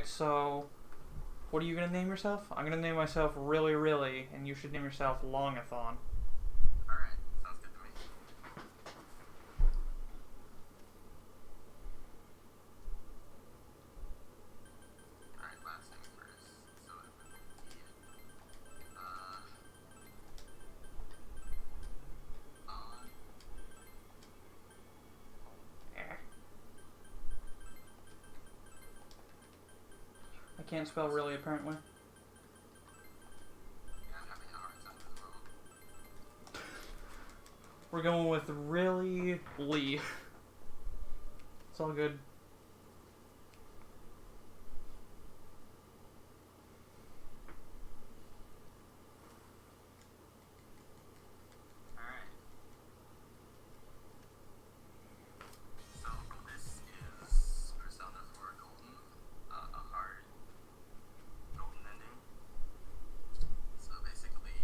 Alright, so what are you going to name yourself? I'm going to name myself Really Really, and you should name yourself Longathon. Alright, sounds good to me. Alright, last name first. So it would be on. I can't spell really, apparently. Yeah, I'm having a hard time as well. We're going with Really Lee. It's all good. Alright. So this is Persona 4 Golden. A hard golden ending. So basically,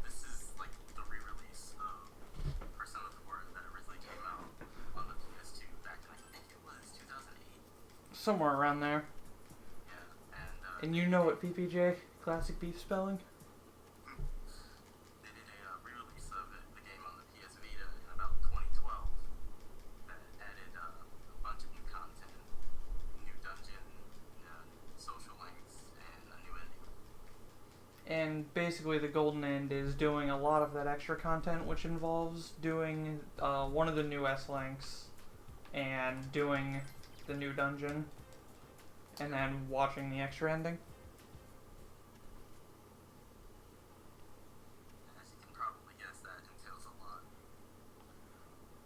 this is like the re-release of Persona 4 that originally came out on the PS2 back in, I think it was 2008. Somewhere around there. Yeah, And you know what PPJ? Classic beef spelling? they did a re-release of the game on the PS Vita in about 2012 that added a bunch of new content, new dungeon, social links, and a new ending. And basically the Golden End is doing a lot of that extra content, which involves doing one of the new S-Links and doing the new dungeon and then watching the extra ending. As you can probably guess, that entails a lot.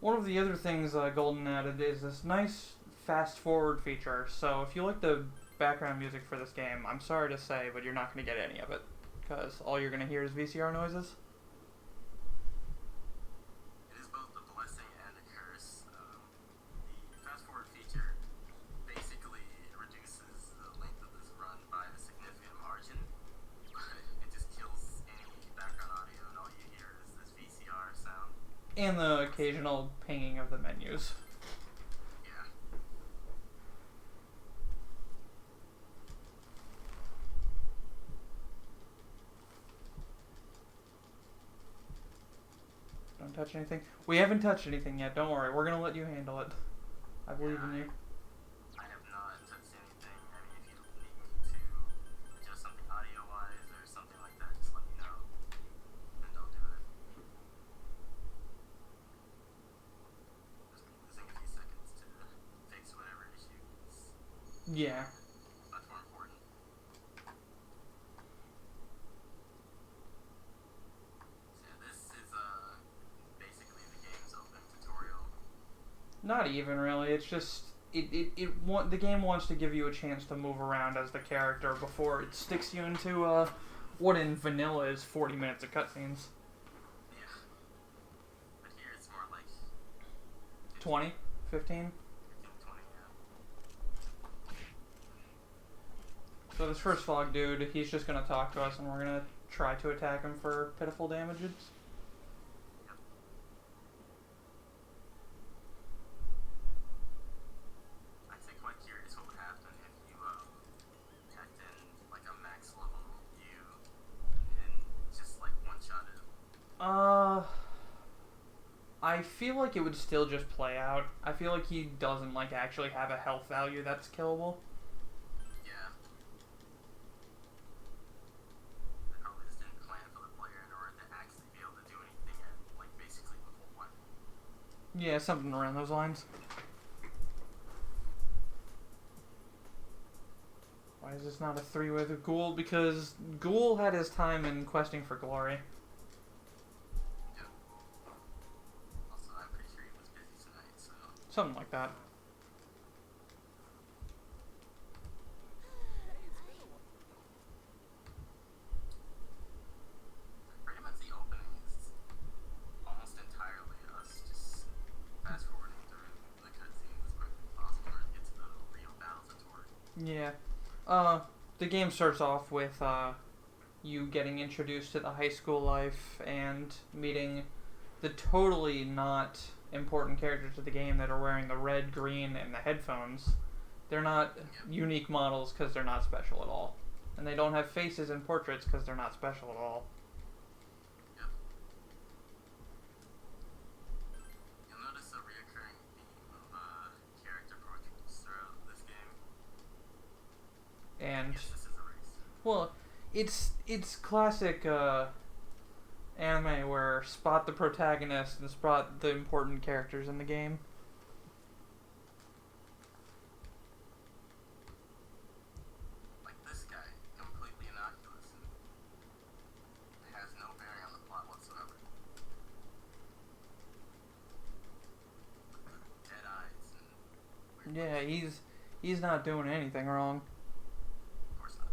One of the other things Golden added is this nice fast forward feature. So if you like the background music for this game, I'm sorry to say, but you're not going to get any of it. Because all you're going to hear is VCR noises. It is both a blessing and a curse. The fast forward feature basically reduces the length of this run by a significant margin, but it just kills any background audio, and all you hear is this VCR sound. And the occasional pinging of the menus. Yeah. Don't touch anything. We haven't touched anything yet, don't worry. We're going to let you handle it. I believe in you. I have not touched anything. I mean, if you need me to adjust something audio-wise or something like that, just let me know, and I'll do it. Just be losing a few seconds to fix whatever issue is Yeah. much more important. So yeah, this is basically the game's opening tutorial. Not even really. It's just the game wants to give you a chance to move around as the character before it sticks you into what in vanilla is 40 minutes of cutscenes. Yeah. But here it's more like 20, 15. 20, yeah. So this first fog dude, he's just gonna talk to us, and we're gonna try to attack him for pitiful damages. I'm actually quite curious what would happen if you packed in like a max level you and just like one-shot it. I feel like it would still just play out. I feel like he doesn't like actually have a health value that's killable. Yeah. They probably just didn't plan for the player in order to actually be able to do anything at like basically level 1. Yeah, something around those lines. Why is this not a 3 with Ghoul? Because Ghoul had his time in questing for glory. Yeah. Also, I'm pretty sure he was busy tonight, so. Something like that. Pretty much the opening is almost entirely us just fast forwarding through the cutscenes as quickly as possible to get to the real battles of Tori. Yeah. The game starts off with you getting introduced to the high school life and meeting the totally not important characters of the game that are wearing the red, green, and the headphones. They're not Yep. unique models because they're not special at all. And they don't have faces in portraits because they're not special at all. Yep. You'll notice a reoccurring theme of character portraits throughout this game. I And guess this is a race. well, it's classic anime where spot the protagonist and spot the important characters in the game. Like this guy, completely innocuous and has no bearing on the plot whatsoever. Dead eyes and weird Yeah, looks. he's not doing anything wrong. Of course not.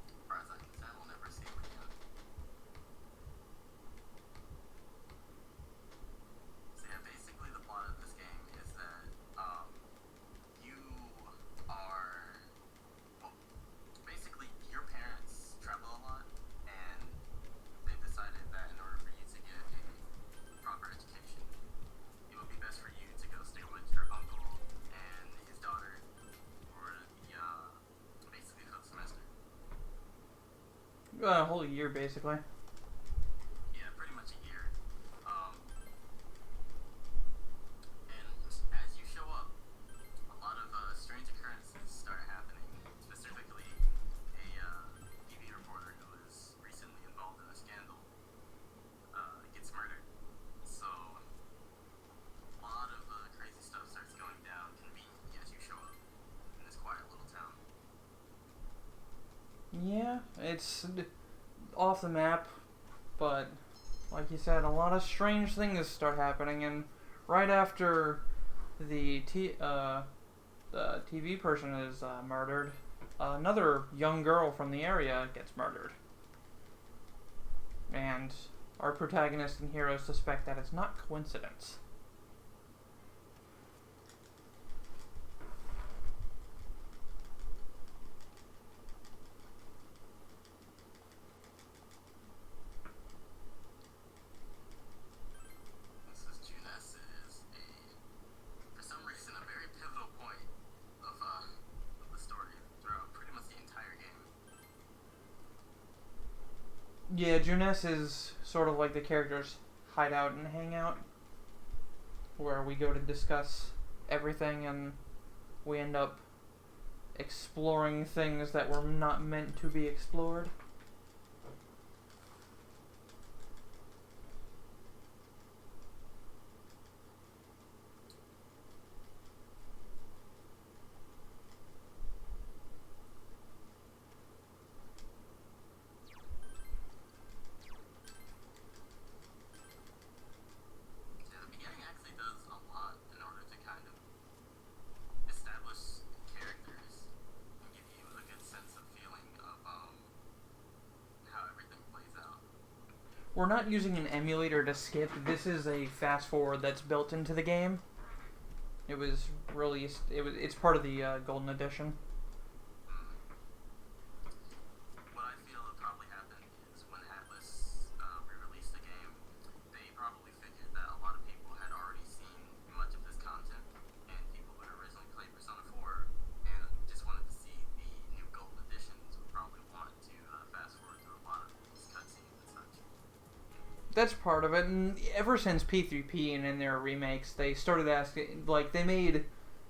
As far as I can tell, we'll never see him again. So yeah, basically the plot of this game is that you are, well, basically your parents travel a lot, and they've decided that in order for you to get a proper education, it would be best for you to go stay with your uncle and his daughter for basically for the semester. A whole year basically. Yeah, pretty much a year. And as you show up, a lot of strange occurrences start happening. Specifically, a TV reporter who was recently involved in a scandal gets murdered. So a lot of crazy stuff starts going down conveniently as you show up in this quiet little town. Yeah, it's off the map, but like you said, a lot of strange things start happening, and right after the TV person is murdered, another young girl from the area gets murdered, and our protagonist and hero suspect that it's not coincidence. Mrs. Juness is for some reason, a very pivotal point of the story throughout pretty much the entire game. Yeah, Juness is sort of like the character's hideout and hangout, where we go to discuss everything, and we end up exploring things that were not meant to be explored. Yeah, the beginning actually does a lot in order to kind of establish characters and give you a good sense of feeling of how everything plays out. We're not using an emulator to skip. This is a fast forward that's built into the game. It was released. It's part of the Golden Edition. What I feel probably happened is when Atlas re-released the game, they probably figured that a lot of people had already seen much of this content, and people who had originally played Persona 4 and just wanted to see the new Golden Editions would probably want to fast forward through a lot of these cutscenes and such. That's part of it, and ever since P3P and in their remakes, they started asking, like, they made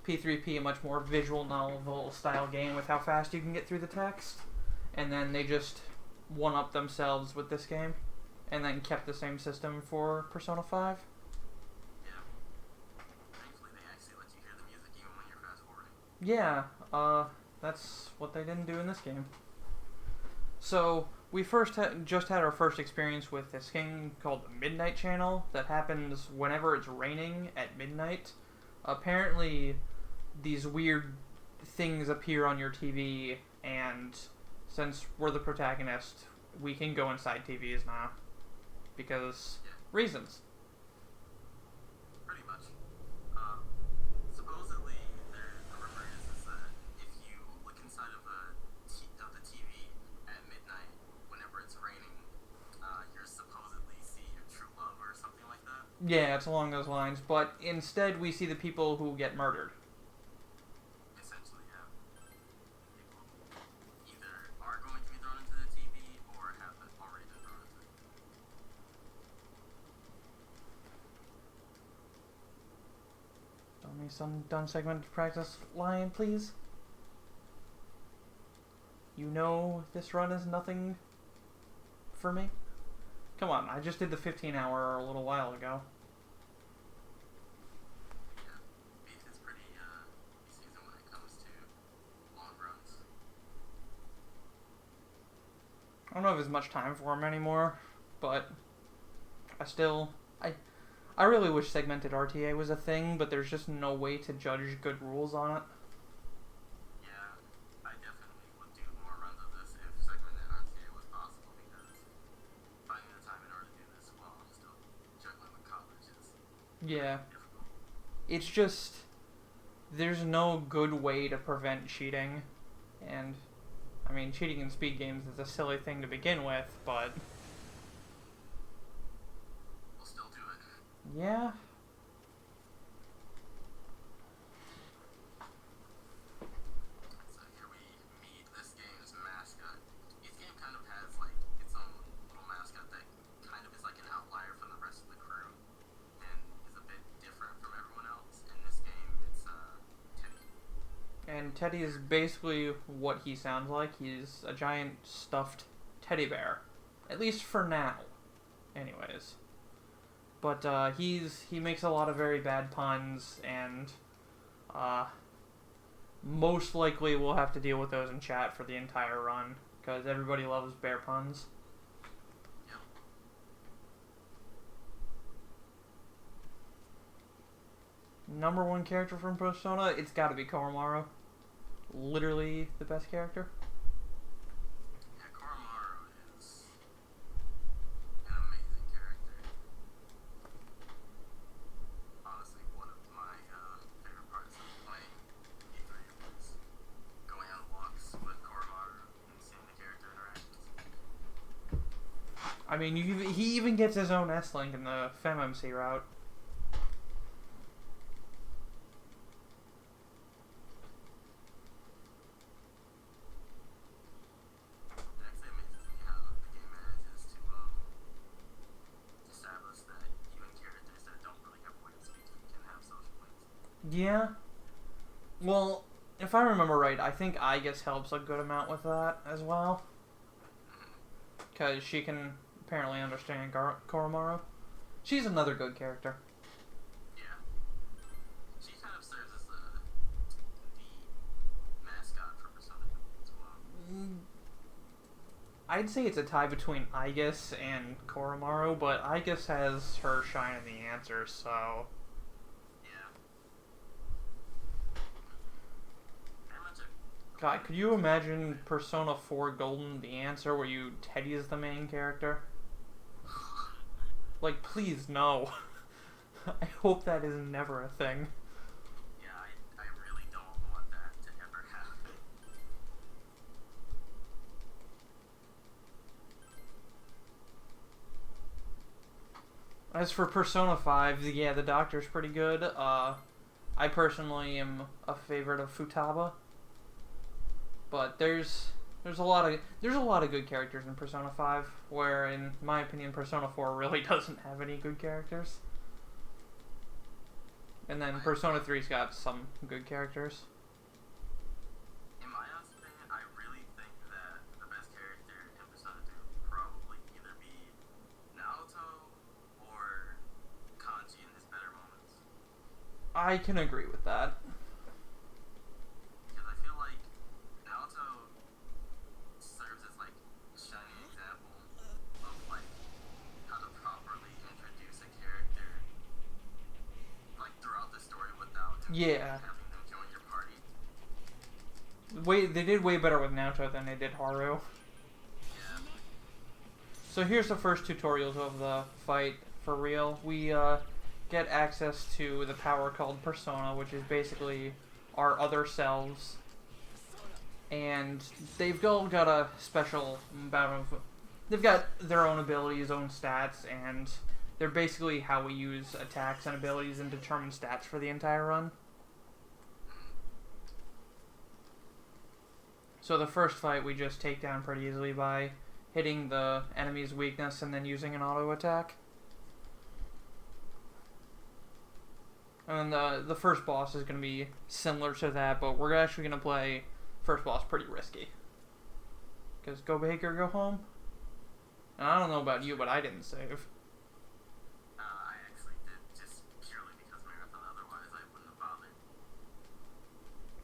P3P a much more visual novel style game with how fast you can get through the text, and then they just one-up themselves with this game, and then kept the same system for Persona 5. Yeah. Thankfully, they actually let you hear the music even when you're fast forwarding. Yeah, that's what they didn't do in this game. So, we just had our first experience with this thing called the Midnight Channel that happens whenever it's raining at midnight. Apparently, these weird things appear on your TV, and since we're the protagonist, we can go inside TVs now. Because Yeah. reasons. Pretty much. Supposedly, the rumor is that if you look inside of the TV at midnight, whenever it's raining, you're supposedly see your true love or something like that. Yeah, it's along those lines. But instead, we see the people who get murdered. Essentially, yeah. People who either are going to be thrown into the TV or have already been thrown into it. Tell me some done segment to practice lying, please. You know this run is nothing for me? Come on, I just did the 15-hour a little while ago. Yeah, Beef is pretty seasoned when it comes to long runs. I don't have as much time for him anymore, but I really wish segmented RTA was a thing, but there's just no way to judge good rules on it. Yeah, I definitely would do more runs of this if segmented RTA was possible because finding the time in order to do this while I'm still juggling with college is Yeah, difficult. it's just there's no good way to prevent cheating, and I mean cheating in speed games is a silly thing to begin with, but We'll still do it. yeah. So here we meet this game's mascot. Each game kind of has like its own little mascot that kind of is like an outlier from the rest of the crew and is a bit different from everyone else. In this game, it's Teddy. And Teddy is basically what he sounds like. He's a giant stuffed teddy bear. At least for now. Anyways. But he makes a lot of very bad puns, and most likely we'll have to deal with those in chat for the entire run, because everybody loves bear puns. Yep. Number one character from Persona, it's gotta be Koromaru. Literally the best character. Yeah, Koromaru is an amazing character. Honestly, one of my favorite parts of playing E3 was going on walks with Koromaru and seeing the character interactions. I mean, he even gets his own S-Link in the FemMC route. It actually amazes me how the game manages to establish that even characters that don't really have point speech can have social links. Yeah. Well, if I remember right, I think Aigis helps a good amount with that as well. Because she can apparently understand Koromaru. She's another good character. Yeah. She kind of serves as the mascot for Persona as well. I'd say it's a tie between Aigis and Koromaru, but Aigis has her shine in the answer, so... Yeah. Very much a God, could you imagine Persona 4 Golden the answer where you Teddy is the main character? Like, please, no. I hope that is never a thing. Yeah, I really don't want that to ever happen. As for Persona 5, yeah, the Doctor's pretty good. I personally am a favorite of Futaba. But there's a lot of good characters in Persona 5, where in my opinion Persona 4 really doesn't have any good characters. And then Persona 3's got some good characters. In my honest opinion, I really think that the best character in Persona 2 would probably either be Naoto or Kanji in his better moments. I can agree with that. Because I feel like Naoto serves as like a shining example of like how to properly introduce a character like throughout the story without Yeah. having them join your party. They did way better with Naoto than they did Haru. Yeah. So here's the first tutorials of the fight for real. We get access to the power called Persona, which is basically our other selves. And they've all got a special amount of... They've got their own abilities, own stats, and They're basically how we use attacks and abilities and determine stats for the entire run. So the first fight we just take down pretty easily by hitting the enemy's weakness and then using an auto attack. And the first boss is going to be similar to that, but we're actually going to play first boss pretty risky. Because go big or go home. And I don't know about you, but I didn't save. I actually did, just purely because Marathon, otherwise I wouldn't have bothered.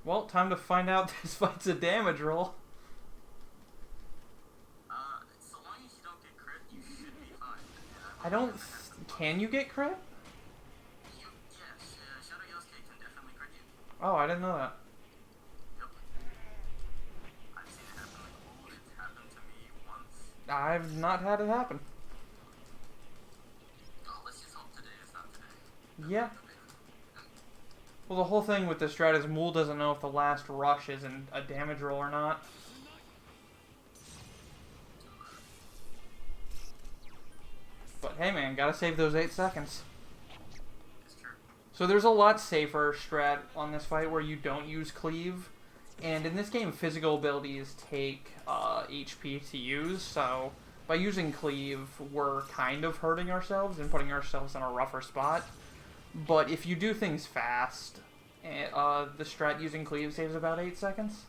Well, time to find out this fight's a damage roll. So long as you don't get crit, you should be fine. I don't... Can you get crit? Shadow Yosuke can definitely crit you. Oh, I didn't know that. Yep. I've seen it happen with old, it's happened to me once. I've not had it happen. Oh, let's just hope today is not today. Yeah. Well, the whole thing with this strat is Mool doesn't know if the last rush is a damage roll or not. But hey man, gotta save those 8 seconds. It's true. So there's a lot safer strat on this fight where you don't use cleave. And in this game, physical abilities take HP to use, so by using cleave, we're kind of hurting ourselves and putting ourselves in a rougher spot. But if you do things fast, the strat using cleave saves about 8 seconds.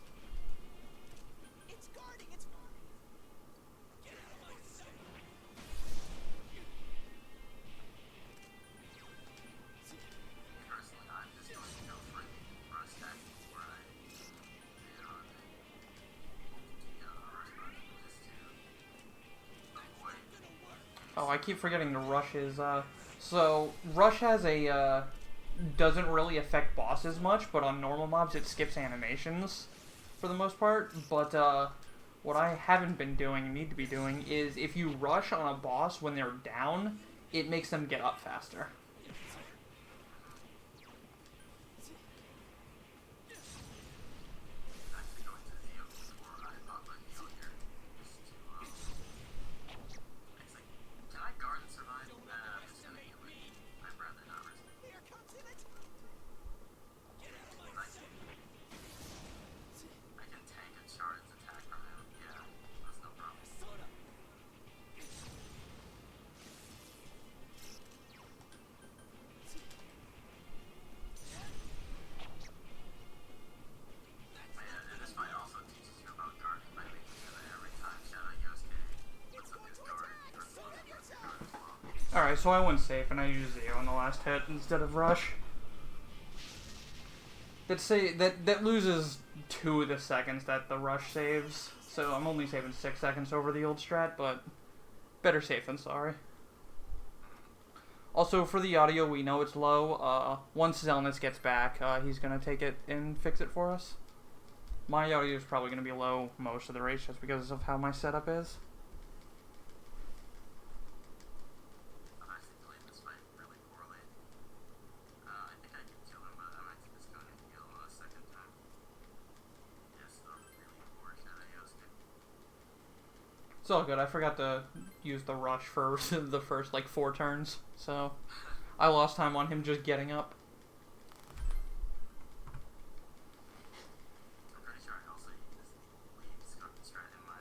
It's guarding, it's guarding. Get out of my sight. Personally, I'm just going to go for the rush attack before I get on it. Get on the rush button just to avoid. Oh, I keep forgetting to rush is, so rush has a, doesn't really affect bosses much, but on normal mobs it skips animations for the most part. But, what I haven't been doing and need to be doing is if you rush on a boss when they're down, it makes them get up faster. Actually going to heal before I pop my heal here. Just to, it's like, can I guard and survive? I'm just gonna heal it. I'd rather not risk it. Here comes it. Get out of my sight. I can tank a charge attack from him. Yeah, that's no problem. Soda. But yeah, and this fight also teaches you about guarding by making sure that every time Shadow Yosuke puts up his guard, you're supposed to put your guard as well. Alright, so I went safe and I used Zeo on the last hit instead of rush. That loses 2 of the seconds that the rush saves, so I'm only saving 6 seconds over the old strat, but better safe than sorry. Also, for the audio, we know it's low. Once Zelnus gets back, he's gonna take it and fix it for us. My audio is probably gonna be low most of the race just because of how my setup is. I've actually played this fight really poorly. I think I could kill him, but I'm actually just going to heal him a second time. Yes, a really poor Shadow Yosuke. It's all good. I forgot to use the rush for the first, like, 4 turns, so I lost time on him just getting up. I'm pretty sure I also use the lead strat in my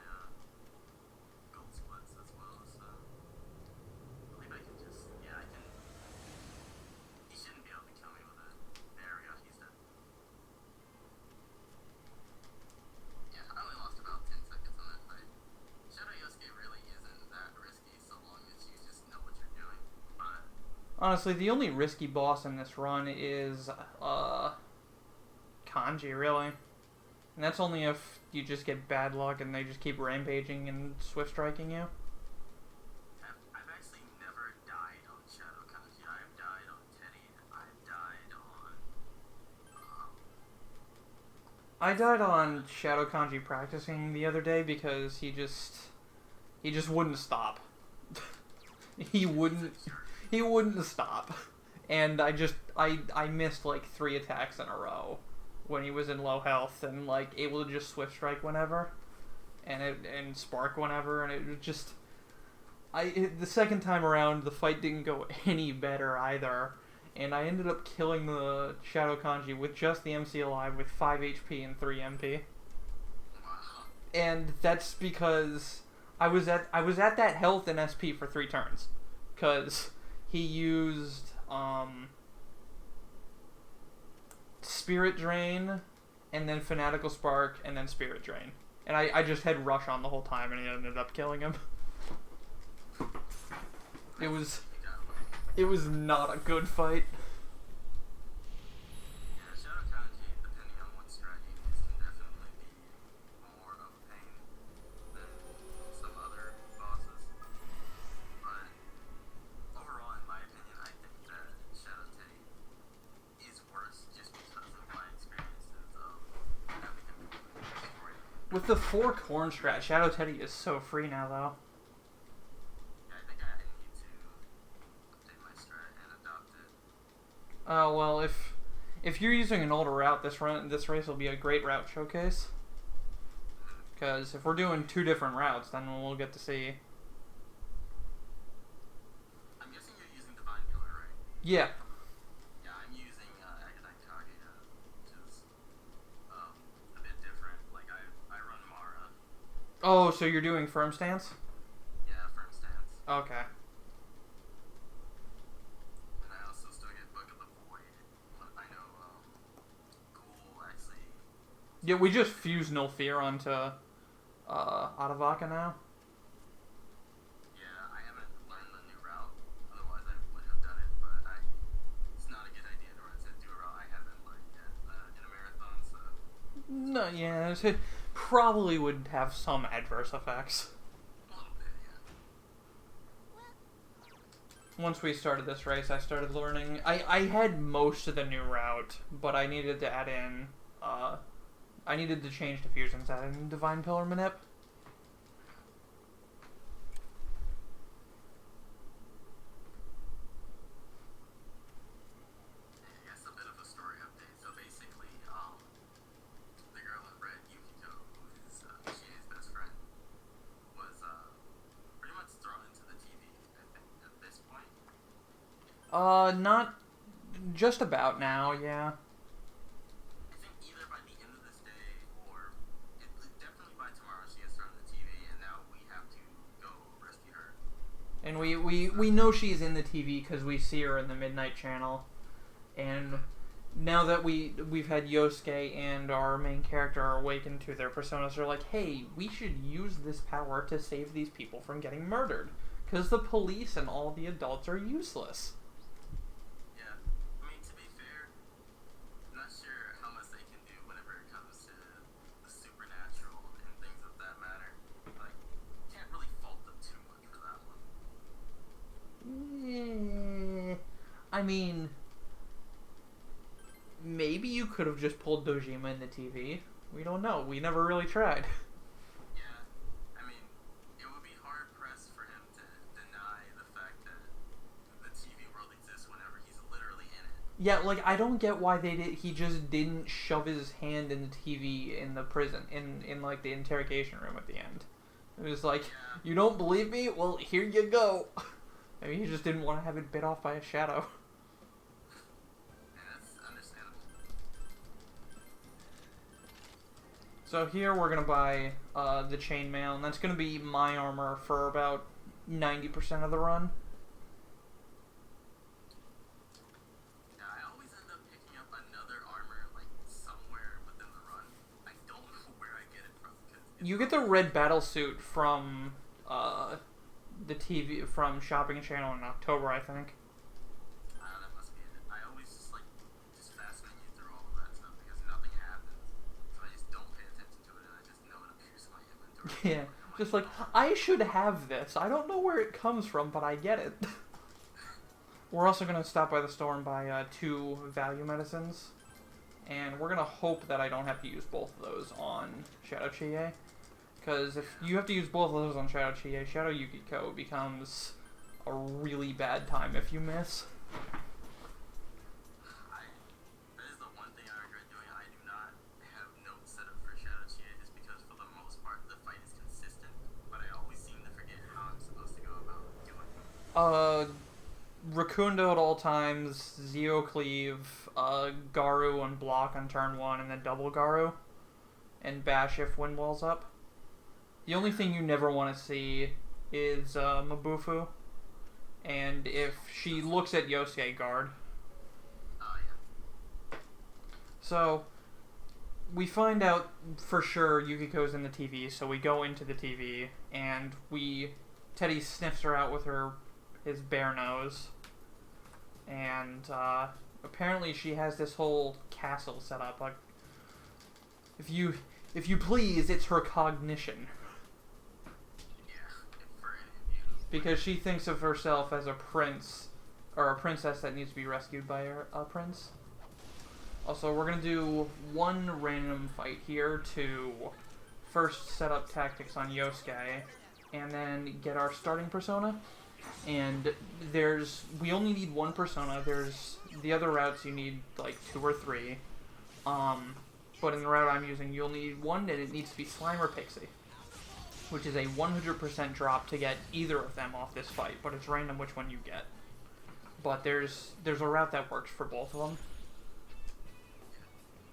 gold splits as well, so I believe I can just, yeah, I can, he shouldn't be able to kill me with it. There we go, he's dead. Yeah, I only lost about 10 seconds on that fight. Shadow Yosuke really isn't that risky so long as you just know what you're doing, but Honestly, the only risky boss in this run is, Kanji, really. And that's only if you just get bad luck and they just keep rampaging and swift striking you. I've actually never died on Shadow Kanji. I've died on Teddy. I've died on. I died on Shadow Kanji practicing the other day because he just wouldn't stop. he wouldn't stop. And I missed like 3 attacks in a row when he was in low health and like able to just swift strike whenever and spark whenever, and it was just the second time around, the fight didn't go any better either, and I ended up killing the Shadow Kanji with just the MC alive with 5 HP and 3 MP. Wow. And that's because I was at that health and SP for 3 turns, because he used Spirit Drain, and then Fanatical Spark, and then Spirit Drain. And I just had Rush on the whole time, and he ended up killing him. It was not a good fight. Yeah, Shadow Kanji, depending on what strat you use, can definitely be more of a pain than some other bosses. But overall, in my opinion, I think that Shadow Teddy is worse just because of my experiences of having him destroy him. With the 4 corn strat, Shadow Teddy is so free now, though. Yeah, I think I need to update my strat and adopt it. Oh well, if you're using an older route, this race will be a great route showcase. Because if we're doing 2 different routes, then we'll get to see. I'm guessing you're using Divine Killer, right? Yeah. Yeah, I'm using Agonite Kaguya, which is a bit different. Like, I run Mara. Oh, so you're doing firm stance? Yeah, firm stance. Okay. And I also still get Book of the Void. I know, Ghoul actually. Yeah, we just fused No Fear onto Adavaka now. Yeah, I haven't learned the new route. Otherwise, I would have done it. But it's not a good idea to run do a route I haven't learned yet in a marathon. So No, yeah, it probably would have some adverse effects. a little bit, yeah. Once we started this race, I started learning. I had most of the new route, but I needed to add in. I needed to change the fusions, add in Divine Pillar Manip. I guess a bit of a story update. So basically, the girl in red, Yukiko, who is Shie's best friend, was pretty much thrown into the TV. I think at this point. Not just about now, yeah. I think either by the end of this day or definitely by tomorrow she gets thrown in the TV, and now we have to go rescue her. And we know she's in the TV because we see her in the Midnight Channel. And now that we've had Yosuke and our main character awakened to their personas, they're like, hey, we should use this power to save these people from getting murdered. Because the police and all the adults are useless. Yeah, I mean, to be fair, I'm not sure how much they can do whenever it comes to the supernatural and things of that matter. Like, can't really fault them too much for that one. I mean, maybe you could have just pulled Dojima in the TV. We don't know. We never really tried. Yeah, I mean, it would be hard pressed for him to deny the fact that the TV world exists whenever he's literally in it. Yeah, like, I don't get why he just didn't shove his hand in the TV in the prison, in like, the interrogation room at the end. It was like, Yeah. you don't believe me? Well, here you go. Maybe he just didn't want to have it bit off by a shadow. And that's understandable. So here we're going to buy the chainmail, and that's going to be my armor for about 90% of the run. Yeah, I always end up picking up another armor, like, somewhere within the run. I don't know where I get it from. You get the red battle suit from the TV, from Shopping Channel in October, I think. That must be it. I always just fast menu through all of that stuff because nothing happens. So I just don't pay attention to it and I just know it appears in my inventory. Yeah, just like, I should have this. I don't know where it comes from, but I get it. We're also going to stop by the store and buy 2 value medicines. And we're going to hope that I don't have to use both of those on Shadow Chie. Because if you have to use both of those on Shadow Chie, Shadow Yukiko becomes a really bad time if you miss. That is the one thing I regret doing. I do not have notes set up for Shadow Chie just because for the most part the fight is consistent, but I always seem to forget how I'm supposed to go about it. Uh, Rakundo at all times, Zeo Cleave, Garu and block on turn 1, and then double Garu, and bash if wind walls up. The only thing you never want to see is Mabufu, and if she looks at Yosuke, guard. Oh, yeah. So, we find out for sure Yukiko's in the TV, so we go into the TV, and Teddy sniffs her out with his bare nose, and apparently she has this whole castle set up. Like, if you please, it's her cognition. Yeah, for any of you. Because she thinks of herself as a prince, or a princess that needs to be rescued by a prince. Also, we're going to do one random fight here to first set up tactics on Yosuke, and then get our starting persona. And we only need one persona. There's the other routes you need like 2 or 3. But in the route I'm using, you'll need one, and it needs to be Slime or Pixie, which is a 100% drop to get either of them off this fight, but it's random which one you get. But there's a route that works for both of them.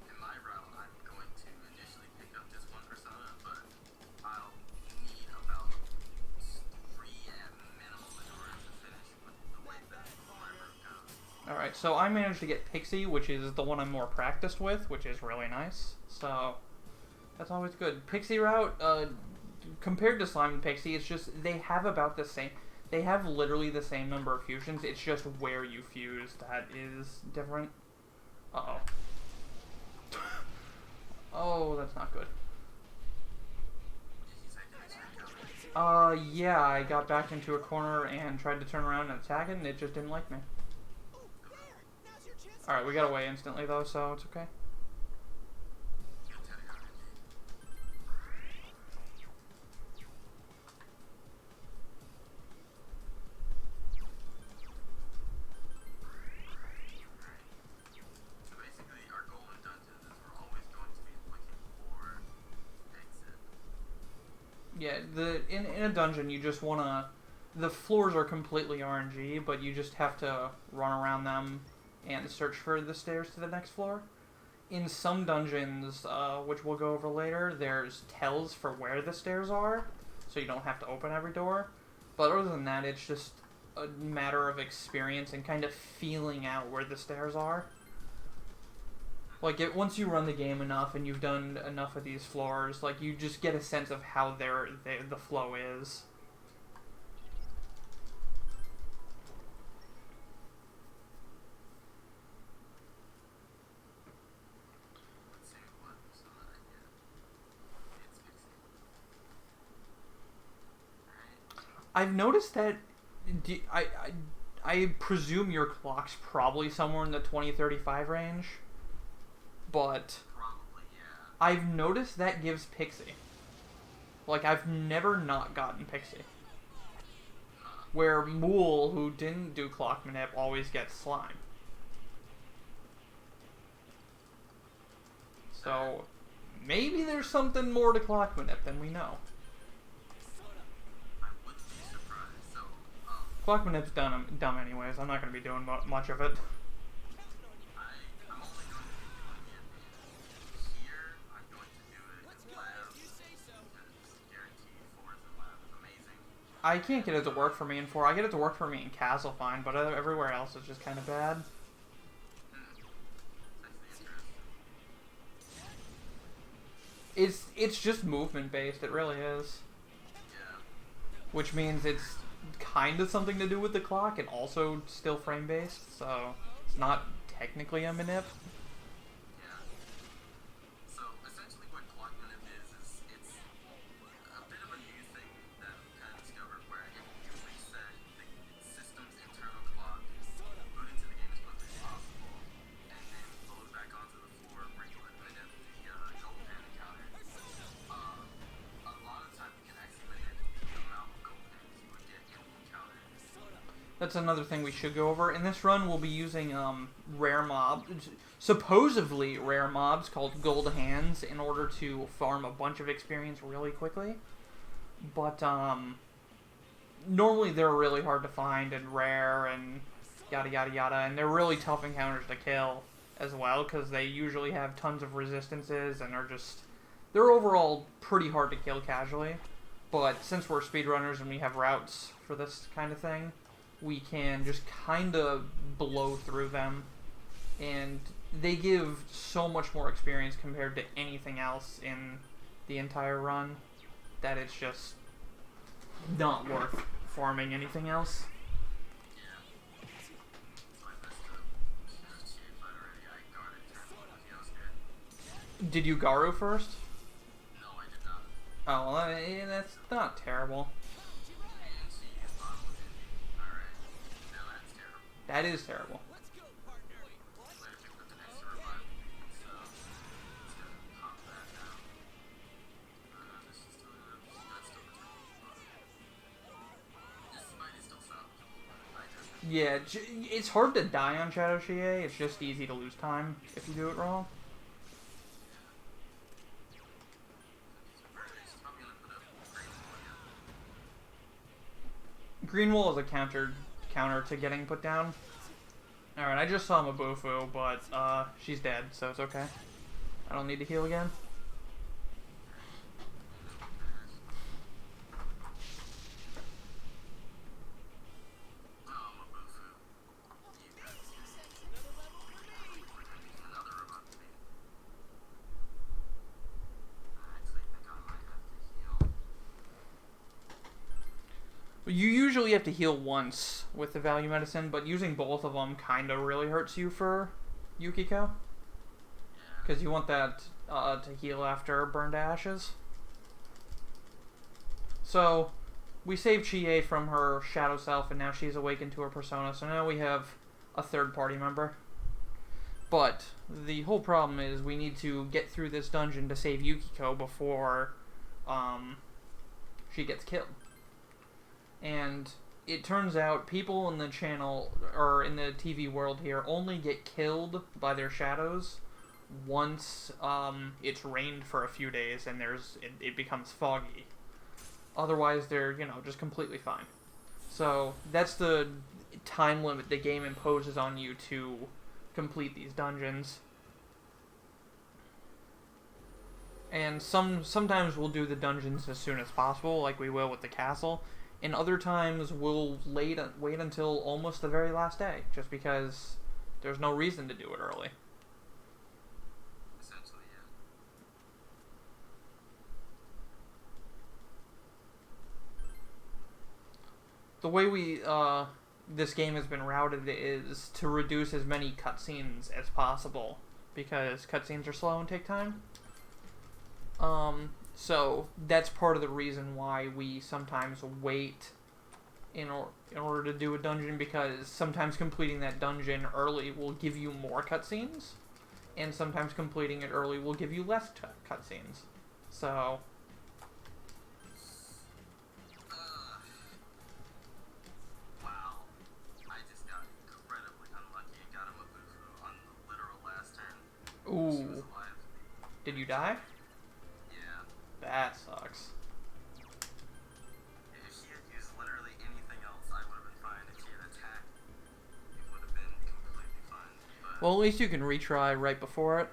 In my route, I'm going to initially pick up just one persona, but I'll need about 3 at minimum in order to finish with the way that my route goes. Alright, so I managed to get Pixie, which is the one I'm more practiced with, which is really nice. So, that's always good. Pixie route, compared to Slime and Pixie, it's just, they have about the same, they have literally the same number of fusions, it's just where you fuse that is different. Uh-oh. Oh, that's not good. Did you say to make sure you cover it? Yeah, I got backed into a corner and tried to turn around and attack it, and it just didn't like me. Oh, there! Now's your chance. Alright, we got away instantly though, so it's okay. Teddy RNG. So basically, our goal in dungeons is we're always going to be looking for exit. Yeah, in a dungeon you just wanna, the floors are completely RNG, but you just have to run around them and search for the stairs to the next floor. In some dungeons, which we'll go over later, there's tells for where the stairs are, so you don't have to open every door. But other than that, it's just a matter of experience and kind of feeling out where the stairs are. Like, once you run the game enough and you've done enough of these floors, like, you just get a sense of how the flow is. Let's see what persona I get. It's Pixie. Alright. I've noticed that, I presume your clock's probably somewhere in the 2035 range, but Probably, yeah. I've noticed that gives Pixie. Like, I've never not gotten Pixie. Where Mool, who didn't do clock manip, always gets Slime. So, maybe there's something more to clock manip than we know. I would be surprised. So, Clock manip's dumb anyways. I'm not going to be doing much of it. I'm only going to be doing it in here. I'm going to do it in lab. You say so. Because guaranteed 4 in lab is amazing. I can't get it to work for me in 4. I get it to work for me in Castle fine, but everywhere else is just kind of bad. That's actually interesting. It's just movement based, it really is. Yeah. Which means it's kind of something to do with the clock and also still frame based, so it's not technically a manip. Yeah. So essentially what clock manip is it's a bit of a new thing that I've kind of discovered where if you reset the system's internal clock, boot into the game as quickly as possible, and then load back onto the floor where you would manip the gold pen encounter, a lot of time you can actually manip the amount of gold pens you would get in the encounter. That's another thing we should go over. In this run, we'll be using supposedly rare mobs called Gold Hands in order to farm a bunch of experience really quickly. But normally they're really hard to find and rare and yada yada yada, and they're really tough encounters to kill as well because they usually have tons of resistances and are just they're overall pretty hard to kill casually. But since we're speedrunners and we have routes for this kind of thing, we can just kind of blow through them, and they give so much more experience compared to anything else in the entire run that it's just not worth farming anything else. Yeah. So I messed up. Shit, but already I guarded turn 1 with Yosuke. Did you Garu first? No, I did not. Oh, well, that's not terrible. And she used bottom with Envy. Alright. Now that's terrible. That is terrible. Let's go, partner. Wait, what? I picked up an extra revival. So, let's go pop that now. This is still that's still this fight is still salvageable, but I just Yeah, it's hard to die on Shadow Chie. It's just easy to lose time if you do it wrong. she's probably gonna put up green wall again. Green Wall is a counter to getting put down. Alright, I just saw Mabufu, but she's dead, so it's okay. I don't need to heal again. Oh, Mabufu. You got Another level for me. another robot to beat. I actually think I might have to heal. You usually have to heal once with the value medicine, but using both of them kind of really hurts you for Yukiko. Yeah. Because you want that to heal after Burn to Ashes. So, we saved Chie from her shadow self, and now she's awakened to her persona, so now we have a third party member. But, the whole problem is we need to get through this dungeon to save Yukiko before she gets killed. And it turns out people in the channel, or in the TV world here, only get killed by their shadows once it's rained for a few days and it becomes foggy. Otherwise, they're, just completely fine. So, that's the time limit the game imposes on you to complete these dungeons. And sometimes we'll do the dungeons as soon as possible, like we will with the castle. And other times we'll wait until almost the very last day, just because there's no reason to do it early. Essentially, yeah. The way this game has been routed is to reduce as many cutscenes as possible, because cutscenes are slow and take time. So that's part of the reason why we sometimes wait in order to do a dungeon, because sometimes completing that dungeon early will give you more cutscenes, and sometimes completing it early will give you less cutscenes. So Wow. I just got incredibly unlucky and got him a Bufu on the literal last turn. She was ooh, alive. did you die? Yeah. That sucks. If she had used literally anything else, I would have been fine. If she had attacked, it would have been completely fine. But Well, at least you can retry right before it.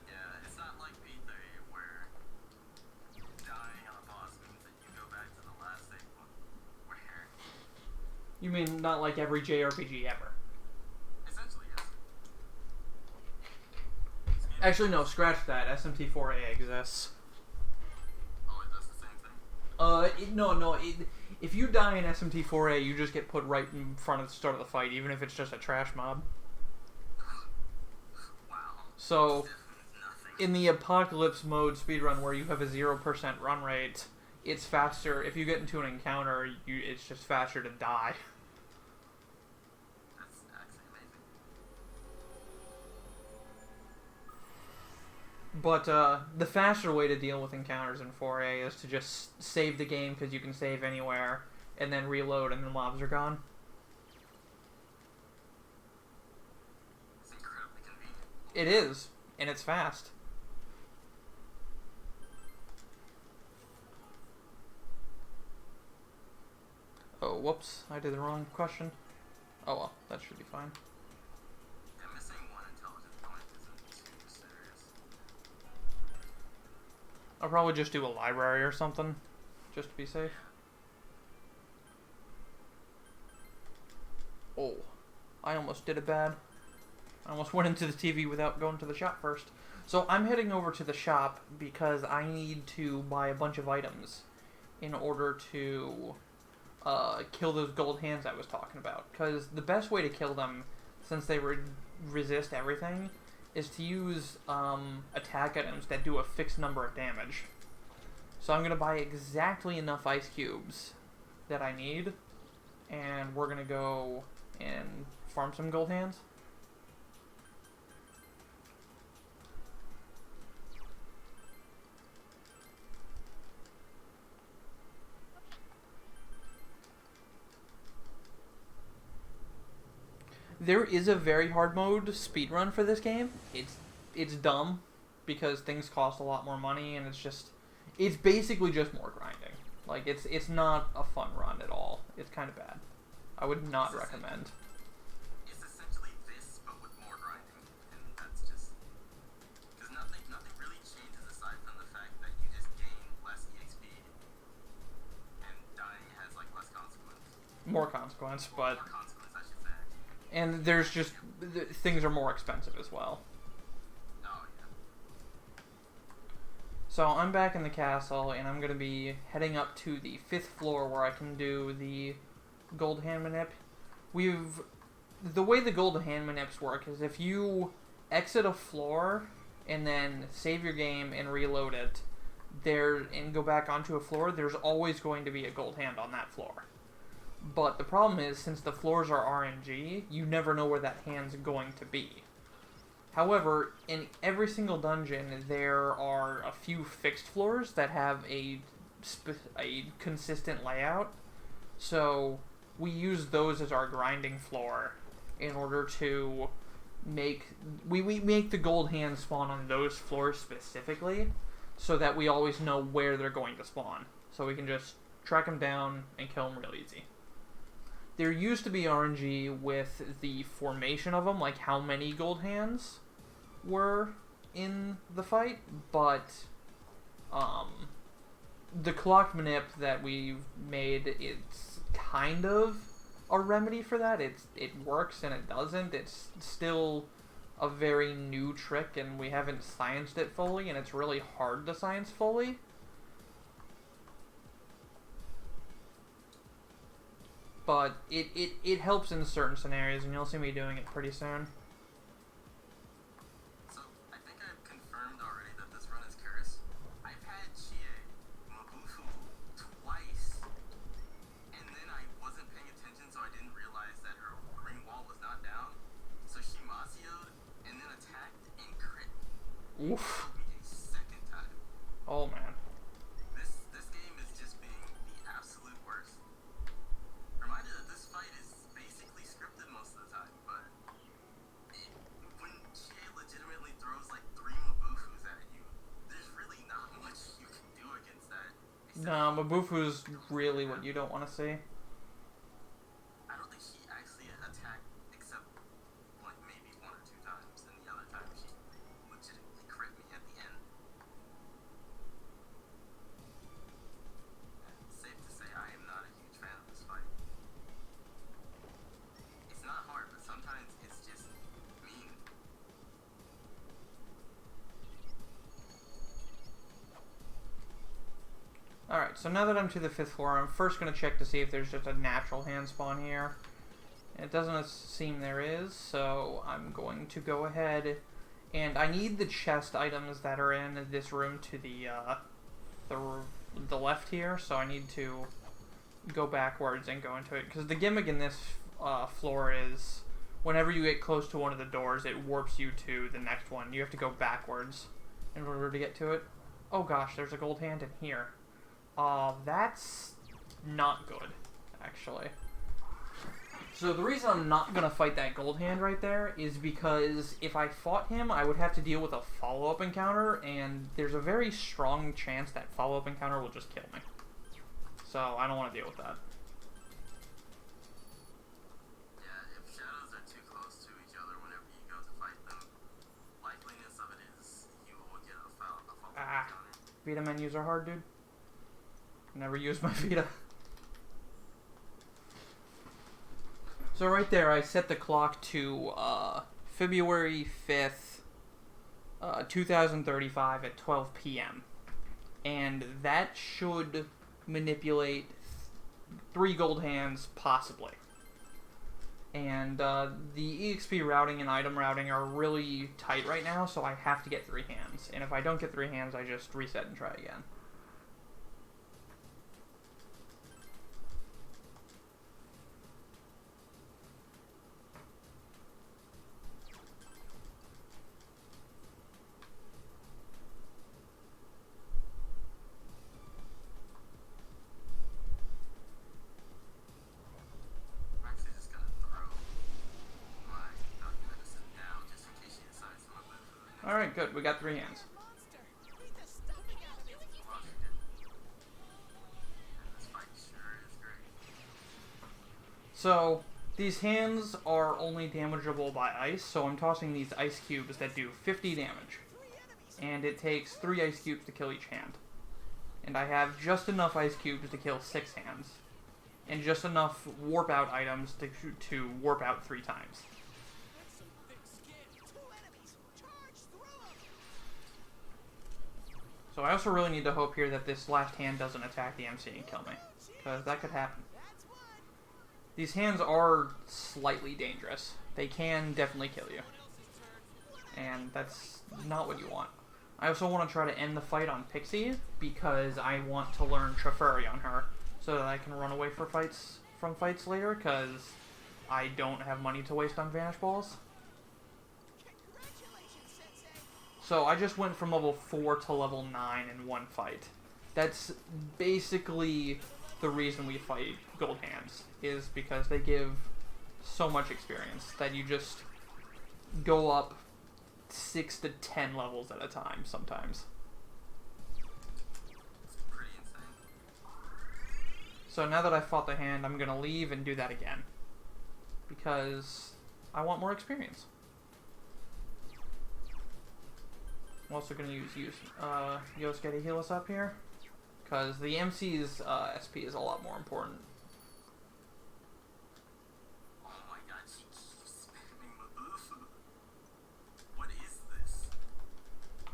yeah, it's not like P3 where dying on a boss means that you go back to the last save point. Where You mean not like every JRPG ever? essentially, yes. Actually, no, scratch that. SMT4A exists. Oh, it does the same thing? If you die in SMT4A, you just get put right in front of the start of the fight, even if it's just a trash mob. Wow. So, Nothing. in the Apocalypse mode speedrun where you have a 0% run rate, it's faster. If you get into an encounter, it's just faster to die. That's actually amazing. But the faster way to deal with encounters in 4A is to just save the game, because you can save anywhere, and then reload and the mobs are gone. It's incredibly convenient. It is, and it's fast. So, whoops, I did the wrong question. Oh well, that should be fine. Yeah, missing one intelligence point isn't too serious. I'll probably just do a library or something, just to be safe. Oh, I almost did it bad. I almost went into the TV without going to the shop first. So I'm heading over to the shop because I need to buy a bunch of items in order to kill those gold hands I was talking about. Because the best way to kill them, since they resist everything, is to use attack items that do a fixed number of damage. So I'm going to buy exactly enough ice cubes that I need, and we're going to go and farm some gold hands. There is a very hard mode speedrun for this game. It's dumb because things cost a lot more money, and it's basically just more grinding. Like it's not a fun run at all. It's kind of bad. I would not recommend. It's essentially this, but with more grinding, and that's just because nothing really changes aside from the fact that you just gain less EXP, and dying has like less consequence. More consequence, but More consequence, I should say. and there's just things are more expensive as well. Oh yeah. So I'm back in the castle, and I'm gonna be heading up to the 5th floor where I can do the gold hand manip. The way the gold hand manips work is if you exit a floor and then save your game and reload it and go back onto a floor, there's always going to be a gold hand on that floor. But the problem is, since the floors are RNG, you never know where that hand's going to be. However, in every single dungeon, there are a few fixed floors that have a consistent layout. So we use those as our grinding floor in order to make the gold hands spawn on those floors specifically, so that we always know where they're going to spawn. So we can just track them down and kill them real easy. There used to be RNG with the formation of them, like how many gold hands were in the fight, but the clock manip that we've made, it's kind of a remedy for that. It works and it doesn't. It's still a very new trick, and we haven't scienced it fully, and it's really hard to science fully. But it helps in certain scenarios, and you'll see me doing it pretty soon. So I think I've confirmed already that this run is cursed. I've had Chie Mabufu twice, and then I wasn't paying attention, so I didn't realize that her green wall was not down. So she Masio'd and then attacked and crit. Oof. Me a second time. Oh man. This game is just being the absolute worst. Reminder that this fight is basically scripted most of the time, but when Chie legitimately throws like 3 Mabufus at you, there's really not much you can do against that. No, Mabufu's really what you don't want to see. I don't think she actually attacked except like maybe 1 or 2 times, and the other time she legitimately crit me at the end. And safe to say, I am not a huge fan of this fight. It's not hard, but sometimes it's just mean. Alright, so now that I'm to the 5th floor, I'm first going to check to see if there's just a natural hand spawn here. It doesn't seem there is, so I'm going to go ahead, and I need the chest items that are in this room to the left here, so I need to go backwards and go into it, because the gimmick in this floor is whenever you get close to one of the doors, it warps you to the next one. You have to go backwards in order to get to it. Oh gosh, there's a gold hand in here. That's not good, actually. So the reason I'm not going to fight that gold hand right there is because if I fought him, I would have to deal with a follow-up encounter, and there's a very strong chance that follow-up encounter will just kill me. So I don't want to deal with that. Vita menus are hard, dude. Never used my Vita. So right there, I set the clock to February 5th, 2035 at 12 p.m. And that should manipulate 3 gold hands, possibly. And the EXP routing and item routing are really tight right now, so I have to get 3 hands. And if I don't get 3 hands, I just reset and try again. I'm actually just gonna throw my Dr. Medicine down just in case she decides to move it for the next Alright, good. We got 3 hands. Monster! Beat the stuffing out of it! Well, she did. And this fight sure is great. So, these hands are only damageable by ice, so I'm tossing these ice cubes that do 50 damage. 3 enemies! And it takes 3 ice cubes to kill each hand. And I have just enough ice cubes to kill 6 hands. And just enough warp out items to warp out 3 times. That's some thick skin! 2 enemies! Charge through 'em! So I also really need to hope here that this last hand doesn't attack the MC and kill me. Because that could happen. That's one! These hands are slightly dangerous. They can definitely kill you. And that's not what you want. I also want to try to end the fight on Pixie because I want to learn Trafuri on her so that I can run away from fights later because I don't have money to waste on Vanish Balls. Congratulations, Sensei! So I just went from level 4 to level 9 in one fight. That's basically the reason we fight Gold Hands, is because they give so much experience that you just go up 6 to 10 levels at a time sometimes. It's pretty insane. So now that I fought the hand, I'm gonna leave and do that again. Because I want more experience. I'm also gonna use Yosuke to heal us up here. Because the MC's SP is a lot more important. Oh my god, she keeps spamming Mabufu. What is this?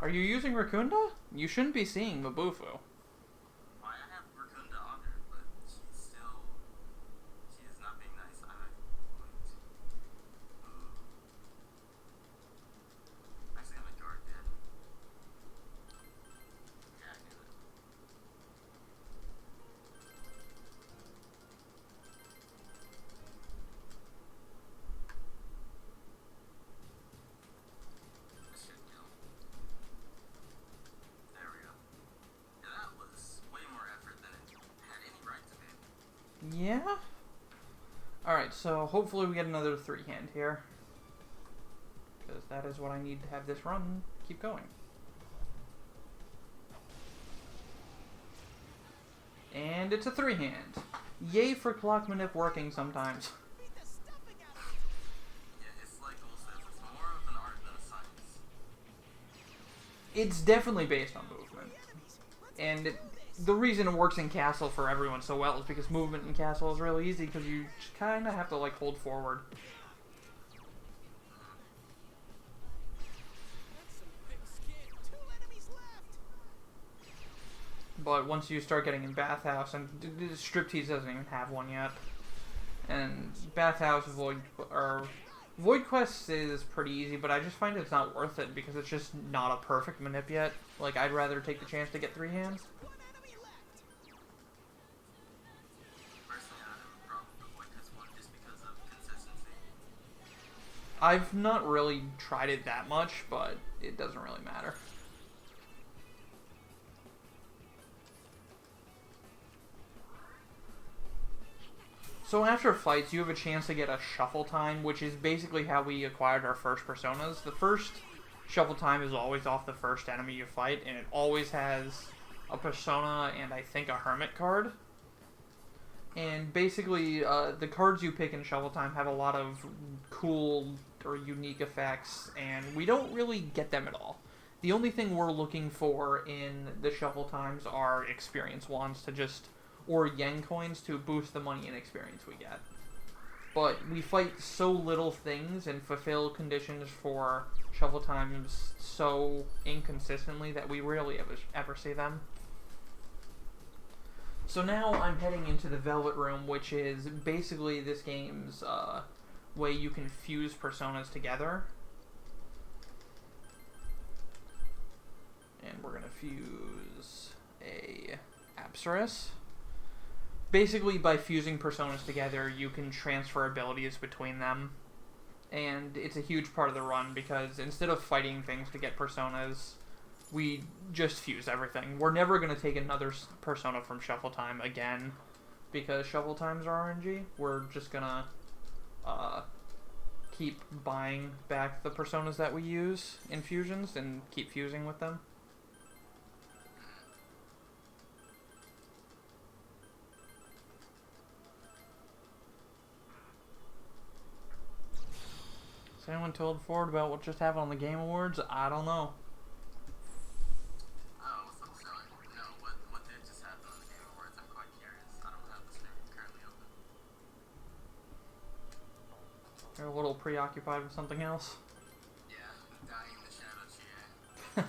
Are you using Rakunda? You shouldn't be seeing Mabufu. Why I have Rakunda on her, but she is not being nice. I'm actually gonna guard dead. Yeah, I knew it. This should kill. There we go. Yeah, that was way more effort than it had any right to be. Yeah? Alright, so hopefully we get another 3 hand here. Because that is what I need to have this run keep going. And it's a 3 hand. Yay for clock manip working sometimes. Beat the stuffing out of it! Yeah, it's like Cole says, it's more of an art than a science. It's definitely based on movement. 3 enemies! Let's And do this! the reason it works in Castle for everyone so well is because movement in Castle is really easy because you just kind of have to like hold forward. That's some thick skin! 2 enemies left! But once you start getting in Bathhouse, and Striptease doesn't even have one yet, and Bathhouse Void Quest is pretty easy, but I just find it's not worth it because it's just not a perfect manip yet. Like, I'd rather take the chance to get 3 hands. 1 enemy left! Personally, I would probably avoid this one just because of consistency. I've not really tried it that much, but it doesn't really matter. So after fights, you have a chance to get a shuffle time, which is basically how we acquired our first personas. The first shuffle time is always off the first enemy you fight, and it always has a persona and I think a hermit card. And basically, the cards you pick in shuffle time have a lot of cool or unique effects, and we don't really get them at all. The only thing we're looking for in the shuffle times are experience wands to just, or yen coins to boost the money and experience we get. But we fight so little things and fulfill conditions for shuffle times so inconsistently that we rarely ever see them. So now I'm heading into the Velvet Room, which is basically this game's way you can fuse personas together. And we're going to fuse a Apsaris. Basically, by fusing personas together, you can transfer abilities between them. And it's a huge part of the run, because instead of fighting things to get personas, we just fuse everything. We're never going to take another persona from Shuffle Time again, because Shuffle Times are RNG. We're just going to keep buying back the personas that we use in fusions and keep fusing with them. Has anyone told Ford about what just happened on the Game Awards? I don't know. Oh, so no, what did just happen on the Game Awards? I'm quite curious. I don't have the stream currently open. They're a little preoccupied with something else. Yeah, dying in the shadow, Chie.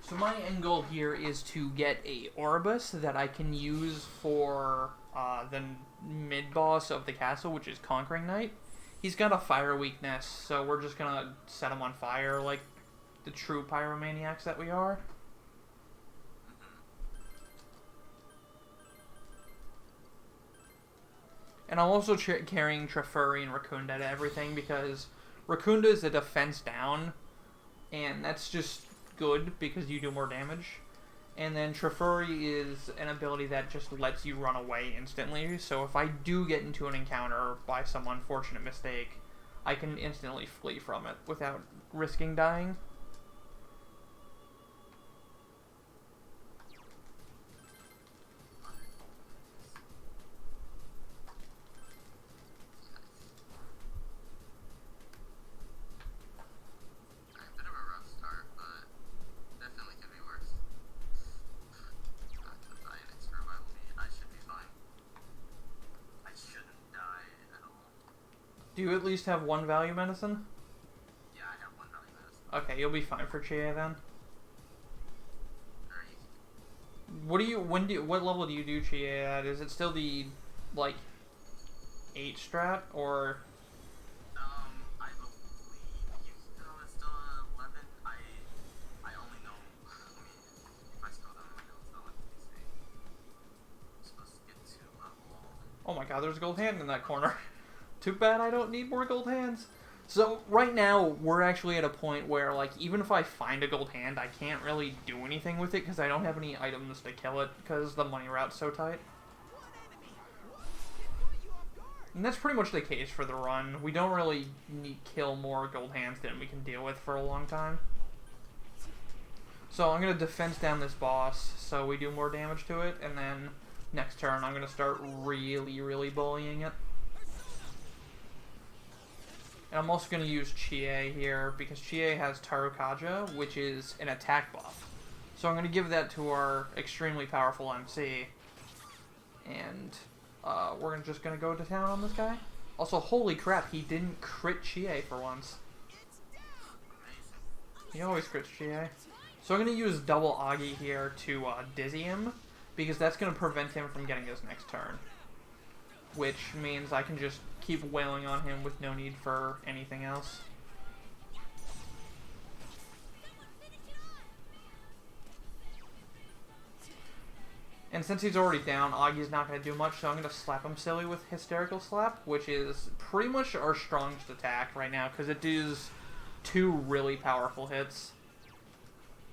So my end goal here is to get a Orbus that I can use for the mid-boss of the castle, which is Conquering Knight. He's got a fire weakness, so we're just gonna set him on fire like the true pyromaniacs that we are. And I'm also carrying Trefuri and Racunda to everything, because Racunda is a defense down, and that's just good because you do more damage. And then Trefuri is an ability that just lets you run away instantly, so if I do get into an encounter by some unfortunate mistake, I can instantly flee from it without risking dying. Do you at least have one value medicine? Yeah, I have one value medicine. Okay, you'll be fine for Chie then. Very easy. What level do you do Chie at? Is it still the, like, 8 strat, or? I believe it's still 11. I only know, I mean, if I scroll down my notes, I'll let me see. I'm supposed to get to level. Oh my god, there's a gold hand in that corner. Too bad I don't need more gold hands. So, right now, we're actually at a point where, like, even if I find a gold hand, I can't really do anything with it because I don't have any items to kill it because the money route's so tight. And that's pretty much the case for the run. We don't really kill more gold hands than we can deal with for a long time. So I'm going to defense down this boss so we do more damage to it, and then next turn I'm going to start really bullying it. And I'm also going to use Chie here, because Chie has Tarukaja, which is an attack buff. So I'm going to give that to our extremely powerful MC. And we're just going to go to town on this guy. Also, holy crap, he didn't crit Chie for once. He always crits Chie. So I'm going to use double Agi here to dizzy him, because that's going to prevent him from getting his next turn. Which means I can just keep wailing on him with no need for anything else. And since he's already down, Agi's not going to do much, so I'm going to slap him silly with Hysterical Slap, which is pretty much our strongest attack right now, because it does 2 really powerful hits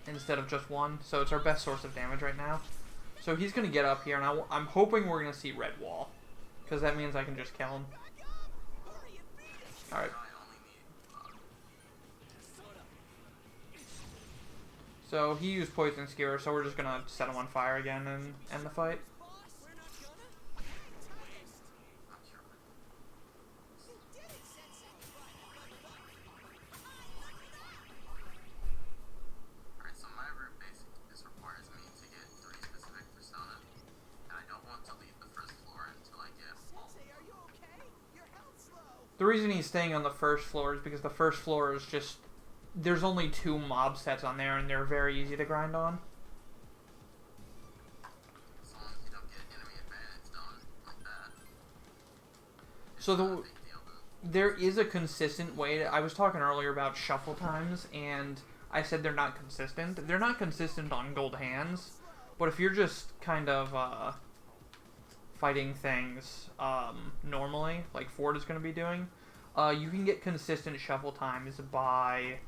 instead of just 1, so it's our best source of damage right now. So he's going to get up here, and I'm hoping we're going to see Red Wall, because that means I can just kill him. Alright. So he used Poison Skewer, so we're just gonna set him on fire again and end the fight. The reason he's staying on the first floor is because the first floor is just... There's only 2 mob sets on there, and they're very easy to grind on. As long as you don't get enemy advantage done like that. So Not a the... big deal, though. There is a consistent way I was talking earlier about shuffle times, and I said they're not consistent. They're not consistent on gold hands, but if you're just kind of fighting things normally, like Ford is going to be doing, you can get consistent shuffle times by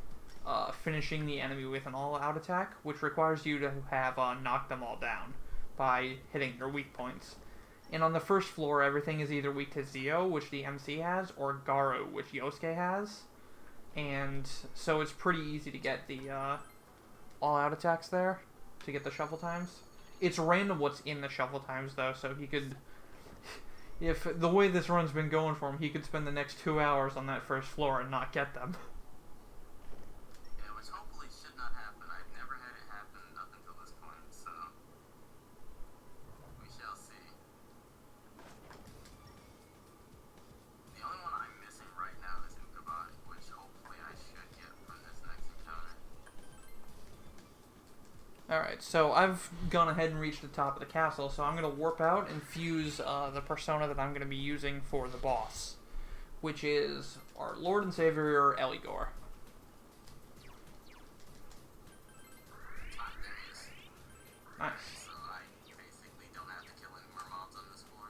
finishing the enemy with an all-out attack, which requires you to have knocked them all down by hitting their weak points. And on the first floor, everything is either weak to Zio, which the MC has, or Garu, which Yosuke has. And so it's pretty easy to get the all-out attacks there, to get the shuffle times. It's random what's in the shuffle times, though, so he could... If the way this run's been going for him, he could spend the next 2 hours on that first floor and not get them. Yeah, which hopefully should not happen. I've never had it happen up until this point, so we shall see. The only one I'm missing right now is Ukabot, which hopefully I should get from this next encounter. Alright, so I've gone ahead and reached the top of the castle, so I'm going to warp out and fuse the persona that I'm going to be using for the boss, which is our Lord and Savior, Eligor. Ah, there he is. Nice. So I basically don't have to kill any more mobs on this floor.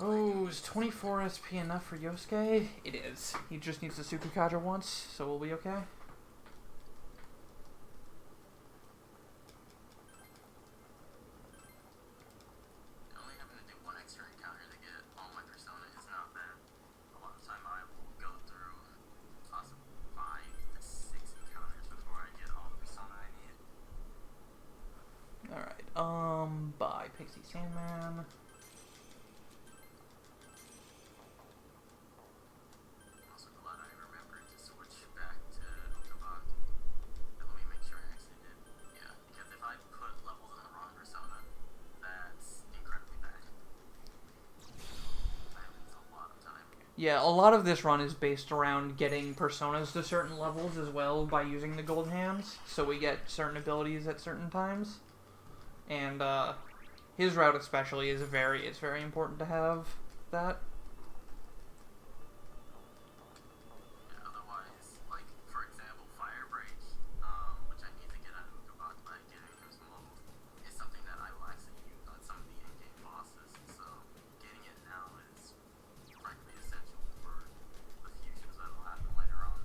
Oh, is 24 SP enough for Yosuke? It is. He just needs the Tsukukaja once, so we'll be okay. Only having to do one extra encounter to get all my persona is not bad. A lot of time I will go through possibly 5 to 6 encounters before I get all the persona I need. Alright, bye, Pixie Sandman. I'm also glad I remembered to switch back to Ukabot. Let me make sure I actually did. Yeah, because if I put levels in the wrong persona, that's incredibly bad. I lose a lot of time. Yeah, a lot of this run is based around getting personas to certain levels as well by using the gold hands, so we get certain abilities at certain times. And his route especially is it's very important to have that. Yeah, otherwise, like, for example, Fire Break, which I need to get out of Ukabot by getting his mode, is something that I will actually use on some of the in-game bosses, so getting it now is frankly essential for the fusions that will happen later on.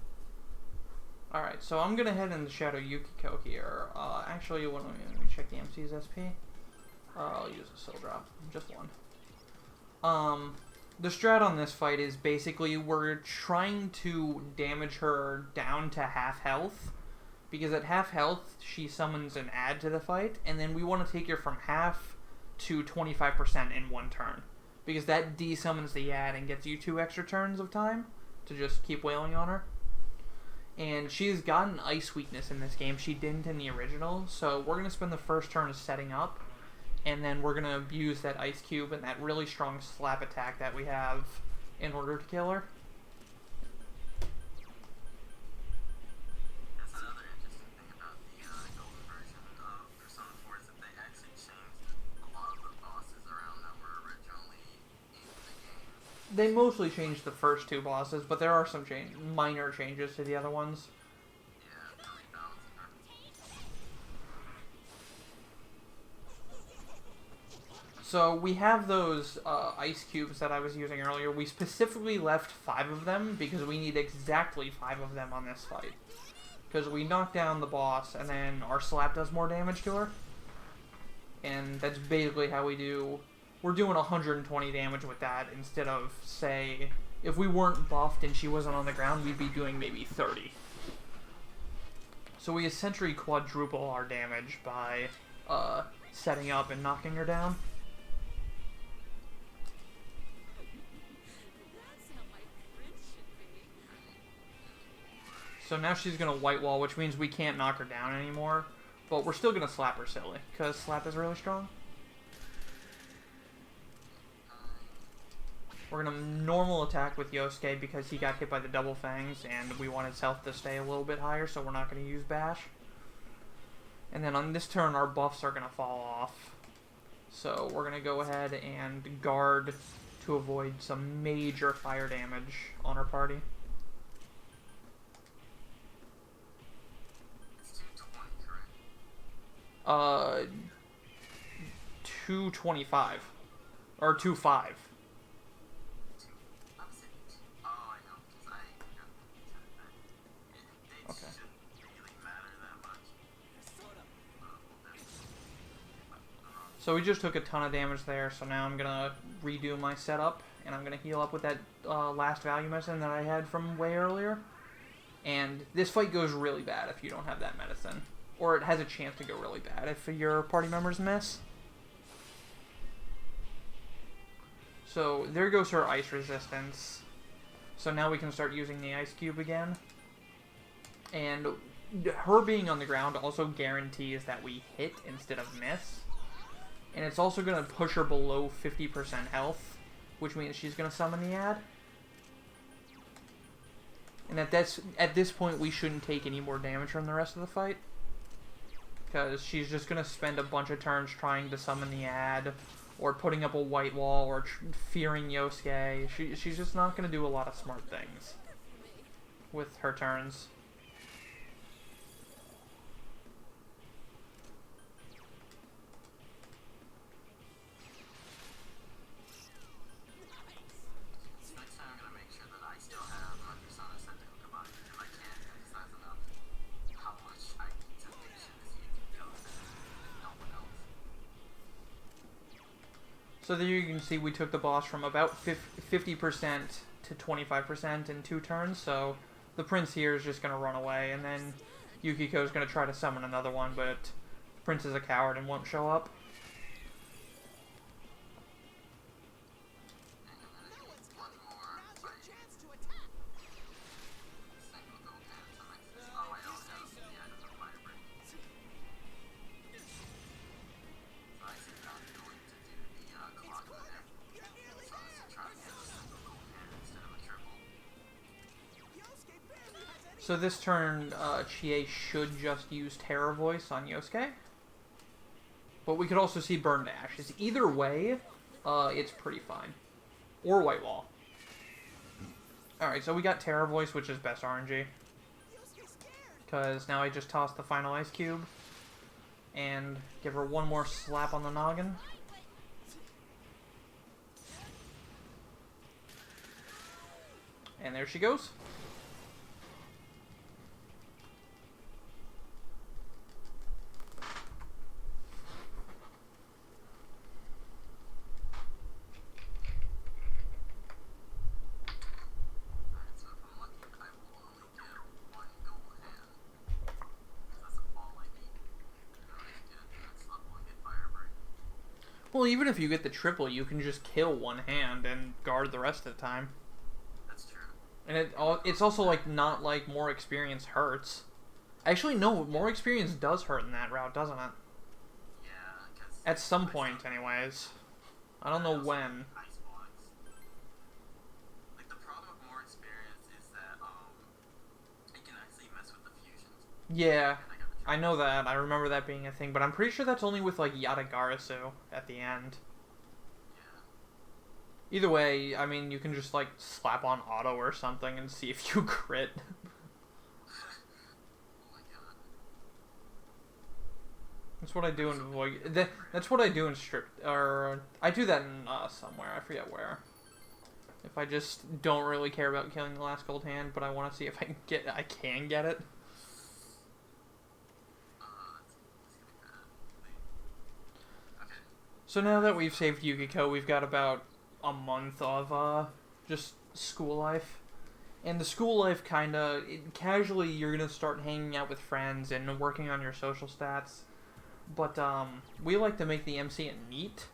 Alright, so I'm gonna head into Shadow Yukiko here. Actually, let me check the MC's SP. I'll use a soul drop, just one. The strat on this fight is basically we're trying to damage her down to half health, because at half health she summons an add to the fight, and then we want to take her from half to 25% in one turn, because that de-summons the add and gets you 2 extra turns of time to just keep wailing on her. And she's got an ice weakness in this game. She didn't in the original, so we're going to spend the first turn setting up, and then we're going to use that ice cube and that really strong slap attack that we have in order to kill her. That's another interesting thing about the golden version of Persona 4 is that they actually changed a lot of the bosses around that were originally in the game. They mostly changed the first 2 bosses, but there are some minor changes to the other ones. Yeah, the rebalancing her. So we have those ice cubes that I was using earlier. We specifically left 5 of them because we need exactly 5 of them on this fight. Because we knock down the boss and then our slap does more damage to her. And that's basically how we do... We're doing 120 damage with that instead of, say, if we weren't buffed and she wasn't on the ground, we'd be doing maybe 30. So we essentially quadruple our damage by setting up and knocking her down. That's how my crit should be. So now she's going to white wall, which means we can't knock her down anymore. But we're still going to slap her silly, because slap is really strong. We're gonna normal attack with Yosuke because he got hit by the double fangs, and we want his health to stay a little bit higher, so we're not gonna use bash. And then on this turn, our buffs are gonna fall off. So we're gonna go ahead and guard to avoid some major fire damage on our party. It's 220, correct? 225 or 25. Oh, I know. 'Cause I got Okay. shouldn't really matter that much. Sort of. So we just took a ton of damage there, so now I'm gonna redo my setup, and I'm gonna heal up with that last value medicine that I had from way earlier. And this fight goes really bad if you don't have that medicine. Or it has a chance to go really bad if your party members miss. So there goes her ice resistance. So now we can start using the ice cube again. And her being on the ground also guarantees that we hit instead of miss. And it's also going to push her below 50% health, which means she's going to summon the ad. And at this point, we shouldn't take any more damage from the rest of the fight. Because she's just going to spend a bunch of turns trying to summon the ad, or putting up a white wall, or fearing Yosuke. She's just not going to do a lot of smart things with her turns. Next time I'm gonna make sure that I still have my persona set to Ukabani. If I can't emphasize enough how much I need to make sure this game goes and no one else. So there you can see we took the boss from about 50% to 25% in 2 turns, so the prince here is just going to run away, and then Yukiko's going to try to summon another one, but the prince is a coward and won't show up. Now it's One coming. more Now's your fight. chance to attack. Single go hand to Nexus. Oh, I don't have the item of fire break. So I see that I'm going to do the clock with it. You're nearly So I'm there. trying to get a single go hand instead of a triple. Yosuke barely has any. So this turn, Chie should just use Terror Voice on Yosuke. But we could also see Burn to Ashes. Either way, it's pretty fine. Or White Wall. Alright, so we got Terror Voice, which is best RNG. Yosuke's scared. Because now I just tossed the final ice cube. And give her one more slap on the noggin. And there she goes. Alright, so if I'm lucky, I will only get one gold hand. That's all I need. In order to get next level and get fire break. Well, even if you get the triple, you can just kill one hand and guard the rest of the time. That's true. And it's also like not like more experience hurts. Actually, no, more experience does hurt in that route, doesn't it? Yeah, because At some point, anyways. I don't know when. Ice blocks. Like the problem with more experience is that it can actually mess with the fusions. Yeah, And I got the I know that. I remember that being a thing, but I'm pretty sure that's only with like Yatagarasu at the end. Yeah. Either way, I mean, you can just like slap on auto or something and see if you crit. Oh my god. That's what I do in Void. That's what I do in Strip, or I do that in somewhere. I forget where. If I just don't really care about killing the last gold hand, but I want to see if I can get it. That's gonna be bad. Okay. So now that we've saved Yukiko, we've got about a month of just school life. And the school life kinda, casually you're gonna start hanging out with friends and working on your social stats. But we like to make the MC a neat.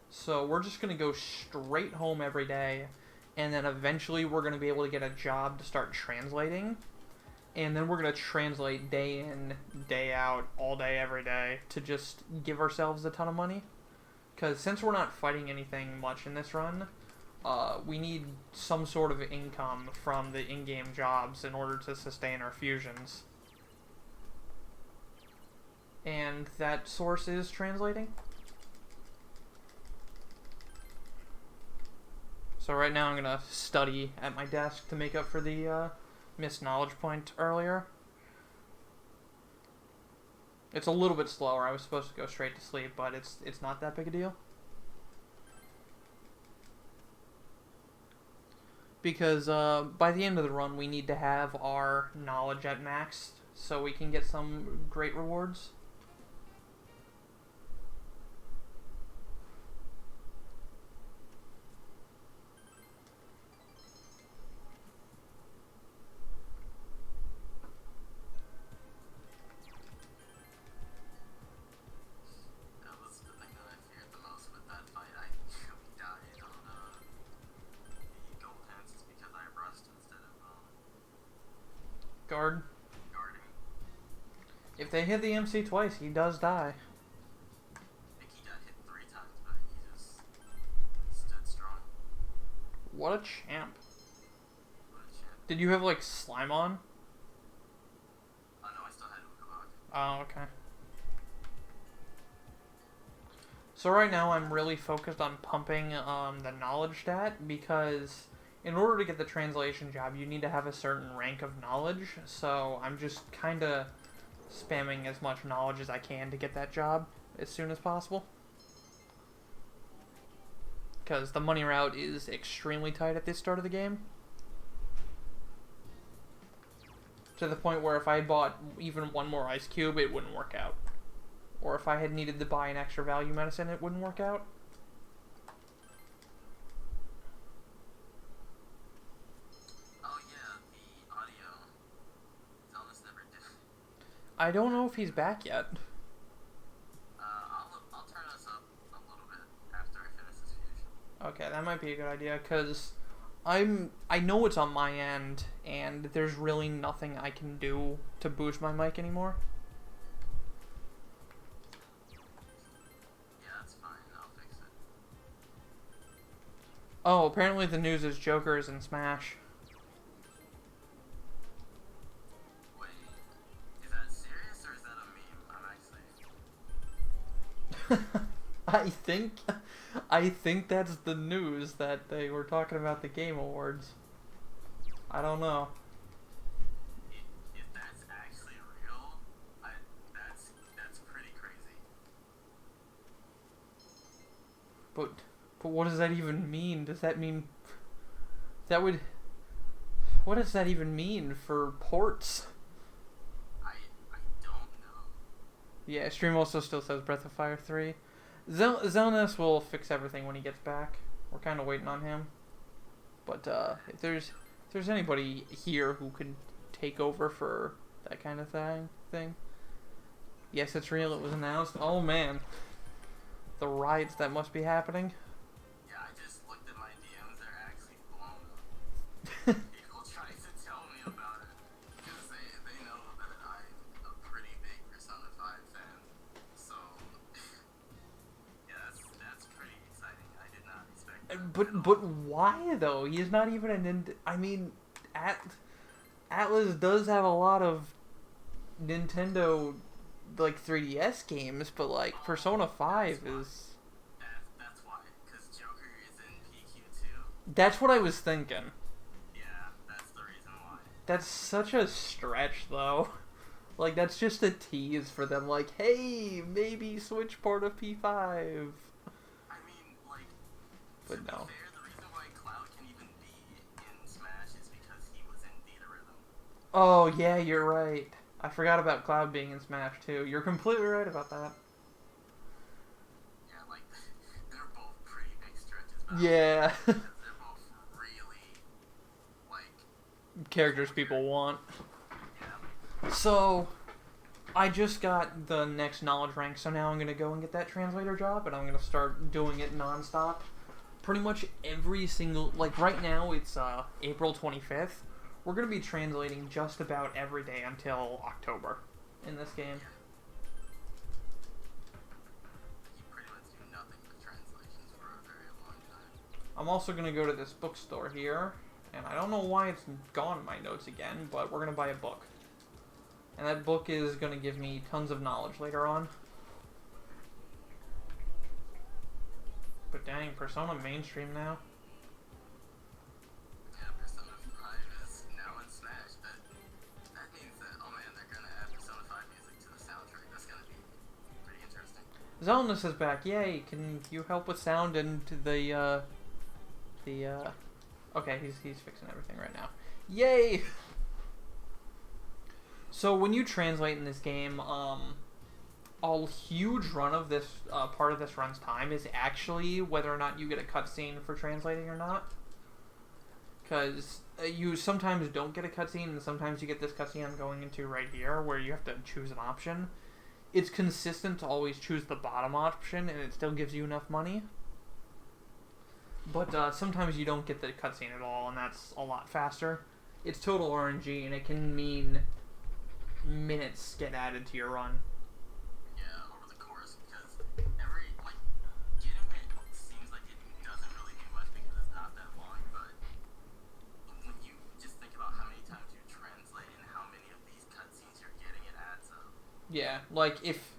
So we're just gonna go straight home every day. And then eventually we're gonna be able to get a job to start translating. And then we're gonna translate day in, day out, all day, every day to just give ourselves a ton of money. Because since we're not fighting anything much in this run, we need some sort of income from the in-game jobs in order to sustain our fusions. And that source is translating. So right now I'm gonna study at my desk to make up for the missed knowledge point earlier. It's a little bit slower. I was supposed to go straight to sleep, but it's not that big a deal. Because by the end of the run, we need to have our knowledge at max so we can get some great rewards. That was the thing that I feared the most with that fight. I nearly died on the gold hands because I rushed instead of Guard. guarding. If they hit the MC twice, he does die. I think he got hit 3 times, but he just stood strong. What a champ. What a champ. Did you have, like, slime on? Oh no, I still had Ukawak. Oh, okay. So right now I'm really focused on pumping the knowledge stat because in order to get the translation job you need to have a certain rank of knowledge, so I'm just kind of spamming as much knowledge as I can to get that job as soon as possible. Because the money route is extremely tight at this start of the game. To the point where if I bought even one more ice cube it wouldn't work out. Or if I had needed to buy an extra value medicine, it wouldn't work out. Oh yeah, the audio. Thomas never did. I don't know if he's back yet. I'll turn us up a little bit after I finish this fusion. Okay, that might be a good idea, because I know it's on my end, and there's really nothing I can do to boost my mic anymore. Yeah, that's fine. I'll fix it. Oh, apparently the news is Joker is in Smash. Wait, is that serious or is that a meme? I'm actually. I think that's the news that they were talking about the Game Awards. I don't know. If that's actually real, that's pretty crazy. But what does that even mean? Does that mean what does that even mean for ports? I don't know. Yeah, stream also still says Breath of Fire 3. Zelness will fix everything when he gets back. We're kind of waiting on him. But if there's anybody here who can take over for that kind of thing. Yes, it's real. It was announced. Oh man, the riots that must be happening. Yeah, I just looked at my DMs. They're actually blown up. People trying to tell me about it because they know that I'm a pretty big Persona 5 fan. So yeah, that's pretty exciting. I did not expect that. But why though? He is not even I mean, Atlas does have a lot of Nintendo like 3DS games, but like Persona 5 is. That's why, because Joker is in PQ2. That's what I was thinking. Yeah, that's the reason why. That's such a stretch though. Like that's just a tease for them. Like, hey, maybe switch port of P5. I mean, like, But to be no. fair, the reason why Cloud can even be in Smash is because he was in Theater Rhythm. Oh yeah, you're right. I forgot about Cloud being in Smash too. You're completely right about that. Yeah, like, they're both pretty big stretches back. Yeah. Because they're both really, like, Characters people want. yeah. So, I just got the next knowledge rank, so now I'm going to go and get that translator job, and I'm going to start doing it nonstop. Pretty much every single, like right now it's April 25th. We're going to be translating just about every day until October in this game. You pretty much do nothing but translations for a very long time. I'm also gonna go to this bookstore here, and I don't know why it's gone in my notes again, but we're gonna buy a book. And that book is gonna give me tons of knowledge later on. But dang, Persona mainstream now. Yeah, Persona 5 is now in Smash, but that means that, oh man, they're gonna add Persona 5 music to the soundtrack. That's gonna be pretty interesting. Zelnus is back. Yay! Can you help with sound and the Okay, he's fixing everything right now. Yay! So when you translate in this game, a huge run of this part of this run's time is actually whether or not you get a cutscene for translating or not. Because you sometimes don't get a cutscene, and sometimes you get this cutscene I'm going into right here, where you have to choose an option. It's consistent to always choose the bottom option, and it still gives you enough money. But sometimes you don't get the cutscene at all, and that's a lot faster. It's total RNG, and it can mean minutes get added to your run. Yeah, over the course, because getting it seems like it doesn't really do much because it's not that long, but when you just think about how many times you translate and how many of these cutscenes you're getting, it adds up. Yeah, like if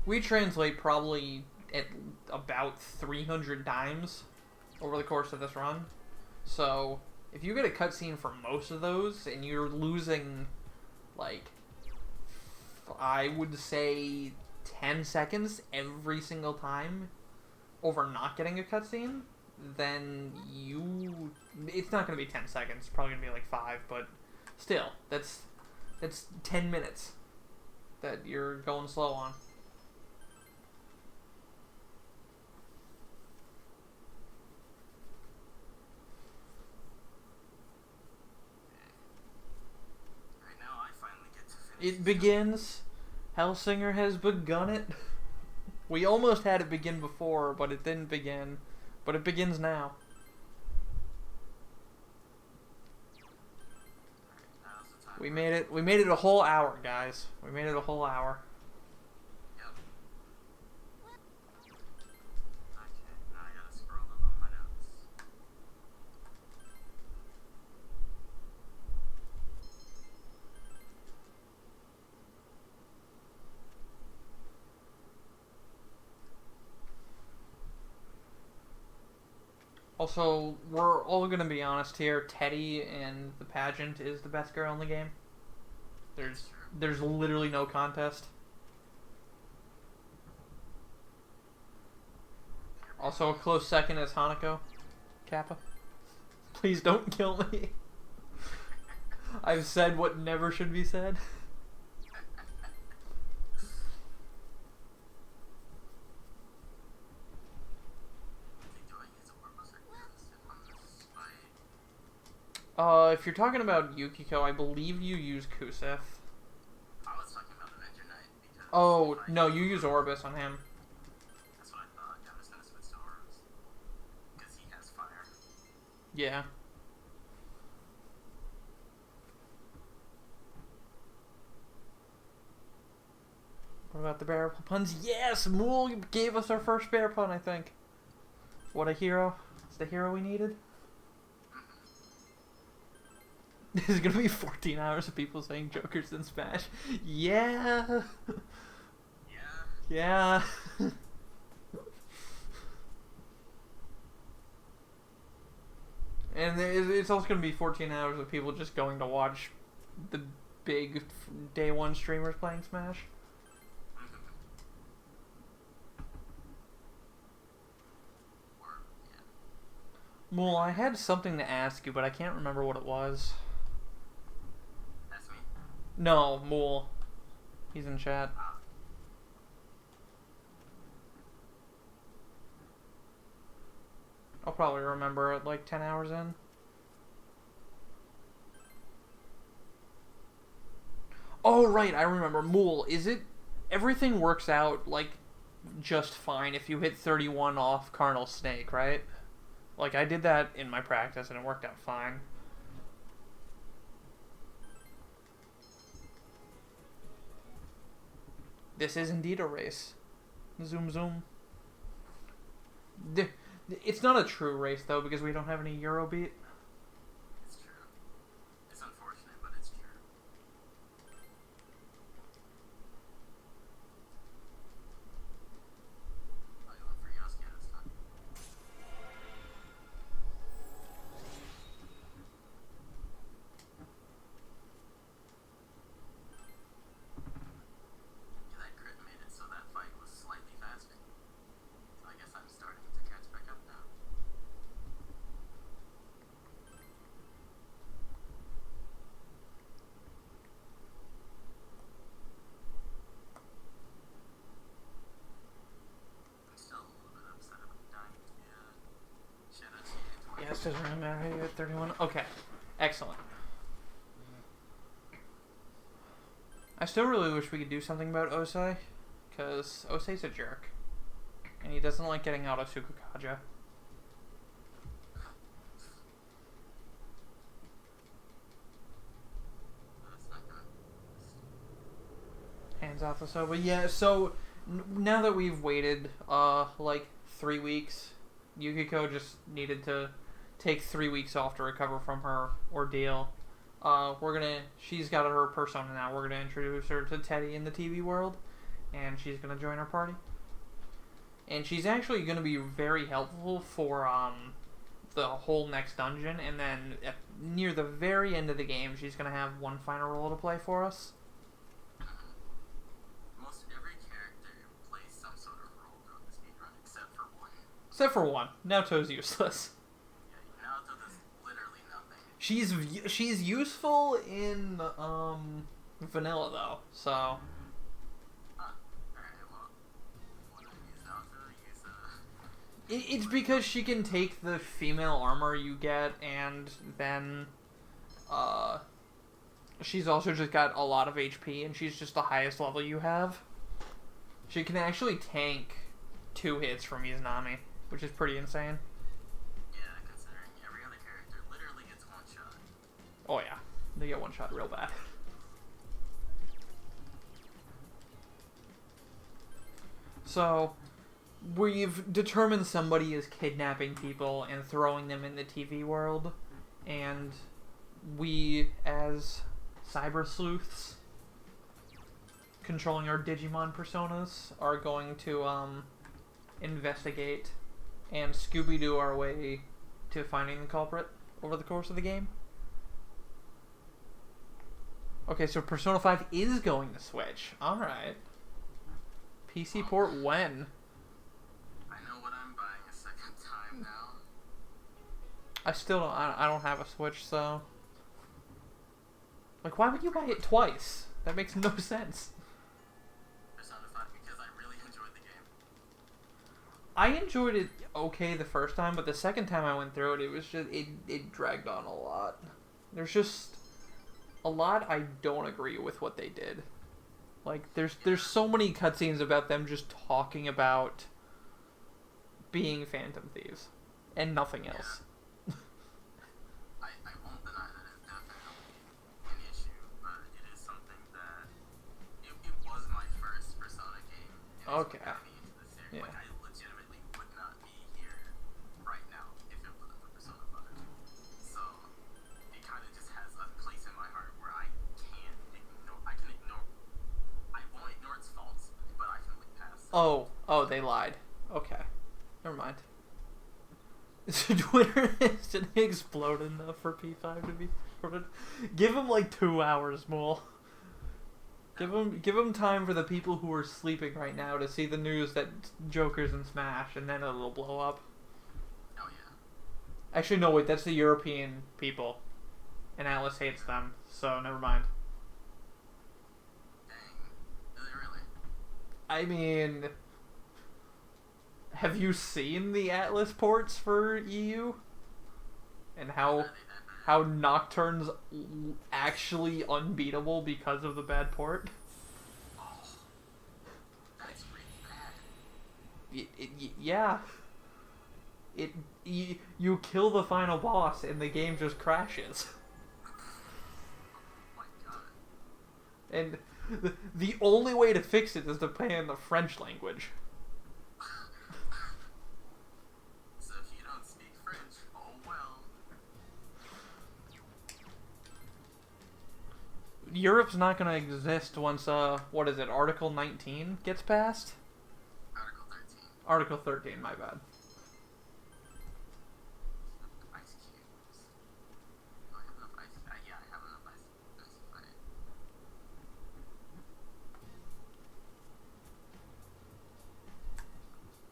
we translate probably at about 300 times over the course of this run. So if you get a cutscene for most of those and you're losing, like, I would say 10 seconds every single time over not getting a cutscene, then it's not going to be 10 seconds. It's probably going to be like 5, but still, that's 10 minutes that you're going slow on. Right now, I finally get to finish. It begins. Hellsinger has begun it. We almost had it begin before, but it didn't begin. But it begins now. Now's the time. We made it. We made it a whole hour, guys. We made it a whole hour. Yep. Okay, now I gotta scroll up on my notes. Also, we're all gonna be honest here. Teddy in the pageant is the best girl in the game. There's literally no contest. Also, a close second is Hanako Kappa. Please don't kill me. I've said what never should be said. Do I use Orbus or Curse if I'm this fight? If you're talking about Yukiko, I believe you use Kuseth. I was talking about Avenger Knight because. Oh, if I no, you use Orbis on him. That's what I thought. I'm just gonna switch to Orbus because he has fire. Yeah. What about the bear puns? Yes! Mool gave us our first bear pun, I think. What a hero. It's the hero we needed. This is gonna be 14 hours of people saying Jokers in Smash. Yeah! Yeah. Yeah! And it's also gonna be 14 hours of people just going to watch the big day one streamers playing Smash. Or yeah. Mool, I had something to ask you, but I can't remember what it was. That's me. No, Mool. He's in chat. I'll probably remember it like 10 hours in. Oh, right, I remember. Mool, is it... Everything works out, like, just fine if you hit 31 off Carnal Snake, right? Like, I did that in my practice and it worked out fine. This is indeed a race. Zoom zoom. It's not a true race though because we don't have any Eurobeat. It's true. It's unfortunate, but it's true. Oh, you went for Yasuke this time. Yeah, that crit made it so that fight was slightly faster. So I guess I'm starting to catch back up now. I'm still a little bit upset about dying to Shadow TA 20. Yeah, this doesn't really matter. You got 31. Okay, excellent. I still really wish we could do something about Osei, because Osei's a jerk, and he doesn't like getting out of Sukukaja. That's not good. Hands off the so, but yeah. So now that we've waited, like 3 weeks, Yukiko just needed to take 3 weeks off to recover from her ordeal. She's got her persona now. We're gonna introduce her to Teddy in the TV world, and she's gonna join our party. And she's actually gonna be very helpful for the whole next dungeon. And then near the very end of the game, she's gonna have one final role to play for us. Most every character plays some sort of role throughout the speedrun, except for one. Except for one. Naoto's useless. Yeah, Naruto does literally nothing. She's useful in vanilla though. So Huh. Alright, well, when I use Naruto, I use it's because she can take the female armor you get, and then she's also just got a lot of HP, and she's just the highest level you have. She can actually tank 2 hits from Izanami, which is pretty insane. yeah, considering every other character literally gets one shot. Oh yeah, they get one shot real bad. So, we've determined somebody is kidnapping people and throwing them in the TV world, and we, as cyber sleuths, controlling our Digimon personas, are going to investigate and Scooby-Doo our way to finding the culprit over the course of the game. Okay, so Persona 5 is going to Switch. Alright. PC port when? I know what I'm buying a second time now. I still don't. I don't have a Switch, so. Like, why would you buy it twice? That makes no sense. Persona 5 because I really enjoyed the game. I enjoyed it okay the first time, but the second time I went through it, it was just it dragged on a lot. There's just a lot I don't agree with what they did. Like, there's so many cutscenes about them just talking about being Phantom Thieves and nothing else. I won't deny that it's definitely an issue, but it is something that it was my first Persona game. And Okay. It's what got me into the series. Yeah. Like, I legitimately would not be here right now if it wasn't for Persona 5. So it kind of just has a place in my heart where I can't ignore. I can ignore. I won't ignore its faults, but I can look past. Oh, they lied. Okay. Never mind. Twitter didn't explode enough for P5 to be recorded. Give him like 2 hours more. Give him time for the people who are sleeping right now to see the news that Joker's in Smash, and then it'll blow up. Oh yeah. Actually, no, wait, that's the European people. And Atlas hates them, so never mind. Dang. Is it really? I mean, have you seen the Atlas ports for EU? And how Nocturne's actually unbeatable because of the bad port? Oh, that's really bad. Yeah. You kill the final boss and the game just crashes. Oh my god. And the only way to fix it is to play in the French language. So Europe's not gonna exist once what is it, Article 19 gets passed? Article 13. Article 13, my bad. Ice cubes. Do I have enough ice? Yeah, I have enough ice. Let's fight.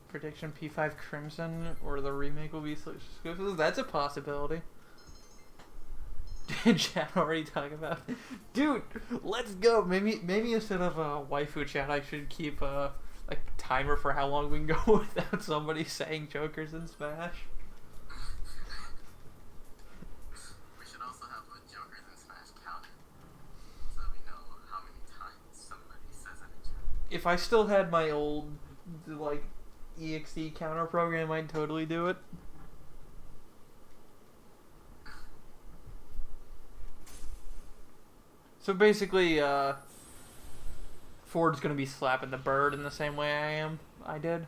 Prediction P5 Crimson or the remake will be exclusive. That's a possibility. Did chat already talk about? Dude, let's go. Maybe instead of a waifu chat, I should keep a timer for how long we can go without somebody saying jokers in Smash. We should also have a Jokers in Smash counter, so we know how many times somebody says it in chat. If I still had my old EXD counter program, I'd totally do it. So basically, Ford's gonna be slapping the bird in the same way I did.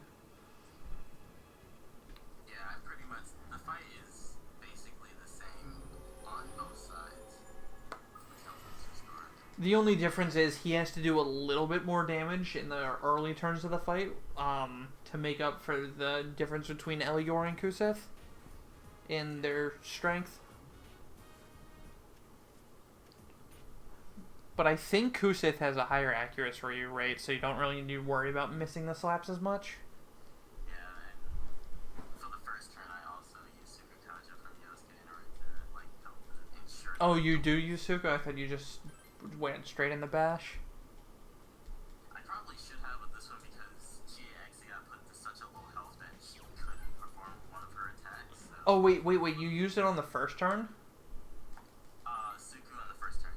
Yeah, pretty much. The fight is basically the same on both sides. The only difference is he has to do a little bit more damage in the early turns of the fight, to make up for the difference between Elior and Kuseth in their strength. But I think Kuseth has a higher accuracy rate, so you don't really need to worry about missing the slaps as much. Yeah, and for the first turn, I also used Super Kaja from Yosuke in order to help ensure. Oh, you do use Suka? I thought you just went straight in the bash. I probably should have with this one because she actually got put to such a low health that she couldn't perform one of her attacks. So. Oh wait, you used it on the first turn? Suku on the first turn,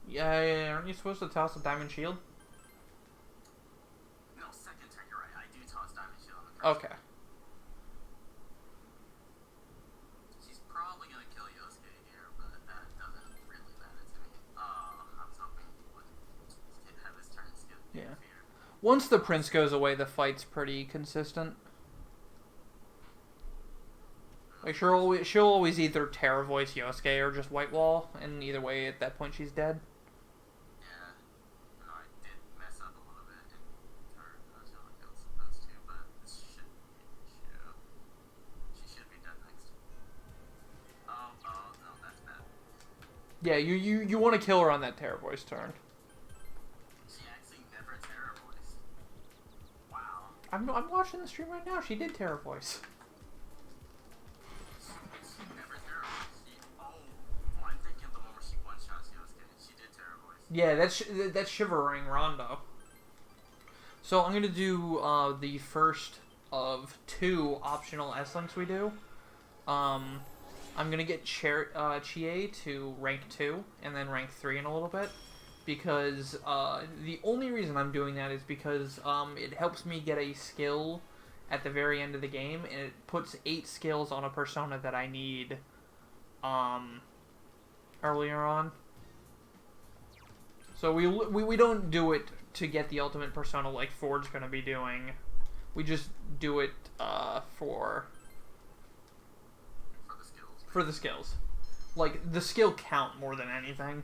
yeah. Yeah, aren't you supposed to toss a diamond shield? No, second turn, you're right. I do toss Diamond Shield on the first Okay. turn. She's probably gonna kill Yosuke here, but that doesn't really matter to me. I was hoping he would have his turn skip. Yeah. Once the prince goes away, the fight's pretty consistent. Like she'll always either Terror Voice Yosuke or just White Wall, and either way, at that point, she's dead. Yeah. No, I did mess up a little bit and her Angela killed those two, but this should be an issue. She should be dead next. Oh no, that's bad. Yeah, you want to kill her on that Terror Voice turn. She actually never Terror Voiced. Wow. I'm watching the stream right now. She did Terror Voice. She never Terror Voiced. Oh, I'm thinking of the one where she one-shots Yosuke. She did Terror Voice. Yeah, that's Shivering Rondo. So I'm gonna do the first of 2 optional S-Links we do. I'm gonna get Chie to rank 2 and then rank 3 in a little bit, because the only reason I'm doing that is because it helps me get a skill at the very end of the game, and it puts 8 skills on a persona that I need earlier on. So we don't do it to get the ultimate persona like Ford's gonna be doing. We just do it for For the skills. for the skills. Like, the skill count more than anything.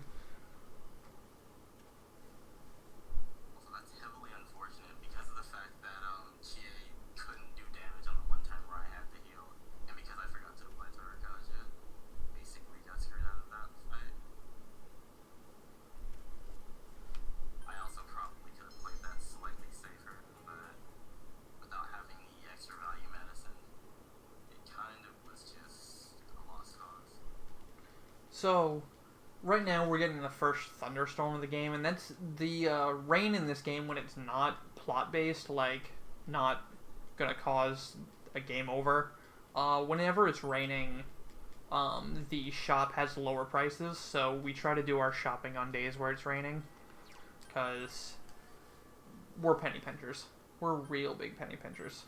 Also, that's heavily unfortunate because of the fact that Chie couldn't do damage on the one time where I had to heal, and because I forgot to apply Torakaja, basically got screwed out of that fight. I also probably could have played that slightly safer, but without having the extra value medicine, it kind of was just a lost cause. So, right now we're getting the first thunderstorm of the game, and that's the rain in this game when it's not plot-based, like, not gonna cause a game over. Whenever it's raining, the shop has lower prices, so we try to do our shopping on days where it's raining, because we're penny pinchers. We're real big penny pinchers.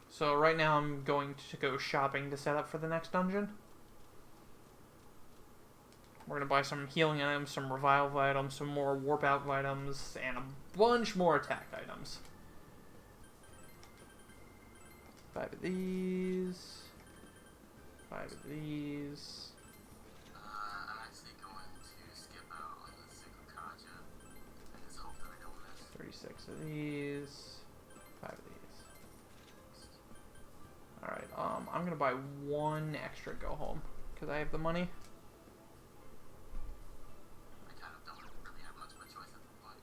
So right now I'm going to go shopping to set up for the next dungeon. We're going to buy some healing items, some revive items, some more warp out items, and a bunch more attack items. 5 of these. 5 of these. 6 of these, 5 of these. Alright, I'm gonna buy 1 extra go home, because I have the money. I kind of don't really have much of a choice at this point.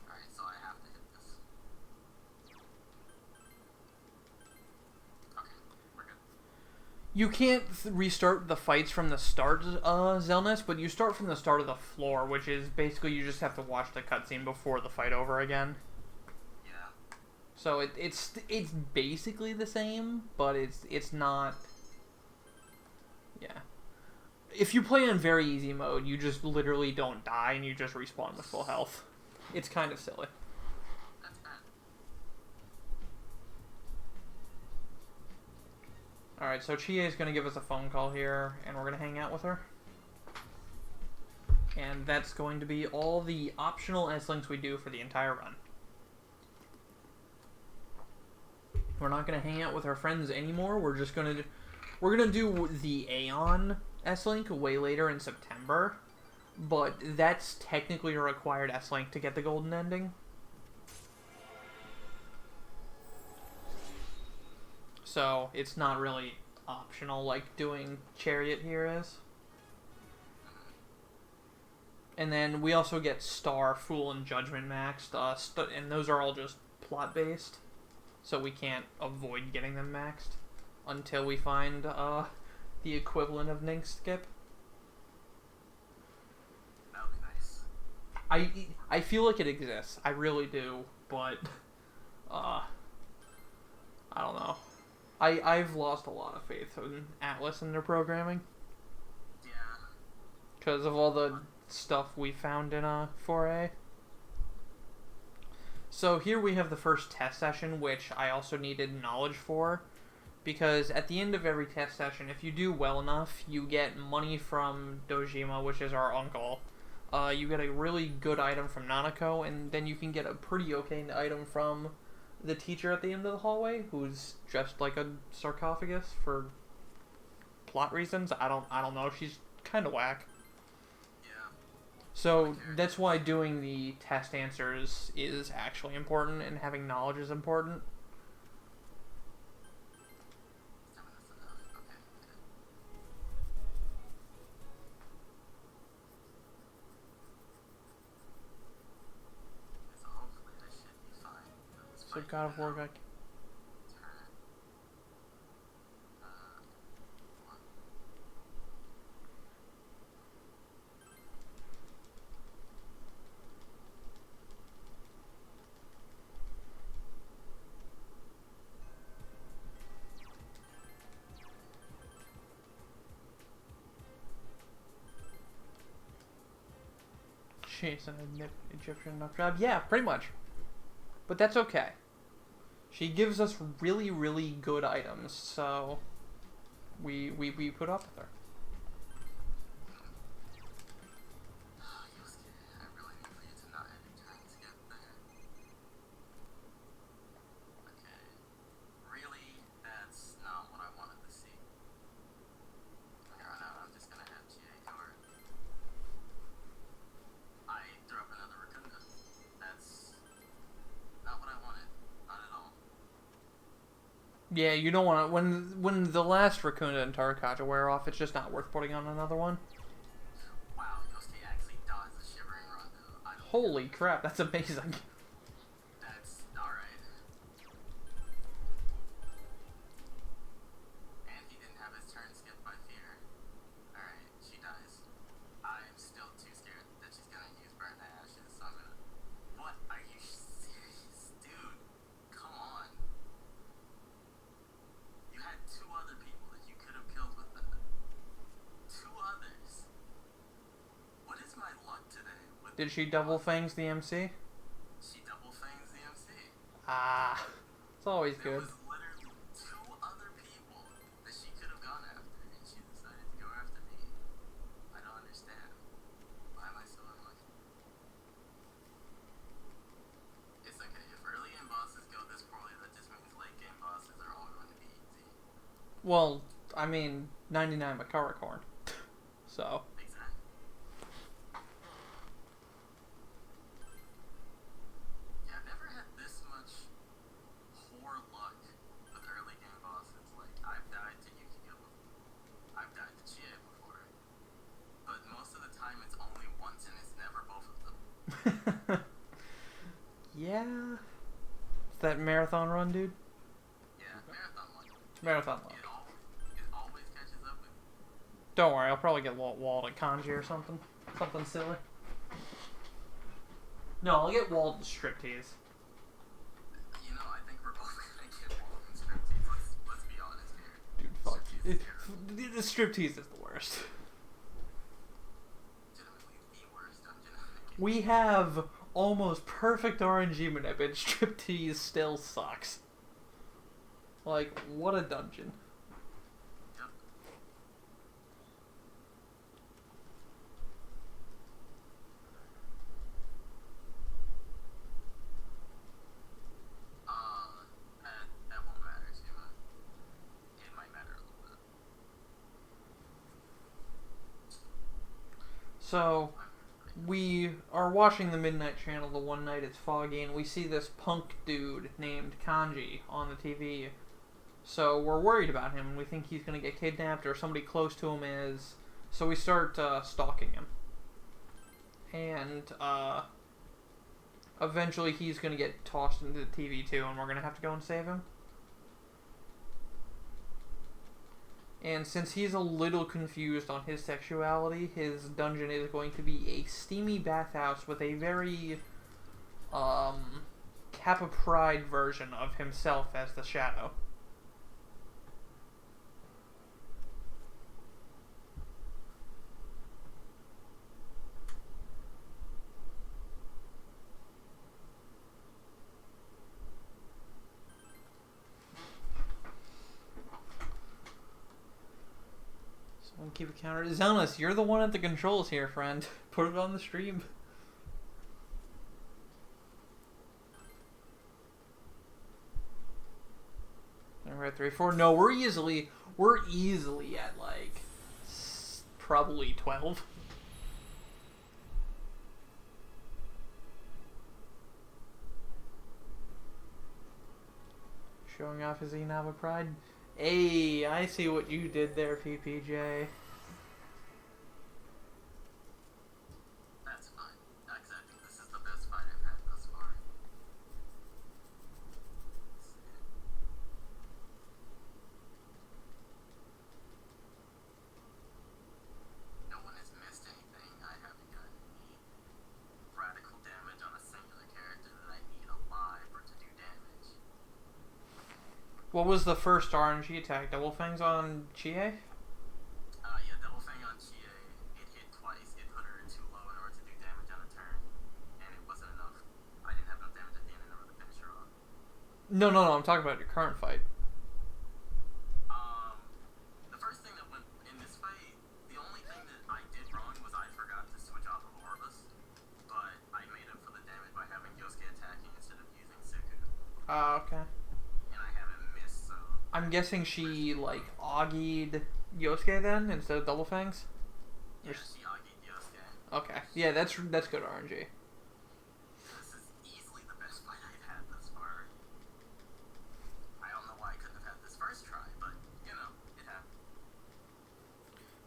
Alright, so I have to hit this. Okay, we're good. You can't restart the fights from the start, Zelness, but you start from the start of the floor, which is basically you just have to watch the cutscene before the fight over again. Yeah. So it's basically the same, but it's not. Yeah. If you play on very easy mode, you just literally don't die and you just respawn with full health. It's kind of silly. That's bad. Alright, so Chie is going to give us a phone call here, and we're going to hang out with her. And that's going to be all the optional S-Links we do for the entire run. We're not going to hang out with our friends anymore. We're just going to... We're going to do the Aeon S-Link way later in September. But that's technically a required S-Link to get the golden ending. So it's not really optional like doing Chariot here is. And then we also get Star, Fool, and Judgment maxed. And those are all just plot-based. So we can't avoid getting them maxed until we find the equivalent of Nink Skip. That would be nice. I feel like it exists. I really do. But, I don't know. I've lost a lot of faith in Atlas and their programming. Yeah. Because of all the stuff we found in 4A. So here we have the first test session, which I also needed knowledge for. Because at the end of every test session, if you do well enough, you get money from Dojima, which is our uncle. You get a really good item from Nanako, and then you can get a pretty okay item from the teacher at the end of the hallway, who's dressed like a sarcophagus for plot reasons. I don't know. She's kind of whack. Yeah. So that's why doing the test answers is actually important, and having knowledge is important. 7 is enough. Okay. So hopefully this should be fine. So God of War got... Turn. What? She's an Egyptian nut job. Yeah, pretty much. But that's okay. She gives us really, really good items, so we put up with her. Yosuke, I really need for you to not edit turns to get there. Okay. Really? That's not what I wanted to see. Okay, right now I'm just gonna have GA cover. I threw up another Rotunda. That's not what I wanted. Not at all. Yeah, you don't want to... When the last Raccoon and Tarakaja wear off, it's just not worth putting on another one. Wow, Yosuke actually does a Shivering Rondo. I don't Holy crap, that's amazing. That's alright. And he didn't have his turn skipped by fear. Alright, she dies. I'm still too scared that she's gonna use Burn to Ashes, so I'm gonna... What? Are you serious? Dude, come on. You had 2 other people that you could have killed with that. 2 others. What is my luck today? With Did she double fangs the MC? She double fangs the MC. Ah, it's always There good. was literally 2 other people that she could have gone after, and she decided to go after me. I don't understand. Why am I so unlucky? It's okay. If early game bosses go this poorly, that just means late game bosses are all going to be easy. Well, I mean, 99 Makara Corn. So... Exactly. Yeah. It's that marathon run, dude. Yeah, marathon one. Marathon run. It always catches up with. Don't worry, I'll probably get walled at kanji or something. Something silly. No, I'll get walled at striptease. You know, I think we're both gonna get walled in striptease. Let's be honest here. Dude, fuck. Striptease is terrible. The striptease is the worst. Legitimately the worst dungeon in the game. We have almost perfect RNG minute, but striptease still sucks. Like, what a dungeon. Yep. That won't matter too much. It might matter a little bit. So, we are watching the Midnight Channel the one night it's foggy, and we see this punk dude named Kanji on the TV. So we're worried about him, and we think he's going to get kidnapped, or somebody close to him is. So we start stalking him. And eventually he's going to get tossed into the TV too, and we're going to have to go and save him. And since he's a little confused on his sexuality, his dungeon is going to be a steamy bathhouse with a very Kappa Pride version of himself as the Shadow. Someone keep a counter. Zelnus, you're the one at the controls here, friend. Put it on the stream. We're at 3-4. No, we're easily at like probably 12. Showing off his Inaba pride. Hey, I see what you did there, PPJ. That's fine. Actually, I think this is the best fight I've had thus far. No one has missed anything. I haven't gotten any radical damage on a singular character that I need alive or to do damage. What was the first RNG attack? Double Fangs on Chie? Yeah, Double Fang on Chie. It hit twice. It put her too low in order to do damage on a turn, and it wasn't enough. I didn't have enough damage at the end in order to finish her off. No, I'm talking about your current fight. The first thing that went in this fight, the only thing that I did wrong was I forgot to switch off of Orbus, but I made up for the damage by having Yosuke attacking instead of using Suku. Okay. And I haven't missed, so... I'm guessing she, like, Agi'd Yosuke then, instead of Double Fangs? Yeah, she Agi'd Yosuke. Okay. Yeah, that's good RNG. This is easily the best fight I've had thus far. I don't know why I couldn't have had this first try, but, you know, it happened.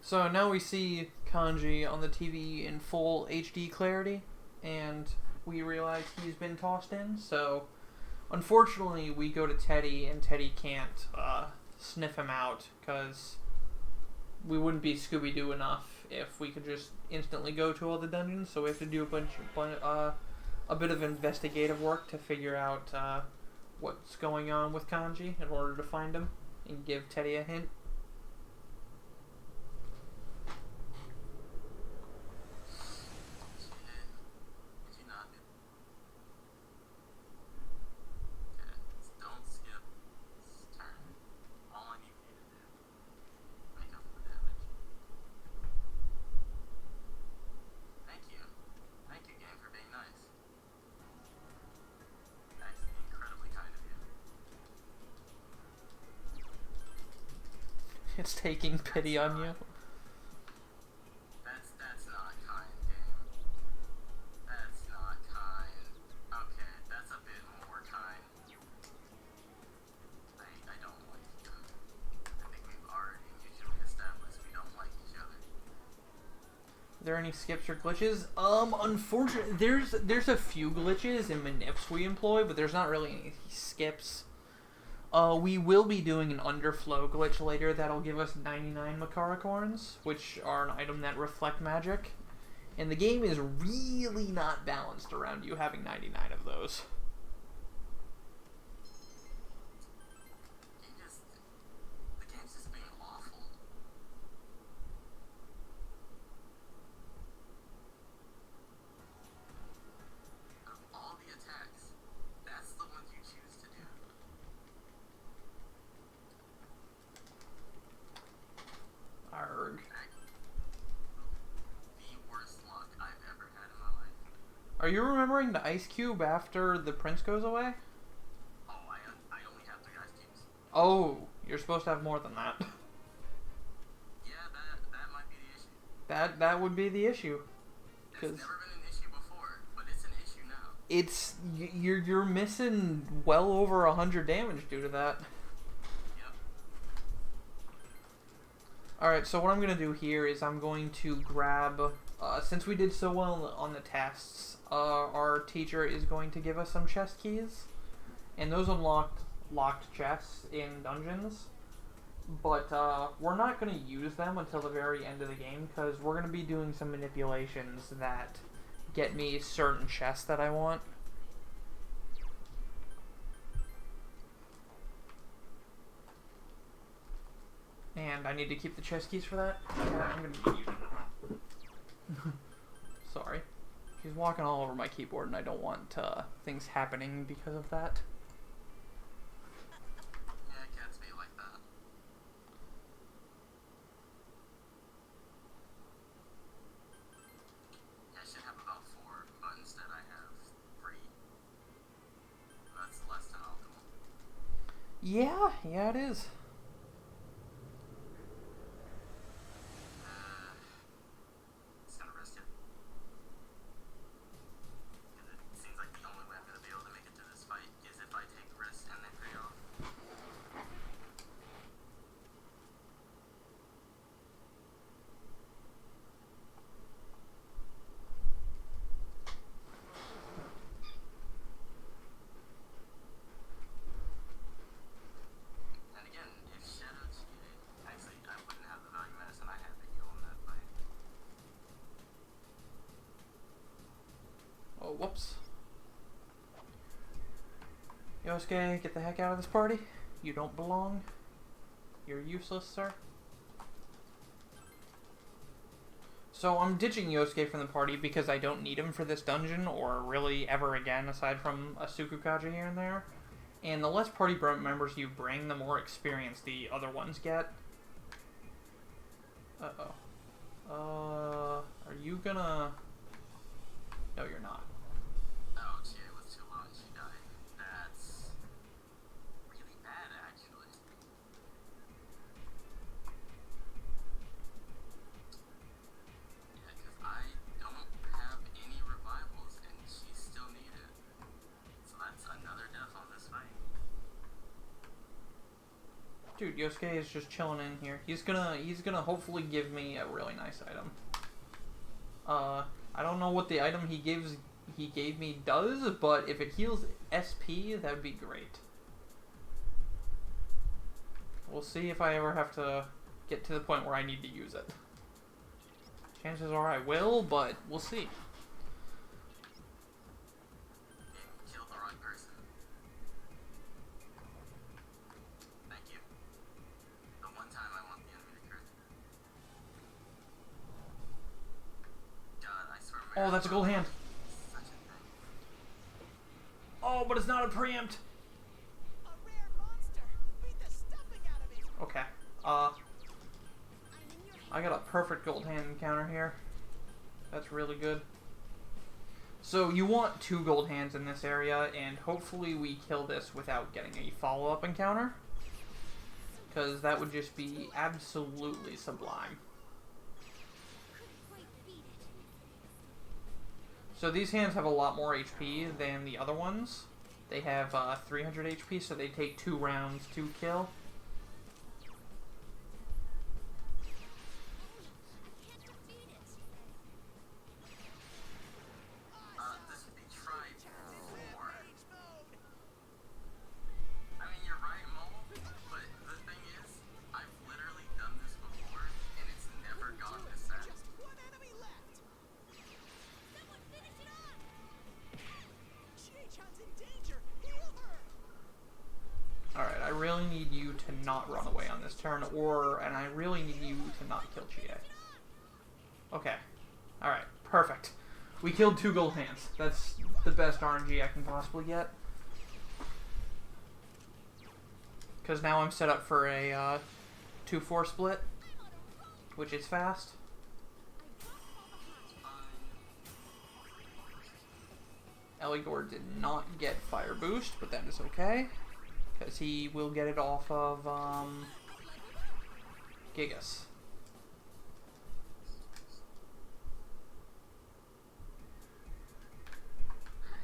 So now we see Kanji on the TV in full HD clarity, and we realize he's been tossed in, so unfortunately we go to Teddy, and Teddy can't sniff him out, because we wouldn't be Scooby-Doo enough if we could just instantly go to all the dungeons, so we have to do a bit of investigative work to figure out what's going on with Kanji in order to find him and give Teddy a hint. Did you not do... Okay, don't skip this turn. All I need you to do, make up for the damage. Thank you. Thank you, game, for being nice. That's incredibly kind of you. It's taking pity on you. That's not kind, game. That's not kind. Okay, that's a bit more kind. I don't like you. I think we've already mutually established we don't like each other. there any skips or glitches? Unfortunately, there's a few glitches in manips we employ, but there's not really any skips. We will be doing an underflow glitch later that'll give us 99 Makara corns, which are an item that reflect magic. And the game is really not balanced around you having 99 of those. The game's just being awful. Out of all the attacks, that's the one you choose to do. Arg. The worst luck I've ever had in my life. Are you remembering the ice cube after the prince goes away? Oh, I only have 3 ice cubes. Oh, you're supposed to have more than that. Yeah, that might be the issue. That would be the issue. It's never been an issue before, but it's an issue now. It's you're missing well over 100 damage due to that. Yep. Alright, so what I'm going to do here is I'm going to grab, since we did so well on the tests, our teacher is going to give us some chest keys. And those unlock locked chests in dungeons. But we're not going to use them until the very end of the game, because we're going to be doing some manipulations that get me certain chests that I want. And I need to keep the chest keys for that. Yeah, I'm going to be using them. Sorry. She's walking all over my keyboard and I don't want things happening because of that. Yeah, cats be like that. Yeah, I should have about 4, but instead I have 3. That's less than optimal. Yeah, it is. Just gonna risk it. 'Cause it seems like the only way I'm gonna be able to make it through this fight is if I take risks and they pay off. And again, if Shadow cheated, actually I wouldn't have the value medicine I had to heal in that fight. Oh, whoops. Yosuke, get the heck out of this party. You don't belong. You're useless, sir. So I'm ditching Yosuke from the party because I don't need him for this dungeon or really ever again aside from a Sukukaja here and there. And the less party members you bring, the more experience the other ones get. Uh-oh. Are you gonna... No, you're not. Oh, she was too low and she died. That's really bad, actually. Yeah, because I don't have any revivals and she still needed. So that's another death on this fight. Dude, Yosuke is just chilling in here. He's gonna hopefully give me a really nice item. I don't know what the item he gave me does, but if it heals SP, that'd be great. We'll see if I ever have to get to the point where I need to use it. Chances are I will, but we'll see. You killed the wrong person. Thank you. The one time I want the enemy to crit. God, I swear. Oh, that's a gold hand. Such a thing. Oh, but it's not a preempt. A rare monster. Beat the stuffing out of it. Okay. I'm in your I got a perfect gold hand encounter here. That's really good. So you want 2 gold hands in this area, and hopefully we kill this without getting a follow-up encounter. Because that would just be absolutely sublime. Couldn't quite beat it. So these hands have a lot more HP than the other ones. They have 300 HP, so they take 2 rounds to kill. Can't defeat it. really need you to not run away on this turn, and I really need you to not kill GA. Okay. Alright, perfect. We killed 2 gold hands. That's the best RNG I can possibly get. Because now I'm set up for a 2-4 split, which is fast. Eligor did not get Fire Boost, but that is okay. Because he will get it off of Gigas.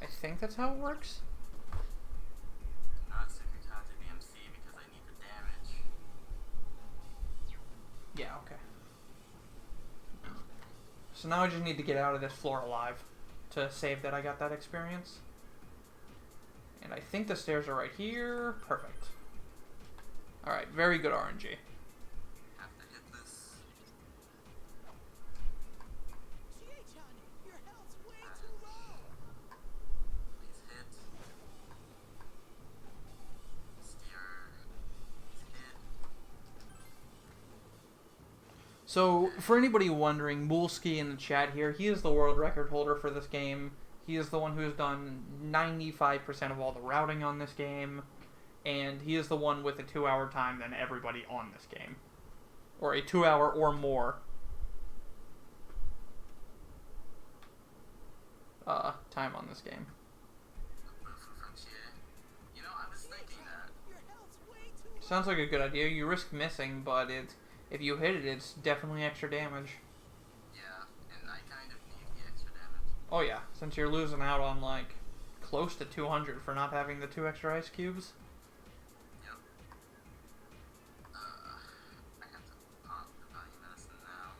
I think that's how it works. Not super tied to BMC because I need the damage. Yeah, okay. So now I just need to get out of this floor alive to save that I got that experience. And I think the stairs are right here. Perfect. Alright, very good RNG. Have to hit this. GA-chan, your health's way too low. Please hit. Steer. Please hit. So, for anybody wondering, Mulski in the chat here, he is the world record holder for this game. He is the one who has done 95% of all the routing on this game, and he is the one with a 2-hour time than everybody on this game. Or a 2-hour or more time on this game. From Chie. You know, I was thinking that. Your health's way too low. Sounds like a good idea. You risk missing, but if you hit it, it's definitely extra damage. Yeah, and I kind of need the extra damage. Oh yeah, since you're losing out on like close to 200 for not having the 2 extra ice cubes. Yep. I have to pop the value medicine now.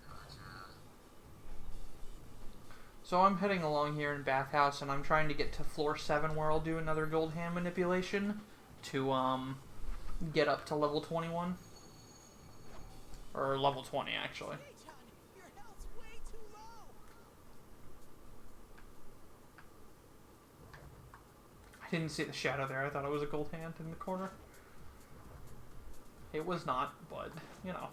Gotcha. So I'm heading along here in Bathhouse, and I'm trying to get to floor 7 where I'll do another gold hand manipulation to get up to level 21. Or level 20, actually. GA-chan, your health's way too low. I didn't see the shadow there. I thought it was a gold hand in the corner. It was not, but, you know.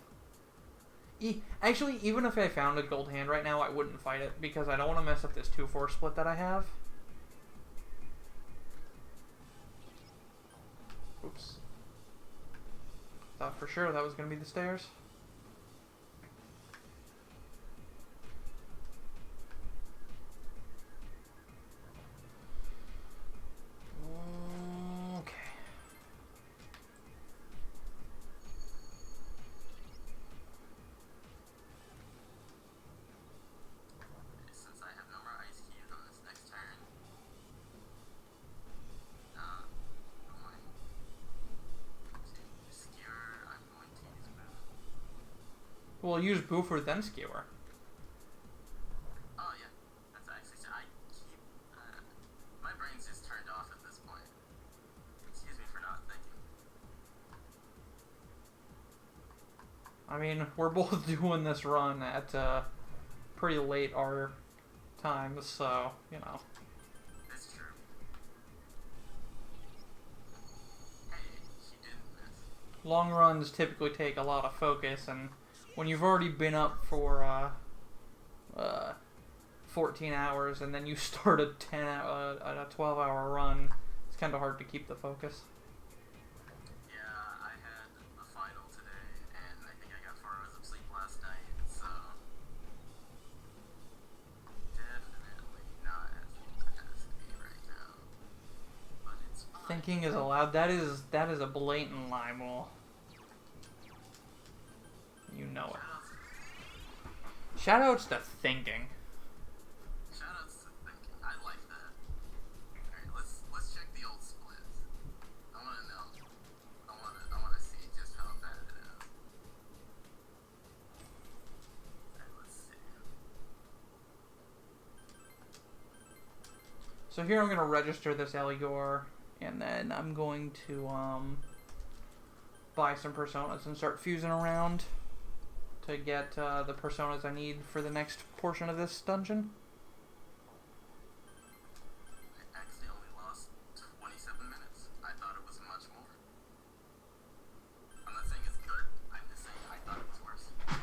Actually, even if I found a gold hand right now, I wouldn't fight it, because I don't want to mess up this 2-4 split that I have. Oops. Thought for sure that was going to be the stairs. Okay. Since I have no more ice cubes on this next turn, going to skewer, I'm going to use move. Well, use Boofer, then Skewer. Oh yeah, that's actually, so I keep, my brain's just turned off at this point. Excuse me for not thinking. I mean, we're both doing this run at pretty late our times, so, you know. That's true. Hey, she didn't miss. Long runs typically take a lot of focus, and when you've already been up for 14 hours and then you start a 12-hour run, it's kind of hard to keep the focus. Yeah, I had a final today, and I think I got 4 hours of sleep last night, so definitely not as capacity right now. But it's fine. Thinking is allowed. That is a blatant lie, Mole. You know it. Shoutouts to thinking. Shoutouts to thinking. I like that. Alright, let's check the old splits. I wanna know. I wanna see just how bad it is. Alright, let's see. So here I'm going to register this Eligor, and then I'm going to buy some personas and start fusing around to get the personas I need for the next portion of this dungeon.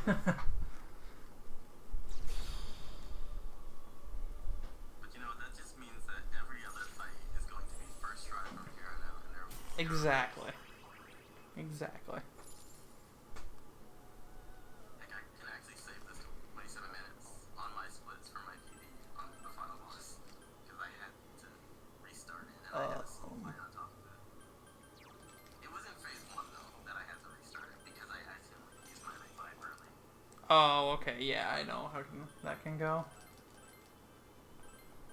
But you know, that just means that every other fight is going to be first try from here on out, and there will be Exactly. Exactly. like I can actually save this 27 minutes on my splits for my PB on the final boss because I had to restart it and I had a slow fight on top of it. It was in phase 1 though that I had to restart it because I accidentally used my revive early. Oh, okay. Yeah, I know how that can go.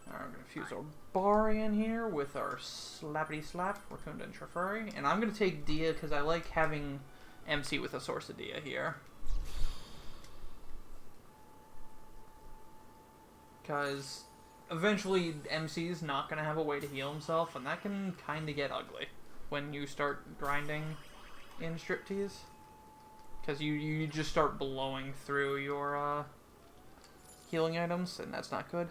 Alright, I'm gonna fuse our Bari in here with our slappity slap, Raccoon and Trifuri. And I'm gonna take Dia because I like having MC with a source of Dia here. Because eventually MC's not gonna have a way to heal himself, and that can kinda get ugly when you start grinding in striptease. Because you just start blowing through your healing items, and that's not good.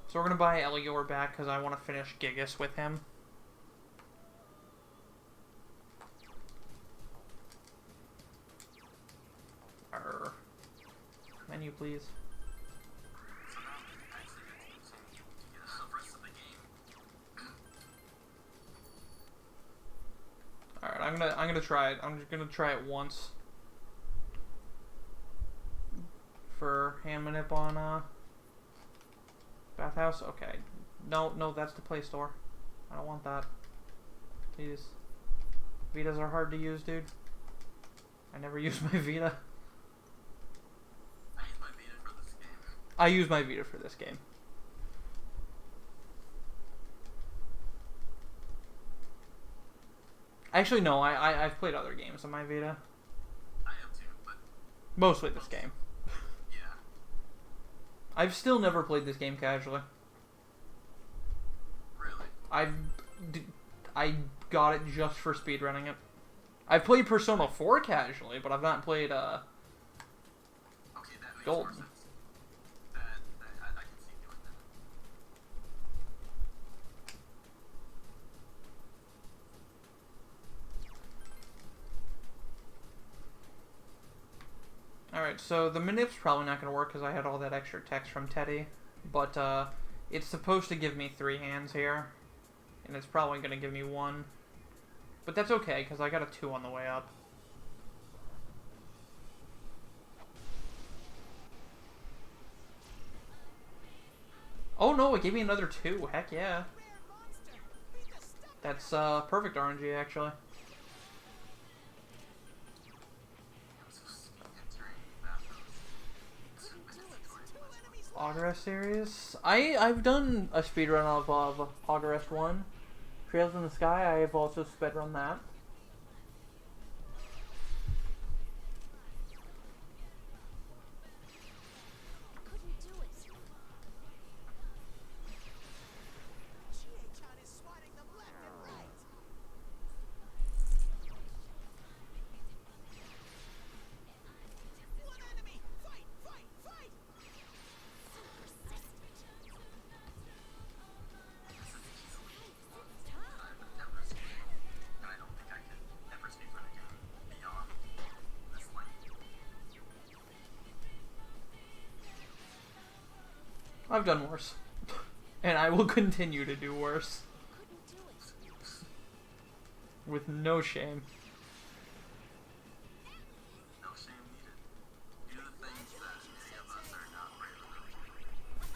So we're going to buy Elior back because I want to finish Gigas with him. Arr. Menu, please. So now I'm actually going to continue to get the rest of the game. Alright, I'm gonna try it. I'm just gonna try it once. For hand manip on Bathhouse? Okay. No, that's the Play Store. I don't want that. Please. Vitas are hard to use, dude. I never use my Vita. I use my Vita for this game. I use my Vita for this game. Actually, no, I've played other games on my Vita. I have too, but Mostly this game. yeah. I've still never played this game casually. Really? I got it just for speedrunning it. I've played Persona 4 casually, but I've not played Okay, that makes Gold. more sense. I can see doing that. Alright, so the manip's probably not going to work because I had all that extra text from Teddy. But it's supposed to give me 3 hands here. And it's probably going to give me 1. But that's okay, because I got a 2 on the way up. Oh no, it gave me another 2. Heck yeah. Rare monster. Beat the stuff That's perfect RNG, actually. I'm supposed to be entering Bathhouse. Two enemies Autorest series. I've done a speedrun of Autorest 1. Trails in the Sky, I have also speedrun that. Couldn't do it. Chie-chan is swatting them left and right. One enemy! Fight! Fight! Fight! This is easily one that I've never seen, and I don't think I could ever speedrun again beyond this length. I've done worse. And I will continue to do worse. Couldn't do it. With no shame. No shame needed. Do the things that many of us are not brave enough.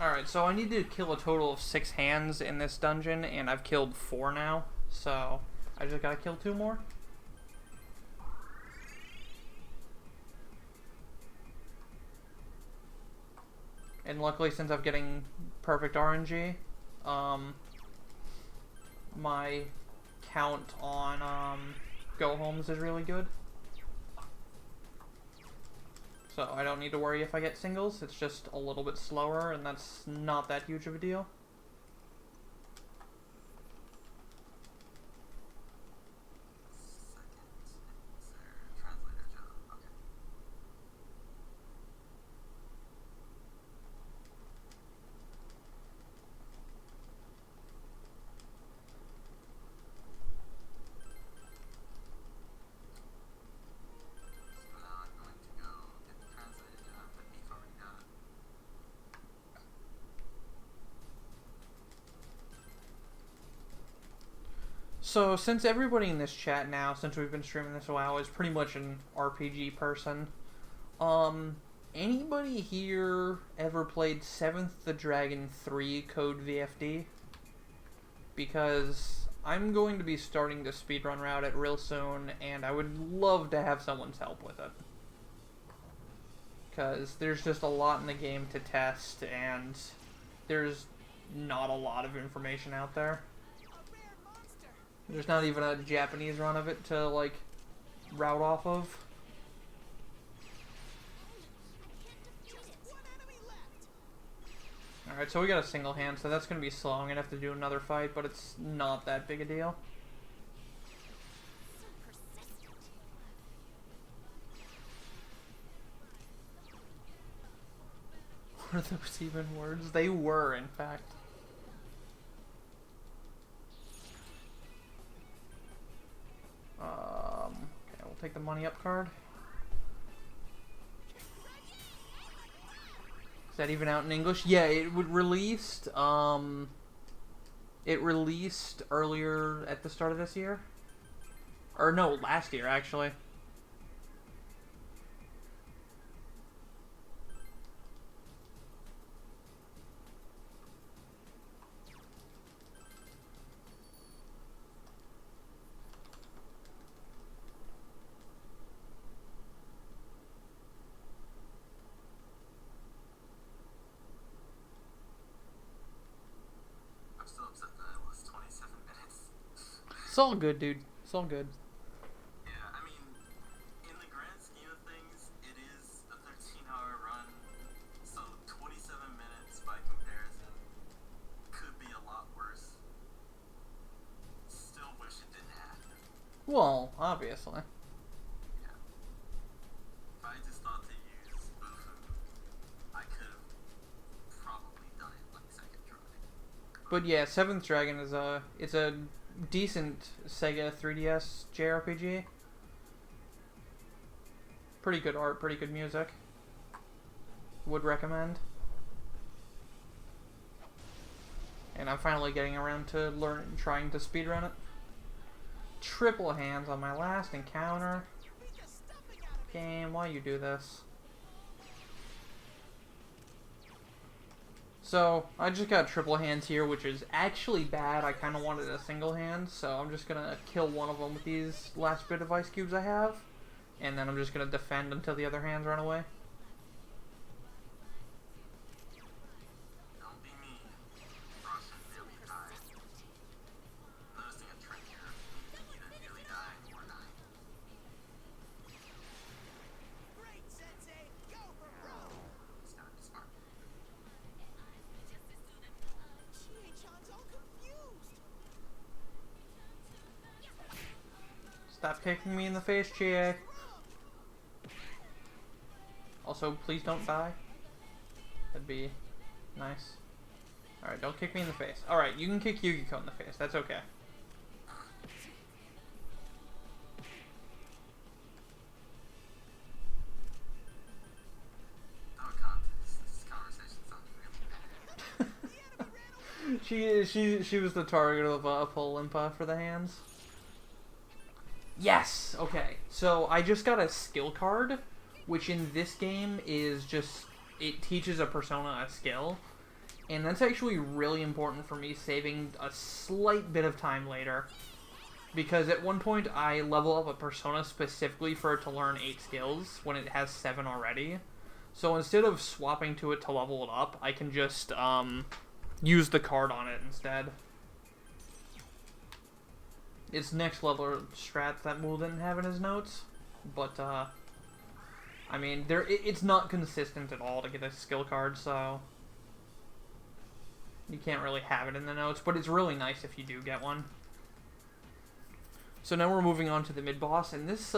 Alright, so I need to kill a total of 6 hands in this dungeon, and I've killed 4 now. So, I just gotta kill 2 more. And luckily, since I'm getting perfect RNG, my count on go homes is really good. So I don't need to worry if I get singles. It's just a little bit slower, and that's not that huge of a deal. Translator job. Okay. So, since everybody in this chat now, since we've been streaming this a while, is pretty much an RPG person, anybody here ever played 7th the Dragon 3 Code VFD? Because I'm going to be starting the speedrun route it real soon, and I would love to have someone's help with it. Because there's just a lot in the game to test, and there's not a lot of information out there. There's not even a Japanese run of it to, like, route off of. Alright, so we got a single hand, so that's going to be slow. I'm going to have to do another fight, but it's not that big a deal. Were those even words? They were, in fact. Okay, we'll take the money up card. Is that even out in English? Yeah, it would released. It released earlier at the start of this year, or no, last year actually. I'm still upset that it was 27 minutes. It's all good, dude. It's all good. Yeah, I mean, in the grand scheme of things, it is a 13-hour run, so 27 minutes by comparison could be a lot worse. Still wish it didn't happen. Well, obviously. Yeah. If I just thought to use Bufu, I could have probably done it like second try. But yeah, 7th Dragon is it's a decent Sega 3DS JRPG. Pretty good art, pretty good music. Would recommend. And I'm finally getting around to trying to speedrun it. Triple hands on my last encounter. Game, why you do this? So, I just got triple hands here, which is actually bad. I kind of wanted a single hand, so I'm just going to kill one of them with these last bit of ice cubes I have. And then I'm just going to defend until the other hands run away. Don't be mean. Russian nearly died. Noticing a trend here. Either nearly dying or dying. Great, Sensei! Go for broke! It's gotta be smart. Chie-chan's all confused! Stop kicking me in the face, Chie. Also, please don't die. That'd be nice. Alright, don't kick me in the face. Alright, you can kick Yukiko in the face. That's okay. No contest. This conversation sounds really bad. She was the target of Polimpa for the hands. Yes! Okay, so I just got a skill card, which in this game is just, it teaches a persona a skill. And that's actually really important for me, saving a slight bit of time later. Because at one point I level up a persona specifically for it to learn 8 skills, when it has 7 already. So instead of swapping to it to level it up, I can just, use the card on it instead. It's next level strats that Mool didn't have in his notes, but I mean, it's not consistent at all to get a skill card, so you can't really have it in the notes, but it's really nice if you do get one. So now we're moving on to the mid-boss, and this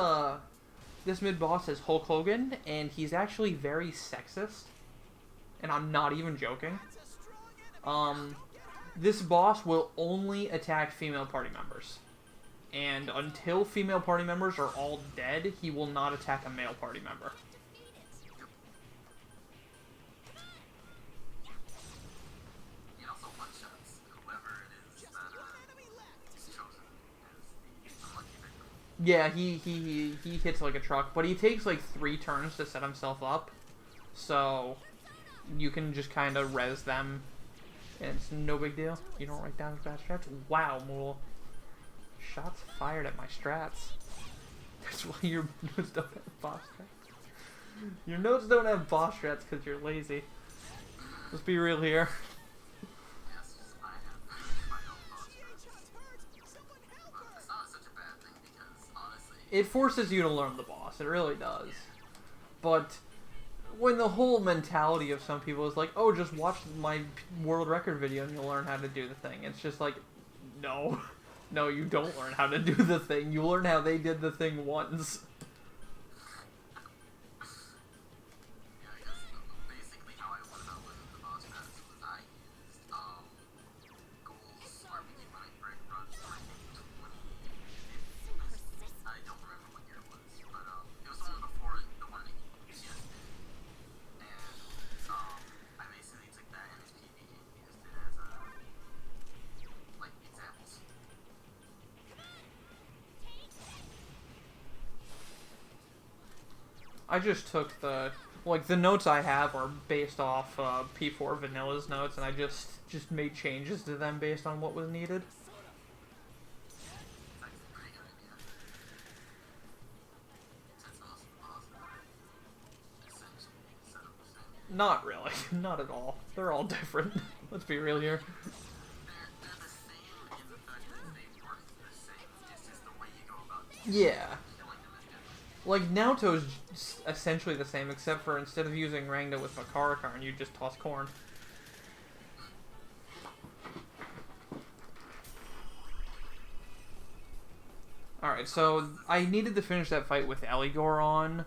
mid-boss is Hulk Hogan, and he's actually very sexist, and I'm not even joking. This boss will only attack female party members. And until female party members are all dead, he will not attack a male party member. He also one-shots whoever it is that is chosen. And Yeah, he hits like a truck, but he takes like 3 turns to set himself up, so you can just kind of res them, and it's no big deal. You don't write down his bad strats. Wow, Mool. Shots fired at my strats. That's why your notes don't have boss strats. Your notes don't have boss strats because you're lazy. Let's be real here. Yes, I have my own thoughts. Jay's hurt! Someone help But her! it's not such a bad thing because honestly, It forces you to learn the boss. It really does. But when the whole mentality of some people is like, oh, just watch my world record video and you'll learn how to do the thing. It's just like, no. No, you don't learn how to do the thing. You learn how they did the thing once. yeah, I guess basically how I went about learning the boss strats was I used Goals RPG Break Run for I think 2015. I don't remember what year it was, but it was the one before the one that he just did. And I basically took that and his PV and used it as like examples. I just took the notes I have are based off P4 Vanilla's notes, and I just made changes to them based on what was needed. It's actually a pretty good idea. Since most of the bosses are essentially set up the same. Not really. Not at all. They're all different. Let's be real here. They're the same in the fact that they work the same. It's just the way you go about Yeah. killing them is different. Like, Naoto's essentially the same, except for instead of using Rangda with Makarakarn, you just toss corn. Alright, so I needed to finish that fight with Eligor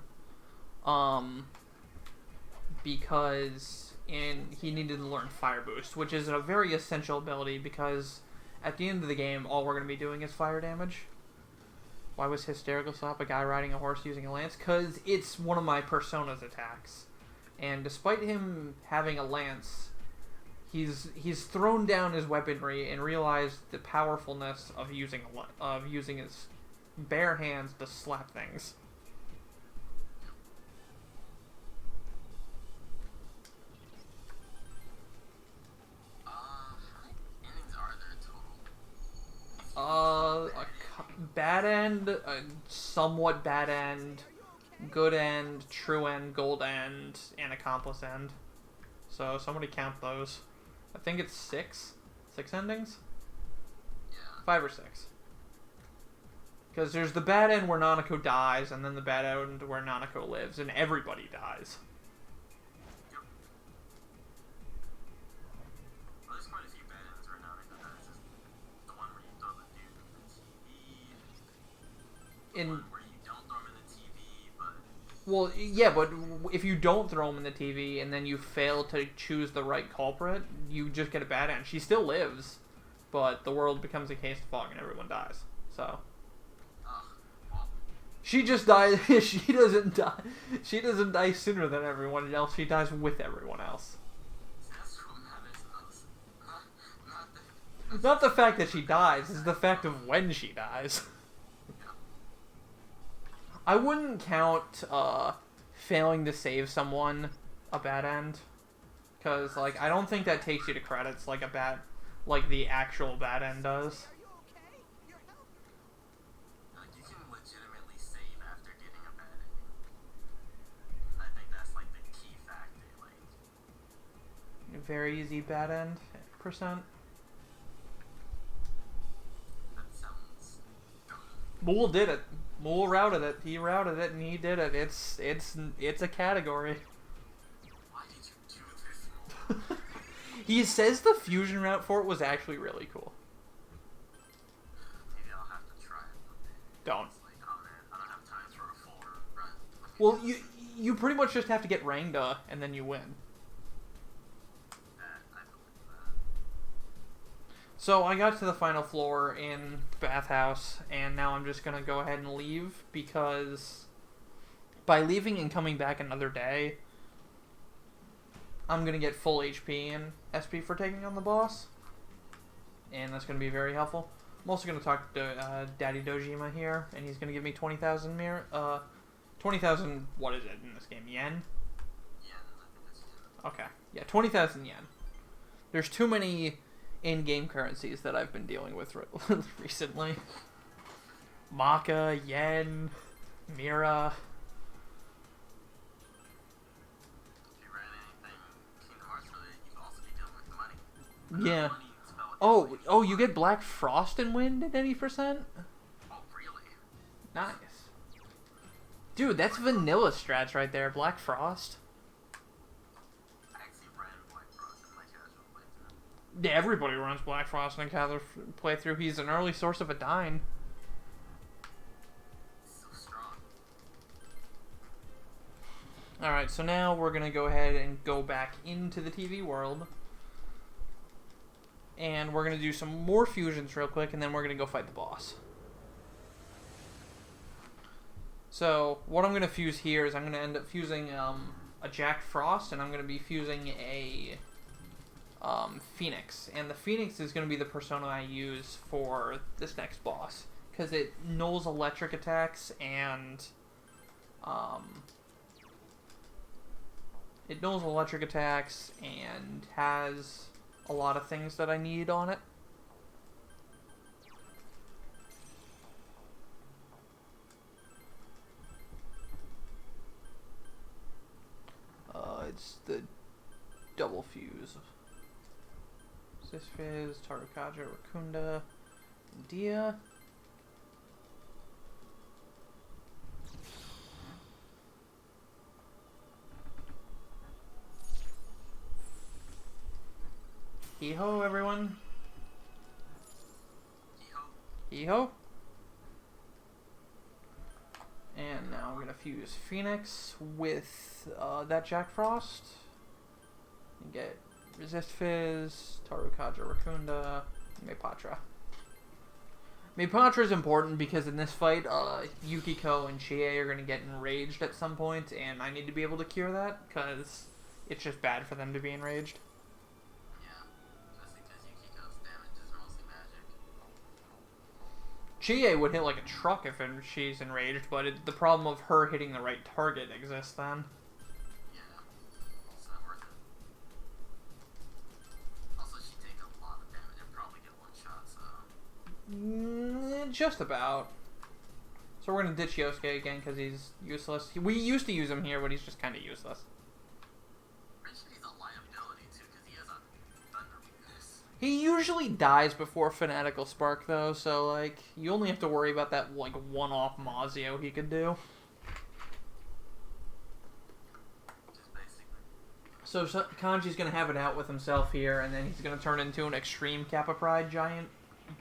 because he needed to learn Fire Boost, which is a very essential ability because at the end of the game, all we're going to be doing is fire damage. Why was Hysterical Slap a guy riding a horse using a lance? Because it's one of my Persona's attacks. And despite him having a lance, he's thrown down his weaponry and realized the powerfulness of using his bare hands to slap things. How many endings are there total? Bad end, a somewhat bad end, good end, true end, gold end, and accomplice end. So somebody count those. I think it's 6. 6 endings? Yeah. 5 or 6. Because there's the bad end where Nanako dies, and then the bad end where Nanako lives, and everybody dies. Yep. Well, there's quite a few bad ends right now. That's just the one where you throw the dude in the TV. The In one where you don't throw him in the TV, but Well, yeah, but if you don't throw him in the TV and then you fail to choose the right culprit, you just get a bad end. She still lives, but the world becomes a case of fog and everyone dies. So well, she just dies. She doesn't die. She doesn't die sooner than everyone else. She dies with everyone else. that's what matters most. Not Not the fact that she dies; it's the fact of when she dies. yeah. I wouldn't count failing to save someone a bad end, because like I don't think that takes you to credits like the actual bad end does. Are you okay? You're helping. Like, you can legitimately save after getting a bad ending. I think that's like the key factor. Like, Very easy bad end percent. that sounds dumb. Mool did it. Mool routed it. He routed it and he did it. It's a category. Why did you do this, Mo? He says the fusion route for it was actually really cool. Maybe I'll have to try it one day. Don't. It's like, oh man, I don't have time for a full run. Well, you pretty much just have to get Rangda and then you win. I believe that. So I got to the final floor in the bathhouse, and now I'm just gonna go ahead and leave because by leaving and coming back another day, I'm gonna get full HP and SP for taking on the boss, and that's gonna be very helpful. I'm also gonna talk to Daddy Dojima here, and he's gonna give me 20,000 mirror. 20,000. What is it in this game? Yen. Yeah, I think that's yen. Okay. Yeah, 20,000 yen. There's too many in-game currencies that I've been dealing with recently. Maka, yen, mira. If you ran anything Kingdom Hearts related, you've also be dealing with money. Yeah. Money spell Oh, you get Black Frost and Wind at any percent? Oh, really? Nice. Dude, that's vanilla strats right there. Black Frost. I actually ran Black Frost in my casual playthrough. Yeah, everybody runs Black Frost in a casual playthrough. He's an early source of a dine. So strong. Alright, so now we're going to go ahead and go back into the TV world. And we're going to do some more fusions real quick, and then we're going to go fight the boss. So, what I'm going to fuse here is I'm going to end up fusing a Jack Frost, and I'm going to be fusing a Phoenix. And the Phoenix is going to be the persona I use for this next boss, because it nulls electric attacks, and has a lot of things that I need on it. It's the double fuse. Sisfiz, Tarukaja, Rakunda, Dia. Hee-ho, everyone. Hee-ho. Hee-ho. And now we're going to fuse Phoenix with that Jack Frost. And get Resist Fizz, Tarukaja Rakunda, and Maypatra. Maypatra is important because in this fight, Yukiko and Chie are going to get enraged at some point, and I need to be able to cure that, because it's just bad for them to be enraged. Yukiko's damage is mostly magic. Chie would hit like a truck if she's enraged, but the problem of her hitting the right target exists then. Yeah, it's not worth it. Also, she takes a lot of damage and probably get one shot, so... Just about. So we're going to ditch Yosuke again because he's useless. We used to use him here, but he's just kind of useless. Pretty sure he's a liability, too, because he has a thunder weakness. He usually dies before Fanatical Spark, though, so, like, you only have to worry about that, like, one-off Mazio he could do. Just basically. So Kanji's going to have it out with himself here, and then he's going to turn into an extreme Kappa Pride giant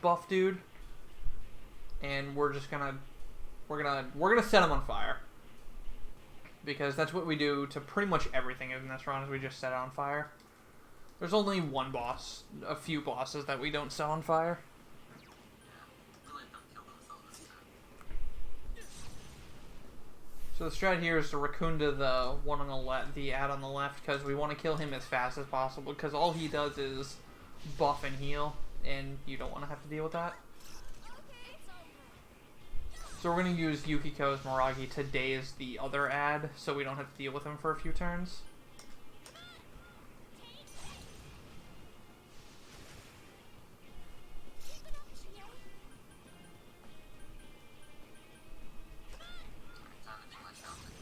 buff dude. And we're just going to... We're gonna set him on fire. Because that's what we do to pretty much everything in this run, is we just set it on fire. There's only one boss, a few bosses that we don't set on fire. Yeah, we let them kill themselves this time. So the strat here is to Rakunda the one on the left, the ad on the left, because we want to kill him as fast as possible, because all he does is buff and heal, and you don't want to have to deal with that. So we're going to use Yukiko's Miragi to daze the other ad, so we don't have to deal with him for a few turns. Time to do my shopping.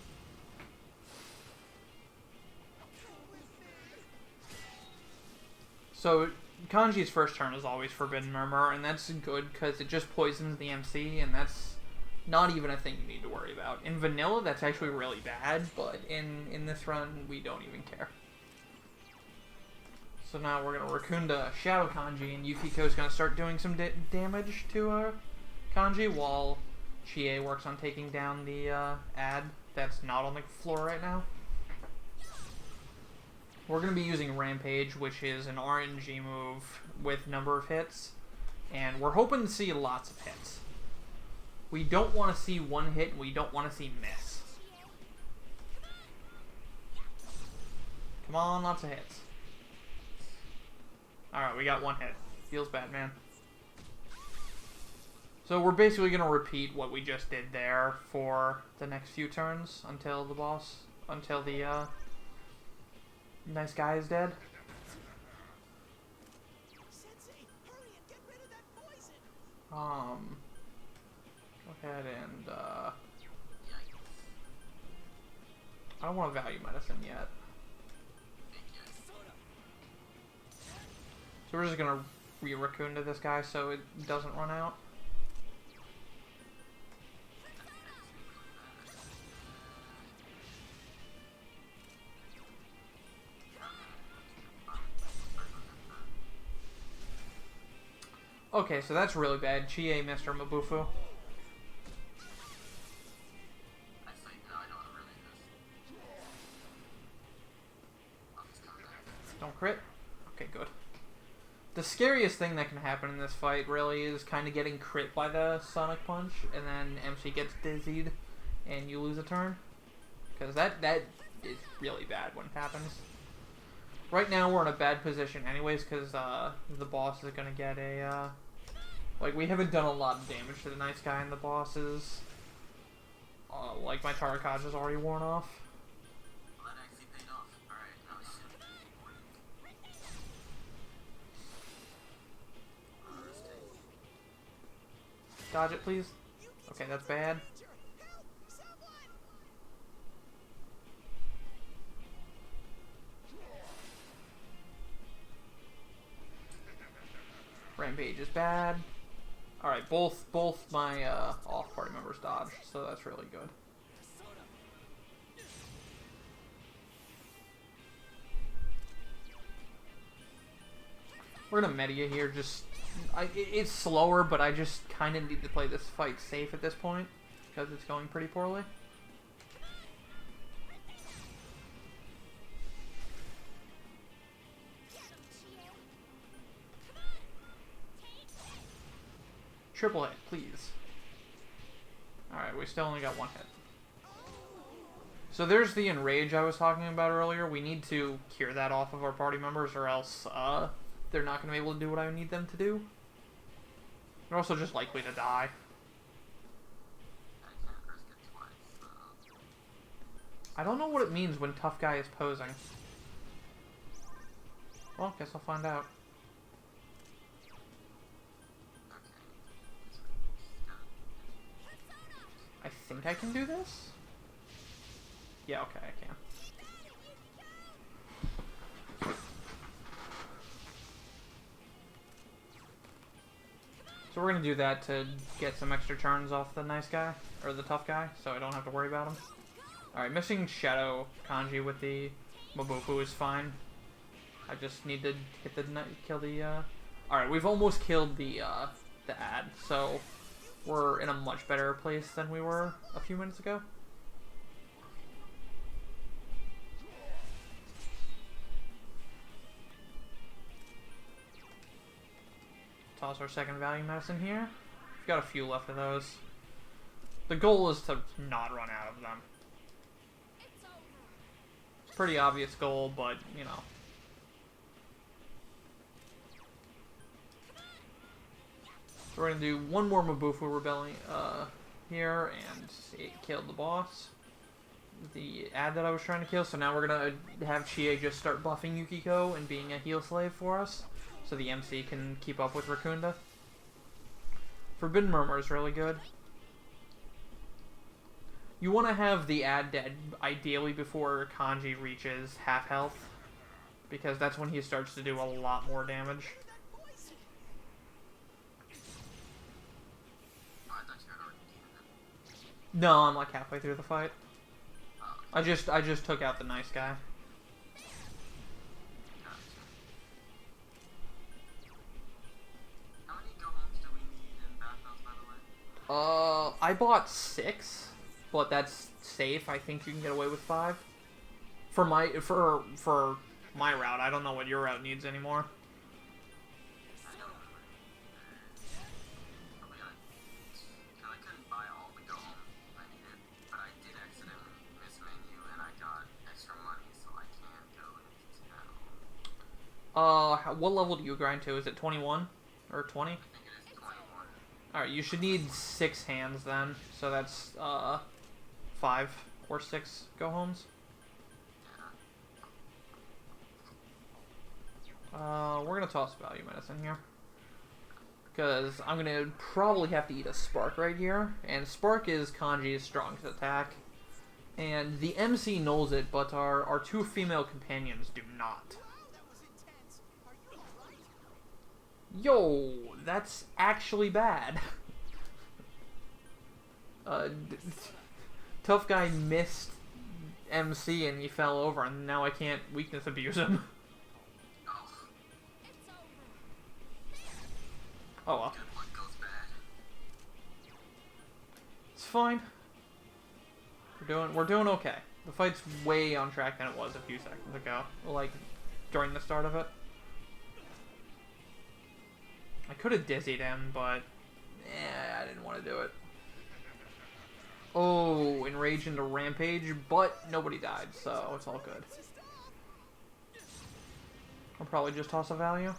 So Kanji's first turn is always Forbidden Murmur, and that's good because it just poisons the MC, and that's not even a thing you need to worry about. In vanilla, that's actually really bad, but in this run, we don't even care. So now we're going to Rakunda Shadow Kanji, and Yukiko's going to start doing some damage to Kanji, while Chie works on taking down the ad that's not on the floor right now. We're going to be using Rampage, which is an RNG move with number of hits, and we're hoping to see lots of hits. We don't want to see one hit, and we don't want to see miss. Come on, lots of hits. Alright, we got one hit. Feels bad, man. So we're basically going to repeat what we just did there for the next few turns until the nice guy is dead. Sensei, hurry and get rid of that poison. Go ahead and, Yikes. I don't want to value medicine yet. Big yes. So we're just going to re-raccoon to this guy so it doesn't run out. Okay, so that's really bad. Chie, Mr. Mabufu. Actually, no, I know what really is. I'll just come back. Don't crit? Okay, good. The scariest thing that can happen in this fight really is kind of getting crit by the Sonic Punch, and then MC gets dizzied, and you lose a turn. Because that is really bad when it happens. Right now we're in a bad position anyways, because the boss is going to get a... like, we haven't done a lot of damage to the nice guy and the bosses. Like, my Tarakaj is already worn off. Well, that actually paid off. Alright, now we should be... Dodge it, please. Okay, that's bad. Danger. Help! Someone! Rampage is bad. Alright, both my off-party members dodged, so that's really good. We're gonna meta here, just... it's slower, but I just kind of need to play this fight safe at this point, because it's going pretty poorly. Triple hit, please. Alright, we still only got one hit. So there's the enrage I was talking about earlier. We need to cure that off of our party members, or else they're not going to be able to do what I need them to do. They're also just likely to die. I can't risk it twice, so... I don't know what it means when tough guy is posing. Well, guess I'll find out. I think I can do this? Yeah, okay, I can. So we're gonna do that to get some extra turns off the nice guy, or the tough guy, so I don't have to worry about him. Alright, missing Shadow Kanji with the Mabufu is fine. I just need to hit the kill the Alright, we've almost killed the ad, so we're in a much better place than we were a few minutes ago. Toss our second value medicine here. We've got a few left of those. The goal is to not run out of them. Pretty obvious goal, but, you know. So we're going to do one more Mabufu Rebellion here, and it killed the boss. The ad that I was trying to kill, so now we're going to have Chie just start buffing Yukiko and being a heal slave for us, so the MC can keep up with Rakunda. Forbidden Murmur is really good. You want to have the ad dead, ideally before Kanji reaches half health, because that's when he starts to do a lot more damage. Oh, I thought you had already beaten it. No, I'm like halfway through the fight. Oh, I just took out the nice guy. gotcha. How many go-homes do we need in Bathhouse, by the way? I bought 6, but that's safe. I think you can get away with 5. For my route, I don't know what your route needs anymore. I don't remember. Probably gonna... Cause I couldn't buy all the go-homes I needed, but I did accidentally miss menu and I got extra money, so I can go and get that all. What level do you grind to? Is it 21 or 20? I think it is 21. Alright, you should need 6 hands then. So that's 5 or 6 go homes. We're gonna toss value medicine here. Because I'm gonna probably have to eat a Spark right here. And Spark is Kanji's strongest attack. And the MC knows it, but our 2 female companions do not. Wow, that was intense. Are you alright? Yo, that's actually bad. Tough guy missed MC and he fell over, and now I can't weakness abuse him. It's over. Oh well. Good luck goes bad. It's fine. We're doing okay. The fight's way on track than it was a few seconds ago. Like, during the start of it. I could have dizzied him, but I didn't want to do it. Oh, enrage into rampage, but nobody died, so it's all good. I'll probably just toss a value.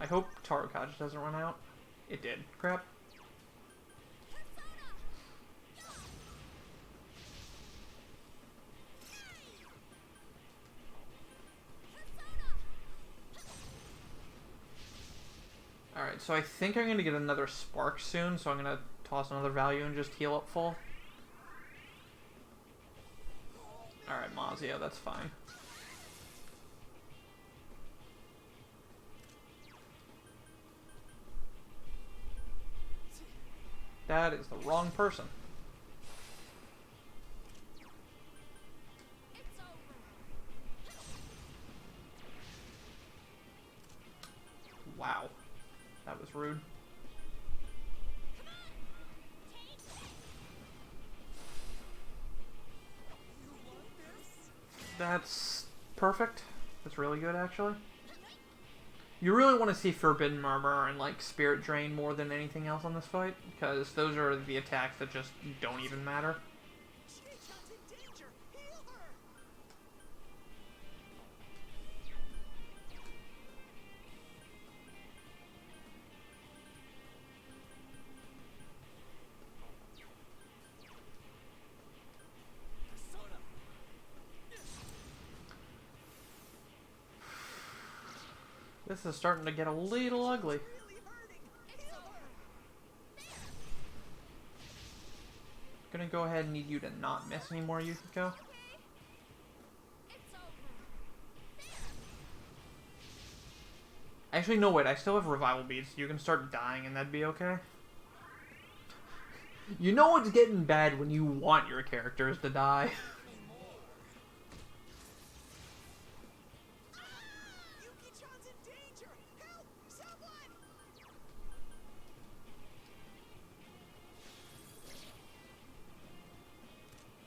I hope Tarokaj doesn't run out. It did. Crap. Alright, so I think I'm going to get another Spark soon, so I'm going to toss another value and just heal up full. Alright, Mazio, that's fine. That is the wrong person. It's over. Wow. That was rude. That's perfect. That's really good, actually. You really want to see Forbidden Murmur and, like, Spirit Drain more than anything else on this fight, because those are the attacks that just don't even matter. She's in danger. Heal her. Persona. This is starting to get a little ugly. Really hurting. Heal her. Gonna go ahead and need you to not miss anymore, Yukiko. It's over. Actually, no, wait, I still have revival beads. You can start dying and that'd be okay. You know it's getting bad when you want your characters to die. Yuki-chan's in danger. Help! Someone!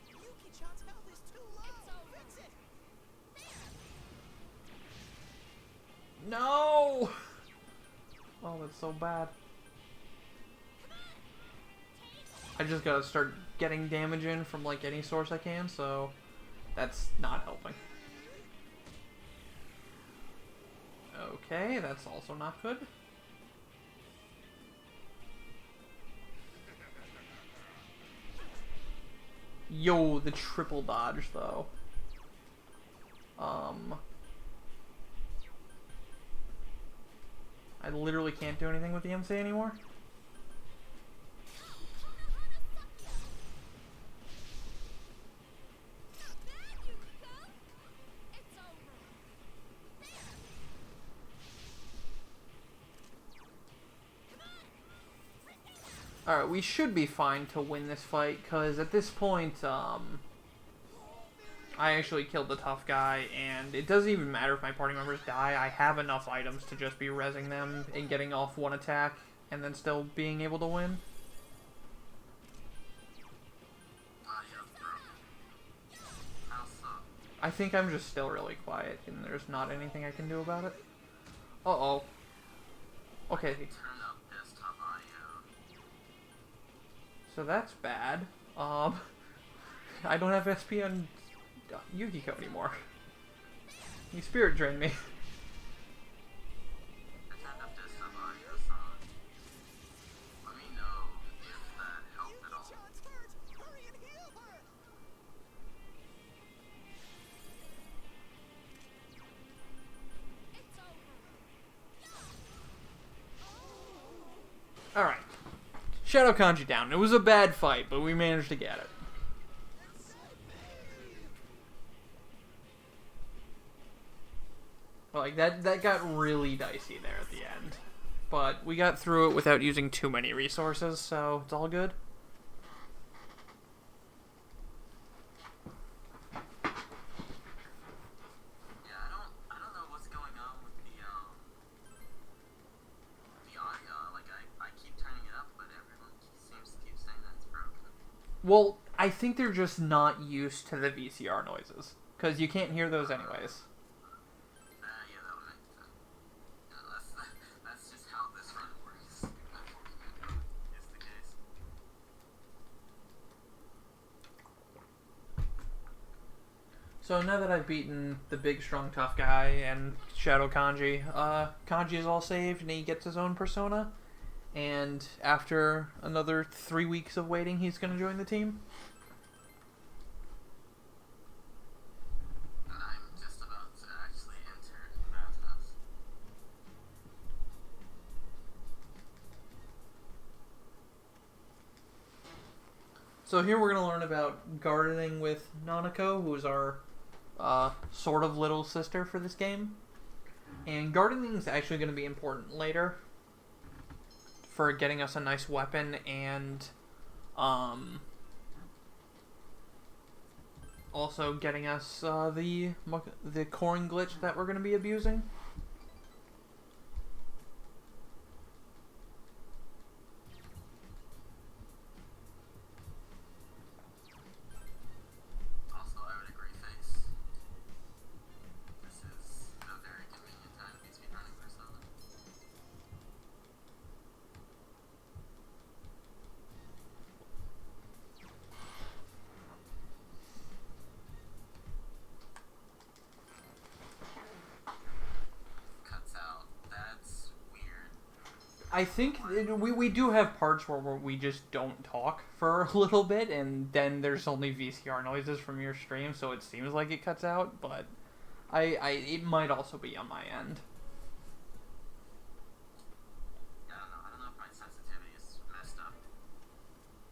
Yuki-chan's health is too low. Fix it. No! Oh, that's so bad. I just gotta start getting damage in from, like, any source I can, so that's not helping. Okay, that's also not good. Yo, the triple dodge, though. I literally can't do anything with the MC anymore. It's over. Alright, we should be fine to win this fight, because at this point, I actually killed the tough guy, and it doesn't even matter if my party members die. I have enough items to just be rezzing them and getting off one attack, and then still being able to win. I think I'm just still really quiet, and there's not anything I can do about it. Uh-oh. Okay, Turn up desktop audio. so that's bad. I don't have SP on Yukiko anymore. You spirit drained me. I turned up desktop audio, so let me know Alright. Shadow Kanji down. It was a bad fight, but we managed to get it. Like, that got really dicey there at the end. But we got through it without using too many resources, so it's all good. Yeah, I don't know what's going on with the audio. Like, I keep turning it up, but everyone seems to keep saying that it's broken. Well, I think they're just not used to the VCR noises. Because you can't hear those anyways. Yeah, that would make sense. Yeah, that's just how this run works. Unfortunately, is the case. So now that I've beaten the big, strong, tough guy and Shadow Kanji, Kanji is all saved and he gets his own persona. And after another 3 weeks of waiting, he's going to join the team. I'm just about to actually enter the bathhouse. So here we're going to learn about gardening with Nanako, who's our sort of little sister for this game. And gardening is actually going to be important later for getting us a nice weapon and also getting us the coring glitch that we're going to be abusing. Also, I would agree, Face. This is a very convenient time to be speedrunning Persona. Cuts out. That's weird. I think we do have parts where we just don't talk for a little bit, and then there's only VCR noises from your stream, so it seems like it cuts out, but it might also be on my end. I don't know if my sensitivity is messed up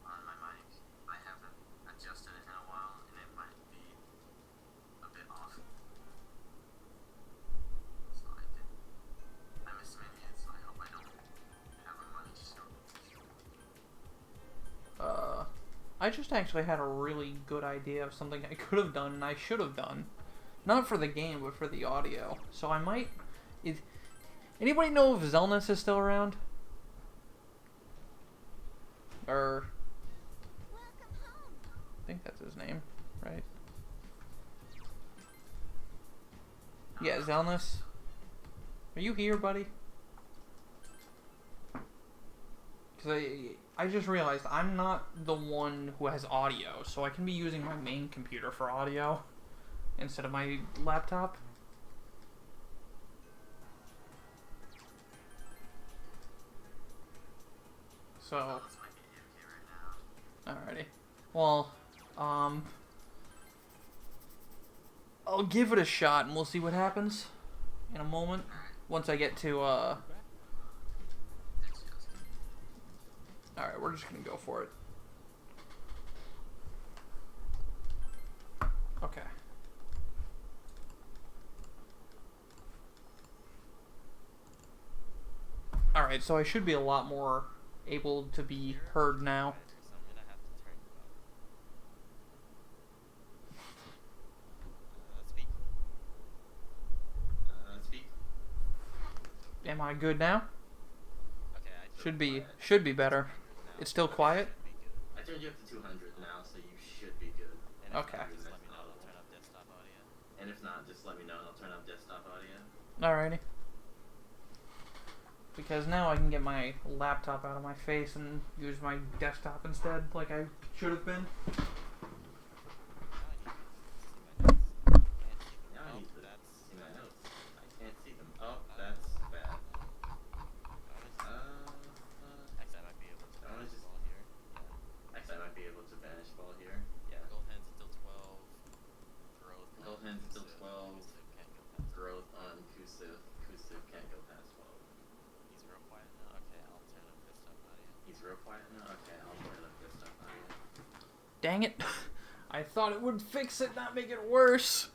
on my mic. I haven't adjusted it in a while, and it might be a bit off. So I miss Minions, so I hope I don't have a money struggle. I just actually had a really good idea of something I could have done and I should have done. Not for the game, but for the audio. So I might... Anybody know if Zelnus is still around? Or... Welcome home. I think that's his name, right? Yeah, Zelnus. Are you here, buddy? Because I just realized I'm not the one who has audio, so I can be using my main computer for audio instead of my laptop. So, This might be AFK right now. alrighty. Well, I'll give it a shot and we'll see what happens in a moment. Once I get to, It's just... alright, we're just gonna go for it. Okay. Alright, so I should be a lot more able to be heard now. So I'm gonna have to turn you up. Speak. Speak. Am I good now? Okay, I Should be better. It's still quiet? should be good. I turned you up to 200 now, so you should be good. And if Okay. not, just let me know. I'll turn up desktop audio. And if not, just let me know and I'll turn up desktop audio. Alrighty. Because now I can get my laptop out of my face and use my desktop instead, like I should have been. Now I need to That's see my notes. I can't see them. Oh, that's bad. Actually, I might be able to I wanna banish just- ball here. Yeah. Actually, I might be able to banish ball here. Yeah. Gold hands until 12. Growth. Gold hands until 12. Can't go past. Growth on Kusiv. Kusiv can't go past 12. He's real quiet now. Okay, I'll turn up desktop audio. real quiet now? Okay, I'll board up this stuff audio. Dang it. I thought it would fix it, not make it worse.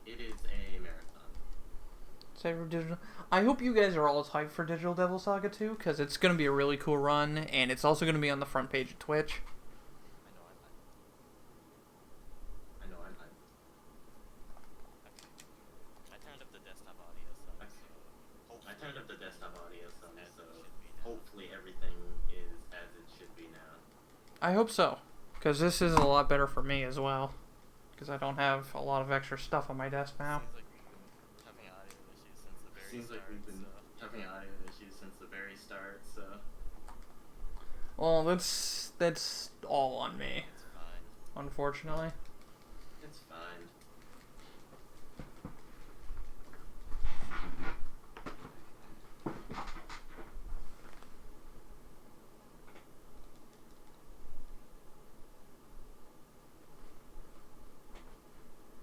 It is a marathon. Cyber Digital. I hope you guys are all as hyped for Digital Devil Saga 2, because it's going to be a really cool run, and it's also going to be on the front page of Twitch. I know I'm hyped. I turned up the desktop audio some, Okay. so I turned up the desktop audio some, as so it should be now. hopefully everything is as it should be now. I hope so, because this is a lot better for me as well, because I don't have a lot of extra stuff on my desk now. Seems like we've been having audio issues since the very start. Seems like we've been having audio issues since the very start, so Well, that's all on me, It's fine. unfortunately. it's fine.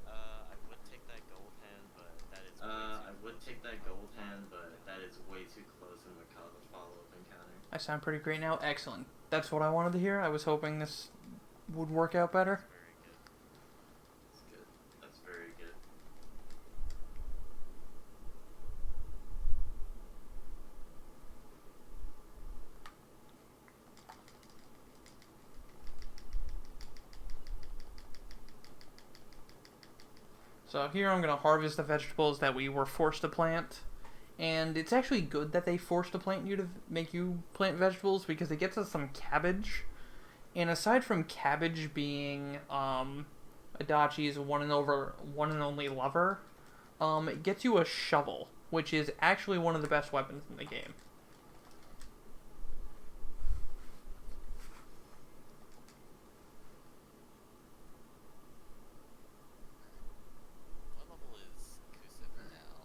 I would take that gold hand, but that is. I would take that gold hand, but that is way too close and would cause a follow-up encounter. I sound pretty great now. Excellent. That's what I wanted to hear. I was hoping this would work out better. Very good. That's good. That's very good. So here I'm going to harvest the vegetables that we were forced to plant. And it's actually good that they forced to plant you to make you plant vegetables, because it gets us some cabbage. And aside from cabbage being Adachi's one and only lover, it gets you a shovel, which is actually one of the best weapons in the game. What level is Kusif now?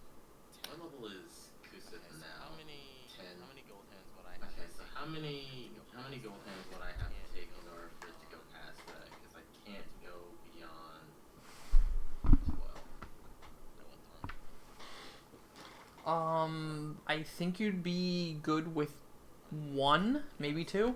What level is Kusif Okay, so now? how many 10. how many gold hands would I have? Okay, to so take how in order many to go gold past hands that? would I have to Can't take go in order for it to go past that? Because I can't go beyond 12. I went the wrong way. I think you'd be good with one, maybe two. 1,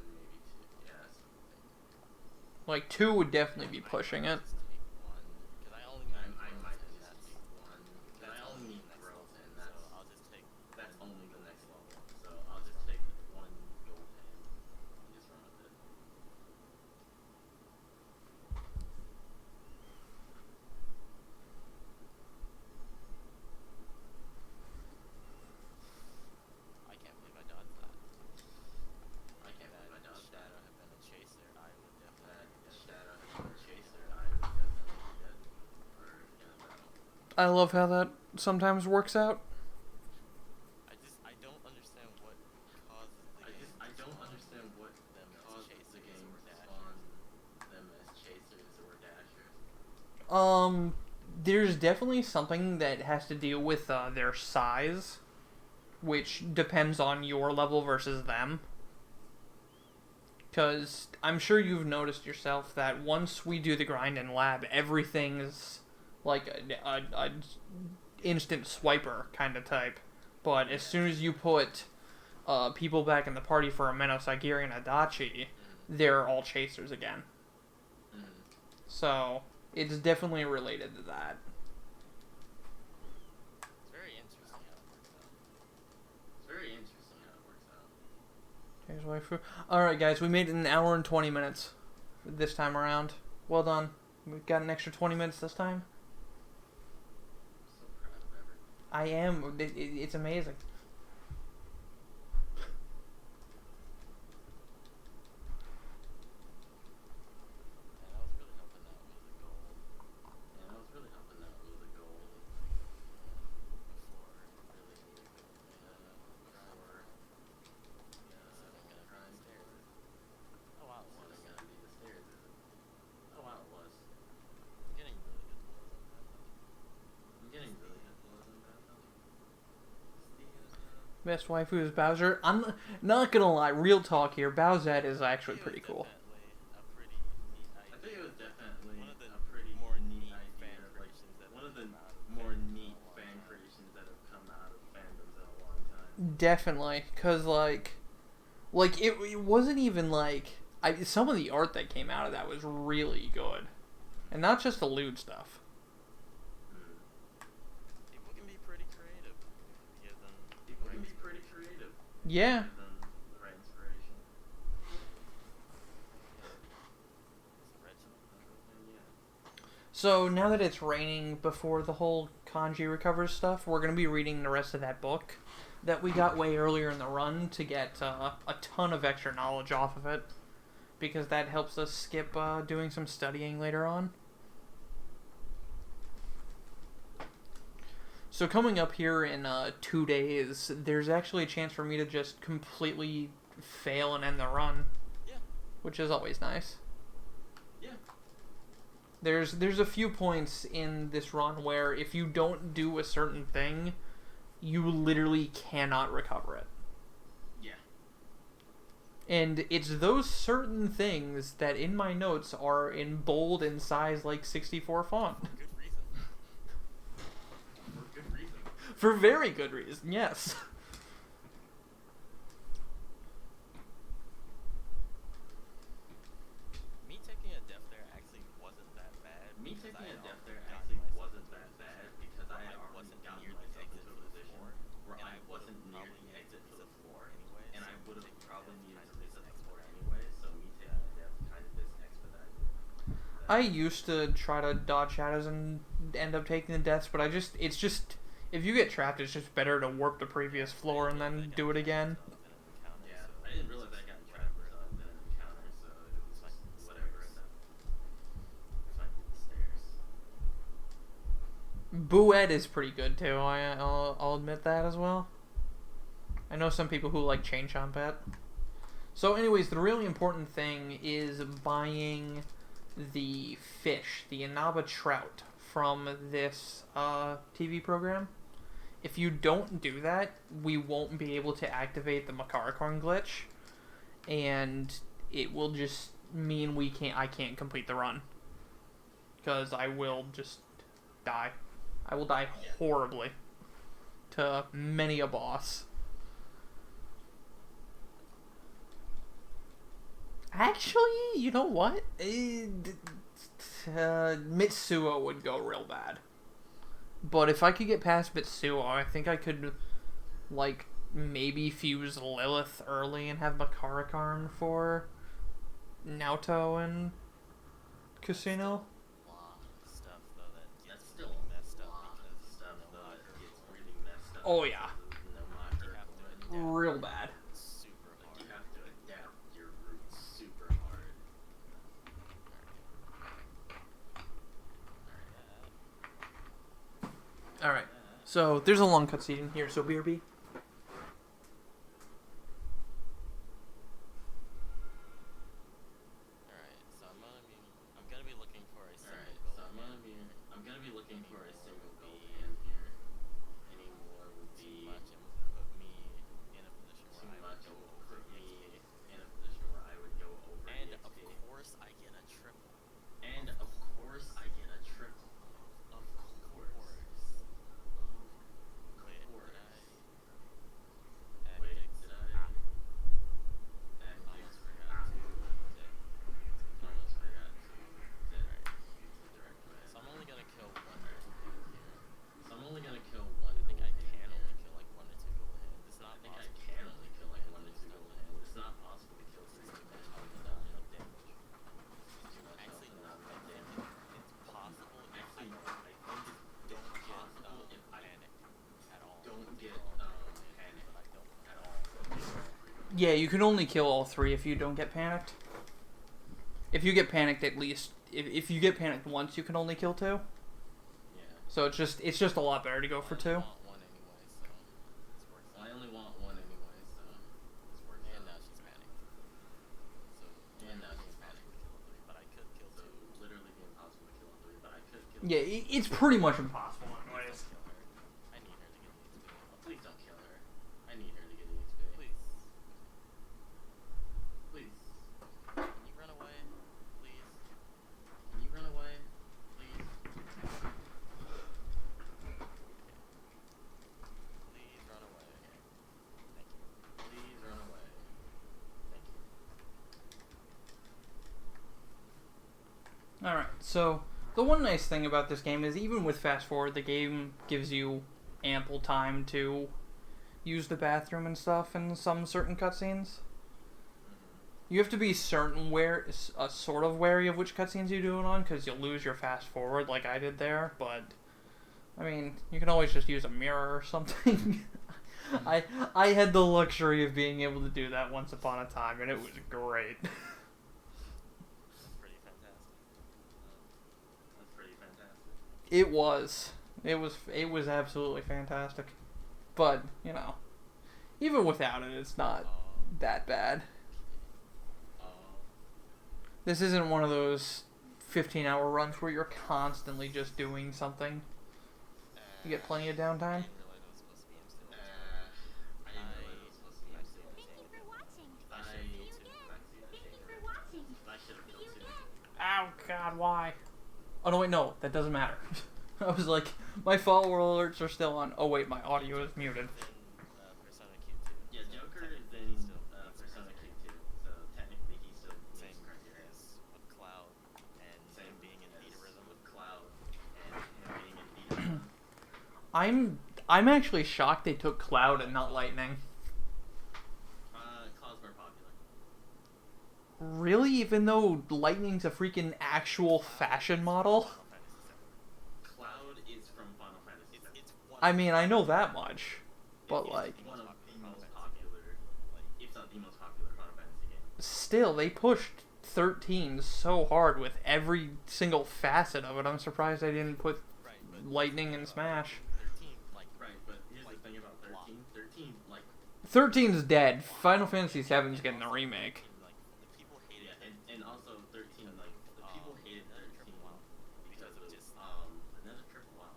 maybe 2. Yeah, that's what I'm thinking. Like, two would definitely be pushing it. Just take one, 'cause I only need I growth, might and just that's take 1. Because I only need the next growth, level, and so that's I'll just take only the next level. So I'll just take 1 gold hand and just run with it. I can't believe I dodged that. I can't believe I That dodged that. shadow had been a chaser, I would definitely That be dead. shadow has been a chaser. I would definitely be dead. Or in a battle. I love how that sometimes works out. I don't understand what causes the game I to don't spawn understand what them as caused the chasers game or to dashers. spawn them as chasers or dashers. There's definitely something that has to deal with their size, which depends on your level versus them. Because I'm sure you've noticed yourself that once we do the grind in lab, everything's like a instant swiper kind of type. But as soon as you put people back in the party for a Menno Sagiri and Adachi, they're all chasers again. Mm. So it's definitely related to that. It's very interesting how it works out. It's very interesting how it works out. Here's waifu. Alright, guys, we made it an hour and 20 minutes this time around. Well done. We've got an extra 20 minutes this time. I'm so proud of everyone. I am. It's amazing. And I was really hoping that was a goal And I was really hoping that was a goal. before really needed gold. Before, This isn't gonna be trying the stairs. for. Best waifu is Bowser. I'm not gonna lie, real talk here. Bowsette is actually It was pretty cool. definitely a pretty neat idea. I think it was definitely One of the a pretty more neat neat idea. fan Like creations that one of have the come out of more fandoms in a neat long fan time. creations that have come out of fandoms in a long time. Definitely, cause like it wasn't even like some of the art that came out of that was really good, and not just the lewd stuff. Mm. People can be pretty creative. Give them People right can be pretty inspiration. creative. Yeah. Give them the right inspiration. It's original. And yeah. So now that it's raining before the whole kanji recovers stuff, we're gonna be reading the rest of that book that we got way earlier in the run to get a ton of extra knowledge off of it, because that helps us skip doing some studying later on. So coming up here in 2 days, there's actually a chance for me to just completely fail and end the run. Yeah. Which is always nice. Yeah. There's a few points in this run where if you don't do a certain thing, you literally cannot recover it. Yeah. And it's those certain things that in my notes are in bold and size like 64 font. Good reason. For good reason. For very good reason, yes. Me taking a death there actually wasn't that bad. Me because taking I a had death already there gotten actually myself wasn't into that a bad position because I where had I already wasn't gotten near the myself exit into a for the position floor, where and I would've wasn't near probably the needed exit to for the use floor, anyway, and so I would have taking a probably death needed kind to of reset the floor expedited anyway, so me taking a death kind of just expedited that. I used to try to dodge shadows and end up taking the deaths, but it's just, if you get trapped, it's just better to warp the previous floor and then do it again. Yeah, I didn't realize I got trapped until I did an encounter, so it was just whatever at that point. It's like stairs. Bouette is pretty good too. I'll admit that as well. I know some people who like chain chomp it. So, anyways, the really important thing is buying the fish, the Inaba trout, from this TV program. If you don't do that, we won't be able to activate the Makarakorn glitch, and it will just mean I can't complete the run, because I will just die. I will die horribly to many a boss. Actually, you know what? Mitsuo would go real bad. But if I could get past Mitsuo, I think I could, like, maybe fuse Lilith early and have Makarakarn for Naoto and Casino. Stuff though that That's gets still really messed a up lot of because stuff no though that longer gets core. really messed up. Oh, yeah. because of no longer You have to core. adapt Real bad. super Like, hard. you have to adapt your route super hard. Alright, so there's a long cutscene in here, so BRB. Alright, so I'm gonna be looking for a single Alright, goal. so I'm gonna be looking for a single gold hand here. Any more would Too be much and would put me in a position too where I much would and go will over put me EXP. in a position where I would go over And of EXP. course I get a triple. And of course I get a triple. Of course. Wait, Of course. did I add Wait, gigs? did I? Ah, Add almost gigs? forgot to Almost forgot to Alright. use the direct command. So I'm only gonna kill one gold hand here. So I'm only gonna kill one I think gold I hand can here. only kill like 1 to 2 gold hands. It's not I think I possible. can only kill like 1 to 2 gold hands. It's not possible to kill 3 gold hands Not without enough damage. too much health Actually, and no, not I enough think damage. it's possible if I Actually, I think don't it's get possible if I panic at all. don't get panic But I don't. at all. Yeah, you can only kill all 3 if you don't get panicked. If you get panicked, at least if you get panicked once, you can only kill 2. Yeah. So it's just a lot better to go for 2. I only want one anyway, so it's worth Well, I it. only want one anyway, so this works And out. now she's panicked. So And now literally she's panicked to kill 3, but I could kill So 2. literally be impossible to kill 3, but I could kill Yeah, it's pretty much impossible Please anyways. don't kill her. I need her to get the XP. Oh, please don't kill her. I need her to get EXP. Please. Please. Can you run away? Please. Can you run away? Please. Please run away. Thank you. Please run away. Thank you. Alright, so the one nice thing about this game is even with fast forward, the game gives you ample time to use the bathroom and stuff in some certain cutscenes. You have to be sort of wary of which cutscenes you do it on, because you'll lose your fast forward like I did there, but I mean, you can always just use a mirror or something. I had the luxury of being able to do that once upon a time, and it was great. That's pretty fantastic. That's pretty fantastic. It was. It was absolutely fantastic. But, you know, even without it, it's not that bad. This isn't one of those 15-hour runs where you're constantly just doing something. You get plenty of downtime. I didn't realize it was supposed to be him still. I didn't realize it was supposed to be him still. Thank you for watching. I See you should again. Thank you for watching. I should have See killed you too. again. Ow, God, why? Oh, no, wait, no, that doesn't matter. I was like, my follower alerts are still on. Oh, wait, my audio is muted. Then, Persona Q2. Yeah, So Joker is technically in he's still Persona Q2, so technically he's still same meets criteria. as with Cloud and Same him being in as beta rhythm. with Cloud and him being in beta rhythm. I'm actually shocked they took Cloud and not Lightning. Cloud's more popular. Really? Even though Lightning's a freaking actual fashion model? Final Fantasy VII. Cloud is from Final Fantasy VII. It's one. I mean, I know that much. But, It's like, one of the most popular, if not the most popular Final Fantasy game. still, they pushed 13 so hard with every single facet of it. I'm surprised they didn't put Right, but Lightning in Smash. 13, like, Right, but here's the thing about 13. 13, like, 13's dead. Final Fantasy VII's getting a remake. like, the people hated yeah, it. and also 13, like, the people hated Another 13 triple wow. because of Just- another triple wow.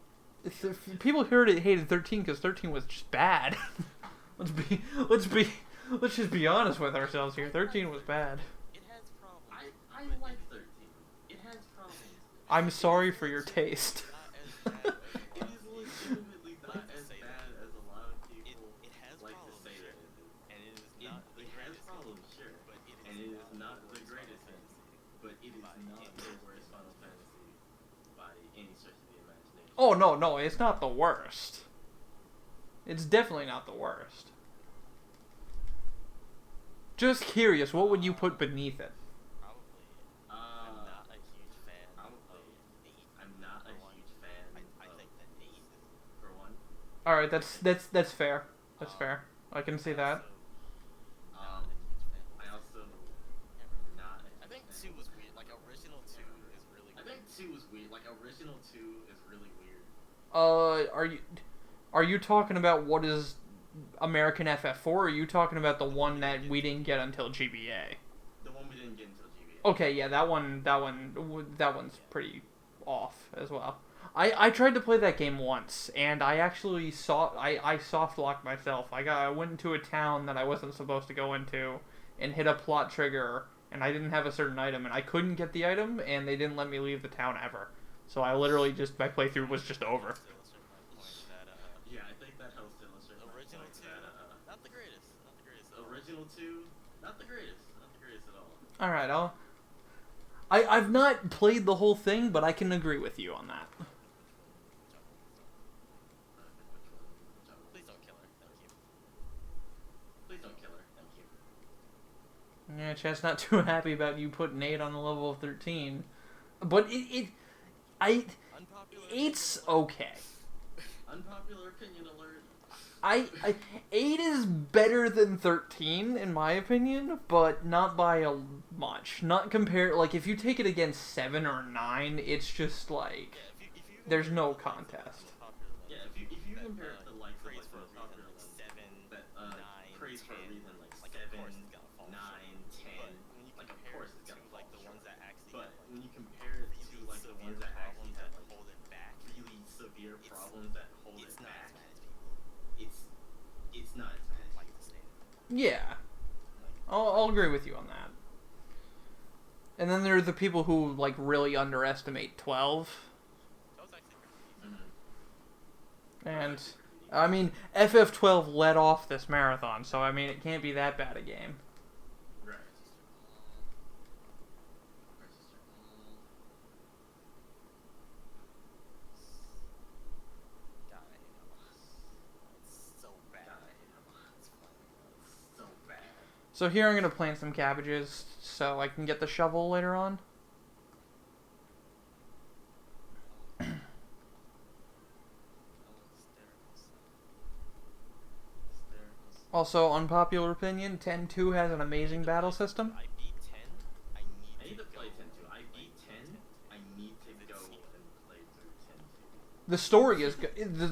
People hated 13 because 13 was just bad. let's just be honest with ourselves here. 13 was bad. It has problems. I like 13. It has problems. I'm sorry for your taste. Not as bad as It is legitimately not as bad as a lot of people it has like to problems, say sure. that it is. And it is It, not the it has greatest problems, game, sure, but it and is it is not the worst greatest Final game, Fantasy but it is by not any the stretch of worst the Final Fantasy by any stretch of the imagination. Oh, no, it's not the worst. It's definitely not the worst. Just curious, what would you put beneath it? Probably. I'm not a huge fan probably. of 8. I'm not a for one. huge fan I of think that 8 is for one. Alright, that's fair. That's fair. I can see that. Not a huge fan. I also Can't remember. not. I think 2 was weird. Like, original 2 is really I weird. think 2 is weird. Like original 2 is really weird. Are you talking about what is American FF4, or are you talking about the one that we didn't get until GBA? The one we didn't get until GBA. Okay, yeah, that one's pretty off as well. I tried to play that game once, and I actually I soft locked myself. I went into a town that I wasn't supposed to go into, and hit a plot trigger, and I didn't have a certain item, and I couldn't get the item, and they didn't let me leave the town ever. So I literally my playthrough was just over. To illustrate my point that, Yeah, I think that helps to illustrate my original point 2, that, not the greatest. Not the greatest. at all. original 2, not the greatest. Not the greatest at all. All right, I've not played the whole thing, but I can agree with you on that. Please don't kill her. Thank you. Please don't kill her. Thank you. Yeah, Chad's not too happy about you putting 8 on the level of 13, but Unpopular. it's okay. Unpopular opinion alert. 8 is better than 13 in my opinion, but not by a much. Not compare like if you take it against 7 or 9, it's just like Yeah, if you there's compare no it to, like, the contest. most popular Yeah, ones, if you that, compare it to like the praise for a most reason, popular like ones 7, that 9, praise for a 10, reason like like, 7, of course it's gonna fall 9, short. 10. But when you Like of compare course it it's to gonna like fall the ones short. that actually But have, like, when you compare it to really like the ones severe that actually problems have that like hold it back, really severe It's- problems that hold it's it not back, as bad as people. it's not as bad as Yeah, I'll agree with you on that. And then there are the people who like really underestimate 12. That was actually pretty easy. And I mean, FF12 led off this marathon, so I mean, it can't be that bad a game. Right. God, I hate him. It's so bad. It's so bad. So here I'm gonna plant some cabbages so I can get the shovel later on. Also, unpopular opinion, 10.2 has an amazing battle system. I beat 10. I I need to play 10 too. I beat 10. I need to go and play through 10 too. The story is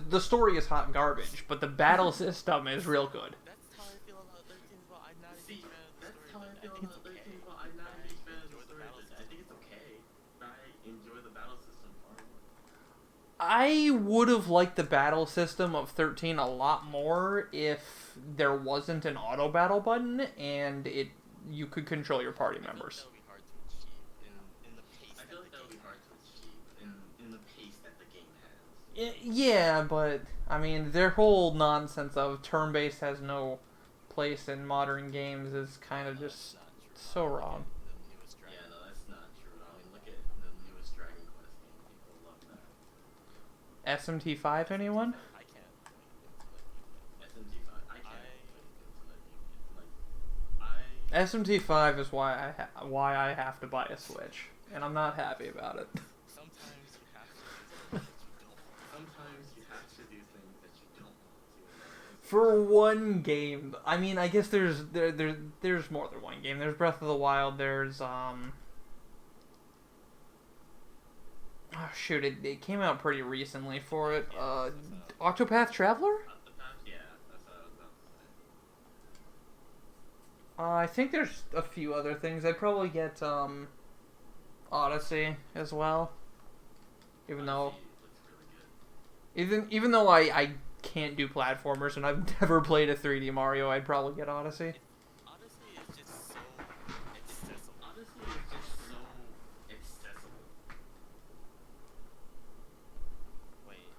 the story is hot garbage, but the battle system is real good. That's how I feel about 13 as well. I'm not a See, big fan of the that's story, how I but feel think about it's 13, okay. but I'm not a big fan of the Enjoy story. battle I think it's okay. I enjoy the battle system far more. I would have liked the battle system of 13 a lot more if there wasn't an auto battle button and you could control your party members. That would be hard to achieve in the pace. I feel like that would be hard to achieve in the pace that the game has. Yeah, but I mean, their whole nonsense of turn-based has no place in modern games is kind of just so wrong. The newest Dragon. Yeah, no, that's not true. I mean, look at the newest Dragon Quest game. People love that. SMT5, anyone? I can't. SMT5. I can't play it. SMT5 is why I have to buy a Switch, and I'm not happy about it. Sometimes you have to do things that you don't want. Sometimes you have to do things that you don't want to. For one game, I mean, I guess there's more than one game. There's Breath of the Wild. There's oh shoot, it came out pretty recently for it. Octopath Traveler. Yeah, that's what I was about to say. I think there's a few other things. I'd probably get Odyssey as well, even though Odyssey looks really good. even though I can't do platformers and I've never played a 3D Mario, I'd probably get Odyssey. Odyssey is just so accessible. Odyssey is just so accessible. Wait.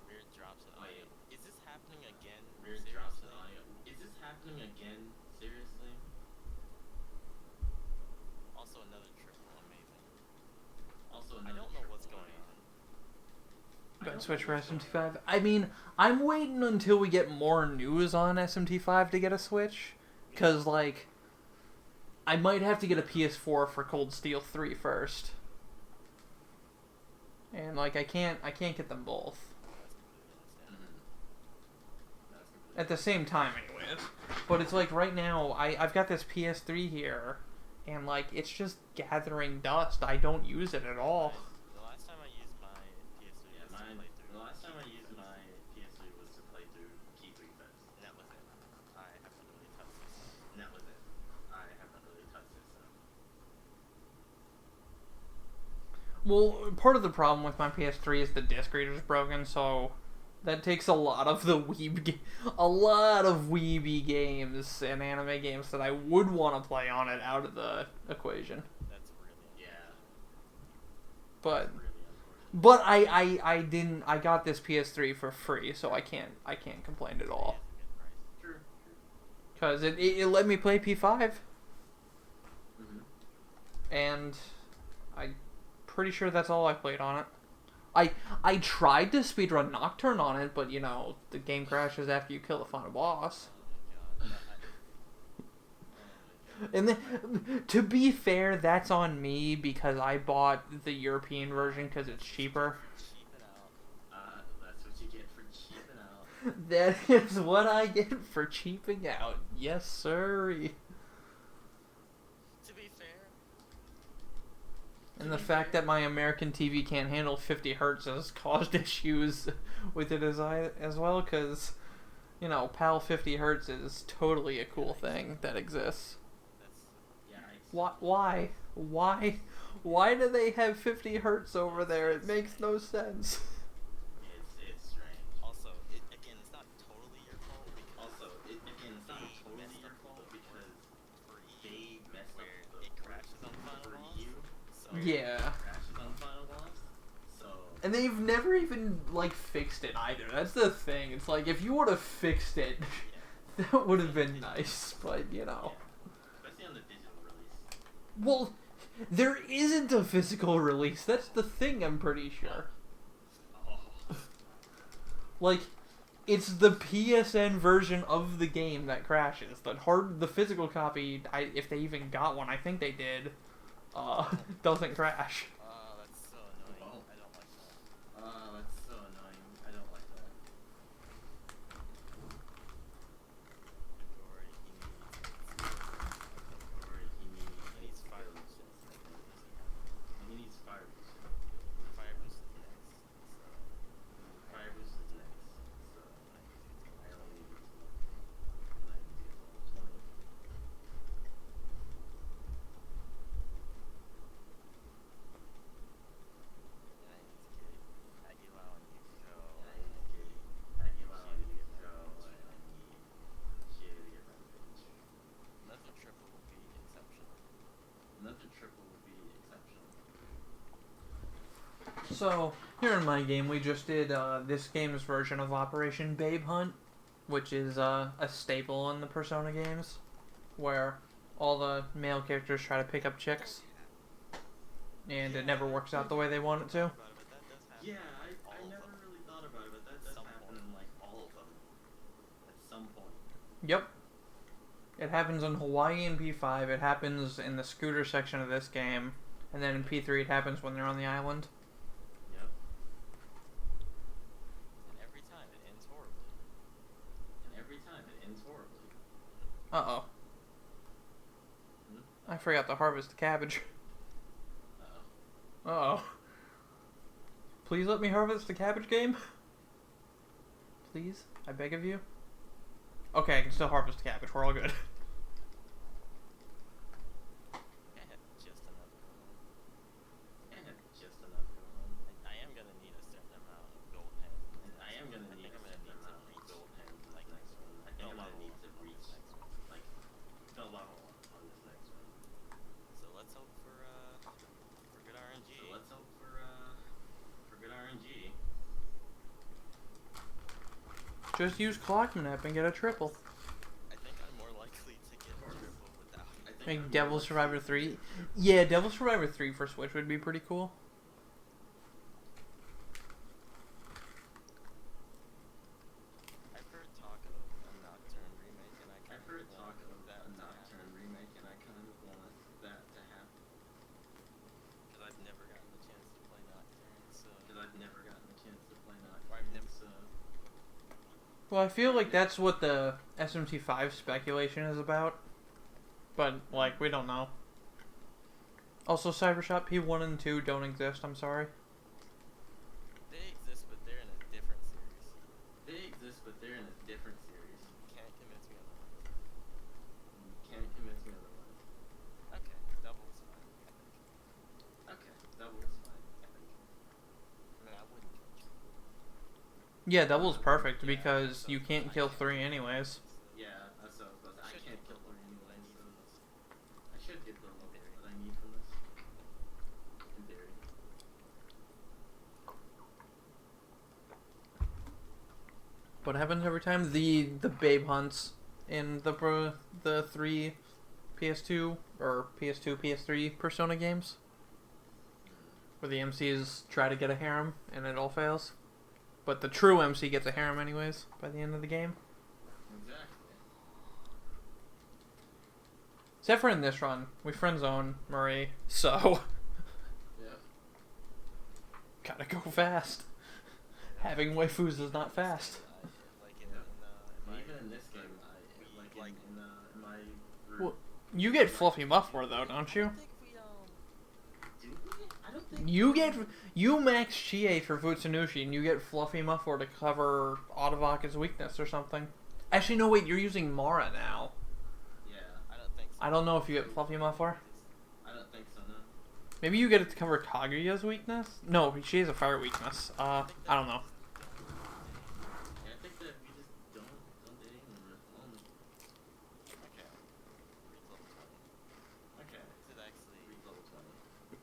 Weird drops in audio. Wait. Is this happening again? Weird drops in audio. Is this happening again? Seriously? Also another triple amazing. Also, I don't know what's going on. But Switch for SMT5. I mean, I'm waiting until we get more news on SMT5 to get a Switch, cause like, I might have to get a PS4 for Cold Steel 3 first, and like I can't get them both at the same time, anyways. But it's like right now, I've got this PS3 here, and like it's just gathering dust. I don't use it at all. The last time I used my PS3 Yeah, was to mine. play through. The last time I used my PS3 was to play through Key 3 Fest. And that was it. I haven't really touched this. And that was it. I haven't really touched it, so. Well, part of the problem with my PS3 is the disc reader's broken, so that takes a lot of the weeby games and anime games that I would want to play on it out of the equation. That's really Yeah. But Really unfortunate. I didn't. I got this PS3 for free, so I can't complain at all. True. Cause it let me play P5, Mm-hmm. and I'm pretty sure that's all I played on it. I tried to speedrun Nocturne on it, but you know the game crashes after you kill the final boss. Oh my god. And then, to be fair, that's on me because I bought the European version because it's cheaper. Cheaping out. That's what you get for cheaping out. That is what I get for cheaping out. Yes, sir. To be fair, And the fact that my American TV can't handle 50 hertz has caused issues with it as well, because, you know, PAL 50 hertz is totally a cool thing that exists. that's Yeah. Why do they have 50 hertz over there? It makes no sense. It's strange. also it's not totally your fault because Also, again, it's Yeah. crashes on the final boss. So And they've never even, like, fixed it either. That's the thing. It's like, if you would have fixed it, that would have been nice. But, you know. yeah, especially on the digital release. Well, there isn't a physical release. That's the thing, I'm pretty sure. Oh, Like, it's the PSN version of the game that crashes. The physical copy, if they even got one, I think they did, doesn't crash. That's so annoying. Oh. I don't like that. that's so annoying. I don't like that. Or Or he needs fire boost. he needs fire boost. Fire boost is next. So Fire boost is next. So I only need to level 20. and I need to get Aguilar and Yukiko. And I need to get Aguilar and Yukiko, and I need Shea to get Rampage. Another triple will be exceptional. Another triple would be exceptional. So, here in my game, we just did this game's version of Operation Babe Hunt, which is a staple in the Persona games, where all the male characters try to pick up chicks, and it never works out the way they want it to. But that does happen. Yeah, I never really thought about it, but that does Some happen point. in like all of them. At some point. Yep. It happens in Hawaii in P5, it happens in the scooter section of this game, and then in P3 it happens when they're on the island. Yep. And every time it ends horribly. And every time it ends horribly. Uh-oh. I forgot to harvest the cabbage. Uh-oh. Uh-oh. Please let me harvest the cabbage, game? Please? I beg of you? Okay, I can still harvest the cabbage. We're all good. I have just enough going on. And just enough going on. I am gonna need a certain amount of gold hands. And I am gonna need a certain amount of gold hands in this next one. I think I'm gonna need to reach, like, the level on this next one. So let's hope for good RNG. So let's hope for good RNG. Just use Clock Map and get a triple. I think I'm more likely to get a triple without. I think Like I'm Devil more Survivor likely 3. Yeah, Devil Survivor 3 for Switch would be pretty cool. I've heard talk of a Nocturne remake, and I kind I've heard of talk want of that a to Nocturne happen. remake, and I kind of want that to happen. Because I've never gotten the chance to play Nocturne, so. Because I've never gotten a chance to play Or Nocturne. I've never. So Well, I feel like that's what the SMT5 speculation is about. But, like, we don't know. Also, Cybershot P1 and 2 don't exist, I'm sorry. They exist, but they're in a different series. they exist, but they're in a different series. Can't convince me otherwise. You can't convince me otherwise. Okay, double is fine, I think. Okay, double is fine, I think. I mean, I wouldn't kill triple. Yeah, Double's perfect Yeah, because so you can't kill 3 anyways. Yeah, that's what I was about to say. I Should can't get kill the her level that I anyway, need so from this. I should get the level that I need from this. In theory. What happens every time? The babe hunts in the 3 PS2 or PS2, PS3 Persona games, where the MCs try to get a harem and it all fails, but the true MC gets a harem anyways by the end of the game. Exactly. Except for in this run, we friend zone Marie, so Yep. gotta go fast. Having waifus is not fast. Like in my, Even in this game, in my group. Well, you get Fluffy Muffler though, don't you? I think we Do we? I don't think You max Chie for Futsunushi and you get Fluffy Muffler to cover Otavaka's weakness or something. Actually, no, wait, you're using Mara now. Yeah, I don't think so. I don't know if you get Fluffy Muffler. I don't think so, no. Maybe you get it to cover Kaguya's weakness? No, she has a fire weakness. I don't know. Yeah, I think that we just don't date anymore at the moment. Okay. Reach level 20. Okay. Is it actually Reach level 20.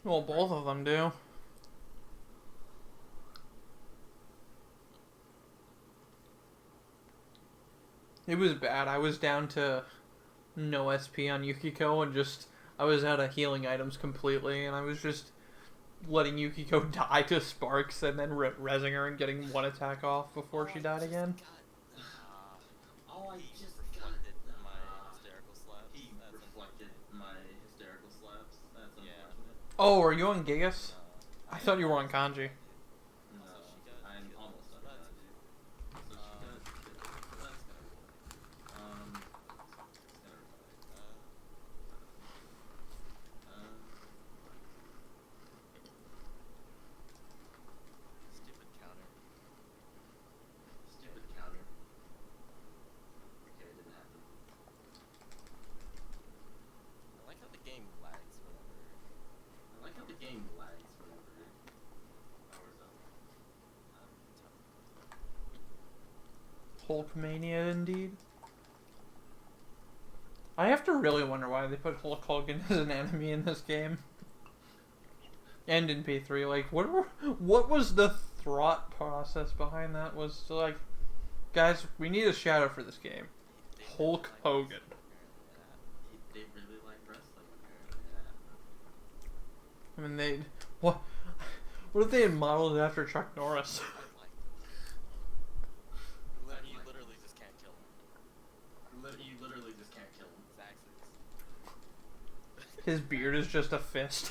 Well, both of them do. It was bad. I was down to no SP on Yukiko and just I was out of healing items completely, and I was just letting Yukiko die to Sparks and then rezzing her and getting one attack off before she died again. Oh, I He just reflected got my hysterical slaps. He That's reflected my hysterical slaps. That's Yeah. unfortunate. Oh, are you on Gigas? No, I thought you were on Kanji. No, Also, she got I'm killed, almost so on that's Kanji. good. So she got killed. So that's gonna work. It's gonna revive. Stupid counter. Stupid counter. Okay, it didn't happen. I like how the game lags whenever. I like how the game lags whenever powers up. Hulkmania, indeed. I have to really wonder why they put Hulk Hogan as an enemy in this game. And in P3, like, what was the thought process behind that? Was to, like, guys, we need a shadow for this game. They Hulk really like Hogan. wrestling, They really like wrestling, apparently. I mean, they what? What if they had modeled it after Chuck Norris? I like you literally just can't kill him. You literally just can't kill him. His axes. His beard is just a fist.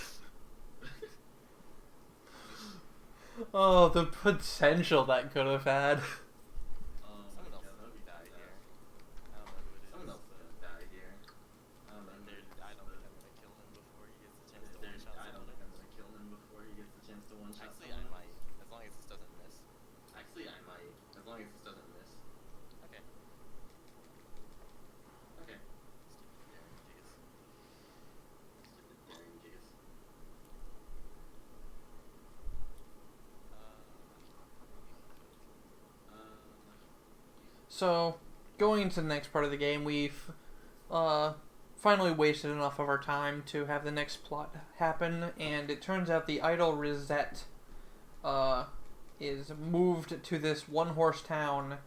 Oh, the potential that could have had. Oh my Someone god, else that'd be died pretty here. fast. I don't know who it is. Someone else is gonna die here. I don't know. Dude, I don't think I'm gonna kill him before he gets a chance to one shot I don't someone. think I'm gonna kill him before he gets the chance to one shot Actually, I someone. might, as long as this doesn't miss. Actually, I might, as long as this doesn't miss. Okay. Okay. Stupid daring jeez. Stupid daring jeez. So, going into the next part of the game, we've finally wasted enough of our time to have the next plot happen, and it turns out the idol Rosette is moved to this one-horse town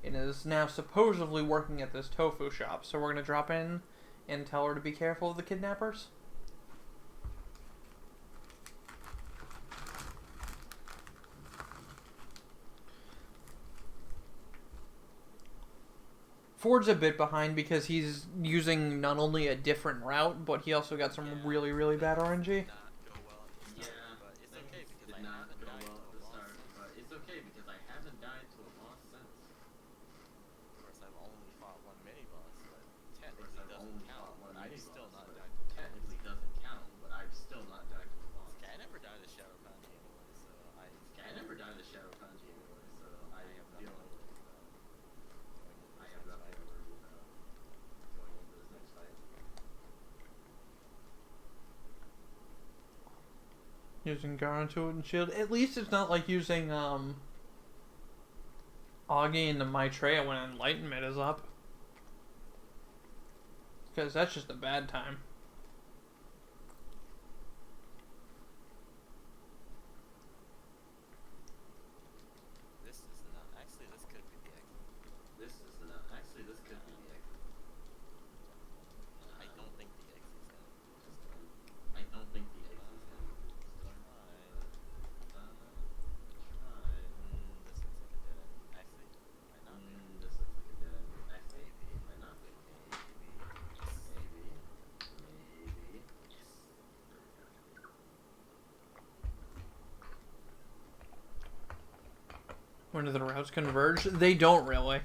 and is now supposedly working at this tofu shop. So we're going to drop in and tell her to be careful of the kidnappers. Ford's a bit behind because he's using not only a different route, but he also got some really, really bad RNG. Not go well at the start, Yeah, but it's things okay because did I not haven't go died well to at a the boss start, since. but it's okay because I haven't died to a boss since. Of course, I've only fought one mini boss, but Of technically course, I've doesn't only count. fought one But I've mini still boss, not but died to a boss. technically doesn't count, but I've still not died to a boss. Okay, I never died to Shadow Kanji anyway, so I. Okay, I never died to Shadow Kanji anyway, so I have feel nothing to like worry about I going into have this next nothing to fight. worry about going into this next fight. Using Garanto and Shield. At least it's not like using Augie into Maitreya when Enlightenment is up. Because that's just a bad time. This is not. Actually, this could be the exit. This is not actually. This could be the exit. I don't think the exit's gonna be this time. I don't think the exit's gonna be this time. Try. This looks like a dead end. Actually, might not be. This looks like a dead end. Actually, Maybe. might not be. Maybe. Maybe. Yes. There we go. When do the routes converge? They don't really.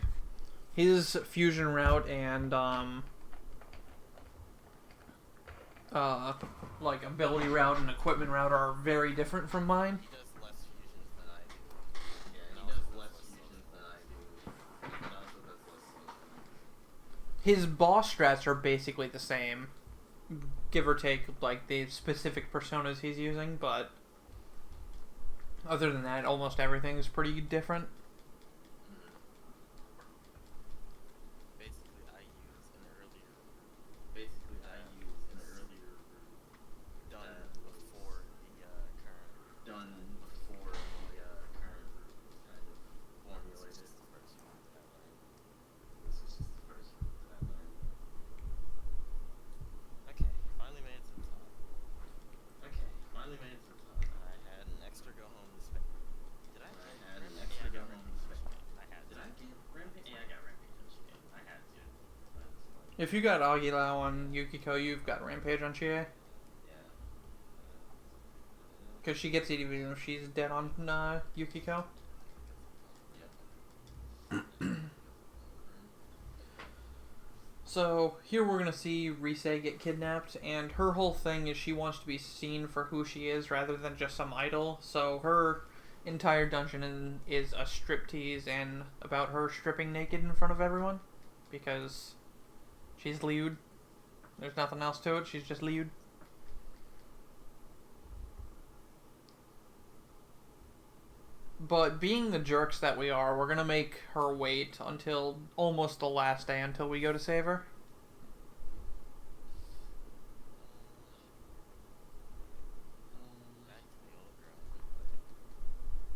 His fusion route and like ability route and equipment route are very different from mine. He does less fusions than I do. Yeah, And he also does does less less fusions than I do. And also does less fusions. His boss strats are basically the same, give or take like the specific personas he's using, but other than that, almost everything is pretty different. Basically, I use an earlier Basically, I use an earlier route done that was before if you got Agilao on Yukiko, you've got Rampage on Chie. Yeah. Because she gets it even if she's dead on Yukiko. So, here we're gonna see Rise get kidnapped, and her whole thing is she wants to be seen for who she is rather than just some idol. So, her entire dungeon is a striptease and about her stripping naked in front of everyone. Because she's lewd. There's nothing else to it, she's just lewd. But being the jerks that we are, we're gonna make her wait until almost the last day until we go to save her. Back to the old girl.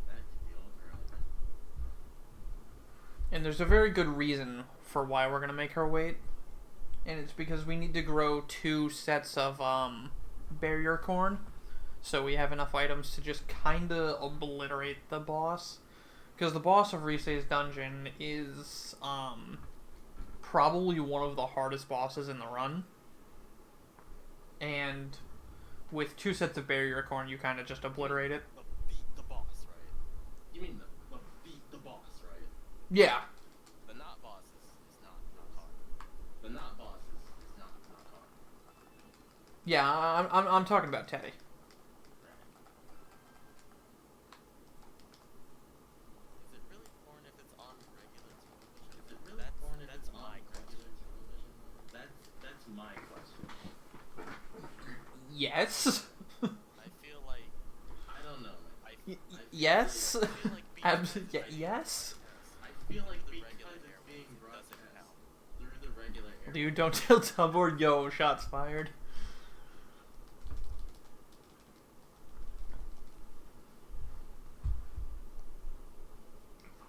Back to the old girl. And there's a very good reason for why we're gonna make her wait. And it's because we need to grow 2 sets of barrier corn. So we have enough items to just kinda obliterate the boss. Because the boss of Rise's dungeon is probably one of the hardest bosses in the run. And with 2 sets of barrier corn, you kinda just obliterate it. The beat the boss, right? You mean the beat the boss, right? Yeah. The not boss is not hard. The not boss is not hard. Yeah, I'm talking about Teddy. Is it really porn if it's on regular television? Is it really porn if it's on regular television? That's my question. Yes. I feel like I don't know. Yes. I feel like Yes. I feel like the regular air being broadcast through the regular air. Dude, don't tell Tubboard, yo, shots fired.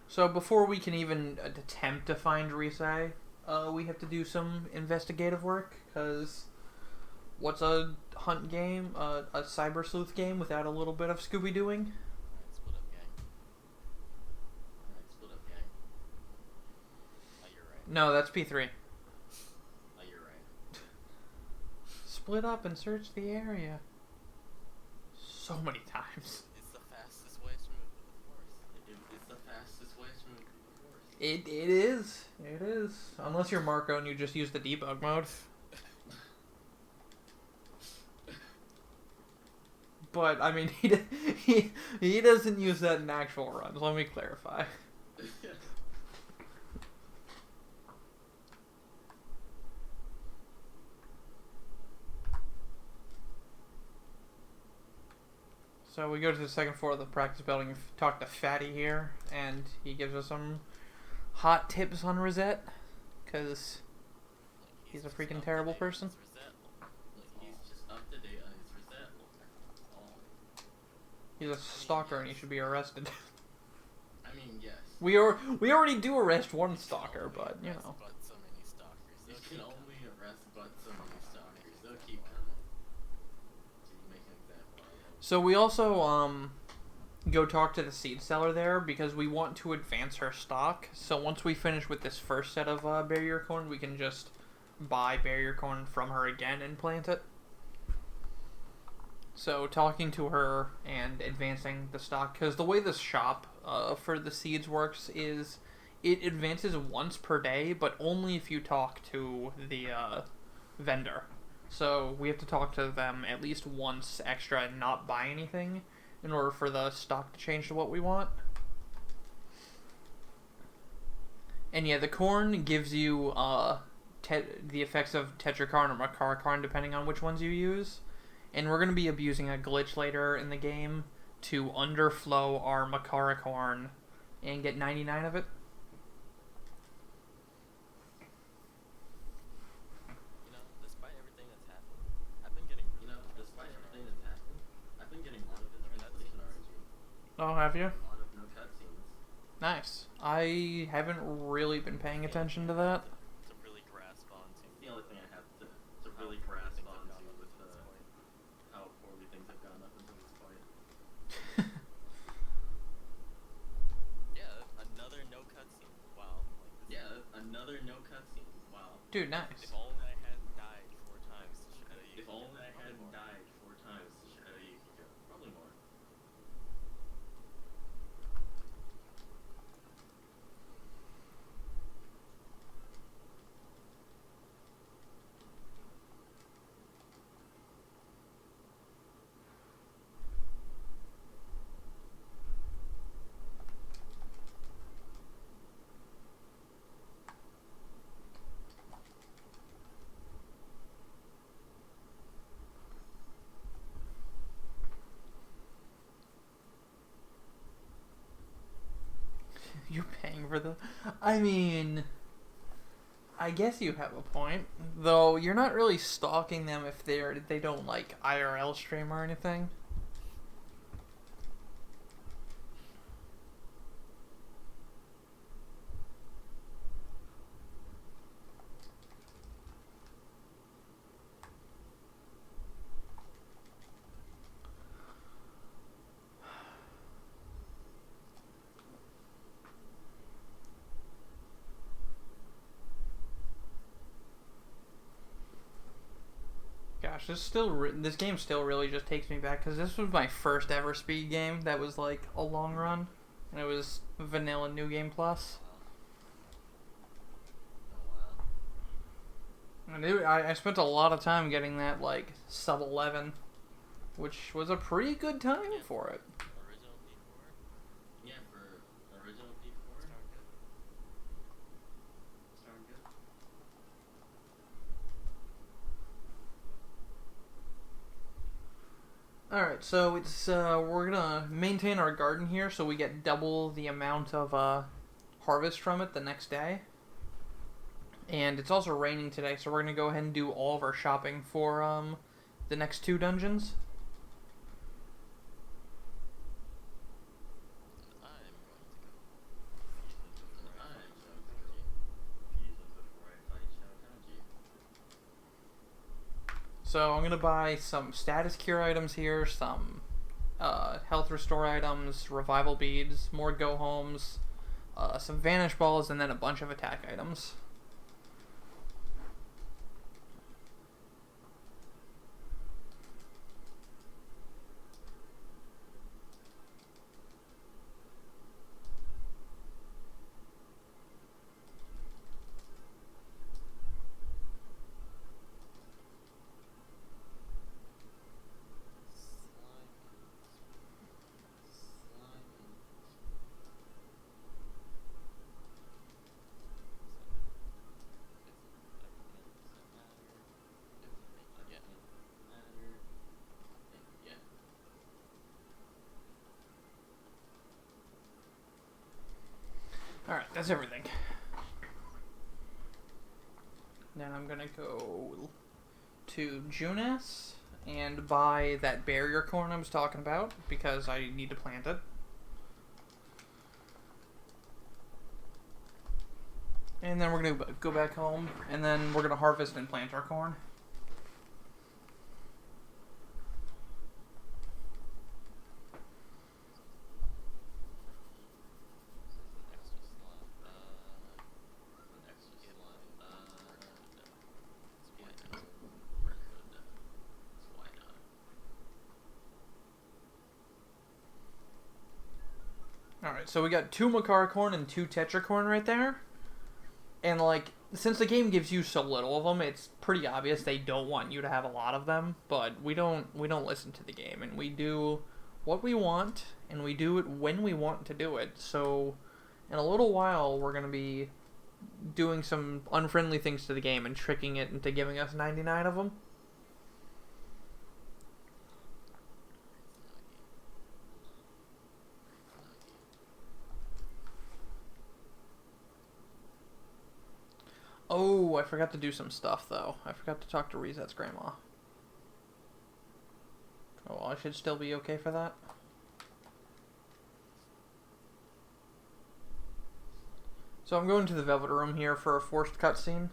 So before we can even attempt to find Rise, we have to do some investigative work, because what's a hunt game, a cyber sleuth game without a little bit of Scooby-Dooing? Alright, split up gang. Alright, split up gang. Oh, you're right. No, that's P3. Oh, you're right. Split up and search the area. So many times. It's the fastest way to move through the forest. It's the fastest way to move through the forest. It is. It is. Unless you're Marco and you just use the debug mode. But, I mean, he doesn't use that in actual runs, let me clarify. So we go to the second floor of the practice building and talk to Fatty here, and he gives us some hot tips on Rosette, because he's a freaking terrible person. He's just up to date on his Rosette lore. He's a stalker and he should be arrested. I mean, yes. We already do arrest one stalker, but, you know. But so many stalkers. You can only arrest but so many stalkers. They'll keep coming. So you make an example out of them. So we also, go talk to the seed seller there, because we want to advance her stock. So once we finish with this first set of barrier corn, we can just buy barrier corn from her again and plant it. So talking to her and advancing the stock, because the way this shop for the seeds works is it advances once per day, but only if you talk to the vendor. So we have to talk to them at least once extra and not buy anything in order for the stock to change to what we want. And yeah, the corn gives you the effects of Tetracorn or Makaracorn depending on which ones you use. And we're going to be abusing a glitch later in the game to underflow our Makaracorn and get 99 of it. Despite everything that's happened, I've been getting rid of the translation RNG. Oh, have you? A lot of no cutscenes. Nice. I haven't really been paying attention to that. To really grasp onto. The only thing I have to really grasp onto with how poorly things have gone up until this point. Yeah, another no cutscene. Wow. Yeah, another no cutscene. Wow. Dude, nice. If only You paying for the... I mean... I guess you have a point. Though, you're not really stalking them if they don't, like, IRL stream or anything. Gosh, this game still really just takes me back because this was my first ever speed game that was like a long run, and it was vanilla New Game Plus. And I spent a lot of time getting that like sub 11, which was a pretty good time for it. Original P4? Yeah, for original P4. Sound good. Alright, so it's we're gonna maintain our garden here so we get double the amount of harvest from it the next day. And it's also raining today, so we're gonna go ahead and do all of our shopping for the next 2 dungeons. So I'm gonna buy some status cure items here, some health restore items, revival beads, more go homes, some vanish balls, and then a bunch of attack items. Alright, that's everything. Then I'm gonna go to Junas and buy that barrier corn I was talking about because I need to plant it. And then we're gonna go back home and then we're gonna harvest and plant our corn. Alright, so we got 2 Makara corn and 2 Tetra corn right there. And, like, since the game gives you so little of them, it's pretty obvious they don't want you to have a lot of them. But we don't listen to the game, and we do what we want, and we do it when we want to do it. So, in a little while, we're going to be doing some unfriendly things to the game and tricking it into giving us 99 of them. Oh, I forgot to do some stuff, though. I forgot to talk to Reset's grandma. Oh, I should still be okay for that. So I'm going to the Velvet Room here for a forced cutscene.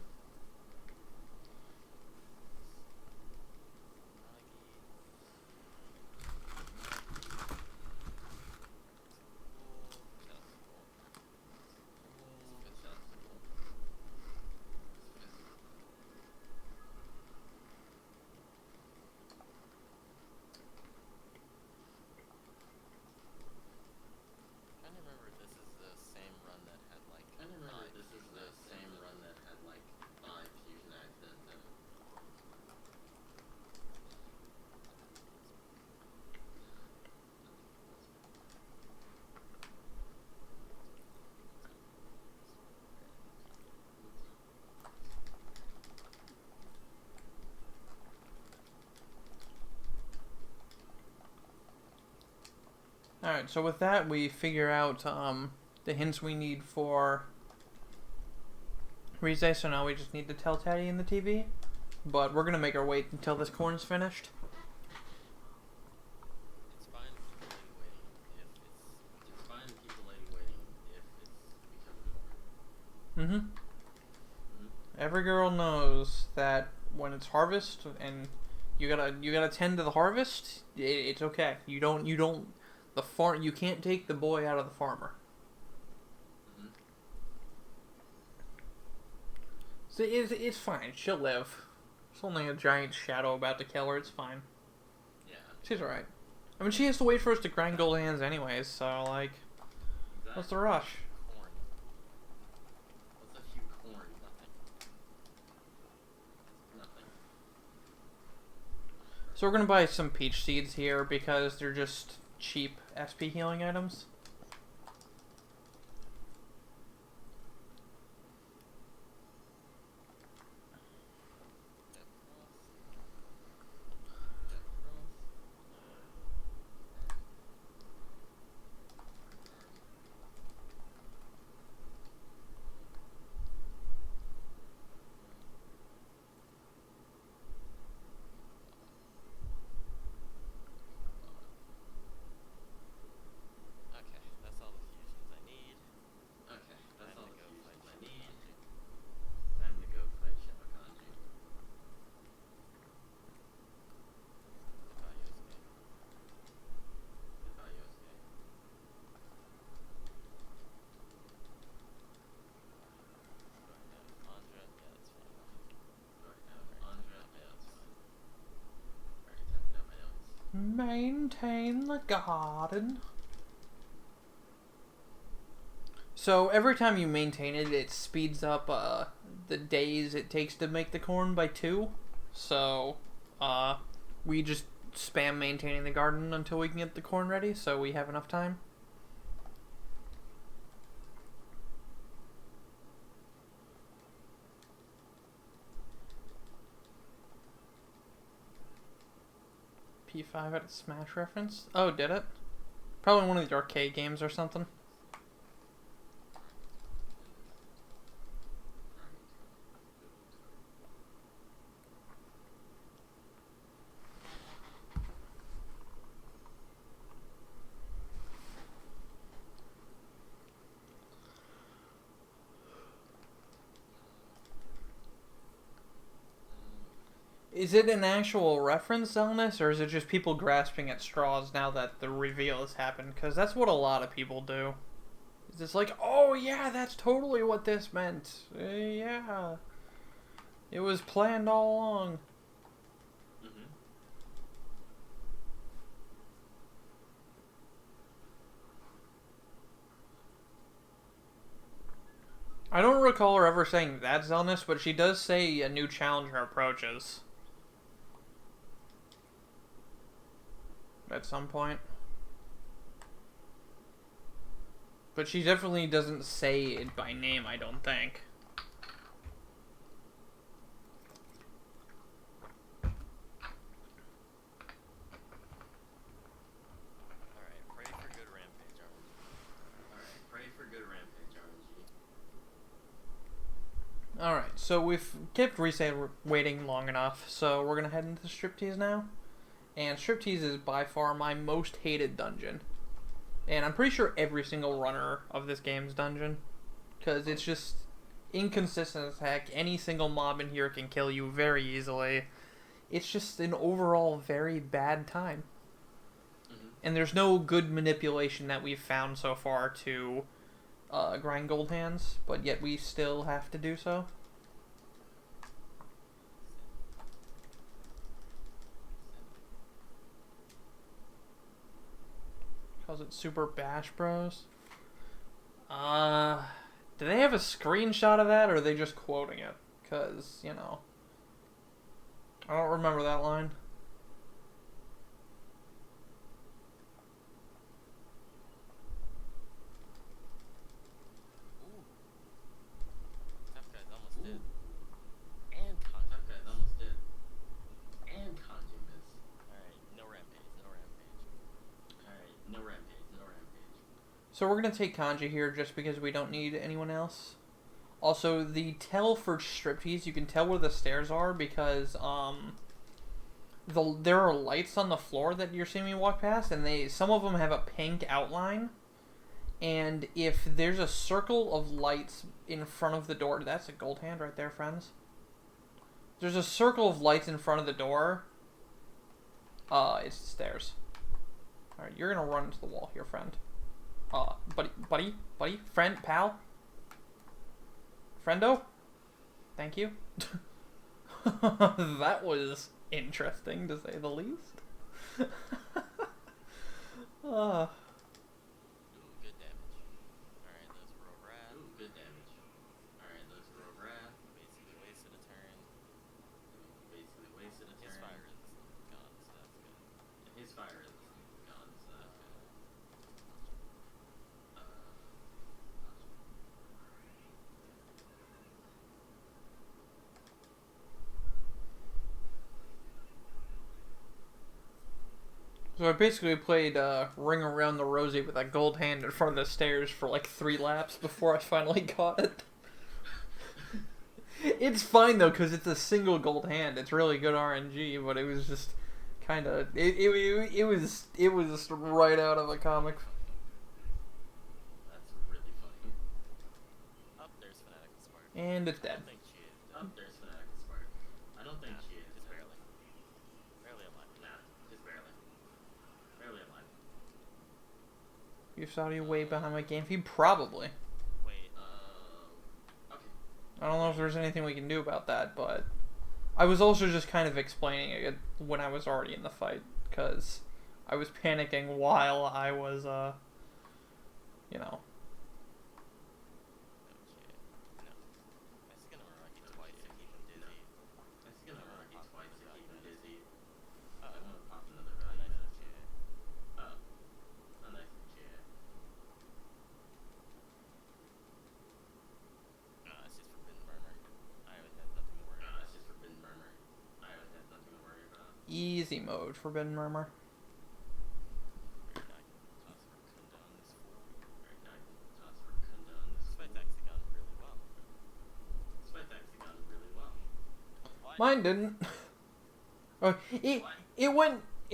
Alright, so with that, we figure out the hints we need for Rize, so now we just need to tell Teddy in the TV. But we're gonna make her wait until this corn's finished. It's fine to keep the lady waiting if it's fine to keep the lady waiting if it's becoming corn. Every girl knows that when it's harvest and you gotta tend to the harvest, it's okay. You can't take the boy out of the farmer. So it's fine. She'll live. It's only a giant shadow about to kill her. It's fine. Yeah. She's alright. I mean, she has to wait for us to grind gold hands anyways, so, like, what's the rush? Corn. What's a few corn? Nothing. So we're gonna buy some peach seeds here because they're just cheap SP healing items. Okay, that's all the fusions I need. Okay, that's all the fusions I need. Time to go fight Shadow Kanji. Goodbye, Yosuke. Goodbye, Yosuke. Andra, yeah, that's fine. Andra, yeah, that's fine. Already tended out my notes. Maintain the garden. So every time you maintain it, it speeds up the days it takes to make the corn by 2. So we just spam maintaining the garden until we can get the corn ready, so we have enough time. P5 had a Smash reference? Oh, did it? Probably one of the arcade games or something. Is it an actual reference on this, or is it just people grasping at straws now that the reveal has happened? Because that's what a lot of people do. It's just like, oh yeah, that's totally what this meant. Yeah. It was planned all along. I don't recall her ever saying that's Zelness, but she does say a new challenger approaches. At some point. But she definitely doesn't say it by name, I don't think. Alright, pray for good rampage RNG. Alright, pray for good rampage RNG. Alright, so we've kept Reset waiting long enough, so we're gonna head into the Striptease now. And Striptease is by far my most hated dungeon. And I'm pretty sure every single runner of this game's dungeon. Because it's just inconsistent as heck. Any single mob in here can kill you very easily. It's just an overall very bad time. And there's no good manipulation that we've found so far to grind gold hands, but yet we still have to do so. Calls it Super Bash Bros. Do they have a screenshot of that, or are they just quoting it? Because, you know, I don't remember that line. Ooh. Tough guys almost did. And Kanji. Tough guys almost did. And Kanji missed. Alright, no rampage, no rampage. Alright, no rampage, no rampage. So So we're gonna take Kanji here just because we don't need anyone else. Also, the tell for striptease, you can tell where the stairs are because there are lights on the floor that you're seeing me walk past, and some of them have a pink outline. And if there's a circle of lights in front of the door, that's a gold hand right there, friends. There's a circle of lights in front of the door. It's the stairs. All right, you're gonna run into the wall here, friend. Buddy, friend, pal, friendo. Thank you. That was interesting to say the least. Ooh, good damage. Alright, those roll wrath. Ooh, good damage. Alright, let's roll wrath. Basically wasted a turn. Basically wasted a turn. His fire resistance gone, so that's good. And his fire resistance is gone, so that's good. So I basically played Ring Around the Rosie with that gold hand in front of the stairs for like 3 laps before I finally got it. It's fine though, because it's a single gold hand. It's really good RNG, but it was just kind of it was right out of a comic. That's really funny. Up there's Fanatical Spark. And it's I dead. don't think she is dead. Up there's Fanatical Spark. I don't think Nah, she is. just barely. Barely alive. Nah, just barely. Barely alive. You saw you way behind my game feed? Probably. Wait, Okay. I don't know if there's anything we can do about that, but I was also just kind of explaining it when I was already in the fight, because I was panicking while I was, you know. no. That's gonna Maraki twice to keep him dizzy. That's gonna rock you twice to keep him dizzy. Oh, I'm gonna pop another a value nice medicine. chair. Oh. A nice chair. It's just Forbidden Murmur. I would have nothing to worry about. It's just Forbidden Murmur. I would have nothing to worry about. Easy mode, Forbidden Murmur. Weird, I can toss for Kunda on this fool. Alright, now I can toss for Kunda on this. This fight's actually gone really well. This fight's actually gone really well. What? Mine didn't. Oh, it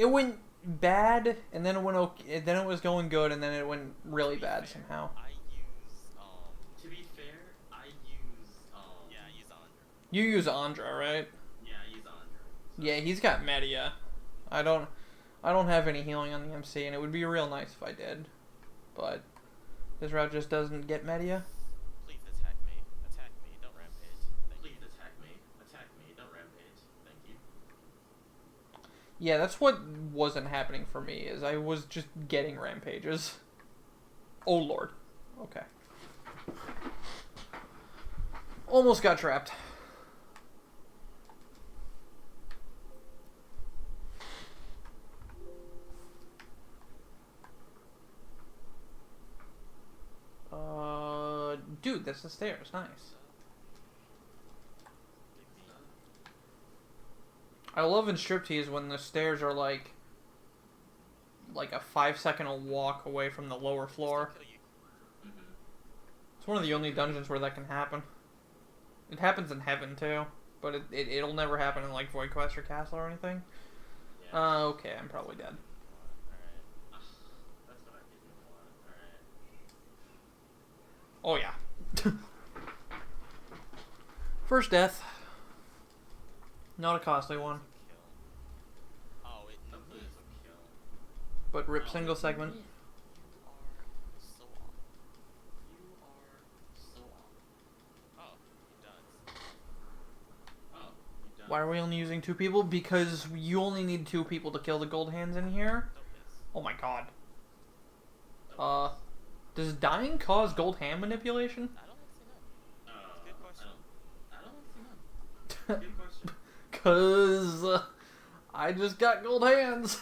went bad, and then it went okay, then it was going good, and then it went really To be bad fair, somehow. I use, To be fair, I use, yeah, I use Andra. You use Andra, right? Yeah, I use Andre. So. Yeah, he's got Media. I don't have any healing on the MC, and it would be real nice if I did, but this route just doesn't get Media. Please attack me. Attack me. Don't rampage. Thank Please you. attack me. Attack me. Don't rampage. Thank you. Yeah, that's what wasn't happening for me, is I was just getting rampages. Oh lord. Okay. Almost got trapped. Dude, that's the stairs. Nice. I love in striptease when the stairs are like a 5-second walk away from the lower floor. Kill you. Mm-hmm. It's one of the only dungeons where that can happen. It happens in Heaven too, but it'll never happen in like Void Quest or Castle or anything. Yeah. Okay, I'm probably dead. Alright. That's what I didn't want. Alright. Oh yeah. First death. Not a costly one, Kill. Oh, it That no, was a kill. but rip single segment. You are so off. You are so off. Oh, he does. Oh, you done. Why are we only using 2 people? Because you only need 2 people to kill the gold hands in here. Don't miss. Oh my god. Oh, Does dying cause gold hand manipulation? I don't think so, no. Good question. I don't see none. Good question. Cause I just got gold hands.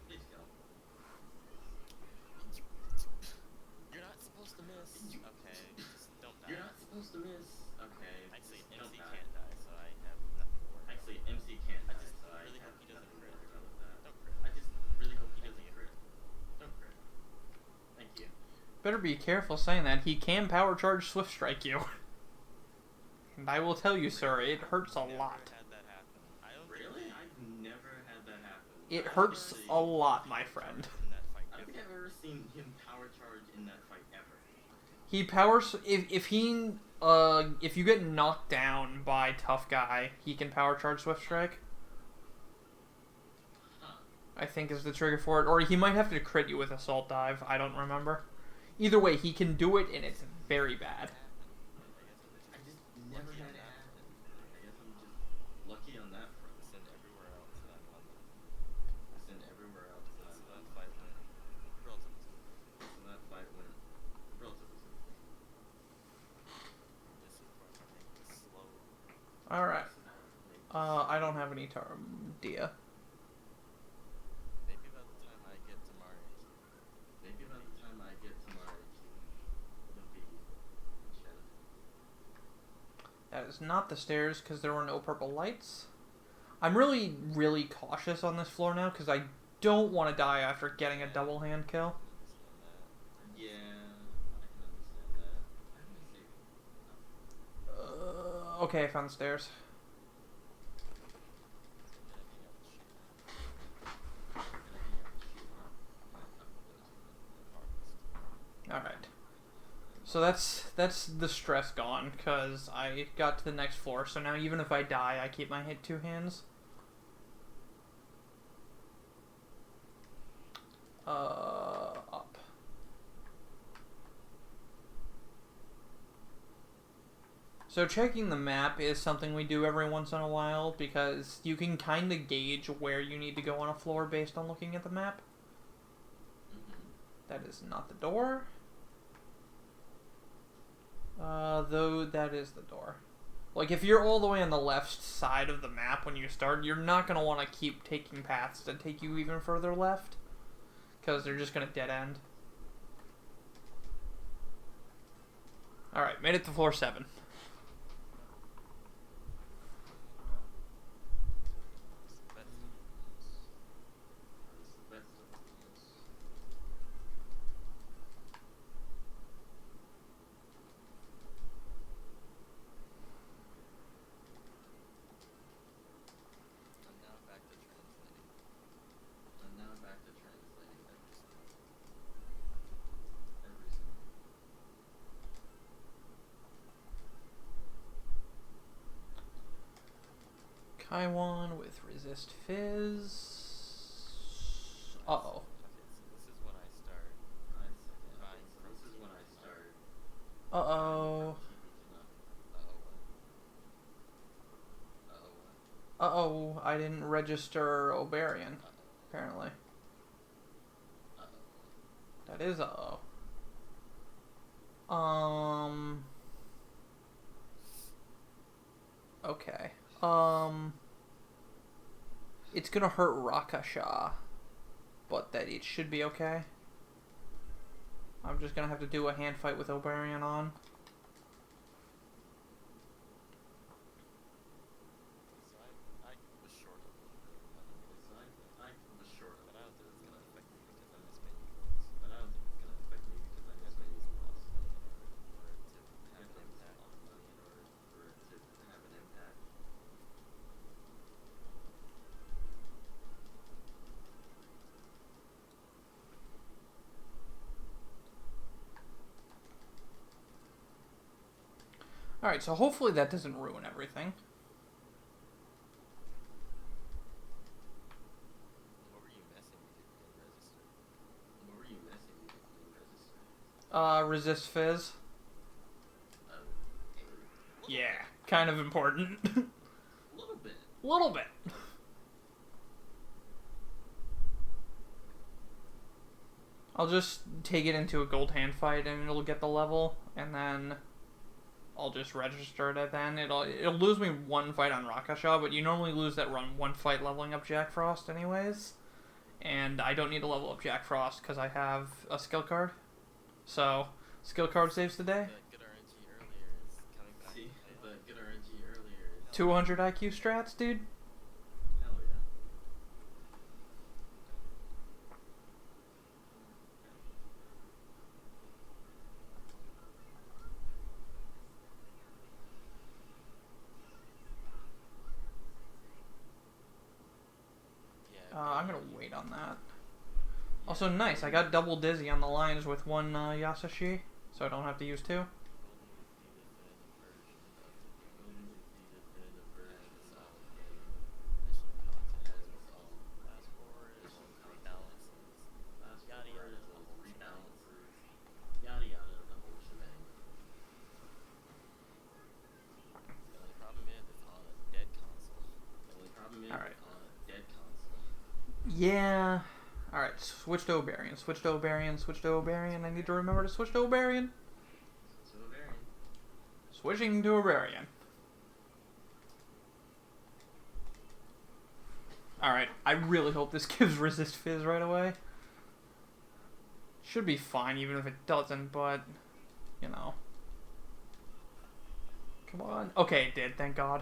Please kill. You're not supposed to miss. Okay, just don't die. You're not supposed to miss. Okay. Actually, just don't MC die. can't die, so I have nothing to worry Actually, about. MC can't I die, just so I really have hope he doesn't nothing to crit. worry about that. Don't crit. I just really hope he Thank doesn't you. crit. Don't crit. better be careful saying that. He can power charge Swift Strike you. And I will tell you, sir, it hurts a lot. Had that happen. I don't Really? I've never had that happen. It I hurts haven't a really- lot, my friend. in that fight. I don't think I've ever seen him power charge in that fight ever. He powers if you get knocked down by Tough Guy, he can power charge Swift Strike. Huh. I think is the trigger for it, or he might have to crit you with Assault Dive. I don't remember. Either way, he can do it, and it's very bad. I just never had it happen. I guess I'm just lucky on that front. Send everywhere else that I'm on. I send everywhere else that So I'm that fight went relatively smooth. So that fight went relatively smooth. This is where I'm gonna make this slow. Alright. I don't have any Dia. Maybe by the time I get to Mario, Maybe by the time I get to Mario Q, it'll be Shadow. That is not the stairs, because there were no purple lights. I'm really, really cautious on this floor now, because I don't want to die after getting a double hand kill. Yeah, I can understand that. I haven't saved. Okay, I found the stairs. Alright. So that's the stress gone, because I got to the next floor, so now even if I die, I keep my hit 2 hands. Up. So checking the map is something we do every once in a while, because you can kind of gauge where you need to go on a floor based on looking at the map. That is not the door. Though that is the door. Like, if you're all the way on the left side of the map when you start, you're not going to want to keep taking paths that take you even further left, because they're just going to dead end. Alright, made it to floor 7. Kaiwan with Resist Fizz. Uh-oh. Okay, so this is when I start buying from This is when I start. Uh-oh. Uh-oh. Uh-oh, I didn't register Oberian, apparently. That is uh-oh. Okay. It's gonna hurt Rakasha, but that it should be okay. I'm just gonna have to do a hand fight with Oberian on. So I was short of a little bit of money. So I was short of But I it. don't think it's gonna affect me because I miss menu points. But I don't think it's gonna affect me because I miss menus a lot. For it to have an impact. A lot of money in order for it to have an impact. Alright, so hopefully that doesn't ruin everything. What were you missing in register? What were you missing in register? Resist Fizz. Okay. Yeah, kind of important. A little bit. Little bit. I'll just take it into a gold hand fight and it'll get the level, and then I'll just register it then. It'll lose me 1 fight on Rakasha, but you normally lose that run 1 fight leveling up Jack Frost anyways. And I don't need to level up Jack Frost because I have a skill card. So, skill card saves the day. The good RNG earlier is coming back. See, to play. the good RNG earlier is 200 IQ strats, dude. hell yeah. I'm gonna wait on that. Also, nice. I got double dizzy on the lines with one Yasashi, so I don't have to use two. Alright. Yeah. Alright, switch to Obarian, switch to Obarian, switch to Obarian. I need to remember to switch to Obarian. Switching to Obarian. Alright, I really hope this gives resist fizz right away. Should be fine even if it doesn't, but, you know. Come on. Okay, it did, thank God.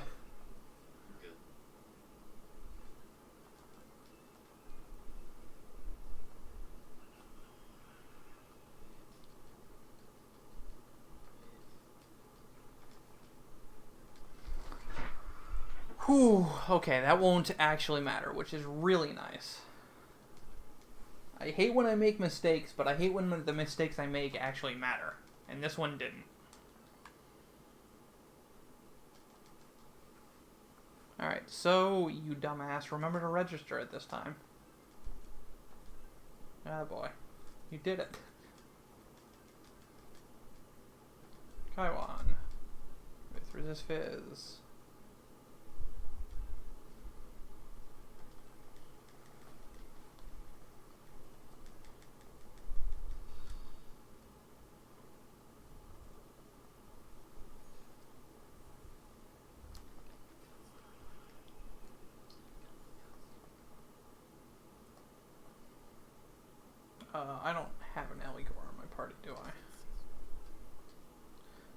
Whew, okay, that won't actually matter, which is really nice. I hate when I make mistakes, but I hate when the mistakes I make actually matter. And this one didn't. Alright, so, you dumbass, remember to register it this time. Ah, boy. You did it. Kaiwan. With resist fizz. I don't have an Eligor in my party, do I?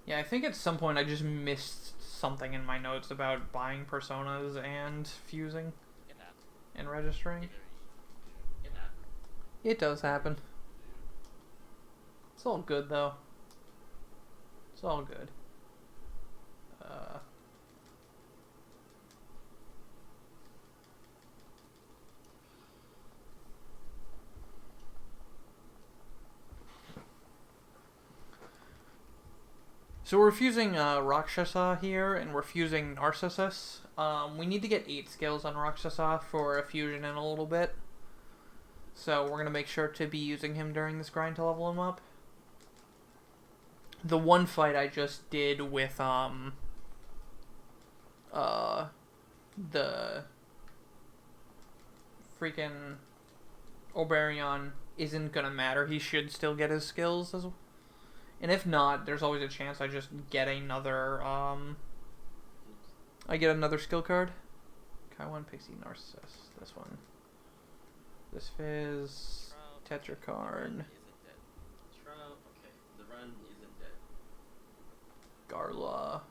Yeah, I think at some point I just missed something in my notes about buying personas and fusing and registering. It does happen. It's all good, though. It's all good. So we're fusing Rakshasa here, and we're fusing Narcissus. We need to get 8 skills on Rakshasa for a fusion in a little bit. So we're going to make sure to be using him during this grind to level him up. The one fight I just did with the freaking Obarion isn't going to matter. He should still get his skills as well. And if not, there's always a chance I just get another, I get another skill card. Kaiwan, Pixie, Narcissus. This one. This Fizz, Tetrakarn. Okay, the run isn't dead. Garla,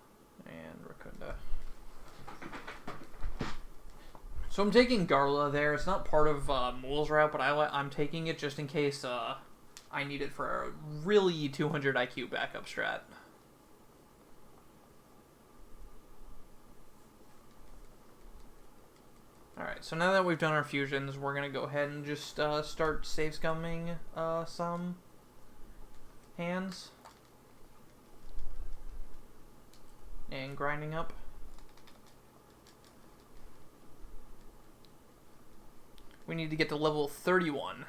and Rakunda. So I'm taking Garla there. It's not part of Mool's route, but I'm taking it just in case I need it for a really 200 IQ backup strat. Alright, so now that we've done our fusions, we're going to go ahead and just start save scumming some hands. And grinding up. We need to get to level 31.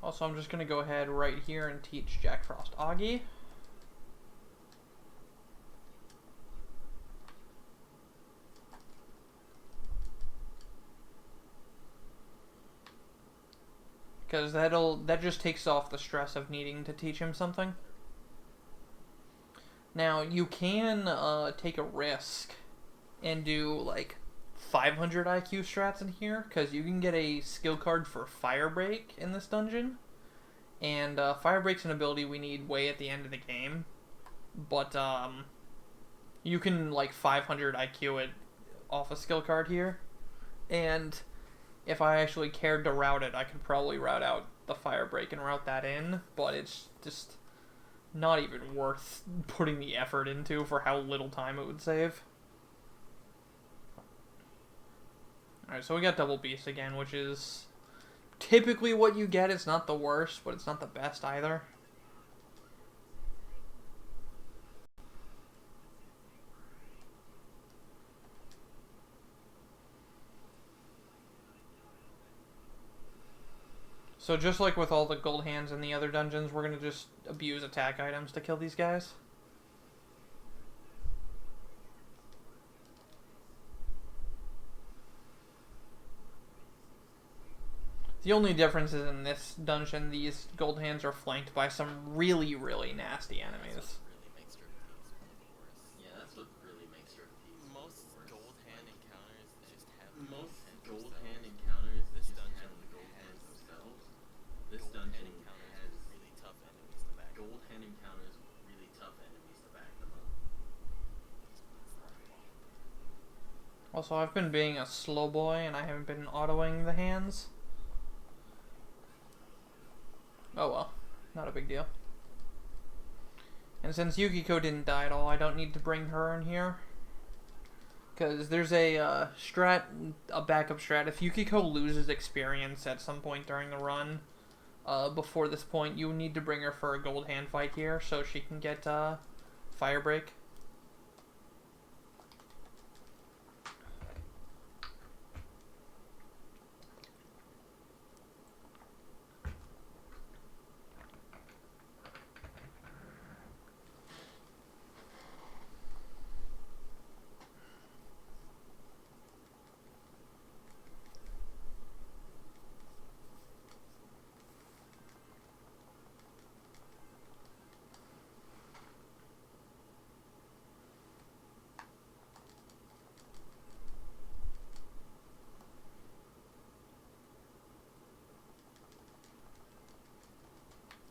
Also, I'm just going to go ahead right here and teach Jack Frost Augie. Because that just takes off the stress of needing to teach him something. Now, you can take a risk and do, like, 500 IQ strats in here, because you can get a skill card for Fire Break in this dungeon. And Fire Break's an ability we need way at the end of the game. But you can like 500 IQ it off a skill card here. And if I actually cared to route it, I could probably route out the Fire Break and route that in. But it's just not even worth putting the effort into for how little time it would save. Alright, so we got Double Beast again, which is typically what you get. It's not the worst, but it's not the best either. So just like with all the gold hands in the other dungeons, we're going to just abuse attack items to kill these guys. The only difference is in this dungeon, these gold hands are flanked by some really, really nasty enemies. Really makes striptease one of the worst. Yeah, that's what really makes striptease. Most gold hand encounters just have most gold hand encounters. This dungeon have the gold hands themselves. This dungeon has really tough enemies to back. Gold hand encounters really tough enemies to back them up. Also, I've been being a slow boy and I haven't been autoing the hands. Oh well, not a big deal. And since Yukiko didn't die at all, I don't need to bring her in here. Because there's a strat, a backup strat. If Yukiko loses experience at some point during the run, before this point, you need to bring her for a gold hand fight here so she can get Fire Break.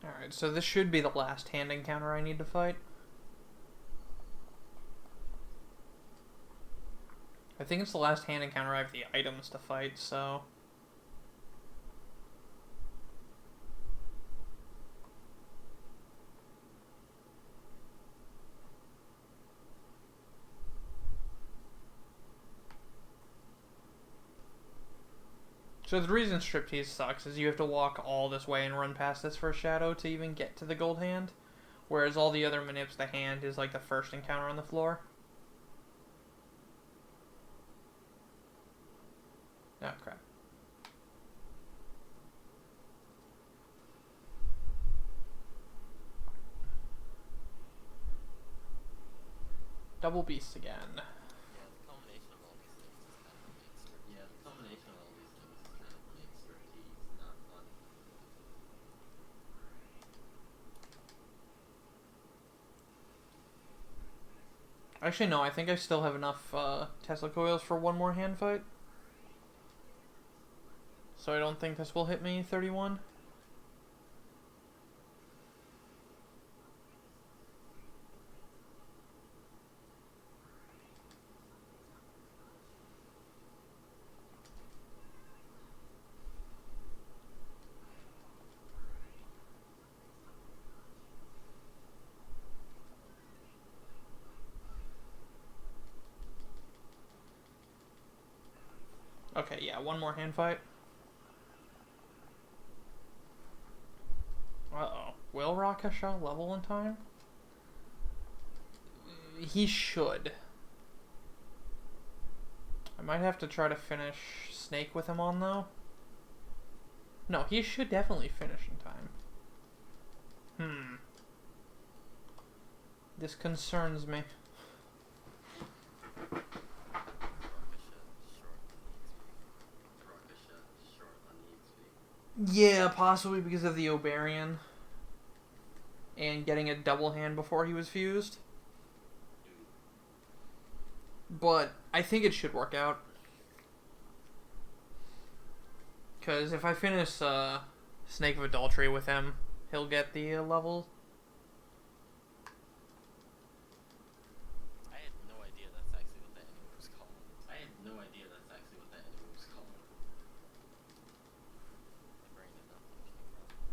Alright, so this should be the last hand encounter I need to fight. I think it's the last hand encounter I have the items to fight, so... So the reason striptease sucks is you have to walk all this way and run past this first shadow to even get to the gold hand. Whereas all the other manips, the hand is like the first encounter on the floor. Oh, crap. Double beast again. Yeah, the combination of all these things is kind of makes striptease not fun. Actually, no, I think I still have enough Tesla coils for one more hand fight. So I don't think this will hit me 31. Okay, yeah, one more hand fight. Uh-oh. Will Rakasha level in time? He should. I might have to try to finish Snake with him on, though. No, he should definitely finish in time. This concerns me. Yeah, possibly because of the Obarian. And getting a double hand before he was fused. But I think it should work out. Because if I finish Snake of Adultery with him, he'll get the level. I had no idea that's actually what that enemy was called. I had no idea that's actually what that enemy was called. My brain did not function properly.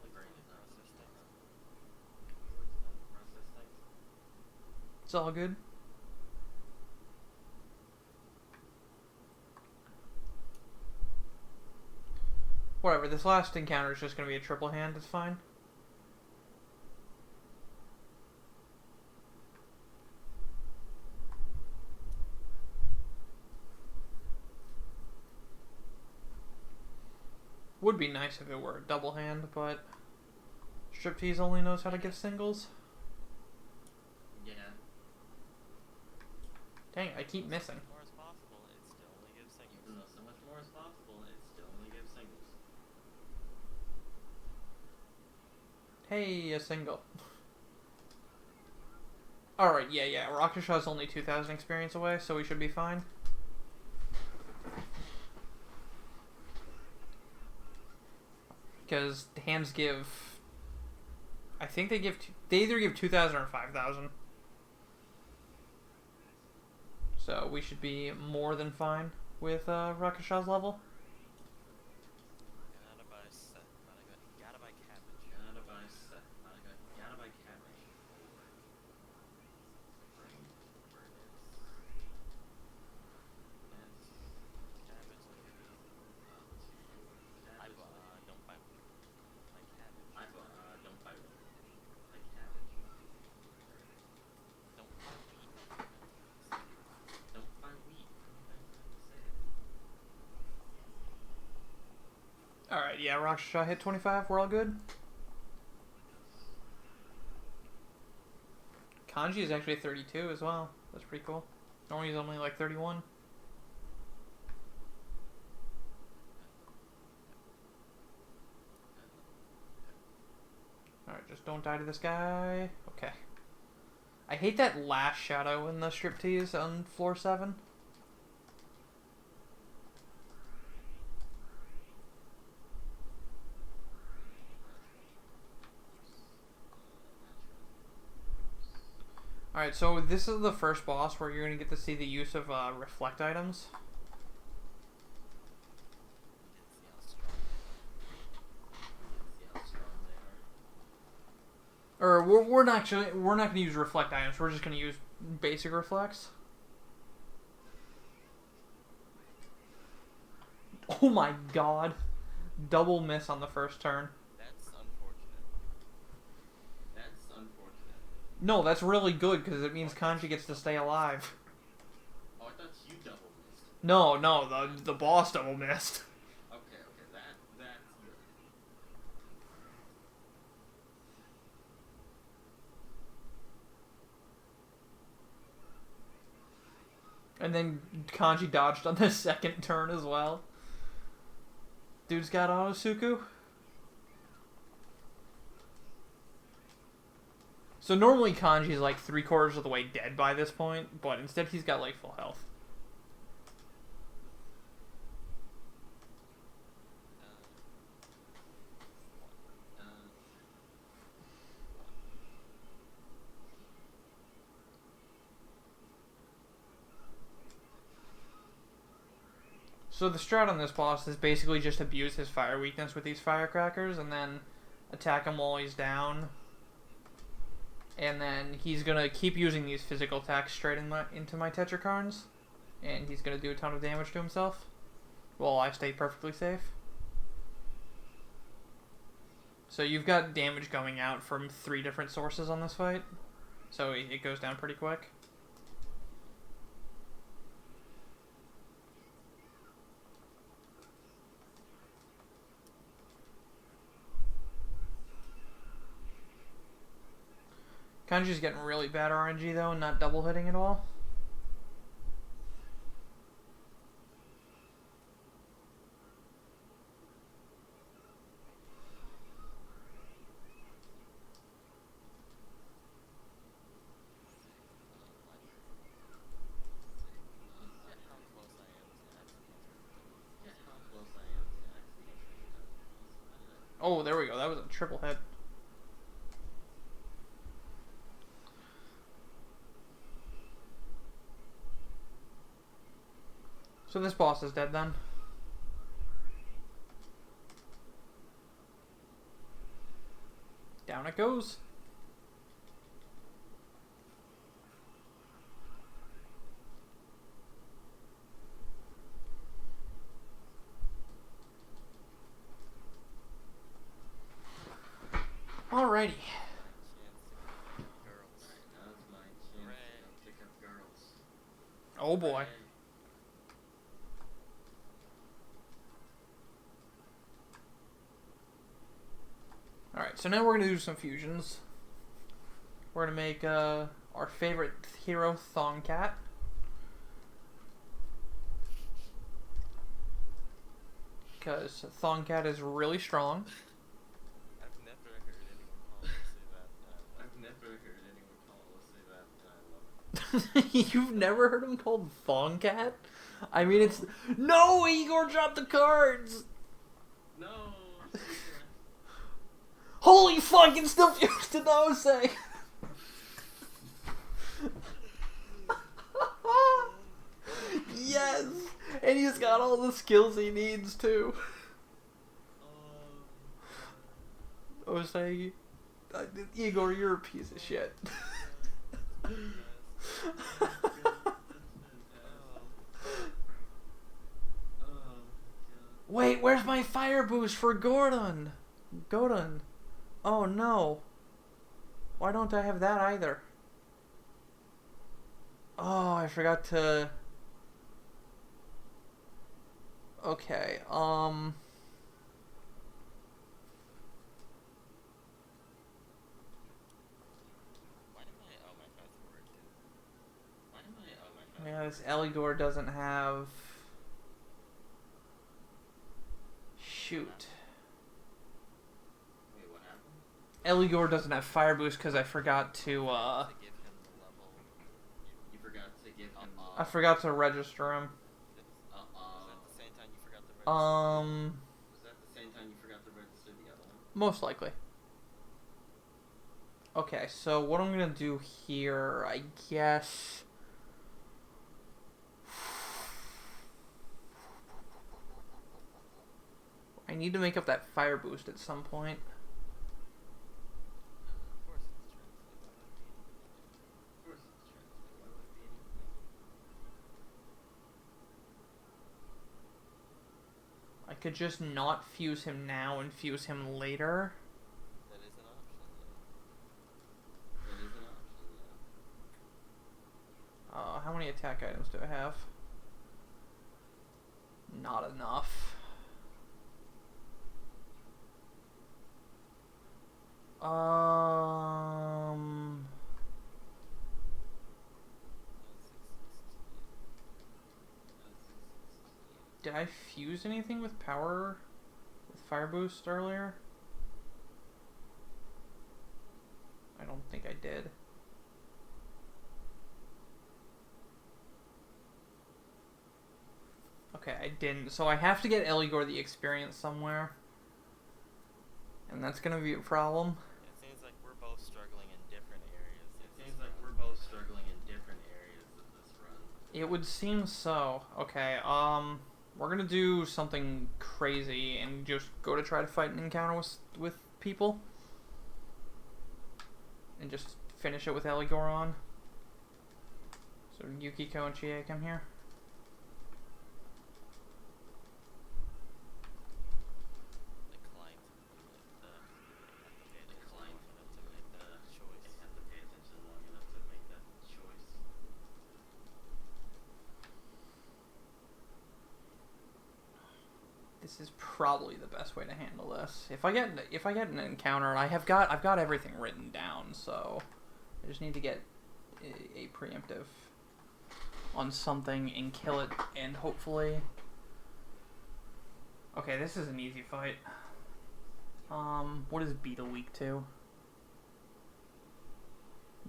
My brain did not process things. Words did not process things. It's all good. Whatever, this last encounter is just going to be a triple hand, it's fine. Would be nice if it were a double hand, but Striptease only knows how to give singles. Yeah. Dang, I keep missing. More as possible, it still only gives singles. Even though so much more is possible, it still only gives singles. Hey, a single. Alright, yeah. Rakashaw's only 2,000 experience away, so we should be fine. Because hands give... I think they give... They either give 2,000 or 5,000. So we should be more than fine with Rakashaw's level. Gotta buy set. Gotta buy cabbage. Gotta buy set. Gotta buy cabbage. Bring burners. Yes. Cabbage maybe. Don't buy like cabbage. Don't buy like cabbage. Don't buy wheat. Don't buy wheat. Alright, yeah, Rakashaw hit 25. We're all good. Kanji is actually 32 as well. That's pretty cool. Normally he's only like 31. Alright, just don't die to this guy. Okay. I hate that last shadow in the Striptease on floor 7. Alright, so this is the first boss where you're going to get to see the use of reflect items. Or we're not going to use reflect items. We're just going to use basic reflects. Oh my god. Double miss on the first turn. That's unfortunate. That's unfortunate. No, that's really good because it means Kanji gets to stay alive. Oh, I thought you double missed. No, the boss double missed. Okay, that's good. And then Kanji dodged on the second turn as well. Dude's got Autosuku. So normally Kanji's like 3/4 of the way dead by this point, but instead he's got like full health. So the strat on this boss is basically just abuse his fire weakness with these firecrackers and then attack him while he's down. And then he's going to keep using these physical attacks straight into my Tetrakarns. And he's going to do a ton of damage to himself. While I stay perfectly safe. So you've got damage going out from 3 different sources on this fight. So it goes down pretty quick. Kanji's getting really bad RNG though, and not double hitting at all. Oh, there we go. That was a triple hit. So this boss is dead then? Down it goes. Alrighty. Girls. Now it's my chance to pick up girls. Oh boy. Alright, so now we're gonna do some fusions. We're gonna make our favorite hero, Thongcat. Because Thongcat is really strong. I've never heard anyone call us say that. I've never heard anyone call us say that. I love it. You've never heard him called Thongcat? I mean, it's... No! Igor dropped the cards! No. Holy fucking still fused to Nose! Yes! And he's got all the skills he needs too. Osei, Igor, you're a piece of shit. Wait, where's my fire boost for Gordon? Gordon. Oh no. Why don't I have that either? Oh, I forgot to... Okay, Why did my fast forward too? Why am I? Oh my god. yeah, this Eligor doesn't have... Shoot. Wait, what happened? Eligor doesn't have fire boost because I forgot to, To give him the level. You forgot to give him. I forgot to register him. Was that the same time you forgot the register? Was that the same time you forgot to register the other one? Most likely. Okay, so what I'm gonna do here, I guess... I need to make up that fire boost at some point. Of course it's translated. Of course it's translated. Why would it be anything? I could just not fuse him now and fuse him later. That is an option, That is an option, yeah. How many attack items do I have? Not enough. Did I fuse anything with power, with fire boost earlier? I don't think I did. Okay, I didn't. So I have to get Eligor the experience somewhere. And that's gonna be a problem. It seems like we're both struggling in different areas. It seems like we're both struggling in different areas of this run. It would seem so. Okay, we're gonna do something crazy and just go to try to fight an encounter with people. And just finish it with Eligor on. So Yukiko and Chie come here. The client to make the choice. You have to pay attention long enough to make that choice. This is probably the best way to handle this. If I get an encounter, and I've got everything written down, so I just need to get a preemptive on something and kill it, and hopefully. Okay, this is an easy fight. What is Beetle weak to?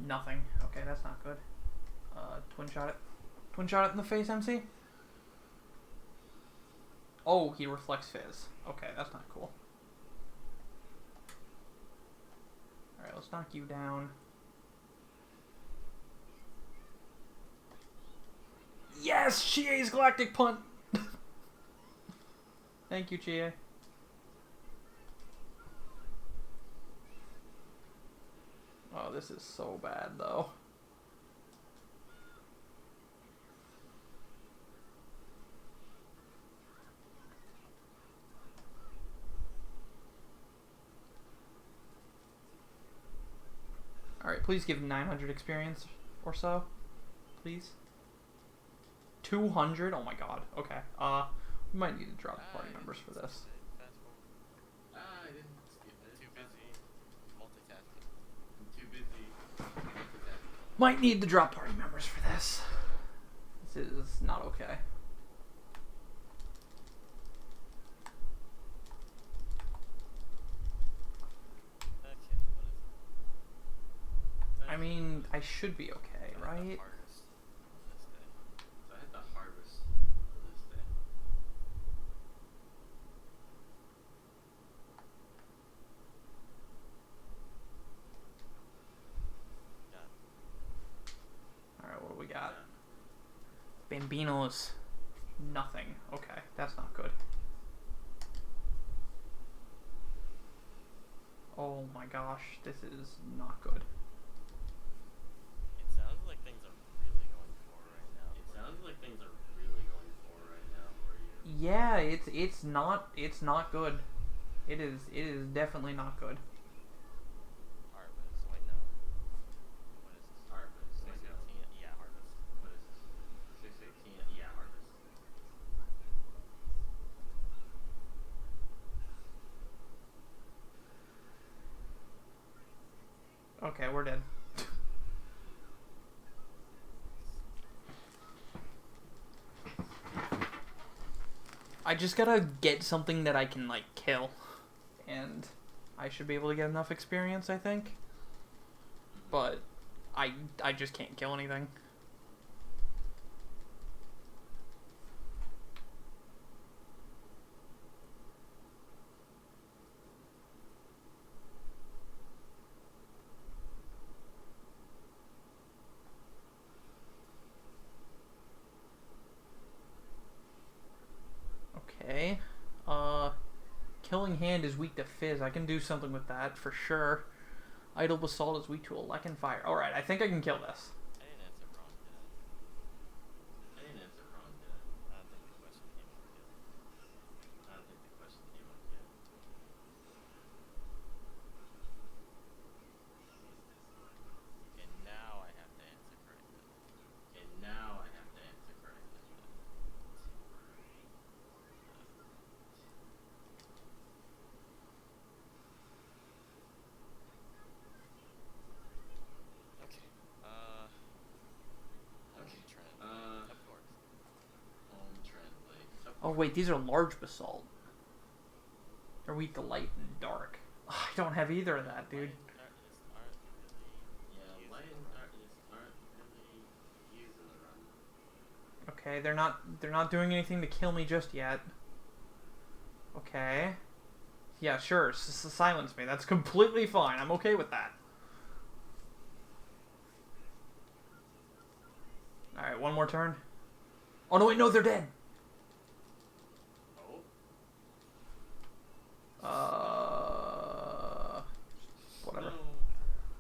Nothing. Okay, that's not good. Twin shot it. Twin shot it in the face, MC? Oh, he reflects Fizz. Okay, that's not cool. let's knock you down. Yes! Chie's Galactic Punt! Thank you, Chie. Oh, this is so bad, though. Alright, please give 900 experience or so. Please. 200? Oh my god. Okay. We might need to drop party members for this. Fast forward. I didn't skip it. Too busy multitasking. I'm too busy multitasking. Might need to drop party members for this. This is not okay. Okay, what is it? I mean, I should be okay, The right? harvest of this day. So I hit the harvest for this day. Got it. Alright, what do we got? Bambinos. Nothing. Okay, that's not good. Oh my gosh, this is not good. It sounds like things are really going for right now. It sounds like things are really going for right now for you. Yeah, it's not good. It is definitely not good. Harvest. Wait, no. What is this? Harvest. Wait, no. 618. Yeah, harvest. What is this? 618? Yeah, harvest. Okay, we're dead. I just gotta get something that I can, like, kill. And I should be able to get enough experience, I think. But I just can't kill anything. Okay. Killing Hand is weak to Fizz. I can do something with that for sure. Idle Basalt is weak to Electric Fire. Alright, I think I can kill this. I didn't answer wrong, did I? I didn't answer wrong, did I? I don't think the question came up yet. I don't think the question came up yet. Okay, now I have to answer correctly. Okay, now I have to answer correctly. Okay. Okay. Trend. Of course. Home translate. Oh wait, these are large basalt. They're weak to light and dark. I don't have either of that, dude. Yeah, light and artists aren't really used in the run. Okay, they're not doing anything to kill me just yet. Okay. Yeah, sure. Silence me. That's completely fine. I'm okay with that. Alright, one more turn. Oh no, wait, no, they're dead. Oh. Whatever. No.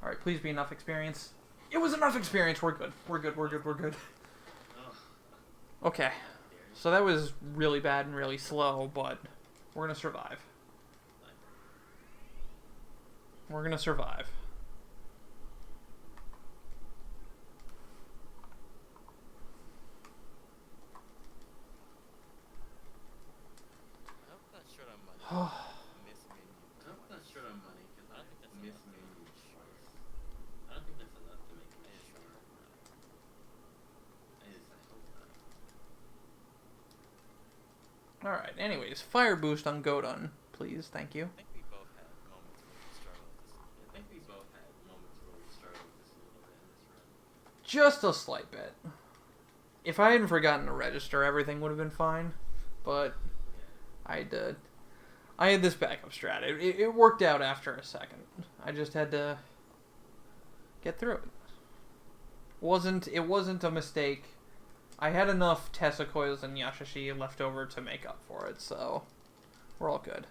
Alright, please be enough experience. It was enough experience. We're good. We're good. We're good. We're good. Oh. Okay. So that was really bad and really slow, but we're gonna survive. We're gonna survive. I'm not sure on money. Miss menu. I'm not sure on money because I I don't think that's miss enough. menu choice. I don't think that's enough to make me sure. I hope not. Alright, anyways, fire boost on Godun, please. Thank you. I think we both had moments where we struggled with this. I think we both had moments where we struggled with this a little bit in this run. Just a slight bit. If I hadn't forgotten to register, everything would have been fine. But Yeah. I had this backup strat. It worked out after a second. I just had to get through it. It wasn't a mistake. I had enough Tessa coils and Yashashi left over to make up for it, so we're all good.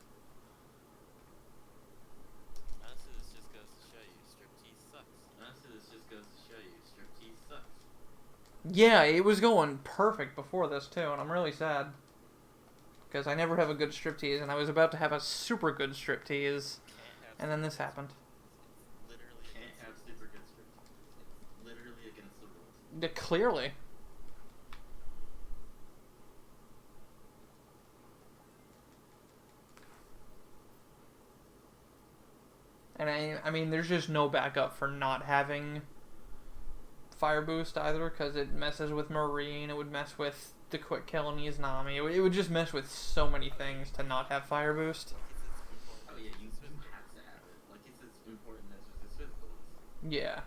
Honestly, this just goes to show you, striptease sucks. Honestly, this just goes to show you, striptease sucks. Yeah, it was going perfect before this too, and I'm really sad. Because I never have a good striptease, and I was about to have a super good striptease, and then this happened. Literally can't have super good striptease. It's literally against the rules. Yeah, clearly. And I mean, there's just no backup for not having Fire Boost either, because it messes with Marine, it would mess with the Quick Kill and Izanami, it would just mess with so many things to not have Fire Boost. Oh yeah, you have to have it. Like, it's as important as the physical is. Yeah.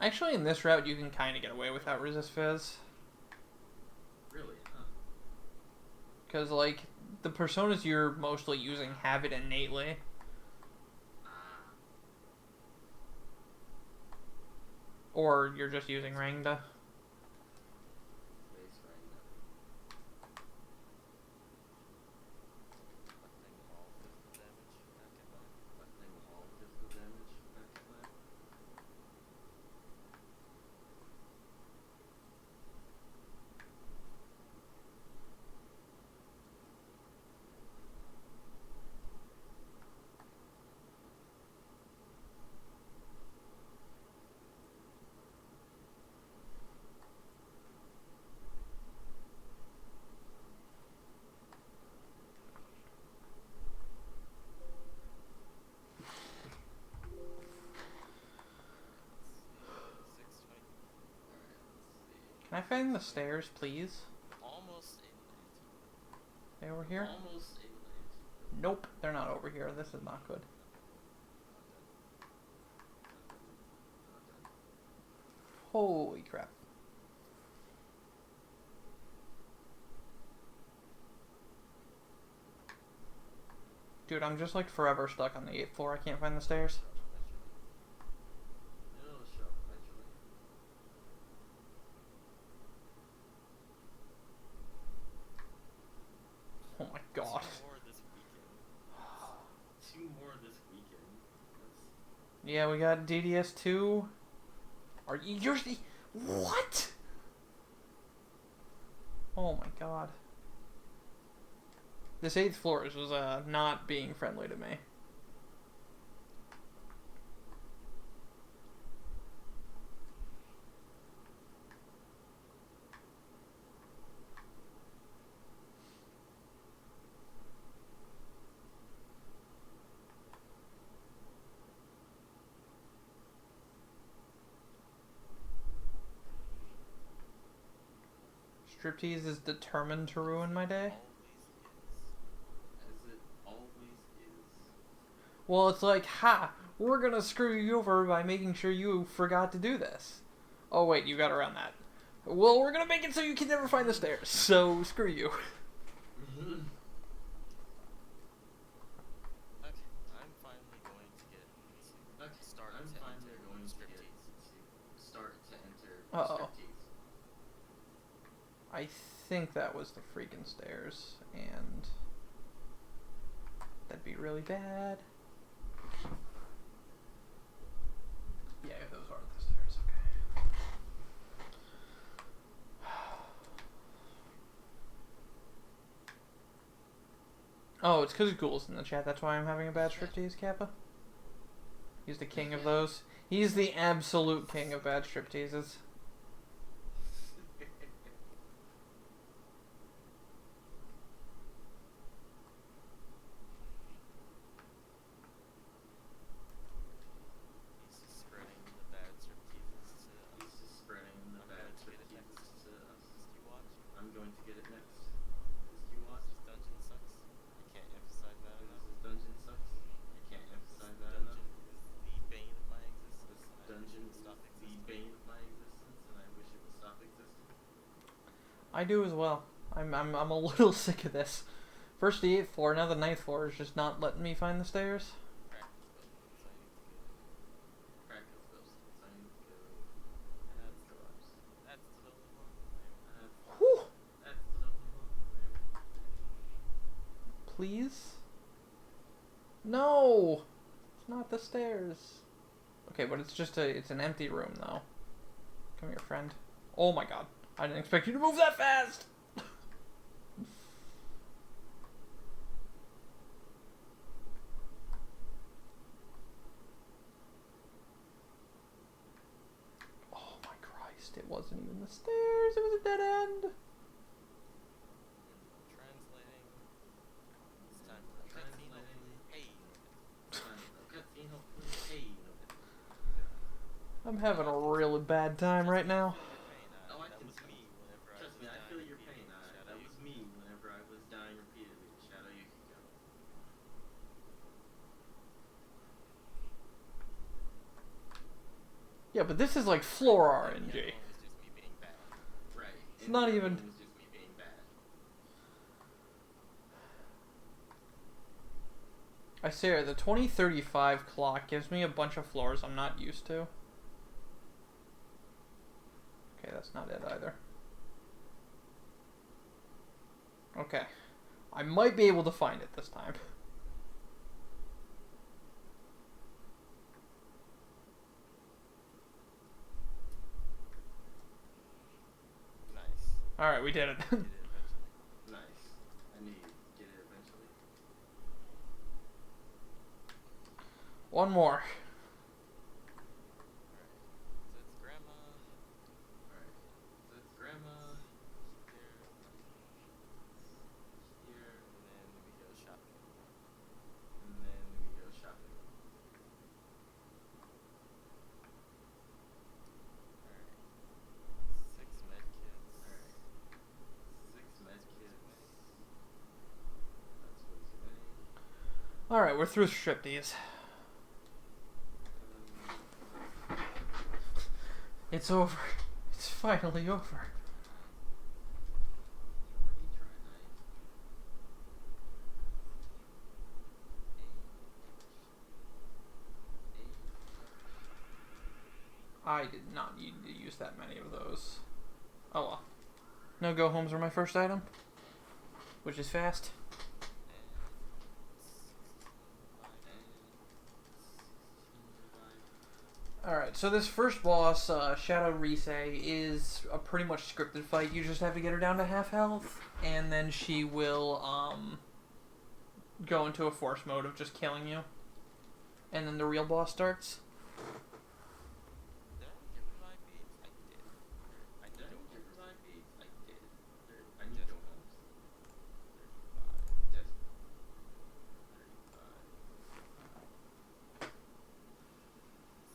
Actually, in this route, you can kind of get away without Resist Fizz. Really, huh? Because, like, the personas you're mostly using have it innately. Or you're just using Rangda. Base Rangda. Collecting all physical damage back at that. Can I find the stairs, please? Almost They over here? Almost a Nope, they're not over here. This is not good. Holy crap. Dude, I'm just like forever stuck on the 8th floor. I can't find the stairs. It'll show up eventually. Oh my god. Two more this weekend. That's... Yeah, we got DDS2. Are you... What? Oh my god. This 8th floor was not being friendly to me. Striptease is determined to ruin my day. As it always is. Well, it's like, ha! We're gonna screw you over by making sure you forgot to do this. Oh wait, you got around that. Well, we're gonna make it so you can never find the stairs, so screw you. Mm-hmm. Okay, I'm finally going to get start to enter Uh-oh. striptease. I think that was the freaking stairs, and that'd be really bad. Yeah, those are the stairs, okay. Oh, it's because Ghoul's in the chat, that's why I'm having a bad striptease, Kappa. He's the king of those. He's the absolute king of bad stripteases. He's just spreading the bad stripteases to us. He's just spreading the I'm bad going to get it stripteases next. to us. Just you watch. I'm going to get it next. Just you watch. This dungeon sucks. I can't emphasize that enough. This dungeon sucks. I can't This emphasize that dungeon enough. is the bane of my existence. This and I wish dungeon it would is stop the existing. bane of my existence, and I wish it would stop existing. I do as well. I'm a little sick of this. First the 8th floor, now the 9th floor is just not letting me find the stairs. Practice builds. So I need to go. Add stars. That's the one. Whew! That's the one. Please? No! It's not the stairs. Okay, but it's an empty room though. Come here, friend. Oh my god. I didn't expect you to move that fast! Oh my Christ, it wasn't even the stairs, it was a dead end! Translating. It's time for a cutscene, hopefully. Hey. Cutscene, hopefully. Hey. I'm having a really bad time right now. Oh, I That can was tell. me whenever I Trust was me, I dying feel your repeatedly. pain. Shadow That was Yukiko. me whenever I was dying repeatedly. Shadow Yukiko. Yeah, but this is like floor The other RNG. one was just me being bad. Right. It's not even- It was just me being bad. I swear, the 2035 clock gives me a bunch of floors I'm not used to. Okay, that's not it either. Okay. I might be able to find it this time. Nice. Alright, we did it. Did it eventually. Nice. I knew you'd get it eventually. One more. So it's grandma. Alright. So it's grandma Here. here, And then we go shopping. and then we go shopping. Alright. 6 med kits. Alright. 6 med kits. That's way too many. Alright, we're through strip these. It's over. It's finally over. Jordy try night. I did not need to use that many of those. Oh well. No go homes are my first item. Which is fast. Alright, so this first boss, Shadow Risei, is a pretty much scripted fight. You just have to get her down to half health, and then she will, go into a force mode of just killing you. And then the real boss starts. Did I get revive beads? I did. I Did I need get to revive beads? I did. I need to go homes. 35. Just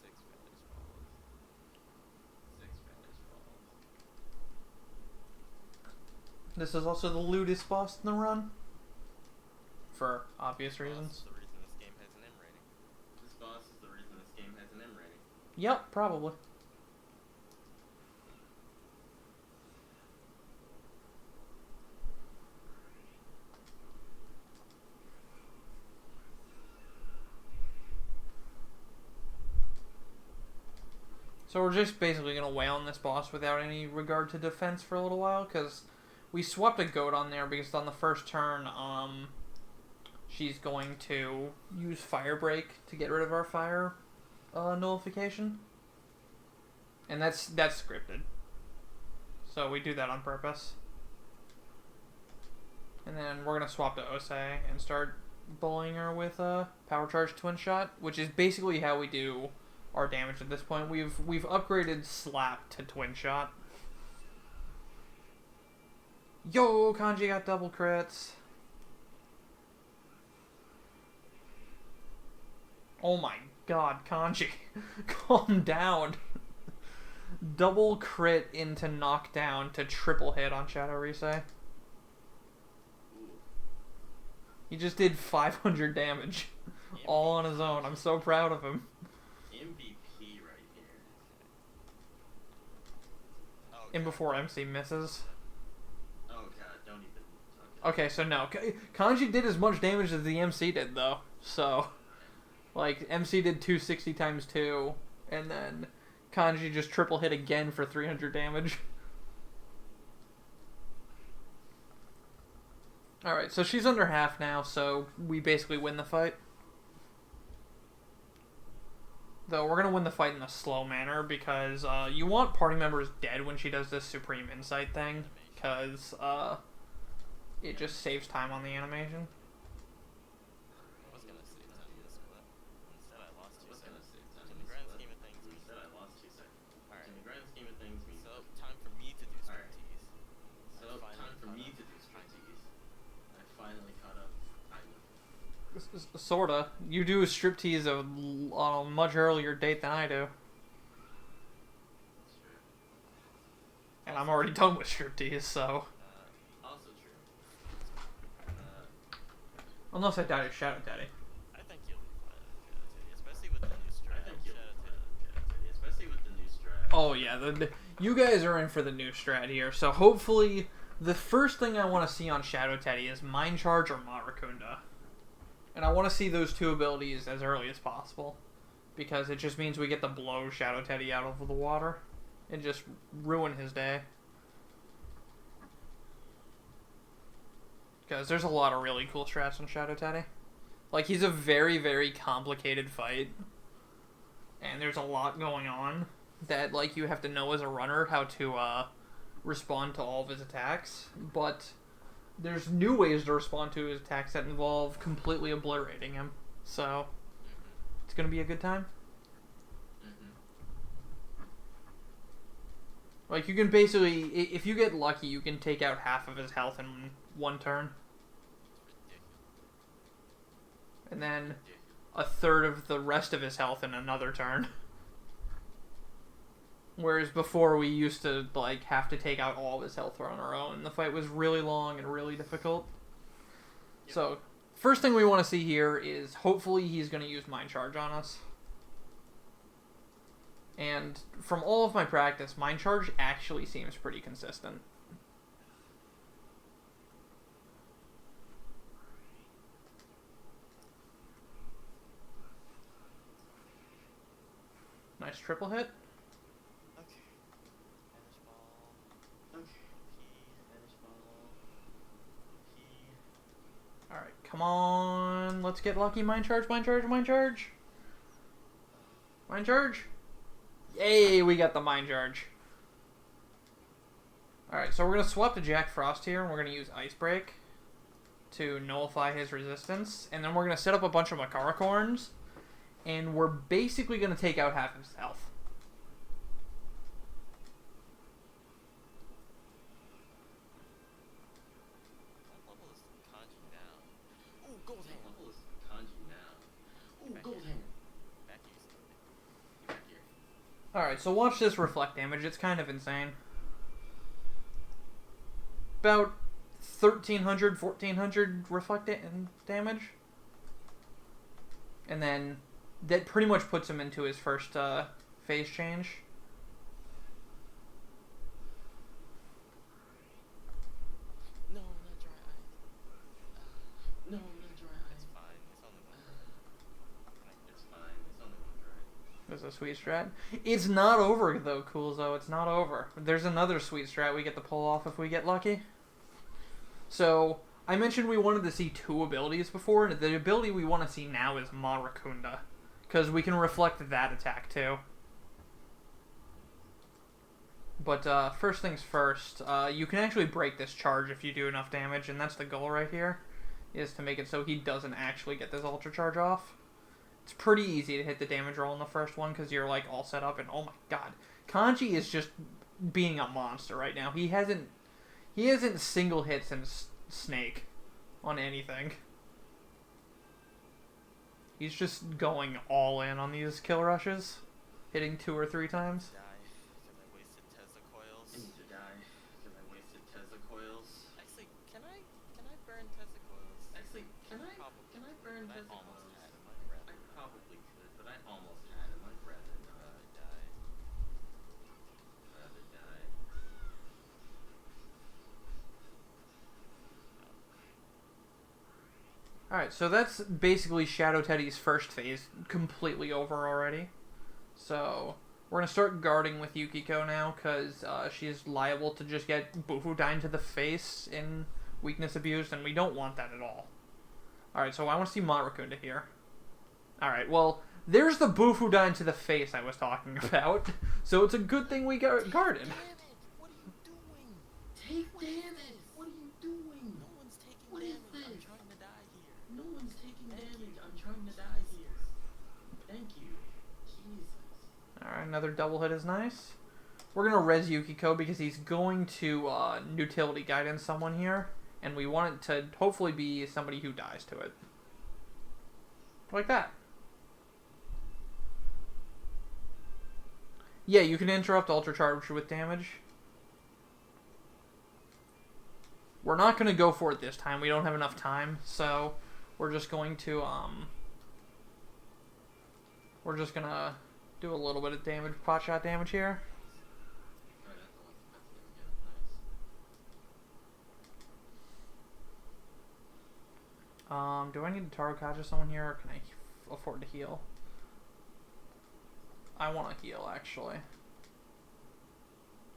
6 village balls. 6 village balls. This is also the lewdest boss in the run. For obvious Boss reasons. is the reason this game has an M rating. This boss is the reason this game has an M rating. Yep, probably. So we're just basically going to wail on this boss without any regard to defense for a little while, because we swapped a goat on there because on the first turn, she's going to use Fire Break to get rid of our fire nullification. And that's scripted. So we do that on purpose. And then we're going to swap to Osei and start bullying her with a Power Charge Twin Shot, which is basically how we do our damage at this point. We've upgraded Slap to Twin Shot. Yo, Kanji got double crits. Oh my god, Kanji. Calm down. Double crit into knockdown to triple hit on Shadow Risei. Ooh. He just did 500 damage. All on his own. I'm so proud of him. MVP right here. Oh, And God. before MC misses. Oh god, don't even. Okay, so no. Kanji did as much damage as the MC did, though. So, like, MC did 260 times 2, and then Kanji just triple hit again for 300 damage. Alright, so she's under half now, so we basically win the fight. Though, we're going to win the fight in a slow manner, because you want party members dead when she does this Supreme Insight thing, because it just saves time on the animation. I was gonna save time in this clip. Instead, I lost 2 seconds. In the grand scheme of things, Instead, I lost 2 seconds. Alright. In the grand scheme of things, So, time for me to do Alright. striptease. So, time for me to do striptease. I finally caught up. Sorta. You do a striptease on a much earlier date than I do. That's true. And I'm already done with striptease, so... Also true. Unless I die to Shadow Daddy. I think you'll be fine at Shadow Titty, especially with the new strat. I think you'll Shadow be Titty. fine, especially with the new strat. Oh yeah, you guys are in for the new strat here, so hopefully the first thing I want to see on Shadow Teddy is Mind Charge or Marakunda. And I want to see those two abilities as early as possible, because it just means we get to blow Shadow Teddy out of the water and just ruin his day. Because there's a lot of really cool strats on Shadow Teddy. Like, he's a very, very complicated fight. And there's a lot going on that, like, you have to know as a runner how to respond to all of his attacks. But there's new ways to respond to his attacks that involve completely obliterating him. So, it's going to be a good time. Like, you can basically, if you get lucky, you can take out half of his health in one turn. And then a third of the rest of his health in another turn. Whereas before we used to, like, have to take out all of his health on our own. The fight was really long and really difficult. Yep. So, first thing we want to see here is hopefully he's going to use Mind Charge on us. And from all of my practice, Mind Charge actually seems pretty consistent. Nice triple hit. Okay. Vanish ball. Okay. Vanish ball. Alright, come on. Let's get lucky. Mind Charge, Mind Charge, Mind Charge. Mind Charge. Yay, we got the Mind Charge. Alright, so we're going to swap to Jack Frost here, and we're going to use Ice Break to nullify his resistance. And then we're going to set up a bunch of Makaracorns, and we're basically going to take out half of his health. What level is Kanji now? Ooh, gold hand. What level is Kanji now? Ooh, Back gold here. hand. Back east. Back here. Alright, so watch this reflect damage. It's kind of insane. About 1,300, 1,400 reflect damage. And then that pretty much puts him into his first phase change. No, not dry eye. No, not dry It's eye. fine. It's only one dry. It's fine. It's only one dry. There's a sweet strat. It's not over, though, Coolzo. It's not over. There's another sweet strat we get to pull off if we get lucky. So, I mentioned we wanted to see two abilities before, and the ability we want to see now is Marakunda. Because we can reflect that attack, too. But, first things first, you can actually break this charge if you do enough damage, and that's the goal right here, is to make it so he doesn't actually get this Ultra Charge off. It's pretty easy to hit the damage roll in the first one, because you're, like, all set up, and oh my god. Kanji is just being a monster right now. He hasn't single hit since Snake on anything. He's just going all in on these kill rushes, hitting 2 or 3 times. Die, because I wasted Tesla coils. I need to die because I wasted Tesla coils. Actually, can I burn Tesla coils? Actually, can I burn I Tesla almost coils? had him. I'd I rather probably could, but I almost had him. I'd rather not. die. Rather die. Alright, so that's basically Shadow Teddy's first phase completely over already. So, we're going to start guarding with Yukiko now, because she is liable to just get Bufudyne to the face in weakness abused, and we don't want that at all. Alright, so I want to see Marakunda here. Alright, well, there's the Bufudyne to the face I was talking about. So it's a good thing we guarded. Damage! What are you doing? Take damage! What are you doing? No one's taking What is damage. I'm this? trying to die here. No one's taking damage. I'm trying to die here. Thank you. Jesus. Alright, another double hit is nice. We're going to res Yukiko because he's going to Nutility Guidance someone here. And we want it to hopefully be somebody who dies to it. Like that. Yeah, you can interrupt Ultra Charge with damage. We're not going to go for it this time. We don't have enough time. So, we're just going to, we're just going to do a little bit of damage, pot shot damage here. Alright, that's nice. Do I need to Tarokaja someone here, or can I afford to heal? I want to heal, actually.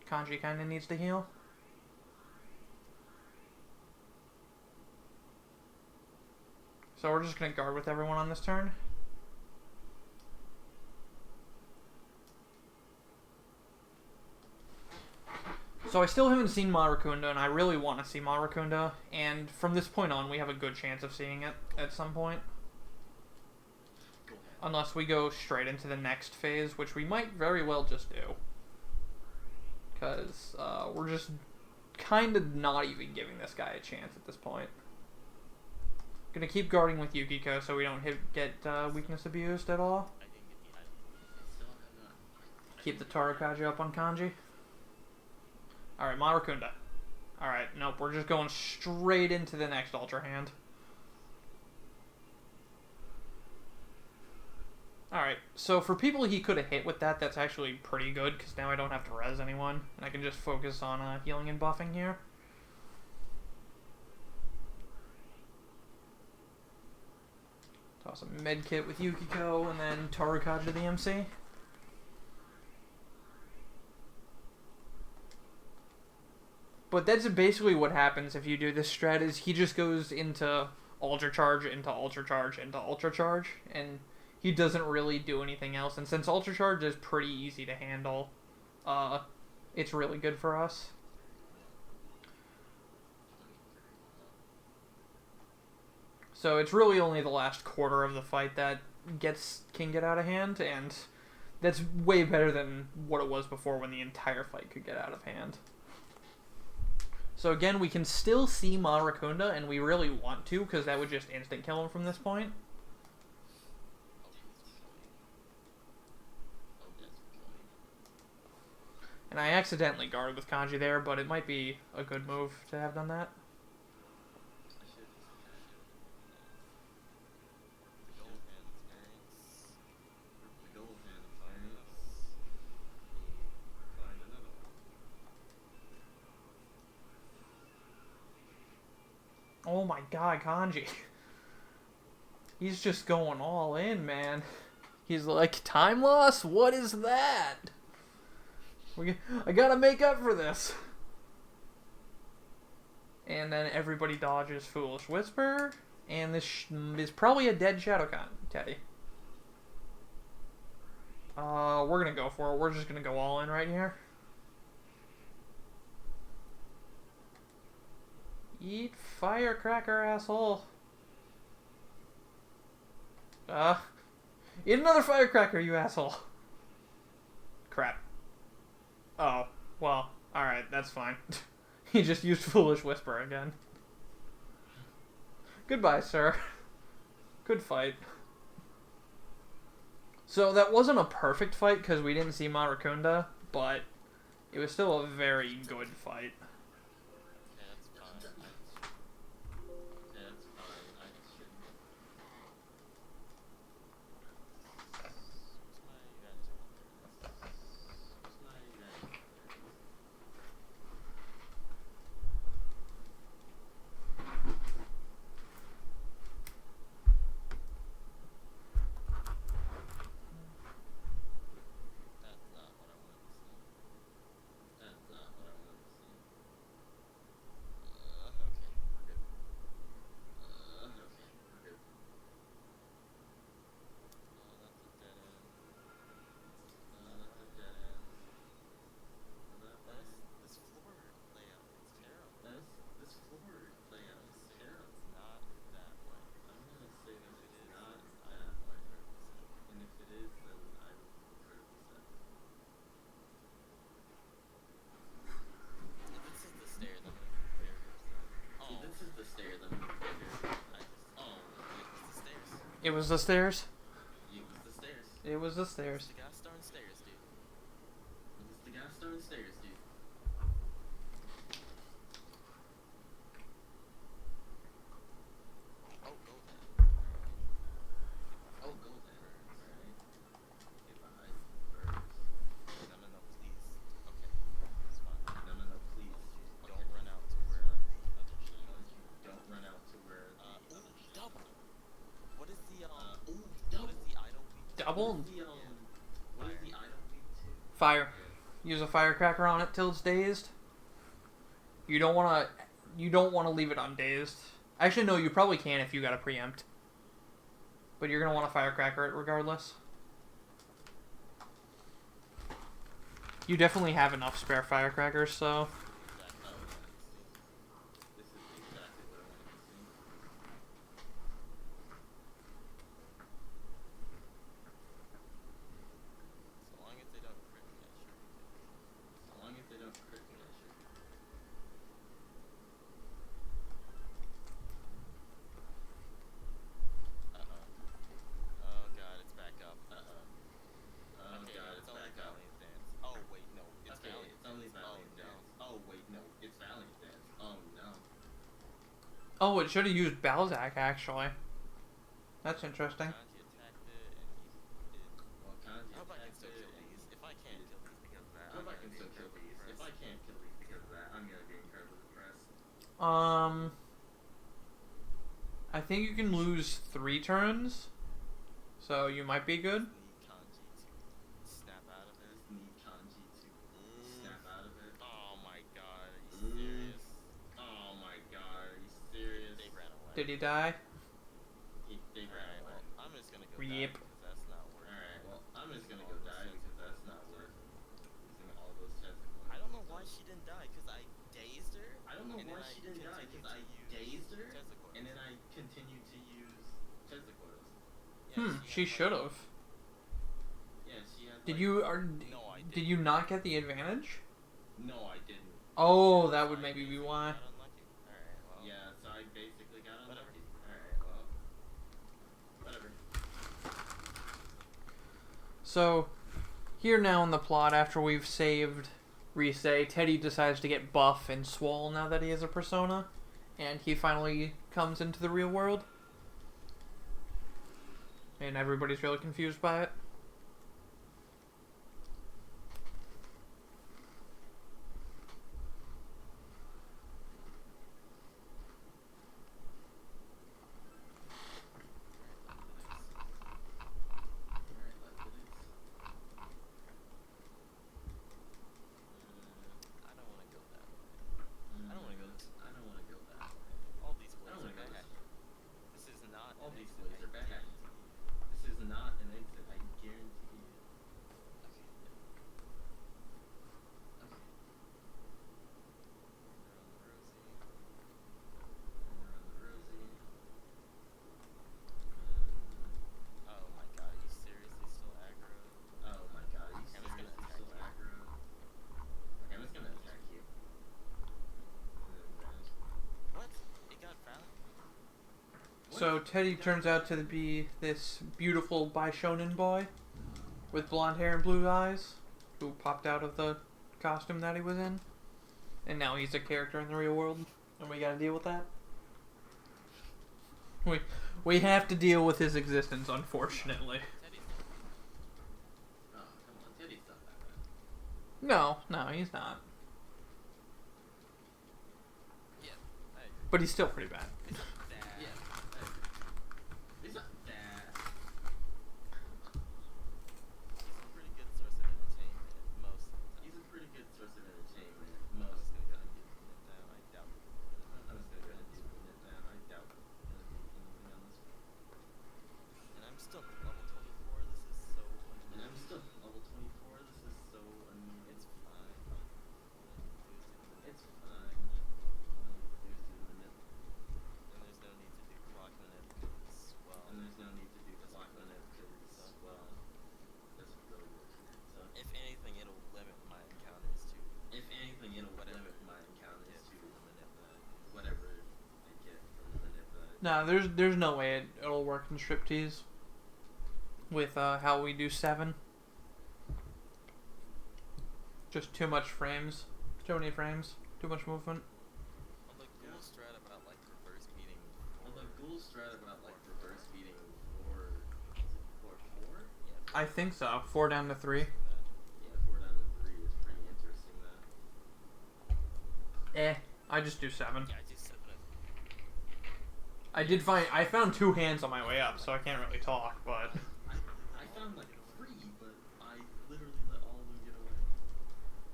Kanji kind of needs to heal. So we're just going to guard with everyone on this turn. So I still haven't seen Marakunda, and I really want to see Marakunda. And from this point on, we have a good chance of seeing it at some point. Go ahead. Unless we go straight into the next phase, which we might very well just do. Because we're just kind of not even giving this guy a chance at this point. Gonna keep guarding with Yukiko so we don't get weakness abused at all. I didn't get the I still have not. Keep the Tarokaja up on Kanji. Alright, Marakunda. Alright, nope, we're just going straight into the next Ultra Hand. Alright, so for people he could have hit with that, that's actually pretty good, because now I don't have to res anyone, and I can just focus on healing and buffing here. Toss a med kit with Yukiko, and then Tarokaja the MC. But that's basically what happens if you do this strat, is he just goes into Ultra Charge, into Ultra Charge, into Ultra Charge, and he doesn't really do anything else. And since Ultra Charge is pretty easy to handle, it's really good for us. So it's really only the last quarter of the fight that can get out of hand, and that's way better than what it was before when the entire fight could get out of hand. So again, we can still see Marakunda, and we really want to, because that would just instant kill him from this point. And I accidentally guarded with Kanji there, but it might be a good move to have done that. Oh my god, Kanji. He's just going all in, man. He's like, time loss? What is that? I gotta make up for this. And then everybody dodges Foolish Whisper. And this is probably a dead Shadowcon, Teddy. We're gonna go for it. We're just gonna go all in right here. Eat firecracker, asshole. Eat another firecracker, you asshole. Crap. Oh, well, alright, that's fine. He just used Foolish Whisper again. Goodbye, sir. Good fight. So that wasn't a perfect fight because we didn't see Marakunda, but it was still a very good fight. It was the stairs. It was the stairs. It was the stairs. The gosh darn stairs, dude. It was the gosh darn stairs, dude. Oh, go then. Oh, go then. Alright. If I first. No, please. Okay, it's fine. No, please. Don't run out to where the other shit is. Don't run out to where the Ooh, other shit. double. What is the Ooh, What is the idol weak to? Double? What is the item weak to? Fire. Use a firecracker on it till it's dazed. You don't wanna leave it undazed. Actually, no, you probably can if you got a preempt. But you're gonna want to firecracker it regardless. You definitely have enough spare firecrackers, so. This is exactly what I wanted to see. So long as they don't crit me, I should be good. So long as they don't crit me, I should be good. Oh god, it's back up. Oh Okay, god, it's it's only back up. Valiant Dance. Oh wait, no, it's Okay, Valiant it's only Dance. Valiant Oh, Dance. Oh wait, no, it's Valiant Dance. Oh no. Oh, it should have used Balzac actually. That's interesting. Kanji attacked it, and he did. Well, Kanji I hope I can attacked still it, kill and these. If I can't kill these because of that, I hope I I'm can gonna be still kill incredibly these. If I depressed. can't kill these because of that, I'm gonna be incredibly depressed. I think you can lose 3 turns, so you might be good. Need Kanji to snap out of it. Just need Kanji to snap out of it. Oh my god, are you serious? Oh my god, are you serious? They ran away. Did he die? They ran Alright, away. well, I'm just gonna go die Yep. because that's not worth it. Alright, well, I'm just gonna go die because that's not worth using all those tests. I don't know why she didn't die because I dazed her. I don't know and why then she didn't die continued because I to use dazed her Tesla coils. and then I continued to use Tesla coils. Yeah, She had, like- should have. Yeah, she had. Did like- you No, I did you not get the advantage? No, I didn't. Oh, that would I maybe be basically why. got unlucky. Alright, well. Yeah, so I basically got Whatever. unlucky. Alright, well. Whatever. So, here now in the plot, after we've saved Risei, Teddy decides to get buff and swole now that he has a persona, and he finally comes into the real world. And everybody's really confused by it. Alright, let's do this. I don't want to go that way. I don't wanna go this. I don't wanna go that way. All these I ways don't are wanna go bad. this. This is not All an these exit, ways I are bad. guarantee you. This is not an exit, I guarantee you. Okay. Okay. We're on the Rosie. We're on the Rosie. Oh my god, are you seriously still aggro? Oh my god, are you I'm just gonna seriously attack still you. aggro? Okay, I'm just gonna attack you. And then advantage. What? It got Valiant? So Teddy turns out to be this beautiful Baishonen boy with blonde hair and blue eyes who popped out of the costume that he was in. And now he's a character in the real world, and we gotta deal with that. We have to deal with his existence, unfortunately. Teddy's Oh, come on, Teddy's not that bad. No, he's not. Yeah, I agree. But he's still pretty bad. It's not that. Yeah. He's not that. He's a pretty good source of entertainment most of the time. He's a pretty good source of entertainment. I'm Most just of gonna the go time. ahead and get it down. I doubt it. I'm just gonna go ahead and do it down. I doubt gonna be anything on this one. And I'm still level 24. This is so And I'm annoying. still level 24. This is so annoying. It's fine. All I need to do is take a minute. It's fine. All I need to do is do the minute. And No, there's no way it'll work in striptease with how we do 7. Just too much frames. Too many frames. Too much movement. Well, the ghoul strat about like reverse beating. For four? Yeah. I think so. 4 down to 3. Yeah, 4 down to 3 is pretty interesting. That. I just do 7. Yeah, I just said that. I found 2 hands on my way up, so I can't really talk, but I found like 3, but I literally let all of them get away.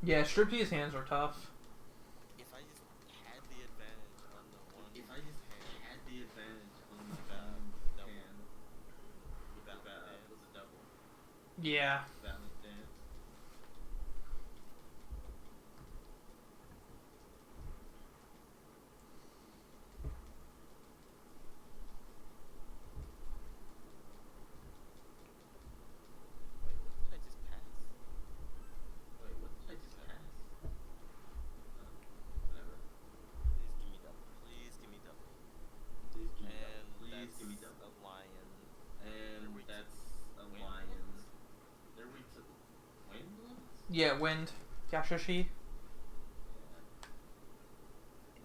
yeah, striptease hands are tough. If I just had the advantage on the one. If I just had the advantage on the double. hand, With that was a double. Yeah. Valid dance. Wait, what did I just pass? Wait, what did I just pass? Whatever. Please give me double. Please give me double. And Please that's give me double. a lion. And They're weak to that's a wind lion. blades? They're weak to wind blades? Yeah, wind. Yashashi. Yeah.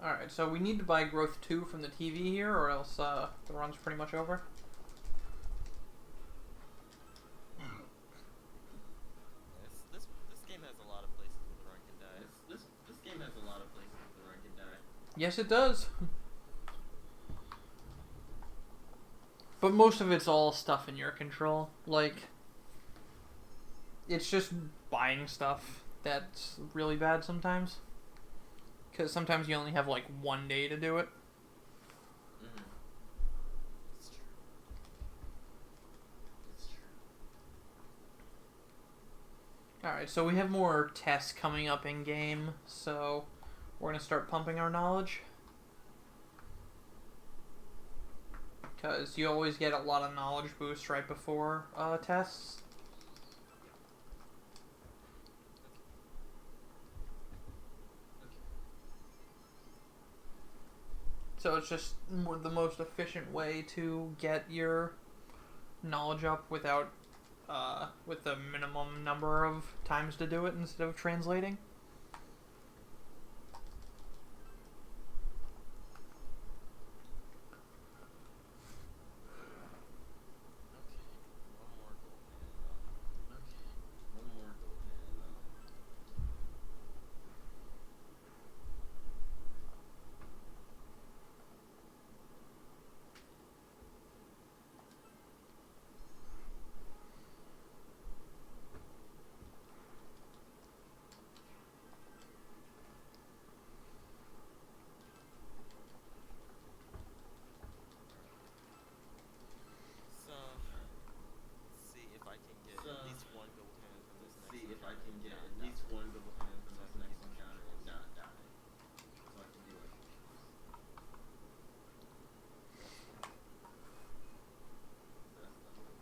Alright, so we need to buy growth 2 from the TV here, or else the run's pretty much over. This game has a lot of places where the run can die. This game has a lot of places where the run can die. Yes, it does. But most of it's all stuff in your control. Like, it's just buying stuff that's really bad sometimes. Because sometimes you only have like 1 day to do it. Mm-hmm. It's true. It's true. Alright, so we have more tests coming up in game, so we're going to start pumping our knowledge. Because you always get a lot of knowledge boosts right before tests. So it's just the most efficient way to get your knowledge up without, with the minimum number of times to do it instead of translating. One more gold hand. So, let's see if I can get at least one gold hand from this next See if I encounter can and get not at least die. one gold hand from this next encounter and not die. So I can do it. That's the hope.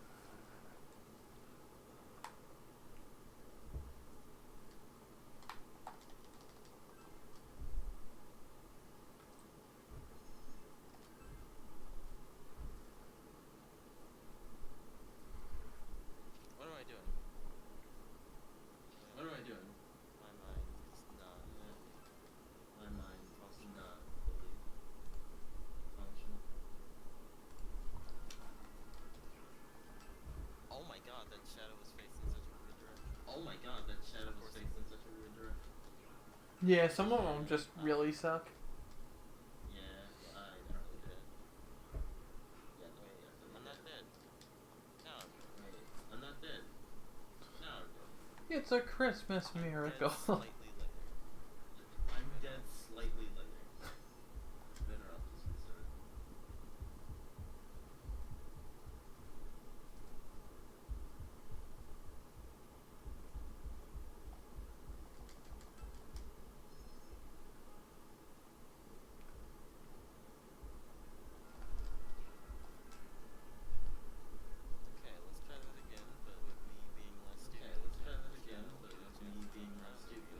What am I doing? What am I doing? My mind is not My mind is not fully functional. Oh my god, that shadow was facing such a weird direction. Oh my god, that shadow was facing such a weird direction. Yeah, some of them just really suck. Yeah, I really did. Yeah, no, Wait, yes, I'm not dead. No, I'm good. Wait, I'm not dead. No, I'm good. It's a Christmas I'm miracle. dead slightly later. I'm dead slightly later. Interrupt this restart. Okay, let's try that again, but with me being less Okay, stupid. let's try that again, but with me being less stupid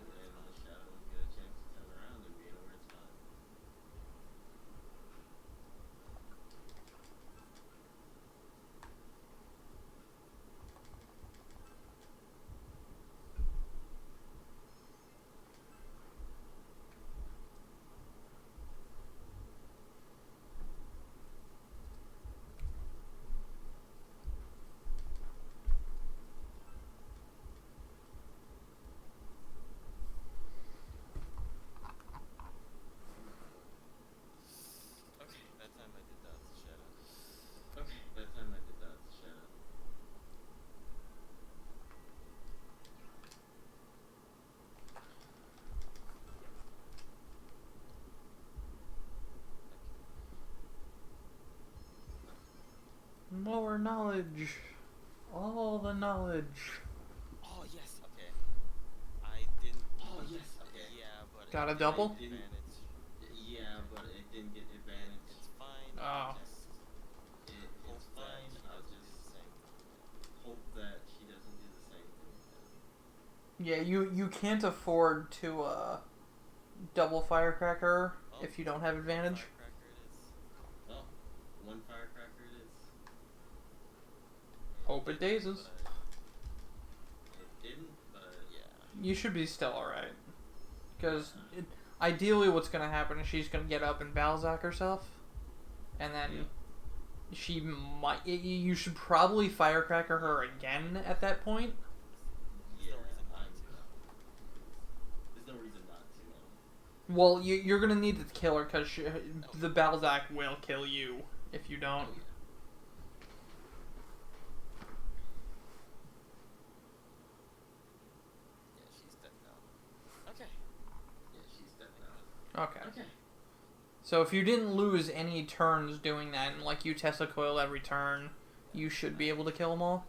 knowledge. All the knowledge. Oh yes, okay. I didn't. Oh yes, okay. Yeah, but Got a it double? didn't get advantage. Yeah, but it didn't get advantage. It's fine. Oh. It's fine. I'll just hope that she doesn't do the same thing. Yeah, you can't afford to double firecracker Oh, if you don't have advantage. Firecracker it is. Oh, one firecracker it is. Hope it dazes. But, It didn't, but yeah. You should be still alright. Because ideally what's going to happen is she's going to get up and Balzac herself. And then Yeah. she might... You should probably firecracker her again at that point. yeah, There's no reason not to. there's no reason not to. Well, you're going to need to kill her because the Balzac will kill you if you don't. Oh, yeah. Yeah, she's dead now. Okay. Yeah, she's dead now. Okay. Okay. So if you didn't lose any turns doing that, and like you Tesla coil every turn, you should be able to kill them all.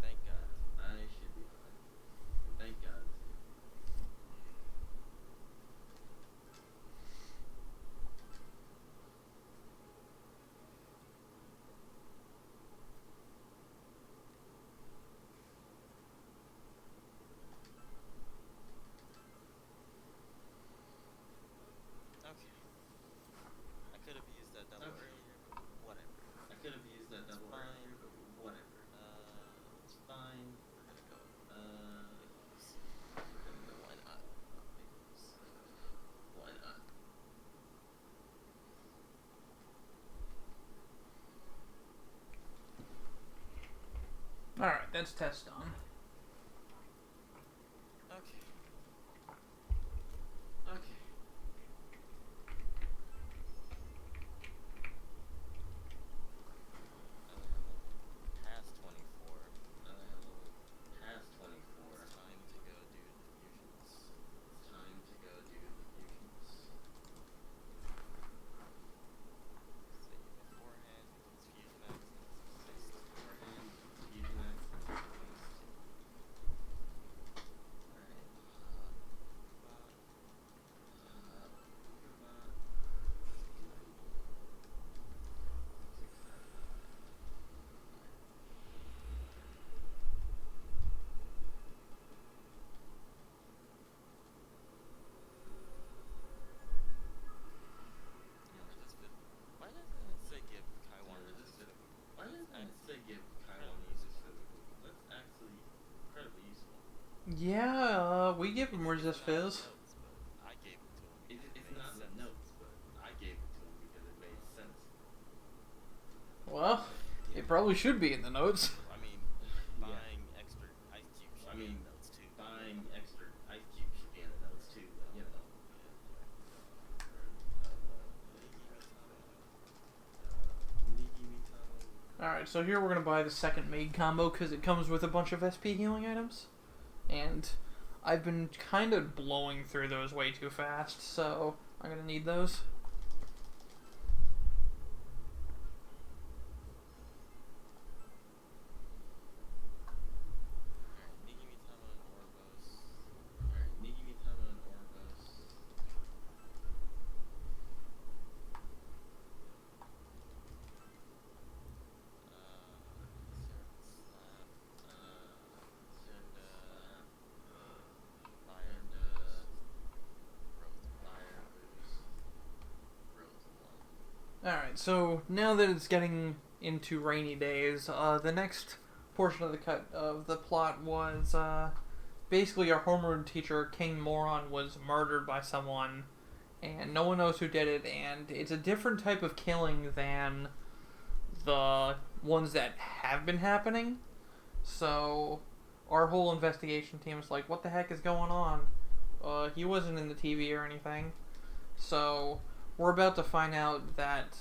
Thank God. I should be fine. Thank God. Okay. I could have used that double Okay. earlier, but whatever. I could have used that double fine. earlier, but whatever. It's fine. We're gonna go. Why not? Why not? Alright, that's test done. Okay. Okay. Past 24. Past 24. It's time to go do the fusions. It's time to go do the fusions. So you beforehand, it's fusion accents, Beforehand, fusion accents are placed. Alright. Why doesn't it say give Kaiwan Resist resist? it. Why doesn't it say give Kyle uses food? That's actually incredibly useful. Yeah, we give him resist fizz. I gave it to him. It's not in the notes, but I gave it to him because it made sense. Well, it probably should be in the notes. I mean, Yeah. buying extra ice cubes should I be in mean, the notes too. Buying extra ice cubes should be in the notes too, you know. Alright, so here we're going to buy the second maid combo because it comes with a bunch of SP healing items. And I've been kind of blowing through those way too fast, so I'm going to need those. Alright, Nigimi Tama and Orbos. Alright, Nigimi Tama and Orbos. Alright, so now that it's getting into rainy days, the next portion of the cut of the plot was basically our homeroom teacher, King Moron, was murdered by someone, and no one knows who did it, and it's a different type of killing than the ones that have been happening. So our whole investigation team is like, what the heck is going on? He wasn't in the TV or anything. So we're about to find out that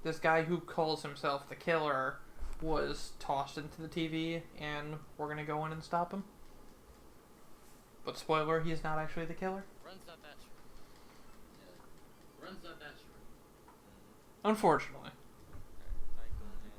this guy who calls himself the killer was tossed into the TV, and we're going to go in and stop him. But spoiler, he is not actually the killer. Run's not that short. Yeah. Run's not that short. Unfortunately. Alright, if I go ahead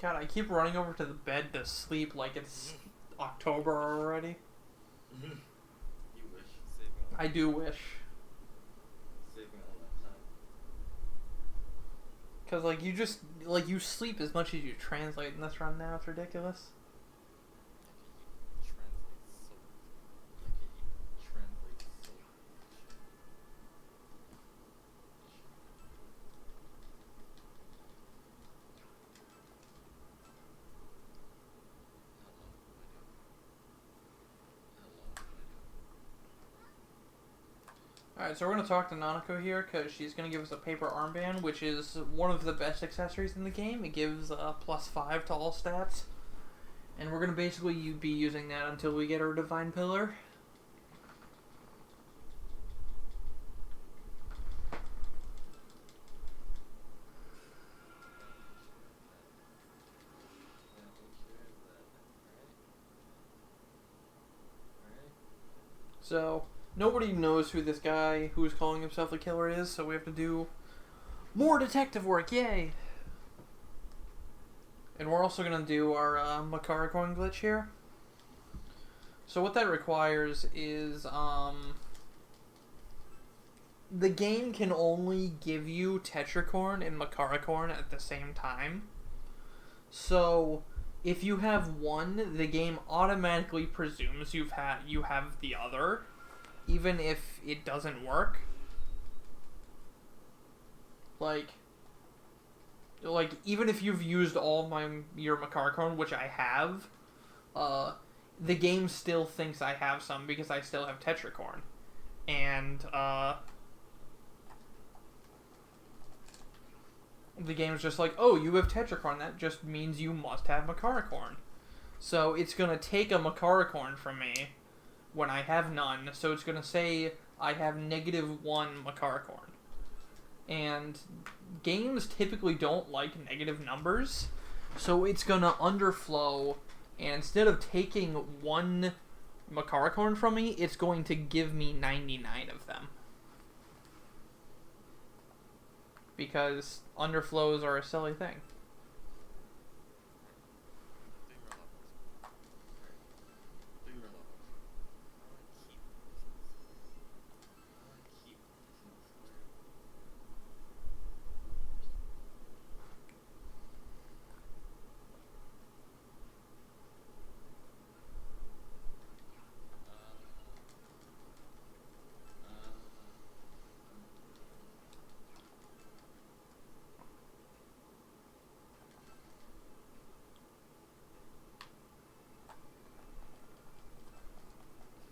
God, I keep running over to the bed to sleep like it's October already. You wish. Saving all I do wish. Saving all that time. Cause like you just like you sleep as much as you translate in this run now. It's ridiculous. translate so Alright, so we're going to talk to Nanako here because she's going to give us a paper armband, which is one of the best accessories in the game. It gives +5 to all stats. And we're going to basically be using that until we get our Divine Pillar. So, nobody knows who this guy who's calling himself the killer is, so we have to do more detective work, yay! And we're also going to do our Makara coin glitch here. So what that requires is, the game can only give you Tetracorn and Makaracorn at the same time. So, if you have one, the game automatically presumes you have the other, even if it doesn't work. Like even if you've used all your Makaracorn, which I have, the game still thinks I have some because I still have Tetracorn, and the game's just like, oh, you have Tetracorn, that just means you must have Makaracorn. So it's going to take a Makaracorn from me when I have none, so it's going to say I have -1 Makaracorn. And games typically don't like negative numbers, so it's going to underflow, and instead of taking 1 Makaracorn from me, it's going to give me 99 of them. Because underflows are a silly thing.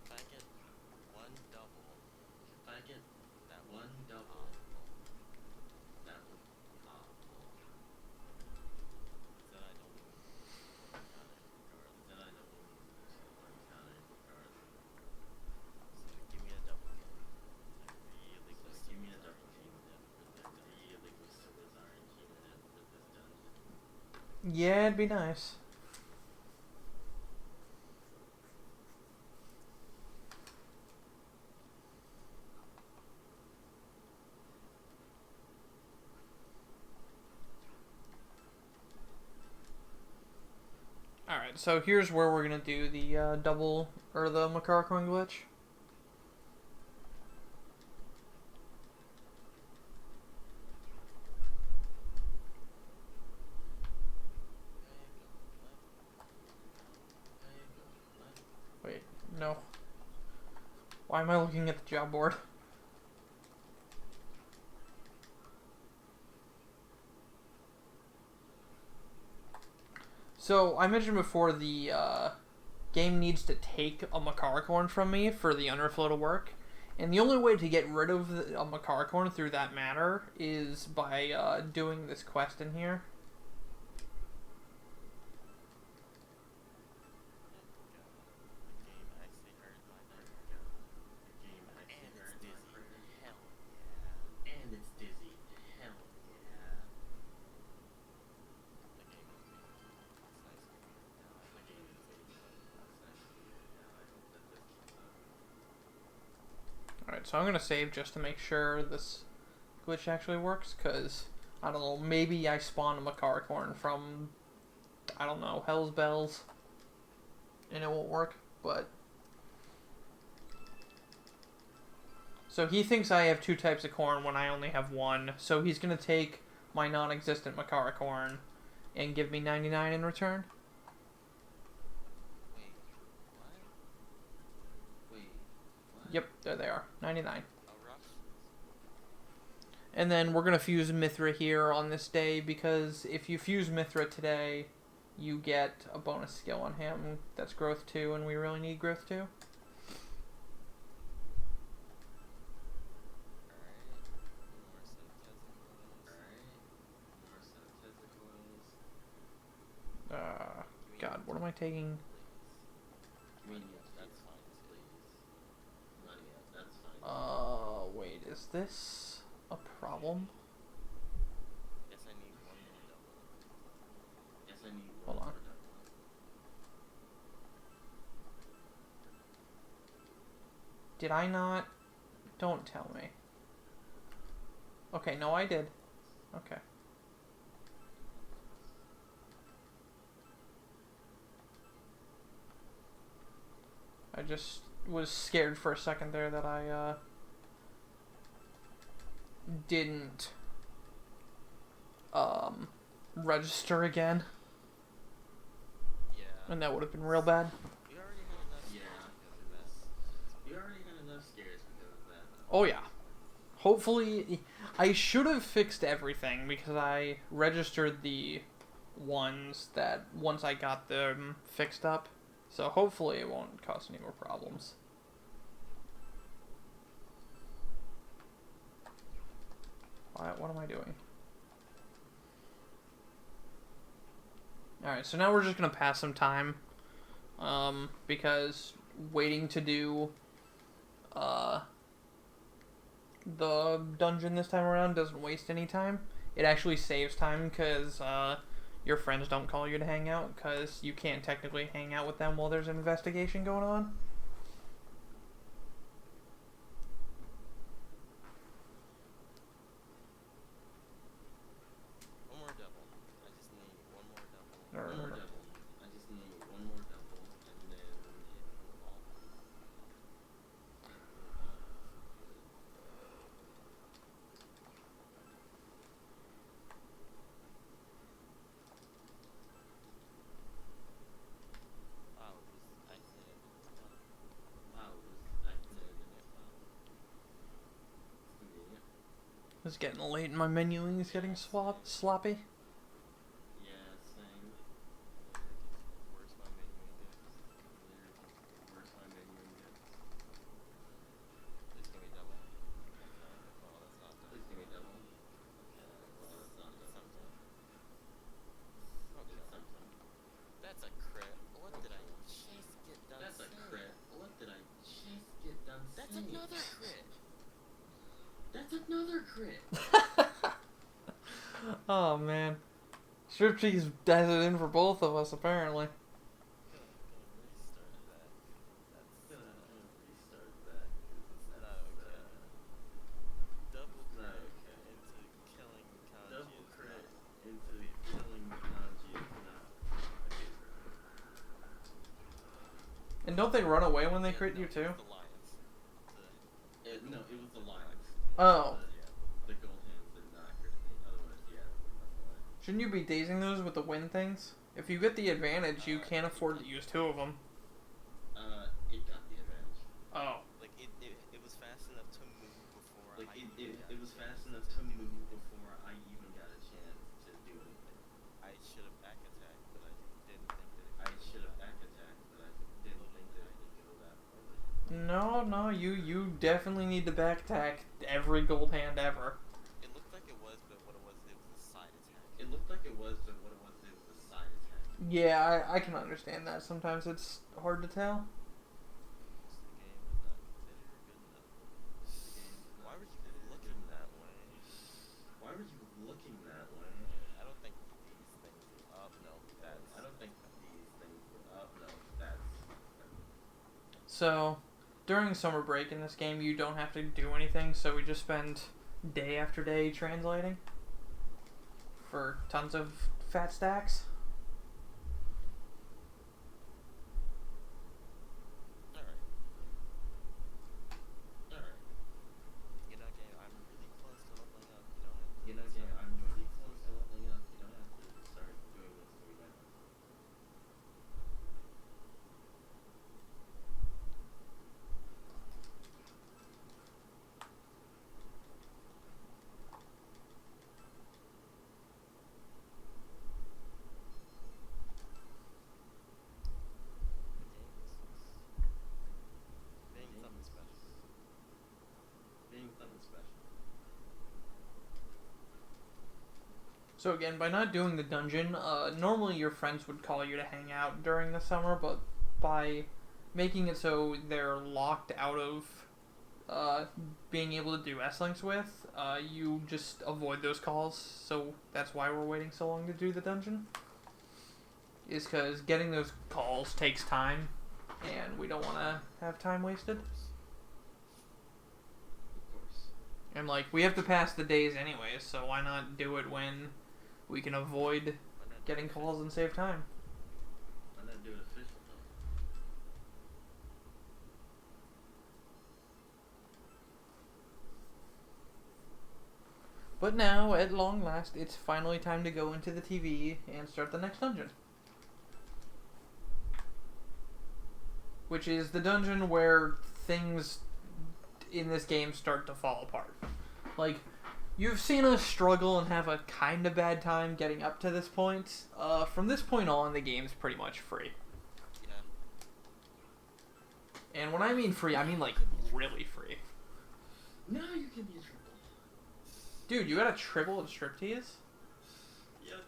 If I get one double, If I get that one double, that would be awful. then I don't lose one counter regardless. Then I don't lose one counter regardless. So give me a double game. Really So close to give me a Bizarre double Kingdom game for this that dungeon. really goes to Bizarre and Kingdom for this dungeon. Yeah, it'd be nice. Alright, so here's where we're going to do the double, or the Makaracorn glitch. Wait, no. Why am I looking at the job board? So, I mentioned before the game needs to take a Makaracorn from me for the underflow to work. And the only way to get rid of a Makaracorn through that manner is by doing this quest in here. The game actually hurt my brain. The game actually And it's hurt my dizzy. brain. Hell yeah. And it's dizzy. Hell yeah. The game is being it's nice to me. Now I The hope game it is keeps being up. it's nice to hear. Now I hope that this keeps up. Alright, so I'm going to save just to make sure this glitch actually works, because, I don't know, maybe I spawn a Makaracorn from I don't know, Hell's Bells, and it won't work, but... So he thinks I have 2 types of corn when I only have 1, so he's going to take my non-existent Makara corn and give me 99 in return. Wait, what? Wait, what? Yep, there they are, 99. A rush? And then we're going to fuse Mithra here on this day, because if you fuse Mithra today, you get a bonus skill on him. That's growth 2, and we really need growth 2. God, what am I taking? That's fine, please. Money, that's fine. Wait, is this a problem? Yes, I need one more double. Yes, I need Hold one on. more double. Did I not? Don't tell me. Okay, no, I did. Okay. I just was scared for a second there that I didn't register again, Yeah. and that would have been real bad. We already had enough Yeah. scares because of that. We already had enough scares because of that. Oh yeah. Hopefully, I should have fixed everything because I registered the ones that once I got them fixed up. So hopefully it won't cause any more problems. What am I doing? Alright, so now we're just going to pass some time. Because waiting to do the dungeon this time around doesn't waste any time. It actually saves time because your friends don't call you to hang out because you can't technically hang out with them while there's an investigation going on. One more double. I just need one more double. Or- One more double. I just need one more double, and then it will all be. Wow, it was isolated. Wow, it was activated. It's convenient. It's getting late and my menuing is getting sloppy. Yeah, same. Where's my menu index? Where's my menu index? Please give me double. Okay. Oh, that's not done. Please give me double. Okay. Well, that's not It's double. something. It's Okay. something. That's a crit. What did I just get done That's a saying? crit. What did I just get done That's saying? another crit. That's another crit. Oh man. Striptease does it in for both of us apparently. Restart that. That's Restart that. 'Cause not okay. Double It's not crit okay. into killing Kanji Double is crit not- into killing Kanji is not okay. And don't they run away when they Yeah, crit no, you too? it's the lions. No, it was the lions. Oh. The gold hands did not crit me. Otherwise, yeah, it would have run away. Shouldn't you be dazing those with the win things? If you get the advantage, you can't afford to use 2 of them. It got the advantage. Oh. Like it was fast enough to move before Like, I it even got was a fast chance. enough to move before I even got a chance to do anything. I should have back attacked, but I didn't think that it I could should go have that back far. attacked, but I didn't think that it could go that far. No, you definitely need to back attack every gold hand ever. It looked like it was, but what it was a side attack. It looked like it was, but what it was a side attack. Yeah, I can understand that. Sometimes it's hard to tell. The game was not considered good enough. Why were you looking that way? Why were you looking that way? I don't think these things were up. No, that's. I don't think these things were up. No, that's. So, during summer break in this game, you don't have to do anything, so we just spend day after day translating for tons of fat stacks. So again, by not doing the dungeon, normally your friends would call you to hang out during the summer, but by making it so they're locked out of being able to do S-Links with, you just avoid those calls, so that's why we're waiting so long to do the dungeon. Is because getting those calls takes time, and we don't want to have time wasted. Of course. And, like, we have to pass the days anyways, so why not do it when we can avoid Why not do getting it calls and save time? Why not do it official though? But now, at long last, it's finally time to go into the TV and start the next dungeon. Which is the dungeon where things in this game start to fall apart. Like, you've seen us struggle and have a kind of bad time getting up to this point. From this point on, the game's pretty much free. Yeah. And when I mean free, I mean, like, really free. Now you can be a triple. Dude, you got a triple and striptease? Yep.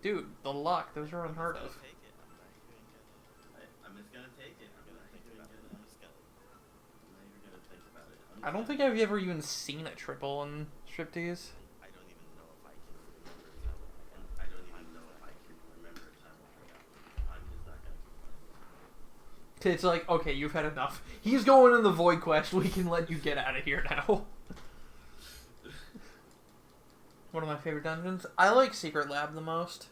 Dude, the luck. Those are unheard I'll of. take it. I'm not even gonna. I'm just gonna take it. I'm I'm gonna gonna think think about about it. it. I'm just gonna. I'm not even gonna think about it. I don't think I've ever even seen a triple in striptease. I don't even know if I can remember a time when I got. I don't even know if I can remember a time when I got one. I'm just not gonna complain. It's like, okay, you've had enough. He's going in the void quest. We can let you get out of here now. One of my favorite dungeons. I like Secret Lab the most.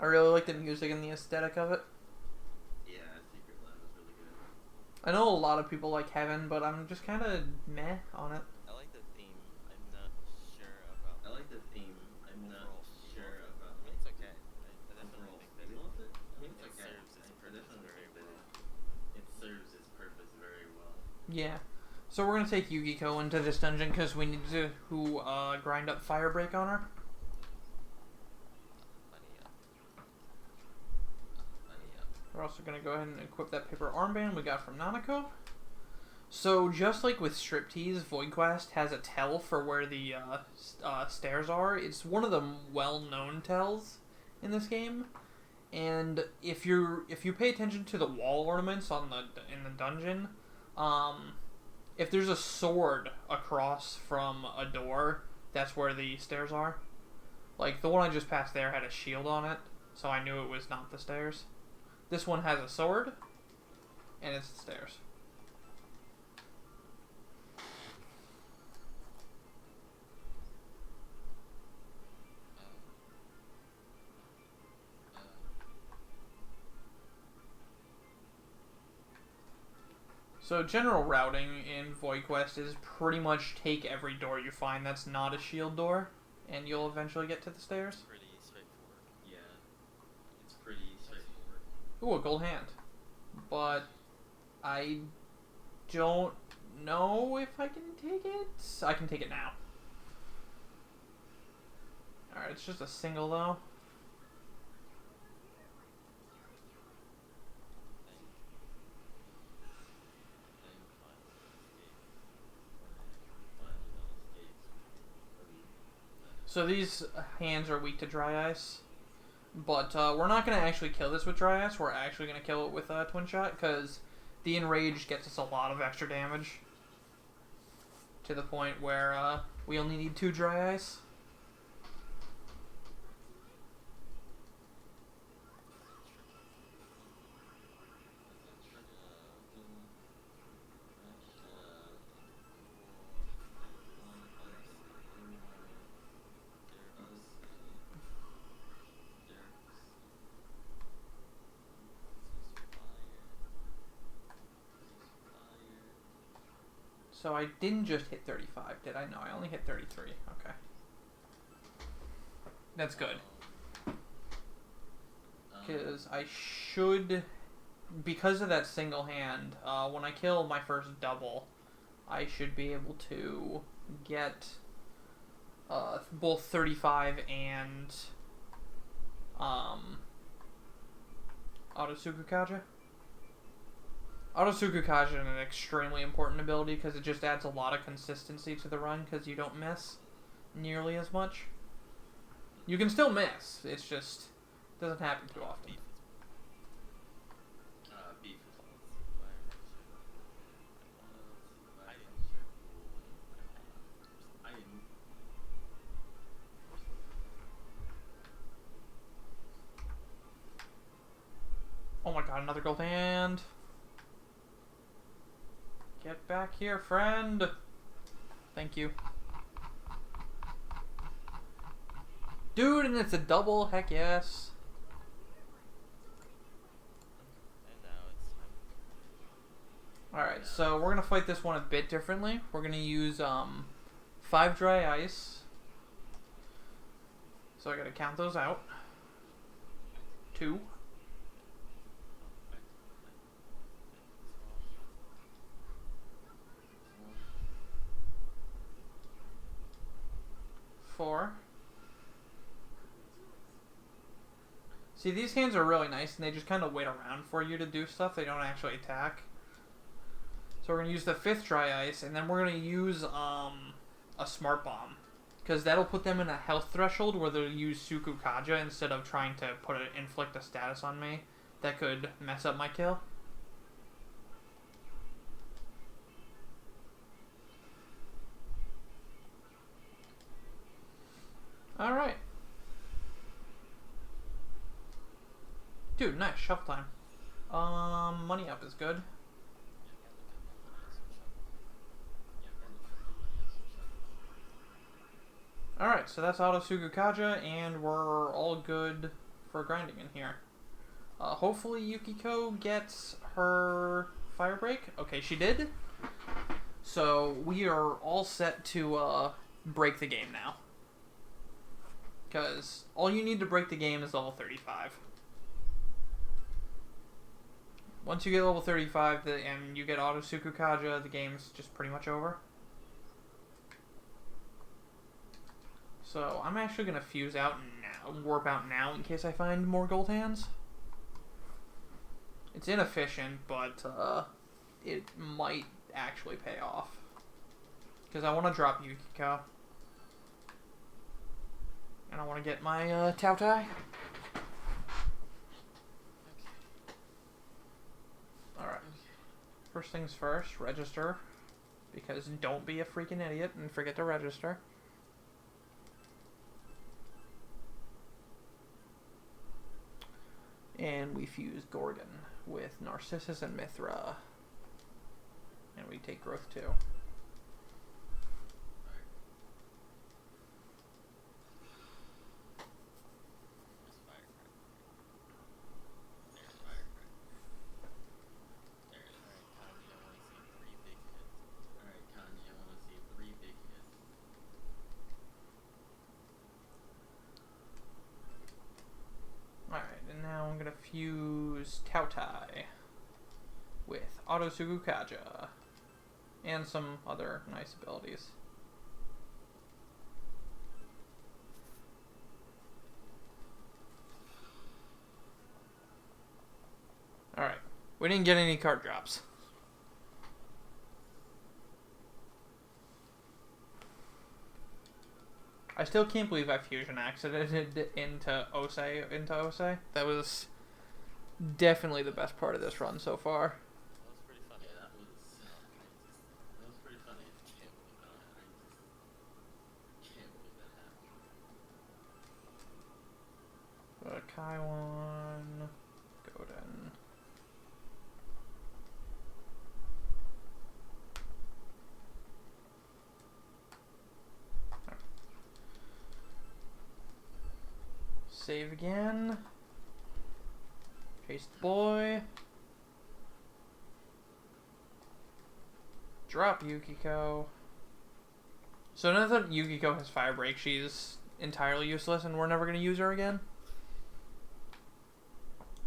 I really like the music and the aesthetic of it. Yeah, Secret Lab is really good. I know a lot of people like Heaven, but I'm just kind of meh on it. I like the theme. I'm not sure about. I like the theme. I'm not overall sure feel of it. about I mean, it's okay. I definitely overall think that feel of it. I mean, it it's okay. serves its I purpose definitely very think that well. it serves its purpose very well. Yeah. So we're gonna take Yukiko into this dungeon because we need to grind up Firebreak on her. Funny, We're also gonna go ahead and equip that paper armband we got from Nanako. So just like with Striptease, Void Quest has a tell for where the stairs are. It's one of the well-known tells in this game, and if you pay attention to the wall ornaments in the dungeon, if there's a sword across from a door, that's where the stairs are. Like, the one I just passed there had a shield on it, so I knew it was not the stairs. This one has a sword, and it's the stairs. So general routing in Void Quest is pretty much take every door you find that's not a shield door, and you'll eventually get to the stairs. pretty straightforward. Yeah, it's pretty straightforward. Ooh, a gold hand. But I don't know if I can take it. I can take it now. Alright, it's just a single though. So these hands are weak to dry ice. But we're not going to actually kill this with dry ice. We're actually going to kill it with twin shot because the enrage gets us a lot of extra damage. To the point where we only need 2 dry ice. So I didn't just hit 35, did I? No, I only hit 33. Okay. That's good. Because I should... Because of that single hand, when I kill my first double, I should be able to get both 35 and Autosukukaja. Autosukukaja is an extremely important ability because it just adds a lot of consistency to the run because you don't miss. nearly as much. You can still miss. It's just doesn't happen too often. Beef is I didn't. Oh my god, another gold hand. Get back here, friend. Thank you. Dude, and it's a double. Heck yes. And now it's Alright, so we're gonna fight this one a bit differently. We're gonna use 5 dry ice. So I gotta count those out. 2. 4. See, these hands are really nice, and they just kind of wait around for you to do stuff. They don't actually attack. So we're going to use the 5th dry ice, and then we're going to use a smart bomb. Because that'll put them in a health threshold where they'll use Sukukaja instead of trying to inflict a status on me that could mess up my kill. Alright. Dude, nice. Shuffle time. Money up is good. Alright, so that's Auto Sukukaja, and we're all good for grinding in here. Hopefully Yukiko gets her Fire Break. Okay, she did. So we are all set to break the game now. Because all you need to break the game is level 35. Once you get level 35 and you get Auto Sukukaja, the game's just pretty much over. So I'm actually going to fuse out now, warp out now in case I find more gold hands. It's inefficient, but it might actually pay off. Because I want to drop Yukiko. And I want to get my Tautai. Alright. First things first, register. Because don't be a freaking idiot and forget to register. And we fuse Gorgon with Narcissus and Mithra. And we take growth 2. Alright, and now I'm going to fuse Tautai with Auto Sukukaja and some other nice abilities. Alright, we didn't get any card drops. I still can't believe I fusion accidented into Osei. That was definitely the best part of this run so far. that was pretty funny. Yeah, that was pretty funny. I can't believe that. I just can't believe that happened. Kaiwan, Godin. Save again. Chase the boy. Drop Yukiko. So now that Yukiko has Fire Break, she's entirely useless and we're never going to use her again?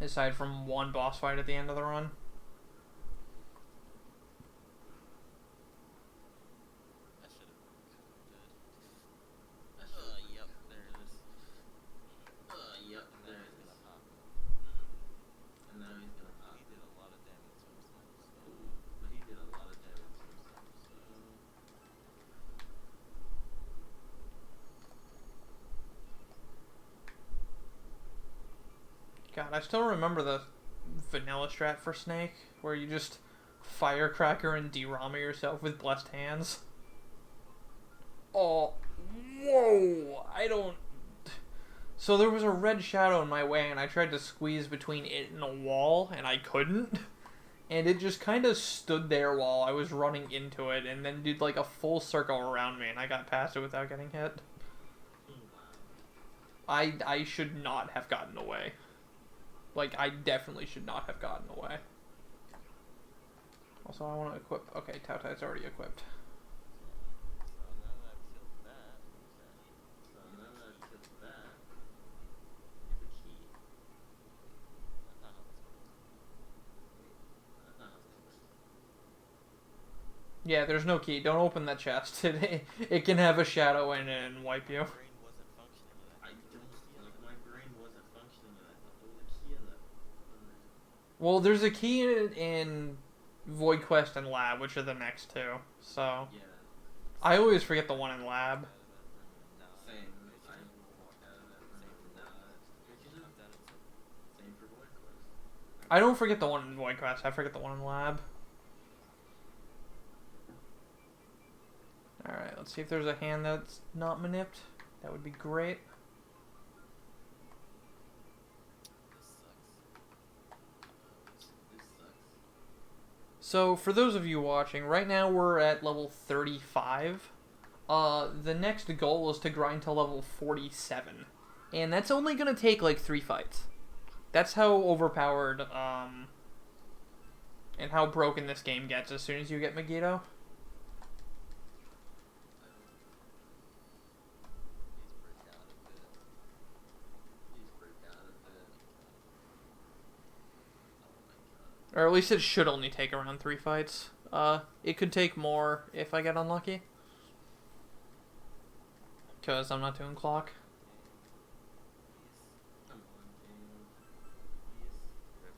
Aside from one boss fight at the end of the run. That should have good. Yep, there it is. Yep, And there now it he's is. gonna pop. And now he's gonna pop. He did a lot of damage to himself, so... But he did a lot of damage to himself, so... God, I still remember the vanilla strat for Snake, where you just firecracker and derama yourself with blessed hands. Oh, whoa! I don't... So there was a red shadow in my way, and I tried to squeeze between it and a wall, and I couldn't. And it just kind of stood there while I was running into it, and then did like a full circle around me, and I got past it without getting hit. I should not have gotten away. Like, I definitely should not have gotten away. Also, I want to equip... Okay, Tao Tai's already equipped. So now that I've killed that, you have a key. That's not how this works. Yeah, there's no key. Don't open that chest. It can have a shadow in it and wipe you. I don't, like, my brain wasn't functioning and I thought there was a key in that. Well, there's a key in it in Void Quest and Lab, which are the next two. So, Yeah. I always forget the one in Lab. Same. I walked out of that room and now same for Void Quest. I don't forget the one in Void Quest. I forget the one in Lab. Alright, let's see if there's a hand that's not manipped. That would be great. This sucks. So, for those of you watching, right now we're at level 35. The next goal is to grind to level 47. And that's only going to take like 3 fights. That's how overpowered, and how broken this game gets as soon as you get Megiddo. Or at least it should only take around 3 fights. It could take more if I get unlucky. Because I'm not doing clock. Come on, game. Rip.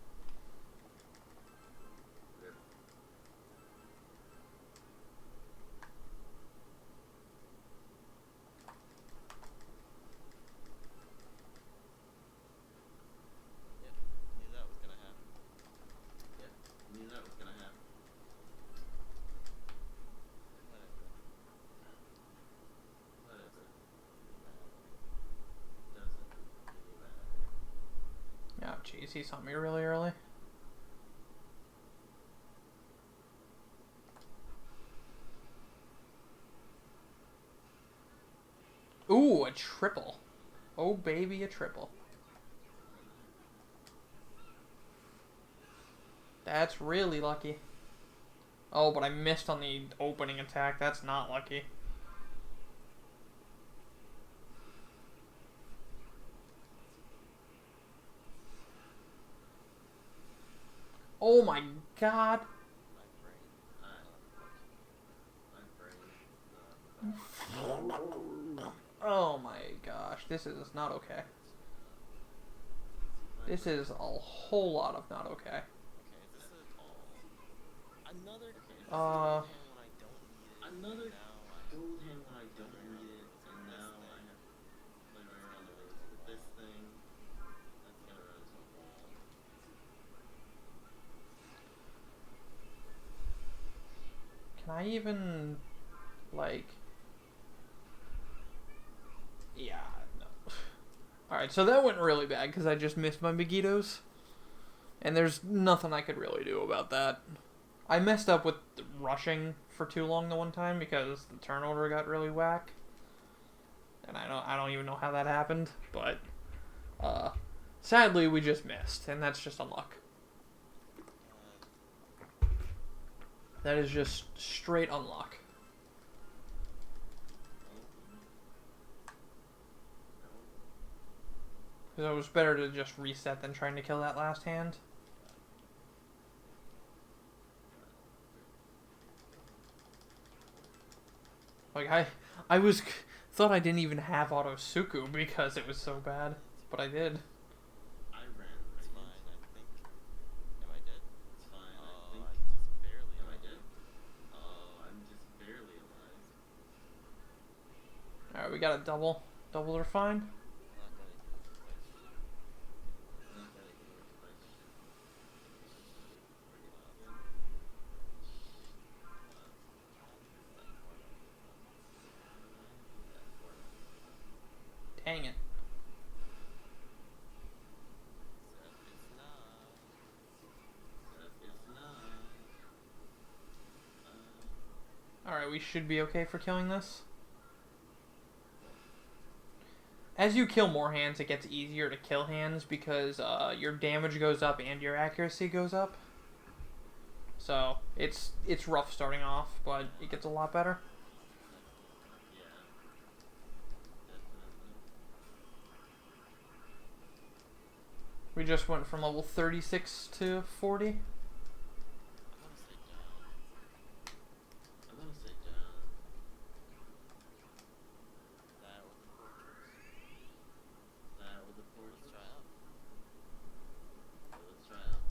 Yep, knew that was gonna happen. Yep, knew that was gonna happen. Whatever. Doesn't really matter. Oh, jeez, he saw me really early. Ooh, a triple. Oh, baby, a triple. That's really lucky. Oh, but I missed on the opening attack. That's not lucky. Oh my god. Oh my gosh, this is not okay. This is a whole lot of not okay. Okay, is this another Uh, when I don't need it? Another Now gold hand when I don't need it, and now I have to play around the ways with this thing. That's gonna run into a wall. can I even, like... Yeah, no. Alright, so that went really bad because I just missed my Megiddos. And there's nothing I could really do about that. I messed up with rushing for too long the one time because the turn order got really whack. And I don't even know how that happened, but sadly we just missed, and that's just unluck. That is just straight unluck. Because it was better to just reset than trying to kill that last hand. Like, I thought I didn't even have Auto Suku because it was so bad, but I did. I ran It's right fine, into it. I think. Am I dead? It's fine, I Oh, think. I just barely Am I am. dead? Oh, I'm just barely alive. Alright, we got a double. Doubles are fine. Not gonna do it. Not gonna Alright, we should be okay for killing this. As you kill more hands, it gets easier to kill hands because your damage goes up and your accuracy goes up. So, it's rough starting off, but it gets a lot better. Yeah. Definitely. We just went from level 36 to 40. I'm gonna say down. I'm gonna say down. That with the porters. That with the Let's porters. try out. So let's try out.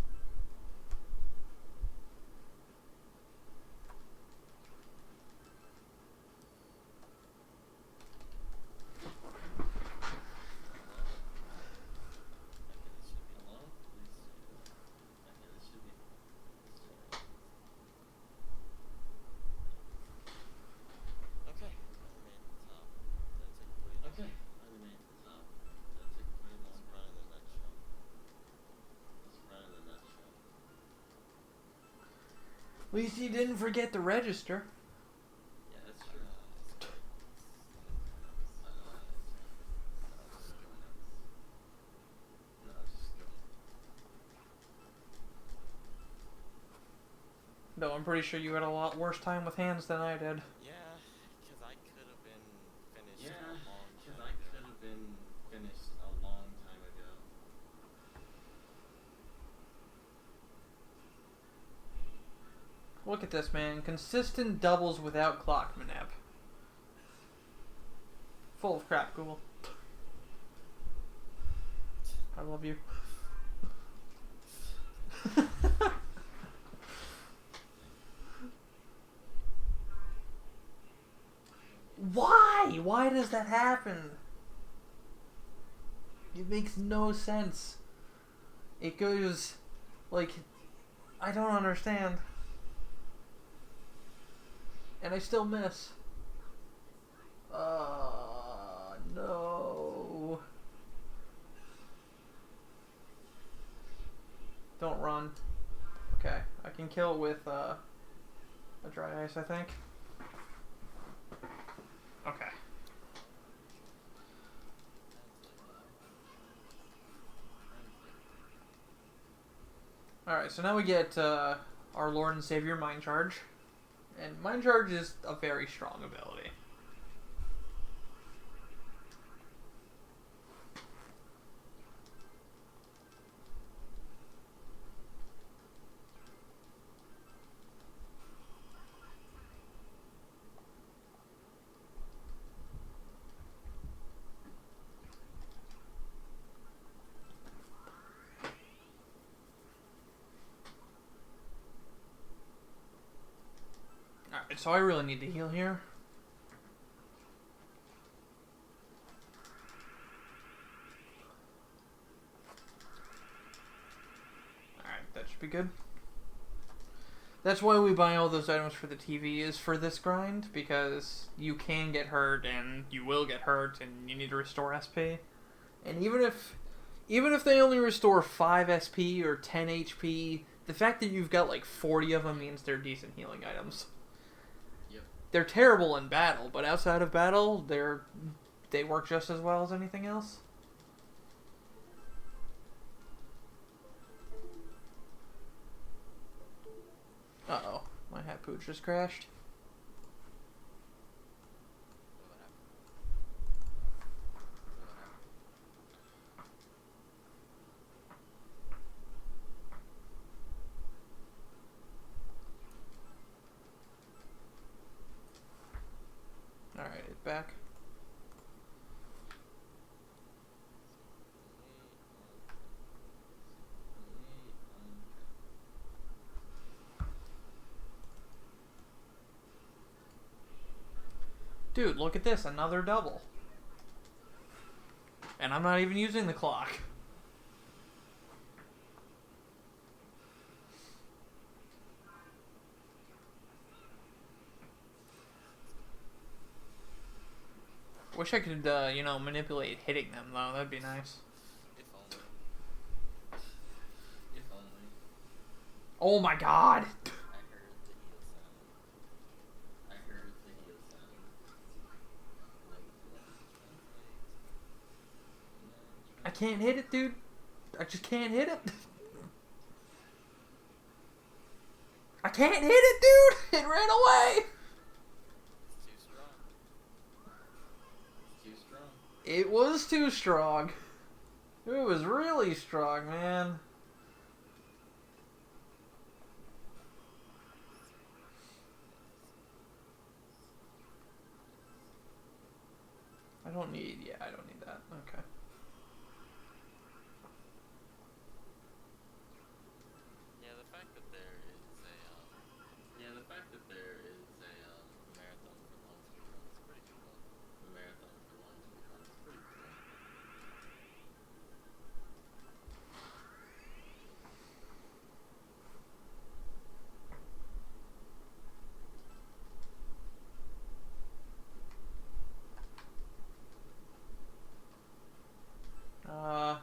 Hello? Okay, this should be. Okay, this should be. Okay, this should be. Okay, I made the top. That took way long. Okay, I made the top. That took way long. Let's run in the nutshell. Let's run in the nutshell. At least you didn't forget to register. Yeah, that's true. No, just go. No, I'm pretty sure you had a lot worse time with hands than I did. Yeah, because I could have been finished Yeah, a long because time I ago. could have been finished a long time ago. Look at this, man. Consistent doubles without clock, Manep. Full of crap, Google. I love you. Why? Why does that happen? It makes no sense. It goes like I don't understand. And I still miss. No. Don't run. Okay, I can kill it with a dry ice, I think. Okay. Alright, so now we get our Lord and Savior Mind Charge. And Mind Charge is a very strong ability. Alright, so I really need to heal here. Alright, that should be good. That's why we buy all those items for the TV, is for this grind, because you can get hurt, and you will get hurt, and you need to restore SP. And even if they only restore 5 SP or 10 HP, the fact that you've got like 40 of them means they're decent healing items. Yep. They're terrible in battle, but outside of battle, they work just as well as anything else. Uh-oh. My hat pooch just crashed. What happened? Alright, it's back. Dude, look at this, another double. And I'm not even using the clock. Wish I could, manipulate hitting them, though. That'd be nice. If only. If only. Oh my god! I heard the eel sound. I heard can't hit it, dude. I just can't hit it. I can't hit it, dude! It ran away! It's too strong. Too strong. It was too strong. It was really strong, man. I don't need that. Okay. Yeah, the fact that there is a Yeah, the fact that there is a marathon for long speedruns is pretty cool. marathon for long speedruns is pretty cool.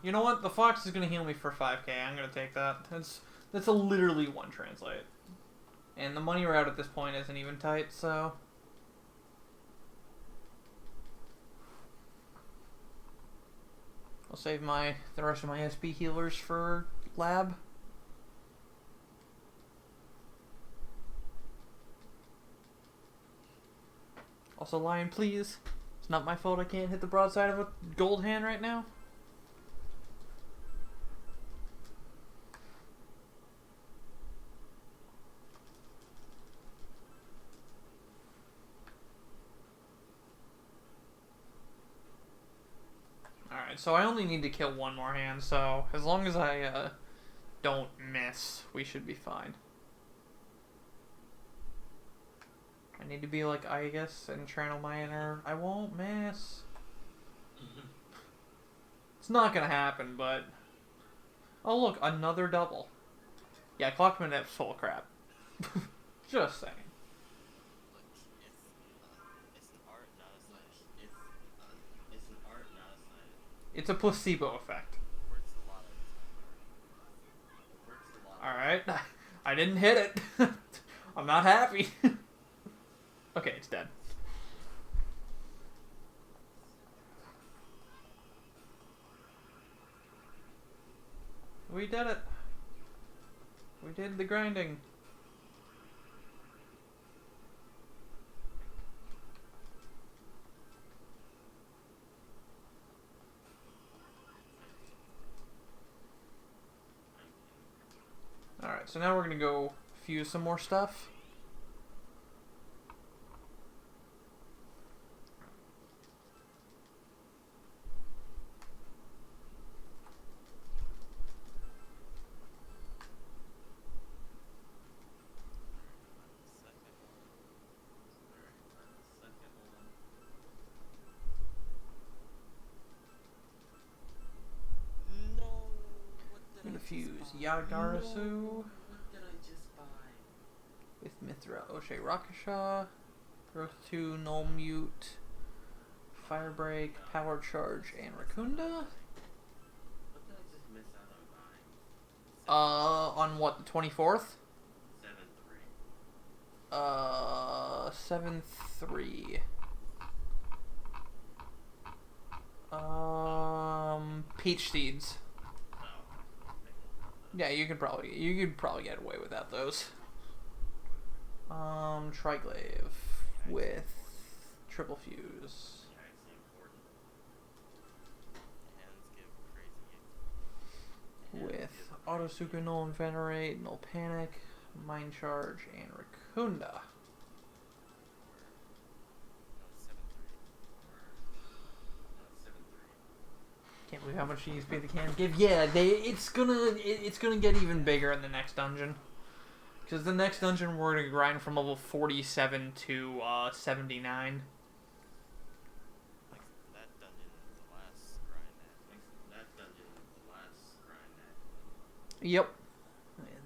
You know what? The fox is gonna heal me for 5k. I'm gonna take that. That's a literally one translate. And the money route at this point isn't even tight, so... I'll save the rest of my SP healers for lab. Also, Lion, please. It's not my fault I can't hit the broadside of a gold hand right now. Alright, so I only need to kill one more hand, so as long as I don't miss, we should be fine. I need to be like Aegis and channel my inner... I won't miss. It's not gonna happen, but... Oh look, another double. Yeah, Clockman F's full of crap. Just saying. Look, it's an art, not a science. It's an art, not a science. It's a placebo effect. Works a lot of the time. It works a lot. Alright. I didn't hit it. I'm not happy. Okay, it's dead. We did it. We did the grinding. Alright, so now we're gonna go fuse some more stuff. No, what did I'm gonna I fuse just buy? Yagarasu What did I just buy? with Mithra Oshe Rakasha, Growth 2, Null Mute, Fire Break, Power Charge, and Rakunda. What did I just miss out on buying? On what, the 24th? 7-3. 7-3. Peach Seeds. Oh. Yeah, you could probably get away without those. Triglaive with triple fuse. Yeah, it's important. Hands give crazy. With Autosuka, Null Venerate, Null Panic, Mind Charge, and Rakunda. No, 7-3. No, 7-3. Can't believe how much EXP they can give. Yeah, it's gonna get even bigger in the next dungeon. Because the next dungeon we're gonna grind from level 47 to 79. Like, that dungeon is the last grind at. That dungeon is the last grind at. Yep,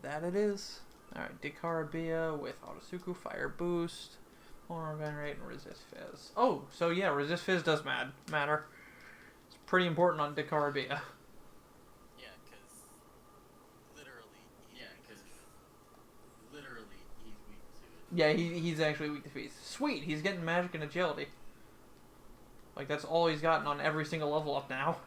that it is. Alright, Dikarabia with Autosuku, Fire Boost, Horror Venerate, and Resist Fizz. Oh, so yeah, Resist Fizz does matter. It's pretty important on Dikarabia. Yeah, because literally, He's weak to it. Yeah, he's actually weak to Fizz. Sweet, he's getting Magic and Agility. Like, that's all he's gotten on every single level up now.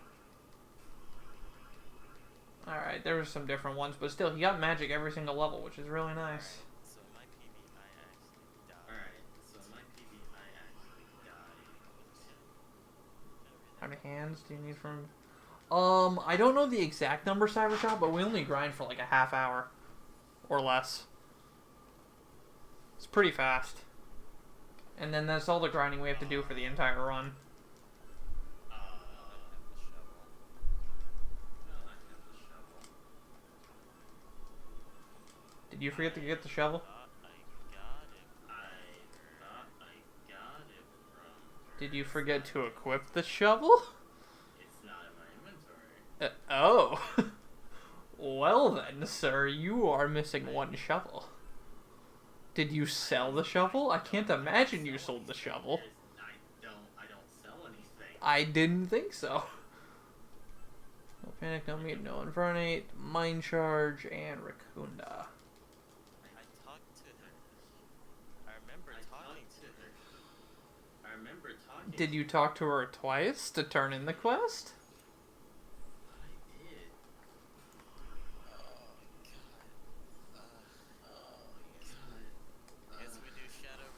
alright. There were some different ones, but still, he got magic every single level, which is really nice. So in my PB, I actually died. Alright, so in my PB, I actually died. How many hands do you need from... I don't know the exact number, Cybershot, but we only grind for like a half hour. Or less. It's pretty fast. And then that's all the grinding we have to do for the entire run. I have the shovel. No, I have the shovel. Did you forget to get the shovel? Thought I got it. I thought I got it from... Did you forget to equip the shovel? It's not in my inventory. Oh. Well then, sir, you are missing one shovel. Did you sell the shovel? I can't imagine you sold the shovel. I don't sell anything. I didn't think so. No panic, no meat, no invernate, mind charge, and Raccoonda. I talked to her. I remember talking to her. I remember talking Did you talk to her twice to turn in the quest? I did. Guess we do Shadow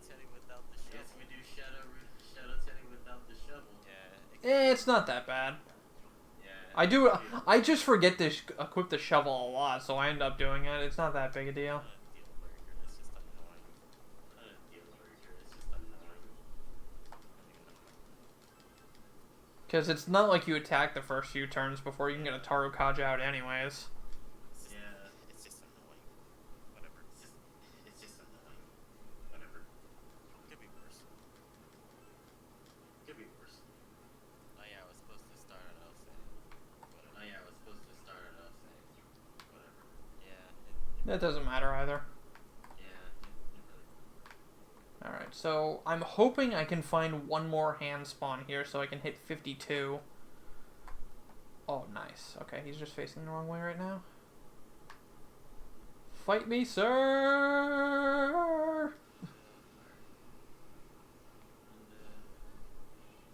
Teddy without the shovel. Guess we do Shadow Teddy without the shovel. Yeah. It's not that bad. Yeah. I just forget to equip the shovel a lot, so I end up doing it. It's not that big a deal. Deal breaker. It's just annoying. Not a deal breaker, it's just annoying. Because it's not like you attack the first few turns before you can get a Tarukaja out anyways. Yeah. It's just annoying. Whatever. It's just annoying. Whatever. Could be worse. Could be worse. Oh yeah, I was supposed to start it off saying. Whatever. Oh yeah, I was supposed to start it off saying whatever. Yeah. That doesn't matter either. Yeah, it really. Alright, so I'm hoping I can find one more hand spawn here so I can hit 52. Oh, nice. Okay, he's just facing the wrong way right now. Fight me, sir!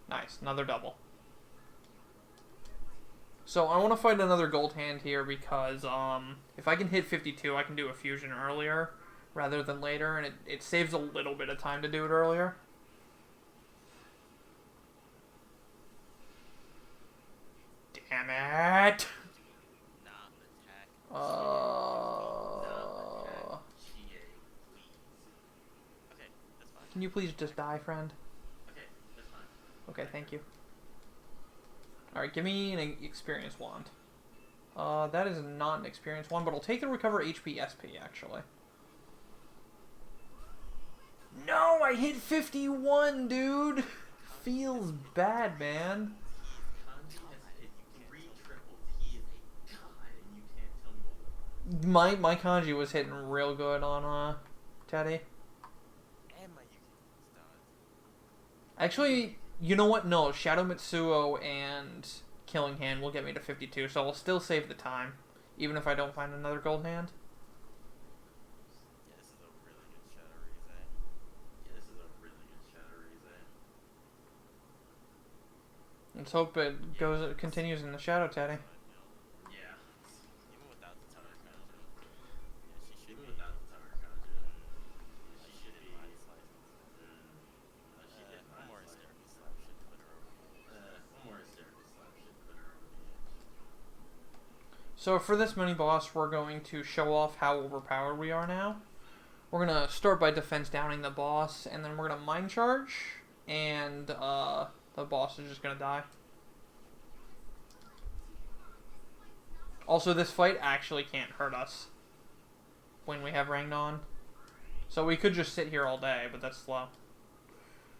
Nice, another double. So I want to fight another gold hand here because if I can hit 52, I can do a fusion earlier rather than later, and it saves a little bit of time to do it earlier. Damn it! Not attack. GA, please. Okay, that's fine. Can you please just die, friend? Okay, that's fine. Okay, thank you. Alright, give me an experience wand. That is not an experience wand, but I'll take the recover HP SP, actually. No, I hit 51, dude! Feels bad, man. Kanji has hit 3 triples. He is a god, and you can't tell me what. My kanji was hitting real good on, Teddy. And my Yuki stars. Actually, you know what? No, Shadow Mitsuo and Killing Hand will get me to 52, so I'll still save the time, even if I don't find another gold hand. Yeah, this is a really good Shadow Rize. Yeah, this is a really good Shadow Rize. Let's hope it continues in the Shadow, Teddy. Yeah. Even without the Tower Kanji. Yeah, she should Even be. without the Tower Kanji. She should be. Body slice. She did One mine more slice. hysterical slap should put her over the edge. One more hysterical slap should put her over the edge. So for this mini boss, we're going to show off how overpowered we are now. We're going to start by defense downing the boss, and then we're going to mind charge, and the boss is just going to die. Also, this fight actually can't hurt us when we have Ranged on. So we could just sit here all day, but that's slow.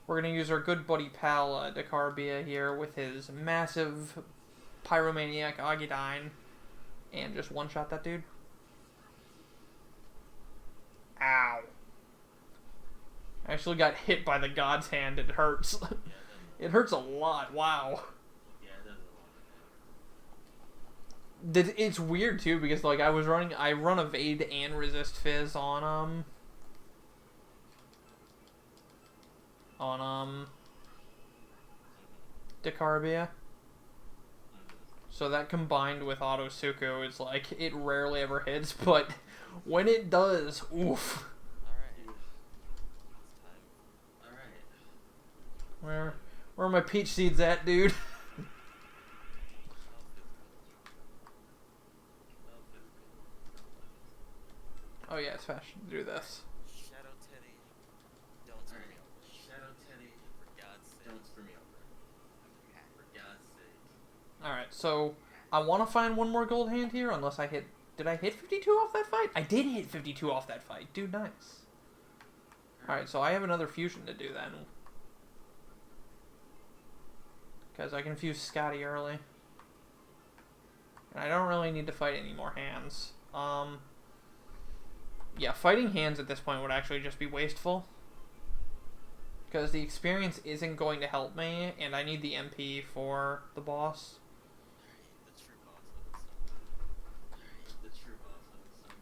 We're going to use our good buddy pal, Decarbia here, with his massive Pyromaniac Agidine, and just one-shot that dude. Ow. I actually got hit by the God's Hand. It hurts. It hurts a lot. Wow. Yeah, it does a lot. It's weird too because like I run evade and resist fizz on Decarbia. So that combined with Auto Suku is like, it rarely ever hits, but when it does, oof. Alright. It's time. Alright. Where are my peach seeds at, dude? Oh yeah, it's fashion to do this. Shadow Teddy. Don't screw me Alright. over. Shadow Teddy. For God's sake. Don't screw me over. For God's sake. Alright, so I want to find one more gold hand here, unless I hit... Did I hit 52 off that fight? I did hit 52 off that fight. Dude, nice. Alright, so I have another fusion to do then. Because I can fuse Scotty early. And I don't really need to fight any more hands. Yeah, fighting hands at this point would actually just be wasteful. Because the experience isn't going to help me, and I need the MP for the boss. The true boss of the summon. The true boss of the summon.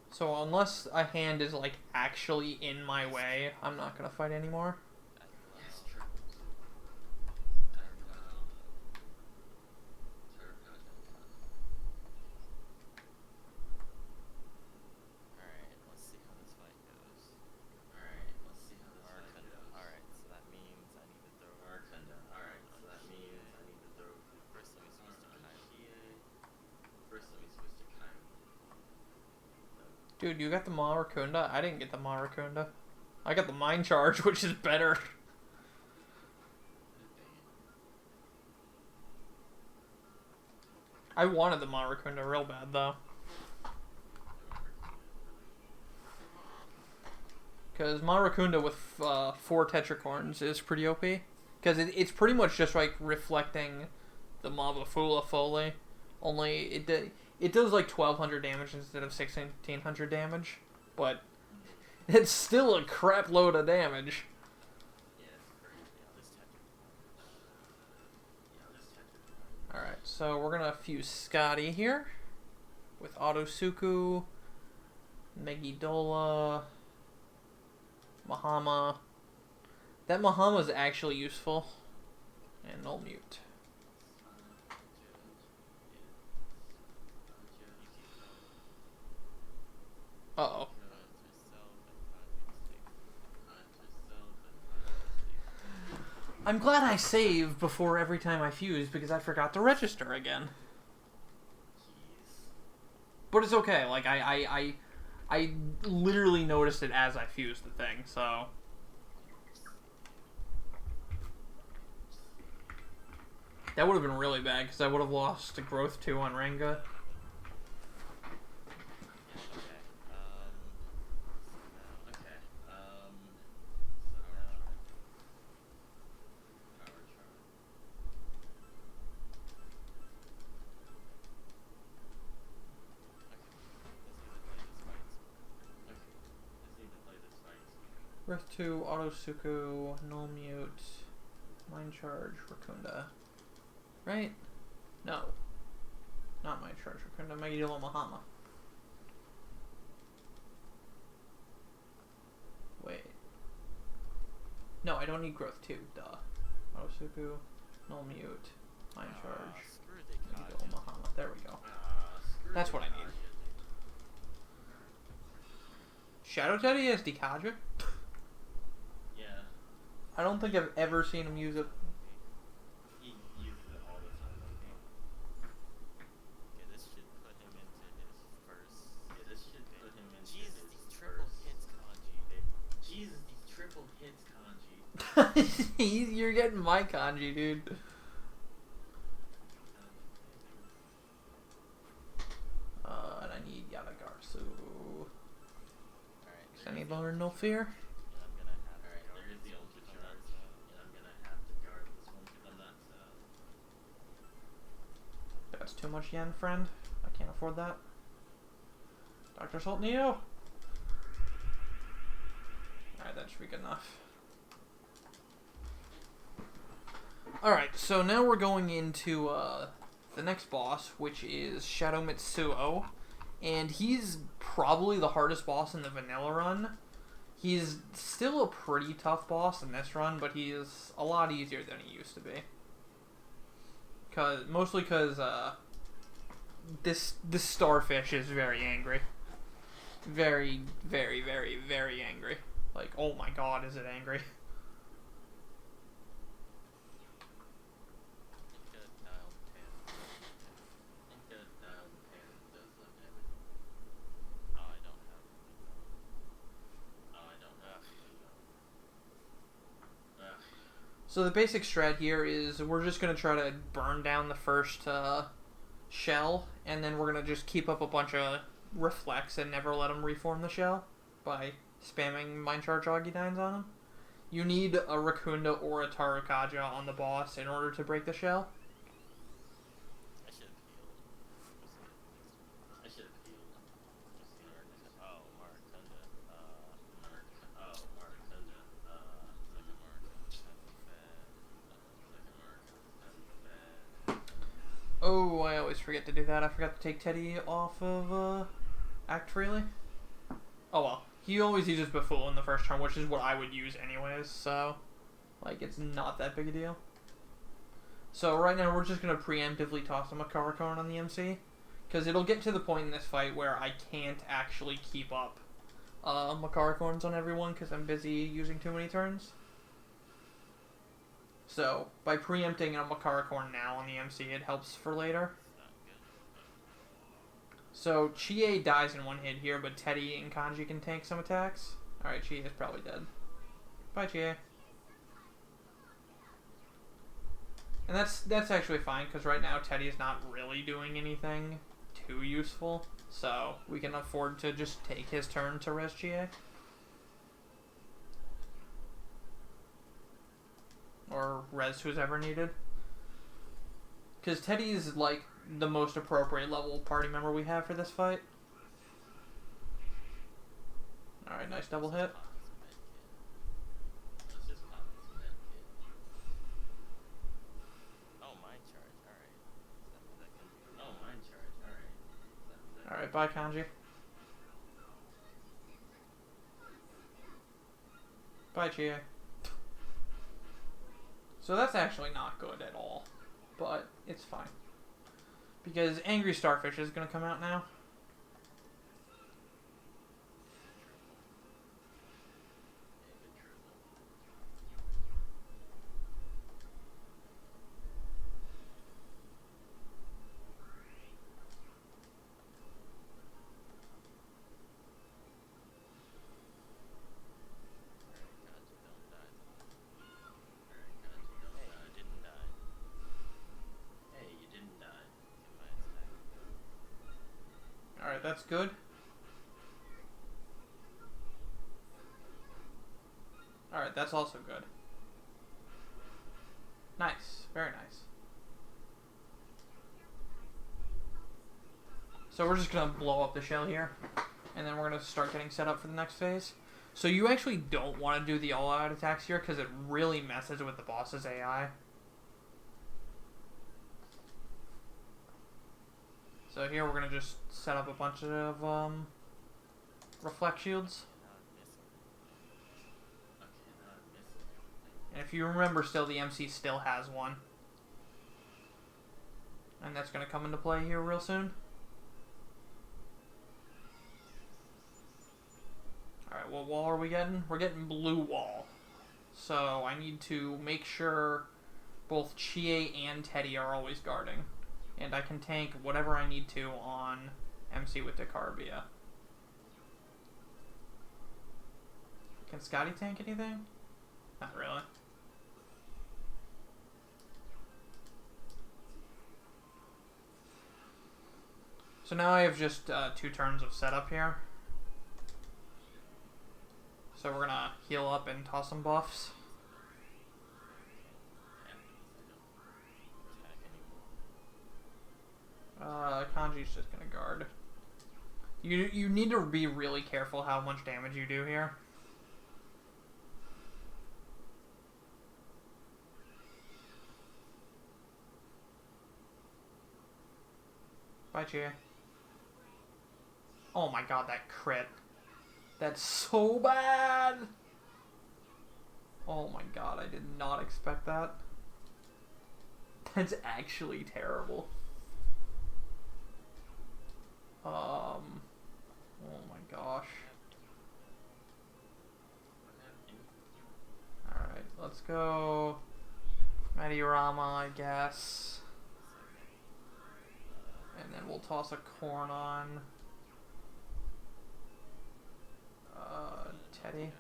So unless a hand is like actually in my way, I'm not gonna fight anymore. Yes, true. Alright, let's see how this fight goes. Alright, let's see how this fight Artunda. goes. Alright, so that means I need to throw Artunda. Alright, so that means I need to throw... First let me switch to Kai. First let me switch to Kai. Dude, you got the Marakunda? I didn't get the Marakunda. I got the Mind Charge, which is better. I wanted the Marakunda real bad, though. Because Marakunda with 4 Tetracorns is pretty OP. Because it's pretty much just like reflecting the Mabafula fully. Only it does like 1200 damage instead of 1600 damage. But it's still a crap load of damage. Alright, so we're gonna fuse Scotty here. With Autosuku, Megidola, Mahama. That Mahama is actually useful. And Null Mute. Uh-oh. I'm glad I saved before every time I fused because I forgot to register again. But it's okay, like I literally noticed it as I fused the thing, so... That would have been really bad, because I would have lost to Growth 2 on Renga. Growth 2, Autosuku, Null Mute, Mind Charge, Rakunda. Right? No. Not Mind Charge, Rakunda, Megidola, Mahama. Wait. No, I don't need Growth 2, duh. Autosuku, Null Mute, Mind Charge, Megidola, Mahama. There we go. That's what I need. Shadow Teddy has Dekaja? Yeah. I don't think I've ever seen him use it. He uses it all the time. Okay, this should put him into his first. Yeah, this should put him into Jesus, his these triple first. hits, Kanji. Jesus, these triple hits, Kanji. You're getting my kanji, dude. And I need Yadagarsu. Alright. Does anybody know fear? And I'm gonna have Alright, to guard there is the this ultra one 'cause I'm charge. not, And I'm gonna have to guard this one because I'm not That's too much yen, friend. I can't afford that. Dr. Salt Neo. Alright, that should be good enough. Alright, so now we're going into the next boss, which is Shadow Mitsuo. And he's probably the hardest boss in the vanilla run. He's still a pretty tough boss in this run, but he's a lot easier than he used to be. Mostly because this starfish is very angry. Very, very, very, very angry. Like, oh my god, is it angry? So the basic strat here is we're just going to try to burn down the first shell, and then we're going to just keep up a bunch of reflex and never let them reform the shell by spamming Mind Charge Ogidines on them. You need a Raccoonda or a Tarukaja on the boss in order to break the shell. Oh, I always forget to do that. I forgot to take Teddy off of Act Freely. Oh well. He always uses Befool in the first turn, which is what I would use anyways, so like it's not that big a deal. So right now we're just going to preemptively toss a Makarakorn on the MC, because it'll get to the point in this fight where I can't actually keep up Makarakorns on everyone because I'm busy using too many turns. So, by preempting a Makarakorn now on the MC, it helps for later. So, Chie dies in one hit here, but Teddy and Kanji can tank some attacks. Alright, Chie is probably dead. Bye, Chie. And that's actually fine, because right now Teddy is not really doing anything too useful. So, we can afford to just take his turn to res Chie. Or res who's ever needed. Because Teddy is like the most appropriate level party member we have for this fight. Alright, nice double hit. Alright, bye Kanji. Bye Chie. So that's actually not good at all, but it's fine. Because Angry Starfish is going to come out now. Alright, that's good. Alright, that's also good. Nice. Very nice. So we're just going to blow up the shell here. And then we're going to start getting set up for the next phase. So you actually don't want to do the all-out attacks here because it really messes with the boss's AI. So here we're going to just set up a bunch of reflect shields. And if you remember still, the MC still has one. And that's going to come into play here real soon. Alright, what wall are we getting? We're getting blue wall. So I need to make sure both Chie and Teddy are always guarding. And I can tank whatever I need to on MC with Decarbia. Can Scotty tank anything? Not really. So now I have just 2 turns of setup here. So we're gonna heal up and toss some buffs. Kanji's just gonna guard. You need to be really careful how much damage you do here. Bye, Chia. Oh my god, that crit. That's so bad! Oh my god, I did not expect that. That's actually terrible. Oh my gosh. Alright, let's go Mediorama, I guess. And then we'll toss a corn on Teddy.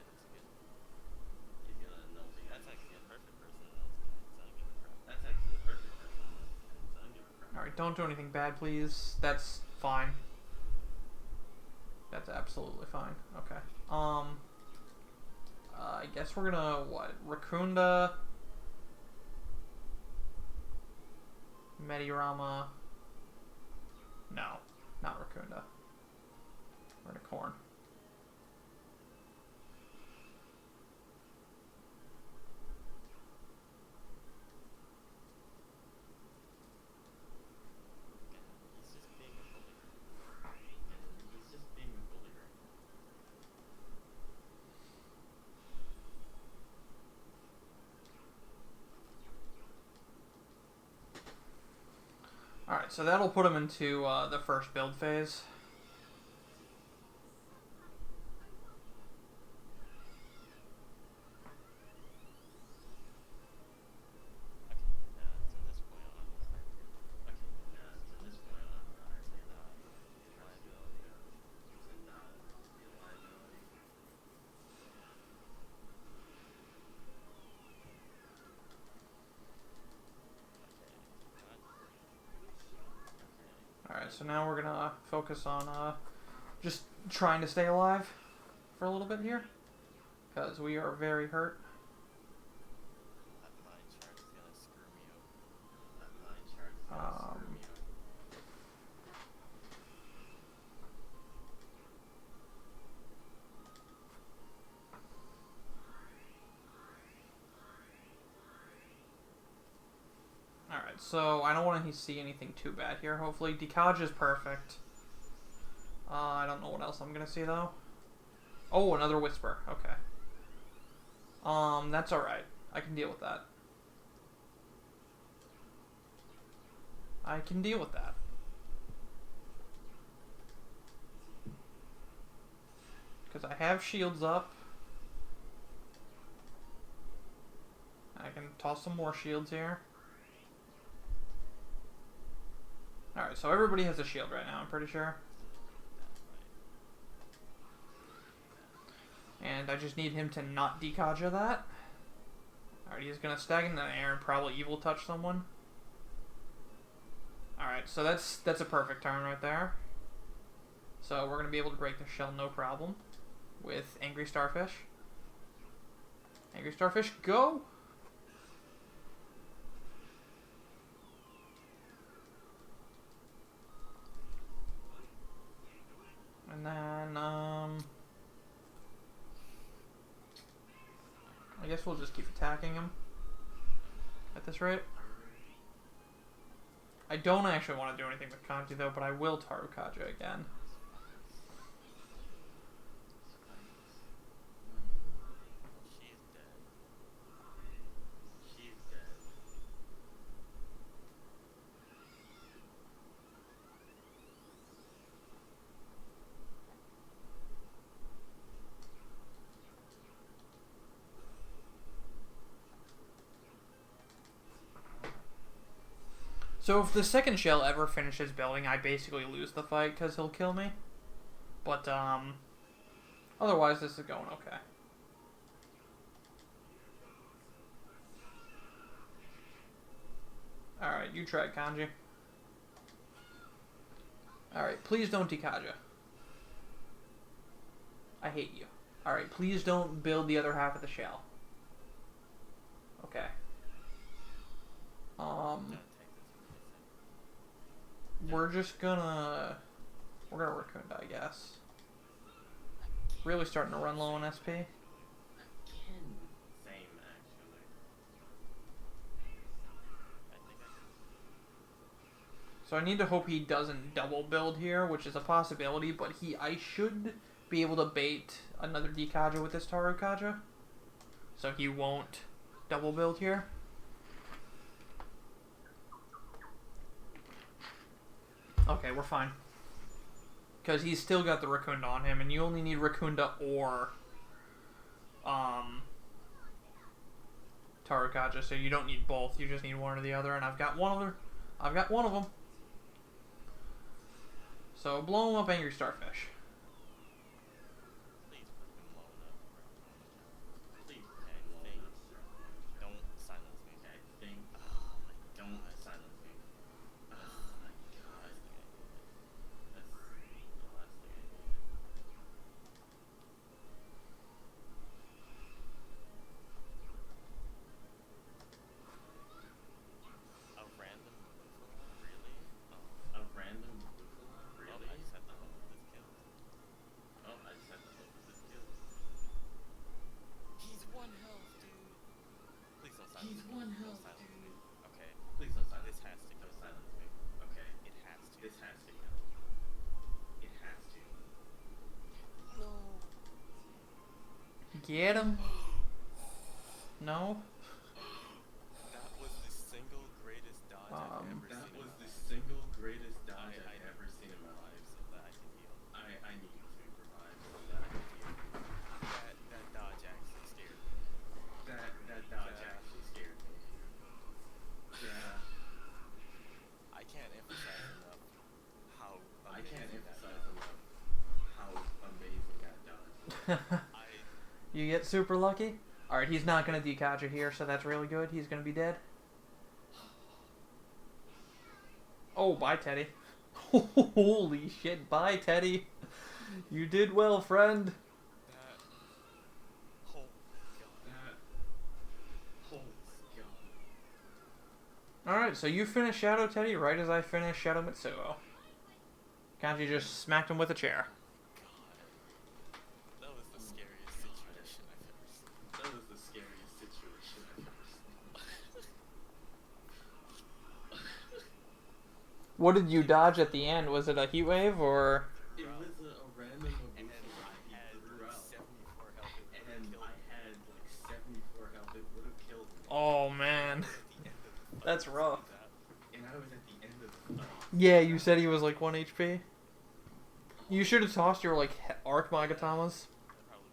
He's gonna null the. That's actually a perfect person to null the. So I don't give a crap. That's actually a perfect person to null the. So I don't give a crap. Alright, don't do anything bad, please. That's fine. That's absolutely fine. Okay. I guess we're gonna, what? Raccoonda. Mediorama. No, not Raccoonda. We're gonna corn. He's just being a bully. And he's just being a bully right now. Alright, so that'll put him into the first build phase. Alright, so now we're gonna focus on just trying to stay alive for a little bit here. Because we are very hurt. That line chart is gonna screw me over. That line chart is gonna screw me over. Alright, so I don't want to see anything too bad here, hopefully. Decaj is perfect. I don't know what else I'm gonna see, though. Oh, another Whisper. Okay. That's alright. I can deal with that. I can deal with that. Because I have shields up. I can toss some more shields here. Alright, so everybody has a shield right now, I'm pretty sure. And I just need him to not Dekaja that. Alright, he's gonna stag in the air and probably evil touch someone. Alright, so that's a perfect turn right there. So we're gonna be able to break the shell no problem with Angry Starfish. Angry Starfish, go! And then, I guess we'll just keep attacking him at this rate. I don't actually want to do anything with Kanji though, but I will Tarukaja again. She's dead. She's dead. So if the second shell ever finishes building, I basically lose the fight because he'll kill me. But, otherwise this is going okay. Alright, you try Kanji. Alright, please don't Dekaja. I hate you. Alright, please don't build the other half of the shell. Okay. We're just gonna... We're gonna Raccoonda, I guess. Really starting to run low on SP. Again. Same, actually. I think I can... So I need to hope he doesn't double build here, which is a possibility, but I should be able to bait another Dikaja with this Tarukaja. So he won't double build here. Okay, we're fine. Because he's still got the Raccoonda on him, and you only need Raccoonda or Tarukaja, so you don't need both. You just need one or the other, and I've got one of them. So blow him up, Angry Starfish. Please put him low enough. Please, okay, think. Don't silence me. Okay, think. Oh my god. Don't silence me. Oh my god. That's the last thing I needed. A random Buffalo? Really? Oh. A random Buffalo? Really? Oh, I just had to hope this kills. Oh, I just had to hope this kills. He's 1 health, dude. Please don't silence me. He's 1 health, dude. Okay. Please don't silence me. This has to go. Don't silence me. Okay. It has to. This has to go. It has to. No. Get him. No. That was the single greatest dodge I've ever seen. That was the single greatest dodge I've ever seen in my life. So that I can heal. I need to revive so that I can heal. That dodge actually scared me. That dodge actually scared me. Yeah. I can't emphasize enough how I amazing can't that emphasize dodge enough how amazing that dodge was. You get super lucky? Alright, he's not going to Dikaja here, so that's really good. He's going to be dead. Oh, bye, Teddy. Holy shit, bye, Teddy. You did well, friend. That. Oh god. Holy god. Alright, so you finished Shadow Teddy right as I finished Shadow Mitsuo. Kanji just smacked him with a chair. That was the scariest situation I've ever seen. That was the scariest situation I've ever seen. What did you dodge at the end? Was it a heat wave or? It was a random And then Abusa I had he threw out. 74 health. It And would've killed I me. had like 74 health. It would have killed me. Oh man, At the end of the fight, that's so rough. that- And I was at the end of the fight. Yeah, you said he was like 1 HP. You should have tossed your like arc Magatamas. that probably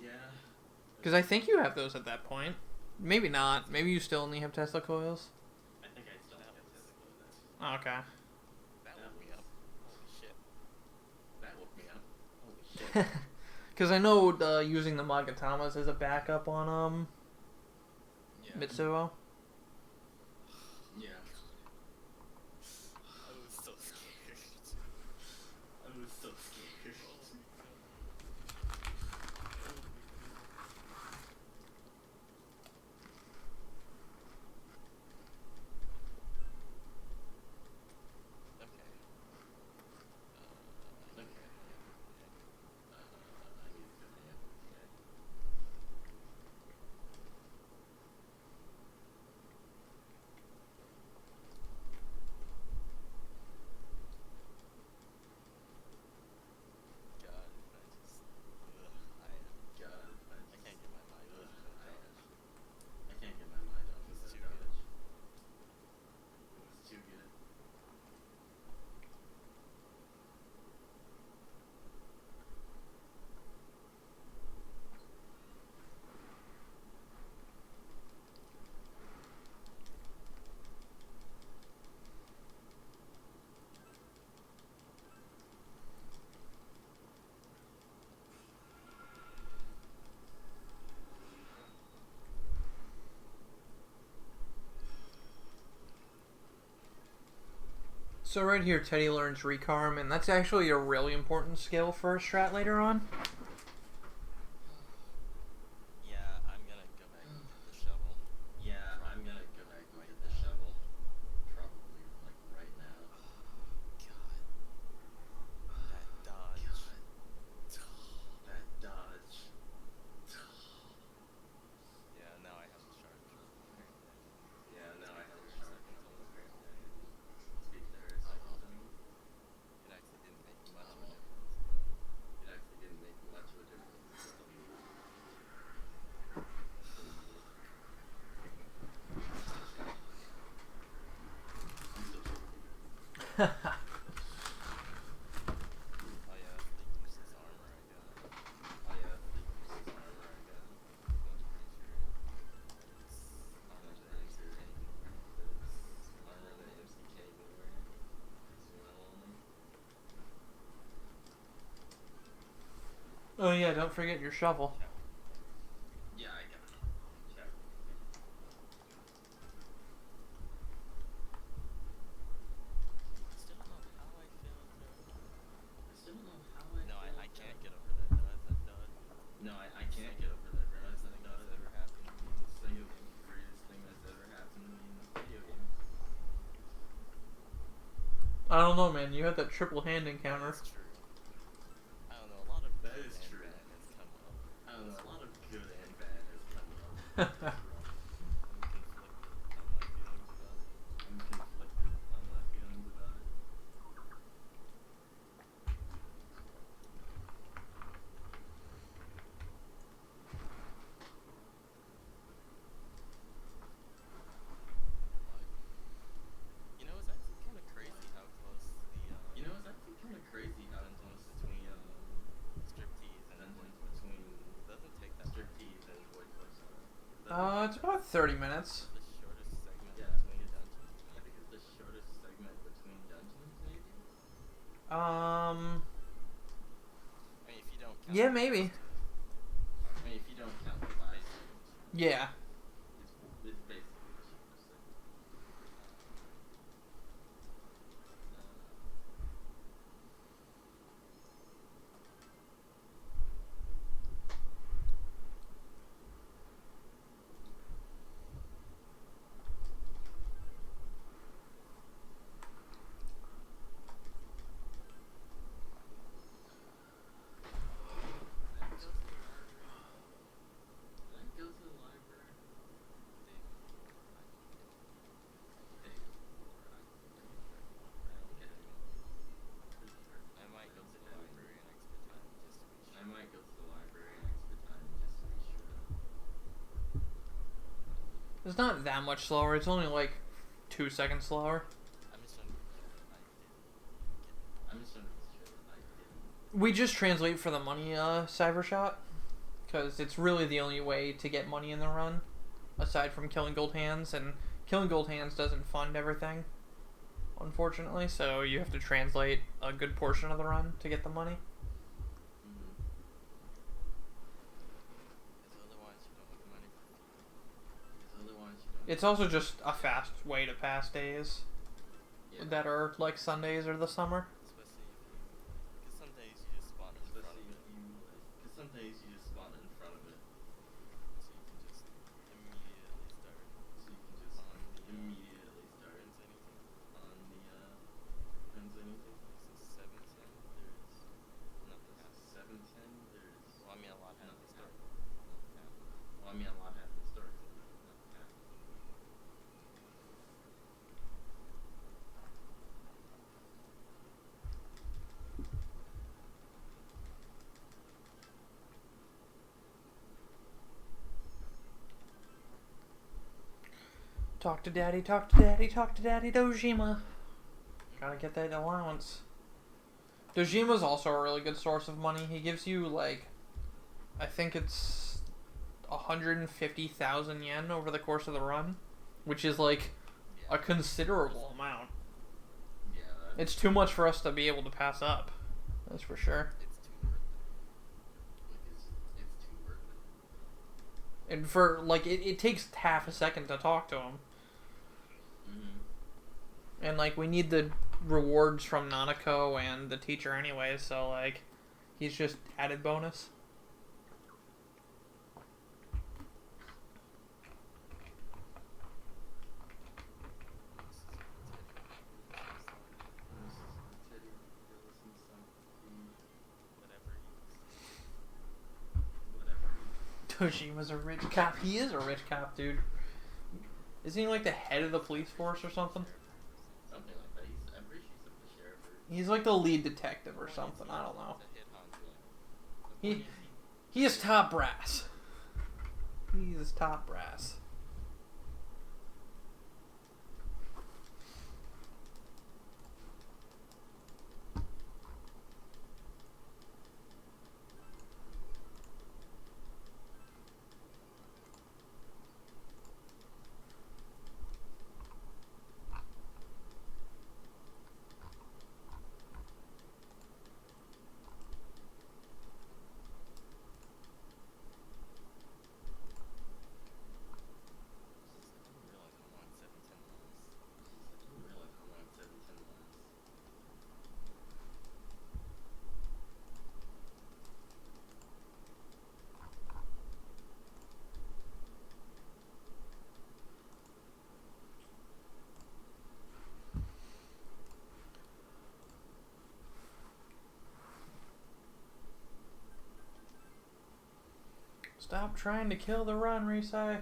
didn't Yeah. Because I think you have those at that point. Maybe not. Maybe you still only have Tesla coils. I think I still have Tesla coils. Oh, okay. That woke me up. Holy shit. That woke me up. Holy shit. Because I know using the Magatamas as a backup on Yeah. Mitsuo. Yeah. I was so scared. I was so scared. Okay. Okay. I need to go here. God, I just. God, I can't get my mind off of that dodge. I can't get my mind off of It's that too dodge. It was too good. So right here, Teddy learns Recarm, and that's actually a really important skill for a strat later on. Yeah, I'm gonna go back and get the shovel. Yeah, I'm gonna go back and get the shovel. Probably like right now. God. That dodge. That dodge. Yeah, now I have the charge. Yeah, now I have a shark. Oh yeah, that's the useless armor I got. Oh yeah, that's the useless armor I got. I'm pretty sure it's armor that MCK can wear. You know? Oh yeah, don't forget your shovel. Yeah, I got it. Check. Still don't know how I failed to. I still don't know how I. No, I can't get over that dud. That dud. No, I can't get over that. Greatest thing that's ever happened to me in this video game. Greatest thing that's ever happened to me in this video game. I don't know, man. You had that triple hand encounter. That's true. I don't know. A lot of That good is and true. bad has come up. I don't know. A lot of good and bad has come up. I'm conflicted on my feelings about it. You know, it's actually kind of crazy how close the You know, it's actually kind of crazy how close between between striptease and dungeons between doesn't take that long. striptease and void flex are. It's about 30 minutes. The shortest segment Yeah. between dungeons. I think it's the shortest segment between dungeons, maybe. I mean, if you don't count Yeah, maybe. I mean, if you don't count the last, Yeah. it's basically the cheapest thing. Then go to the library. Day before I don't get it. I might go to the library an extra time just to be sure. I might go to the library an extra time just to be sure. It's not that much slower. It's only like 2 seconds slower. I'm just trying to be sure that I didn't get I'm just trying to be sure that I didn't. We just translate for the money Cybershot. Because it's really the only way to get money in the run. Aside from killing gold hands. And killing gold hands doesn't fund everything. Unfortunately. So you have to translate a good portion of the run to get the money. Mm-hmm. because otherwise you don't have money for fuel. Because otherwise you don't. It's also just a fast way to pass days. Yeah. That are like Sundays or the summer. Especially if you, because some days you just spawn in front of Especially it, if you, because some days you just spawn in front of it, so you can just immediately start so you can just on the immediately start runs anything. on the runs anything. So 710, there's nothing happens. 710. There's Well, I mean, a lot has to nothing start. happens. Well, I mean, a lot has to start. Nothing happens. Talk to daddy, talk to daddy, talk to daddy, Dojima. Gotta get that allowance. Dojima's also a really good source of money. He gives you like, I think it's 150,000 yen over the course of the run, which is like a considerable amount. Yeah. It's too much for us to be able to pass up. That's for sure. It's too worth it. Like it's too worth it. And for like it takes half a second to talk to him. Mm-hmm. And like we need the rewards from Nanako and the teacher anyway, so like he's just added bonus. Toshima's a rich cop. He is a rich cop, dude. Isn't he like the head of the police force or something? Something like that. I'm pretty sure he's the sheriff. He's like the lead detective or something. I don't know. To hit Hanzo. He is top brass. He is top brass. Stop trying to kill the run, Risai.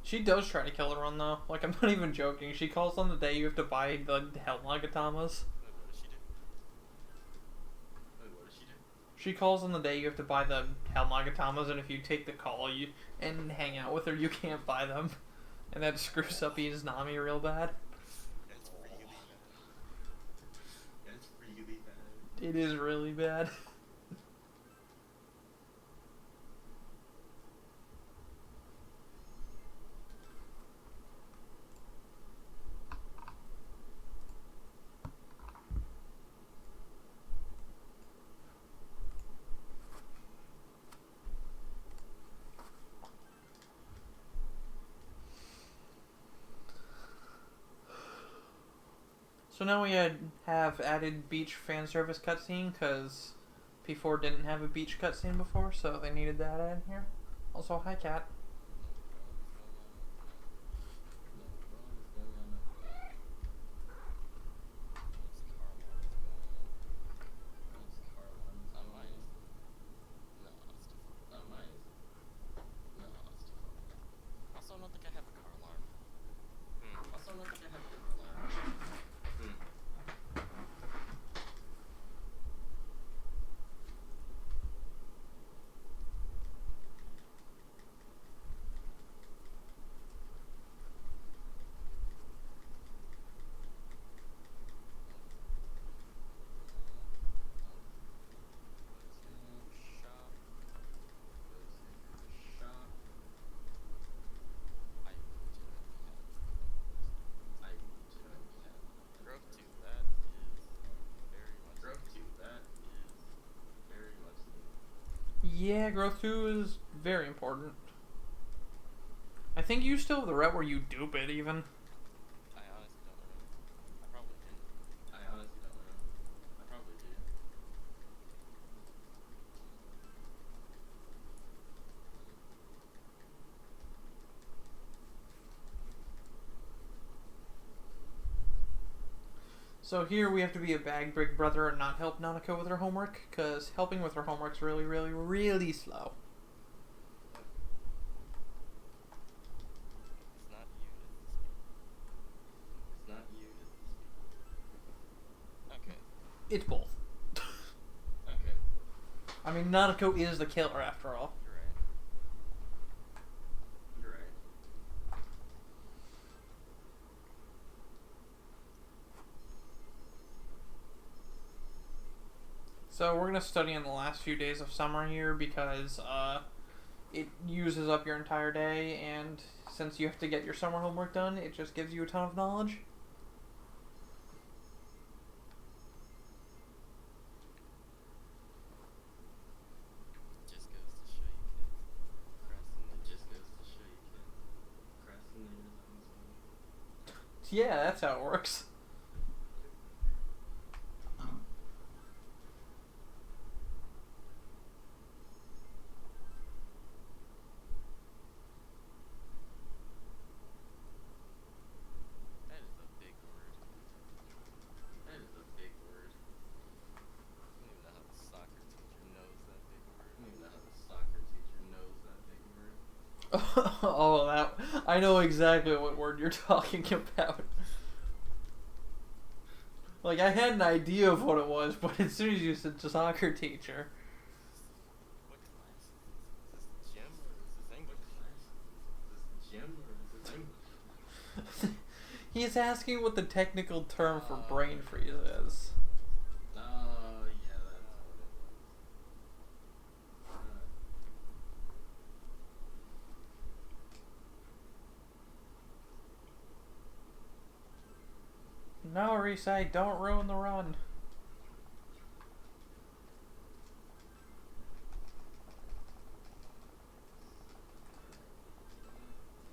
She does try to kill the run though. Like, I'm not even joking. She calls on the day you have to buy the Hell Nagatamas. Wait, what does she do? Wait, what does she do? She calls on the day you have to buy the Hell Nagatamas, and if you take the call and hang out with her, you can't buy them. And that screws up Izanami real bad. That's really bad. That's really bad. It is really bad. So now we have added beach fan service cutscene because P4 didn't have a beach cutscene before, so they needed that in here. Also, hi cat. Also, I don't think I have a car alarm. Also, I don't think I have a car alarm. Yeah, growth 2 is very important. I think you still have the route where you dupe it, even. I honestly don't remember. I probably didn't. I honestly don't remember. I probably did. So here we have to be a bag big brother and not help Nanako with her homework, because helping with her homework's really, really, really slow. It's not you, it's not you, it's okay. It's both. Okay. I mean, Nanako is the killer after all. You're right. You're right. So we're going to study in the last few days of summer here because it uses up your entire day, and since you have to get your summer homework done, it just gives you a ton of knowledge. Just goes to show you kids. Procrastinate. Just goes to show you kids. Procrastinators on this one. Yeah, that's how it works. That is a big word. That is a big word. I don't even know how the soccer teacher knows that big word. I don't even know how the soccer teacher knows that big word. Oh, that I know exactly what word you're talking about. Like, I had an idea of what it was, but as soon as you said soccer teacher. What class? Is this gym or is this English class? Is this gym or is this English? He's asking what the technical term for brain freeze is. Oh, yeah, that's what it was. No, Risai, don't ruin the run.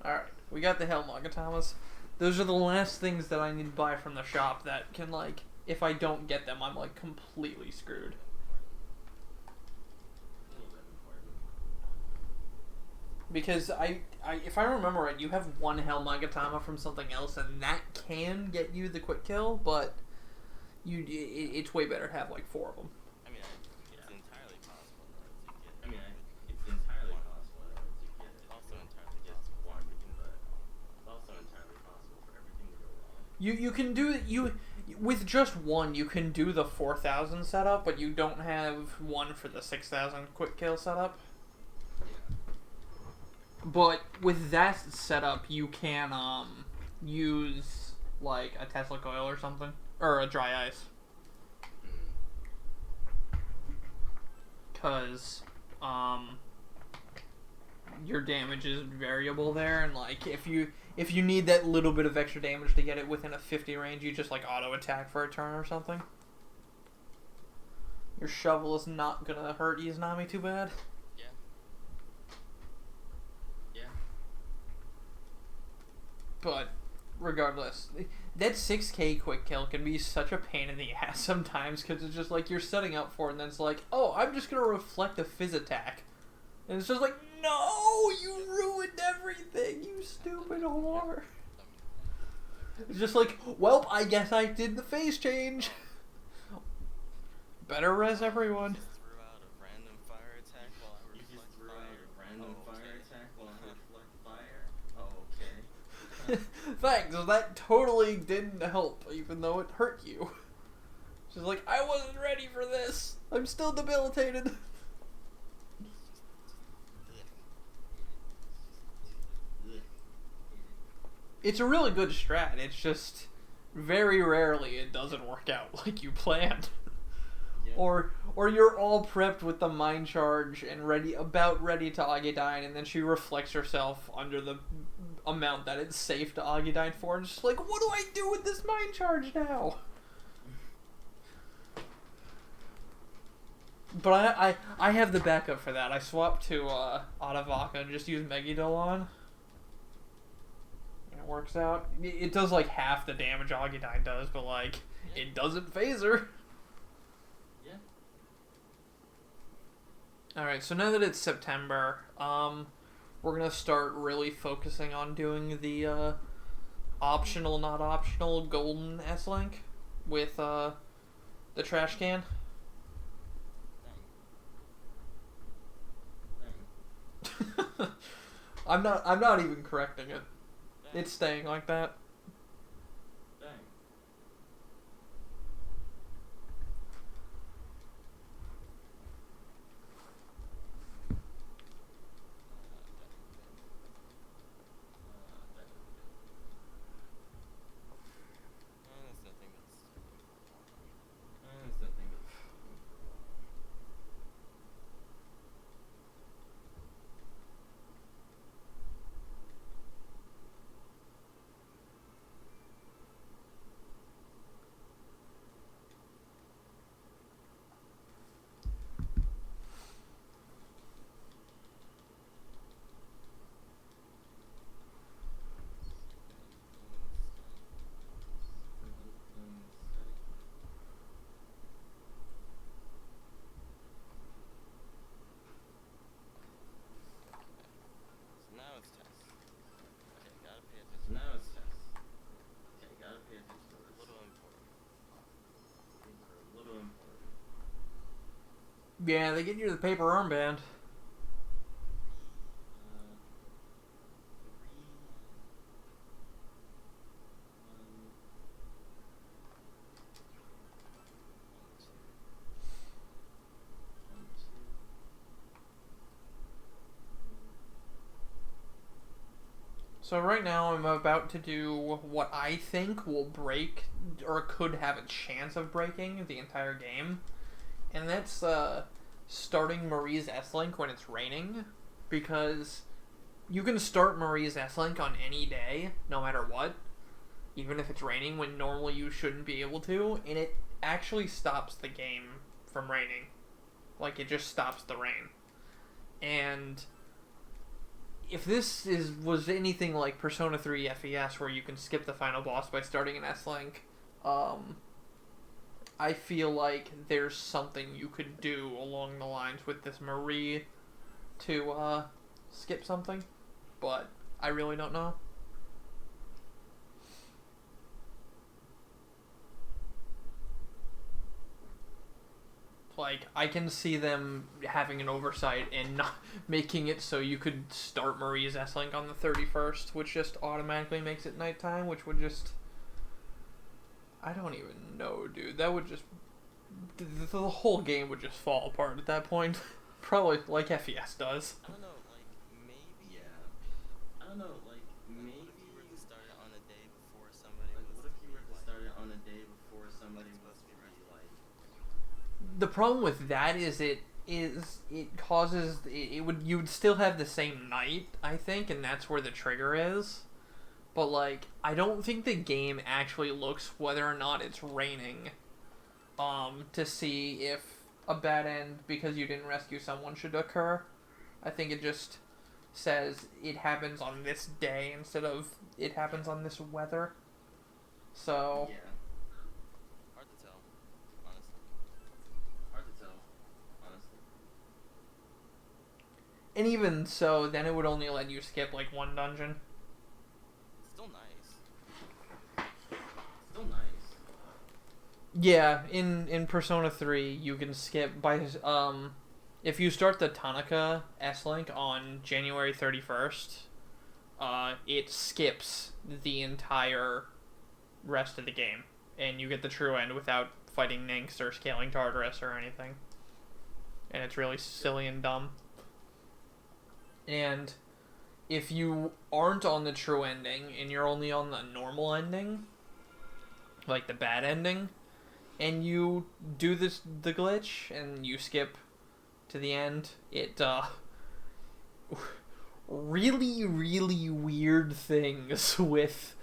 Alright, we got the Hell Nagatamas. Those are the last things that I need to buy from the shop that can, like, if I don't get them, I'm, like, completely screwed. Because if I remember right, you have one Hell Nagatama from something else, and that can get you the quick kill, but it's way better to have, like, 4 of them. mean, it's entirely possible in order to get. I mean, it's entirely possible in order to get it. It's also entirely Just possible. one, but it's also entirely possible for everything to go wrong. You can do with just one. You can do the 4,000 setup, but you don't have one for the 6,000 quick kill setup. But with that setup, you can use like a Tesla coil or something, or a dry ice, because your damage is variable there, and like if you need that little bit of extra damage to get it within a 50 range, you just like auto attack for a turn or something. Your shovel is not gonna hurt Izanami too bad. But regardless, that 6k quick kill can be such a pain in the ass sometimes, because it's just like you're setting up for it and then it's like, oh, I'm just going to reflect a fizz attack. And it's just like, no, you ruined everything, you stupid whore. It's just like, well, I guess I did the phase change. Better res everyone. Threw out a random fire attack while I You reflect just threw fire. out a random Oh, fire okay. attack while I reflect fire? Oh, okay. Thanks, that totally didn't help, even though it hurt you. She's like, I wasn't ready for this. I'm still debilitated. It's a really good strat. It's just very rarely it doesn't work out like you planned. Yeah. Or you're all prepped with the mind charge and ready to Agidine, and then she reflects herself under the amount that it's safe to Agidine for, and just like, what do I do with this mind charge now? But I have the backup for that. I swapped to Adavaka and just use Megidolon. And it works out. It does like half the damage Agidine does, but like, it doesn't phase her. Yeah. Alright, so now that it's September, we're gonna start really focusing on doing the optional, not optional, golden S-Link with the trash can. I'm not even correcting it. It's staying like that. Dang. There's nothing that's That's the thing that's... So now it's test. Okay, gotta pay So attention. now it's test. Okay, gotta pay attention to A this. little important. These are a little important. Yeah, they get you the paper armband. So right now I'm about to do what I think will break, or could have a chance of breaking, the entire game. And that's starting Marie's S-Link when it's raining. Because you can start Marie's S-Link on any day, no matter what. Even if it's raining, when normally you shouldn't be able to. And it actually stops the game from raining. Like, it just stops the rain. And if this was anything like Persona 3 FES, where you can skip the final boss by starting an S-Link, I feel like there's something you could do along the lines with this Marie to skip something, but I really don't know. like, I can see them having an oversight and not making it so you could start Marie's S-Link on the 31st, which just automatically makes it nighttime, which would just... I don't even know, dude. That would just... The whole game would just fall apart at that point. Probably like FES does. I don't know, like, maybe... Yeah. I don't know, like, maybe... What if you were to start it on a day before somebody Like, was what if to you be, were to like, start it on a day before somebody was supposed to to be be, ready? like... The problem with that is it causes... You would still have the same night, I think, and that's where the trigger is. But, like, I don't think the game actually looks whether or not it's raining to see if a bad end because you didn't rescue someone should occur. I think it just says it happens on this day instead of it happens on this weather. So... Yeah. Hard to tell, honestly. Hard to tell, honestly. And even so, then it would only let you skip, like, one dungeon. Still nice. Still nice. Yeah, in Persona 3, you can skip by if you start the Tanaka S-Link on January 31st, it skips the entire rest of the game, and you get the true end without fighting Nynx or scaling Tartarus or anything. And it's really silly and dumb. And if you aren't on the true ending, and you're only on the normal ending, like the bad ending, and you do the glitch and you skip to the end, it really, really weird things with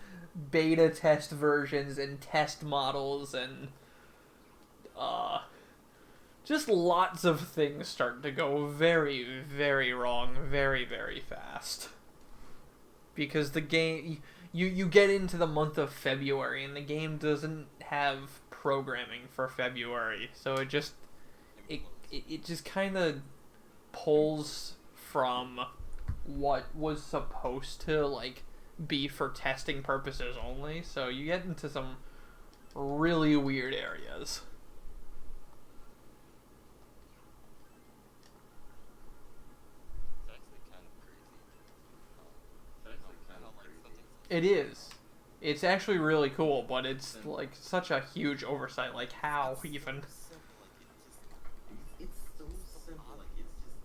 beta test versions and test models and just lots of things start to go very, very wrong very, very fast. Because the game... You get into the month of February, and the game doesn't have programming for February, so it just kind of pulls from what was supposed to, like, be for testing purposes only, so you get into some really weird areas. It's actually kind of crazy. It's actually kind How, of like, crazy. something It is. It's actually really cool, but it's, like, such a huge oversight. Like, how, even? so simple, like, it just... It's so simple, like, it's just...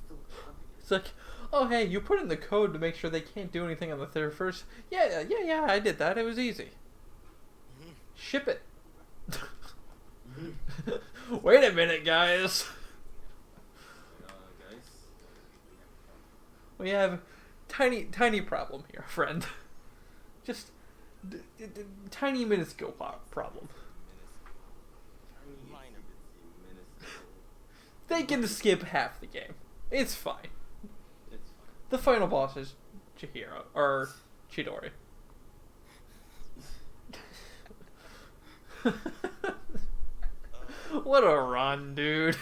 so obvious. It's like, oh, hey, you put in the code to make sure they can't do anything on the 31st. Yeah, I did that. It was easy. Ship it. Wait a minute, guys. Guys. We have tiny problem here, friend. Just tiny minuscule problem. Tiny, Minor. itsy-bitsy, minuscule. They can skip half the game. It's fine. It's fine. The final boss is Chihiro or Chidori. What a run, dude.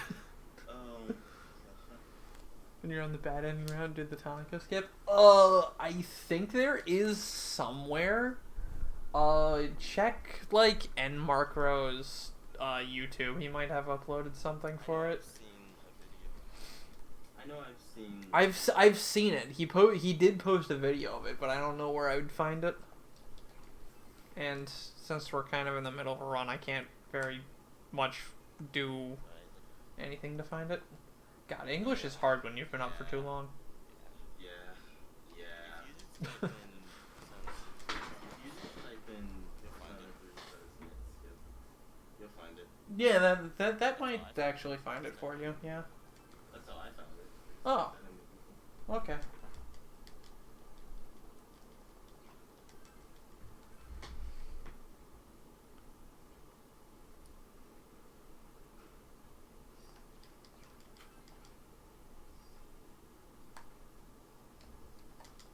When you're on the bad ending round, did the Tanaka skip? I think there is somewhere. Check, like, Nmarkro's YouTube. He might have uploaded something for it. I know I've seen... I've seen it. He did post a video of it, but I don't know where I would find it. And since we're kind of in the middle of a run, I can't very much do anything to find it. God, English is hard when you've been up for too long. Yeah. If you just type in If you just type in Persona 3 skip, you'll find it. Yeah, that might actually find it for you. Yeah. That's how I found it. Oh. Okay.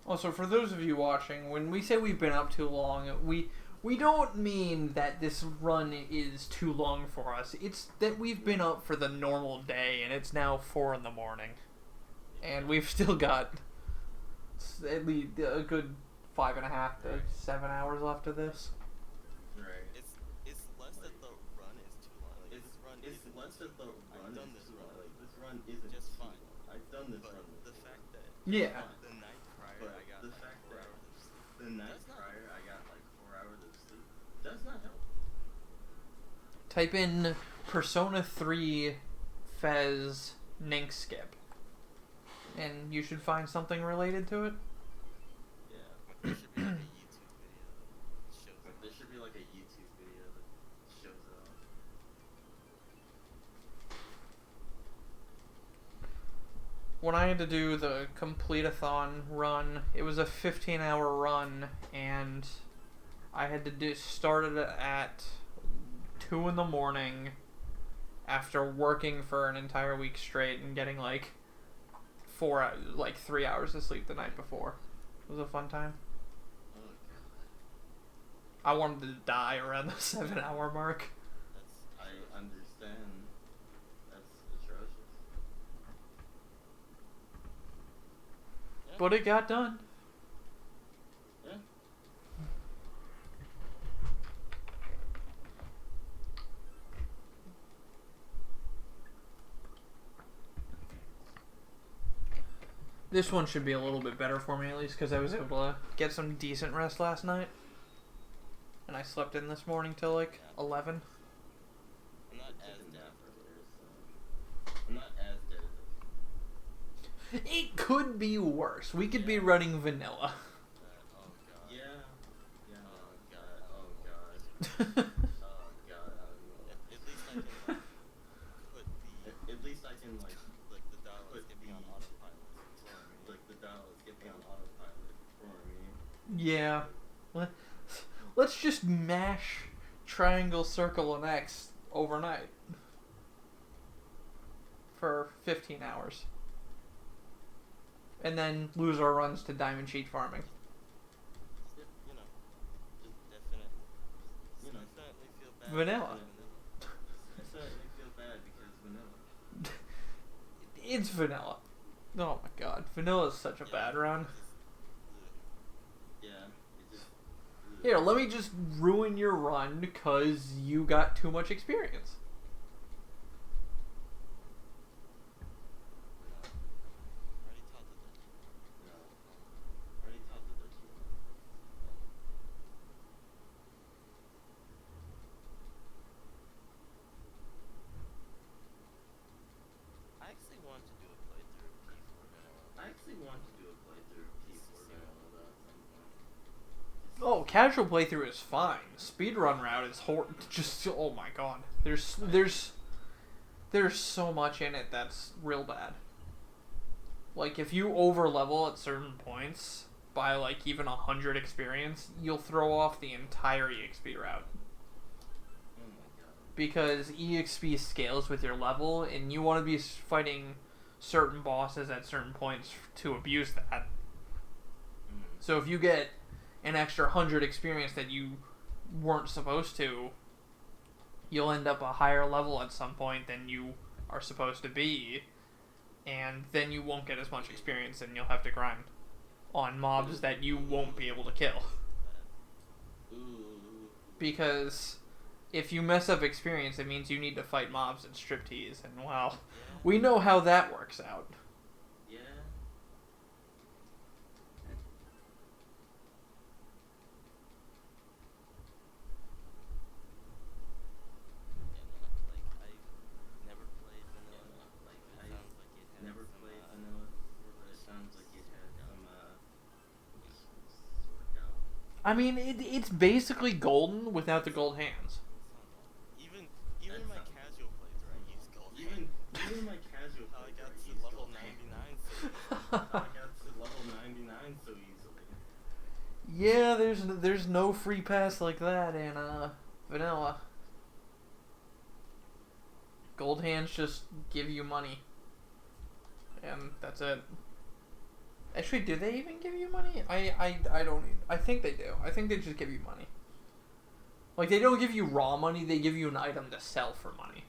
Also, for those of you watching, when we say we've been up too long, we don't mean that this run is too long for us. It's that we've been up for the normal day, and it's now 4 in the morning. And we've still got at least a good 5.5 to 7 hours left of this. Right. It's less that the run is too long. Like, It's this run it's isn't less that the run done is this too run long. Like, this run isn't just too fine. long. I've done this But run the before. fact that Yeah. the night prior But I got the like fact 4 that hours of sleep. the night Does not prior I got like 4 hours of sleep does not help. Type in Persona 3 Fez Nink Skip, and you should find something related to it. Yeah. There should be like a YouTube video that shows There should be like a YouTube video that shows it off. When I had to do the complete-a-thon run, it was a 15-hour run, and I had to start it at 2 in the morning after working for an entire week straight and getting like 3 hours of sleep the night before. It was a fun time. Oh god. I wanted to die around the 7-hour mark. I understand. That's atrocious. But it got done. Yeah. This one should be a little bit better for me, at least, because I was able to get some decent rest last night. And I slept in this morning till like 11. I'm not I as took a dead. nap earlier, so I'm not as dead as It could be worse. We could be running vanilla. Oh god. yeah. Yeah. Oh god. Oh god. At Oh god. at least I can like At least I can like the dial put is getting on the- autopilot for me. like the dial is getting on autopilot for me. Yeah. Let's just mash triangle, circle, and X overnight. For 15 hours. And then lose our runs to diamond sheet farming. You know, just definite. You know. Definitely feel bad. Vanilla. I certainly feel bad because vanilla. It's vanilla. Oh my god. Vanilla is such a bad run. Yeah. It just. Here, let me just ruin your run because you got too much experience. Already taught the Dutch. No. Already taught the Dutch. I actually want to do a playthrough of P4 Vanilla. I actually want to do a playthrough of P4 vanilla though at some point. Oh, casual playthrough is fine. Speedrun route is just oh my god. There's so much in it that's real bad. Like if you over level at certain points by like even 100 experience, you'll throw off the entire EXP route. Oh my god. Because EXP scales with your level, and you want to be fighting certain bosses at certain points to abuse that. So if you get an extra 100 experience that you weren't supposed to, you'll end up a higher level at some point than you are supposed to be, and then you won't get as much experience, and you'll have to grind on mobs that you won't be able to kill. Ooh. Because if you mess up experience, it means you need to fight mobs and striptease, and well, we know how that works out. Yeah. Like I never played Vanilla. Like It I sounds like it had never some, played vanilla. It sounds like it had some issues worked out. I mean, it's basically golden without the gold hands. Even That in my sounds- casual playthrough, I used gold. Even my casual How I got playthrough, I to used level gold hand. 99 so How I got to level 99 so easily. Yeah, there's no free pass like that in vanilla. Gold hands just give you money, and that's it. Actually, do they even give you money? I don't. I think they do. I think they just give you money. Like they don't give you raw money. They give you an item to sell for money.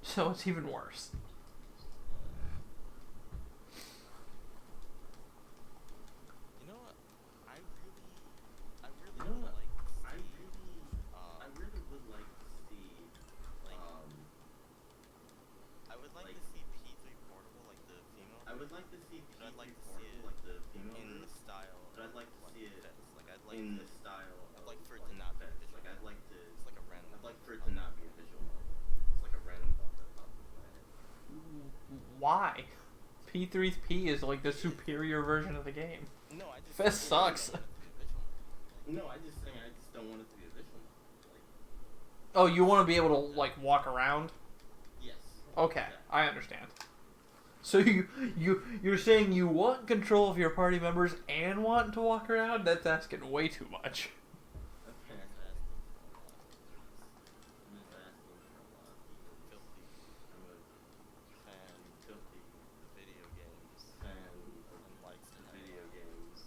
So it's even worse. You know what? I really You know would what? like to I see, really would like to see like but I'd like to see it like the female in the version, style. but I'd like to see it Fez. Like I'd like in to, the style I'd of like for it to not be Fez. visual. Like I'd like to, It's like a random. I'd like for it to not be a visual novel. It's like a random thought that popped into my head. Why? P3P is like the superior version of the game. No, I just. Fez sucks. I don't want it to be visual. No, I just don't want it to be a visual novel. Like, Oh, you want to be able to like walk around? yes. Okay, Yeah. I understand. So you're saying you want control of your party members and want to walk around? That's asking way too much. I'm I'm just just asking for a lot. I'm just asking for a lot. Filthy I'm a fan filthy of video games fan and likes to of hang video out. games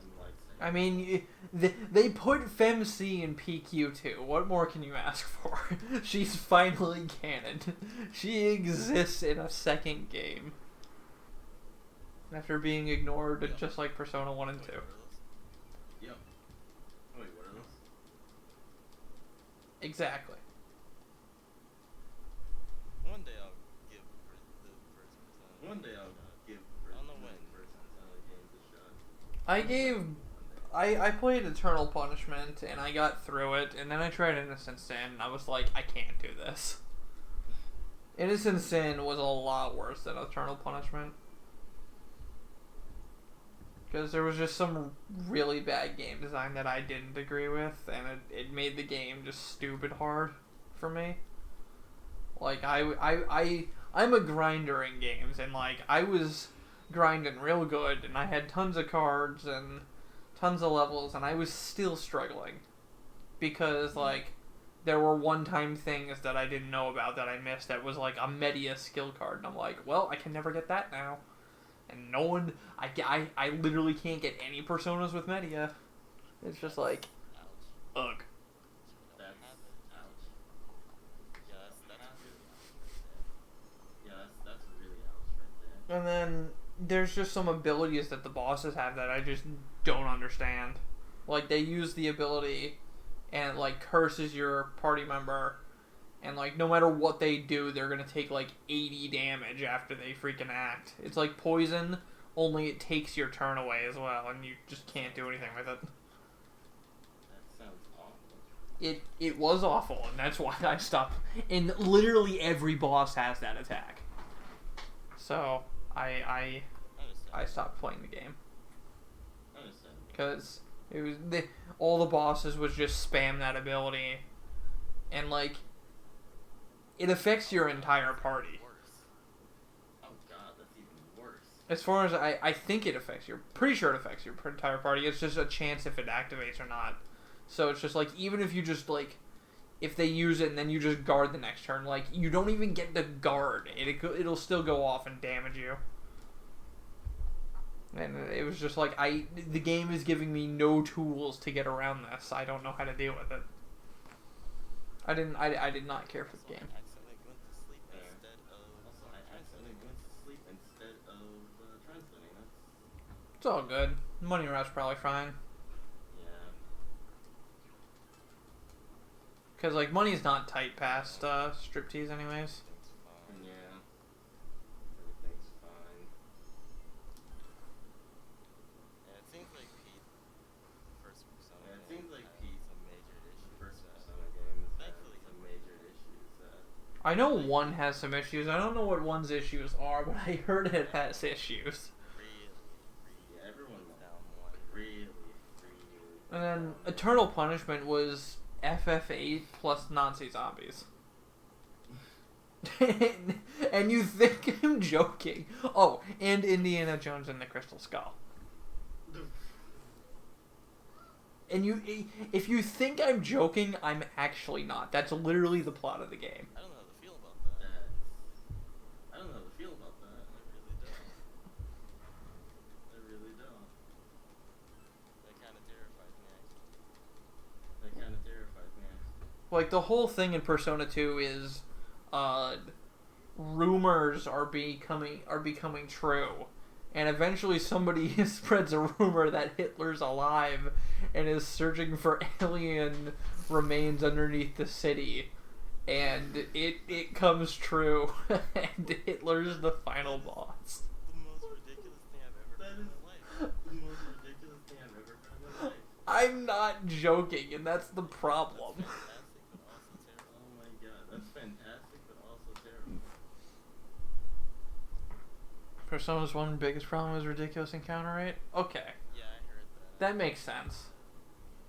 and likes to I mean, they put FemC in PQ2. What more can you ask for? She's finally canon. She exists in a second game. After being ignored Yep. just like Persona 1 and 2. Wait, what are those? Yep. Wait, what are those? Exactly. One day I'll give the first Persona. One day I'll give I don't know when. first Persona games a shot. I gave... One day. I played Eternal Punishment, and I got through it, and then I tried Innocent Sin, and I was like, I can't do this. Innocent Sin was a lot worse than Eternal Punishment. Because there was just some really bad game design that I didn't agree with, and it made the game just stupid hard for me. Like, I'm a grinder in games, and like, I was grinding real good, and I had tons of cards, and tons of levels, and I was still struggling. Because, like, there were one-time things that I didn't know about that I missed that was, like, a Media skill card. And I'm like, well, I can never get that now. And no one... I literally can't get any Personas with Media. It's just like, Ouch. ugh. That's ouch. Yeah, that's really ouch. Yeah, that's really ouch right there. And then there's just some abilities that the bosses have that I just don't understand. Like, they use the ability and it, like, curses your party member, and, like, no matter what they do, they're gonna take, like, 80 damage after they freaking act. It's like poison, only it takes your turn away as well, and you just can't do anything with it. That sounds awful. It was awful, and that's why I stopped. And literally every boss has that attack. So, I understand. stopped playing the game. Understandable. Because it was all the bosses was just spam that ability, and like it affects your entire party. Worse. Oh god, that's even worse. As far as I think it affects your, pretty sure it affects your entire party. It's just a chance if it activates or not. So it's just like, even if you just like, if they use it and then you just guard the next turn, like you don't even get the guard. It'll still go off and damage you. And it was just like, the game is giving me no tools to get around this. I don't know how to deal with it. I did not care for the game. I accidentally went to sleep Yeah. instead of Also, I accidentally went to sleep instead of translating. That's... It's all good. Money Rush probably fine. Yeah. Because, like, money's not tight past striptease anyways. things fine. Yeah. Everything's fine. Yeah, it seems like Pete, first Persona Yeah, it game, seems like has Pete, some major The issues. first that- Persona game has Thankfully, some major issues that... I know one has some issues. I don't know what one's issues are, but I heard it has issues. Really, Yeah, everyone down one. really And then down. Eternal Punishment was FF8 plus Nazi zombies. And you think I'm joking. Oh, and Indiana Jones and the Crystal Skull. And if you think I'm joking, I'm actually not. That's literally the plot of the game. I don't know how to feel about that. I don't know how to feel about that. I really don't. I really don't. That kind of terrifies me, actually. That kind of terrifies me, actually. Like, the whole thing in Persona 2 is rumors are becoming true. And eventually somebody spreads a rumor that Hitler's alive and is searching for alien remains underneath the city. And it comes true. And Hitler's the final boss. The most ridiculous I'm not joking, and that's the problem. Oh my god, that's fantastic, but also terrible. Persona's one biggest problem is ridiculous encounter rate? Okay. Yeah, I heard that. That makes sense.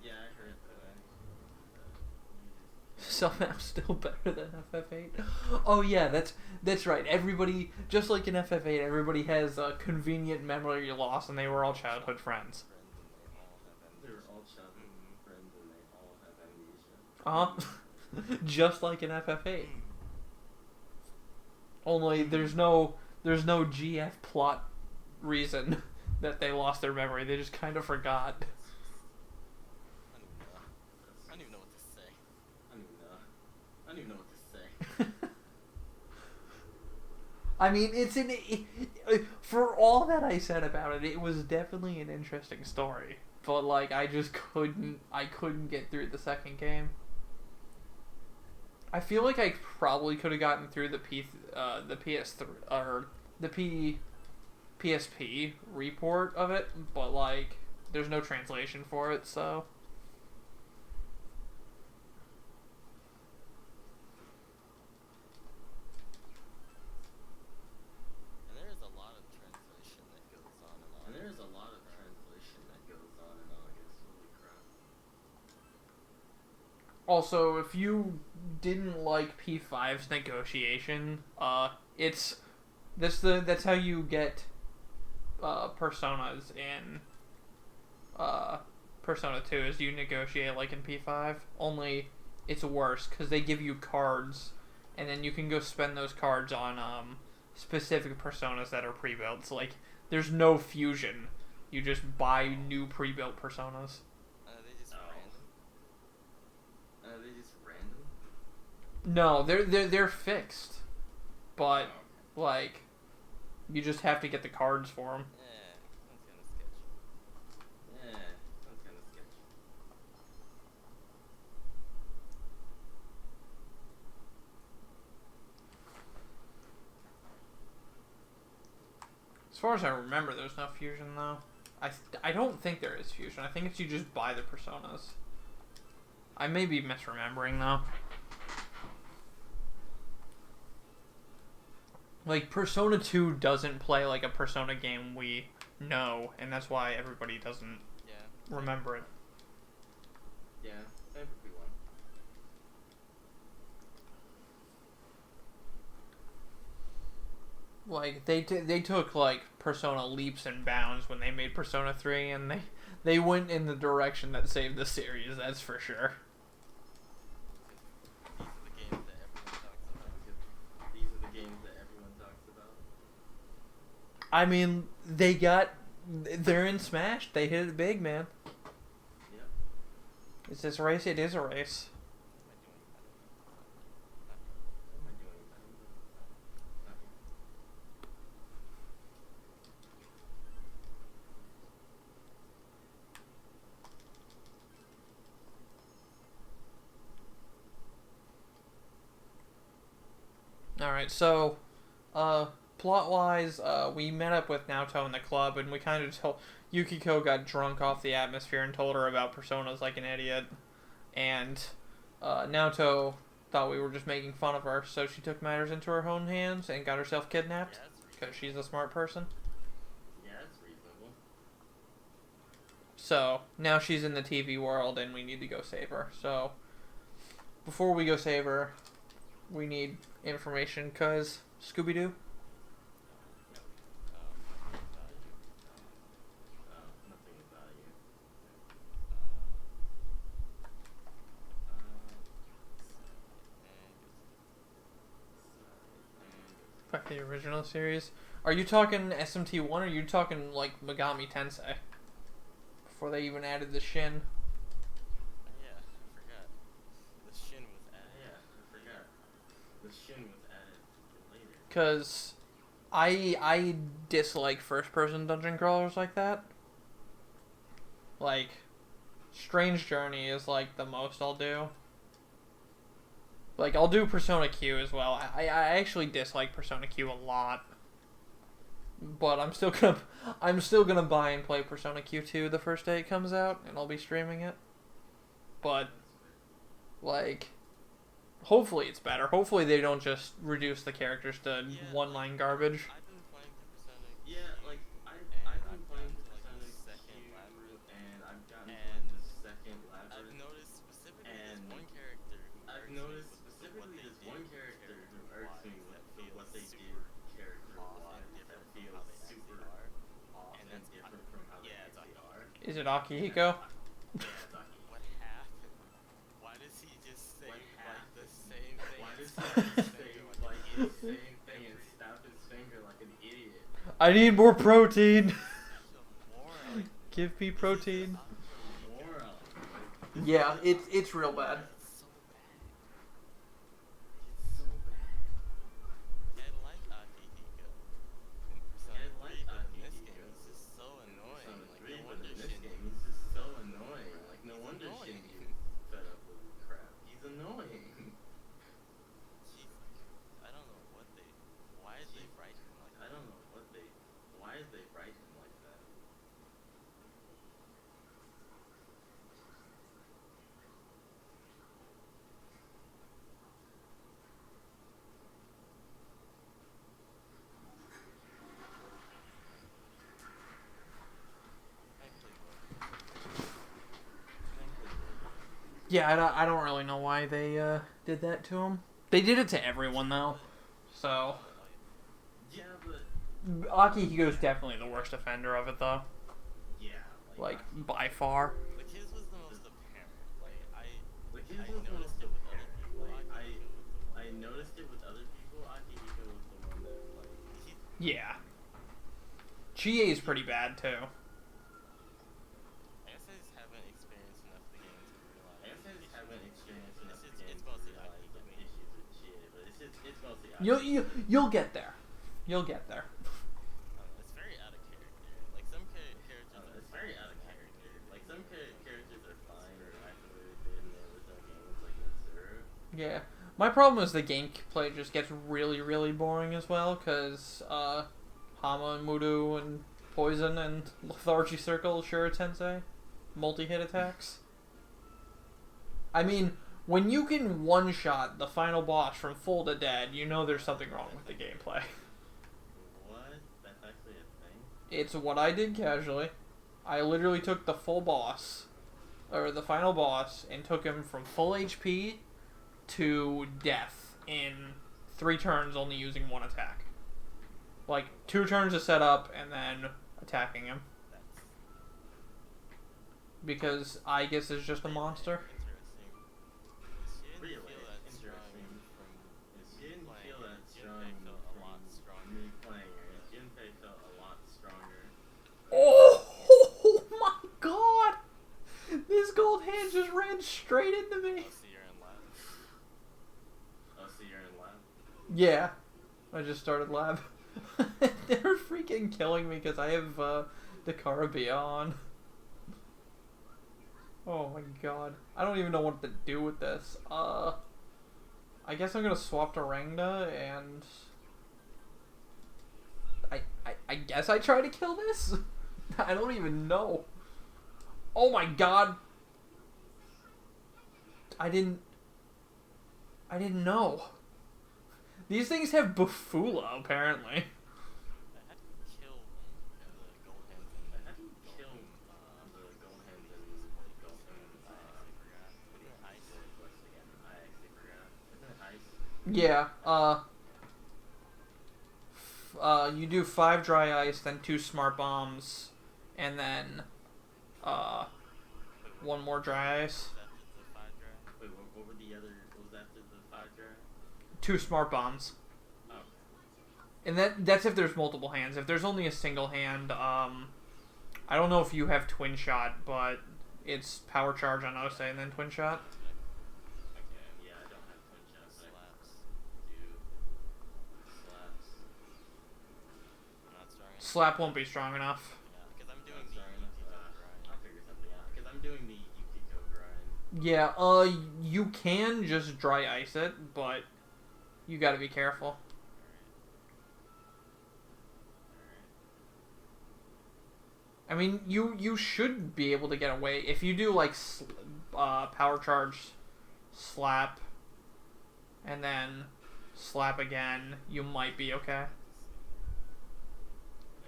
Yeah, I heard that. Somehow still better than FF8. Oh yeah, that's right. Everybody, just like in FF8, everybody has a convenient memory loss, and they were all childhood friends. They were all childhood friends and they all have amnesia. Just like in FF8. Only there's no GF plot reason that they lost their memory. They just kind of forgot. I don't even know what to say. I don't even know what to say. I mean, for all that I said about it, it was definitely an interesting story. But like, I couldn't get through the second game. I feel like I probably could have gotten through the PS3 or the PSP report of it, but like, there's no translation for it, so. And there is a lot of translation that goes on in August. And there's a lot of translation that goes on in August. Holy crap. Also, if you didn't like P5's negotiation, that's how you get personas in Persona 2 is you negotiate like in P5, only it's worse because they give you cards and then you can go spend those cards on specific personas that are pre-built. So like there's no fusion. You just buy new pre-built personas. They just random. They just random? No, they're fixed. But like you just have to get the cards for them. Yeah, sounds kind of sketchy. Yeah, sounds kind of sketchy. As far as I remember, there's no fusion though. I don't think there is fusion. I think it's you just buy the personas. I may be misremembering though. Like Persona 2 doesn't play like a Persona game we know, and that's why everybody doesn't Yeah. remember it. Yeah, everyone. Like they took like Persona leaps and bounds when they made Persona 3, and they went in the direction that saved the series. That's for sure. These are the games that everyone talks about. These are the games that everyone talks about. I mean, they're in Smash. They hit it big, man. Yep. Is this a race? It is a race. What am I doing? I don't know. Nothing. Alright, so, plot-wise, we met up with Naoto in the club, and we kind of told... Yukiko got drunk off the atmosphere and told her about Personas like an idiot. And, Naoto thought we were just making fun of her, so she took matters into her own hands and got herself kidnapped. Yeah, that's Because she's a smart person. Yeah, it's reasonable. So, now she's in the TV world, and we need to go save her. So, before we go save her, we need information, because Scooby-Doo? Nothing of value. Back to the original series. Are you talking SMT1 or are you talking like Megami Tensei? Before they even added the Shin. Yeah, I forgot. The Shin was added. Yeah, I forgot. The Shin was added later. Because I dislike first person dungeon crawlers like that. Like, Strange Journey is like the most I'll do. Like, I'll do Persona Q as well. I actually dislike Persona Q a lot. But I'm still gonna buy and play Persona Q2 the first day it comes out, and I'll be streaming it. But like, hopefully it's better. Hopefully they don't just reduce the characters to one-line garbage. I've been playing Persona Q, Yeah, like I've been playing Persona second Q, labyrinth, and I've gotten and to the second I've labyrinth. noticed specifically And this one character who I've irks me noticed with specifically what this they one did character who irks me with character-wise what they did off character-wise and that different from feels how they actually super are. off And and that's different from how they yeah, it's actually are. Is it Akihiko? Yeah, it's Aki. What happened? Why does he just say What like the happened? same thing? Why and does snap he his say finger like an the idiot? same thing and snap his finger like an idiot? I need more protein. Such a moron. Give me protein. Moron. Yeah, it's real bad. It's so bad. It's so bad. I like Akihiko in Persona I like 3, but in this Akihiko. game he's just so annoying. Persona Like 3, no but wonder in this Shin. game he's just so annoying. Like no He's wonder annoying. Shinji fed up with the crap. He's annoying. Jeez, I don't know what they. Why did they write him like I that? don't know what they. Why did they write him like that? Yeah, I don't really know why they did that to him. They did it to everyone though, so Yeah, but Akihiko's definitely the worst offender of it though, yeah, like by far. Like his was the most apparent. Like like I his was the noticed most it with other apparent. people. Like Akihiko was the I one. noticed it with other people. Akihiko was the one that like. Yeah, Chie's pretty bad too. I guess I just haven't experienced enough of the game to realize. I guess I just haven't experienced enough It's games to mostly realize the Akihiko. issues with Chie, but it's mostly You'll get there. You'll get there. It's very out of character. Like some characters are It's fine very out of in character. Akihiko. Like some characters are fine or act the way they did in the original games, like Mitsuru. Yeah. My problem is the gameplay just gets really, really boring as well, because Hama and Mudu and Poison and Lethargy Circle, Shura Tensei, multi-hit attacks. I mean, when you can one-shot the final boss from full to dead, you know there's something wrong with the gameplay. What? That's actually a thing? It's what I did casually. I literally took the full boss, or the final boss, and took him from full HP to death in 3 turns, only using 1 attack. Like 2 turns to set up and then attacking him, That's because I guess it's just a monster. interesting. She didn't Really feel that strong interesting. from She didn't playing feel it. that Junpei strong felt a lot from stronger. me playing her. Junpei felt a lot stronger. Oh my god! This gold hand just ran straight into me. Oh, so you're in lab. Oh, so you're in lab? Yeah, I just started lab. They're freaking killing me because I have the Caribbean on. Oh my god. I don't even know what to do with this. I guess I'm gonna swap to Rangda and I guess I try to kill this? I don't even know. Oh my god. I didn't know. These things have Bufula, apparently. I had to kill the gold hands and How do you kill the gold hands and gold hands? Isn't it ice? Quest again. I actually forgot. Isn't it ice? Yeah, you do 5 dry ice, then 2 smart bombs, and then, 1 more dry ice. Is that the 5 dry? Wait, what were the other? What was after the 5 dry? 2 smart bombs. Oh. And that's if there's multiple hands. If there's only a single hand, I don't know if you have twin shot, but it's power charge on Ose and then twin shot. Okay, yeah, I don't have twin shots. Slaps. Do slaps. Not strong enough. Slap won't be strong enough. Yeah, because I'm doing Not the strong enough. Yukiko grind. I'll figure something out. Because I'm doing the Yukiko grind. Yeah, you can just dry ice it, but you gotta be careful. I mean, you should be able to get away if you do like power charge, slap, and then slap again. You might be okay.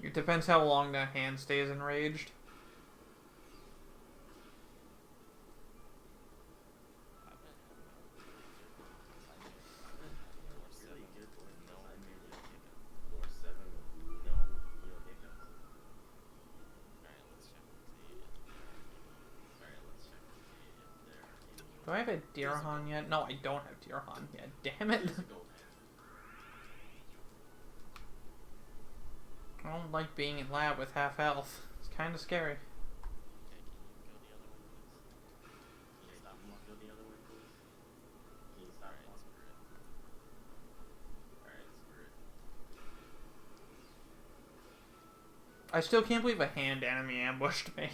It depends how long the hand stays enraged. Really good with no immediate hiccup. Floor 7 with no real hiccups. Alright, let's check and see if there are any. Do I have a Deerhan yet? No, I don't have Deerhan yet. Damn it. There's a gold hand. I don't like being in lab with half health. It's kind of scary. Okay, can you go the other way, please? Can you stop and walk go the other way, please? Can you stop and walk? Alright, screw it. I still can't believe a hand enemy ambushed me.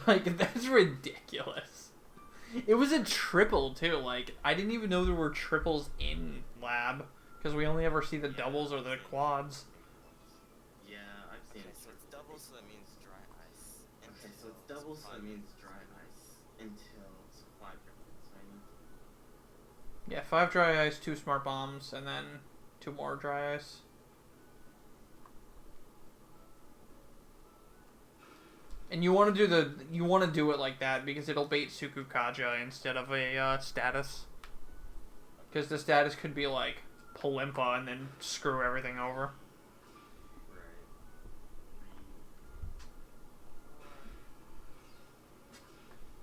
Like, that's ridiculous. It was a triple, too. Like, I didn't even know there were triples in lab. Because we only ever see the doubles or the quads. Yeah, I've seen Okay, it. so it's double, so that means dry ice. Okay, so it's double, so that means dry ice until it's 5 rounds, right? Yeah, 5 dry ice, 2 smart bombs, and then 2 more dry ice. And you want to do it like that because it'll bait Sukukaja instead of a status. Because the status could be like Polimpa and then screw everything over. Right.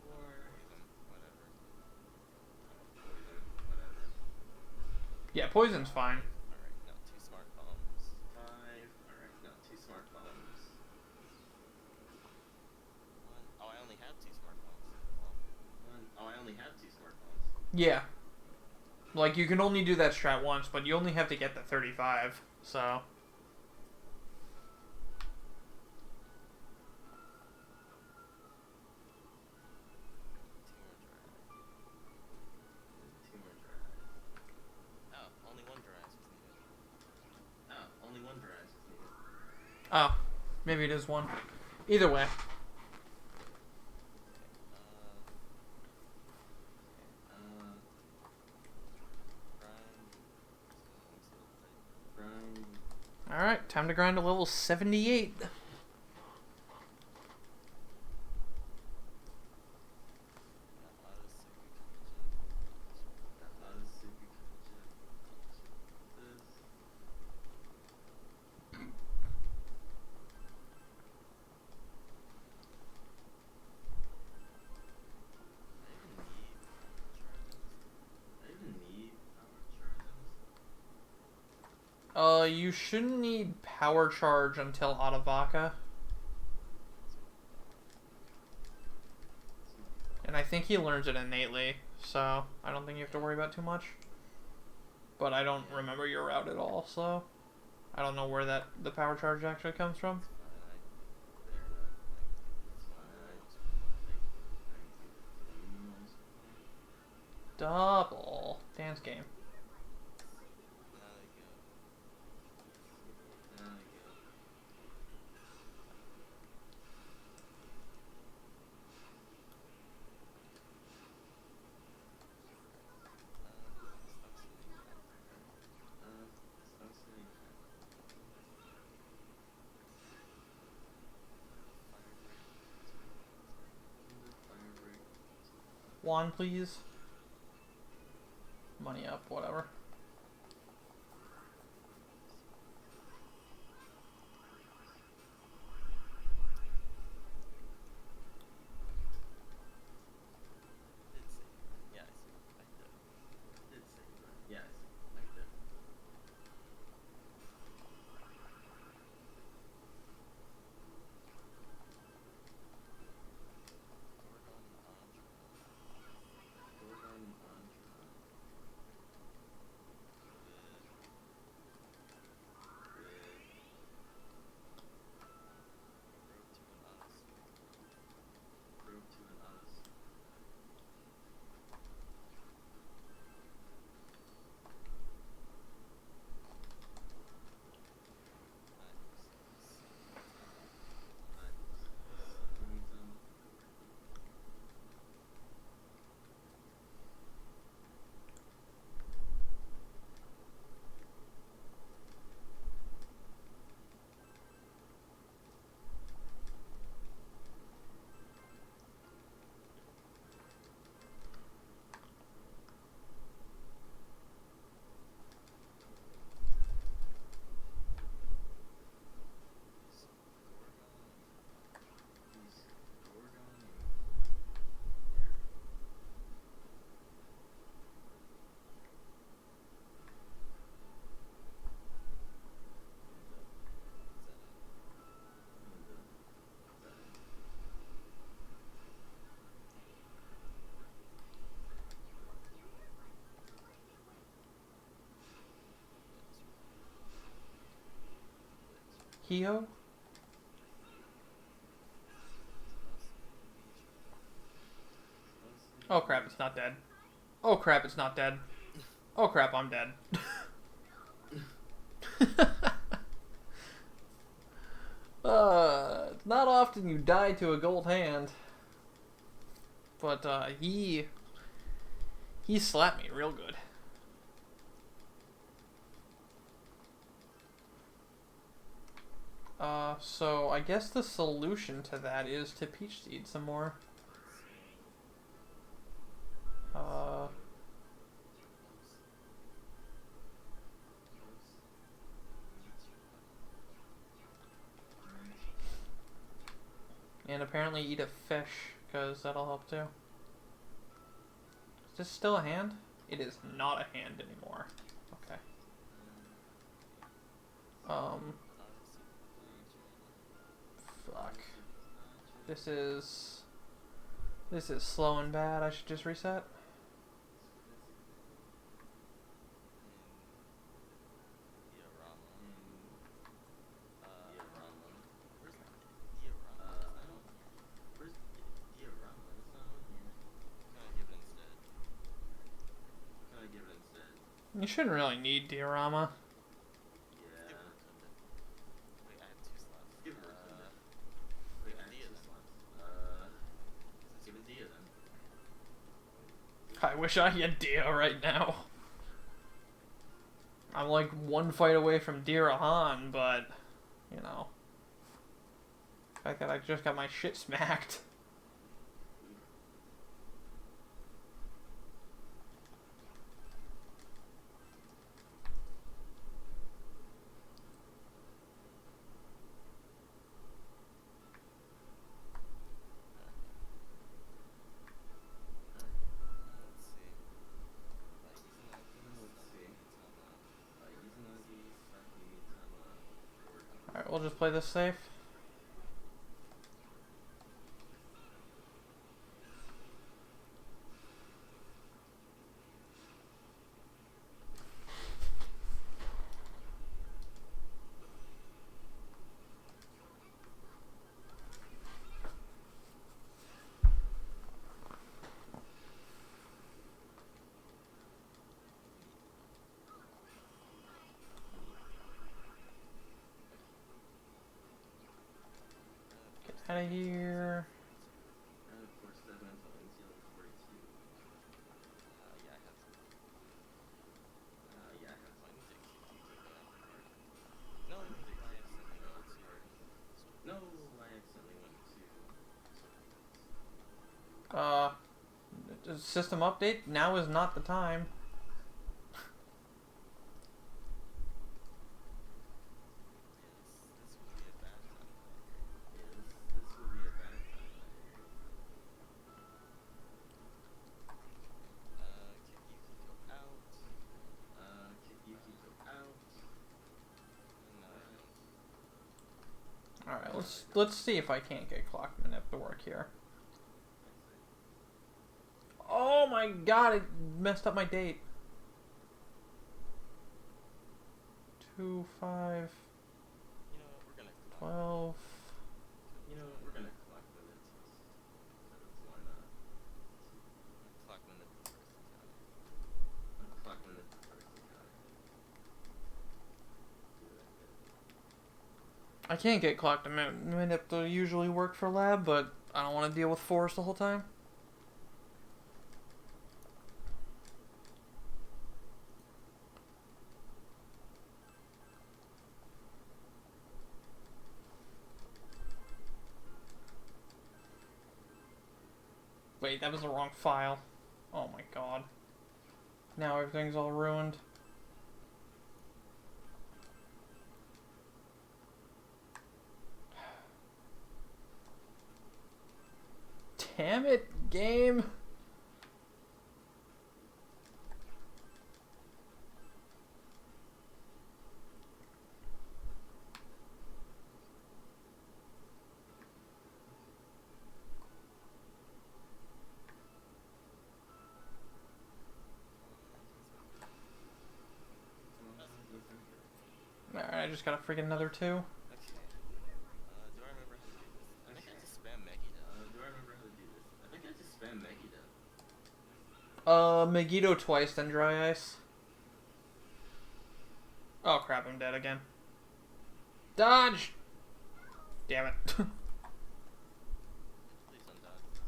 Whatever. Yeah, poison's fine. Alright, now 2 smart bombs. 5. Alright, no, 2 smart bombs. 1. Oh, I only have 2 smart bombs. Well, 1. Oh, I only have 2 smart bombs. Yeah. Like, you can only do that strat once, but you only have to get the 35, so... Two more dry ice. oh, only 1 dry ice was needed. Oh, only 1 dry ice is needed. Oh, maybe it is 1. Either way. Grind. Alright, time to grind to level 78. You shouldn't need power charge until Atavaka. And I think he learns it innately, so I don't think you have to worry about too much. But I don't remember your route at all, so I don't know where the power charge actually comes from. Double dance game. Wand, please. Money up, whatever. Hio? Oh crap, it's not dead. Oh crap, it's not dead. Oh crap, I'm dead. Not often you die to a gold hand. But, he slapped me real good. So I guess the solution to that is to peach seed some more. And apparently eat a fish, because that'll help too. Is this still a hand? It is not a hand anymore. Okay. Fuck. This is slow and bad. I should just reset. You shouldn't really need diorama. Wait, I have 2 slots. Give her Give Dia then. give it Dia then. I wish I had Dia right now. I'm like one fight away from Dirahan, but, you know. The fact that I just got my shit smacked. Alright, we'll just play this safe. Get out of here. No, I accidentally went to... System update? Now is not the time. Alright, let's see if I can't get clock manip to work here. Oh my god, it messed up my date. 2, 5, 12. You know what, we're gonna clock minutes. Why not? Clock minute the first encounter. Clock minute the first encounter. I can't get clock to manip to usually work for lab, but I don't want to deal with force the whole time. Wait, that was the wrong file. Oh my god. Now everything's all ruined. Damn it, game. Alright, I just got a freaking another 2. Okay. Megiddo twice, then dry ice. Oh crap, I'm dead again. Dodge! Damn it. Please don't dodge.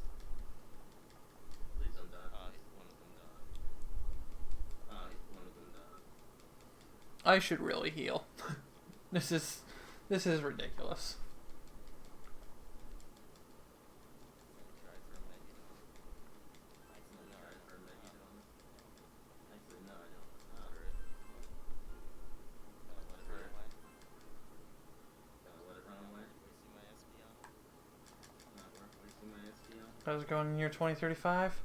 Please don't dodge. One of them dodge. One of them dodge. I should really heal. This is ridiculous. Try for a Megiddo. Actually, no, I for a Megiddo. Actually, no, I don't. For it. Let it run away. Let it run away. Wasting my SP on it. Not worth wasting my SP on. How's it going in year 2035?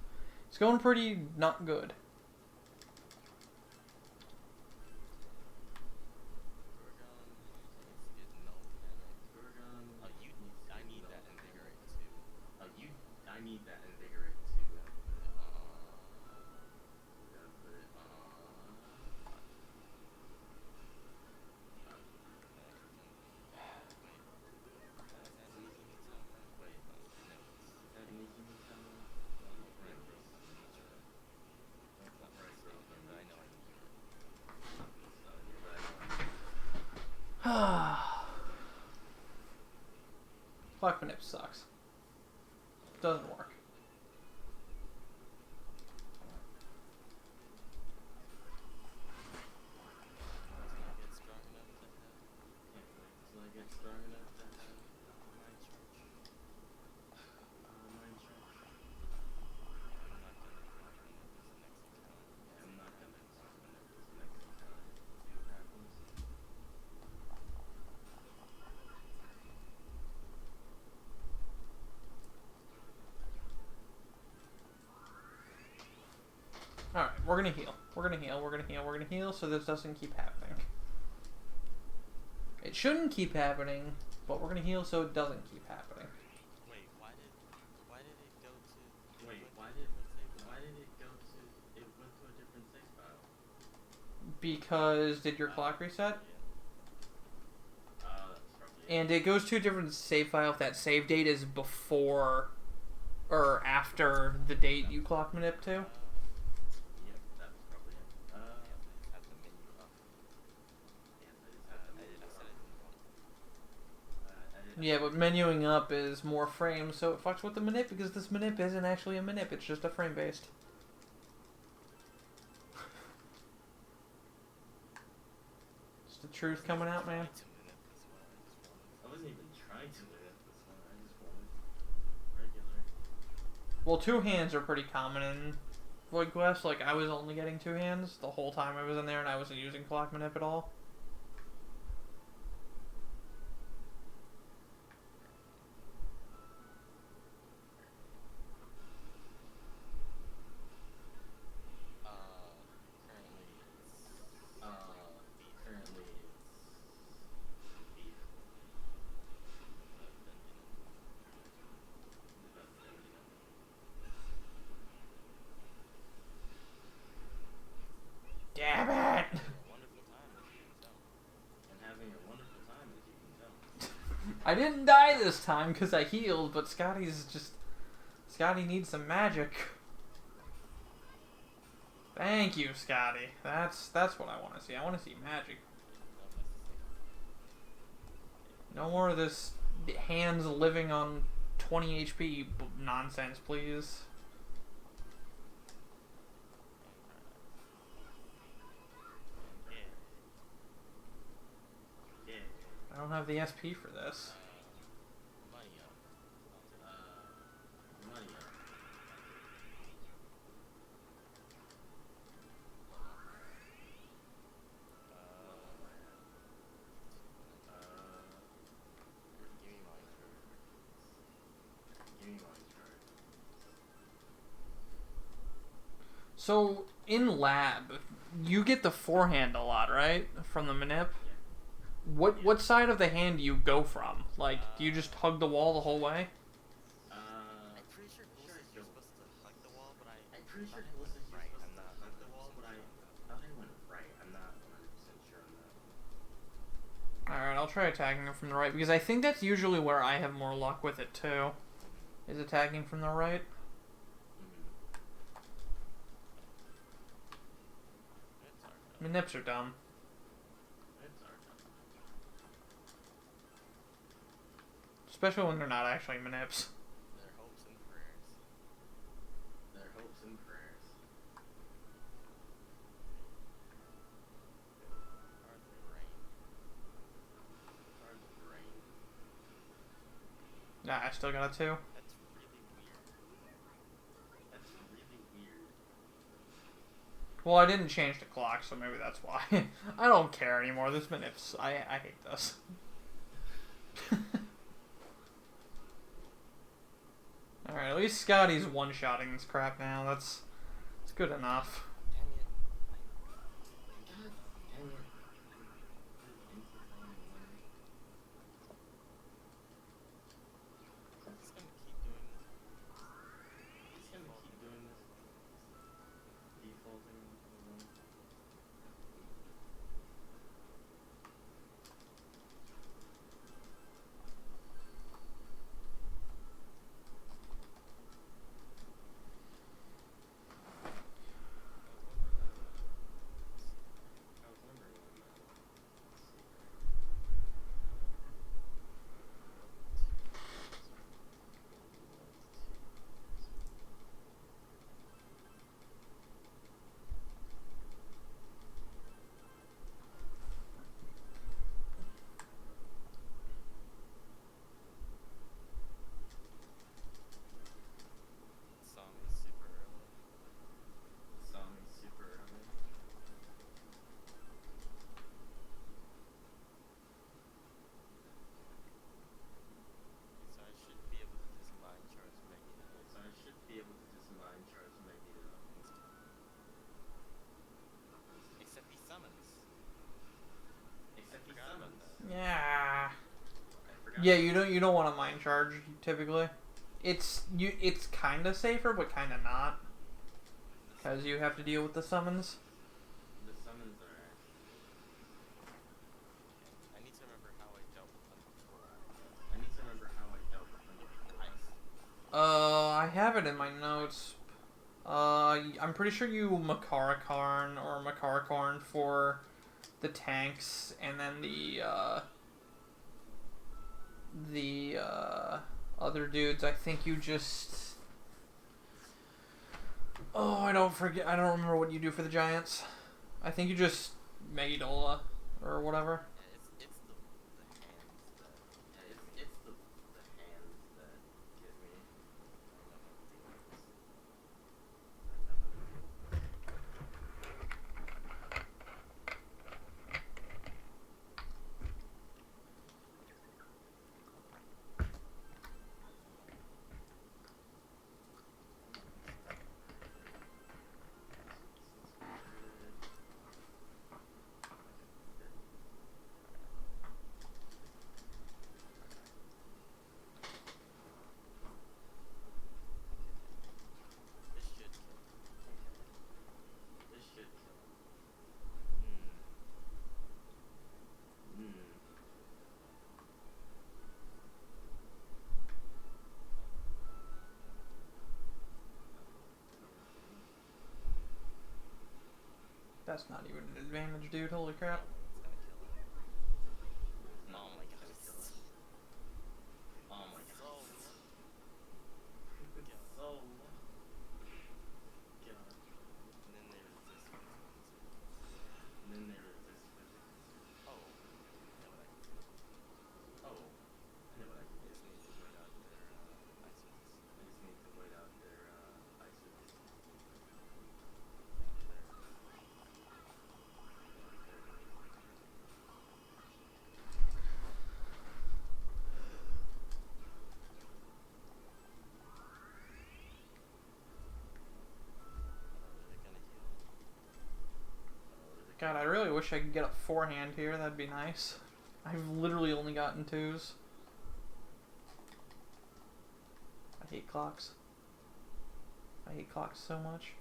It's going pretty not good. I need that invigorate too. Gotta put it on. Wait, is that an easy meet down there? That's not right, so I know I need it. So you're right. Fuck Manip sucks. Doesn't work. Get strong enough to have. Can't wait till I get strong enough to have my church. My church. I'm not gonna climb this next encounter. See what happens. Alright, we're gonna heal. We're gonna heal, we're gonna heal, we're gonna heal so this doesn't keep happening. It shouldn't keep happening, but we're gonna heal so it doesn't keep happening. Wait, why did it go to? Wait, why did it go to? It went to a different save file. Because did your clock reset? That's probably it. And it goes to a different save file if that save date is before or after the date you clock manip to. Yep, that's probably it. Have the menu up. Yes, I just have to I move said it it up. Yeah, but menuing up is more frames, so it fucks with the manip because this manip isn't actually a manip, it's just a frame based. It's the truth coming out, man. I wasn't even trying to win it this one. I just wanted regular. Well, two hands are pretty common in Void Quest. Like, I was only getting two hands the whole time I was in there, and I wasn't using clock manip at all. Currently it's beef. Damn it! Wonderful time, as you can tell. And having a wonderful time, as you can tell. I didn't die this time because I healed, but Scotty needs some magic. Thank you, Scotty. That's what I want to see. I want to see magic. No more of this hands living on 20 HP nonsense, please. Yeah. Yeah. I don't have the SP for this. Money up. Money up. Give me my turn. Give me my turn. So, in lab, you get the forehand a lot, right? From the manip? What side of the hand do you go from? Like, do you just hug the wall the whole way? I'm pretty sure Ghost says you're supposed to hug the wall, but I'm pretty sure thought I Ghost went says you're right. supposed I'm to not hug the wall, but I thought I went right. I'm not 100% sure on that. Alright, I'll try attacking him from the right, because I think that's usually where I have more luck with it, too. Is attacking from the right? Manips are dumb. It's our dumb. Especially when they're not actually manips. Their hopes and prayers. Their hopes and prayers. Hard the brain. Hard the brain. Nah, I still got a 2. That's really weird. That's really weird. Well, I didn't change the clock, so maybe that's why. I don't care anymore. This manips. I hate this. Alright, at least Scotty's one-shotting this crap now. That's good enough. Dang it. God dang it. He's gonna keep doing this. He's gonna keep doing this. Defaulting. I was wondering when let's see Saw me super early. Saw me super early. So I should be able to just mind charge Magneto. So I should be able to just mind charge Magneto. Except he summons. Except he Forgot about summons. that. Yeah. I forgot. Yeah, you don't want to mind charge typically. It's kind of safer, but kind of not, because you have to deal with the summons. The summons are. I need to remember how I dealt with them before. I need to remember how I dealt with them before. I have it in my notes. I'm pretty sure you Makarakarn or Makarakarn for the tanks, and then the other dudes. I think you just. Oh, I don't remember what you do for the giants. I think you just Megidola or whatever. Yeah, it's the hands that Yeah, it's the hands that get me. this should kill. This should kill. Hmm. That's not even an advantage, dude. Holy crap. It's gonna kill him. Oh my god. Gonna kill it. Oh my So god. God. So. God. And then they resist when it's one too. And then they resist physics. Oh. I know what I can do. Oh. I know what I can I do. just need to wait out their ice resist. I just need to wait out their ice resist. They're gonna heal. God, I really wish I could get a forehand here. That'd be nice. I've literally only gotten 2s. I hate clocks. I hate clocks so much.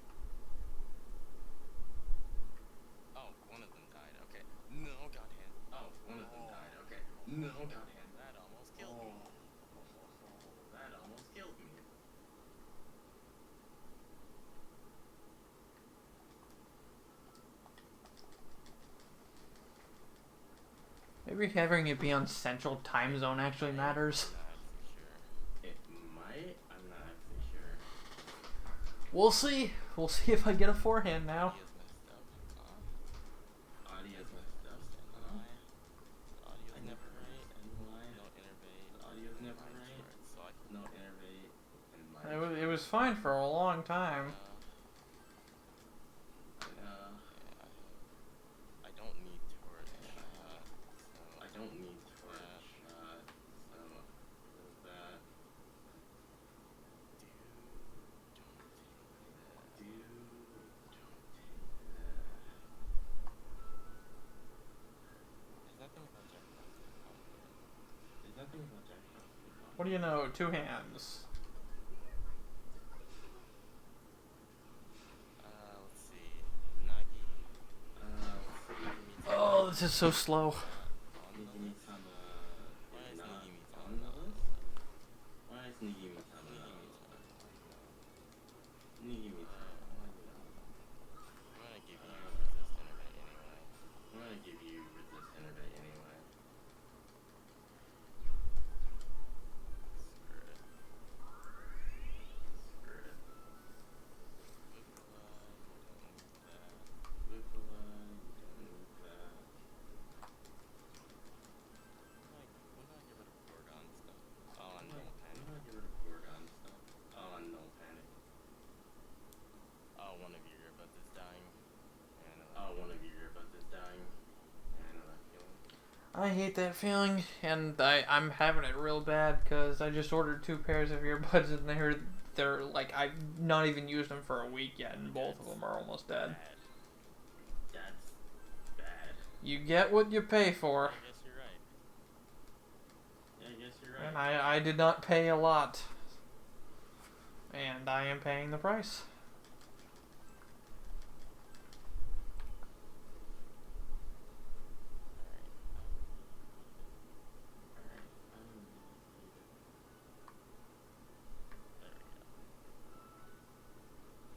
Oh, one of them died. Okay. No, God hand. Oh, one of them died. Okay. No, God hand. That almost killed me. That almost killed me. Maybe having it be on Central Time Zone actually matters. I'm not actually sure. It might. I'm not actually sure. We'll see. We'll see if I get a forehand now. Audio's messed up. Audio's messed up. Why? Audio's I never never right. understand why. No innervate. Audio's never Line right. short, so I can No innervate and It was fine for a long time. I don't need torch. I don't need torch. So there's that. Dude, There's nothing about jackpot. What do you know? 2 hands. let's see. Nagi. Oh, this is so slow. Nigimi-sama Why is is not Nigimi-sama on the not on list? Why is Nigimi-sama not on the list? Nigimi-sama. I'm gonna give you resist innervate anyway. I'm gonna give you resist innervate anyway. Screw it. Screw it. Lupula, you don't need that. Lupula, you don't need that. When do I get rid of Gorgon stuff? Oh, and don't When panic. do I get rid of Gorgon stuff? Oh, and no panic. Oh, one of your earbuds is dying. And Oh, one of your earbuds is dying. Yeah, I know that feeling. I hate that feeling, and I'm having it real bad because I just ordered 2 pairs of earbuds and they're like, I've not even used them for a week yet, and both of them are almost dead. bad. That's bad. You get what you pay for, I guess you're right. Yeah, I guess you're right. and I did not pay a lot, and I am paying the price. Alright.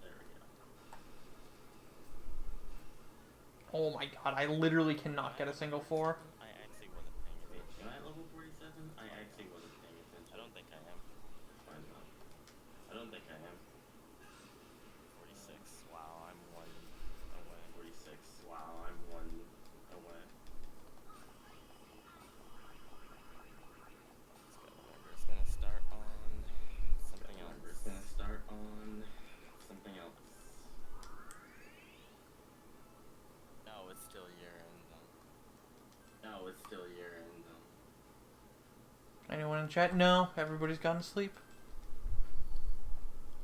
There we go. Oh my god, I literally cannot get a single 4. I actually wasn't paying Wait, attention. am I at level 47? I actually wasn't paying attention. I don't think I am. Why not? I don't think I am. 46. Wow, I'm 1 away. 46. Wow, I'm 1 away. It's gonna start on something else. Remember, it's gonna start on something else. No, it's still year end. No, it's still year end. Anyone in chat? No, everybody's gone to sleep.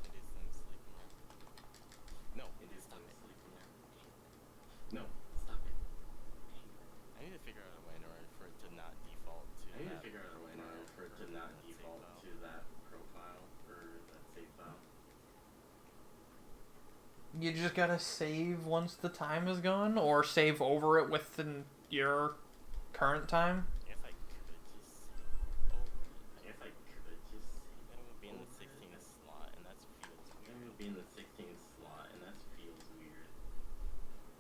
It is them sleeping now. No, It is stop time it. sleeping now. No, stop it. I need to figure out a way in order for it to not default to I need to that figure out a way in order for it to not that save default file. to that profile for that save file. You just gotta save once the time is gone, or save over it within your current time. If I could just oh, If I could just then it would be in the 16th slot, and that feels then it weird. would be in the 16th slot, and that feels weird.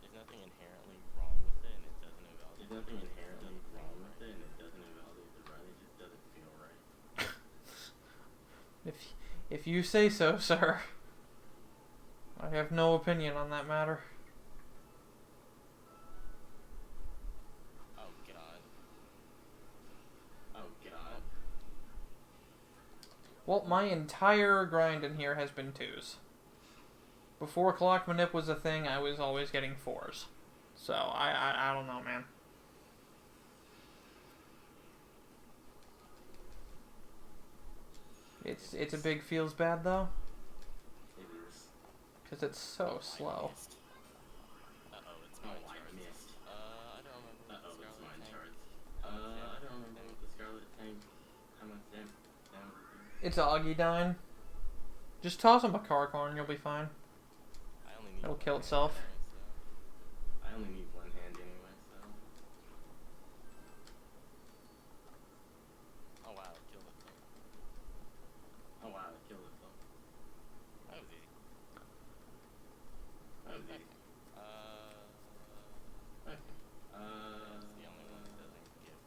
There's nothing inherently wrong with it, and it doesn't invalidate. There's nothing inherently wrong with it, and it doesn't invalidate the run. It just doesn't feel right. If you say so, sir. I have no opinion on that matter. Oh god. Oh god. Well, my entire grind in here has been 2s. Before clock manip was a thing, I was always getting 4s. So, I don't know, man. It's a big feels bad, though. It is. Because it's so slow. Uh-oh, it's Oh, my I charts. missed. I don't remember what Uh-oh, the it's Scarlet mine Tank- charts. how much I damage don't it remember did. what the Scarlet Tank, how much damage it did. It's Augudine. Just toss him a Carcorn and you'll be fine. I only need It'll one kill hand itself. anyway, so. I only need one hand anyway, so. Oh wow, it killed itself. Oh wow, it killed itself. That was easy. That was Okay. easy. Uh, Okay. It's the only one that doesn't give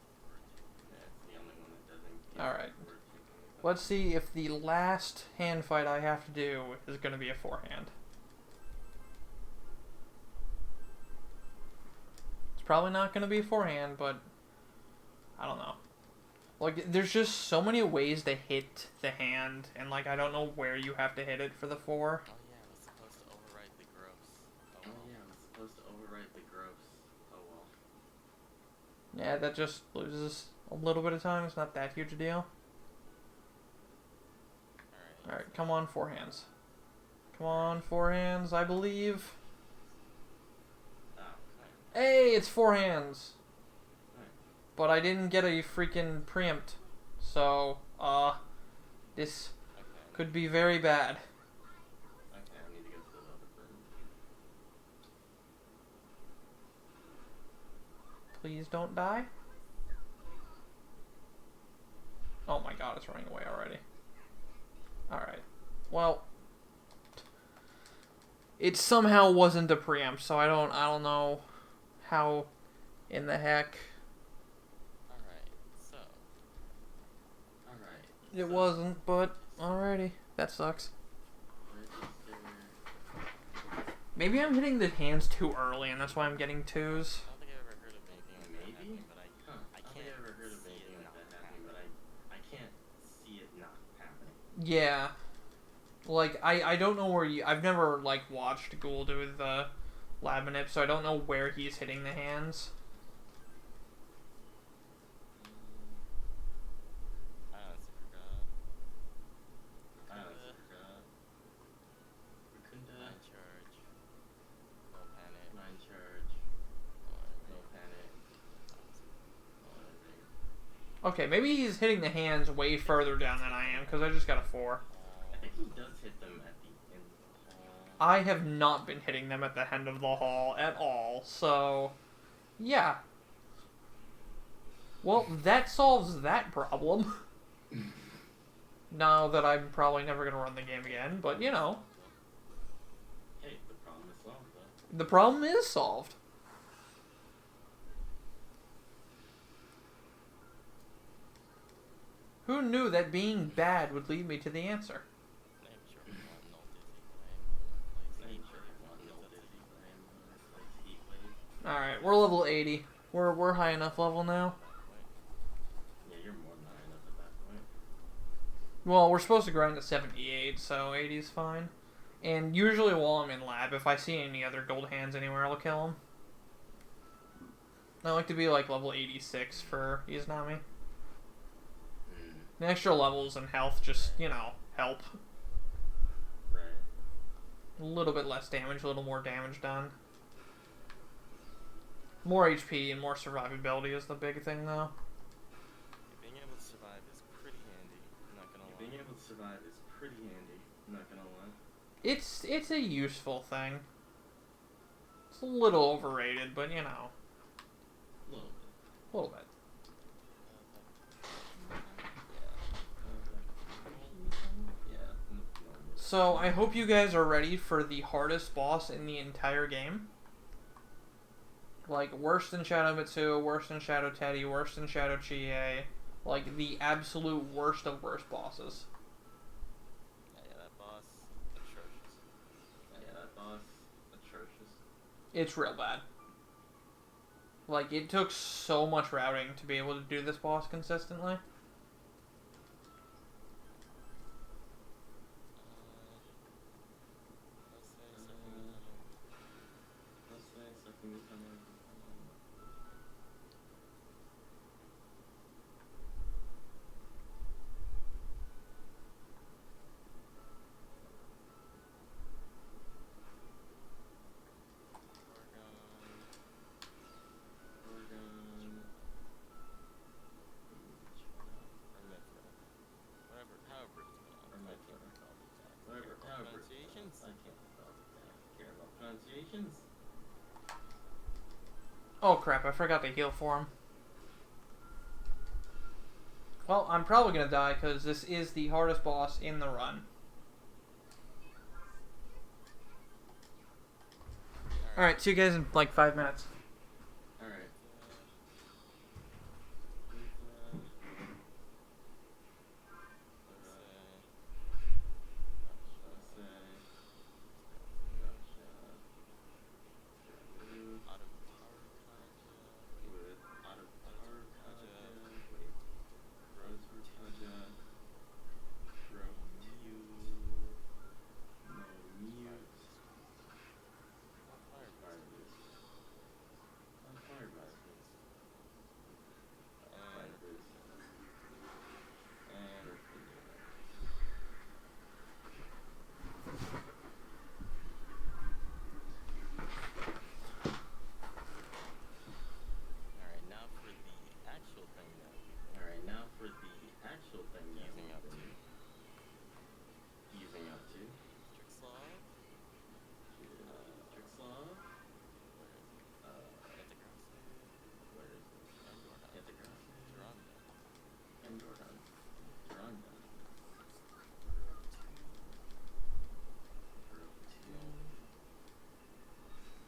Let's see if the last hand fight I have to do is going to be a forehand. It's probably not going to be a forehand, but I don't know. Like, there's just so many ways to hit the hand, and like I don't know where you have to hit it for the 4. Oh yeah, I was supposed to overwrite the gross. Oh yeah, I was supposed to overwrite the gross. Oh well. Yeah, that just loses a little bit of time. It's not that huge a deal. Alright, come on, forehands. Come on, forehands, I believe. Oh, Hey, it's forehands. Right. But I didn't get a freaking preempt. So, this Okay. could be very bad. okay, I need to go to the other room. Please don't die. Oh my god, it's running away already. Alright. Well, it somehow wasn't a preempt, so I don't know how in the heck Alright, so. Alright. it wasn't, but alrighty. That sucks. Register. Maybe I'm hitting the hands too early and that's why I'm getting 2s. I don't think I've ever heard of anything like that Maybe? happening, but I Huh. I can't think I've ever heard of see anything it like not that happening, but I can't see it not happening. Yeah. Like, I don't know where I've never, like, watched Ghoul do the lab manip, so I don't know where he's hitting the hands. I honestly forgot. I honestly forgot. Rukunda. Line charge. No panic. Line charge. No panic. No anything. Okay, maybe he's hitting the hands way further down than I am, because I just got a 4. I think he does hit them at the end of the hall. I have not been hitting them at the end of the hall at all, so yeah. Well, that solves that problem. Now that I'm probably never going to run the game again, but you know, Hey, the problem is solved though. the problem is solved. Who knew that being bad would lead me to the answer? Name sure we want no dizzy flame. Name sure you want no dizzy flame. Like heat wave. Alright, we're level 80. We're high enough level now. Yeah, you're more than high enough at that point. Well, we're supposed to grind to 78, so 80 is fine. And usually while I'm in lab, if I see any other gold hands anywhere, I'll kill them. I like to be like level 86 for Izanami. The extra levels and health just, you know, help. Right. A little bit less damage, a little more damage done. More HP and more survivability is the big thing, though. Being able to survive is pretty handy. I'm not gonna lie. Being able to survive is pretty handy. I'm not gonna lie. It's a useful thing. It's a little overrated, but you know, A little bit. a little bit. Yeah. So I hope you guys are ready for the hardest boss in the entire game. Like, worse than Shadow Mitsu, worse than Shadow Teddy, worse than Shadow Chie. Like, the absolute worst of worst bosses. Yeah, that boss, atrocious. Yeah, that boss, atrocious. It's real bad. Like, it took so much routing to be able to do this boss consistently. Let's say Let's say something is coming. Pronunciations? I can't care about pronunciations. Oh crap, I forgot to heal for him. Well, I'm probably gonna die because this is the hardest boss in the run. Alright, see you guys in like 5 minutes. Alright.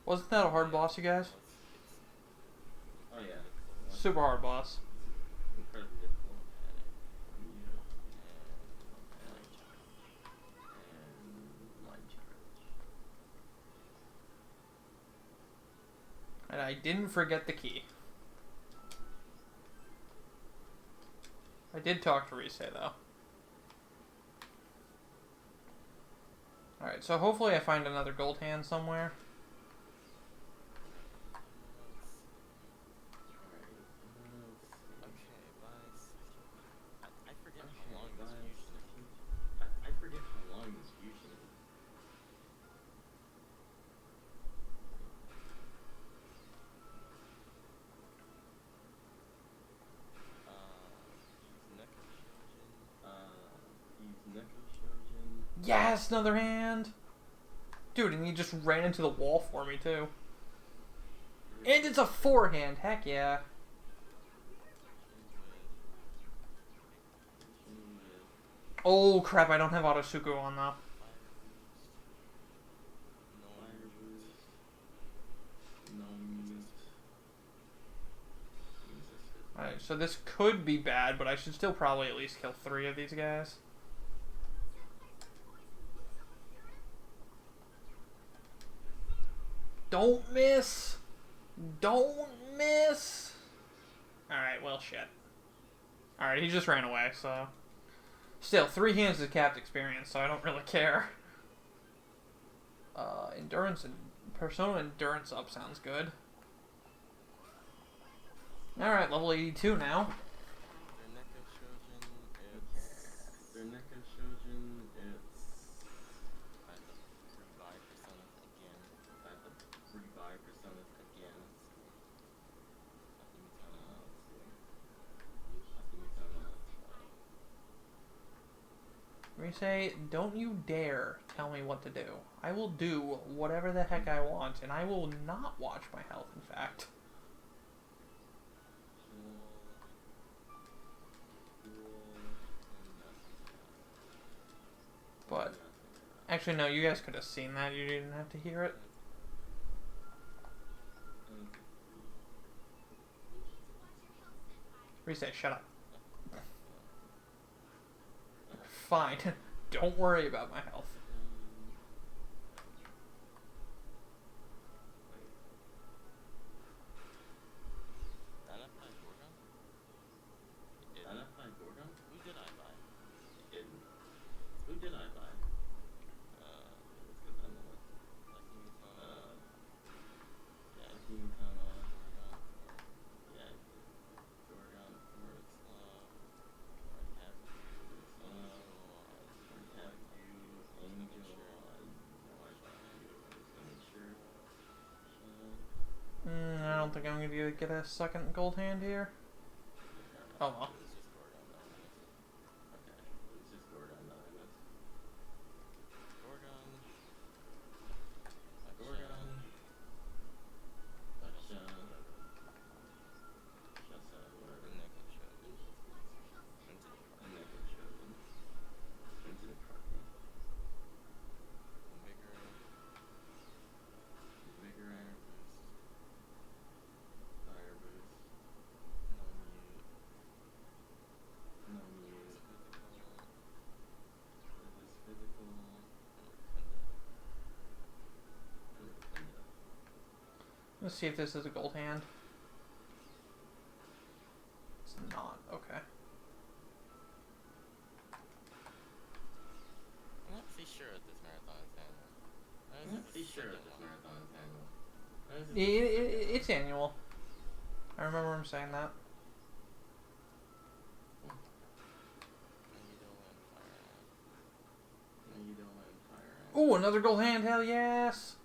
Wasn't that a hard boss, you guys? Oh yeah. Super hard boss. Incredibly difficult. And mind charge. And I didn't forget the key. I did talk to Rise, though. Alright, so hopefully I find another gold hand somewhere. I forget how long this usually. I forget how long this usually. He's Neko Shojin. Yes, another hand! Dude, and he just ran into the wall for me, too. And it's a 4-hand, heck yeah. Oh crap, I don't have Autosuku on though. Alright, so this could be bad, but I should still probably at least kill 3 of these guys. Don't miss! Don't miss! Alright, well shit. Alright, he just ran away, so... Still, 3 hands is capped experience, so I don't really care. Endurance and... Persona Endurance up sounds good. Alright, level 82 now. Their Neko Shojin, it's... I have to revive personas again. I have to revive personas again. Rise, don't you dare tell me what to do. I will do whatever the heck I want, and I will not watch my health, in fact. But, actually no, you guys could have seen that, you didn't have to hear it. Rise, shut up. Fine, don't worry about my health. Who did I buy? Who did I buy? Let's get on the list. Akimutama. Yeah. Gorgon, Forest Law. I have you, Angel. I don't think I'm gonna get a second gold hand here. Oh well. It's just Gorgon that I missed. Okay, it's just Gorgon that I missed. Gorgon. Gorgon. Gotcha. Shasa, whatever. Neko Shojin. Into the card. Neko Shojin. Into the card game. Vigor. Vigor. Fire Fire boost. boost. No mute. No mute. Physical. This is physical. And Pinda. Let's see if this is a gold hand. It's not. Okay. I'm not pretty sure at this marathon is annual. I'm not pretty sure if this marathon is annual. It's annual. I remember him saying that. Magneto and Fire Ant. Ooh, another gold hand. Hell yes.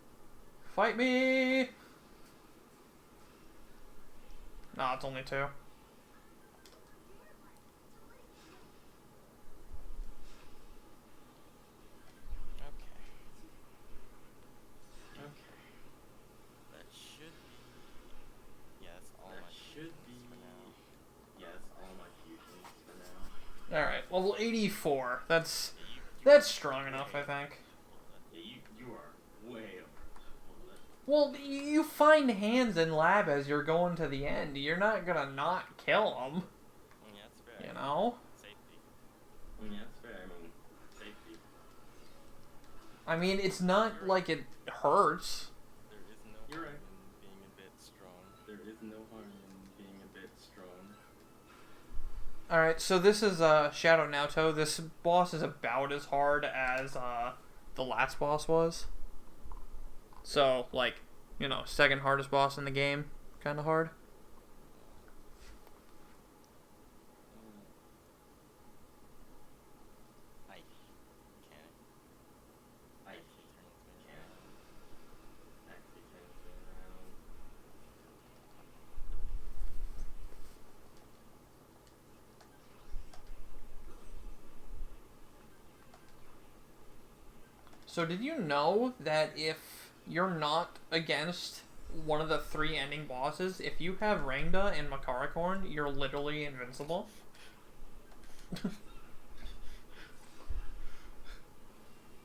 Fight me. Nah, it's only 2. Okay. Okay. That should be. Yeah, that's all That my should be. fusions for now. Yeah, that's all my fusions for now. Alright, level 84. That's Yeah, that's strong enough, I think. Yeah, you are way over. Well, you find hands in lab as you're going to the end. You're not gonna not kill them. Yeah, that's fair. You know? Safety. Yeah, that's fair. I mean, safety. I mean, it's not like it hurts. There is no You're harm right. in being a bit strong. There is no harm in being a bit strong. Alright, so this is Shadow Naoto. This boss is about as hard as the last boss was. So, like, you know, second hardest boss in the game. Kind of hard. I can't. I Actually turns me can't. around. Actually turns me around. So did you know that if you're not against one of the 3 ending bosses, if you have Rangda and Makarakorn, you're literally invincible?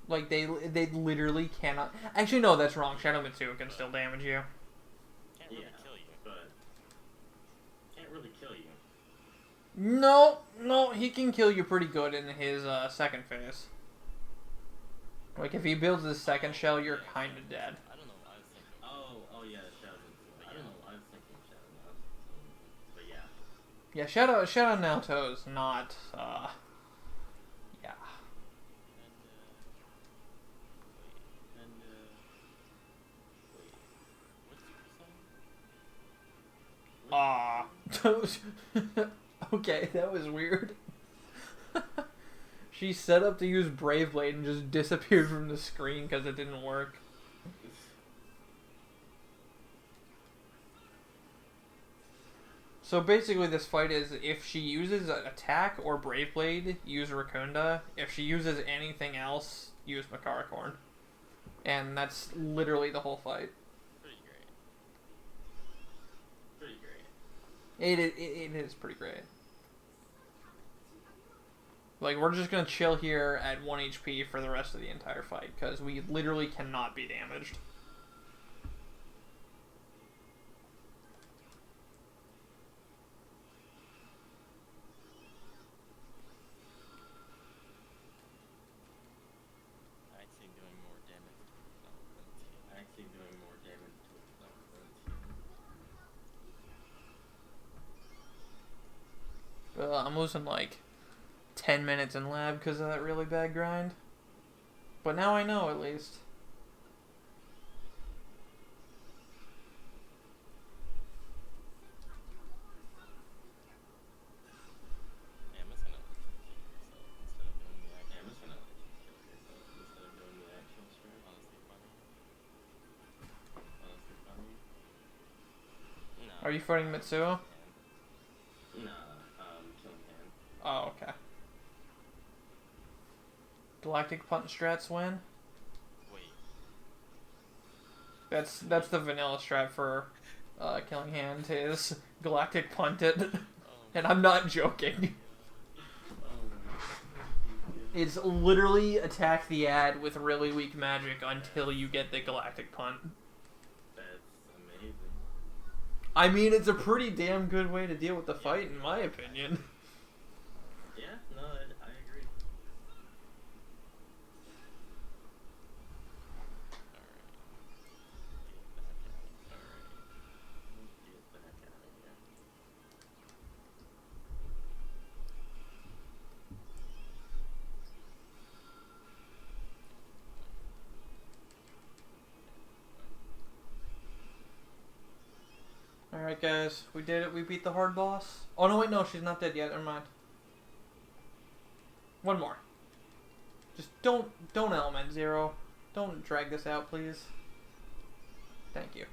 Like, they literally cannot... Actually, no, that's wrong. Shadow Mitsuo can still damage you. Can't really Yeah, kill you. but can't really kill you. No, he can kill you pretty good in his second phase. Like, if he builds his second shell, you're kind of dead. I don't know what I was thinking. Oh yeah, Shadow. I don't know. I was thinking Shadow now. But yeah. Yeah, Shadow Naoto is not, yeah. And, wait. What's your song? Okay, that was weird. She set up to use Brave Blade and just disappeared from the screen because it didn't work. So basically this fight is, if she uses an attack or Brave Blade, use Rakunda. If she uses anything else, use Makarakorn. And that's literally the whole fight. Pretty great. Pretty great. It is pretty great. Like, we're just gonna chill here at 1 HP for the rest of the entire fight, because we literally cannot be damaged. Actually doing more damage to itself than to you. Actually doing more damage to itself than to you. I'm losing like 10 minutes in lab because of that really bad grind. But now I know, at least. Yeah, I'm just gonna let you kill yourself instead of doing the Yeah, actual I'm just strat. gonna let you kill yourself instead of doing the actual strat. Honestly funny. Honestly funny. No. Are you fighting Mitsuo? Nah, killing hand. Oh, okay. Galactic Punt strats win? Wait. That's the vanilla strat for Killing Hand is Galactic Punt it. Oh, And I'm not joking. It's literally attack the ad with really weak magic until you get the Galactic Punt. That's amazing. I mean, it's a pretty damn good way to deal with the fight, in my opinion. Yeah, no, I agree. Get the heck out of here. Alright, guys, we did it. We beat the hard boss. Oh, no, wait, no, she's not dead yet. Never mind. One more. Just don't element zero. Don't drag this out, please. Thank you.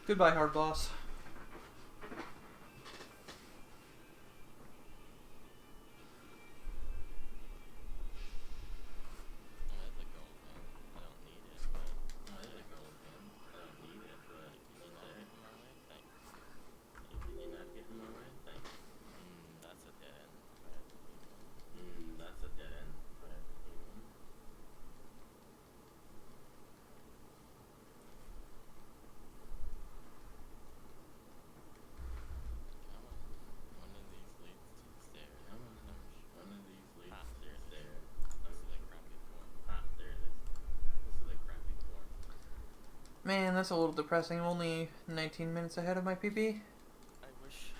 Goodbye, hard boss. Oh, that's a gold thing. I don't need it, but Oh, there's a gold pen. I don't need it, but can you not hit my way? Thanks. can you not get in my way? Thanks. That's a dead end. Right. That's a dead end. But, Man, that's a little depressing. I'm only 19 minutes ahead of my PP. I wish.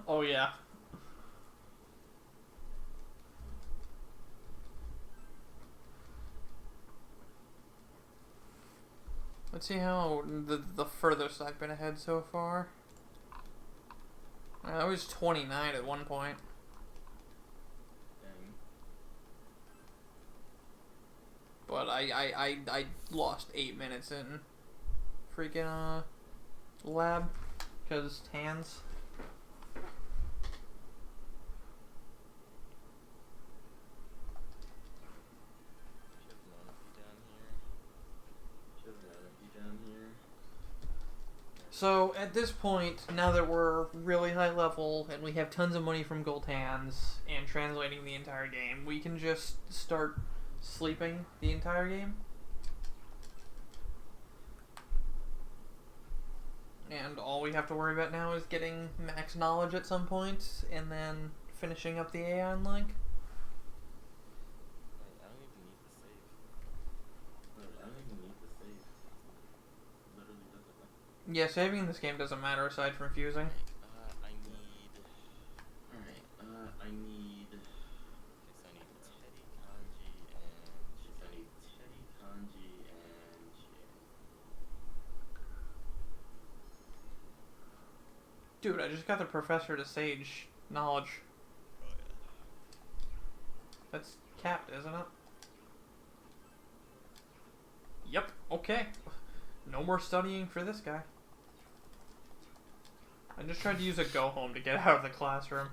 Oh yeah. Let's see how the furthest I've been ahead so far. I was 29 at one point. Dang. But I lost 8 minutes in freaking lab because hands. Should've known if you down here. Should've known if you down here. So at this point, now that we're really high level and we have tons of money from gold hands and translating the entire game, we can just start sleeping the entire game. And all we have to worry about now is getting max knowledge at some point and then finishing up the Aeon link. Wait, I don't even need the save. Wait, I don't even need the save. Literally doesn't. Yeah, saving in this game doesn't matter aside from fusing. I need. Alright, I need. Okay, so I need Teddy, Kanji, and I need Teddy, Kanji, and Chie. Dude, I just got the professor to sage knowledge. Oh yeah. That's capped, isn't it? Yep, okay. No more studying for this guy. I just tried to use a go home to get out of the classroom.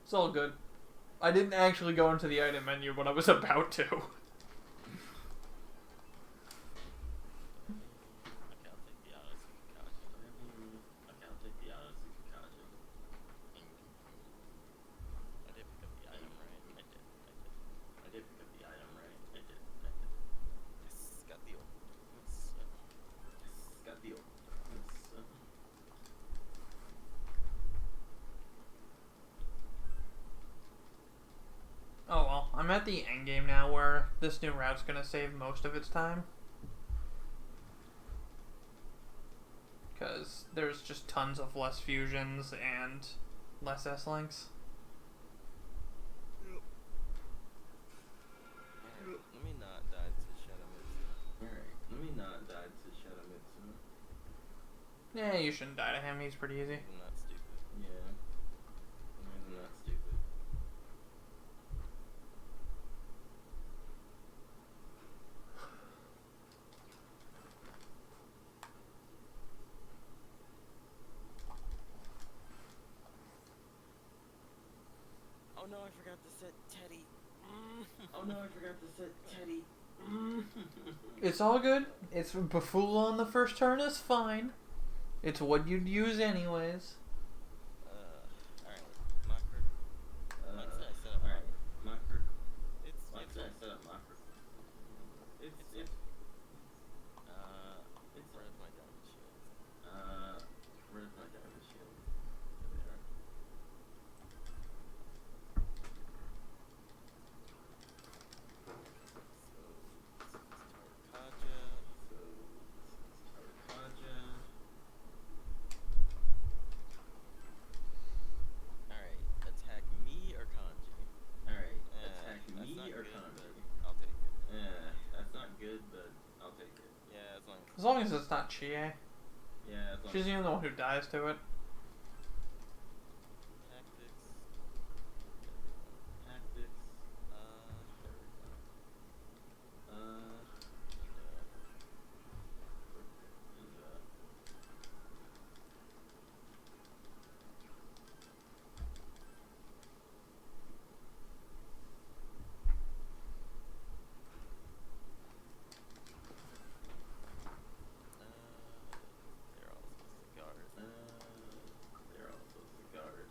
It's all good. I didn't actually go into the item menu, but I was about to. Okay, I'll take the Aosu Kakashi. Okay, I'll take the Aosu Kakashi. I did pick up the item, right? I did. I did pick up the item, right? I did. Yes, got the old. Got the old. Oh well, I'm at the end game now where this new route's gonna save most of its time. Because there's just tons of less fusions and less S-links. Let me not die to Shadamitsu. Alright, let me not die to Shadamitsu. Yeah, you shouldn't die to him, he's pretty easy. I'm not stupid. Yeah. I'm not stupid. Oh no, I forgot to set Teddy. Oh no, I forgot to set Teddy. It's all good. It's Bafula on the first turn is fine. It's what you'd use anyways. Alright. Makr. Once I set up Alright, Makr. It's Once I set up Makr. It's where's my diamond shield? where's my diamond shield? There. So, Tarkaja. alright, attack me or Kanji? Alright, Eh, attack that's me not or good, Kanji? but I'll take it. That's not good, but I'll take it. Yeah, as long as. As long as it's not Chie. Yeah, as long She's the only one who dies to it. Tactics. Tactics. There we go. They're all supposed to guard. They're all supposed to guard.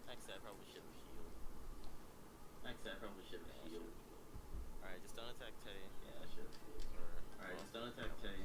Actually, I probably should have healed. Actually, I probably should have Yeah, I healed. should've Alright, just don't attack Teddy. Yeah, I should have healed. Or Alright, well, just don't attack no. Teddy.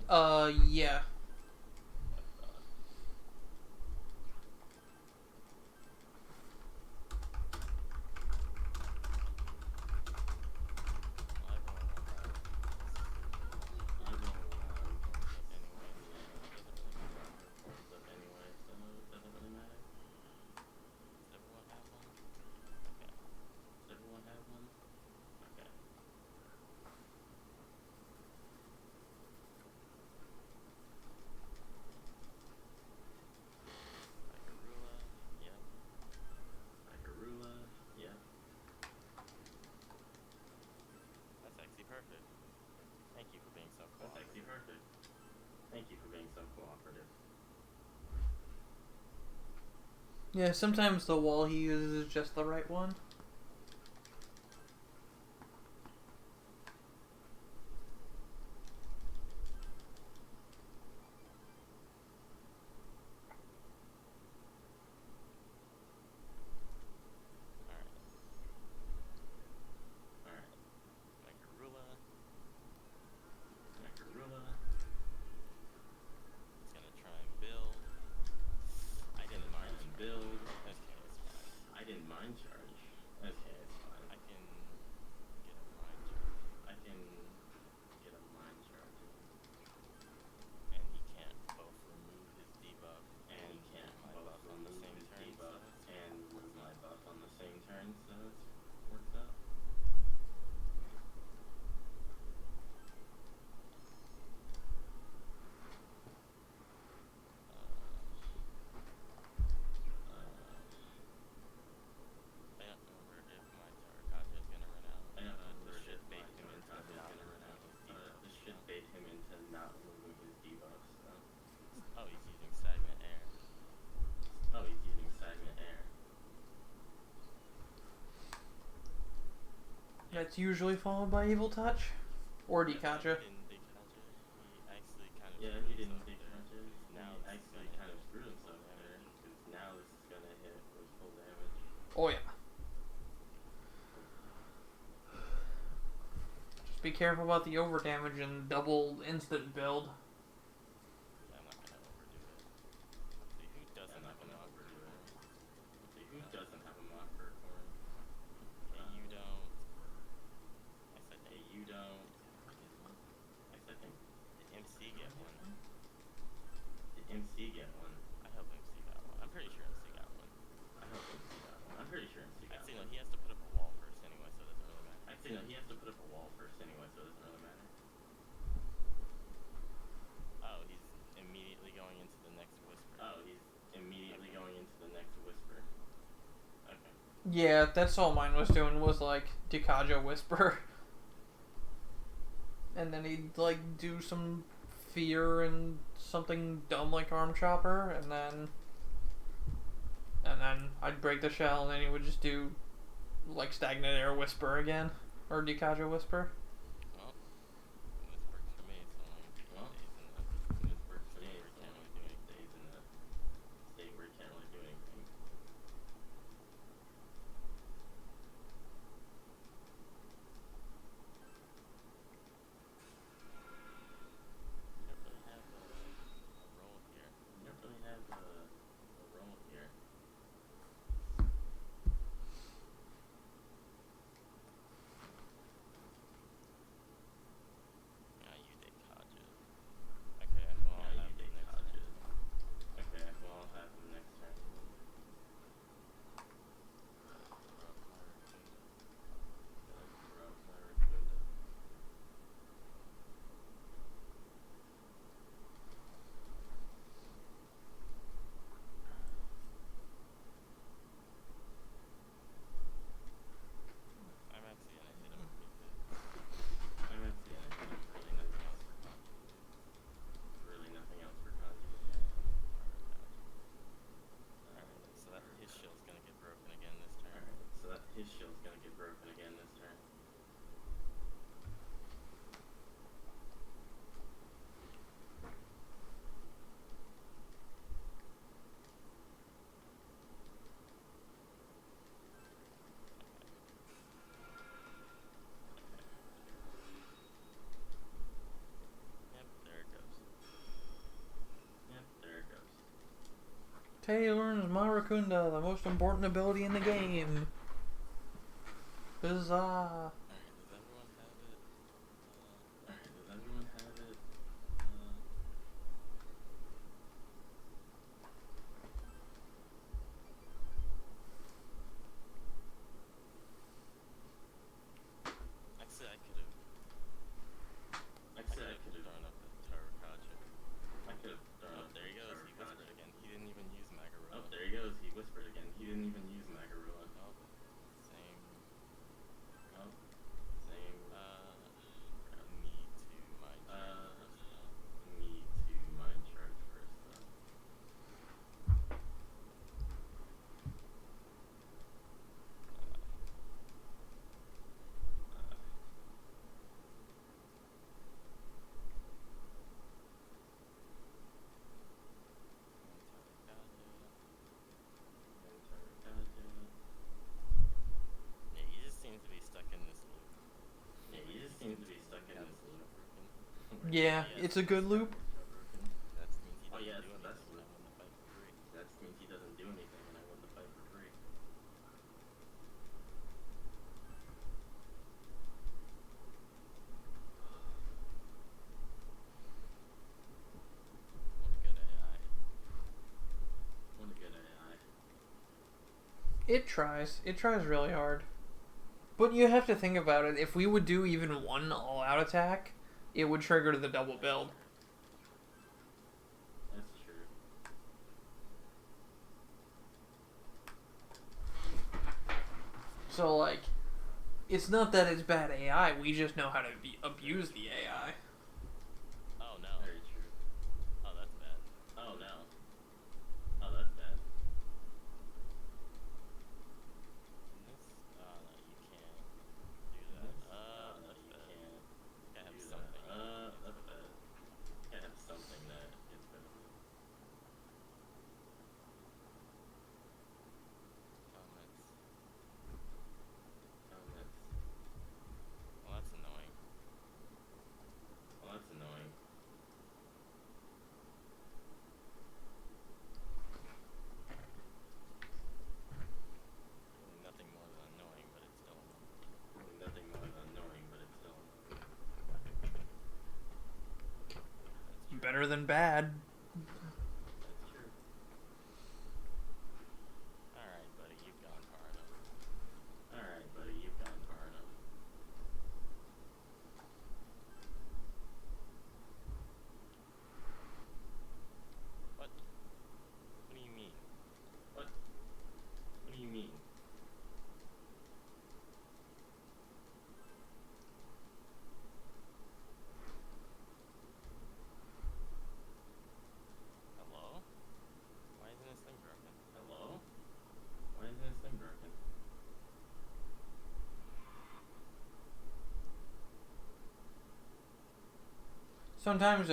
Yeah. I thought. Well, everyone will have forms up anyway, so it doesn't really matter. Does everyone have one? Okay. Does everyone have one? Okay. Icarula, yep. Icarula, yep. That's actually perfect. Thank you for being so cooperative. That's actually perfect. Thank you for being so cooperative. Yeah, sometimes the wall he uses is just the right one. Alright. Icarula. Icarula. It's gonna try and build. I didn't mind build. Okay, it's fine. I didn't mind charge. Okay, it's fine. I can get a mind charge. I can get a mind charge. And he can't both remove his debuff and he can't both on the same turn. Debuff and remove my buff on the same turn, so it works out. I don't remember if my Tarakaja is gonna run out. I don't remember this should bait him into not removing his debuffs. This should bait him into not removing his debuffs. So. Oh, he's using stagnant air. Oh, he's using stagnant air. That's usually followed by Evil Touch. Or Dikaja. He didn't Dikaja. He actually kind of Yeah, he didn't Dikaja. Now He actually kind of screwed himself there, because now this is gonna hit with full damage. Oh yeah. Just be careful about the over damage and double instant build. Yeah, I'm not gonna overdo it. See who doesn't have a mock for corn. See who doesn't have a mock for corn. Hey, you don't. I said Hey, you don't. I said him. Did MC get one? Did MC get one? I hope MC got one. I'm pretty sure MC got one. I hope MC got one. I'm pretty sure MC got Actually, no, one. he has to put up a wall first anyway, so it doesn't really matter. Actually, no, he has to put up a wall first anyway, so it doesn't really matter. Oh, he's immediately going into the next whisper. Oh, he's immediately going into the next whisper. Okay. Yeah, that's all mine was doing was like Dikaja Whisper. And then he'd like do some fear and something dumb like Arm Chopper, and then I'd break the shell, and then he would just do like Stagnant Air Whisper again, or Dikaja Whisper. Well, this works for me. It's only Well, days in the this works for me. where It's you can't only really do anything. days in the state where you can't really do anything. You don't really have a role here. You don't really have a role here. Tay learns Marakunda, the most important ability in the game. Huzzah! Alright, does everyone have it? Actually, I could have thrown up the Tarakacha. I could have thrown Oh, up there he goes. He Tarakacha. whispered again. He didn't even use Magarua. Oh, there he goes. He whispered again. He didn't even use Magarua. Oh, same. Oh, same. Need to mind charge first, though. Need to mind charge first, though. Yeah, he just seems to be stuck in this loop. Yeah, he just seems to be stuck in this loop. Yeah, it's a good loop. That means he Oh, doesn't yeah, do it's the best anything when I loop. win the fight for free. That means he doesn't do anything when I win the fight for free. What a good AI. What a good AI. It tries. It tries really hard. But you have to think about it. If we would do even one all-out attack, it would trigger the double build. That's true. So, like, it's not that it's bad AI. We just know how to abuse the AI. Oh no. Very true. Oh, that's bad. Oh, no. Oh, that's bad. Oh no, you can't do that. No, That's you bad. can't Gotta have do something. that. That's bad. Gotta have something that gets better. Comments. Comments. Well, that's annoying. Well, that's annoying. Really nothing more than annoying, but it's still annoying. Really nothing more than annoying, but it's still annoying. That's true. Better than bad. That's true. Alright, buddy, you've gone far enough. Alright, buddy, you've gone far enough. What? What do you mean? What? What do you mean? Hello? Why isn't this thing broken? Hello? Why isn't this thing broken? Sometimes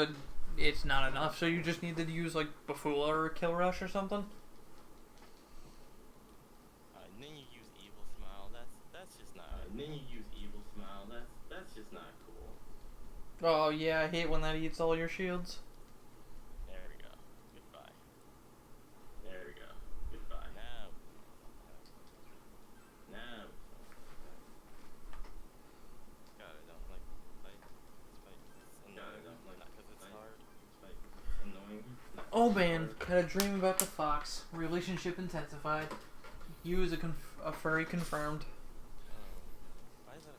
it's not enough, so you just need to use, like, Bafula or Kill Rush or something. And then you use Evil Smile. That's just not. And then you use Evil Smile. That's just not cool. Oh, yeah, I hate when that eats all your shields. There we go. Goodbye. There we go. Goodbye. Now. Now. God, I don't like fight. This fight is God, I annoying. don't like Not because it's fight. hard. Like, annoying. Oh man, had a dream about the fox. Relationship intensified. You as a furry confirmed. Why is that?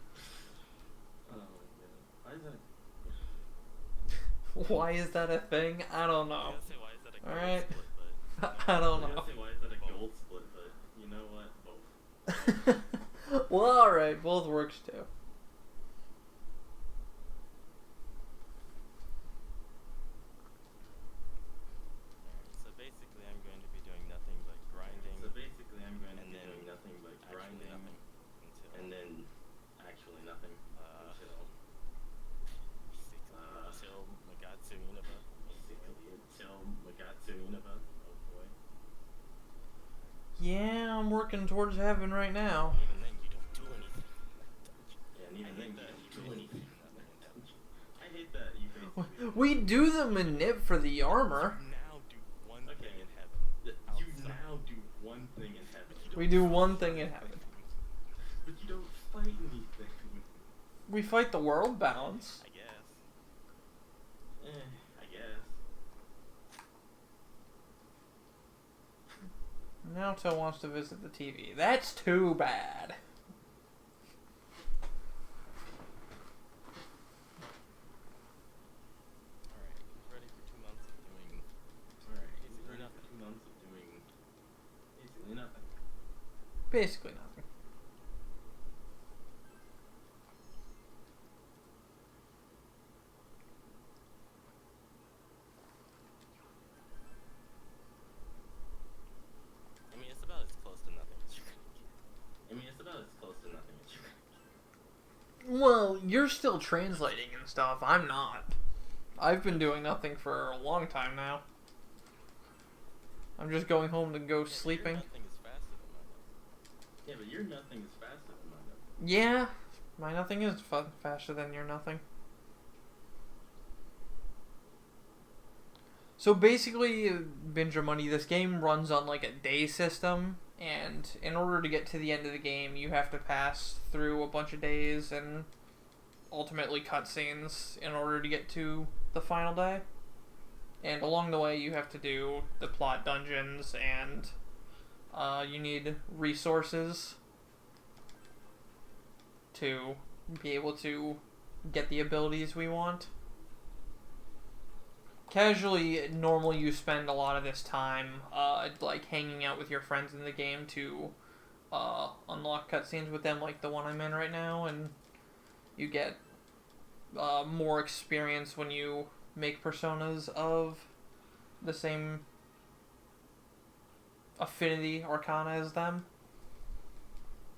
Oh my god. Why is that? Why is that a thing? I don't I know. was gonna say, why is that a gold Alright. split, but I don't I was know. gonna say, why is that a gold split? But you know what? Both. Well, alright, both works too. Alright, so basically I'm going to be doing nothing but grinding. So basically, I'm going to And be then doing nothing but actually grinding, nothing until and then actually nothing until until Magatsu Inaba. basically until Magatsu Inaba. Oh boy. Yeah, I'm working towards heaven right now. Even then, you don't do anything. Yeah, and even then you don't do anything. Nothing until I hate that you basically. We do the manip for the armor. now do one Okay. thing in heaven. You We do one thing in heaven. But you don't fight anything. We fight the world balance. I guess. I guess. Now Till wants to visit the TV. That's too bad. Alright, he's ready for 2 months of doing Alright, basically nothing. 2 months of doing basically nothing. Basically nothing. I mean, it's about as close to nothing as you can get. I mean, it's about as close to nothing as you can. Well, you're still translating and stuff. I'm not. I've been doing nothing for a long time now. I'm just going home to go Yeah, but sleeping. Your nothing is faster than mine. Yeah, but your nothing is faster than mine. Yeah, my nothing is faster than your nothing. So basically, Binger Money, this game runs on like a day system, and in order to get to the end of the game, you have to pass through a bunch of days and ultimately cutscenes in order to get to the final day. And along the way, you have to do the plot dungeons, and you need resources to be able to get the abilities we want. Casually, normally you spend a lot of this time like hanging out with your friends in the game to unlock cutscenes with them, like the one I'm in right now, and you get more experience when you make personas of the same affinity arcana as them.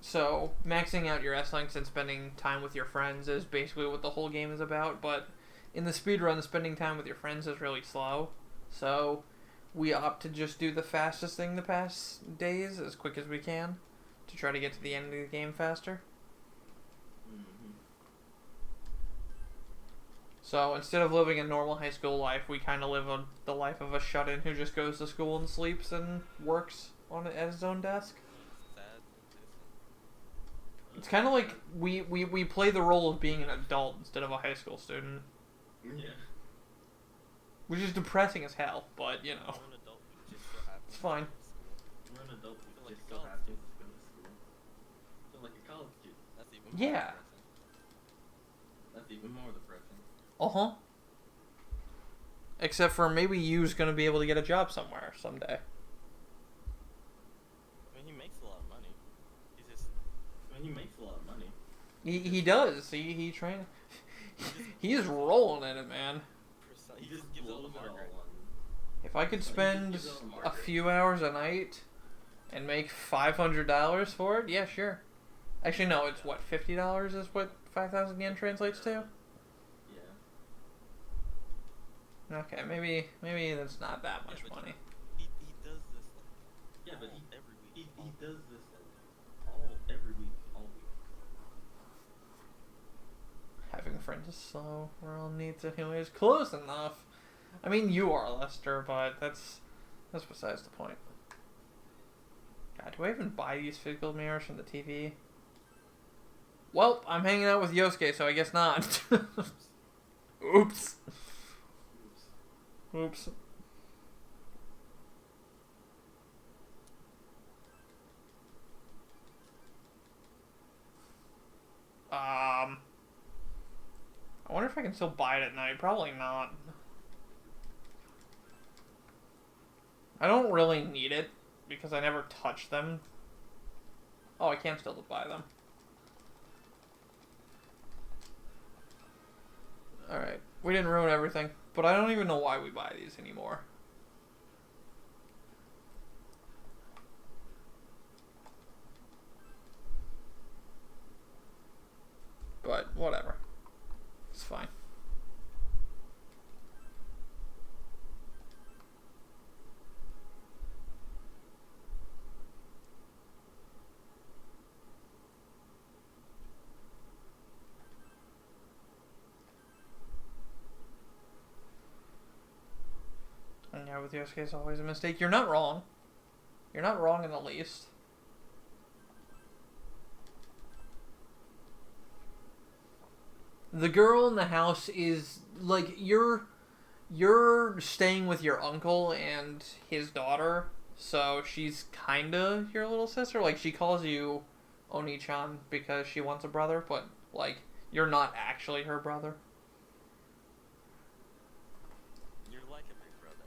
So, maxing out your S-Links and spending time with your friends is basically what the whole game is about, but in the speedrun, spending time with your friends is really slow. So, we opt to just do the fastest thing the past days as quick as we can to try to get to the end of the game faster. Mm-hmm. So, instead of living a normal high school life, we kind of live the life of a shut-in who just goes to school and sleeps and works on at his own desk. Sad and It's kind of like we play the role of being an adult instead of a high school student. Yeah. Which is depressing as hell, but, you know, We're an adult who just so happens it's fine. to go to school. We're an adult who Feel like just a so college happens to go to school. Feel like a college student. That's even more Yeah. depressing. That's even more depressing. Uh-huh. Except for maybe you's gonna be able to get a job somewhere someday. I mean, he makes a lot of money. He's just I mean, he makes a lot of money. He does. He train. He's rolling in it, man. he just gives out blows the it all marker. on. If I could spend gives out the a marker. few hours a night and make $500 for it, yeah, sure. Actually, no, it's what, $50 is what 5,000 yen translates to? Yeah. Okay, maybe that's not that much Yeah, but money. He does this like Yeah, but every week. he does this every week, all week. Having friends is slow. We're all needs anyways. Close enough. I mean, you are, Lester, but that's besides the point. God, do I even buy these physical mirrors from the TV? Well, I'm hanging out with Yosuke, so I guess not. Oops. Oops. I wonder if I can still buy it at night. Probably not. I don't really need it because I never touch them. Oh, I can still buy them. Alright. We didn't ruin everything, but I don't even know why we buy these anymore. But, whatever. It's fine. And yeah, with Yosuke, it's always a mistake. You're not wrong. You're not wrong in the least. The girl in the house is like you're staying with your uncle and his daughter, so she's kinda your little sister. Like she calls you Oni-chan because she wants a brother, but like you're not actually her brother. You're like a big brother.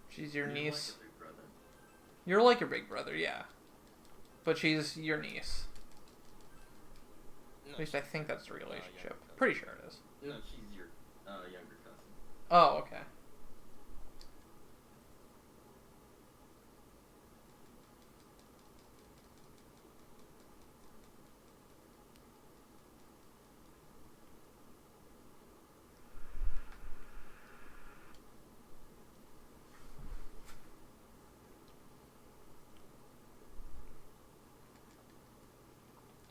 She's your You're niece. like a big brother. You're like your big brother, yeah. But she's your niece. No, At least I she's think your, that's the relationship. younger cousin. Pretty sure it is. No, she's your younger cousin. Oh, okay.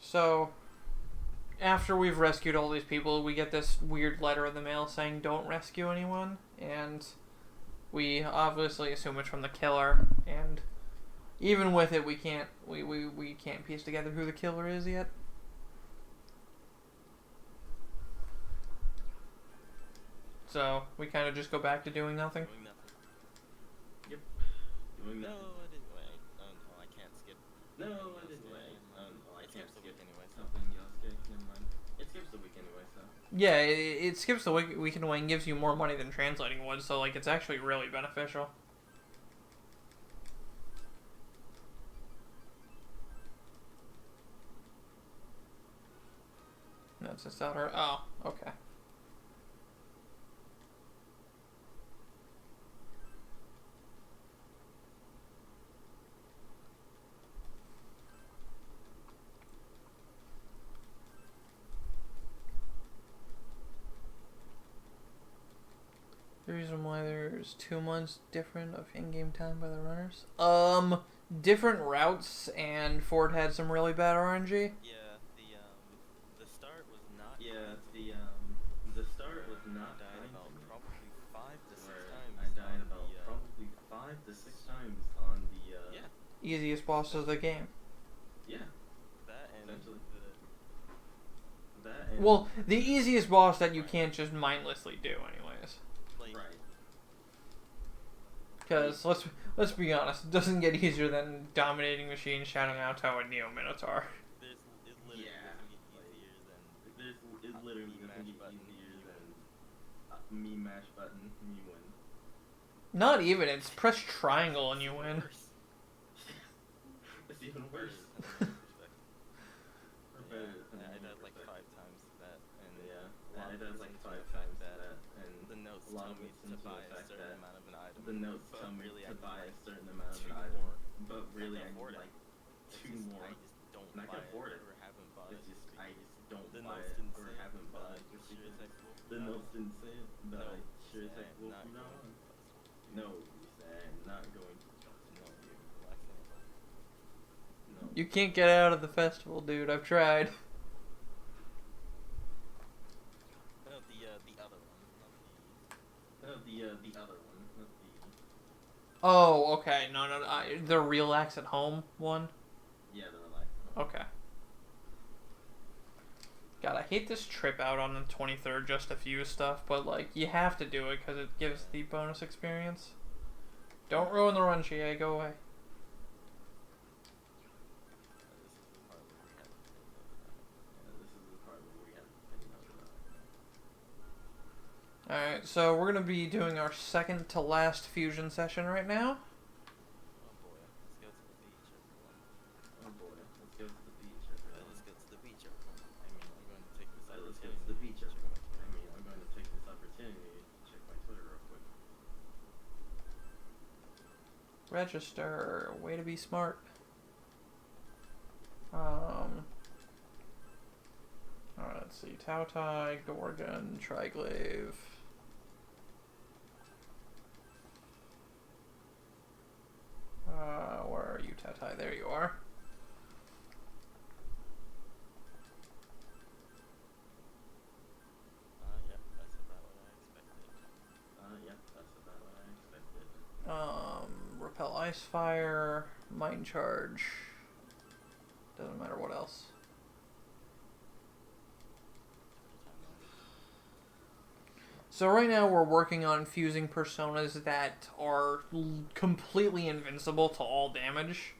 So, after we've rescued all these people, we get this weird letter in the mail saying don't rescue anyone, and we obviously assume it's from the killer, and even with it, we can't piece together who the killer is yet. So, we kind of just go back to doing nothing. Doing nothing. Yep. Doing No, nothing. I didn't wait. Oh no, I can't skip. No, Anything I else, didn't yeah, wait. I it can't skips the skip week anyway, so. something else. Okay, never mind. It skips the week anyway, so. Yeah, it skips the weekend away and gives you more money than translating would, so like it's actually really beneficial. That's just out her. Oh, okay. The reason why there's 2 months different of in-game time by the runners? Different routes, and Ford had some really bad RNG. Yeah, the start was not. Yeah, kind to me. the start was not I died kind about to me. probably 5 to 6 Where times. I died on about the, probably 5 to 6 times on the Yeah, Easiest boss of the game. yeah, that and essentially. the That and Well, the easiest boss that you can't just mindlessly do, anyways. like. right. Because let's be honest, it doesn't get easier than dominating machine shouting out to a Neo Minotaur. It literally Yeah, doesn't get easier than It literally me doesn't mash get button, easier me than me mash button, me win. Not even, it's press triangle and you win. worse. It's even worse. Better Or than better than I died like 5 100%. times to that, and Yeah, a lot I of died it's like into 5 the fact times that that, and the notes a lot tell of me it's to into buy the a fact certain that amount of an item. the notes but tell me really to I buy need a certain amount of 2 an item, more. but really I can afford need it. like It's 2 just, more. I just don't And I buy can afford it it. or haven't bought It's it. just I because just don't the buy notes it didn't or say it, haven't but bought I it just sure as because heck will the from now notes on. didn't say it, but No, I sure as heck I'm will not from now going on. to. No, you said I'm not going to trust No, you. you're relaxing about it. No. You can't get out of the festival, dude. I've tried. No, the other one, not the. The other one, not the. Oh, okay. No. The relax at home one. Yeah, the relax. Okay. God, I hate this trip out on the 23rd just to fuse stuff, but like you have to do it because it gives the bonus experience. Don't ruin the run, Chie. Go away. This is the part where we have to think about it. Yeah, this is the part where we have to think about it. Alright, so we're going to be doing our second to last fusion session right now. Oh boy, let's go to the beach, everyone. Oh boy, let's go to the beach, everyone. Let's go to the beach, everyone. I mean, I'm going to take this Let's go opportunity. to the beach, to check everyone. my Twitter. I mean, I'm going to take this opportunity to check my Twitter real quick. Register. Way to be smart. Alright, let's see. Tautai, Gorgon, Triglaive. Where are you, Tautai? There you are. Yep, that's about what I expected. Yep, that's about what I expected. Repel Ice Fire, Mind Charge. Doesn't matter what else. So right now we're working on fusing personas that are completely invincible to all damage.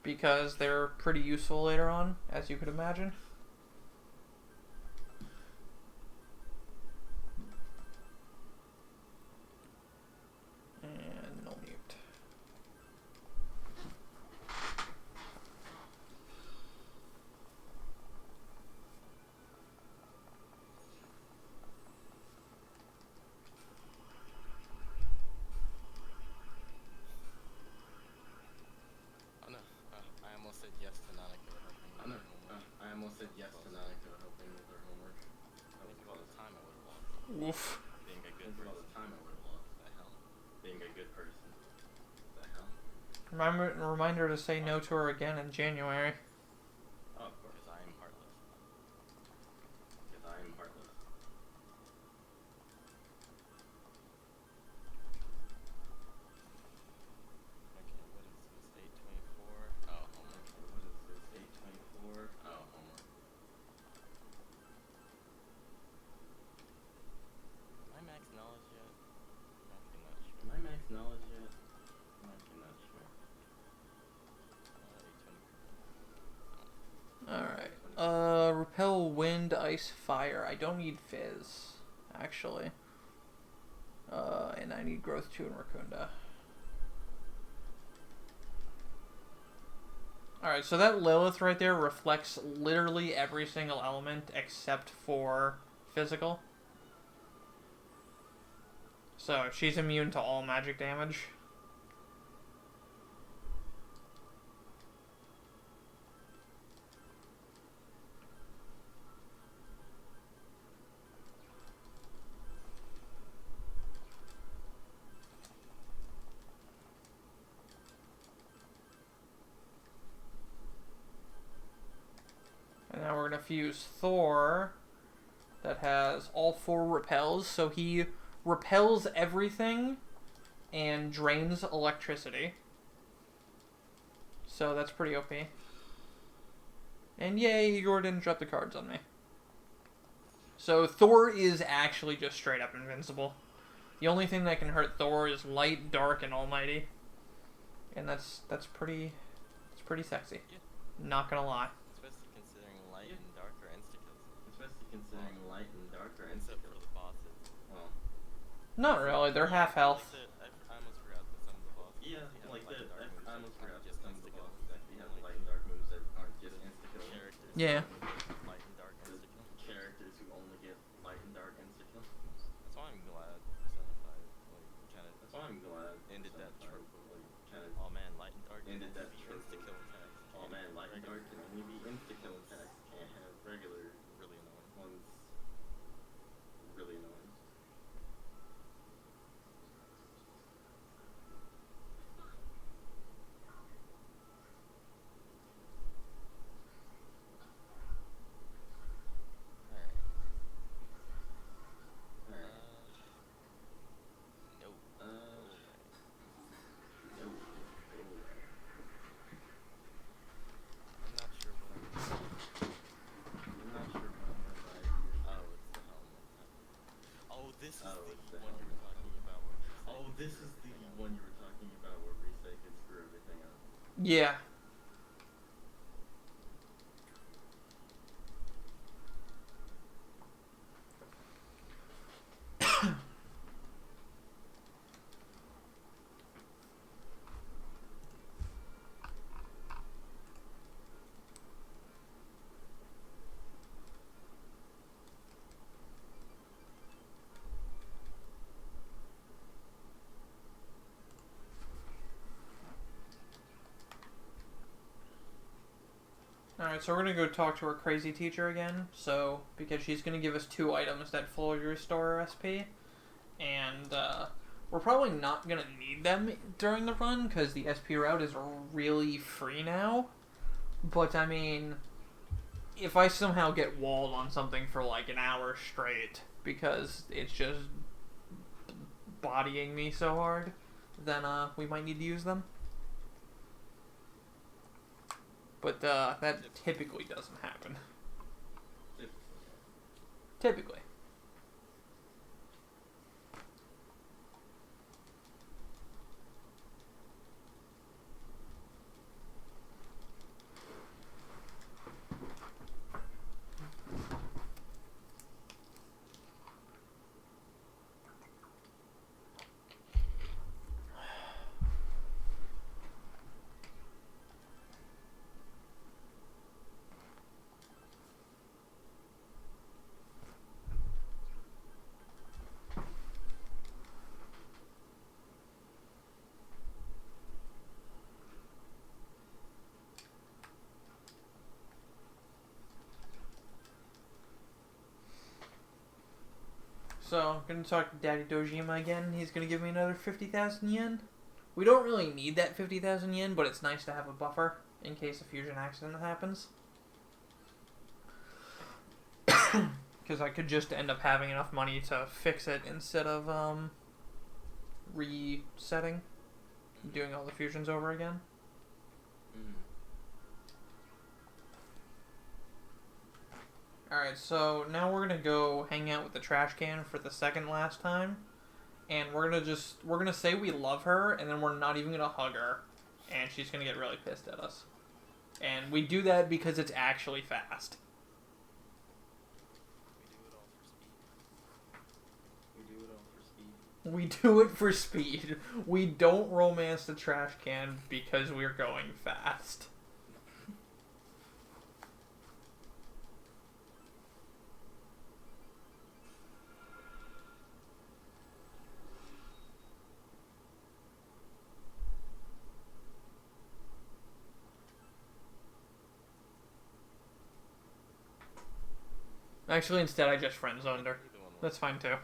Because they're pretty useful later on, as you could imagine. And no mute. Oh no, I almost said yes to Nanako helping with her homework. I almost said yes to Nanako helping with her homework. Think of all the time I would have lost. Oof. Being a good person. All the time I would have lost. The hell? Being a good person. The hell? Reminder to say no to her again in January. Oh, of course. Because I am heartless. Because I am heartless. Okay, what is this? 824? Oh, homework. Okay, what is this? 824? Oh, homework. Am I max knowledge yet? I'm actually not sure. Am I max knowledge yet? I'm actually not sure. 824. Alright. Repel wind, ice, fire. I don't need fizz, actually. And I need growth 2 and Racunda. Alright, so that Lilith right there reflects literally every single element except for physical. So she's immune to all magic damage. And now we're going to fuse Thor, that has all 4 repels, so he repels everything and drains electricity. So that's pretty OP. And yay, Igor didn't drop the cards on me. So Thor is actually just straight up invincible. The only thing that can hurt Thor is light, dark, and almighty. And that's pretty sexy. Yeah. Not gonna lie. Especially considering light and dark are insta-kills. Especially considering light and dark are insta-kills. Except for the bosses. Well. Not really, they're half health. I almost forgot that some of the bosses. Yeah, like the. I almost forgot that some of the bosses actually have light and dark moves that aren't just insta-kills. Characters. Yeah. Light and dark insta-kill. Characters who only get light and dark insta-kill. That's why I'm glad Persona 5 kind of. That's why I'm glad ended that trope of oh man, light and dark ended that trope insta-kill attacks. Oh man, light and dark can only be insta-kill attacks. Can't have regular, really annoying ones. Really annoying. This is the one you were talking about where Reset can screw everything up. Yeah. Alright, so we're going to go talk to our crazy teacher again. So, because she's going to give us 2 items that fully restore our SP. And, we're probably not going to need them during the run, because the SP route is really free now. But, I mean, if I somehow get walled on something for like an hour straight, because it's just bodying me so hard, then, we might need to use them. But that typically doesn't happen. Typically. So, I'm gonna talk to Daddy Dojima again. He's gonna give me another 50,000 yen. We don't really need that 50,000 yen, but it's nice to have a buffer in case a fusion accident happens. Because I could just end up having enough money to fix it instead of resetting, doing all the fusions over again. Alright, so now we're gonna go hang out with the trash can for the second last time. And we're gonna say we love her, and then we're not even gonna hug her. And she's gonna get really pissed at us. And we do that because it's actually fast. We do it all for speed. We do it for speed. We don't romance the trash can because we're going fast. Actually, instead I just friend-zoned her. That's fine too.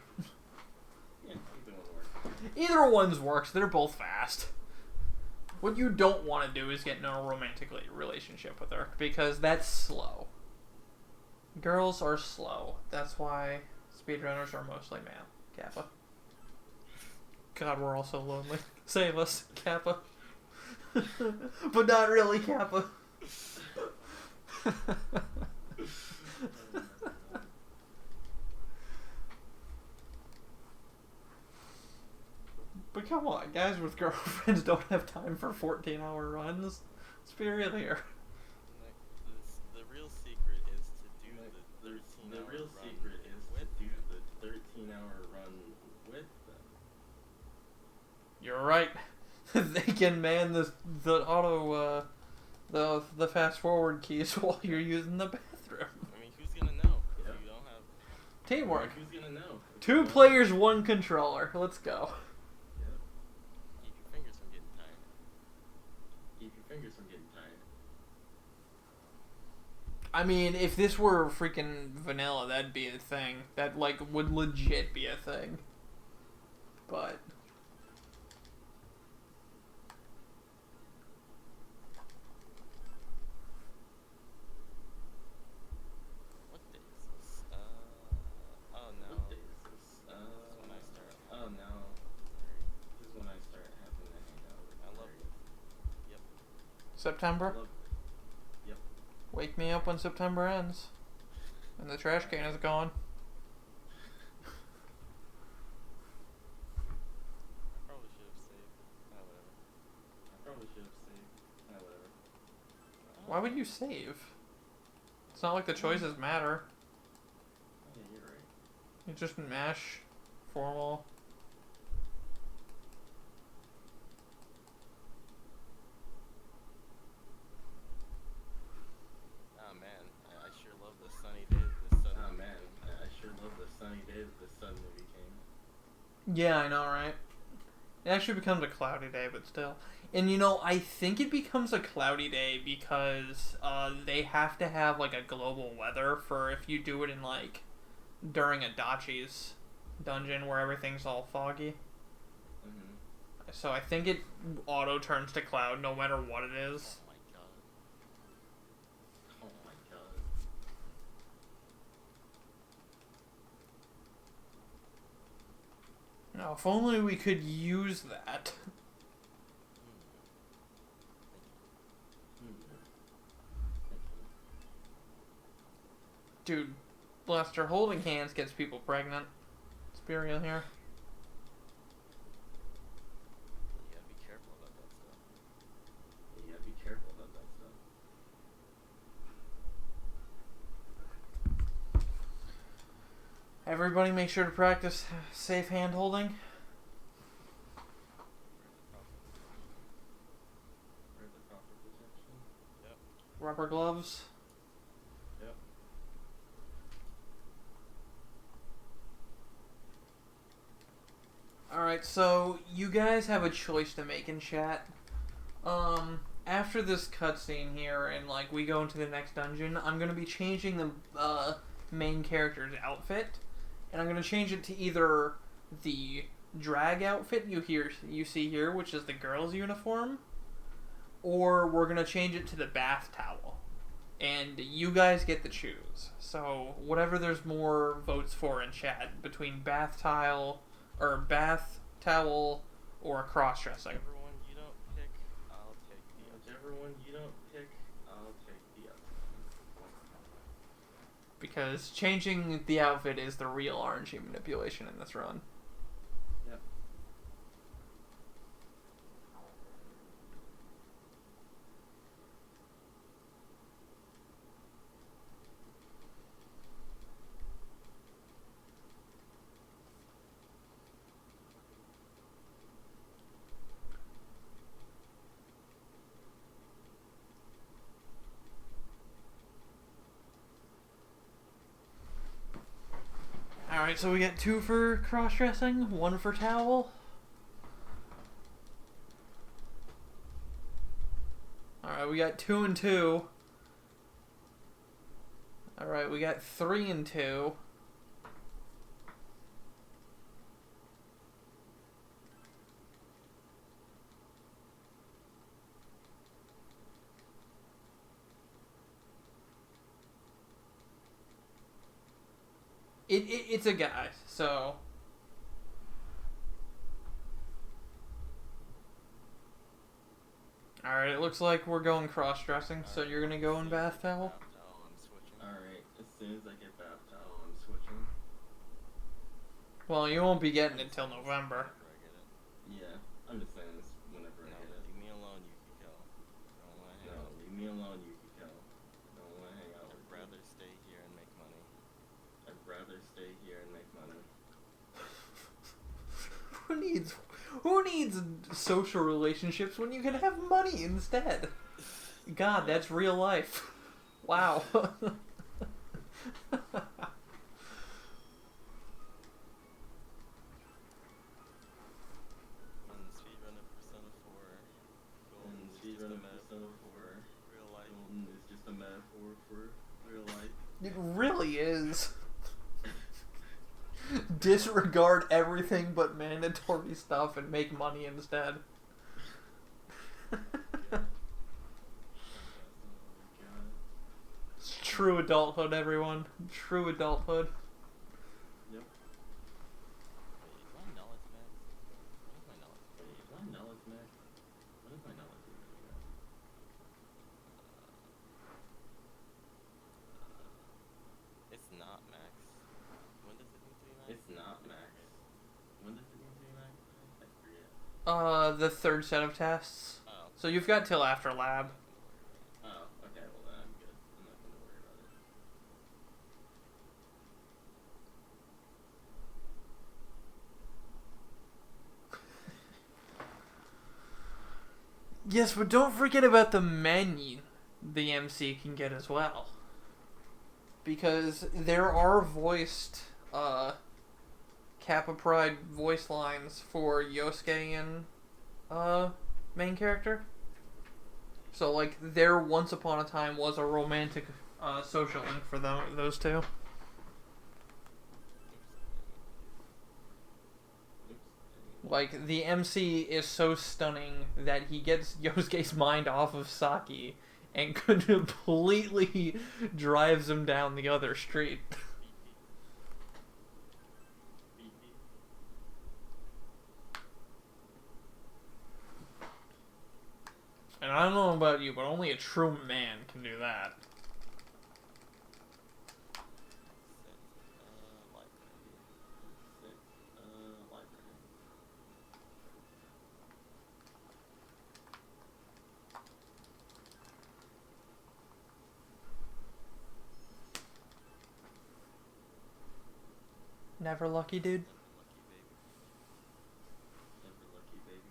Yeah, either one works. Either one's works. They're both fast. What you don't want to do is get in a romantic relationship with her, because that's slow. Girls are slow. That's why speedrunners are mostly male. Kappa. God, we're all so lonely. Save us, Kappa. But not really, Kappa. But come on, guys with girlfriends don't have time for 14-hour runs. Let's be real here. The real secret is to do the 13-hour run. Secret is to do the 13-hour run with them. You're right. They can man the auto the fast forward keys while you're using the bathroom. I mean, who's gonna know if you don't have Teamwork. Who's gonna know? 2 players, 1 controller. Let's go. Keep your fingers from getting tired. Keep your fingers from getting tired. I mean, if this were freaking vanilla, that'd be a thing. That, like, would legit be a thing. But... What day is this? Oh no. What day is this? This is when I start. Oh no. This is when I start having to hang out with. I love it. Yep. September? I love it. Yep. Wake me up when September ends. And the trash can is gone. I probably should have saved. Whatever. I probably should have saved. Whatever. Why would you save? It's not like the choices matter. Yeah, you're right. You just mash formal. Oh man, I sure love the sunny day that the sun. Oh man, I sure love the sunny day that the sun movie came. Yeah, I know, right? It actually becomes a cloudy day, but still. And you know, I think it becomes a cloudy day because they have to have like a global weather for if you do it in like during a Dachi's dungeon where everything's all foggy. Mm-hmm. So I think it auto turns to cloud no matter what it is. Oh my god. Oh my god. Now, if only we could use that. Dude, Lester, holding hands gets people pregnant. Let's be real here. You gotta be careful about that stuff. You gotta be careful about that stuff. Everybody make sure to practice safe hand holding. Wear the proper protection. Yep. Rubber gloves. Yep. Alright, so you guys have a choice to make in chat. After this cutscene here and like we go into the next dungeon, I'm gonna be changing the main character's outfit. and I'm gonna change it to either the drag outfit you see here, which is the girl's uniform, or we're gonna change it to the bath towel. And you guys get to choose. So whatever there's more votes for in chat between bath towel or bath towel or cross dressing. Whichever one you don't pick, I'll take the other. Whichever one you don't pick, I'll take the other. Because changing the outfit is the real RNG manipulation in this run. Yep. Alright, so we got 2 for cross dressing, 1 for towel. Alright, we got 2 and 2. Alright, we got 3 and 2. It's a guy, so... Alright, it looks like we're going cross-dressing, so you're gonna go in bath towel? I'm switching. Alright, as soon as I get bath towel, I'm switching. Well, you won't be getting it till November. Whenever I get it. Yeah, I'm just saying this whenever I get it. Leave me alone, Yukiko. Don't wanna hang out. Leave me alone, Yukiko. Don't wanna hang out. I'd rather stay here and make money. I'd rather stay here and make money. Who needs social relationships when you can have money instead? God, that's real life. Wow. On Speedrun of Persona 4, Golden is just a metaphor for real life. Golden is just a metaphor for real life. It really is. Disregard everything but mandatory stuff and make money instead. It's true adulthood, everyone. True adulthood. Yep. Wait, is my knowledge max? What is my knowledge? Wait, is my knowledge max? What is my knowledge max? It's not max. When does it need to be max? It's not max. When does it need to be max? I forget. The third set of tests. Oh. So you've got till after lab. Oh, okay, well then I'm good. I'm not gonna worry about it. Yes, but don't forget about the menu the MC can get as well. Because there are voiced, Kappa Pride voice lines for Yosuke and, main character. So, like, there once upon a time was a romantic, social link for those two. Oops. Like, the MC is so stunning that he gets Yosuke's mind off of Saki and completely drives him down the other street. Beep beep. And I don't know about you, but only a true man can do that. Library. Never lucky, dude. Never lucky baby.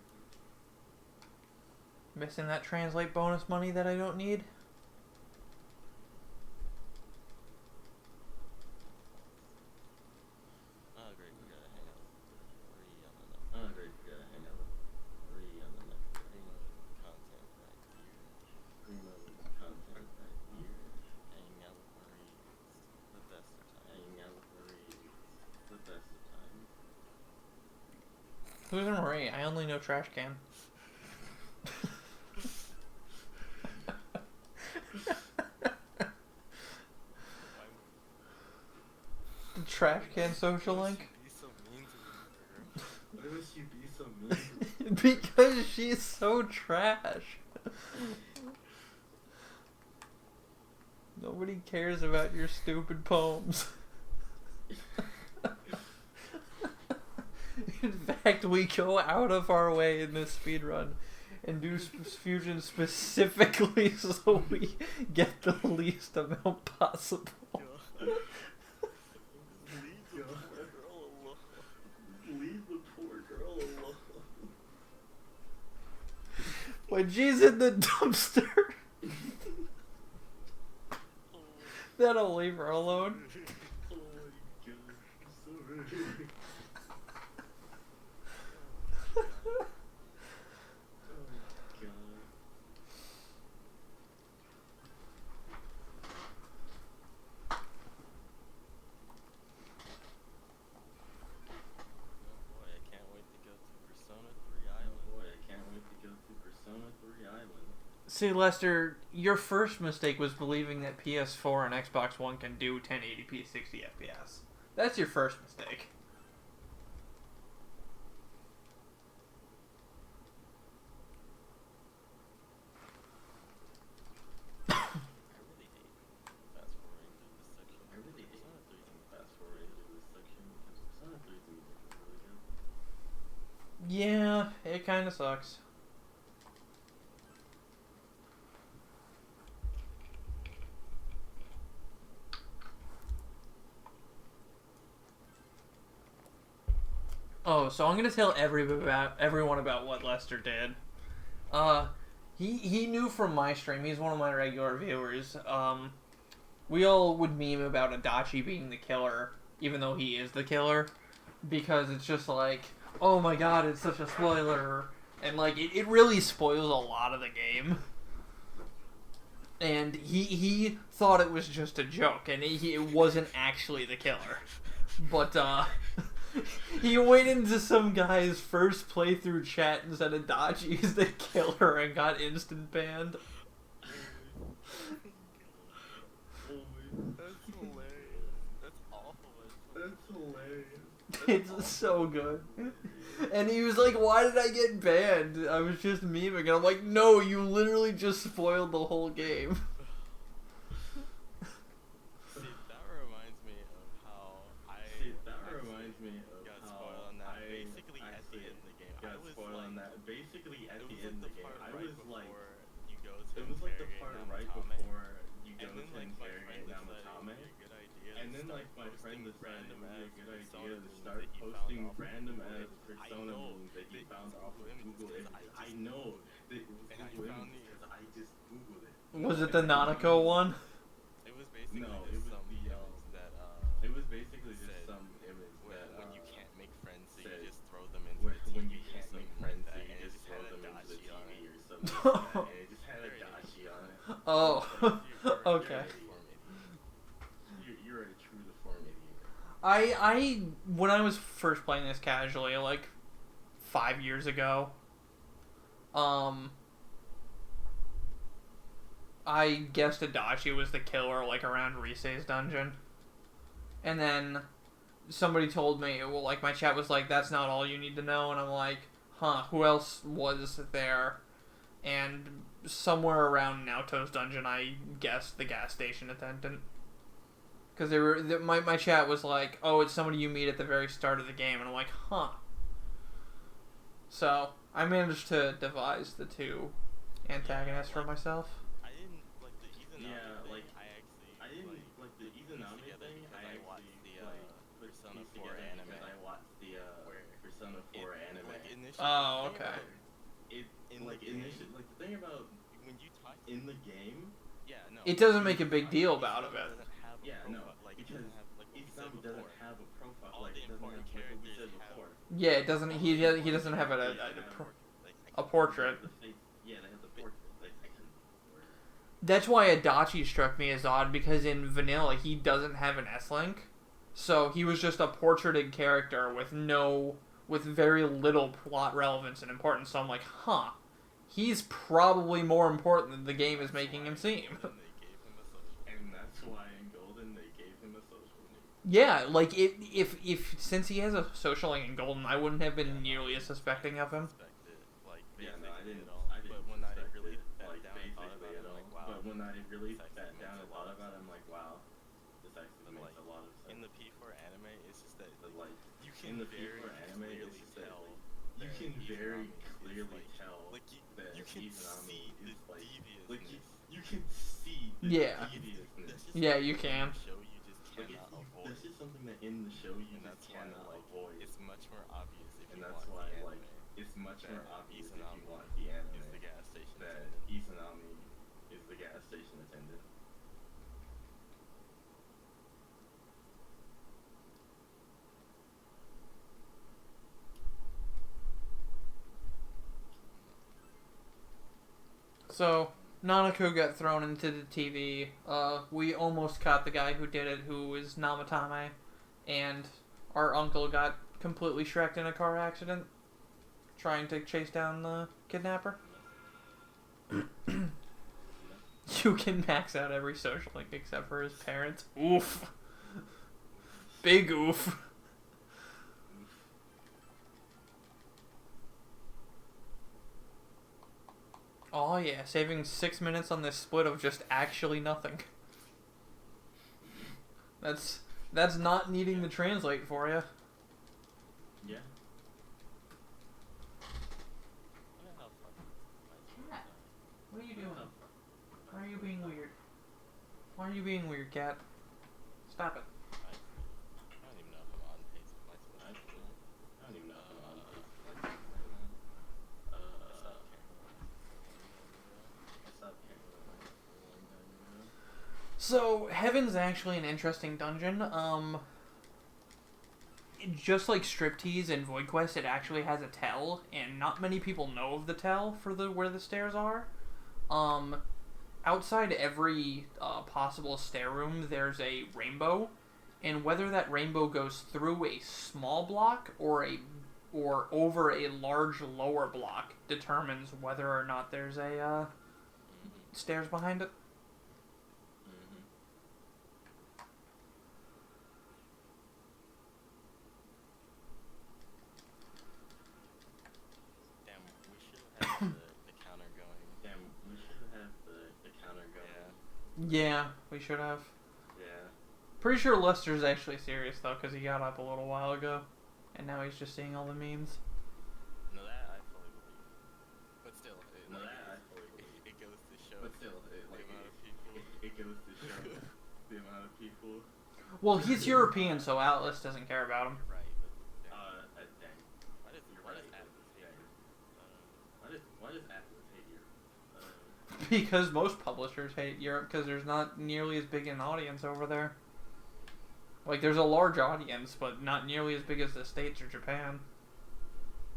Missing that translate bonus money that I don't need. Oh great, we gotta hang out. Three on the next. Oh great, we gotta hang out. Three on the next. Primo content right here. Primo content right here. Hanging out with Marie. The best of time. Hanging out with Marie. The Who's Marie? I only know Trash Can. The Trash Can social link? Be so mean to her. Why would she be so mean to me? Because she's so trash. Nobody cares about your stupid poems. In fact, we go out of our way in this speedrun and do fusion specifically so we get the least amount possible. Leave the poor girl alone. When she's in the dumpster, that'll leave her alone. Oh my god, I'm sorry. See, Lester, your first mistake was believing that PS4 and Xbox One can do 1080p 60 FPS. That's your first mistake. Yeah, it kind of sucks. Oh, so I'm gonna tell everyone about what Lester did. He knew from my stream. He's one of my regular viewers. We all would meme about Adachi being the killer, even though he is the killer, because it's just like, oh my god, it's such a spoiler, and like it really spoils a lot of the game. And he thought it was just a joke, and it wasn't actually the killer. But he went into some guy's first playthrough chat and said Adachi is the killer and got instant banned. That's hilarious. That's awful. That's hilarious. It's so good. And he was like, why did I get banned? I was just memeing. And I'm like, no, you literally just spoiled the whole game. See, that reminds me of how I got spoiled on that. Basically, at the end of the game, I was like, Basically, at the it end of the game, part I right was like, before you go to it was like the part right before you go and then, to like, my interrogate friend decided Namatame. it'd be a good idea And to then, start like, my friend posting decided it would be a good persona idea to memes start that he found posting off of random Google ass Images. I persona know memes that he that found it's off of Google Google Images, Images. I I just- know that it was and I Google found Images because I just Googled it. Was it the Nanako one? It was basically No, just it was some the, image that It was basically just said some image when, that when you can't make friends, so said you just throw them into when, a TV when you or can't something make friends, like so that, you and it just throw them into the had a TV dashi or on something like that. And it just had a Very dashi on it. Oh, You're okay. an idiot. You're a true to form idiot. I when I was first playing this casually, like 5 years ago, I guessed Adachi was the killer, like around Risei's dungeon, and then somebody told me, well, like my chat was like, "That's not all you need to know," and I'm like, "Huh? Who else was there?" And somewhere around Naoto's dungeon, I guessed the gas station attendant. Because my chat was like, oh, it's somebody you meet at the very start of the game. And I'm like, huh. So, I managed to devise the two antagonists for myself. I didn't like the Izanami Yeah, thing. like, I didn't like the pieced Izanami together thing. because I watched actually the put Persona pieced 4 together anime. because I watched the where Persona 4 anime. Like initially, Oh, the thing okay. about- It in like the initially game, like the thing about when you talk in the game. yeah, no. It doesn't make a big deal about it. Doesn't have a Yeah, no, profile, like, it because doesn't have, like what we said Izanami before. doesn't have a profile. All Like the it doesn't have important like what we said characters have- before. Yeah, it doesn't. He doesn't have a portrait. Yeah, they have the portrait. Like, I can. That's why Adachi struck me as odd, because in vanilla he doesn't have an S-Link. So he was just a portraited character with with very little plot relevance and importance. So I'm like, huh, he's probably more important than the game is making him seem. And that's why in Golden they gave him a social link. Yeah, like if since he has a social link in Golden, I wouldn't have been nearly as suspecting of him. Yeah, no, I didn't. But when I really sat down and thought about it, I'm like, wow. But when I really sat down and thought about it, I'm like, wow, this actually makes a lot of sense. In the P4 anime, it's just that Like you can in the very P4 anime, it's clearly just that tell. you can very clearly tell Like that you can Izanami see the is like deviousness. you can see the Yeah. deviousness. That's just Yeah, something you in can. the show you just Like cannot avoid. that's just something that in the show you And just that's why cannot like avoid. it's much more obvious if And you that's want why the like anime. it's much more obvious if you Izanami want the anime is the gas station that attendant. Izanami is the gas station attendant. So Nanako got thrown into the TV. We almost caught the guy who did it, who was Namatame, and our uncle got completely shreked in a car accident trying to chase down the kidnapper. You can max out every social link except for his parents. Oof. Big oof. Oh yeah, saving 6 minutes on this split of just actually nothing. That's not needing to translate for you. Yeah. What are you doing? Why are you being weird? Why are you being weird, cat? Stop it. I don't even know if I'm on pace with my I Switch. don't even know if I'm on pace with my Switch right now. I stopped caring about my Switch a long time ago. So, Heaven's actually an interesting dungeon. Just like Striptease and Void Quest, it actually has a tell, and not many people know of the tell for where the stairs are. Outside every possible stair room, there's a rainbow, and whether that rainbow goes through a small block or over a large lower block determines whether or not there's a stairs behind it. Damn, we should have the counter going. Damn, we should have the counter going. Yeah, we should have. Yeah. Pretty sure Lester's actually serious though, because he got up a little while ago, and now he's just seeing all the memes. No, that I fully believe. But still, No, that I fully believe. it goes to show But still, the amount of people. it goes to show the amount of people. Well, he's European, so Atlas doesn't care about him. You're right, but Dang. why does You're why right, does but Atlas hate dang. her? Why does Atlas hate you? Because most publishers hate Europe because there's not nearly as big an audience over there. Like, there's a large audience, but not nearly as big as the States or Japan.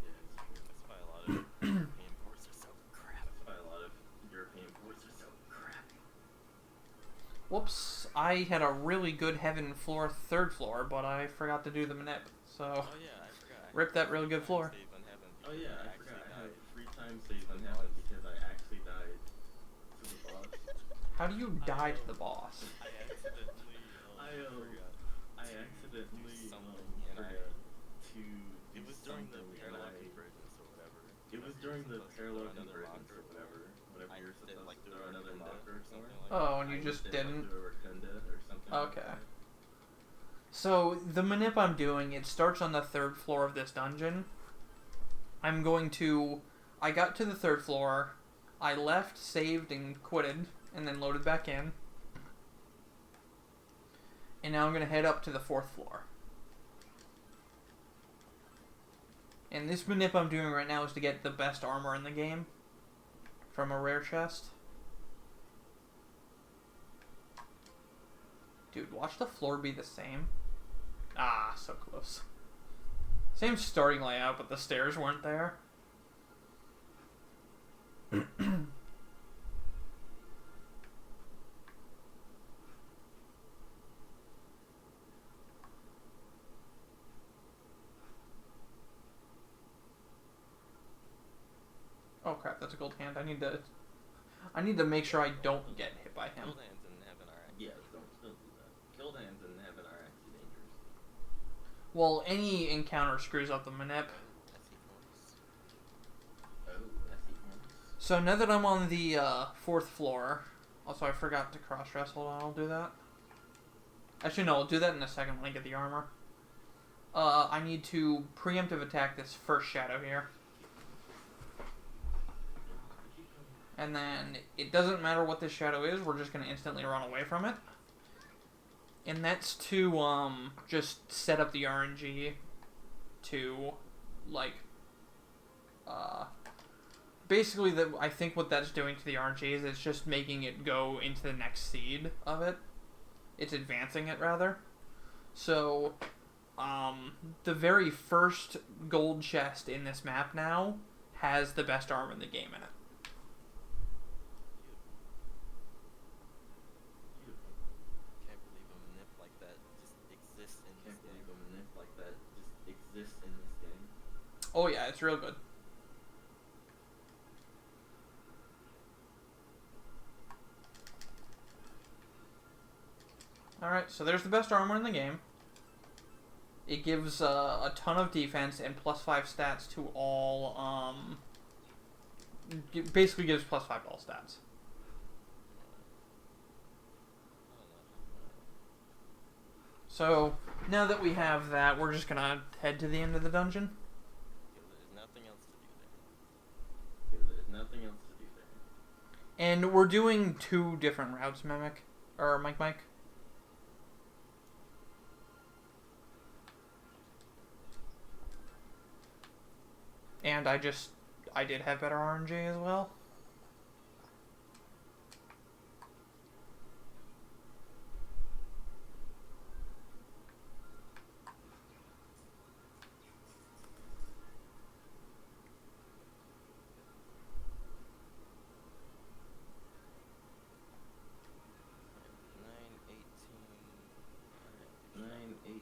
Yeah, it's true. That's why a lot of European ports are so crap. That's why a lot of European ports are so crap. Whoops, I had a really good Heaven floor, third floor, but I forgot to do the manip, so Oh yeah, I forgot. rip that really good floor. Save on Heaven Oh because yeah, I actually forgot. I had died. 3 times saved on heaven because I actually died to the boss. How do you die to the boss? I accidentally forgot. I accidentally Something, and forgot to do It was during the something, parallel and convergence or whatever. It was during the Supposed to parallel throw another convergence locker. or whatever. Whenever I you were did, supposed like, to do throw a another rotunda locker or somewhere. something like Oh, and you I just did, didn't? Like, do a rotunda or something. Okay. Like that. So, the manip I'm doing, it starts on the 3rd floor of this dungeon. I got to the 3rd floor, I left, saved, and quitted, and then loaded back in. And now I'm going to head up to the 4th floor. And this manip I'm doing right now is to get the best armor in the game from a rare chest. Dude, watch the floor be the same. Ah, so close. Same starting layout, but the stairs weren't there. a gold hand. I need to make sure I don't get hit by him. Killed hands in heaven are actually Yeah, dangerous. don't do that. Killed hands in heaven are actually dangerous. Well, any encounter screws up the manip. That's equals. Oh, that's equals. So now that I'm on the 4th floor, also I forgot to cross dress. Hold on, I'll do that. Actually, no, I'll do that in a second when I get the armor. I need to preemptive attack this first shadow here. And then it doesn't matter what this shadow is, we're just going to instantly run away from it. And that's to just set up the RNG to, like, basically I think what that's doing to the RNG is it's just making it go into the next seed of it. It's advancing it, rather. So, the very first gold chest in this map now has the best armor in the game in it. Can't believe a manip like that just exists in this Can't game. believe a manip like that just exists in this game. Oh yeah, it's real good. Alright, so there's the best armor in the game. It gives a ton of defense and +5 stats to all, basically gives +5 to all stats. So, now that we have that, we're just gonna head to the end of the dungeon. There's nothing else to do there. Yeah, there's nothing else to do there. And we're doing 2 different routes, Mimic. Or Mike. And I did have better RNG as well. Alright, 9:18.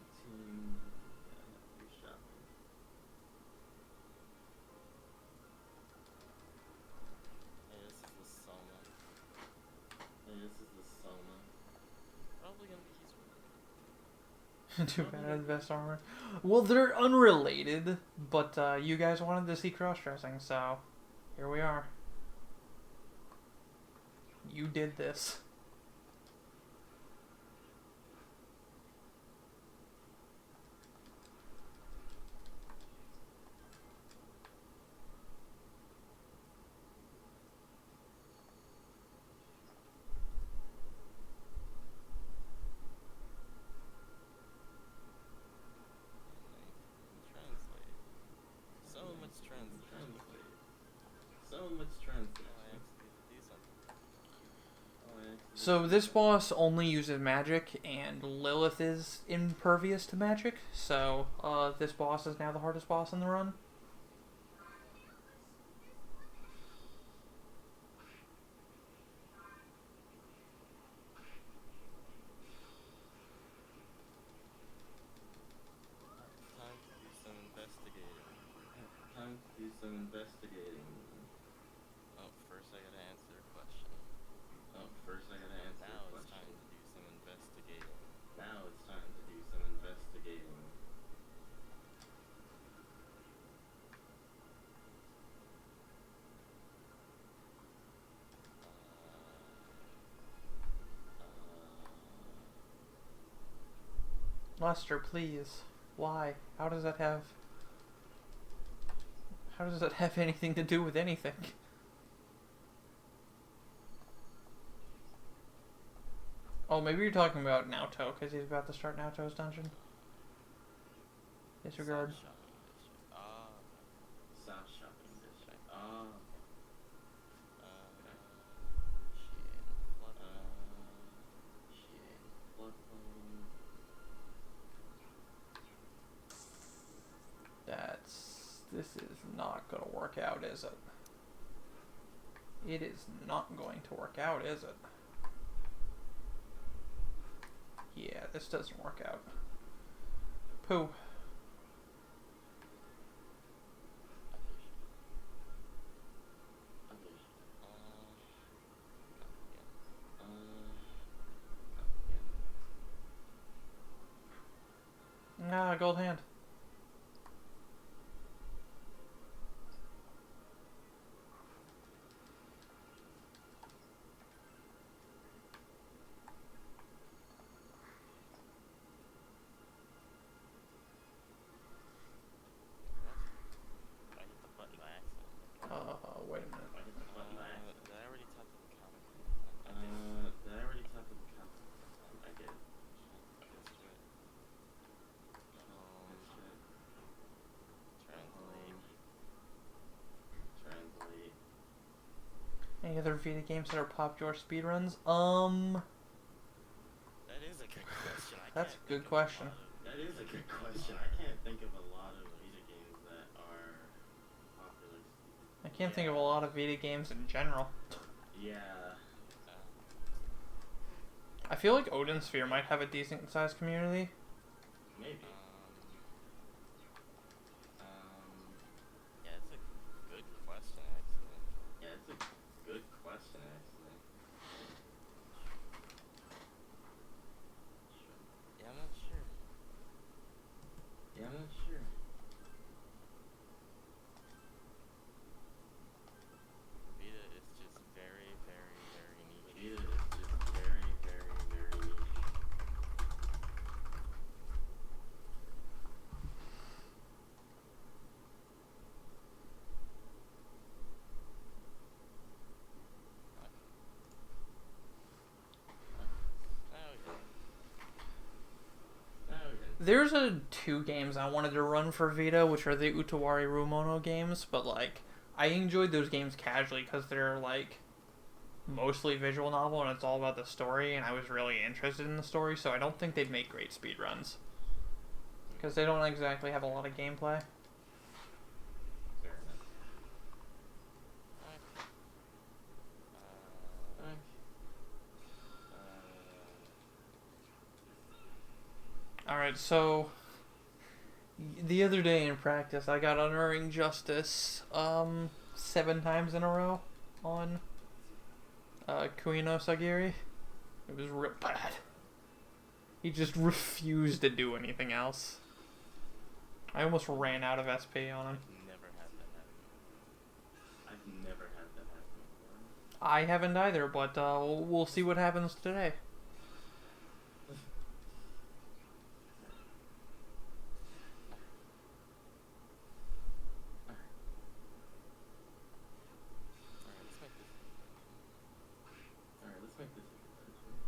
You're shopping. Hey, this is the Soma. Hey, this is the Soma. Probably gonna be useful. Too bad I have the best armor. Well, they're unrelated, but you guys wanted to see cross-dressing, so here we are. You did this. Translate. So much translate. Translate. So much translate. Oh, I actually have to do something. Oh, I actually So this boss only uses magic, and Lilith is impervious to magic, so this boss is now the hardest boss in the run. Time to do some investigating. Time to do some investigating. Oh, first I gotta answer a question. Oh, first I gotta answer Now a it's question. time to do some investigating. Now it's time to do some investigating. Lester, please. Why? How does that have anything to do with anything? Oh, maybe you're talking about Naoto, because he's about to start Naoto's dungeon. Disregard. South Shopping District. South Shopping District. Ah. Shit. Floodplain. This is not gonna work out, is it? It is not going to work out, is it? Yeah, this doesn't work out. Pooh. Other Ah, gold hand. I hit the button by accident. Wait a minute. I hit the button by accident. Did I already tap to the comic? Did I already tap to the count? I did. That's good. That's it. Translate. Translate. Any other Vita games that are popular speedruns? That is a good question. That's a good question. That is a good question. I can't think of a lot of Vita games that are popular. I can't think of a lot of Vita games in general. Yeah. I feel like Odin Sphere might have a decent sized community. Maybe. Yeah, it's a good question, actually. Yeah, it's a good question, actually. Yeah, I'm not sure. Yeah, I'm not sure. Vita is just very, very, very niche. Vita is just very, very, very niche. Okay. There's two games I wanted to run for Vita, which are the Utawari Rumono games, but like I enjoyed those games casually because they're like mostly visual novel and it's all about the story, and I was really interested in the story, so I don't think they'd make great speedruns because they don't exactly have a lot of gameplay. Fair enough. Okay. Alright, so the other day in practice I got Unerring Justice 7 times in a row on Kuino Sagiri. It was real bad. He just refused to do anything else. I almost ran out of SP on him. Never had that happen. I've never had that happen before. I haven't either, but we'll see what happens today. Alright, let's make this. Alright, let's make this a good version.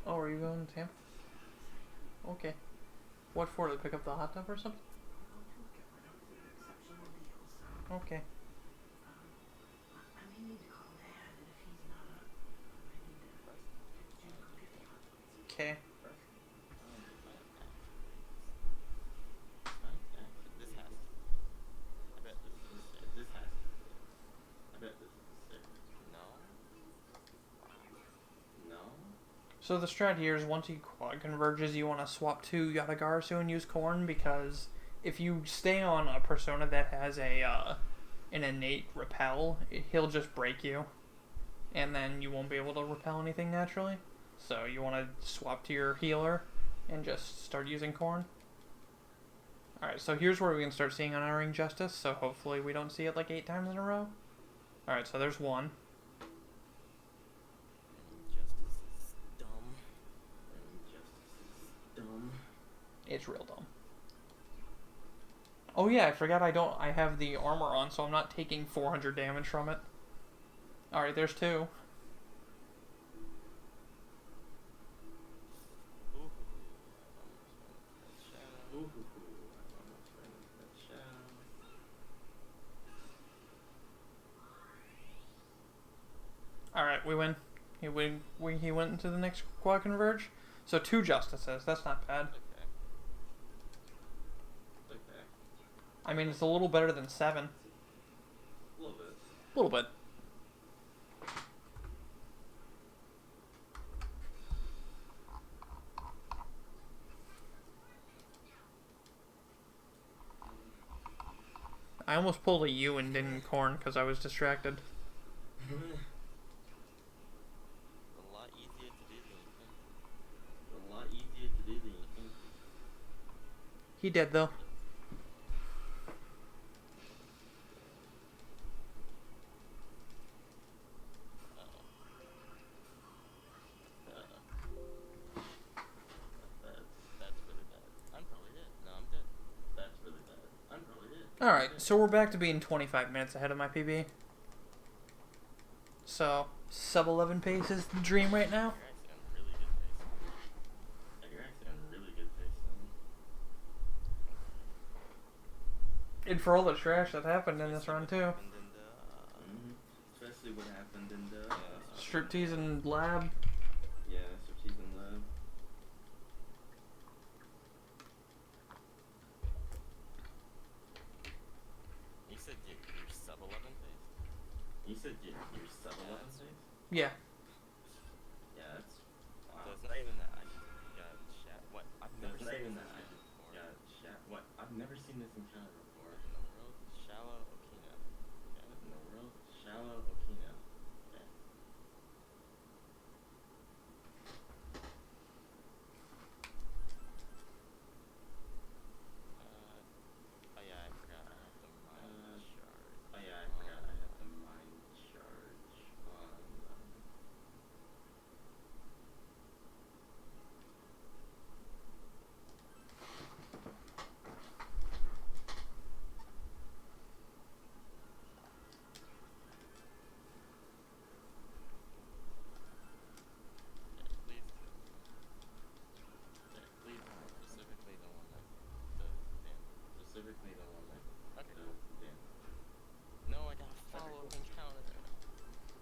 Oh, are you going to Tampa? Okay. What for? To pick up the hot tub or something? Okay. Okay. This has to. I bet this is sick. This has to. I bet this is sick. No? No? So the strat here is once he quad converges, you want to swap to Yatagarasu and use Corn, because if you stay on a persona that has an innate repel, he'll just break you, and then you won't be able to repel anything naturally. So you want to swap to your healer and just start using Corn. Alright, so here's where we can start seeing Unerring Justice, so hopefully we don't see it like 8 times in a row. Alright, so there's one. Justice is dumb. Justice is dumb. It's real dumb. Oh yeah, I forgot I have the armor on, so I'm not taking 400 damage from it. Alright, there's two. Ooh. Ooh, I almost ran into that shadow. Alright, we win. He went into the next quad converge. So 2 justices, that's not bad. Okay. Okay. I mean, it's a little better than 7. A little bit. A little bit. I almost pulled a U and didn't corn because I was distracted. A lot easier to do than you think. A lot easier to do than you think. He did, though. That's really bad. I'm probably dead. No, I'm dead. That's really bad. I'm probably dead. Alright, so we're back to being 25 minutes ahead of my PB. So, sub 11 pace is the dream right now. You're actually on really good pace. You're actually on really good pace, son. And for all the trash that happened in this run, too. Especially what happened in the Striptease and lab. yeah, Striptease and lab. You said you're sub 11 pace? You said you're sub 11 pace? Yeah. Yeah, that's wow. So it's not even that I just got shat. What? I've never It's not seen even this that I encounter just before. got shat. What? I've never seen this encounter before. In the world, shallow Okina. Okay. In the world, shallow Okina. Okay. Oh yeah, I forgot. I have the mind shard. Oh yeah, I forgot I have the mind charge on. Please. Please, Specifically the one that does damage. specifically the one that Okay, does cool. damage. No, I got a follow-up encounter.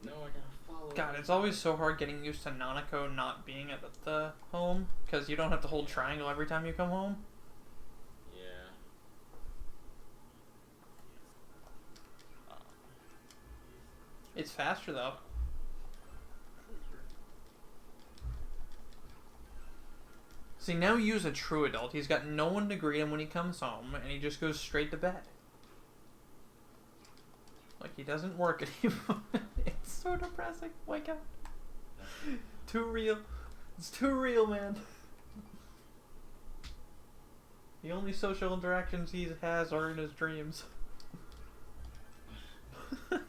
No, I gotta follow. God, it's always so hard getting used to Nanako not being at the home, because you don't have to hold triangle every time you come home. Yeah. It's faster, though. See, now Yu's a true adult. He's got no one to greet him when he comes home, and he just goes straight to bed. Like, he doesn't work anymore. It's so depressing. Wake up. Too real. It's too real, man. The only social interactions he has are in his dreams.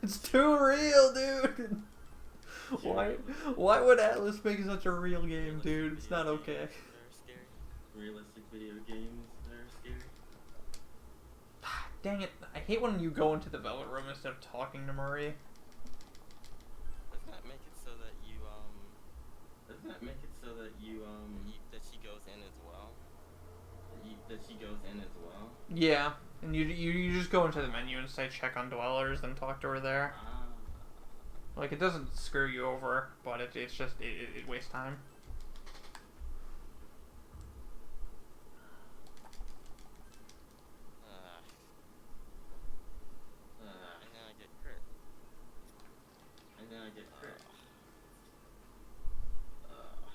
It's too real, dude. Why would Atlas make such a real game, dude? It's not okay. They're scary. Realistic video games are scary. Dang it. I hate when you go into the Velvet Room instead of talking to Murray. Doesn't that make it so that you Doesn't that make it so that that she goes in as well? that she goes in as well? Yeah. And you just go into the menu and say check on dwellers, then talk to her there. Ah. Like, it doesn't screw you over, but it's just, it wastes time. And then I get crit. And then I get crit.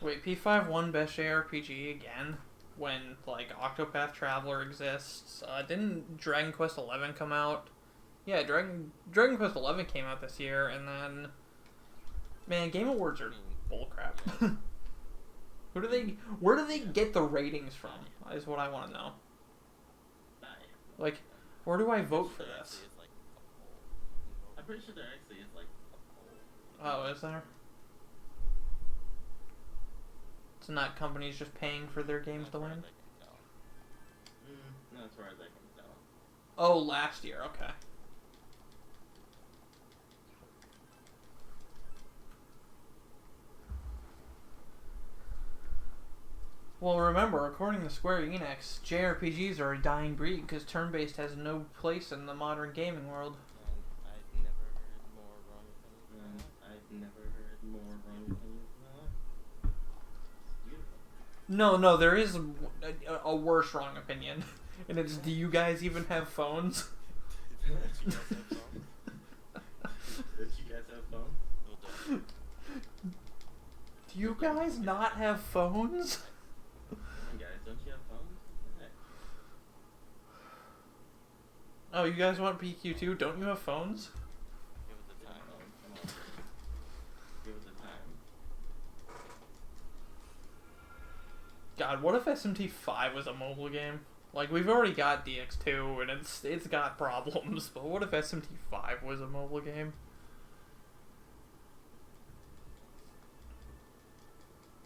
Wait, P5 won Best JRPG again? When, like, Octopath Traveler exists? Didn't Dragon Quest XI come out? Yeah, Dragon Quest XI came out this year, and then... Man, Game Awards are bullcrap. Where do they get the ratings from, is what I want to know. Like, where do I vote for this? I'm pretty sure there actually is like a poll. Oh, is there? It's not companies just paying for their games to win? No, as far as I can tell. Oh, last year, okay. Well, remember, according to Square Enix, JRPGs are a dying breed because turn-based has no place in the modern gaming world. And I've never heard more wrong opinions. I've never heard more wrong opinions in my life. It's beautiful. No, there is a worse wrong opinion. And it's, do you guys even have phones? Do you guys have phone? Did you guys have fun? Will do. Do you guys not have phones? Come on, guys, don't you have fun? Heck. Oh, you guys want PQ too? Don't you have phones? Give it the time. Come on. Give it the time. God, what if SMT5 was a mobile game? Like, we've already got DX2 and it's got problems, but what if SMT5 was a mobile game?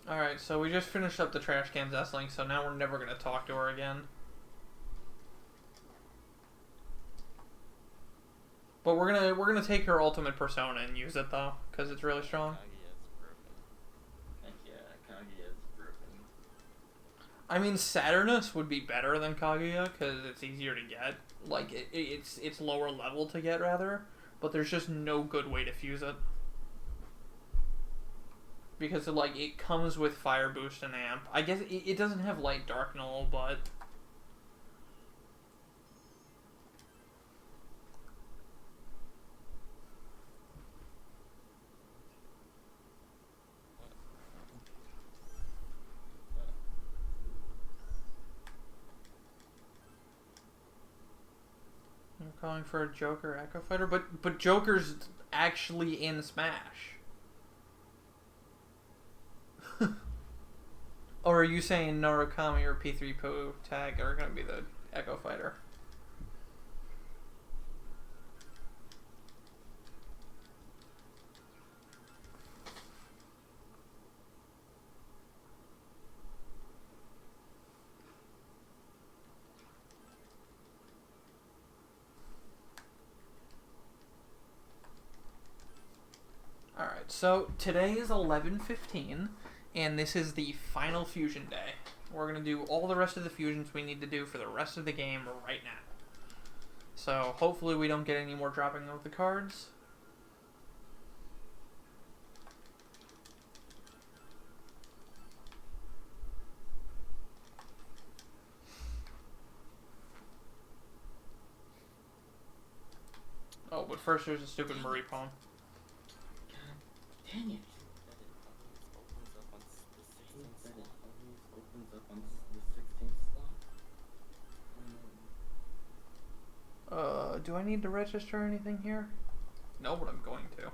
Alright, so we just finished up the Trash Cans S-Link, so now we're never gonna talk to her again. But we're gonna take her ultimate persona and use it though, because it's really strong. Kaguya's broken. Heck yeah, Kaguya's broken. I mean, Saturnus would be better than Kaguya because it's easier to get. Like it's lower level to get rather, but there's just no good way to fuse it because like it comes with fire boost and amp. I guess it doesn't have light dark null, but I'm calling for a Joker Echo Fighter, but Joker's actually in Smash. Or are you saying Narukami or P3 Po Tag are going to be the Echo Fighter? Alright, so today is 11:15. And this is the final fusion day. We're going to do all the rest of the fusions we need to do for the rest of the game right now. So hopefully we don't get any more dropping of the cards. Oh, but first there's a stupid Marie poem. Dang it. Opens up on the 16th slot. Do I need to register anything here? No, but I'm going to.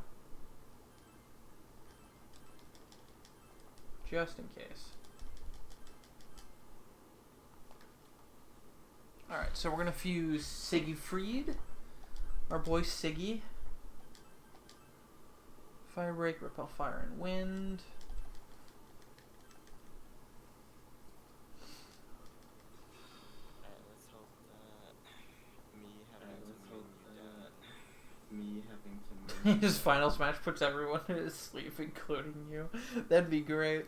Just in case. Alright, so we're going to fuse Siegfried, our boy Siggy. Fire Break, Repel Fire and Wind. His final smash puts everyone to sleep, including you. That'd be great.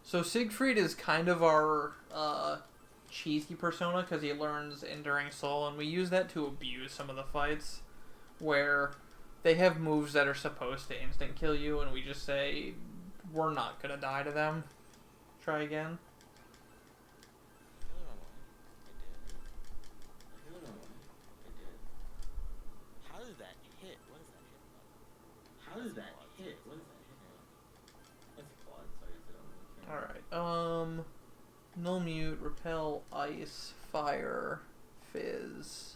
So Siegfried is kind of our cheesy persona because he learns Enduring Soul, and we use that to abuse some of the fights where they have moves that are supposed to instant kill you, and we just say, we're not gonna die to them. Try again. How does that hit? What is that hit? How does that hit? What is that hit? That's a quad, so I guess I don't really care. Alright, Null Mute, Repel, Ice, Fire, Fizz.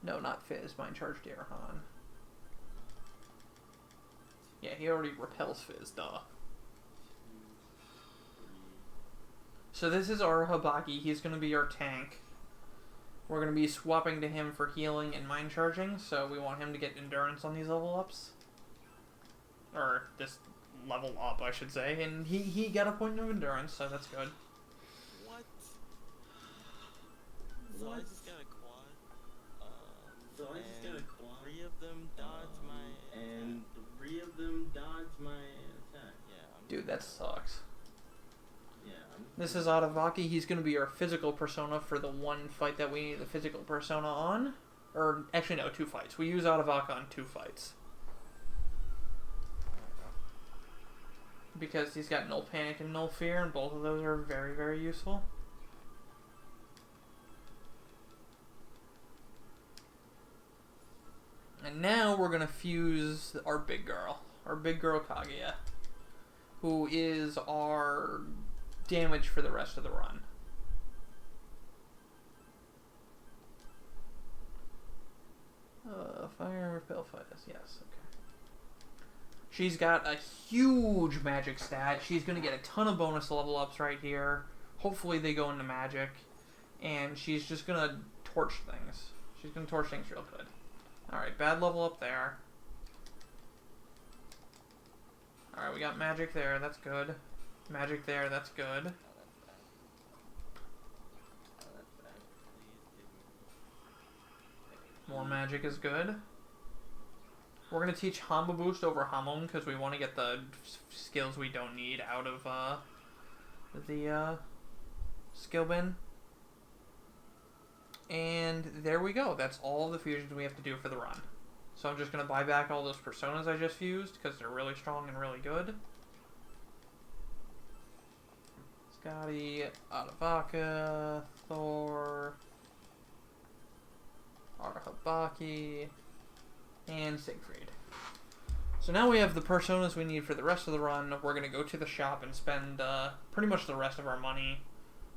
No, not Fizz, Mind Charge Darhan. Yeah, he already repels Fizz, duh. So this is our Habaki, he's gonna be our tank. We're gonna be swapping to him for healing and mind charging, so we want him to get endurance on these level ups. Or this level up, I should say, and he got a point of endurance, so that's good. What? So I just got a quad. Three of them dodge my attack. Yeah. Dude, that sucks. Yeah. This is Adavaki. He's going to be our physical persona for the one fight that we need the physical persona on. Or, actually, no, 2 fights. We use Adavaka on 2 fights. because he's got Null Panic and Null Fear, and both of those are very, very useful. And now we're gonna fuse our big girl Kaguya, who is our damage for the rest of the run. Fire repel fighters, yes, okay. She's got a huge magic stat. She's gonna get a ton of bonus level ups right here. Hopefully they go into magic. And she's just gonna torch things. She's gonna torch things real good. Alright, bad level up there. Alright, we got magic there, that's good. Magic there, that's good. More magic is good. We're going to teach Hamba Boost over Hamon because we want to get the skills we don't need out of the skill bin. And there we go. That's all the fusions we have to do for the run. So I'm just going to buy back all those personas I just fused because they're really strong and really good. Scotty, Adavaka, Thor, Arahabaki, and Siegfried. So now we have the personas we need for the rest of the run. We're going to go to the shop and spend pretty much the rest of our money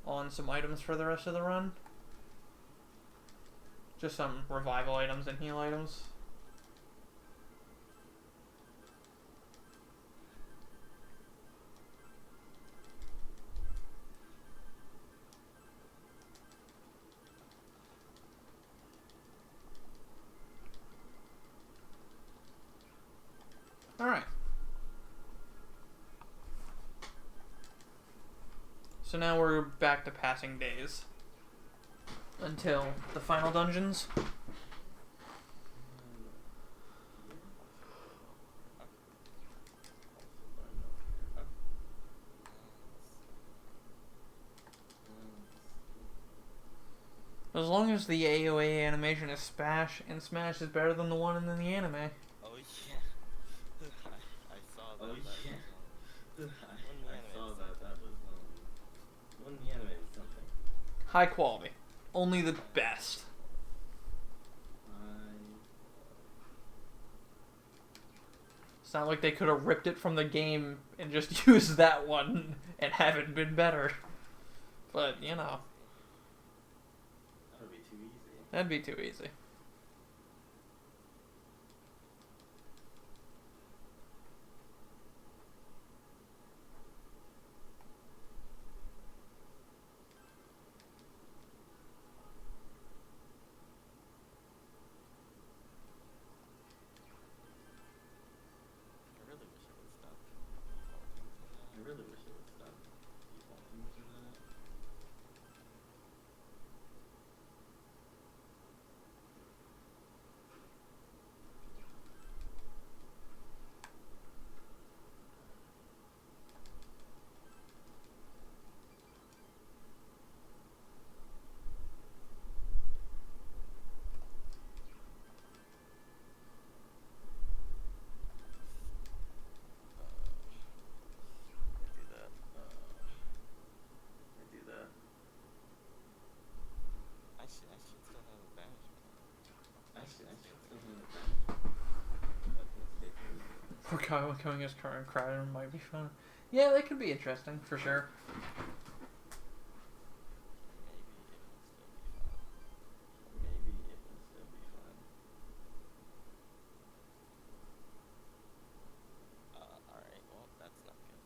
on some items for the rest of the run. Just some revival items and heal items. Alright. So now we're back to passing days. Until the final dungeons. As long as the AOA animation is Smash, and Smash is better than the one in the anime. Oh yeah. I saw that. Oh yeah. One I saw anime. that. That was one the anime was something. High quality. Only the best. It's not like they could have ripped it from the game and just used that one and haven't been better. But, you know. That would be too easy. That'd be too easy. I really wish it would stop defaulting to that. I do that. I should still have a banishment. Actually, I should still have it. That's a mistake. For coming as current crowd might be fun. Yeah, that could be interesting, for sure. Maybe it will still be fun. Maybe it will still be fun. Alright, well, that's not good.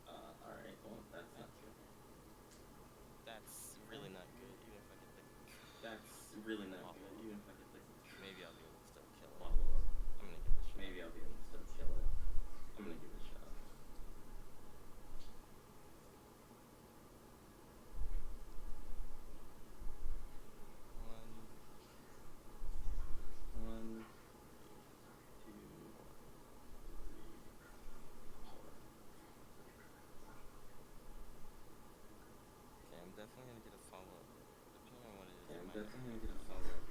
Alright, well, that's not good. That's really not good, even if I get the... That's really not good, even if I get the Maybe I'll be able to still kill it. follow up. I'm gonna give it a shot. Maybe I'll be able to still kill it. I'm gonna give it a shot. One, 1, 2, 3, 4. okay, I'm definitely gonna get a follow-up. Depending on what it is. Yeah, it I'm might definitely not. gonna get a follow-up.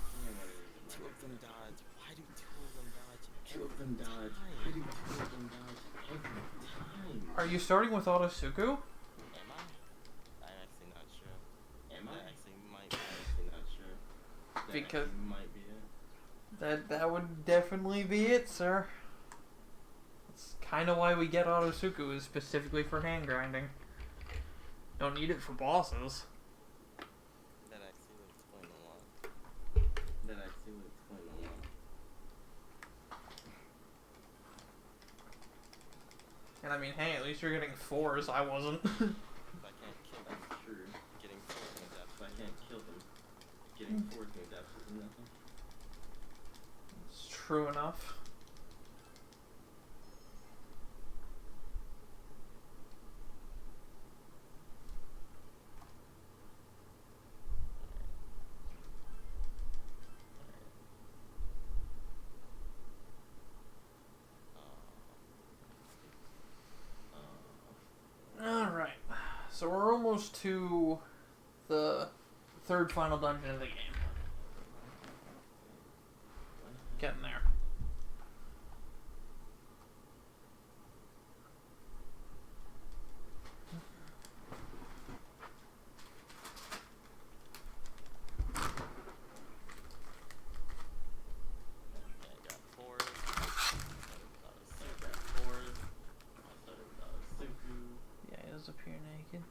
Depending on what it is, it Two might of them dodge. Why do two of them dodge? Two of them dodge. Every Why do time? two of them dodge every time? Are you starting with Autosuku? Am I? I'm actually not sure. Am I? That actually might be actually not sure. That Because actually might be it. that would definitely be it, sir. That's kind of why we get Autosuku, is specifically for hand grinding. Don't need it for bosses. That actually would explain a lot. That actually would explain a lot. And I mean, hey, at least you're getting 4s. I wasn't. If I can't kill them, that's true. Getting 4 means absolutely. If I can't kill them, getting 4 means absolutely nothing. It's true enough. Alright. So we're almost to the third final dungeon of the game. Getting there. I got 4. I got 4. I started with Suku. Yeah, he does appear naked.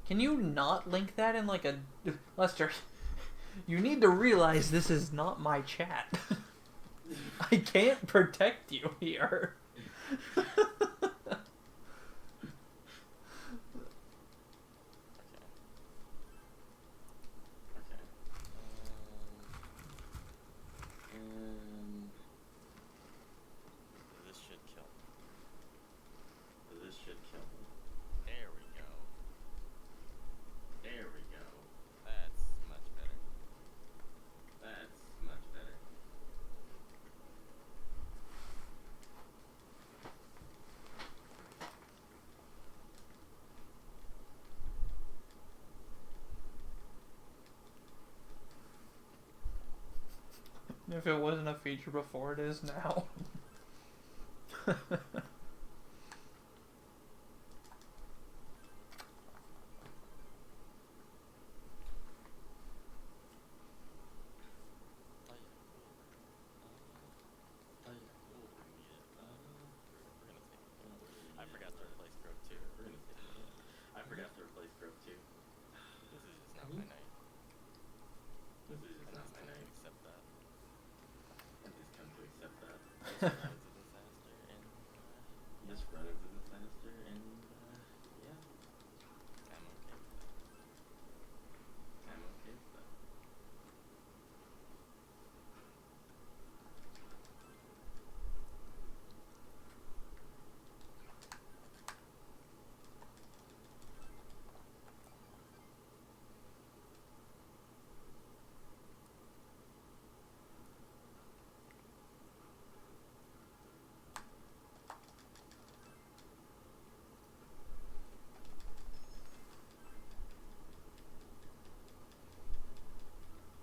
Can you not link that in like a... Lester, you need to realize this is not my chat. I can't protect you here. Okay. And this should kill me. This should kill me. There we go. There we go. That's much better. That's much better. If it wasn't a feature before, it is now. I forgot to replace Grove 2. We're gonna take it. I forgot to replace Grove 2. This is just not my night. This is just not my night. Accept that. I just come to accept that. Just run into disaster and yeah. I'm okay with that. I'm okay with that.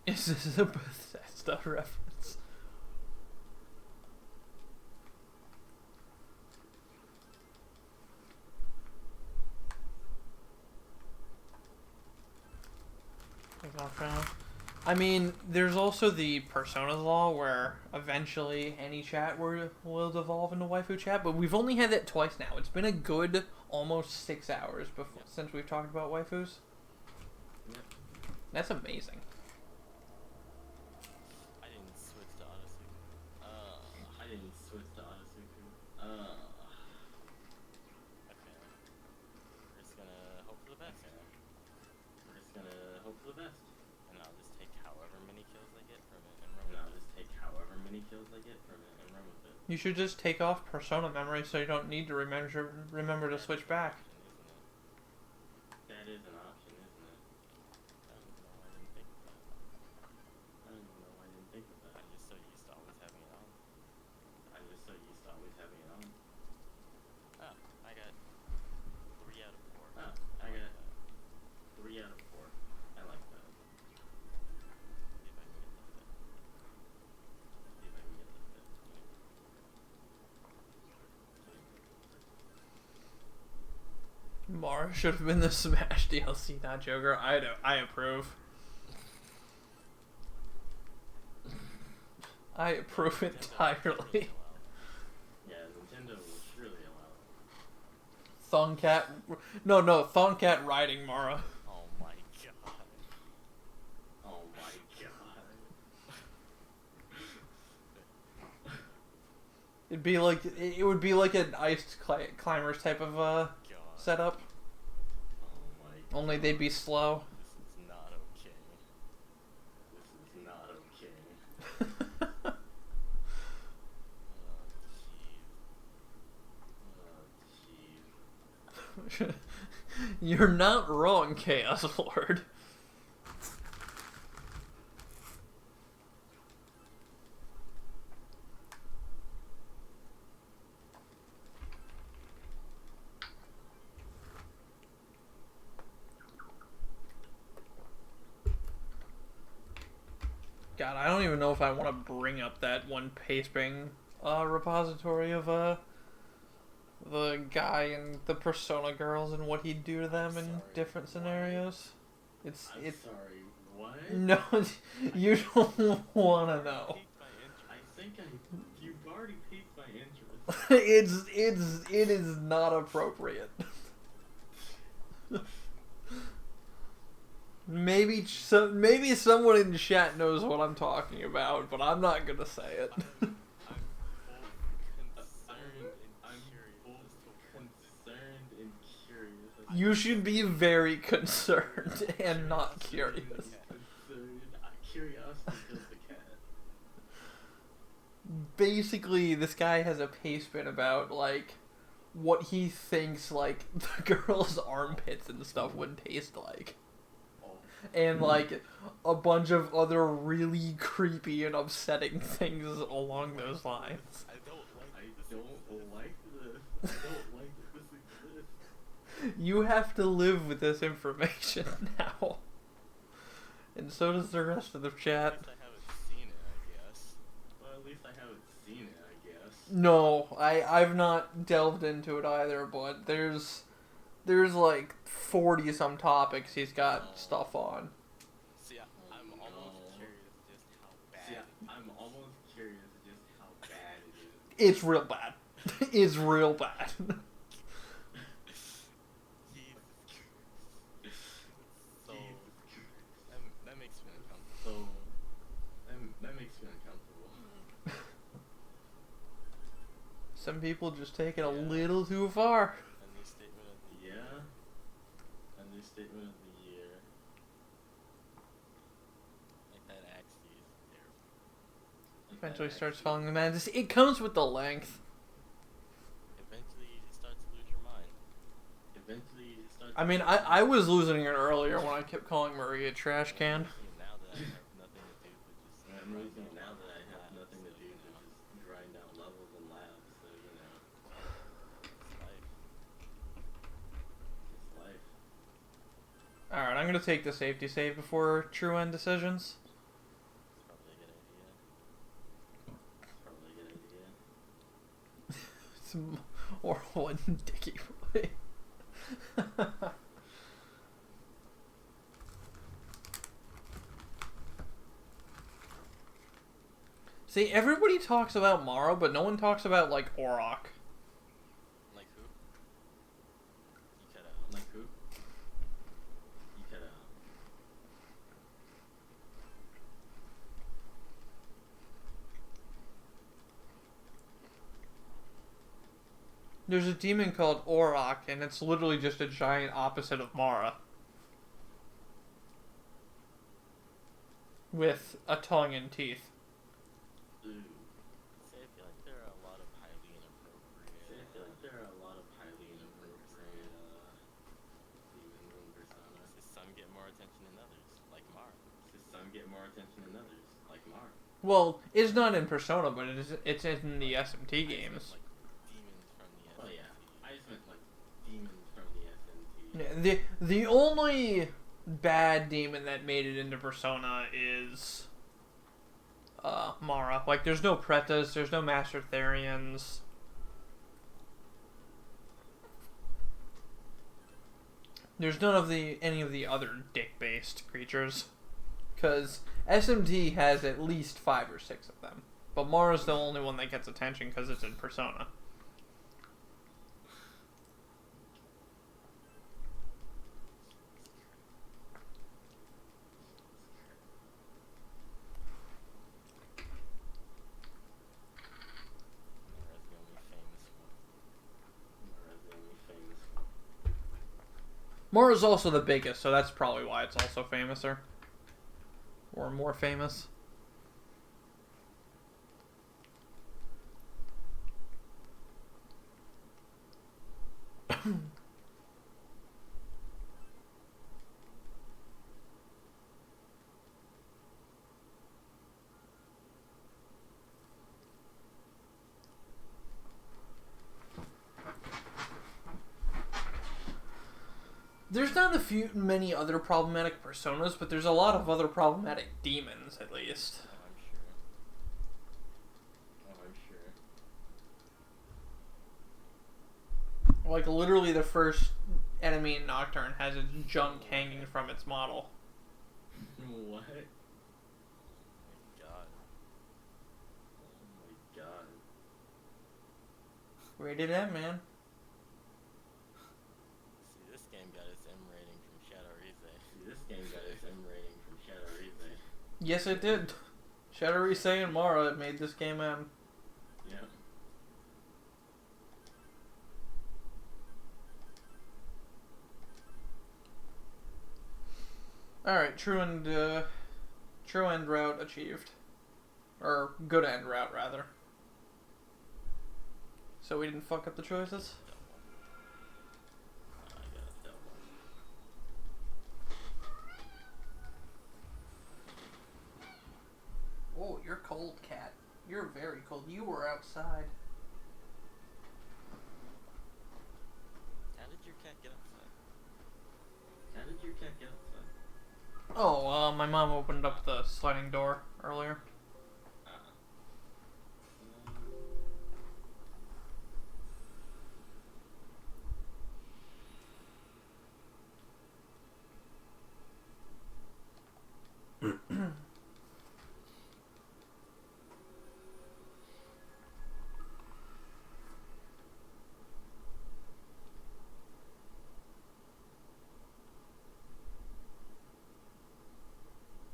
Is this a Bethesda reference? I mean, there's also the Persona law where eventually any chat will devolve into waifu chat, but we've only had that twice now. It's been a good almost 6 hours before since we've talked about waifus. Yep. That's amazing. I didn't switch to Autosuku. I didn't switch to Autosuku. Okay. We're just gonna hope for the best. Okay. We're just gonna hope for the best. And I'll just take however many kills I get from it and run with it. I'll just take however many kills I get from it and run with it. You should just take off Persona memory so you don't need to remember to switch back. That is an option, isn't it? I don't know why I didn't think of that. I don't even know why I didn't think of that. I'm just so used to always having it on. I'm just so used to always having it on. Oh, I got 3 out of 4. Oh, I got 3 out of 4. I like that. See if I can get the fit. See if I can get the fit. Mara should have been the Smash DLC, not Joker. I approve. I approve entirely. Yeah, Nintendo was really allowed. Thongcat. No, Thongcat riding Mara. Oh my god. Oh my god. It would be like an iced climbers type of God. setup. Oh my god. Only they'd be slow. This is not okay. This is not okay. Oh jeez. You're not wrong, Chaos Lord. God, I don't even know if I want to bring up that one pastebang repository of the guy and the Persona girls and what he'd do to them in Sorry, different what? scenarios. I'm It's sorry, what? no, you don't want to know. Piqued my interest. I think you've already piqued my interest. It is not appropriate. Maybe someone in chat knows what I'm talking about, but I'm not gonna say it. I'm both concerned and curious. as to You should be very concerned and not curious. Concerned. Curiosity kills the cat. Basically, this guy has a pastebin about like what he thinks like the girls' armpits and stuff would taste like. And like a bunch of other really creepy and upsetting things along those lines. I don't like I this. don't like this. I don't like that this exists. You have to live with this information now. And so does the rest of the At chat. least I haven't seen it, I guess. Well, at least I haven't seen it, I guess. No, I've not delved into it either, but there's like 40 some topics he's got stuff on. See, I'm almost curious just how bad. See, I'm almost curious just how bad it is. It's real bad. It's real bad. Jesus Christ. So Jesus Christ. that makes me uncomfortable. So, that makes me uncomfortable. Some people just take it a Yeah. little too far. Understatement of the Yeah. Understatement of the year. like that actually is terrible. Like Eventually that starts actually- falling the madness. It comes with the length. Eventually you start to lose your mind. Eventually, it starts. I mean, I was losing it earlier when I kept calling Maria a trash can. Now that I have nothing to do but just I'm grind losing out now labs that I have and nothing to labs, do so, to you know, just grind out levels and labs, so you know, it's life. it's life. Alright, I'm gonna take the safety save before true end decisions. It's probably a good idea. It's probably a good idea. Or one dicky boy. See, everybody talks about Mara, but no one talks about, like, Orok. Like who? You cut out. Like who? You cut out. There's a demon called Orok, and it's literally just a giant opposite of Mara. With a tongue and teeth. Ooh. See, I feel like there are a lot of highly inappropriate. See, I feel like there are a lot of highly inappropriate demons in Persona. Some get more attention than others, like Mara. Some get more attention than others, like Mark. Well, it's not in Persona, but it's in the SMT games. Like demons from the Oh SMT. yeah, I just meant like demons from the SMT. Yeah, the only bad demon that made it into Persona is Mara. Like, there's no Pretas, there's no Master Therians. There's none of any of the other dick-based creatures. Because SMT has at least 5 or 6 of them. But Mara's the only one that gets attention because it's in Persona. Mara's the only famous one. Mara's the only famous one. Mara's also the biggest, so that's probably why it's also famouser. Or more famous. There's not many other problematic personas, but there's a lot of other problematic demons, at least. Oh, I'm sure. Oh, I'm sure. Like, literally the first enemy in Nocturne has its junk hanging from its model. What? Oh my god. Oh my god. Rated M, man. See, this game got its M rating from Shadowrize. See, this game got its M rating from Shadowrize. Yes, it did. Shadowrize and Mara made this game M. Yeah. Alright, true end route achieved. Or good end route, rather. So we didn't fuck up the choices? I got that one. Oh, you're cold, cat. You're very cold. You were outside. How did your cat get outside? How did your cat get outside? Oh, my mom opened up the sliding door earlier.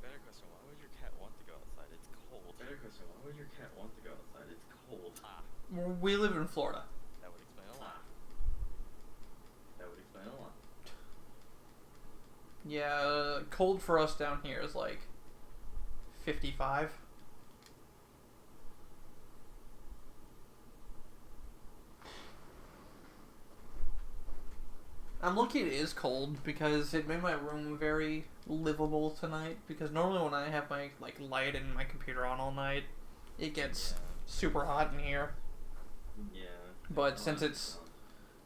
Better question, why would your cat want to go outside? It's cold. Better question, why would your cat want to go outside? It's cold. Ah, We live in Florida. that would explain a lot. That would explain a lot. Yeah, cold for us down here is like 55. I'm lucky it is cold because it made my room very livable tonight. Because normally when I have my light and my computer on all night, it gets Yeah. super hot in here. Yeah. But since it's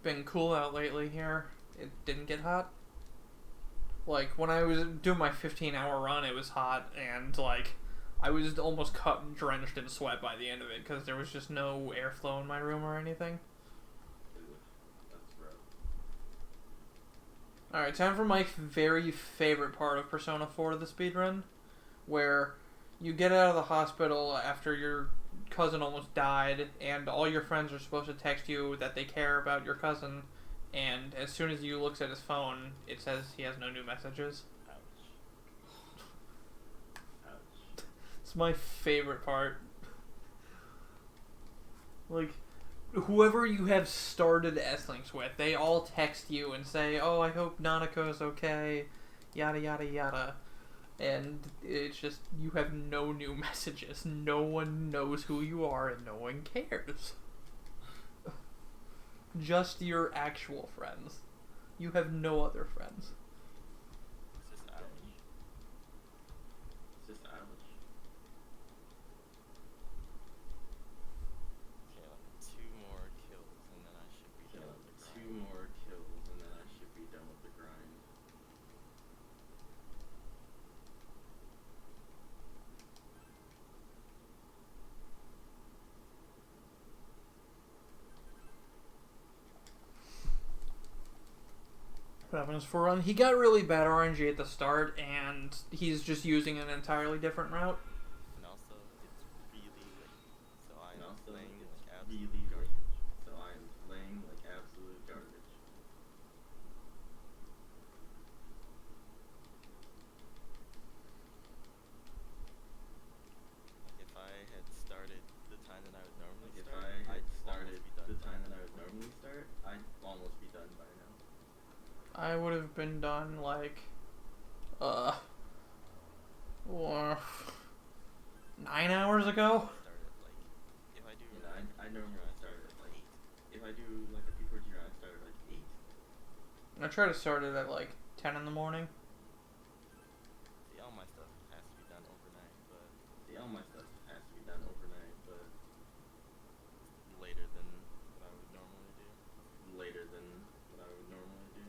been cool out lately here, it didn't get hot. Like when I was doing my 15-hour run, it was hot, and like I was almost cut and drenched in sweat by the end of it because there was just no airflow in my room or anything. That's rough. Alright, time for my very favorite part of Persona 4, the speedrun, where you get out of the hospital after your cousin almost died, and all your friends are supposed to text you that they care about your cousin, and as soon as you looks at his phone, it says he has no new messages. Ouch. Ouch. It's my favorite part. Like, whoever you have started S-Links with, they all text you and say, oh, I hope Nanako's okay, yada yada yada. And it's just, you have no new messages. No one knows who you are and no one cares. Just your actual friends. You have no other friends. It's just ouch. It's just ouch. Okay, like 2 more kills and then I should be Kill done with the 2 grind. more kills and then I should be done with the grind. What happens for run? He got really bad RNG at the start, and he's just using an entirely different route. And also, it's really late, so I'm And also, playing it's like really absolute late, garbage. so I'm playing like absolute garbage. Like if I had started the time that I would normally Like if start, I had I'd started almost be done the by time now. that I would normally start, I'd almost be done by now. I would have been done like, or 9 hours ago. Start at like, if I do, You know, I normally I start start at at like, 8. if I do like a P4G run, I start at like 8. I try to start it at like 10 in the morning. See, all my stuff has to be done overnight, but See, all my stuff has to be done overnight, but later than what I would normally do. later than what I would normally do.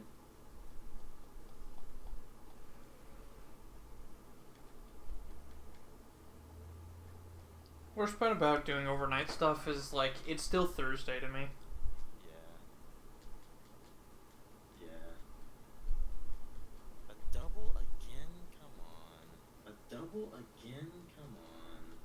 Worst part about doing overnight stuff is like it's still Thursday to me. Yeah. Yeah. A double again? Come on. A double again? Come on.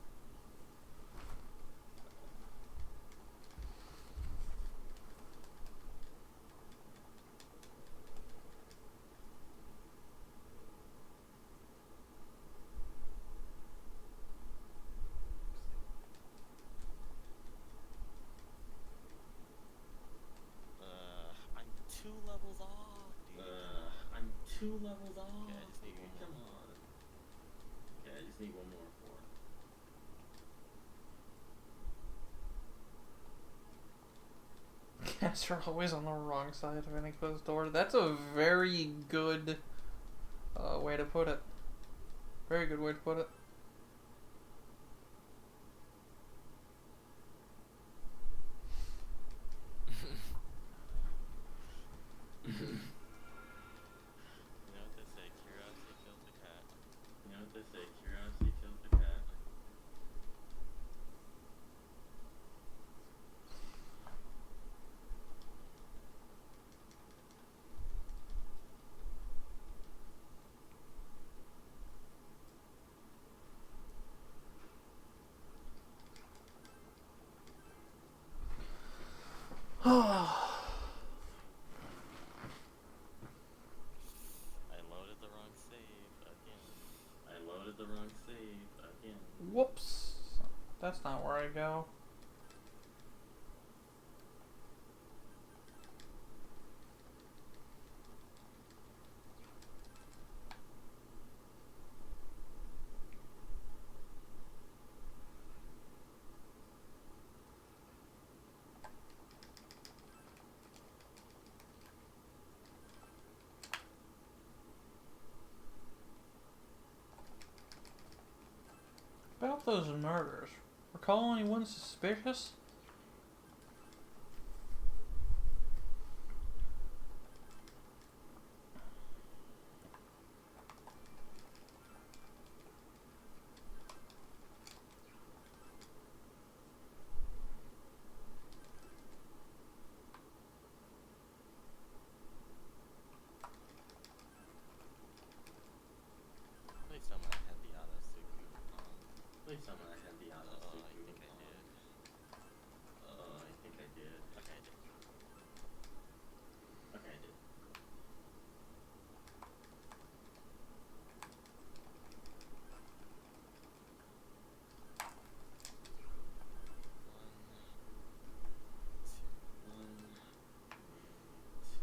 I'm 2 levels off, dude. I'm 2 levels off. Okay, I just need one more. Come on. Okay, I just need one more 4. Cats are always on the wrong side of any closed door. That's a very good way to put it. Very good way to put it. You know what they say, curiosity kills the cat. You know what they say, curiosity kills the cat. I loaded the wrong save again. I loaded the wrong save again. Whoops. That's not where I go. About those murders. Recall anyone suspicious? Please tell me I had the auto Suku on. Please tell me I had the auto I Suku think I on. did. I think I did. Okay, I did. Okay, I did. One, 2, 1, 3, 2.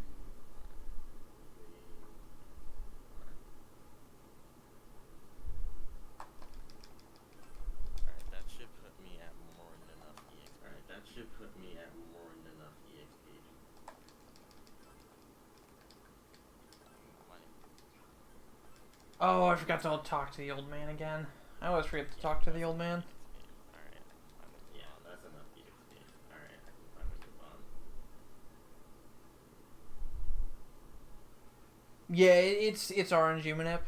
Alright, that should put me at more than enough EXP. Alright, that should put me at more than enough EXP. Might. Oh, I forgot to talk to the old man again. I always forget to talk to the old man. Alright, I'm gonna move Yeah, on. that's enough EXP. Alright, I can finally move on. Yeah, it's RNG manip. Alright.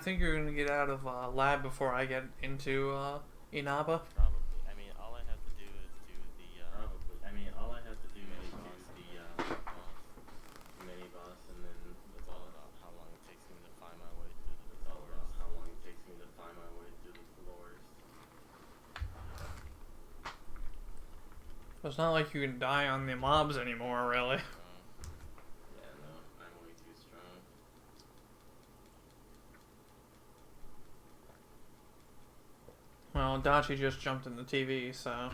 think you're gonna get out of lab before I get into Inaba. Probably. I mean, all I have to do is do the probably. I mean, all I have to do is do the mini boss, and then it's all about how long it takes me to find my way through the floors. It's all about how long it takes me to find my way through the floors. It's not like you can die on the mobs anymore, really. Yeah, no, I'm way too strong. Well, Dachi just jumped in the TV, so...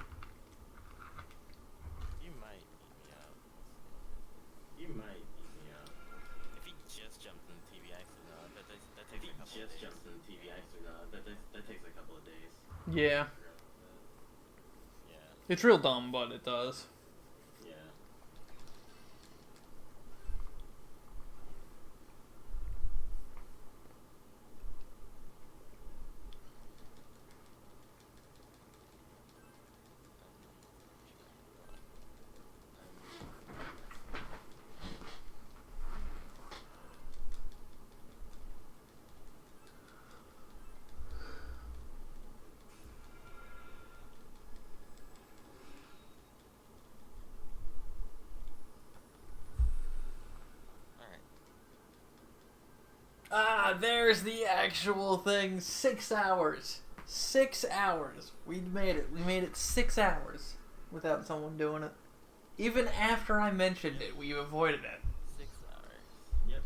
You might beat me out. You might beat me out. If he just jumped in the TV, actually, no, that takes a couple of days. Just jumped in the TV, actually, no, that takes a couple of days. Yeah. Yeah. It's real dumb, but it does. Yeah. Ah, there's the actual thing. 6 hours. 6 hours. We made it. We made it 6 hours without someone doing it. Even after I mentioned it, we avoided it. 6 hours. Yep.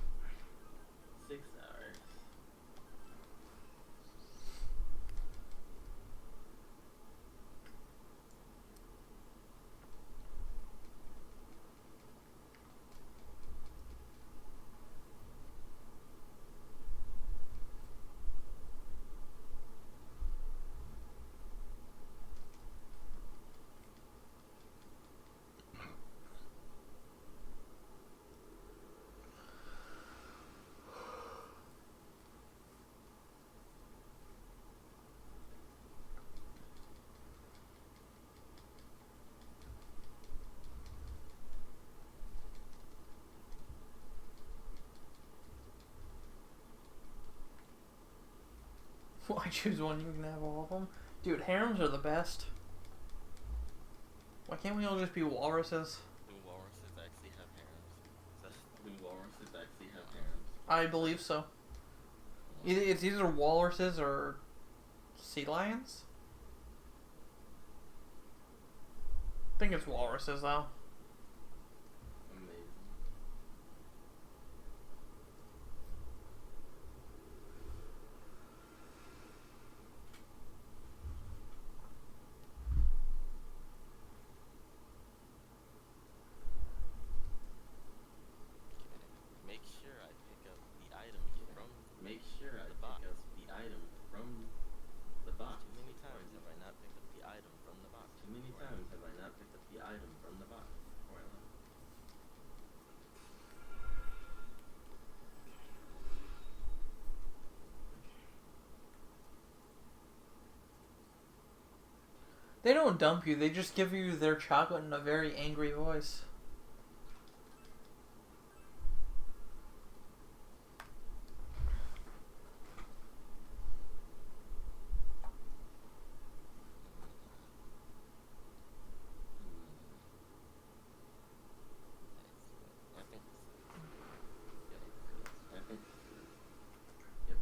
6 hours. Why choose one? You can have all of them. Dude, harems are the best. Why can't we all just be walruses? Do walruses actually have harems? Do walruses actually have harems? I believe so. It's either walruses or sea lions. I think it's walruses, though. Amazing. Make sure I pick up the item from Make sure I pick up the item from the box. Too many times have I not picked up the item from the box. Too many times have I not picked up the item from the box. Before I left. They don't dump you, they just give you their chocolate in a very angry voice. I think this is. Yep. I think this is. Yep.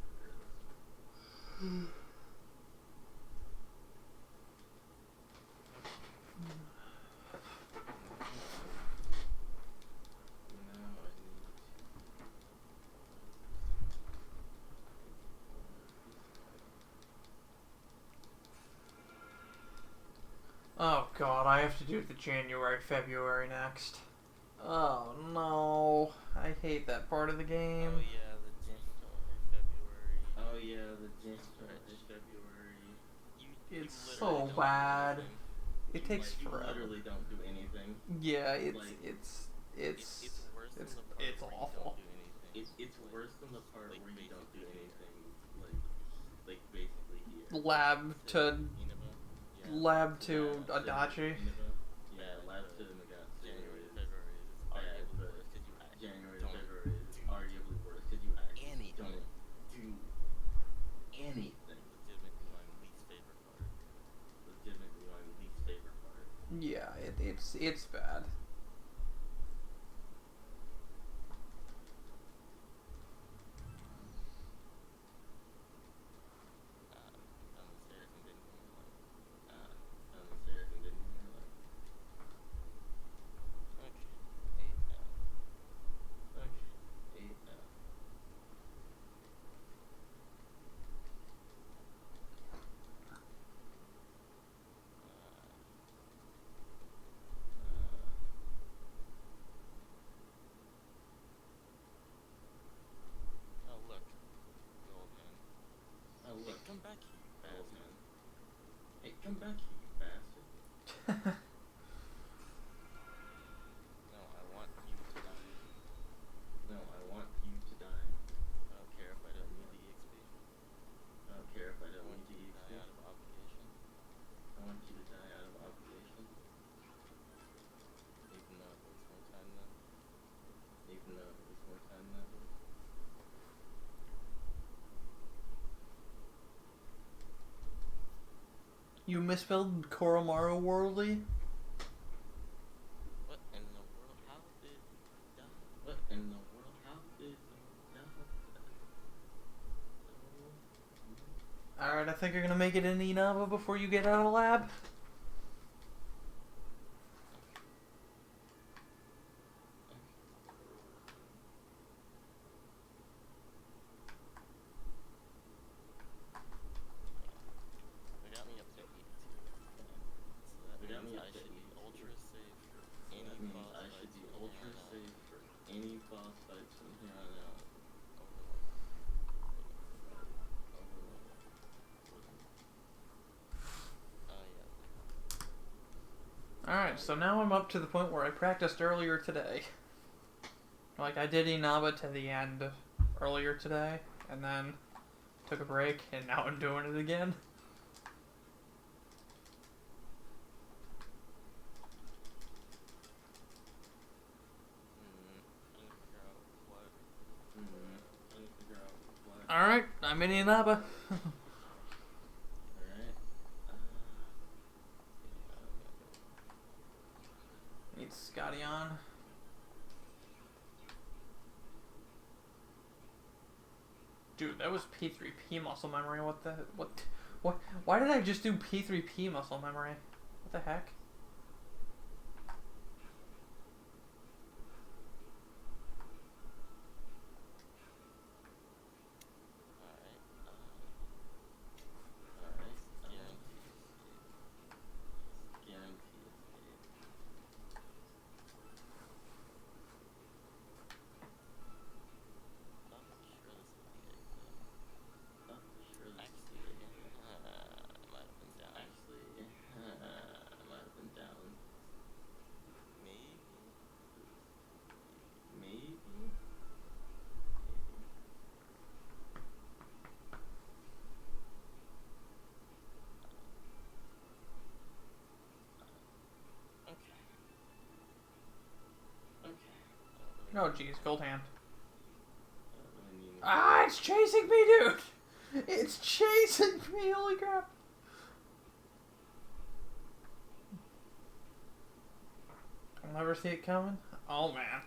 Now I need Oh god, I have to do the January, February next. Oh no, I hate that part of the game. Oh yeah, the January, February. Oh yeah, the January, February. It's literally so don't do bad. anything. It takes You forever. literally don't do anything. Yeah, Like, it's worse than it's the part it's where awful. You don't do anything. It's worse than the part where you don't do anything. Like basically here. Lab to Nineveh. Yeah. lab to Yeah, Adachi. Nineveh. Yeah, lab to Nagatsu. January, February is arguably worse because you actually January, don't February is do arguably worse because you actually anything. don't Do it's bad. Down the stairs and didn't hear like. Down the stairs and didn't hear like. Okay, 8 now. Okay, 8 now. Oh look, gold man. Oh look, hey, come back here, you bastard. Hey, come back here, you bastard. No, I want you to die. No, I want you to die. I don't care if I don't need the EXP. I don't care if I don't need the EXP. Die out of obligation. I want you to die out of obligation. Even though it takes more time then. Even though it takes more time then. You misspelled Koromaru Worldly? What in the world? How did you die? What in the world? How did you die? Alright, I think you're gonna make it in Inaba before you get out of lab. They got me up to 82. So that means I should be ultra safe for any boss fights. I should be ultra safe for any boss fights from here on out. Oh yeah. Alright, so now I'm up to the point where I practiced earlier today. Like, I did Inaba to the end earlier today, and then took a break, and now I'm doing it again. Alright, I'm in Inaba. Need Scotty on. Dude, that was P3P muscle memory. What? Why did I just do P3P muscle memory? What the heck? Oh jeez, gold hand. Ah, it's chasing me, dude! It's chasing me, holy crap! I'll never see it coming. Oh man.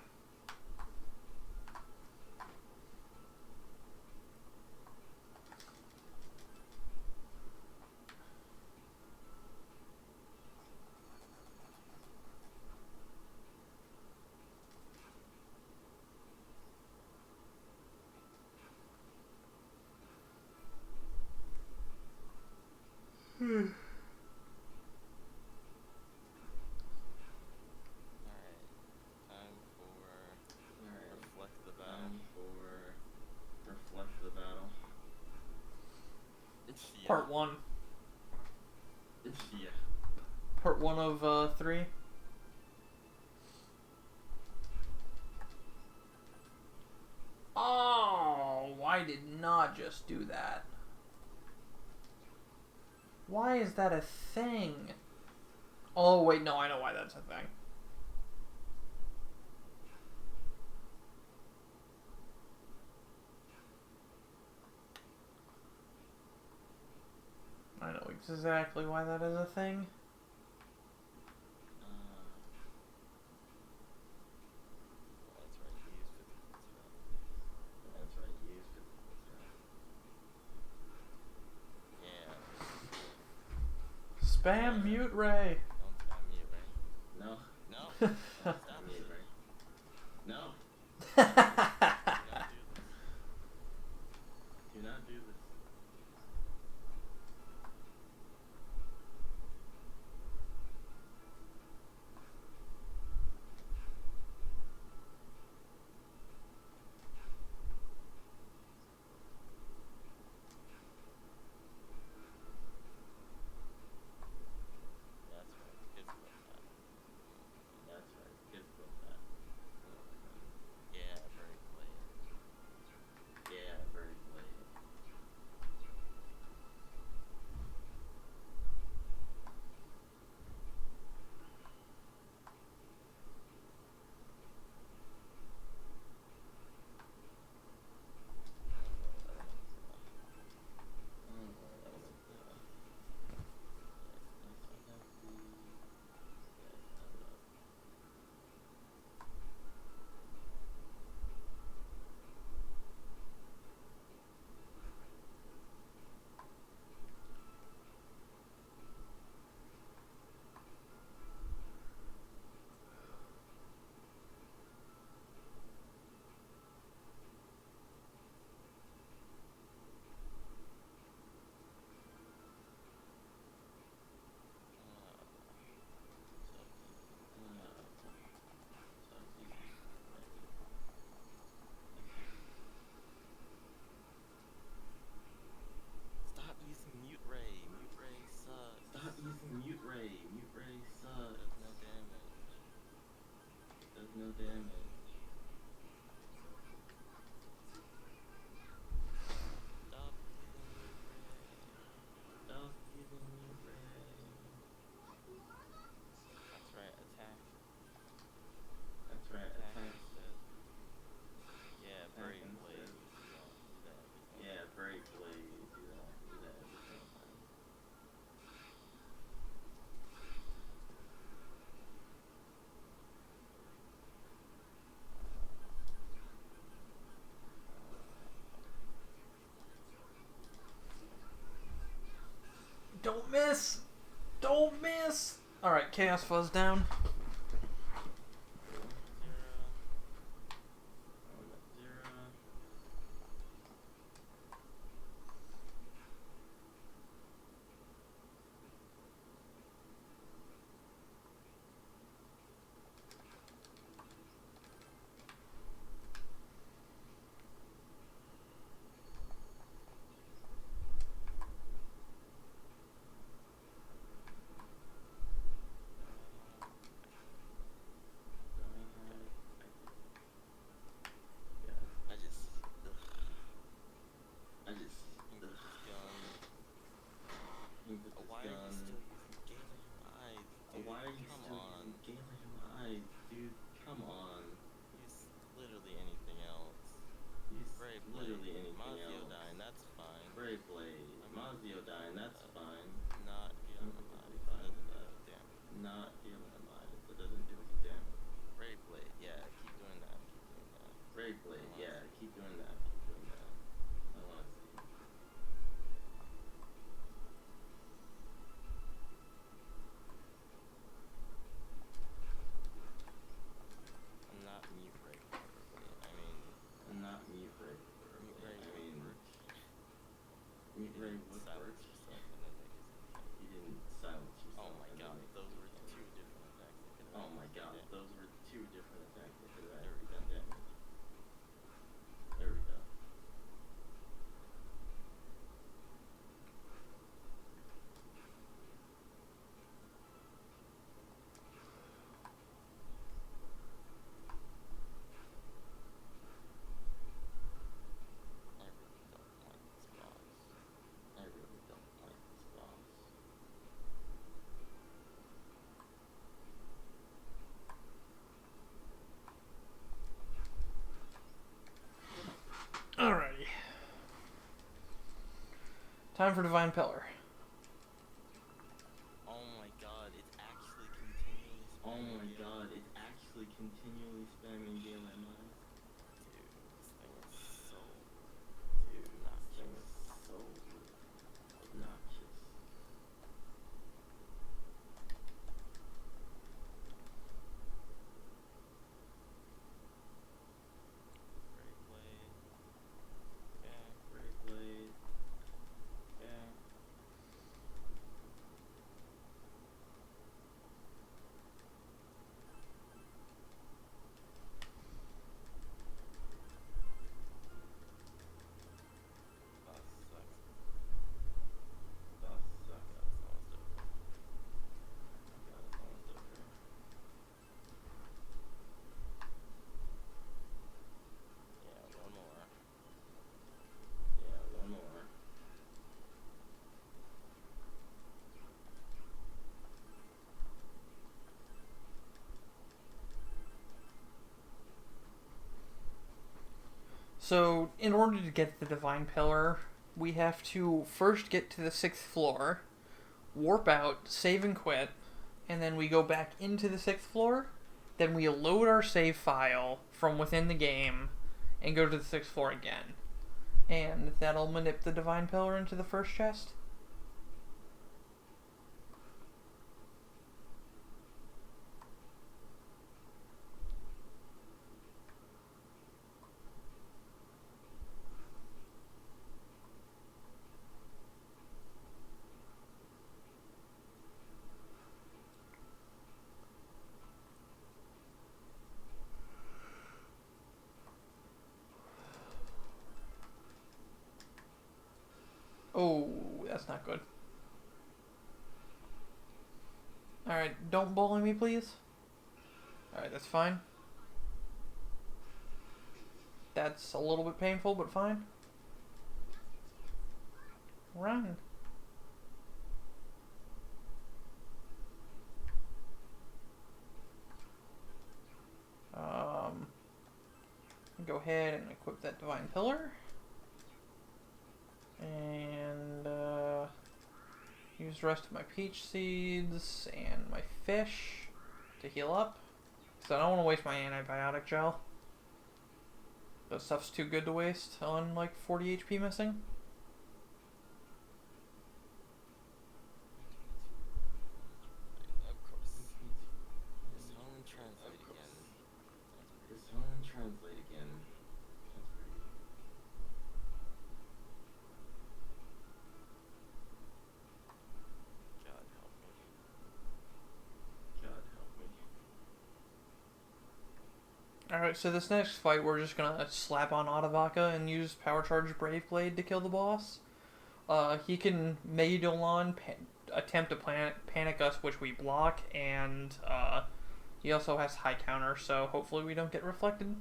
Alright, time for reflect the battle. Reflect the battle. Yeah. Part 1. Yeah. Part 1 of 3. Oh, why did not just do that? Why is that a thing? Oh, wait, no, I know why that's a thing. I know exactly why that is a thing. Spam mute Ray. Don't spam mute Ray. No. No. Don't Stop spam this. mute Ray. No. Do not do this. Do not do this. That's right. Kids love that. That's right. Kids love that. Yeah, very play. Yeah, very late. Stop using mute Ray. Mute Ray sucks. Stop using mute Ray. Mute Ray sucks. Does no damage. Does no damage. Stop using mute Ray. Stop using mute Ray. That's right. Attack. That's right. Attack Attack. instead. Yeah, Attack break instead. blade. You don't do that every Yeah, time. break blade. Do that. Do that every single time. Don't miss! Don't miss! Alright, Chaos Fuzz down. 0. 0. I just. I just. Think with this gun. Think with this Why are you gun. still using Galen eyes, dude? Why are you Come still on. using Galen eyes, dude? Come on. Use literally anything else. Use Brave literally Blade. anything Mazio else. dying, that's fine. Brave Blade. Mazio dying, that's fine. Not I'm Galen perfectly eyes. fine Doesn't with do that. any damage. Not healing eyes. It doesn't do any damage. Brave Blade, yeah, keep doing that. Keep doing that. Brave Blade, I wanna yeah, see. keep doing that. Keep doing that. I wanna see. And not mute Ray preferably. I mean, And not mute Ray. mute Ray I would mean, work. mute Ray would Silence work. yourself and then make his attack. You didn't silence yourself. Oh my and god, then make those it were damage. two different attacks that could have Oh my god, damage. those were two different attacks that could have There we actually go. done damage. There we go. I really don't like this boss. I really don't like this boss. Alrighty. Time for Divine Pillar. Oh my god, it's actually continually Oh spamming my you. god, it's actually continually spamming Galen eyes. Dude, this thing is so Dude, this thing obnoxious. is so obnoxious. So, in order to get the Divine Pillar, we have to first get to the 6th floor, warp out, save and quit, and then we go back into the 6th floor. Then we load our save file from within the game and go to the 6th floor again. And that'll manip the Divine Pillar into the first chest. Oh, that's not good. Alright, don't bully me, please. Alright, that's fine. That's a little bit painful, but fine. Run. Go ahead and equip that Divine Pillar. And, use the rest of my peach seeds and my fish to heal up. So I don't want to waste my antibiotic gel. That stuff's too good to waste on like 40 HP missing. Of course. This one translate again. This one translate again. God help me. God help me. Alright, so this next fight we're just gonna slap on Otavaka and use Power Charge Brave Blade to kill the boss. He can Meidolon attempt to panic us, which we block, and he also has high counter, so hopefully we don't get reflected.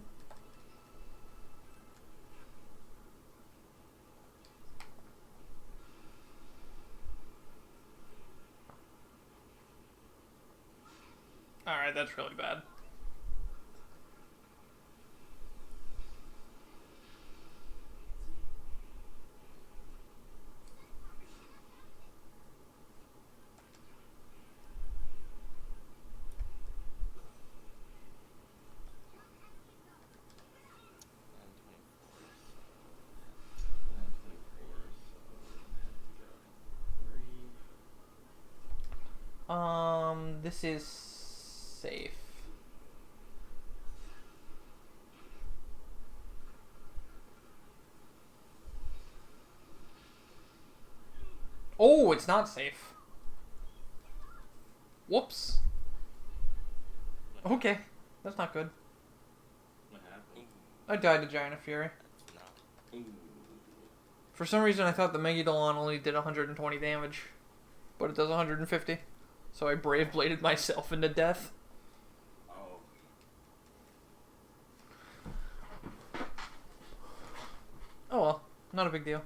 Alright, that's really bad. This is safe. Oh, it's not safe. Whoops. Okay, that's not good. What happened? I died to Giant of Fury. Ooh. For some reason, I thought the Megalodon only did 120 damage, but it does 150. So I Brave Bladed myself into death. Oh. Oh well, not a big deal.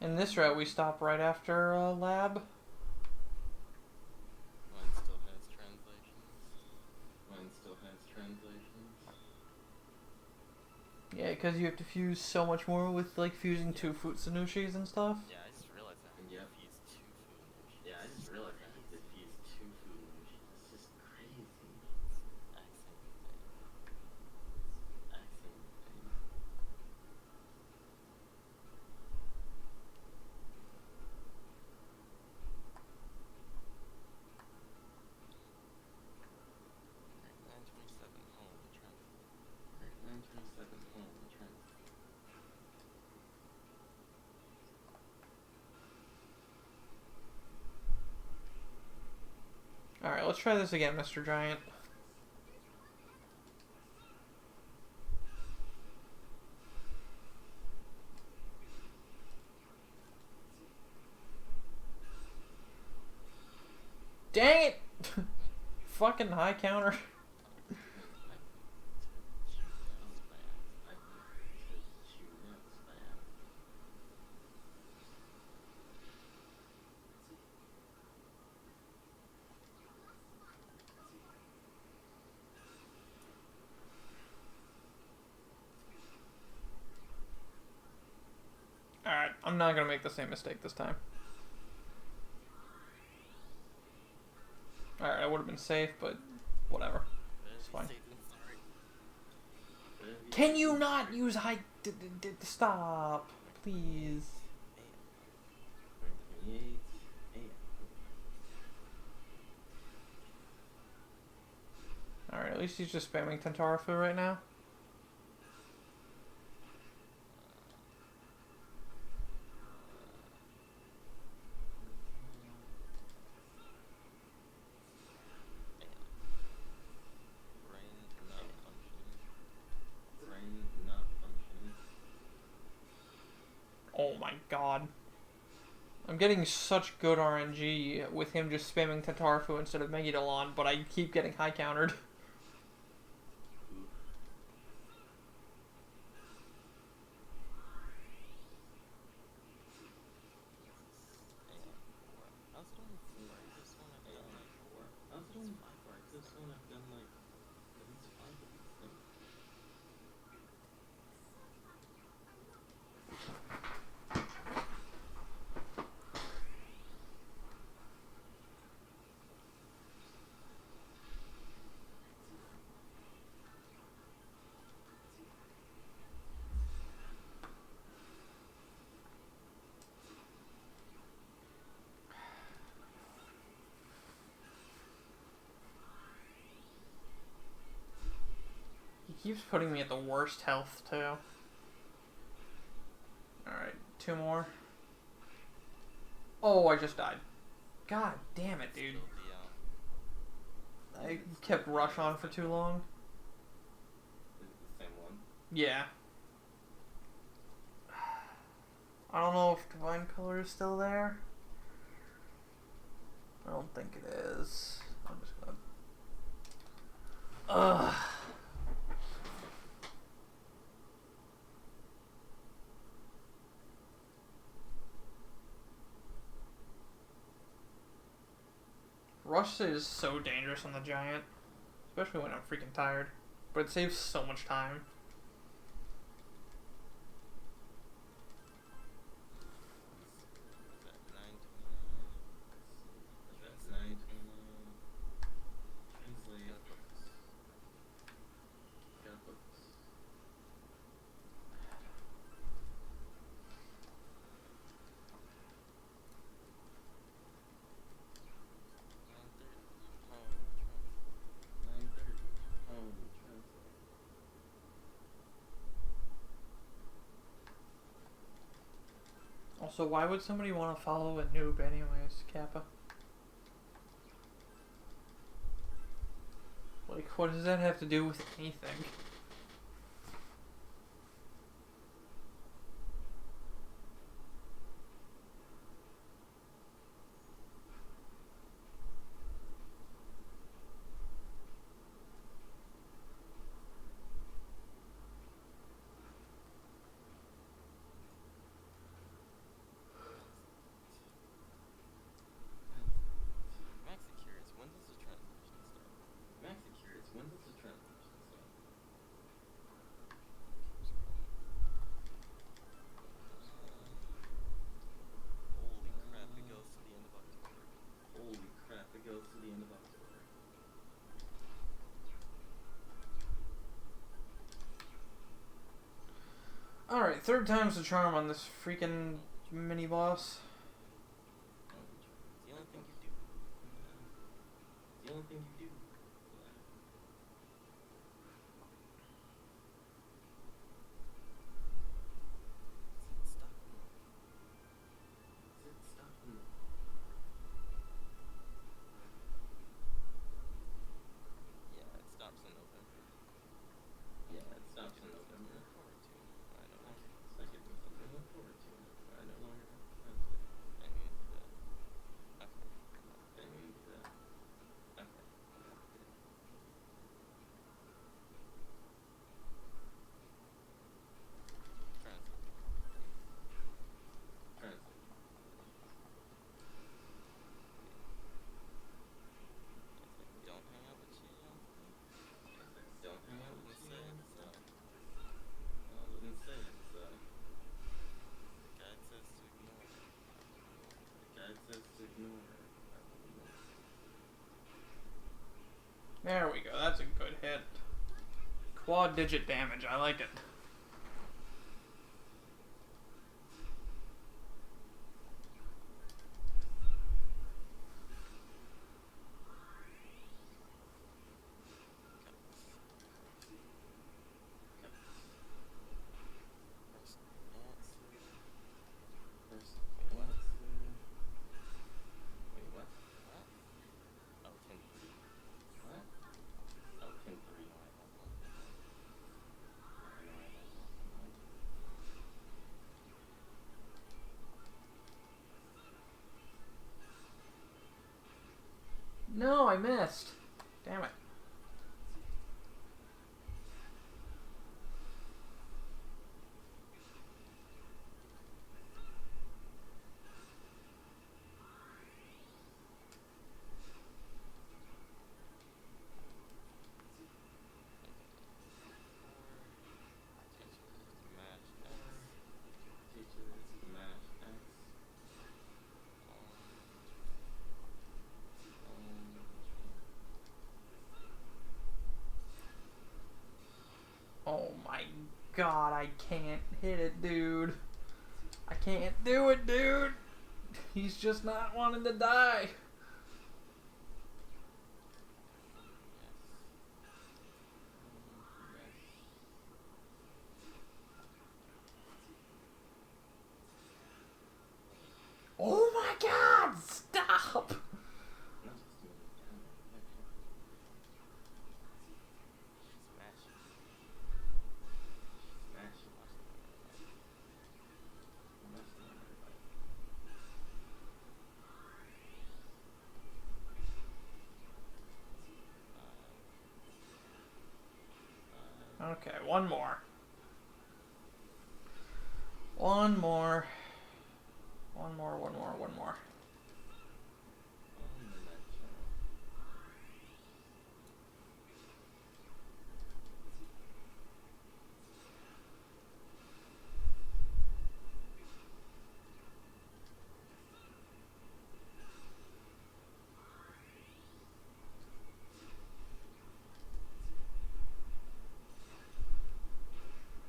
In this route, we stop right after lab. Mine still has translations. Mine still has translations. Yeah, because you have to fuse so much more with like fusing two Futsunushis and stuff. Yeah, I just realized that. Yep. He's two food. Yeah, I just realized I have to fuse 2 food motions. It's just crazy. Accent. Accent thing. Right, 927 home. Translate. Right, 927 home. Translate. Alright, let's try this again, Mr. Giant. Dang it! Fucking high counter. Alright, I'm not gonna make the same mistake this time. Alright, I would have been safe, but whatever. It's fine. Can you not use high... Stop, please. 28. Alright, at least he's just spamming Tentarafu right now. Brain not functioning. Oh my god. I'm getting such good RNG with him just spamming Tentarafu instead of Megidolon, but I keep getting high countered. He keeps putting me at the worst health, too. Alright, 2 more. Oh, I just died. God damn it, dude. I kept Rush on for too long. Is it the same one? Yeah. I don't know if Divine Color is still there. I don't think it is. I'm just gonna... Ugh. Rush is so dangerous on the Giant. Especially when I'm freaking tired. But it saves so much time. That's 929. Translate. Got books. Also, why would somebody want to follow a noob anyways, Kappa? Like, what does that have to do with anything? Alright, third time's the charm on this freaking mini boss. The only thing you do. The only thing you do. Stop. Stop. Yeah, it stops in November. Yeah, it stops in November. Look forward to. I no longer. Second with something to look forward to. I no longer. I mean, okay. I mean, okay. Translate. Don't hang out with you. Don't hang out with you. I wouldn't say it's guide says to ignore. Guide says to ignore. There we go, that's a good hit. Quad digit damage, I like it. No, I missed. Damn it. Oh my god, I can't hit it, dude. I can't do it, dude. He's just not wanting to die. Oh my god, stop! Okay, one more. One more. One more, one more, one more.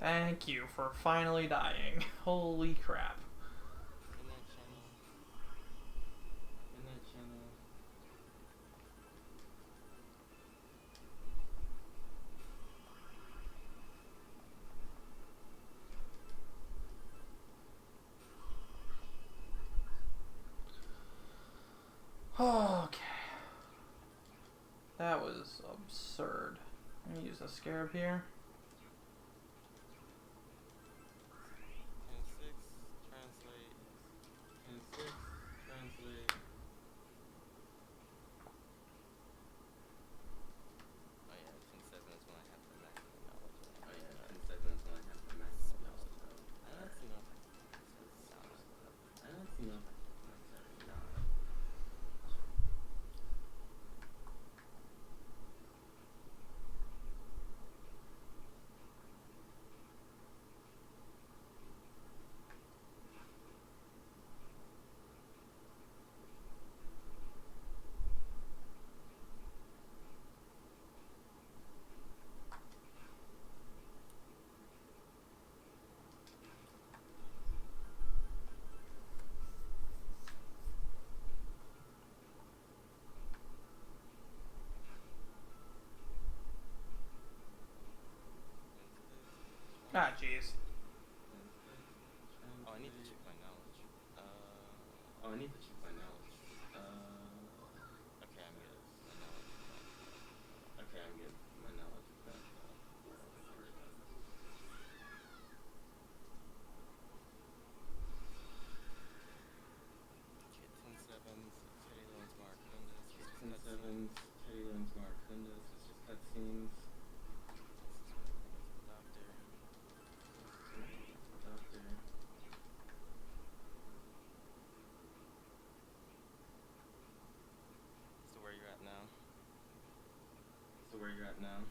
Thank you for finally dying. Holy crap. Okay. That was absurd. I'm gonna use a scarab here. jeez. Oh, I need to check my knowledge. Oh, I need to check my knowledge. Okay, I'm good. My knowledge is back. Okay, I'm good. My knowledge is back. Don't worry about it. Okay, 10-7s, Teddy Loans Maracundas, it's just 10-7s, Teddy Loans Maracundas, it's just cutscenes. Doctor. Doctor. So where you're at now? So where you're at now?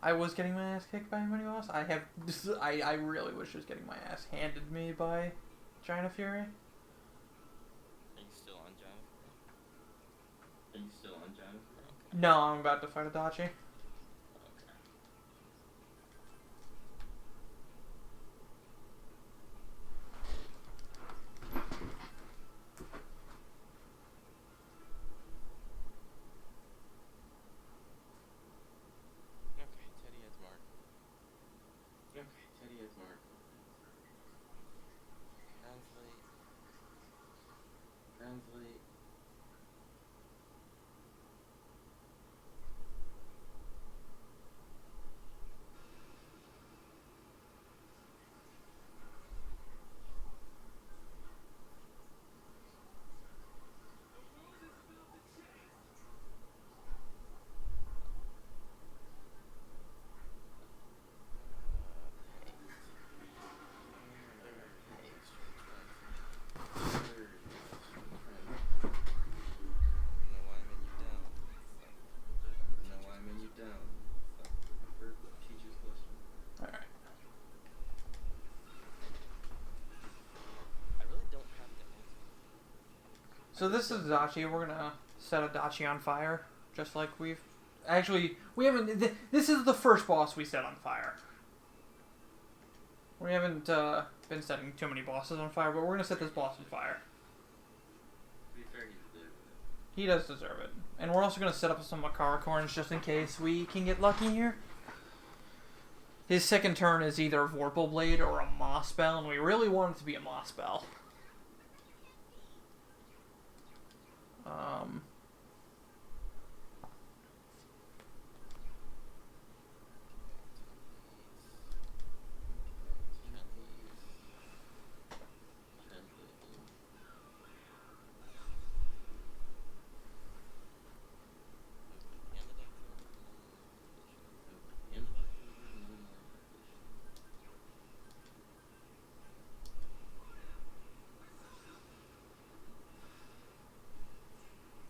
I was getting my ass kicked by a mini boss. I really wish I was getting my ass handed me by China Fury. Are you still on Jennifer? Are you still on Jennifer? Okay. No, I'm about to fight Adachi. Okay. Okay, Teddy has Mark. Okay, Teddy has Mark. Translate. Translate. Alright. So this is Adachi. We're gonna set Adachi on fire, just like we've... Actually, we haven't... This is the first boss we set on fire. We haven't been setting too many bosses on fire, but we're gonna set this boss on fire. To be fair, he deserved it. He does deserve it. And we're also gonna set up some Makara corns just in case we can get lucky here. His second turn is either Vorpal Blade or a Moss Bell, and we really want it to be a Moss Bell.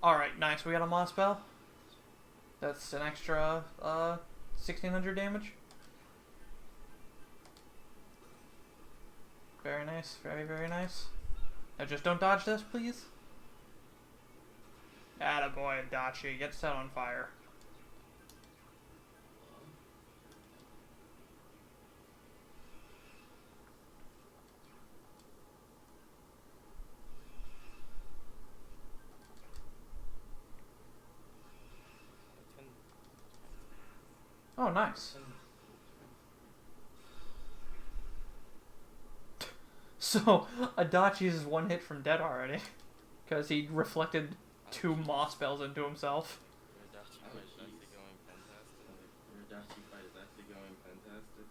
Alright, nice. We got a Moss Bell. That's an extra 1600 damage. Very nice. Very, very nice. Now just don't dodge this, please. Attaboy, Adachi. Get set on fire. Oh, nice. So, Adachi's is one hit from dead already. Because he reflected 2 Moss Bells into himself. Your Adachi fight is actually going fantastic. Your Adachi fight is actually going fantastic.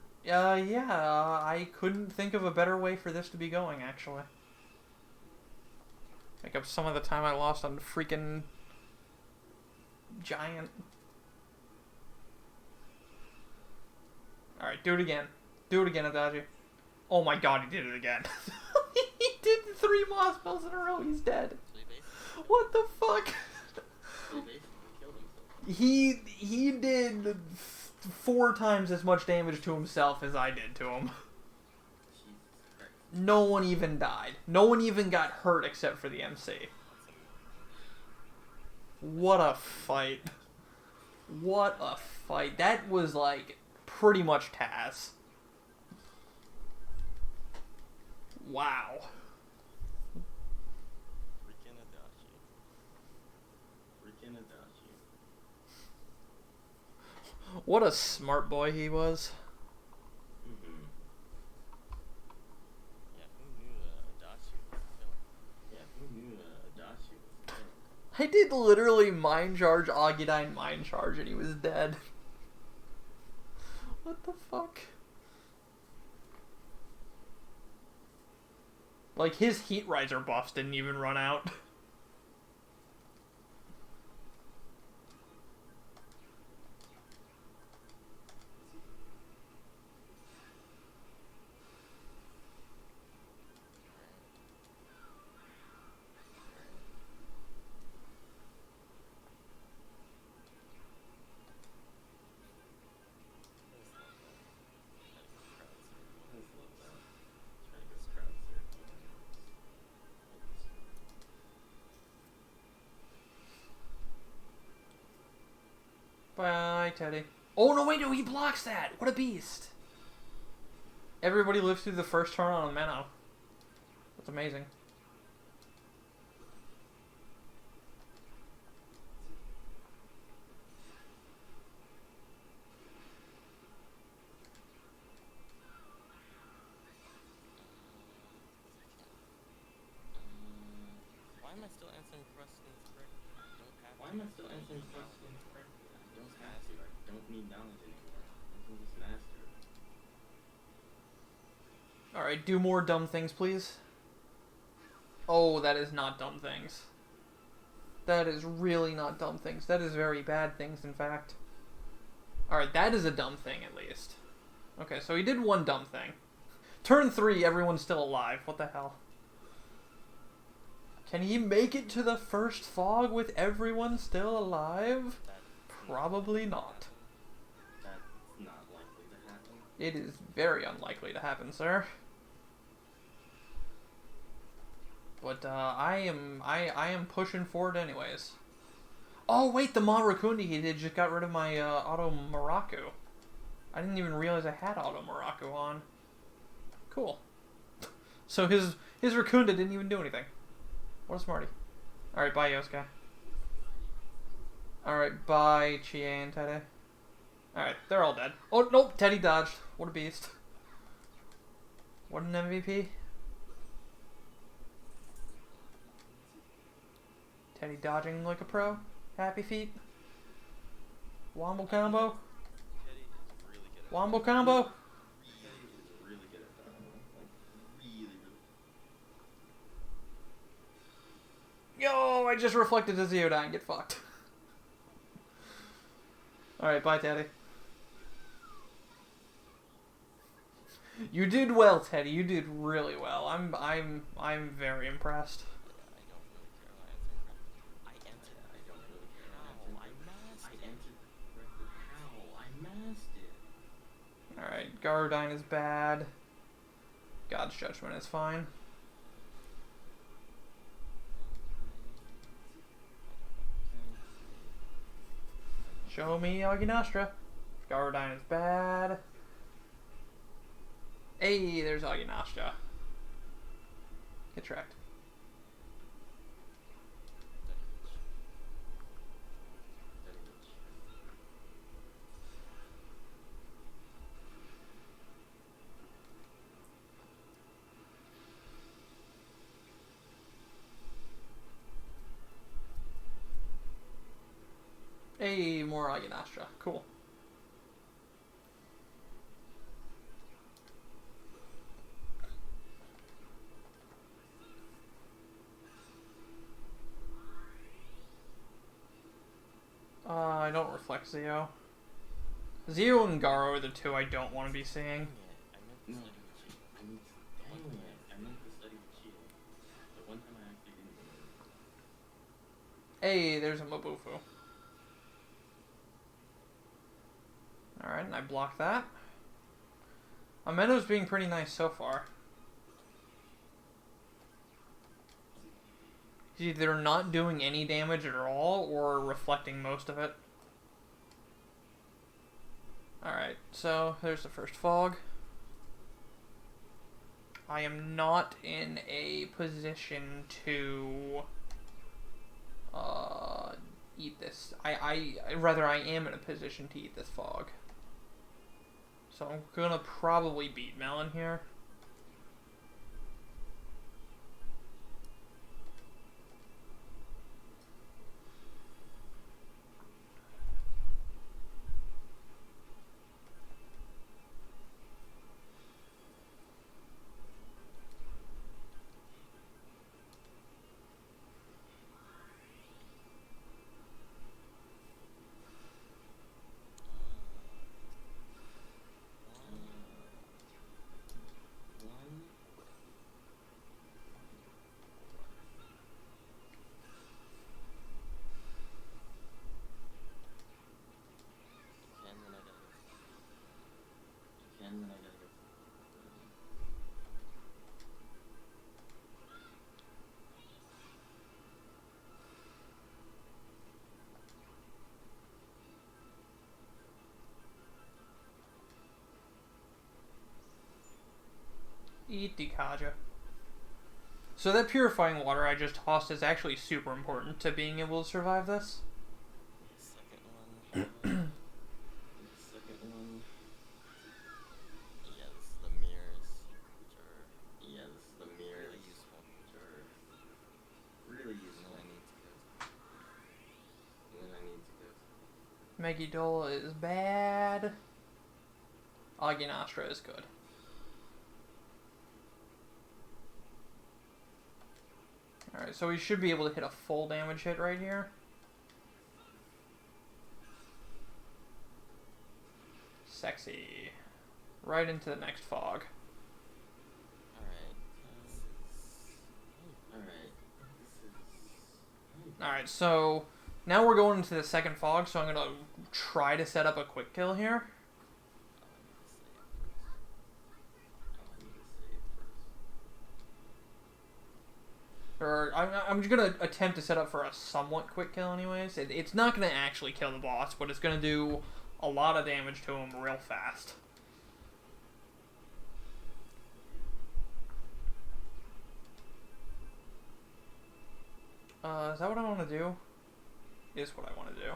Yeah, I couldn't think of a better way for this to be going, actually. Make up some of the time I lost on freaking Giant. Alright, do it again. Do it again, Adachi. Oh my god, he did it again. He did 3 Moss Bells in a row, he's dead. What the fuck? He basically killed himself. He did 4 times as much damage to himself as I did to him. Jesus Christ. No one even died. No one even got hurt except for the MC. What a fight. What a fight. That was like pretty much Taz. Wow. Freaking Adachi. Freaking Adachi. What a smart boy he was. I did literally Mind Charge, Augudine Mind Charge, and he was dead. What the fuck? Like, his Heat Riser buffs didn't even run out. Bye, Teddy. Oh, no, wait, no, he blocks that! What a beast! Everybody lives through the first turn on a Minnow. That's amazing. Why am I still answering questions? I don't have. Why am I still answering questions? I don't have to. I don't need knowledge anymore. I can just master it. Alright, do more dumb things, please. Oh, that is not dumb things. That is really not dumb things. That is very bad things, in fact. Alright, that is a dumb thing, at least. Okay, so he did one dumb thing. Turn 3, everyone's still alive. What the hell? Can he make it to the first fog with everyone still alive? Probably not. That's not likely to happen. It is very unlikely to happen, sir. But I am pushing forward anyways. Oh wait, the Maracundi he did just got rid of my Auto Maracu. I didn't even realize I had Auto Maracu on. Cool. So his Raccoonda didn't even do anything. What a smarty. Alright, bye Yosuke. Alright, bye Chie and Teddy. Alright, they're all dead. Oh nope, Teddy dodged. What a beast. What an MVP. Teddy dodging like a pro. Happy feet. Wombo combo. Teddy is really good at Wombo combo. Teddy is really good at that. Like, really, really. Yo, I just reflected to Zeodine. Get fucked. Alright, bye Teddy. You did well, Teddy. You did really well. I'm very impressed. I don't really care about answering questions. I answered. I don't really care about answering. How? I masked I it. answered correctly. How? I masked it. Alright, Gardine is bad. God's Judgment is fine. Show me Aginastra. Gardine is bad. Hey, there's Aginastra. Get tracked. Hey, more Aginastra. Cool. I don't reflect Zeo. Zeo and Garo are the two I don't want to be seeing. No, I mean, dang it. I meant to study with Chie. The one time I actually didn't. Hey, there's a Mabufu. Alright, and I block that. Amendo's being pretty nice so far. He's either not doing any damage at all or reflecting most of it. Alright, so there's the first fog. I am not in a position to eat this. Rather I am in a position to eat this fog. So I'm gonna probably beat Melon here. Eat the Kaja. So that purifying water I just tossed is actually super important to being able to survive this. Second one. Second one. Yeah, this is the mirrors. Which are, yeah, this is the mirrors. Really useful. Which are really useful. And then I need to go. Megidol is bad. Aginastra is good. Alright, so we should be able to hit a full damage hit right here. Sexy. Right into the next fog. Alright, so now we're going into the second fog, so I'm going to try to set up a quick kill here. Or I'm just going to attempt to set up for a somewhat quick kill anyways. It's not going to actually kill the boss, but it's going to do a lot of damage to him real fast. Is that what I want to do? Is what I want to do.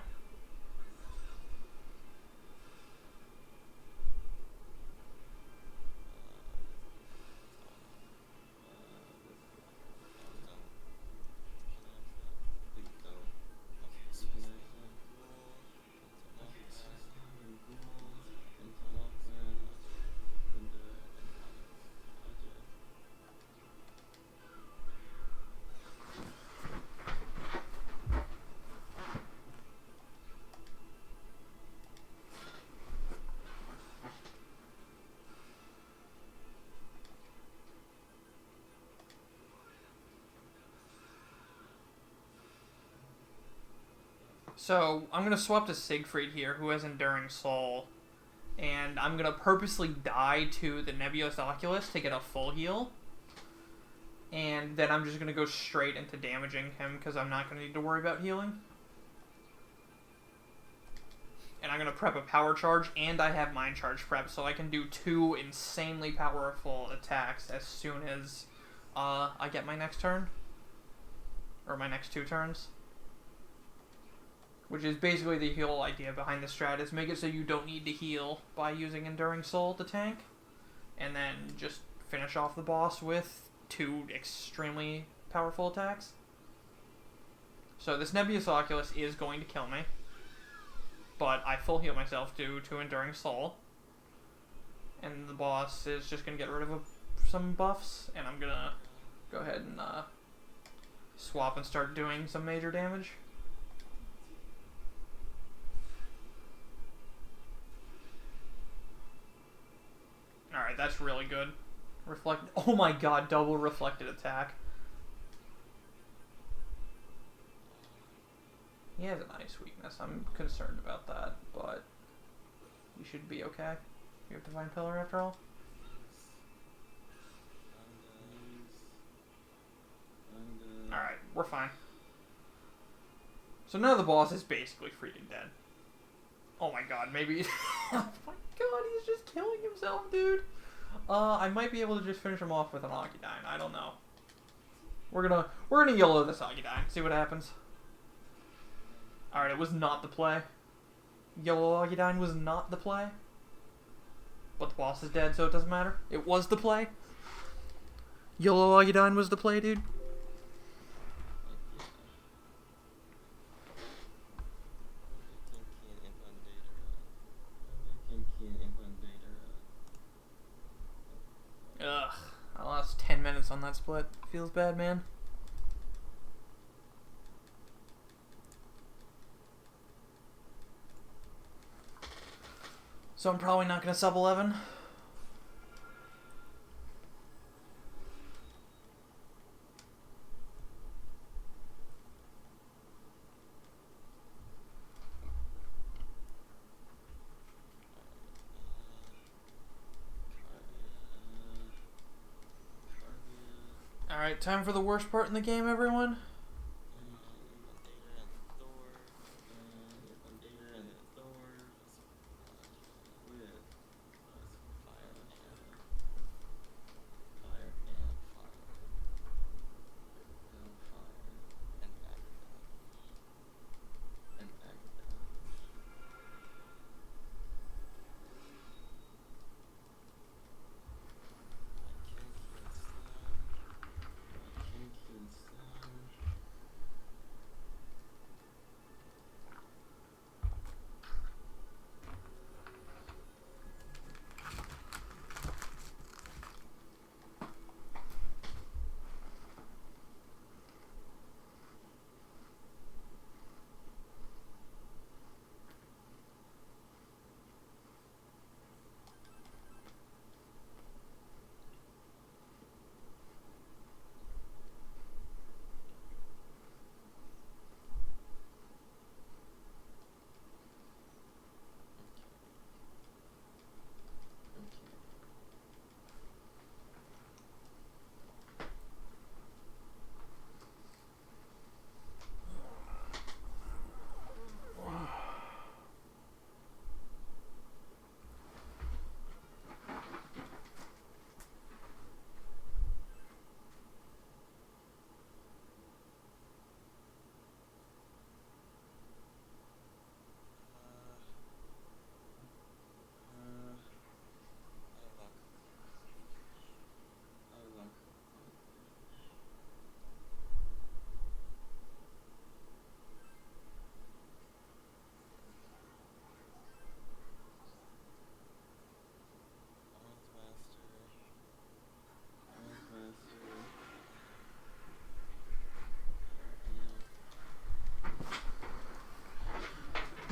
So, I'm going to swap to Siegfried here, who has Enduring Soul. And I'm going to purposely die to the Nebulos Oculus to get a full heal. And then I'm just going to go straight into damaging him, because I'm not going to need to worry about healing. And I'm going to prep a power charge, and I have mind charge prep, so I can do 2 insanely powerful attacks as soon as I get my next turn. Or my next 2 turns. Which is basically the heal idea behind the strat, is make it so you don't need to heal by using Enduring Soul to tank. And then just finish off the boss with 2 extremely powerful attacks. So this Nebulos Oculus is going to kill me. But I full heal myself due to Enduring Soul. And the boss is just going to get rid of some buffs. And I'm going to go ahead and swap and start doing some major damage. Alright, that's really good. Reflect. Oh my god, double reflected attack. He has an ice weakness. I'm concerned about that, but you should be okay. You have Divine Pillar after all? Alright, we're fine. So now the boss is basically freaking dead. Oh my god, maybe... oh my god, he's just killing himself, dude. I might be able to just finish him off with an Ogydyne. I don't know. We're gonna YOLO this Ogydyne. See what happens. Alright, it was not the play. YOLO Ogydyne was not the play. But the boss is dead, so it doesn't matter. It was the play. YOLO Ogydyne was the play, dude. Ugh, I lost 10 minutes on that split. Feels bad, man. So I'm probably not going to sub 11. Alright, time for the worst part in the game, everyone.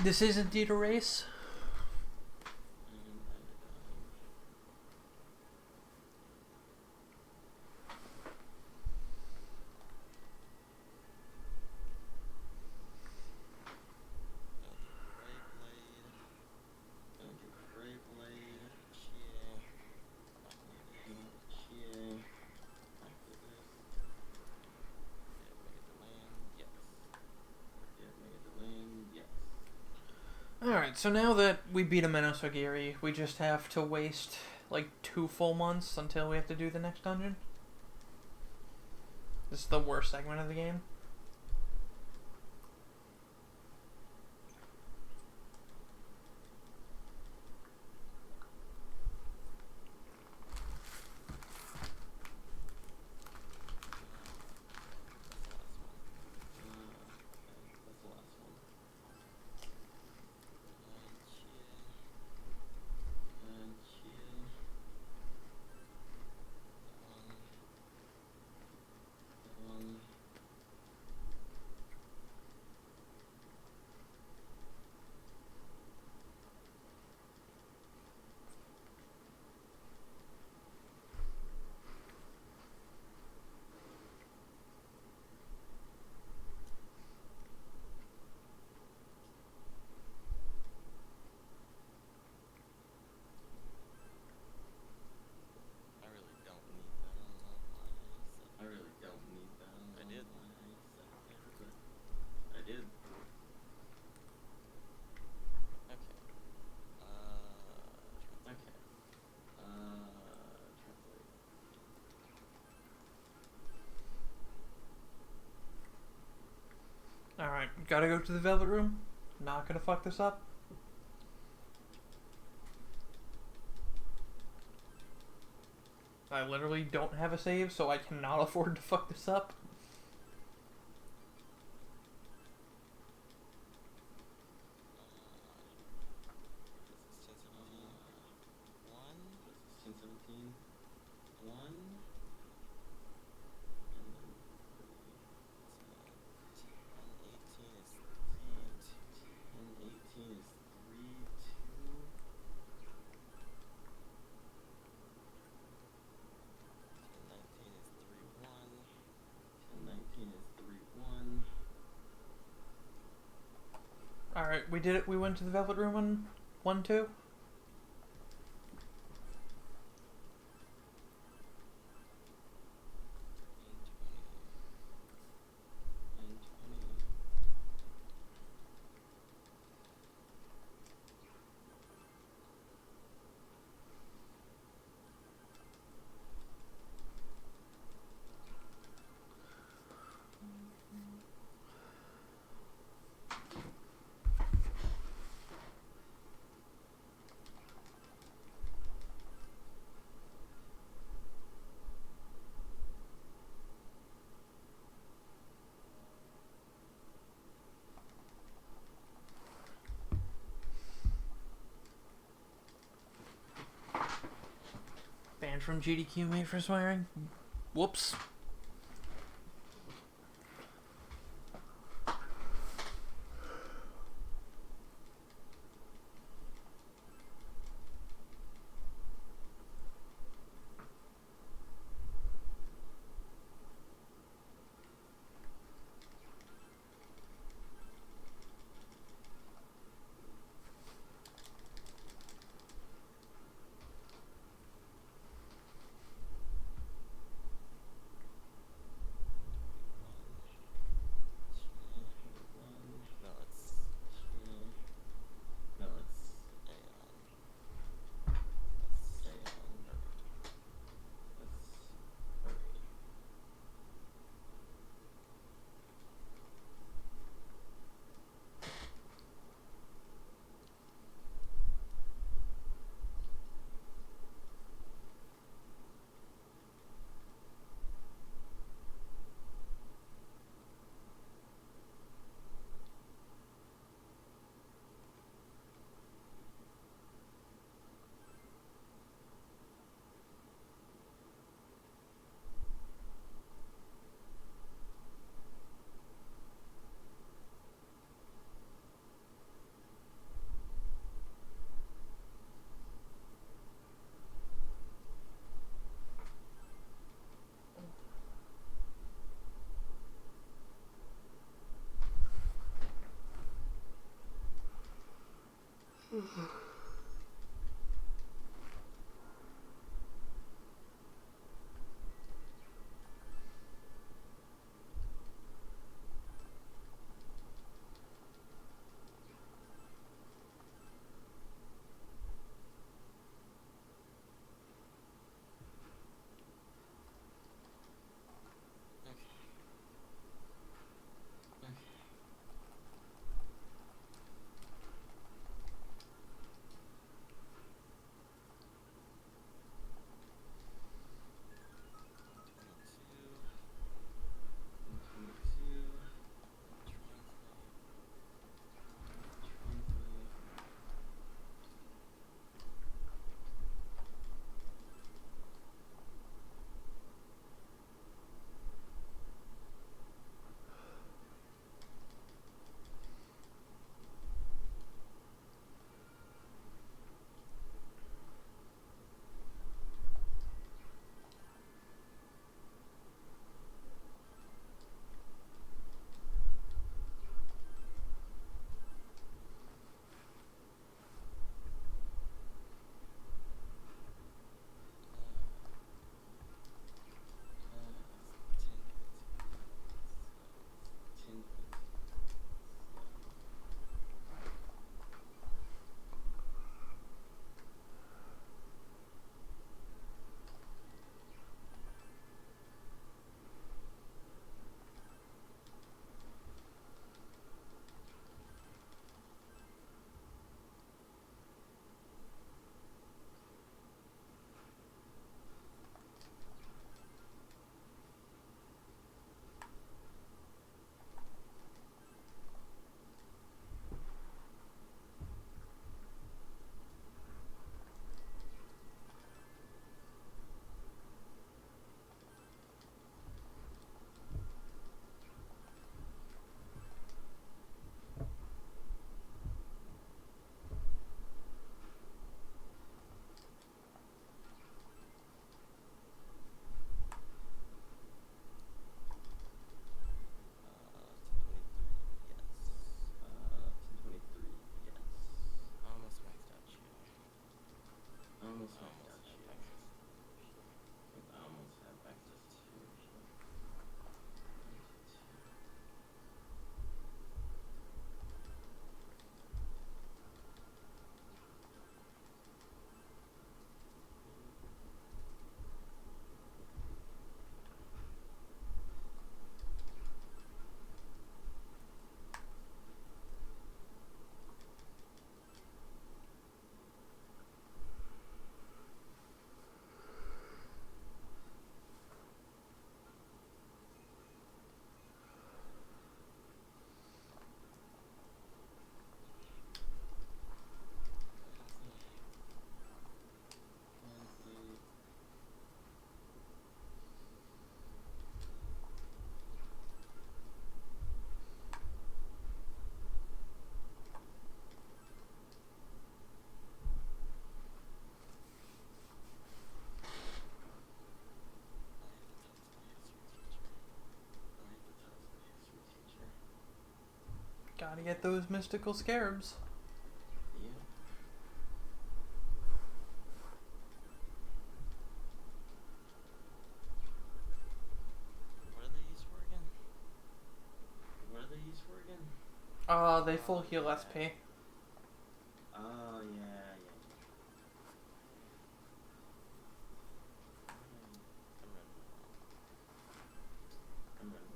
This is indeed a race. Alright, so now that we beat a Menosogiri, we just have to waste like 2 full months until we have to do the next dungeon. This is the worst segment of the game. Alright, gotta go to the Velvet Room. Not gonna fuck this up. I literally don't have a save, so I cannot afford to fuck this up. Alright, we did it. We went to the Velvet Room on 1-2. Banned from GDQ mate for swearing. Whoops. Gotta get those mystical scarabs. Yeah. What are they used for again? What are they used for again? They full heal yeah. SP. Oh, yeah. I'm running.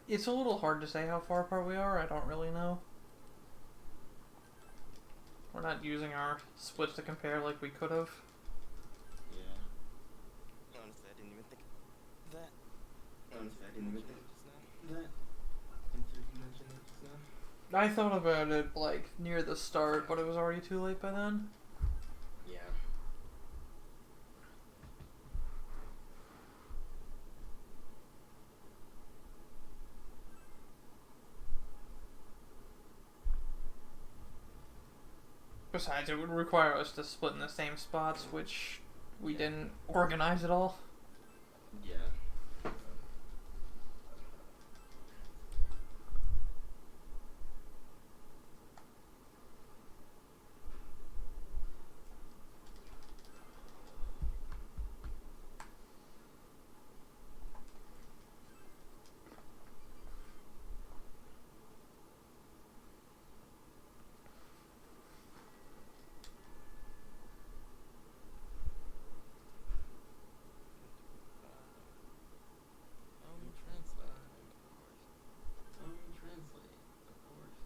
It's a little hard to say how far apart we are. I don't really know. We're not using our splits to compare like we could have. Yeah. Honestly, I didn't even think that. Honestly, I didn't even think Just now. that until you mentioned it just now. I thought about it like near the start, but it was already too late by then. Yeah. Besides, it would require us to split in the same spots, which we Yeah. didn't organize at all. Yeah. Translate. Translate, of course.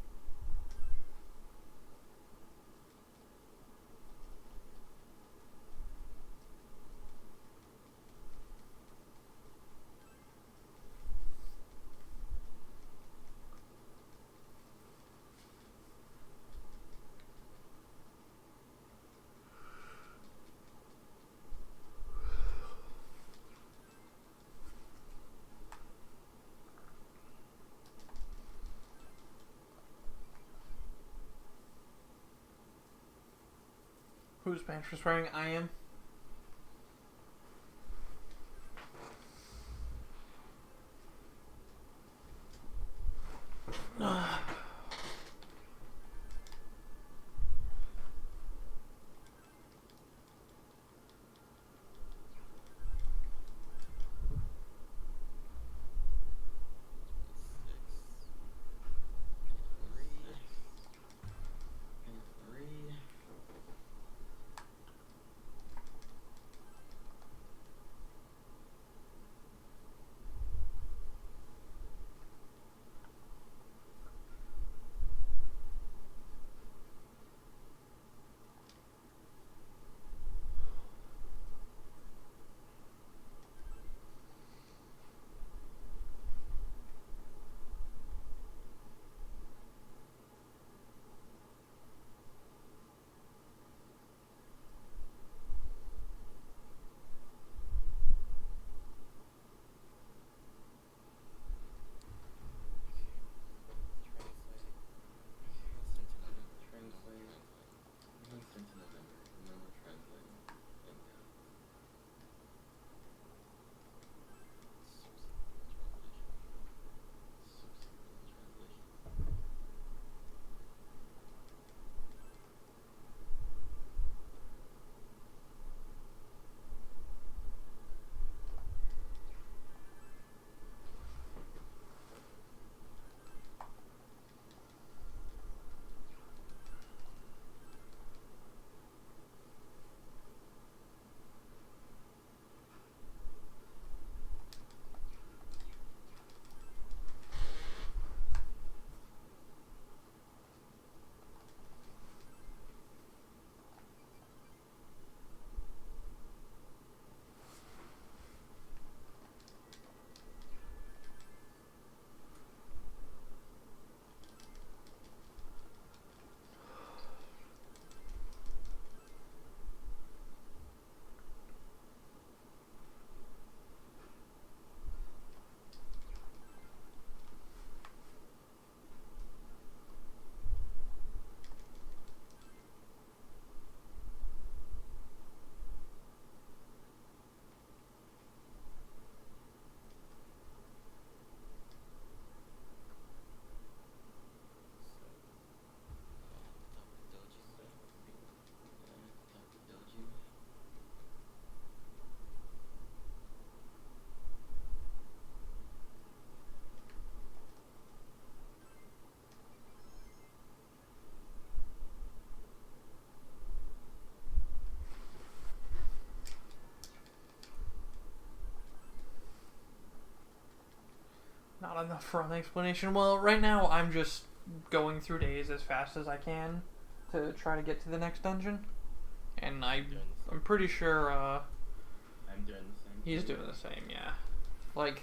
Who's Banter's wearing? I am. Three. Translate. Listen to November. Remember translating. Thank God. Translation. Not enough for an explanation. Well, right now I'm just going through days as fast as I can. to try to get to the next dungeon, and Doing the I'm same. pretty sure I'm doing the same. he's doing the same. Yeah, like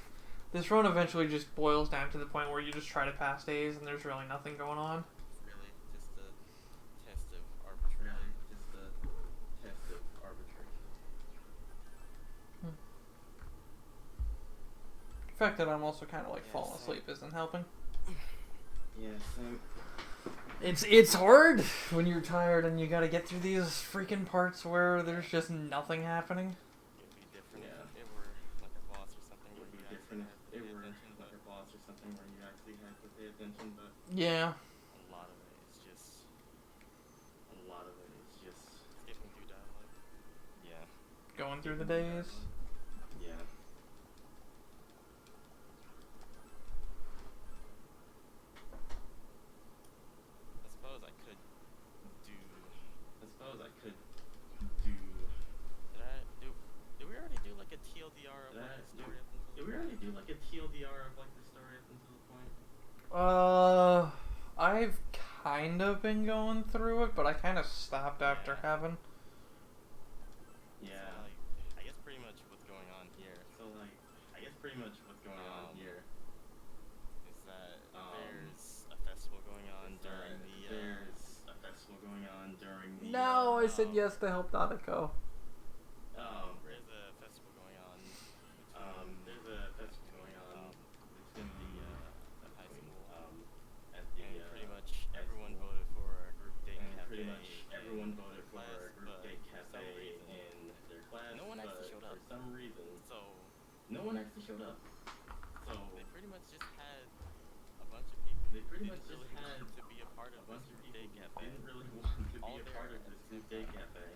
this run eventually just boils down to the point where you just try to pass days and there's really nothing going on. Really, just a test of arbitrary. Really, just a test of arbitrary. The fact that I'm also kind of like Yeah, falling same. asleep isn't helping. Yeah, same. It's hard when you're tired and you gotta get through these freaking parts where there's just nothing happening. It'd be different Yeah. if it were like a boss or something It where would be you actually different have to if it pay were attention, but like a boss or something where you actually had to pay attention, but Yeah. a lot of it is just a lot of it is just skipping through dialogue. Yeah. Going through the days. Yeah. I suppose I could do. I suppose I could do. Did we already do like a TLDR of like the story up until? Did we already do like a TLDR of like the story up until the point? I've kind of been going through it, but I kind of stopped after Yeah. having. Yeah. So, like, I guess pretty much what's going on here So like, I guess pretty much what's going on here is that Um, there's a festival going on is that during the. there's a festival going on during the. No, I said yes to help Nanako. There's a festival going on. There's a festival going on between the at high school. at the And pretty much high everyone school. voted for a group date And cafe. pretty much everyone in voted for class, a group but date for some cafe reason, in their class, no one actually but showed for up. some reason, So no one actually showed up. So they pretty much just had a bunch of people. they pretty who much didn't just really had want to be a part a of bunch this of group people date who cafe. didn't really want to All be a there part of at this the group same date time. cafe.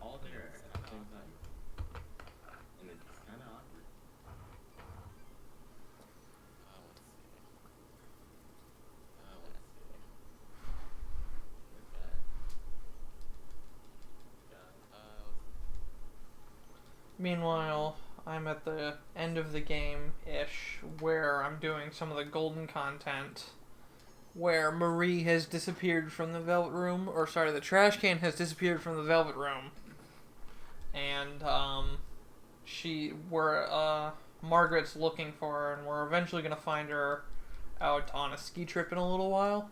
All think there it's at the kinda same awkward. time. And it's kind of awkward. Let's see. Let's see. Meanwhile, I'm at the end of the game-ish, where I'm doing some of the golden content, where Marie has disappeared from the Velvet Room, or sorry, the trash can has disappeared from the Velvet Room, and, Margaret's looking for her, and we're eventually gonna find her out on a ski trip in a little while.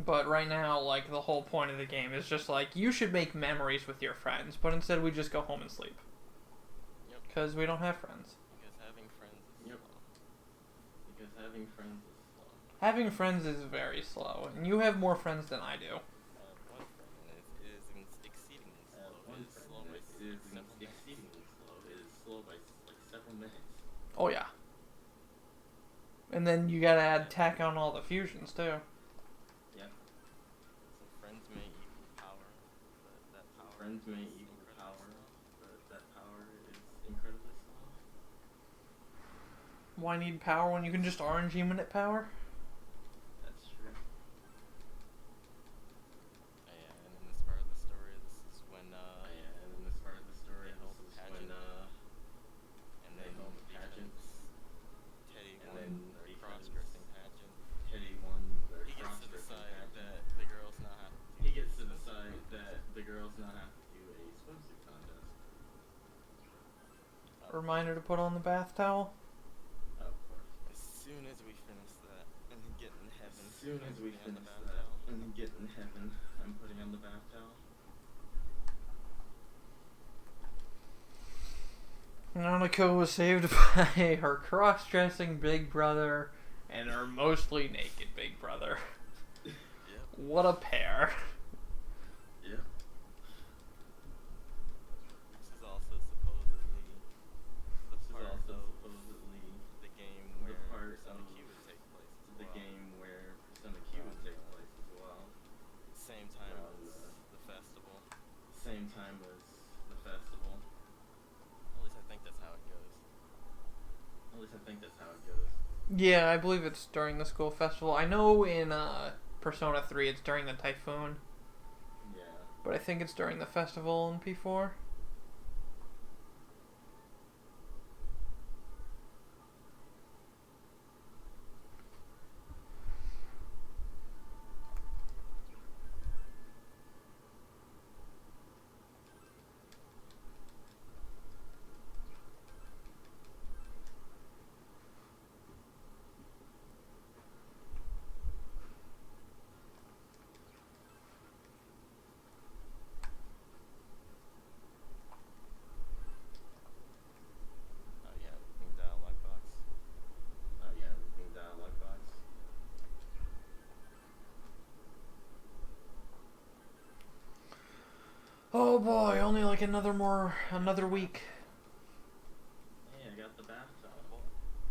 But right now, like, the whole point of the game is just like, you should make memories with your friends, but instead we just go home and sleep. Yep. Because we don't have friends. Because having friends is Yep. slow. Because having friends is slow. Having friends is very slow, and you have more friends than I do. One friend is exceedingly slow. One It is slow by is several minutes. exceedingly slow. It is slow by like several minutes. Oh, yeah. And then you gotta tack on all the fusions, too. Yep. So friends may equal power, but that power Friends may is equal incredibly power, slow. but that power is incredibly slow. Why need power when you can just RNG minute power? That's true. Yeah, and in this part of the story, this is when Yeah, and in this part of the story, they hold this the is when pageant. And they then hold the pageant. Teddy And won then their because cross-dressing pageant. Teddy won their He gets to cross-dressing decide pageant. that the girls now have to do He gets to this decide swimsuit that contest. the girls now have to do a swimsuit contest. Reminder to put on the bath towel. Of course. As soon as we finish that and then get in heaven, As soon as we putting on finish the bath that towel. and then get in heaven, I'm putting on the bath towel. Nanako was saved by her cross-dressing big brother and her mostly naked big brother. Yep. What a pair. Yep. This is also supposedly the This is part also of supposedly the game the where part Persona of Q would take place as the well. game where Persona Q would take place as well. Same time Around as the festival. Same time as the festival. At least I think that's how it goes. At least I think that's how it goes. Yeah, I believe it's during the school festival. I know in Persona 3 it's during the typhoon, Yeah. but I think it's during the festival in P4. Oh boy, only like another week. Hey, I got the bathtub.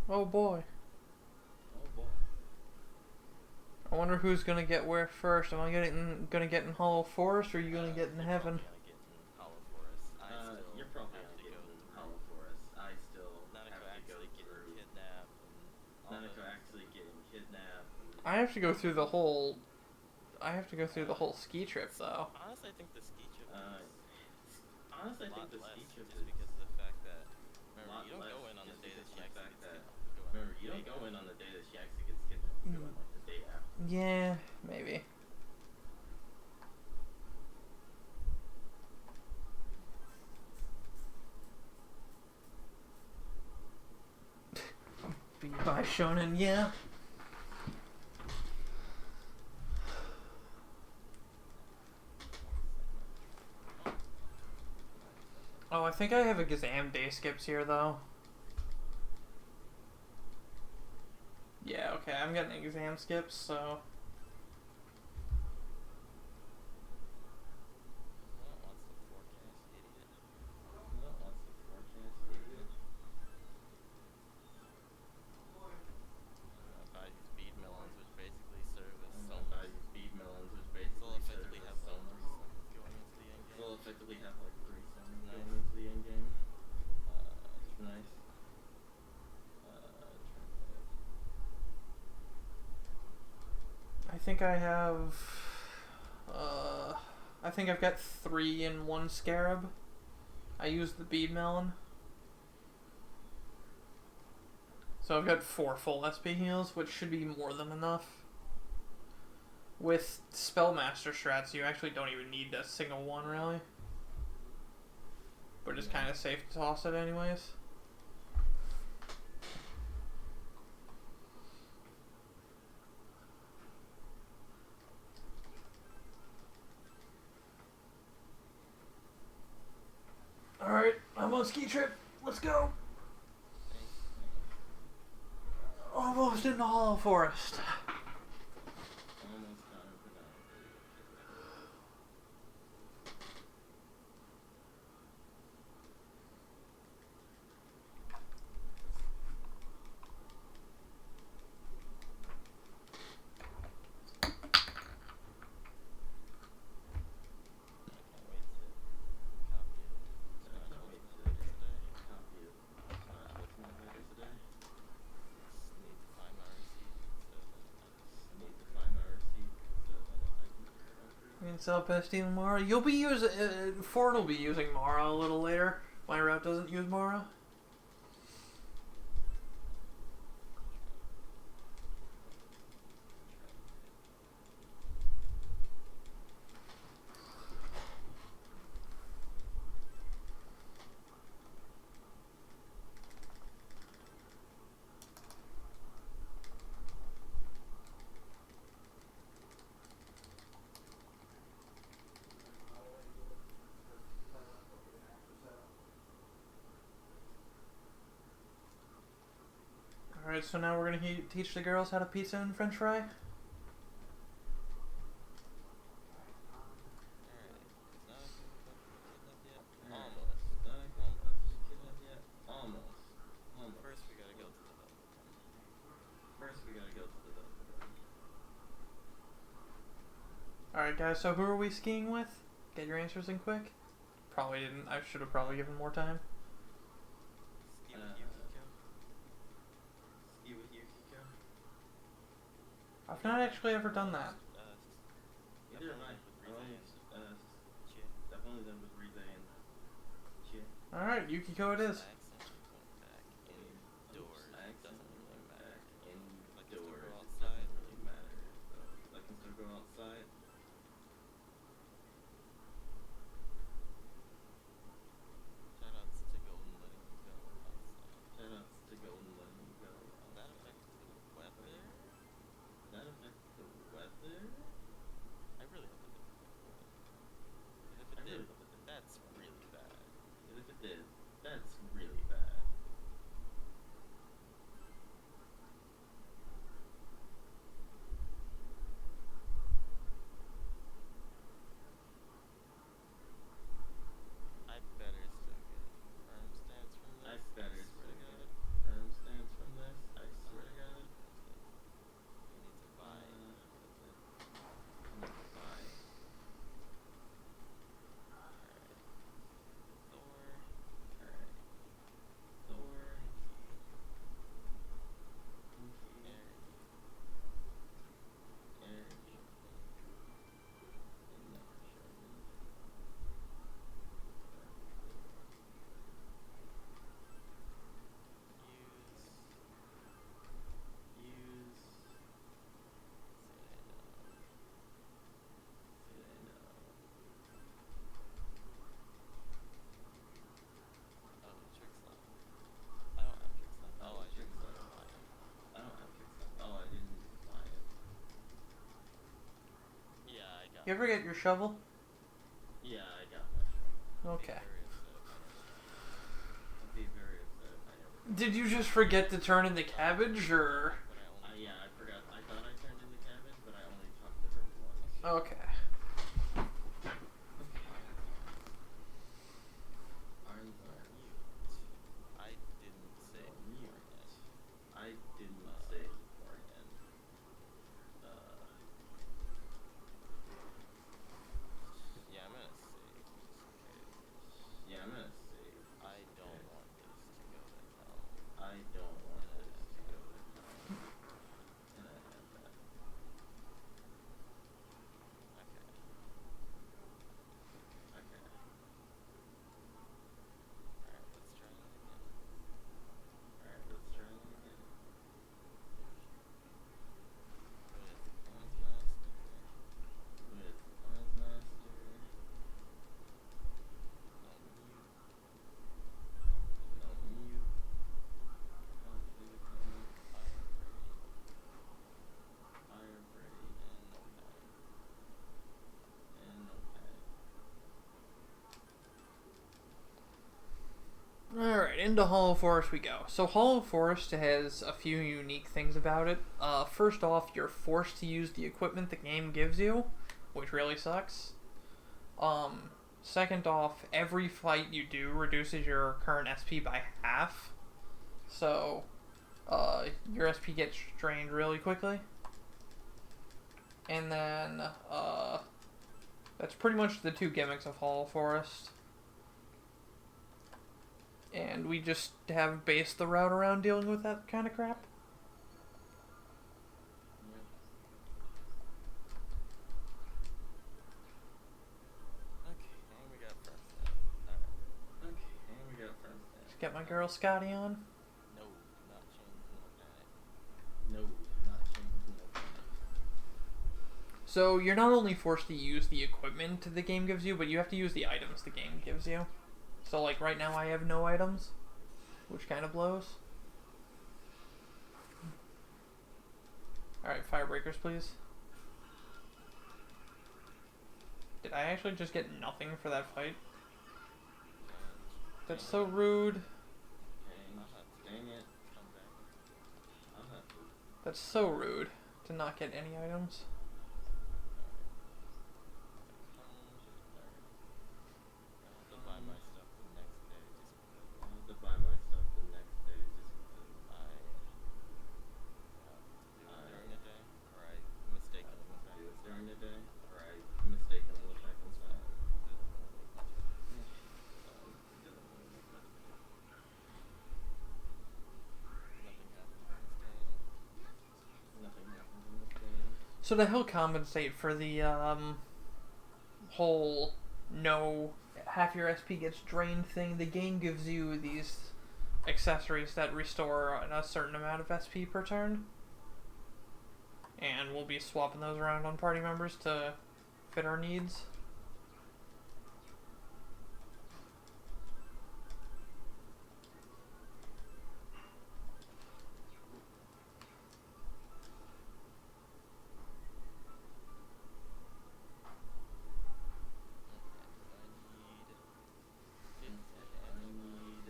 Oh boy. Oh boy. I wonder who's gonna get where first. Am I gonna get in Hollow Forest, or are you gonna get in You're Heaven? probably gonna get in Hollow Forest. You're probably have gonna to get go in through Hollow Forest. I still Nanako have to go actually getting through kidnapped and all Nanako those. actually getting kidnapped. I have to go through the whole. I have to go through the whole ski trip though. Honestly, I think the ski trip is Honestly, I a lot think the less ski trip just is because of the fact that a remember lot you don't less go in on the just day that because she of the actually fact gets that kidnapped. You go in remember you don't go in on the day that she actually gets kidnapped. You go in like the day after. Yeah, maybe. By Shonen, yeah. Oh, I think I have exam day skips here though. Yeah, okay, I'm getting exam skips, so. Well, what's the forecast, idiot? Well, what's the forecast, idiot? Buy these bead melons, which basically serve as I'm gonna buy sonas. these bead melons, which So they'll basically serve effectively as have like sonas. 3 summons going into the end game. They'll effectively have like 3 summons Nice. going into the end game. Nice. Translate. I think I have. I think I've got 3 in 1 scarab. I used the bead melon. So I've got 4 full SP heals, which should be more than enough. With Spellmaster strats, you actually don't even need a single one, really. But it's kind of safe to toss it anyways. Alright, I'm on ski trip. Let's go. Almost in the Hollow Forest. Almost time for now. It's up Estine Mara. You'll be using Ford will be using Mara a little later. My route doesn't use Mara. Alright, so now we're gonna teach the girls how to pizza and french fry. First, we gotta go to the Velvet. Alright guys, so who are we skiing with? Get your answers in quick. Probably didn't. I should have probably given more time. Ski with Yukiko. Ski with Yukiko. I've not actually ever done that. Neither am I. Definitely them with Rize and Chie. Alright, Yukiko it is. That's really bad. If it did, that's really got You ever get your shovel? Yeah, I got my shovel. Okay. I'd be very upset if I never. Did you just forget to turn in the cabbage, or? Yeah, I forgot. I thought I turned in the cabbage, but I only chopped the herb once. Okay. I'm mute. I didn't say Mute. beforehand. I didn't say beforehand. Yeah, I'm gonna save just in case. Yeah, I'm gonna save. I don't want this to go to hell. I don't want this to go to hell. And I have that. Okay. Okay. Alright, let's try that again. Alright, let's try it again. With Buzzmaster. With Buzzmaster. No mute. No mute. Fire Freddy. Fire Freddy. And Notepad. And Notepad. Alright, into Hollow Forest we go. So Hollow Forest has a few unique things about it. First off, you're forced to use the equipment the game gives you, which really sucks. Second off, every fight you do reduces your current SP by half. So, your SP gets drained really quickly. And then, that's pretty much the two gimmicks of Hollow Forest. And we just have based the route around dealing with that kind of crap. Yep. Okay, and we got first step. Alright. Okay, and we got first step. Just get my girl Scotty on. No, not change Notepad. No, not change Notepad. So you're not only forced to use the equipment the game gives you, but you have to use the items the game gives you. So like right now I have no items, which kind of blows. Alright, fire breakers please. Did I actually just get nothing for that fight? That's so rude. Dang it. Come back. I'll have to. That's so rude to not get any items. I'll have to buy my stuff the next day just because I'll have to buy my stuff the next day just because I have to do it during the day, or I mistakenly went back do it during the inside. day, or I mistakenly went back inside. It doesn't really make much difference. Nothing Nothing happens in this game. happens in this game. So to help compensate for the whole no half your SP gets drained thing, the game gives you these accessories that restore a certain amount of SP per turn. And we'll be swapping those around on party members to fit our needs. Okay, so I need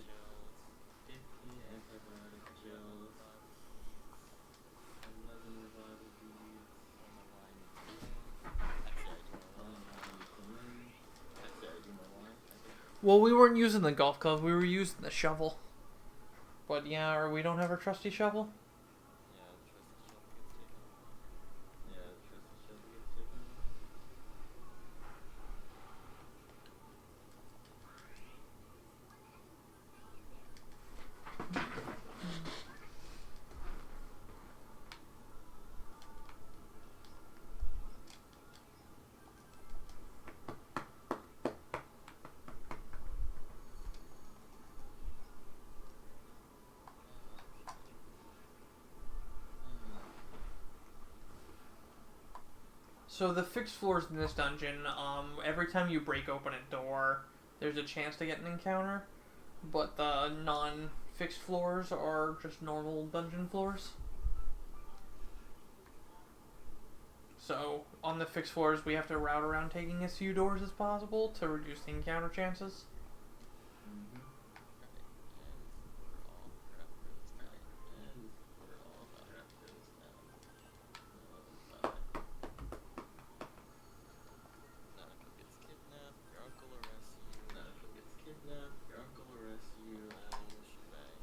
50 antibiotic antibiotic gels, gels, 11 revival beads, I don't know why I need some. Actually, I do know why. Well, we weren't using the golf club, we were using the shovel. But yeah, or we don't have our trusty shovel. Yeah, the trusty shovel gets taken away. Yeah, the trusty shovel gets taken. So the fixed floors in this dungeon, every time you break open a door, there's a chance to get an encounter. But the non-fixed floors are just normal dungeon floors. So on the fixed floors, we have to route around taking as few doors as possible to reduce the encounter chances. Mm-hmm. Nanako gets kidnapped, your uncle arrests you. Nanako gets kidnapped, your uncle arrests you. The whole shebang.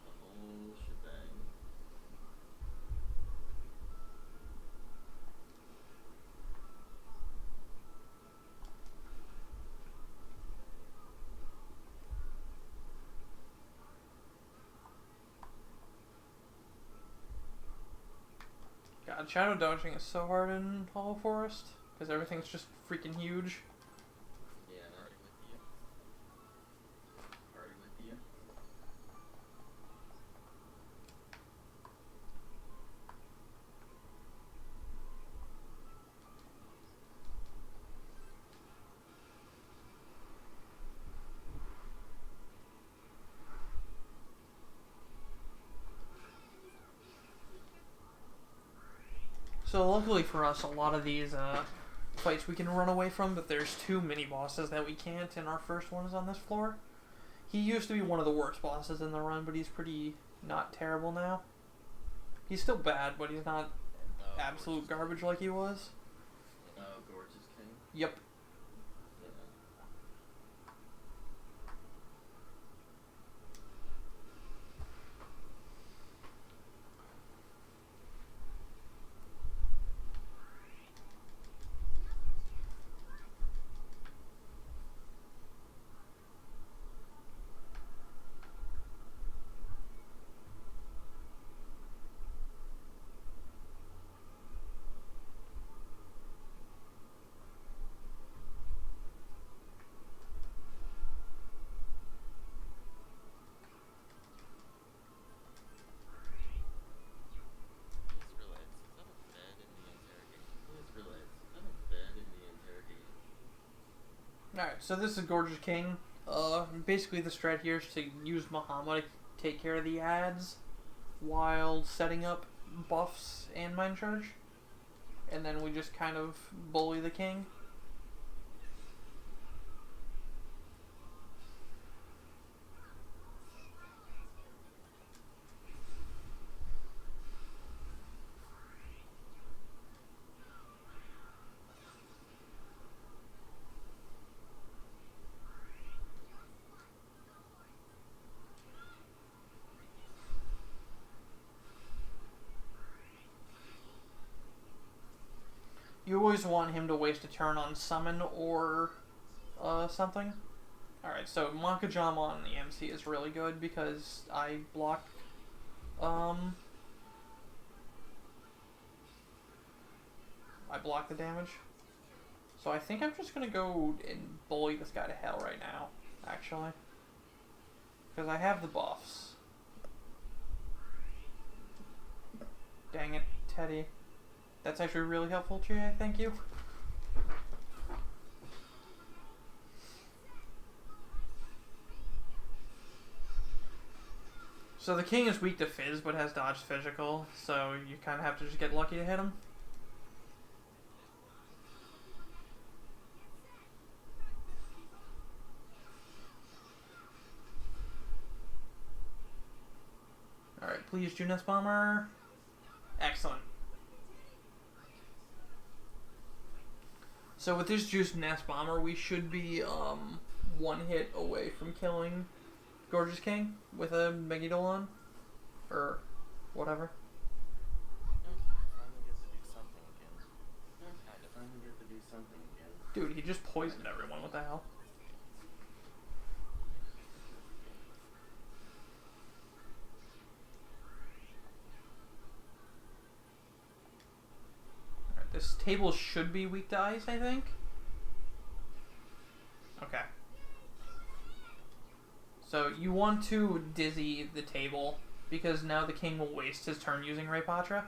The whole shebang. God, shadow dodging is so hard in Hollow Forest because everything's just freaking huge. Yeah, party with you. Party with you. So luckily for us, a lot of these fights we can run away from, but there's two mini bosses that we can't, and our first one is on this floor. He used to be one of the worst bosses in the run, but he's pretty not terrible now. He's still bad, but he's not absolute garbage like he was. Gorgeous King. Yep. Yeah. Alright, so this is Gorgeous King. Basically the strat here is to use Mahama to take care of the ads while setting up buffs and Mind Charge. And then we just kind of bully the king. You always want him to waste a turn on summon or something. Alright, so Makajama on the MC is really good because I block the damage. So I think I'm just gonna go and bully this guy to hell right now, actually. Because I have the buffs. Dang it, Teddy. That's actually really helpful, Chia, thank you. So the king is weak to Fizz, but has dodged physical, so you kind of have to just get lucky to hit him. Alright, please, Junes Bomber. Excellent. So with this Juice Nest Bomber, we should be one hit away from killing Gorgeous King with a Megidolon. Or whatever. Finally get to do something again. Dude, he just poisoned everyone, what the hell? Alright, this table should be weak to ice, I think. Okay. So you want to dizzy the table, because now the king will waste his turn using Ray Patra.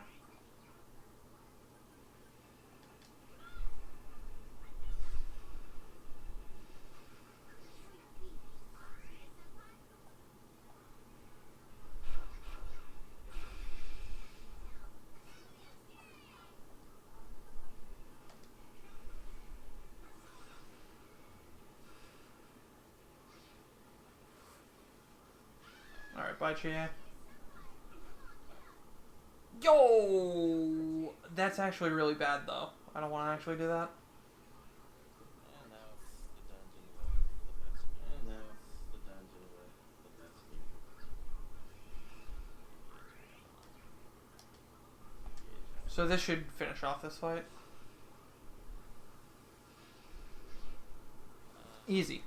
by Chie. Yo! That's actually really bad, though. I don't want to actually do that. And now it's the dungeon with the best view. And now it's the dungeon with the best view. So this should finish off this fight. Easy.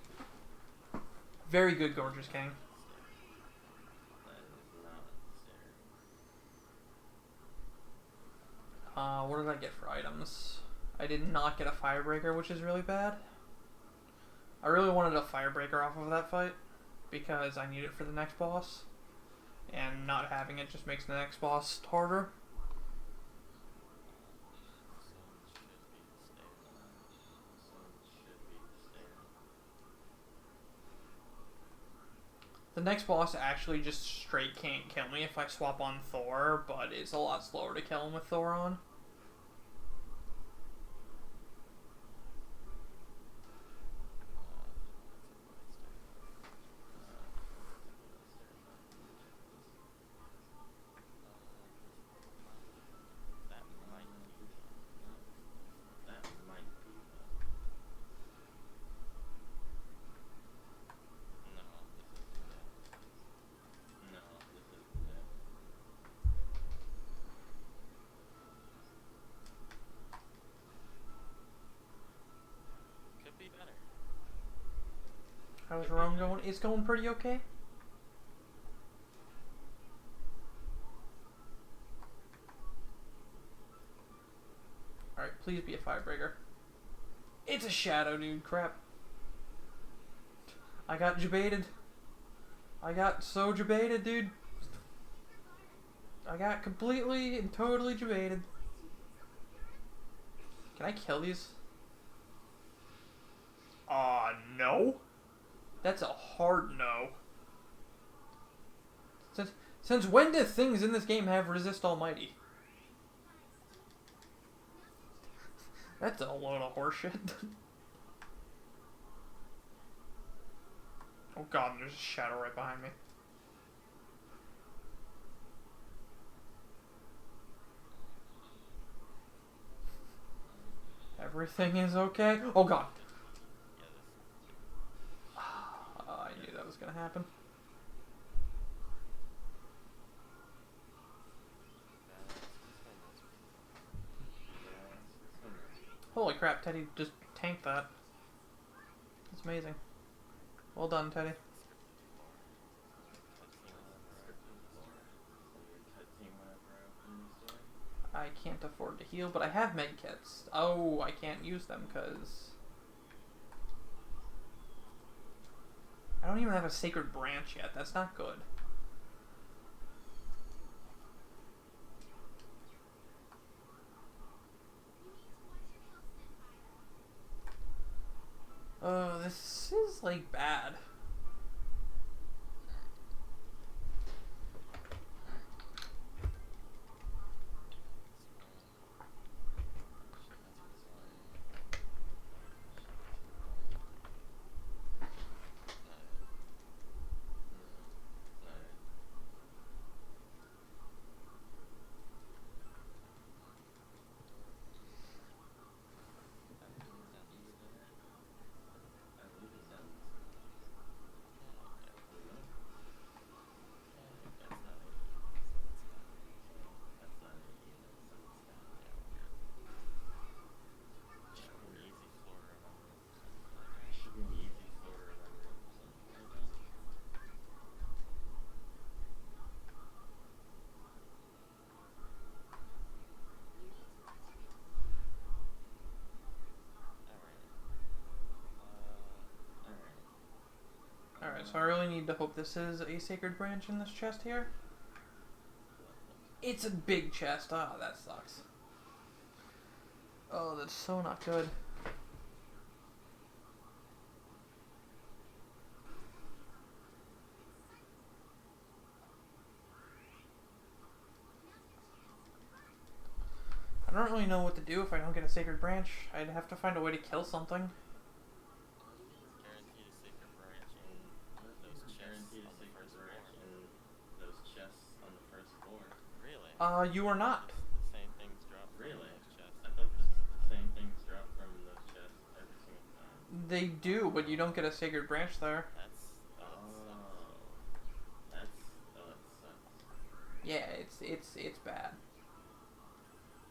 Very good, Gorgeous King. That is not scary. What did I get for items? I did not get a Firebreaker, which is really bad. I really wanted a Firebreaker off of that fight because I need it for the next boss. And not having it just makes the next boss harder. The next boss actually just straight can't kill me if I swap on Thor, but it's a lot slower to kill him with Thor on. How's Rome going? It's going pretty okay. Alright, please be a Firebreaker. It's a Shadow, dude. Crap. I got jebaited. I got so jebaited, dude. I got completely and totally jebaited. Can I kill these? No. That's a hard no. Since when do things in this game have Resist Almighty? That's a load of horseshit. Oh god, there's a shadow right behind me. Everything is okay. Oh god. I knew that was gonna happen. Holy crap, Teddy just tanked that. That's amazing. Well done, Teddy. I can't afford to heal, but I have medkits. Oh, I can't use them because I don't even have a Sacred Branch yet. That's not good. This is like bad. Alright, so I really need to hope this is a Sacred Branch in this chest here. It's a big chest. Ah, oh, that sucks. Oh, that's so not good. I don't really know what to do if I don't get a Sacred Branch. I'd have to find a way to kill something. Guaranteed a Sacred Branch in those chests on the first floor. You are not. The same things drop from Really? those chests. I thought the same things drop from those chests every single time. They do, but you don't get a sacred branch there. That's Oh. That sucks. Yeah, it's bad.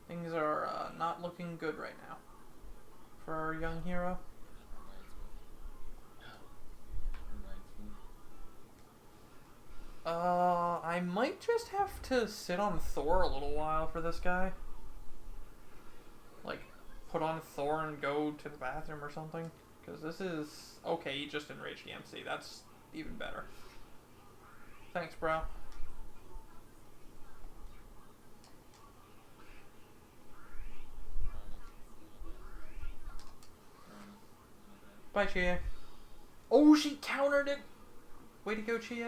Things are not looking good right now for our young hero. Reminds me. I might just have to sit on Thor a little while for this guy. Like, put on Thor and go to the bathroom or something. Because this is... Okay, he just enraged the MC. That's even better. Thanks, bro. Bye, Chie. Oh, she countered it! Way to go, Chie.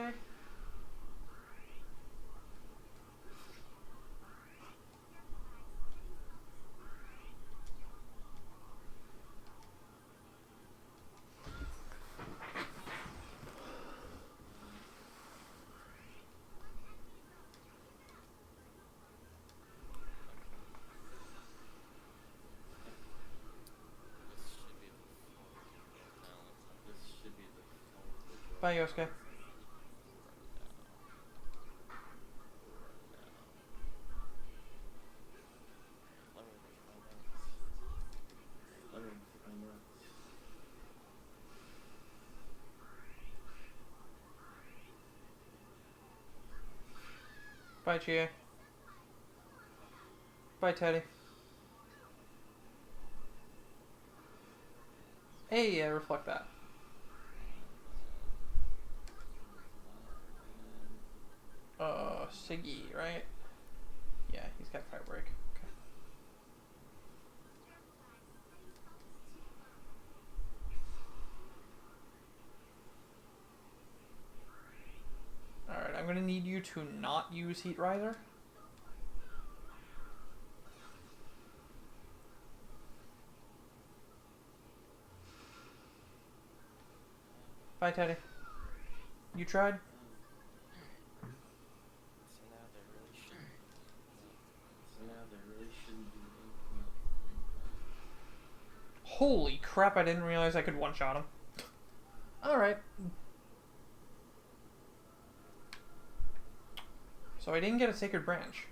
This should be the fourth. Bye, Yosuke. Let me find out. Bye, Chie. Bye, Teddy. Hey, reflect that. Siggy, right? Yeah, he's got fire break. Okay. Alright, I'm gonna need you to not use Heat Riser. Bye, Teddy. You tried? So now there really shouldn't be anything Holy crap, I didn't realize I could one-shot him. Alright. So I didn't get a Sacred Branch.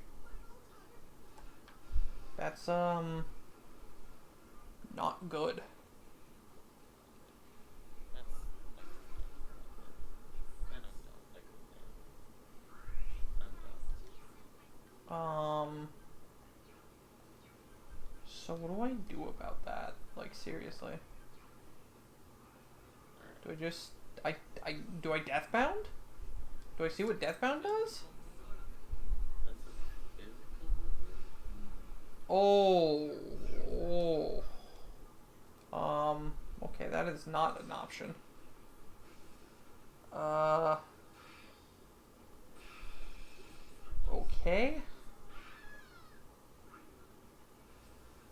That's, not good. So what do I do about that? Like, seriously. Do I just... do I Deathbound? Do I see what Deathbound does? That's a physical Oh. Okay, that is not an option. Okay.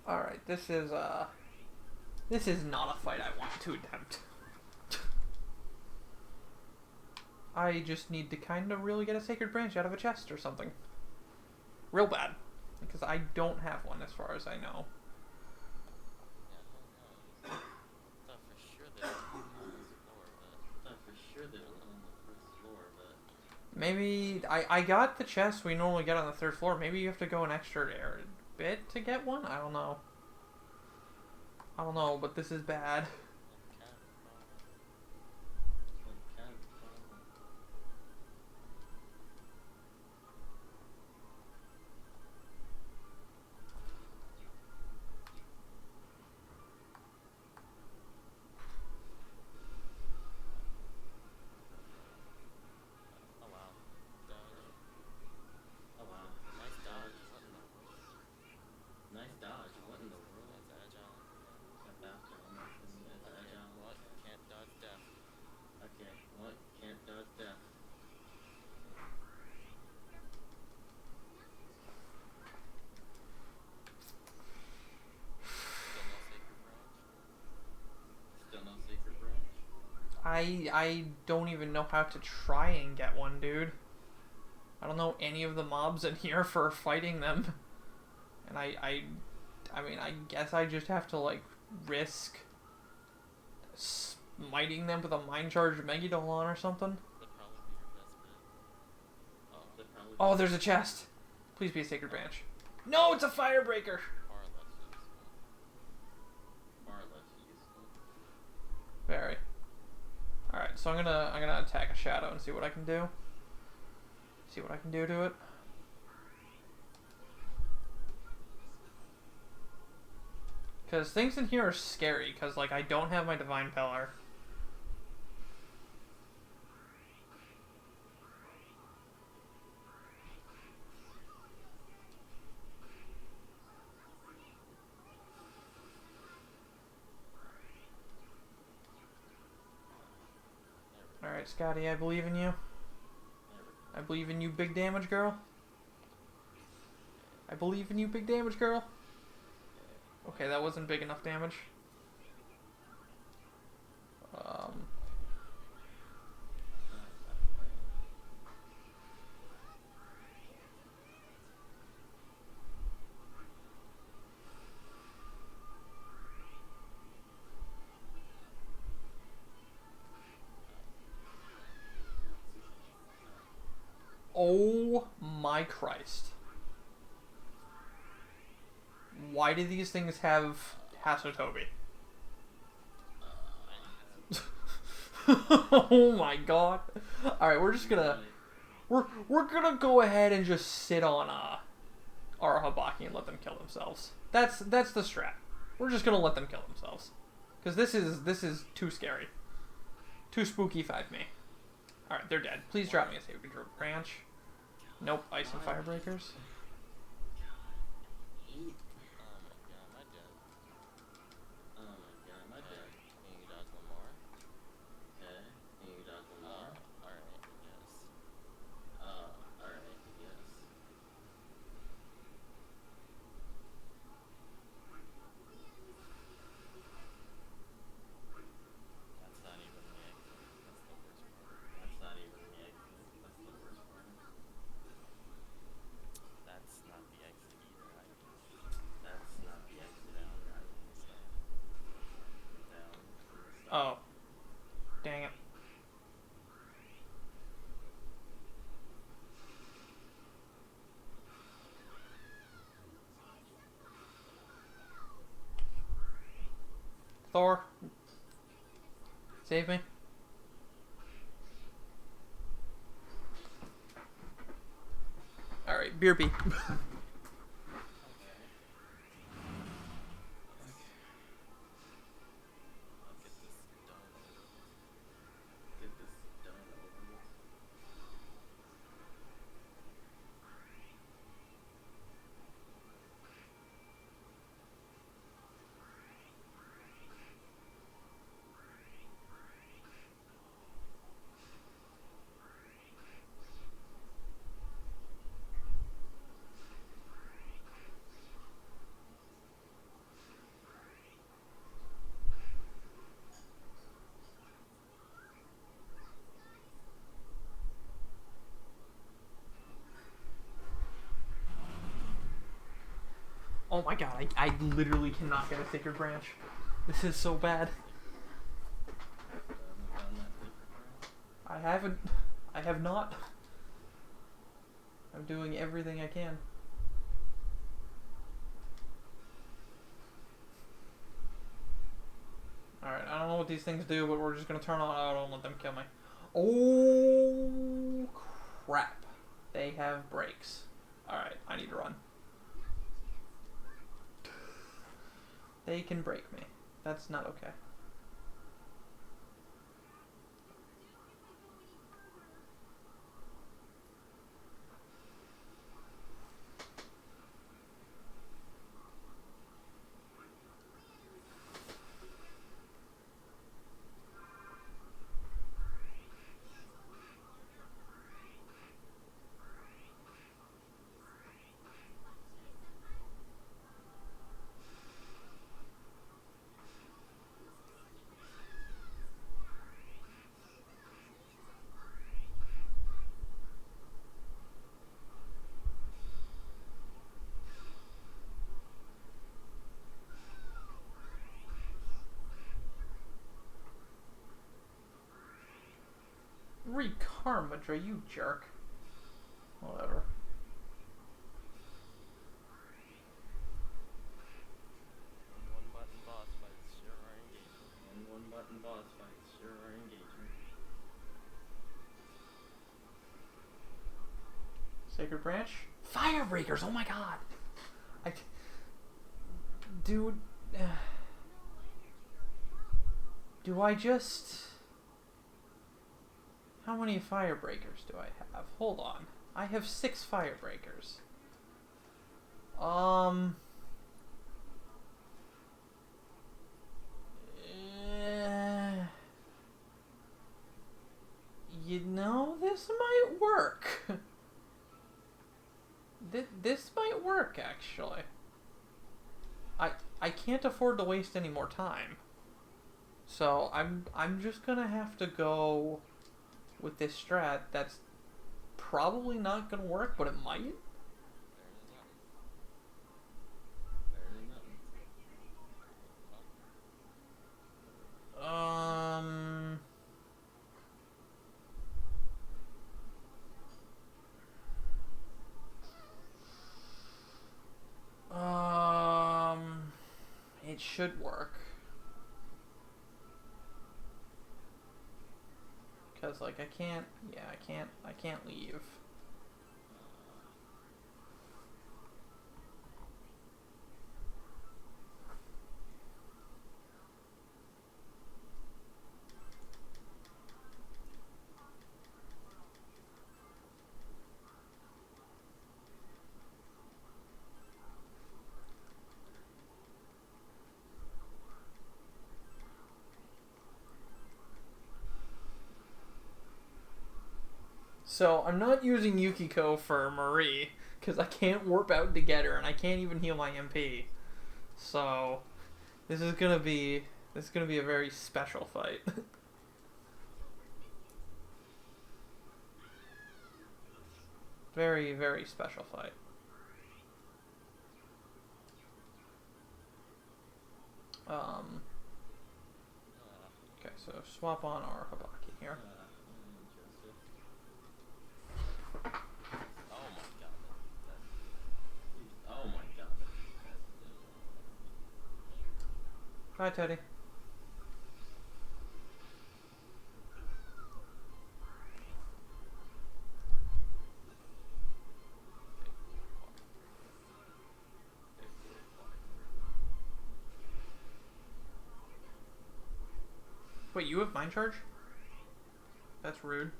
Alright, this is not a fight I want to attempt. I just need to kind of really get a Sacred Branch out of a chest or something. Real bad. Because I don't have one as far as I know. Maybe... I got the chest we normally get on the 3rd floor. Maybe you have to go an extra bit to get one? I don't know. I don't know, but this is bad. I don't even know how to try and get one, dude. I don't know any of the mobs in here for fighting them. And I mean, I guess I just have to, like, risk smiting them with a Mind Charge Megalodon or something. That'd probably be your best bet. Oh, that'd probably be Oh, there's a chest. Please be a Sacred Branch. No, it's a Firebreaker! far less useful. Far less useful. Very. Alright, so I'm gonna attack a shadow and see what I can do. See what I can do to it. Because things in here are scary, because, like, I don't have my Divine Pillar. Alright, Scotty, I believe in you. I believe in you, big damage girl. I believe in you, big damage girl. Okay, that wasn't big enough damage. Oh my Christ. Why do these things have Hasotobi? Oh my god. Alright, we're just gonna... We're gonna go ahead and just sit on our Habaki and let them kill themselves. That's the strat. We're just gonna let them kill themselves. Because this is too scary. Too spooky 5-me. Alright, they're dead. Please drop me a Sacred Branch. Nope, Ice and Firebreakers. Oh my god, am I dead? Can you dodge one more? Okay. Can you dodge one more? Alright, yes. Alright, yes. That's not even the exit. That's the worst part. That's not even the exit. That's the worst part. That's not the exit either. That's not the exit out. I understand. Down. Oh. Dang it. Thor. Save me. Alright, Beer Bee. Get this done over with. Oh my god, I literally cannot get a Sacred Branch. This is so bad. Found that paper. I haven't. I have not. I'm doing everything I can. Alright, I don't know what these things do, but we're just gonna turn on auto and let them kill me. Oh, crap. They have brakes. Alright, I need to run. They can break me. That's not okay. Rekarmadra, you jerk. Whatever. One button boss fights sure are engaging. And one button boss fights sure are engaging. Sacred Branch? Firebreakers! Oh my god! Dude... do I just... How many Firebreakers do I have? Hold on. I have 6 Firebreakers. You know, this might work. This might work, actually. I can't afford to waste any more time. So I'm just gonna have to go with this strat that's probably not gonna work, but it might. Better than nothing. It should work. Cause like I can't leave. So I'm not using Yukiko for Marie because I can't warp out to get her, and I can't even heal my MP. So this is gonna be a very special fight. Very, very special fight. Okay, so swap on our Habaki here. Oh my god. Oh my god. Bye, Teddy. Wait, you have Mind Charge? That's rude.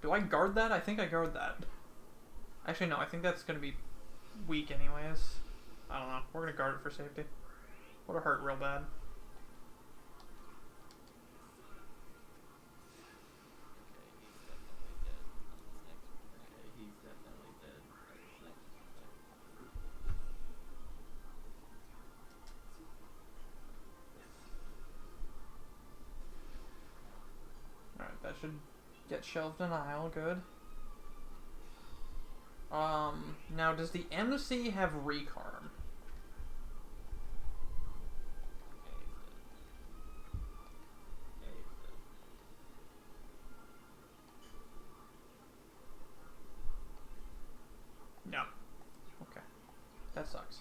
Do I guard that? I think I guard that. Actually, no, I think that's gonna be weak anyways. I don't know. We're gonna guard it for safety. Would've hurt real bad. He's definitely dead. Alright, that should get shelved denial, good. Now does the MC have recarm? No. Okay. That sucks.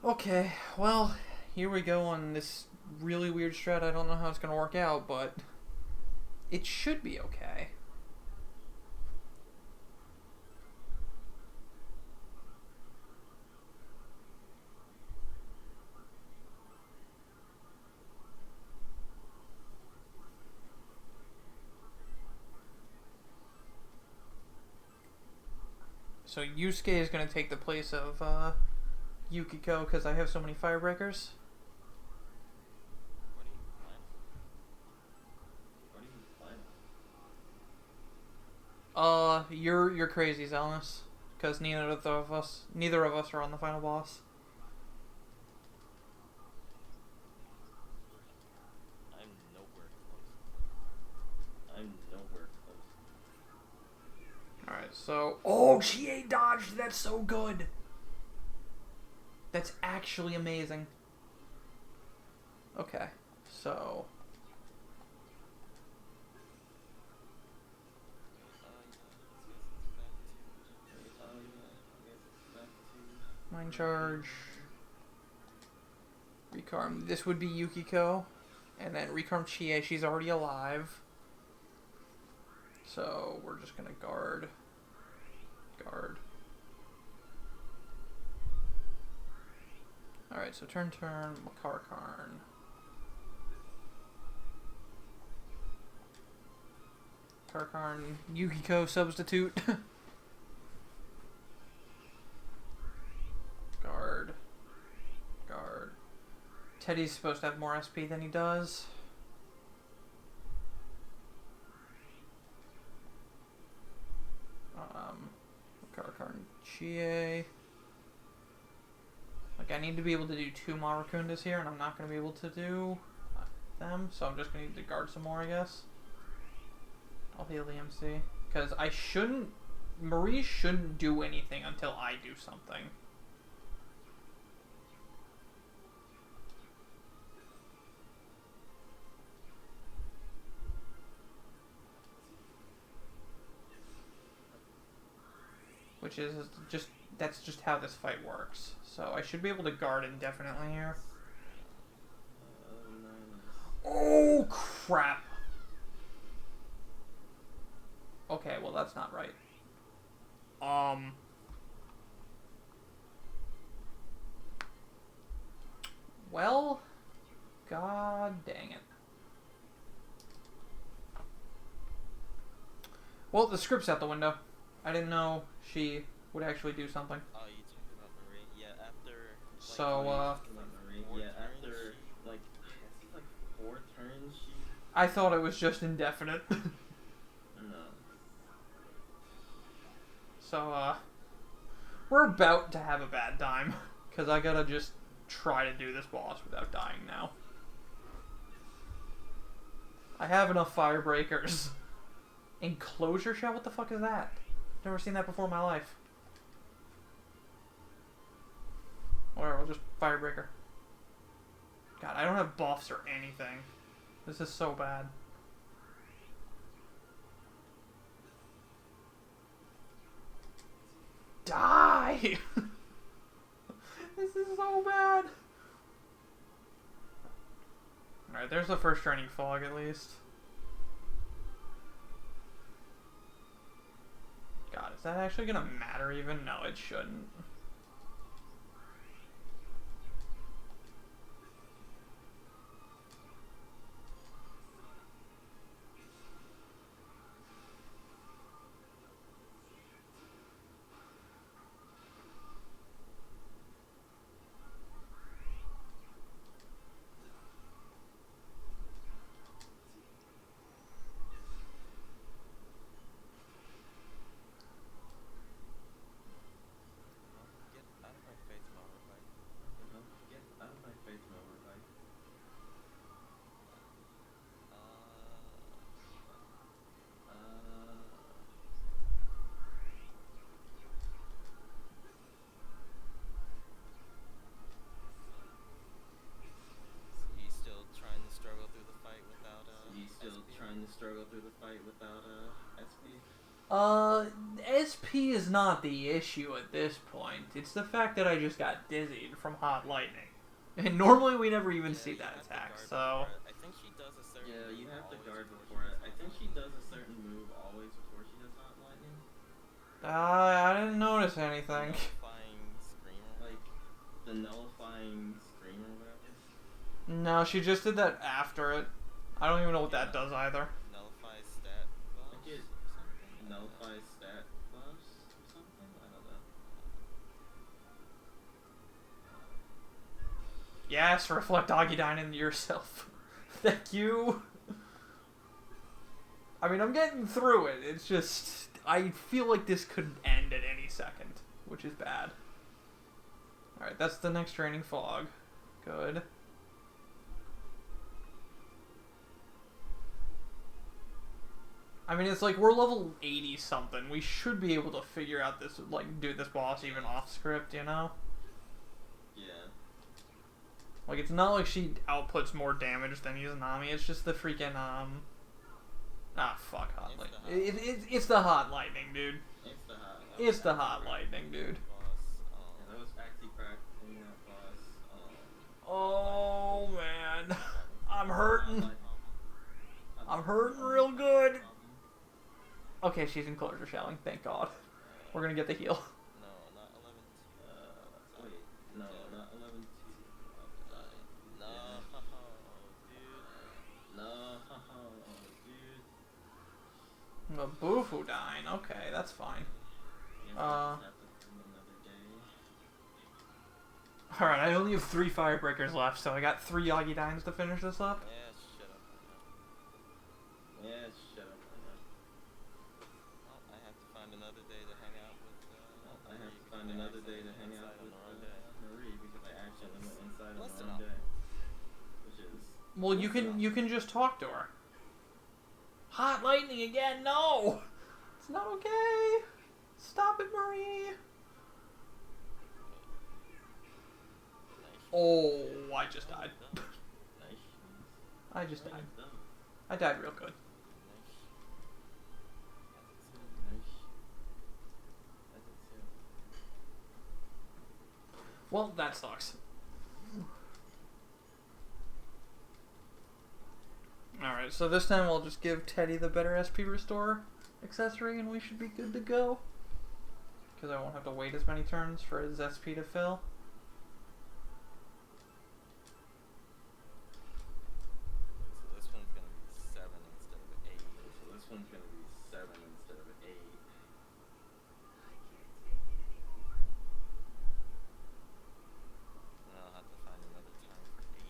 Okay, well, here we go on this really weird strat. I don't know how it's going to work out, but it should be okay. So Yusuke is going to take the place of Yukiko because I have so many firebreakers. What are you planning? You're crazy, Zelnus, because neither of us are on the final boss. I'm nowhere close. I'm So, oh, GA dodged. That's so good. That's actually amazing. Okay, so Mind Charge, Recarm. This would be Yukiko, and then Recarm Chie. She's already alive, so we're just gonna guard. All right, so turn, Makarkarn. Karkarn, Yukiko substitute. Guard. Teddy's supposed to have more SP than he does. Karkarn Chie. Like, I need to be able to do 2 Marakundas here, and I'm not going to be able to do them, so I'm just going to need to guard some more, I guess. I'll heal the MC. Because I shouldn't... Marie shouldn't do anything until I do something. Which is just... That's just how this fight works. So I should be able to guard indefinitely here. Oh, crap! Okay, well that's not right. Well, god dang it. Well, the script's out the window. I didn't know she would actually do something. Oh, you talking about Marie? Yeah, after. Like, So, Marie, yeah, after like 4 turns, she. I thought it was just indefinite. No. So, we're about to have a bad time. Because I gotta just try to do this boss without dying now. I have enough fire breakers. Enclosure shell? What the fuck is that? Never seen that before in my life. Whatever, we'll just firebreaker. God, I don't have buffs or anything. This is so bad. Die! This is so bad. Alright, there's the first training fog at least. God, is that actually gonna matter even? No, it shouldn't. Struggle through the fight without SP? SP is not the issue at this point. It's the fact that I just got dizzied from hot lightning. And normally we never even see that attack, so... I think she does a certain Yeah, you have to guard before it. I think she does a certain move always before she does hot lightning. I didn't notice anything. Nullifying screamer. Like, the nullifying scream or whatever. No, she just did that after it. I don't even know what that does either. Nullifies stat buffs. Like it nullifies stat buffs or something? I don't know. Yes, reflect Agidyne into yourself. Thank you. I mean, I'm getting through it. It's just... I feel like this could end at any second, which is bad. Alright, that's the next training fog. Good. I mean, it's like we're level 80 something. We should be able to figure out this, like, do this boss even off script, you know? Yeah. Like, it's not like she outputs more damage than Izanami. It's just the freaking, ah, fuck, hot lightning. It's the hot lightning, dude. It's the hot. It's the hot lightning, dude. That was actually practicing that boss. Oh, man. I'm hurting. I'm hurting real good. Okay, she's in closure shelling. Thank God. We're gonna get the heal. No, not 11. Wait, no, not 11. No, dude. No, dude. The Bufu dying. Okay, that's fine. Alright, I only have 3 Firebreakers left, so I got 3 Yagi Dines to finish this up. Yeah, shut up. Yeah, shut up. Well, I have to find another day to hang out with. I have to find another day to hang out with Marie because I actually went inside on Listen the up. wrong day. Which is. Well, you can just talk to her. Hot lightning again? No! It's not okay! Stop it, Marie! Oh, I just died. Nice. I just died. Nice. I died real good. Well, that sucks. Alright, so this time I'll just give Teddy the better SP restore accessory and we should be good to go. Because I won't have to wait as many turns for his SP to fill. So this one's gonna be 7 instead of 8. So this one's gonna be 7 instead of 8. And I'll have to find another time for 8.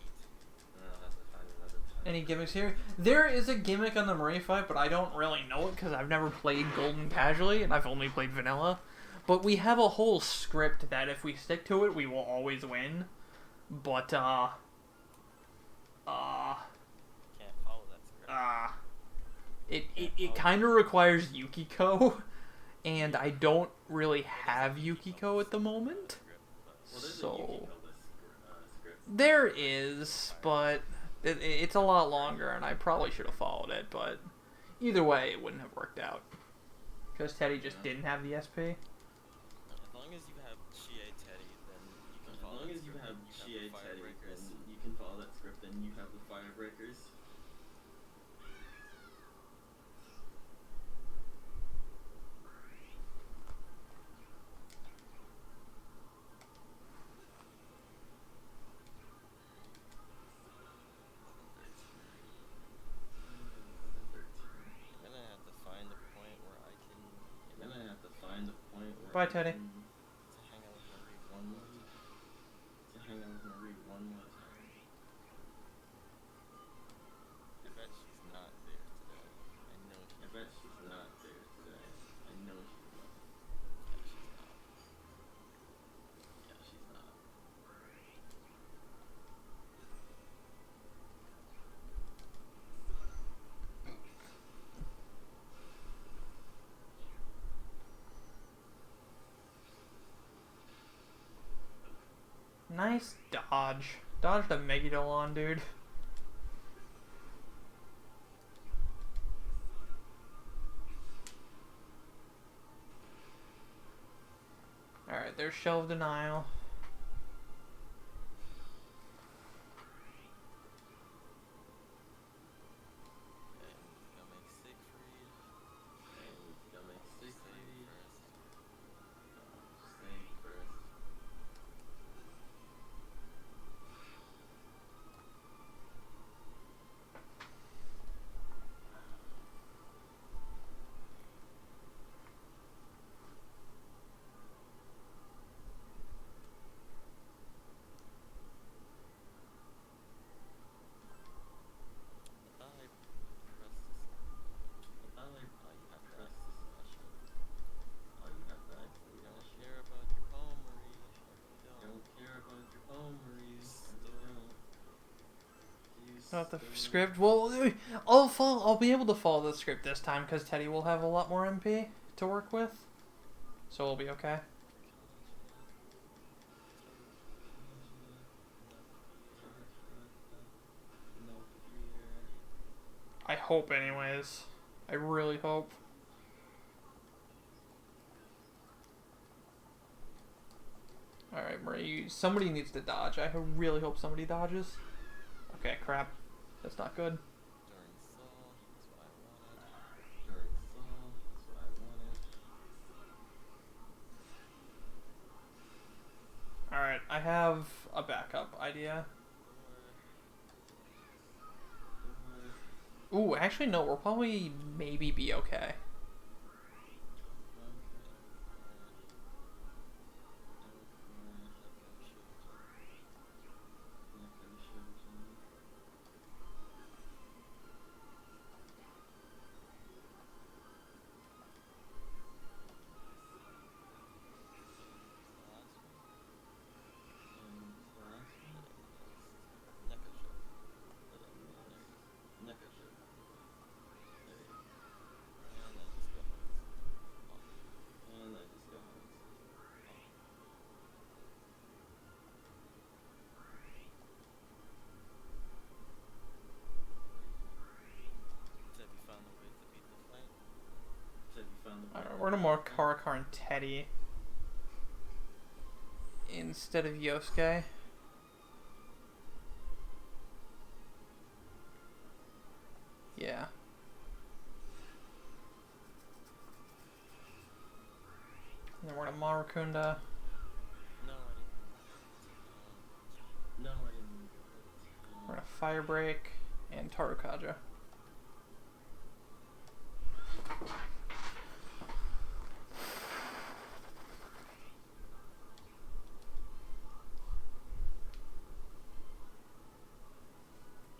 And I'll have to find another time. Any gimmicks here? There is a gimmick on the Marie fight, but I don't really know it because I've never played Golden casually and I've only played Vanilla. But we have a whole script that if we stick to it, we will always win. But, Can't follow that script. it kind of requires Yukiko, and I don't really have Yukiko at the moment. Well, there's a So Yukiko script. there is, but it's a lot longer, and I probably should have followed it. But either way, it wouldn't have worked out because Teddy just didn't have the SP. As long as you have Chie Teddy, then you can As follow long that as you script, have the Chie Teddy, Firebreakers. then you can follow that script, and you have the Firebreakers. I'm gonna have to find a point where I can, Then I have to find a point where Bye, I Teddy. can to hang out with Marie one more to hang out with Marie one more time. I bet she's not there today. I know I bet she's not there today. I know she's not. she's not. Yeah, she's not. Nice dodge. Dodged a Megalodon, dude. Alright, there's Shelf Denial. And go make Siegfried. And go make Save Siegfried first. Save first. Not the script. Well, I'll be able to follow the script this time because Teddy will have a lot more MP to work with, so we'll be okay. No fear. I hope, anyways. I really hope. All right, Marie. Somebody needs to dodge. I really hope somebody dodges. Okay, crap. That's not good. During Saul, that's what I wanted. During Saul, that's what I wanted. All right, I have a backup idea. Ooh, actually, no. We'll probably maybe be okay. Alright, we're gonna mark Karakar and Teddy instead of Yosuke. Yeah. And then we're gonna Marakunda. No, I didn't. We're gonna Fire Break and Tarukaja.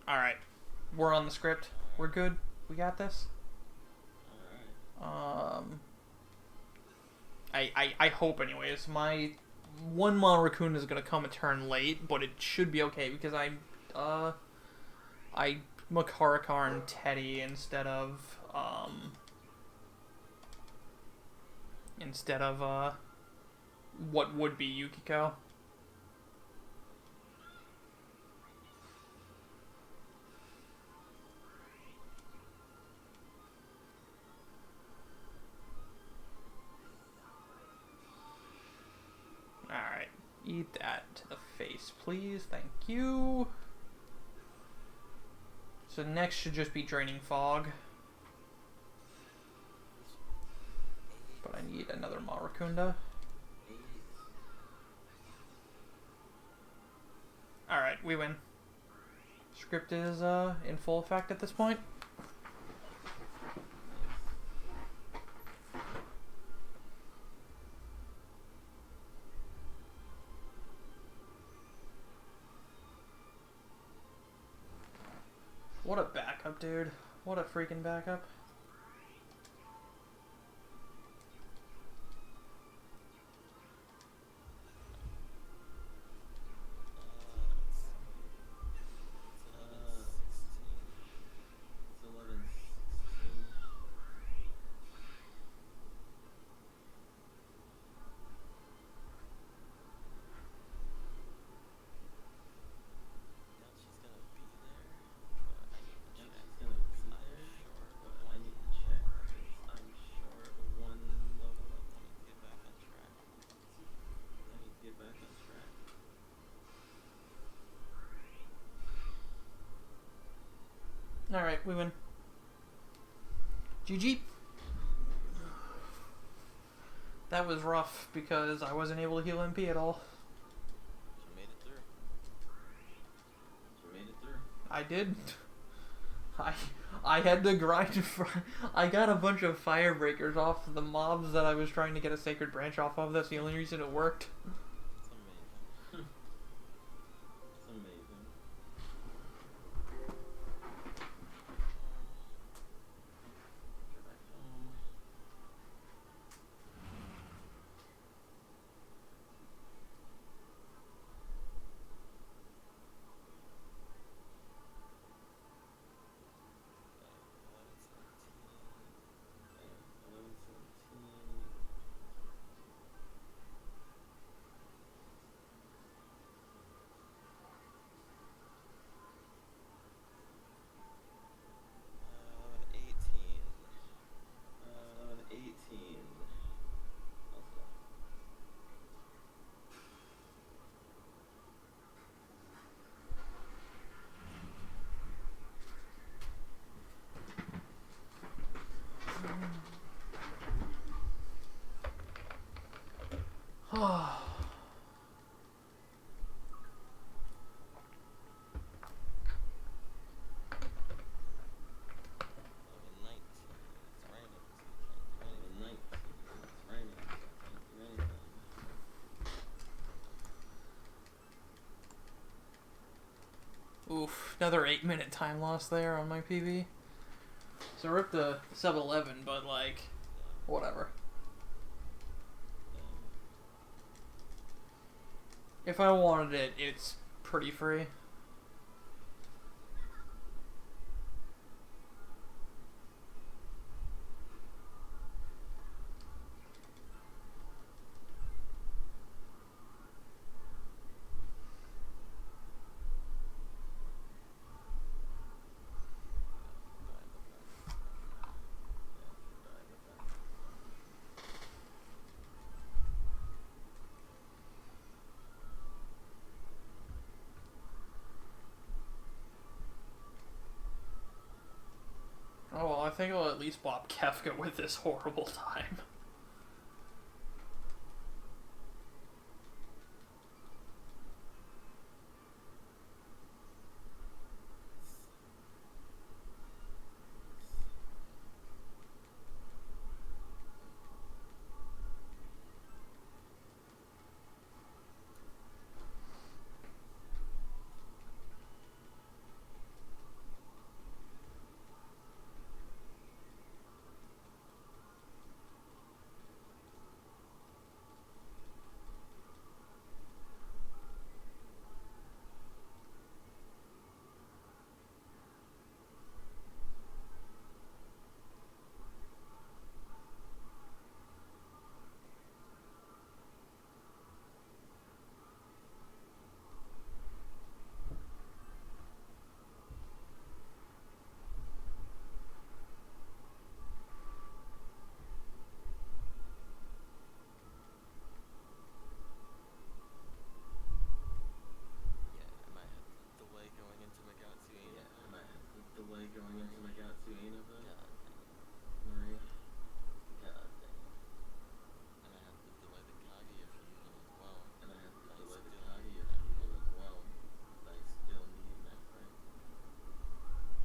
Alright. We're on the script. We're good. We got this. I hope anyways. My one Marakuna is gonna come a turn late, but it should be okay because I Makarakar and Teddy instead of what would be Yukiko. Alright. Eat that to the face, please. Thank you. So next should just be Draining Fog. But I need another Marakunda. Alright, we win. Script is in full effect at this point. What a backup, dude. What a freaking backup. Alright, we win. GG. That was rough because I wasn't able to heal MP at all. You made it through. You made it through. I did. I had to grind for. I got a bunch of fire breakers off the mobs that I was trying to get a sacred branch off of. That's the only reason it worked. It's amazing. It's amazing. Go back home. Another 8-minute time loss there on my PB. So rip the sub 11, but like, whatever. If I wanted it, it's pretty free. Oh well, I think I'll at least bop Kefka with this horrible time.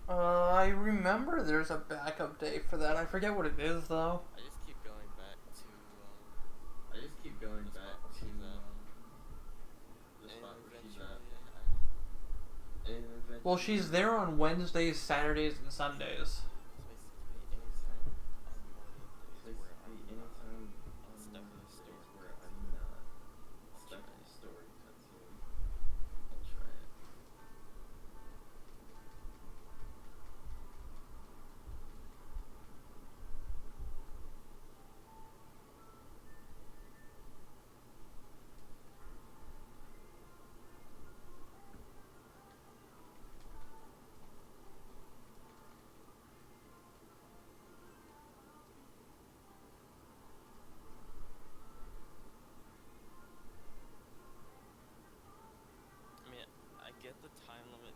I remember there's a backup date for that. I forget what it is though. I just keep going back to the spot where she's at. Well, she's there on Wednesdays, Saturdays, and Sundays. I get the time limit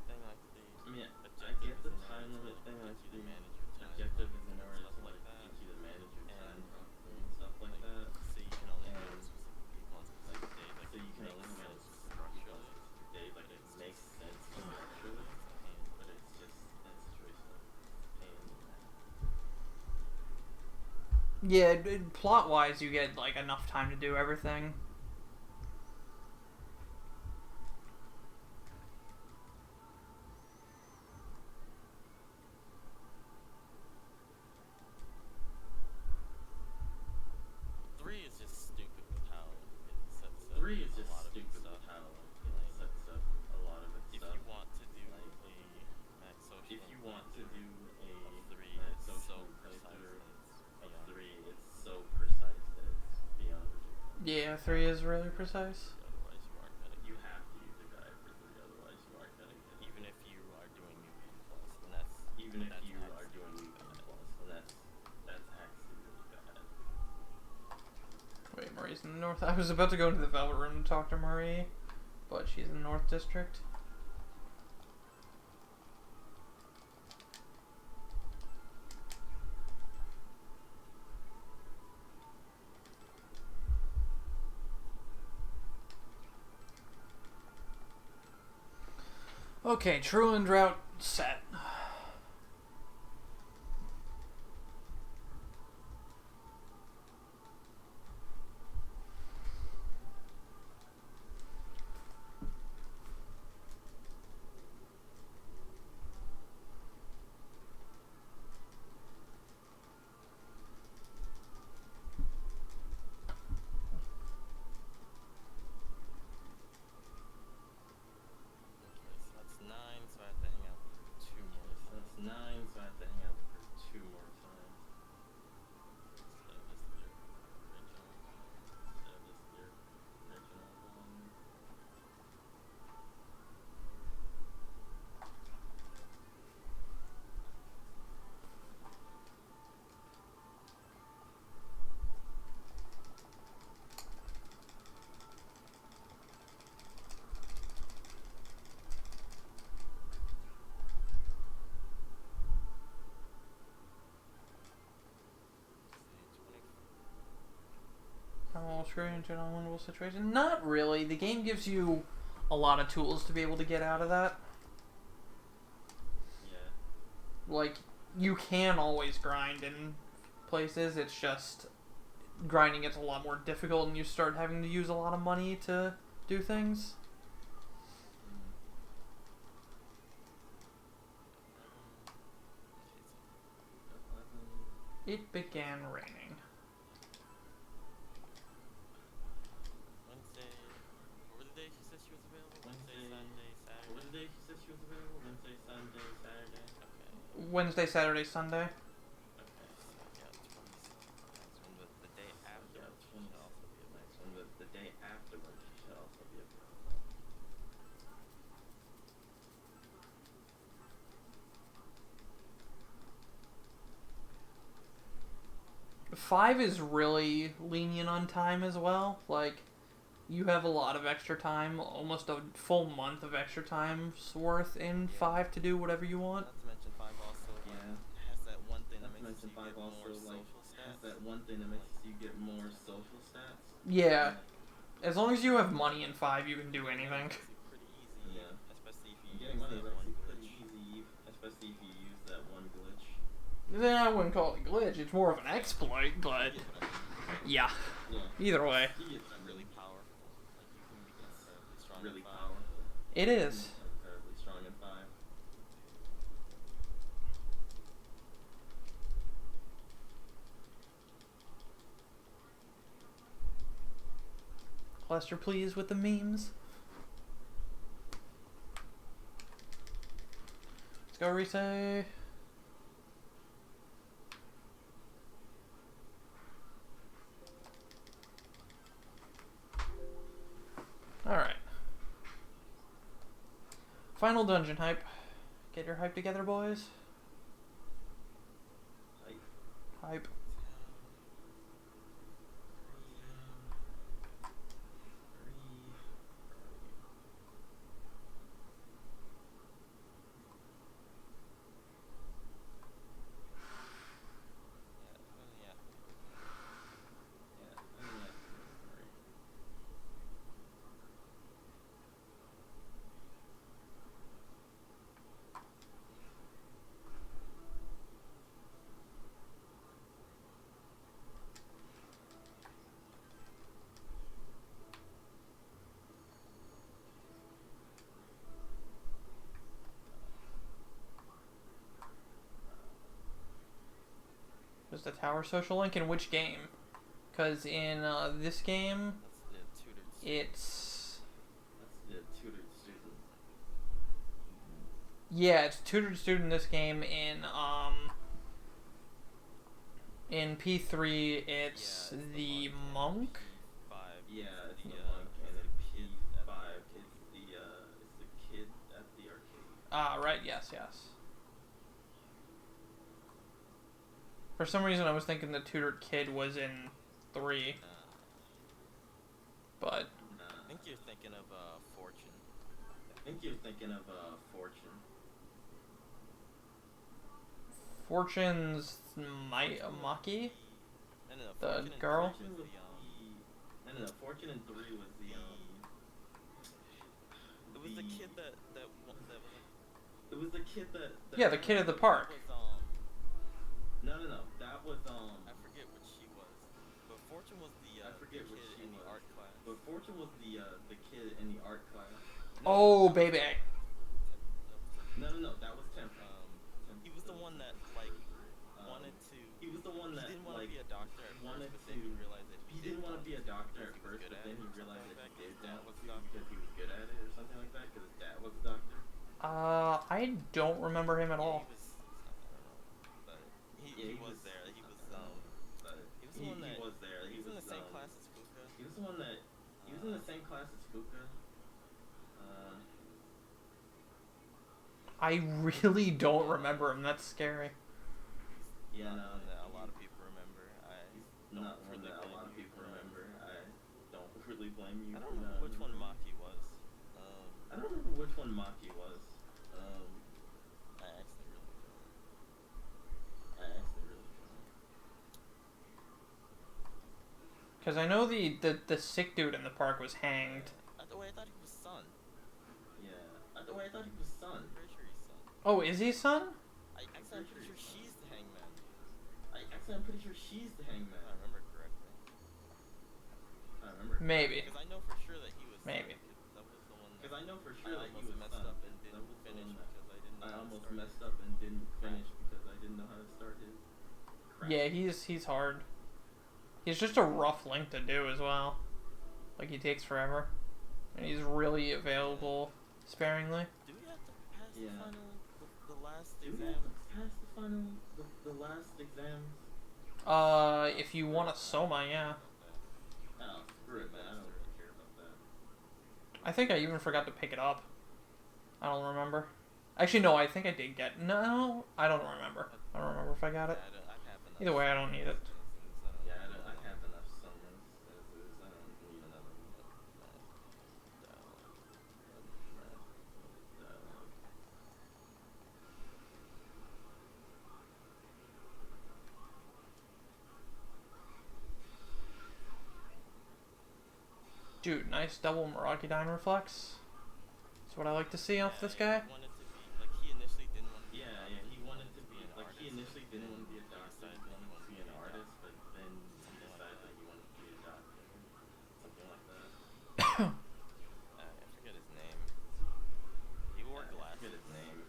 thing, like the objective is in order to like teach you to manage your time properly and stuff like that. So you can only manage specific people on specific days. Like, So you can only manage specific people on specific days. Like it makes sense structurally, but it's situational. Pain in the ass. Yeah, plot-wise, you get like enough time to do everything. Yeah, 3 is really precise. Otherwise, you aren't gonna. You have to use a guide for 3. Otherwise, you aren't gonna get. Even if you are doing New Game Plus, and that's actually really bad. Wait, Marie's in the north. I was about to go into the Velvet Room to talk to Marie, but she's in the North District. Okay, Truland route set. screen into an unwinnable situation? Not really. The game gives you a lot of tools to be able to get out of that. Yeah. Like, you can always grind in places, it's just grinding gets a lot more difficult and you start having to use a lot of money to do things. 11. It began raining. Wednesday. What were the days she said she was available? Wednesday, Wednesday. Sunday, What was the Saturday. day she said she was available? Wednesday, Sunday, Saturday. Okay. Wednesday, Saturday, Sunday. Okay. So yeah, 26. Next one, but the day after Yeah, should also be available. next one, but the day afterwards she should also be available. 5 is really lenient on time as well. Like, you have a lot of extra time, almost a full month of extra time's worth in 5 to do whatever you want. Not to mention 5 also Yeah. has that one thing that Not to makes mention you 5 get also more like social has stats. that one thing that makes you get more social stats. Yeah, as long as you have money in 5, you can do Yeah, anything. it's actually pretty easy. Yeah. Especially if you And use getting money that is one actually pretty glitch. easy, especially if you use that one glitch. Then I wouldn't call it a glitch, it's more of an exploit, but yeah. Yeah. Either way, You get some Really powerful. Like you can become incredibly strong. really in 5. powerful. it is. Incredibly strong in 5. Lester, please, with the memes. Let's go, Risei. Alright. Final dungeon hype. Get your hype together, boys. Like, Hype. Yeah. yeah, I mean, yeah. Was the tower social link in which game? Because in this game, That's the tutored student. it's... That's the tutored student. Yeah, it's tutored student in this game. In P3, it's Yeah, the monk. P5. Yeah, it's the the, monk, and the in kid at P5, the it's the kid at the arcade. Ah, right, yes. For some reason, I was thinking the tutored kid was in 3, but... I think you're thinking of Fortune. I think you're thinking of Fortune. Fortune's Maki? No, The Fortune and girl? Fortune was No, Fortune in 3 was the it was the kid that was It was the kid that Yeah, the kid at the park. was No, that was I forget what she was, but Fortune was the I forget the what kid she in the was. art class. But Fortune was the kid in the art class. Oh, baby. No, that was Temple. He was the one that like wanted to. He was the one that He didn't want to like be a doctor at wanted first, but then he to- realized that he didn't want to be a doctor at first, but then he realized that he did want to because he was good at it or something like that. Because his dad was a doctor. I don't remember him at all. He was, but he Yeah, was there. He was But he was the one that he was there. he was in the same class as Fuka. He was the one that he was in the same class as Fuka. I really don't remember him. That's scary. Yeah, no, One that a lot of people remember. I don't not one really that a blame lot of you people for remember. I don't really blame you. I for don't know not which one remembering. Maki was. I don't remember which one Maki was. I actually really don't. I actually really don't. Because I know the sick dude in the park was hanged. Wait, I thought he was Son. Yeah. Wait, I thought he was Son. I'm pretty sure he's Son. Oh, is he son? Actually, I'm pretty sure she's the hangman. I'm pretty sure she's the hangman. If I remember correctly. Maybe. Because I know for sure that he was Maybe. Son, that was the one Because I know for sure I that he almost was messed Son. up and didn't finish because I didn't know I how to almost start messed up and didn't finish because I didn't know how to start his crap. Yeah, he's hard. He's just a rough link to do as well. Like, he takes forever. And he's really available sparingly. Do we have to pass Yeah. the final, the last Do we exam? have to pass the final, the last exams? If you want a Soma, yeah. Oh, screw it, man. I don't really care about that. I think I even forgot to pick it up. I don't remember. Actually, no, I think I did get... No, I don't remember. I don't remember if I got it. Either way, I don't need it. Yeah, I have enough summons as is. I don't need another one. Dude, nice double Miraculous reflex. That's what I like to see off this guy. He wanted to be, like, he initially didn't want to be Yeah, he wanted to be, like, he initially didn't want to be a doctor, he wanted to be an artist, but then he decided that he wanted to be a doctor. Something like that. I forget his name. He wore I glasses. forget his name.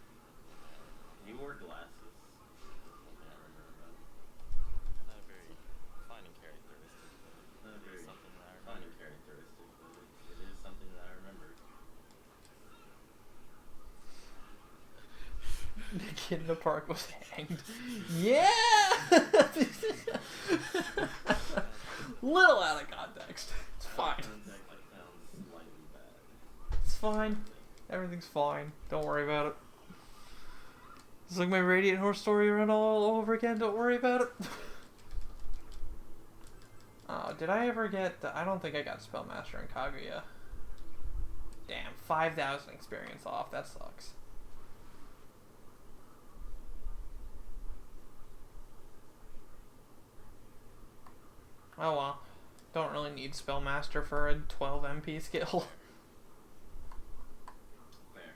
He wore glasses. Something I remember about him. Not a very defining characteristic, but Not a it very is something that I funny remember. characteristic, but it is something that I remember. The kid in the park was hanged. Yeah! Little out of context. It's fine. Context, that sounds slightly bad. It's fine. Everything's fine. Don't worry about it. It's like my Radiant Horse story run all over again. Don't worry about it. Oh, did I ever get... I don't think I got Spellmaster in Kaguya. Damn, 5,000 experience off. That sucks. Oh well. Don't really need Spellmaster for a 12 MP skill. Fair.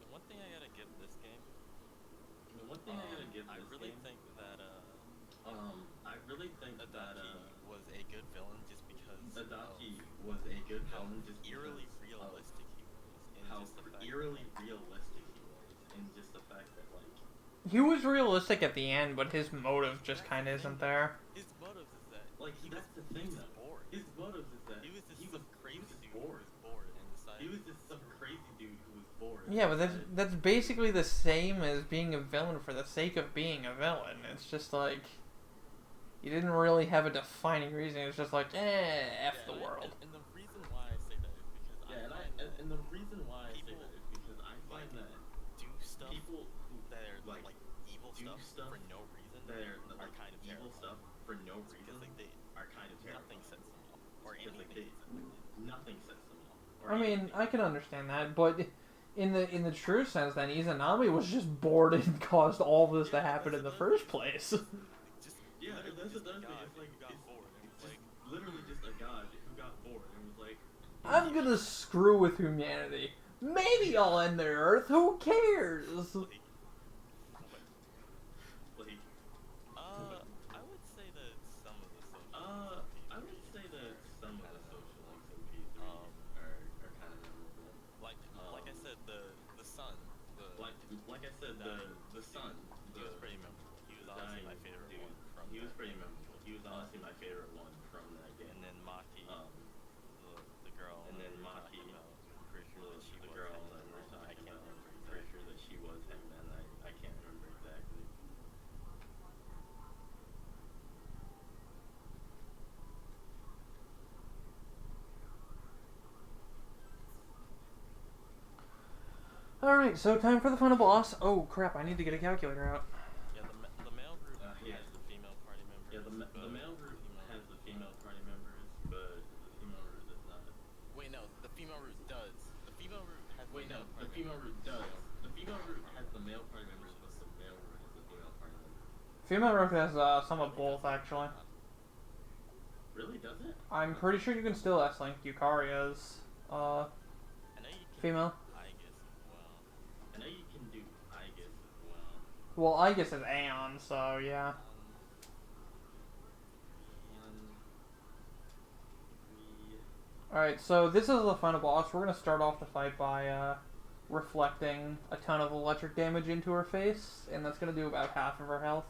The one thing I gotta give this game, The one thing I gotta give I this really game, think that I really think that Adachi was a good villain just because Adachi was a good how villain just eerily because realistic he was, of and how just the fact eerily realistic he was, and just the fact that like He was realistic at the end, but his motive just kind of isn't there. his motives is that that's the thing he was though. bored. His motives is that He was just he some crazy was dude bored. who was bored and decided. He was just some crazy dude who was bored. Yeah, but that's basically the same as being a villain for the sake of being a villain. It's just like you didn't really have a defining reason. It's just like, F the world. And the reason why I say that is because and the reason why I say people that is because I find that do stuff people who that are like evil do stuff, stuff for no reason that are are kind of evil terrifying. stuff for no Because reason like they are kind of nothing terrifying. sets them up or Because like anything. nothing sets them up. Or I mean, anything. I can understand that, but in the true sense, then Izanami was just bored and caused all this to happen in the first place. Just Yeah, literally that's just the a thing. god It's like who got bored and it's was like, literally just a god who got bored and was like, I'm gonna screw with humanity. Maybe I'll end the Earth. Who cares? like, I would say that some of the social I would say that some of the social links in P3 are kind of memorable. like I said, the sun, Like I said, the sun. he was pretty memorable. He was honestly my favorite dude. one from He was that pretty game. memorable. He was honestly my favorite one from that game. And then Maki, the girl. And then we were Maki, talking about, I'm pretty sure that she the was girl Hangman. that we're I talking can't about. remember I'm pretty exactly. sure that she was Hangman. I can't remember exactly. Alright, so time for the final boss. Oh crap, I need to get a calculator out. Yeah, the male group yeah. has the female party members. Yeah, the male group has the female party members, but the female root does not. Wait, no, the female root does. The female root has Wait, no, the the female root does. The female root has the male party members, but the male root has the female party members. Female Rook has some of both, actually. Really, does it? I'm pretty sure you can still S-Link Yukaria's I know you can female. do Aegis as well. I know you can do Aegis as well. Well, I guess it's Aeon, so yeah. Alright, so this is the final boss. We're going to start off the fight by reflecting a ton of electric damage into her face, and that's going to do about half of her health.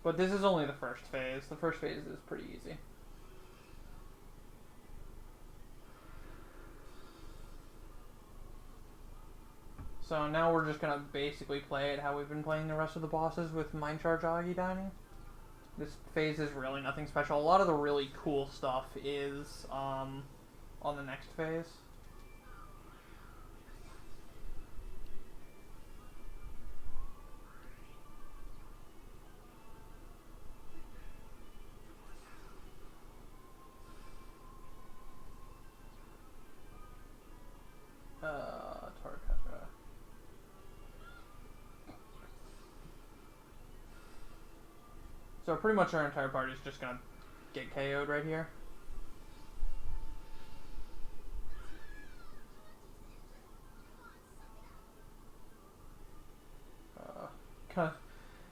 But this is only the first phase. The first phase is pretty easy. So now we're just going to basically play it how we've been playing the rest of the bosses with Mind Charge Agi dining. This phase is really nothing special. A lot of the really cool stuff is on the next phase. Tarkaka. So pretty much our entire party is just gonna get KO'd right here. Kind of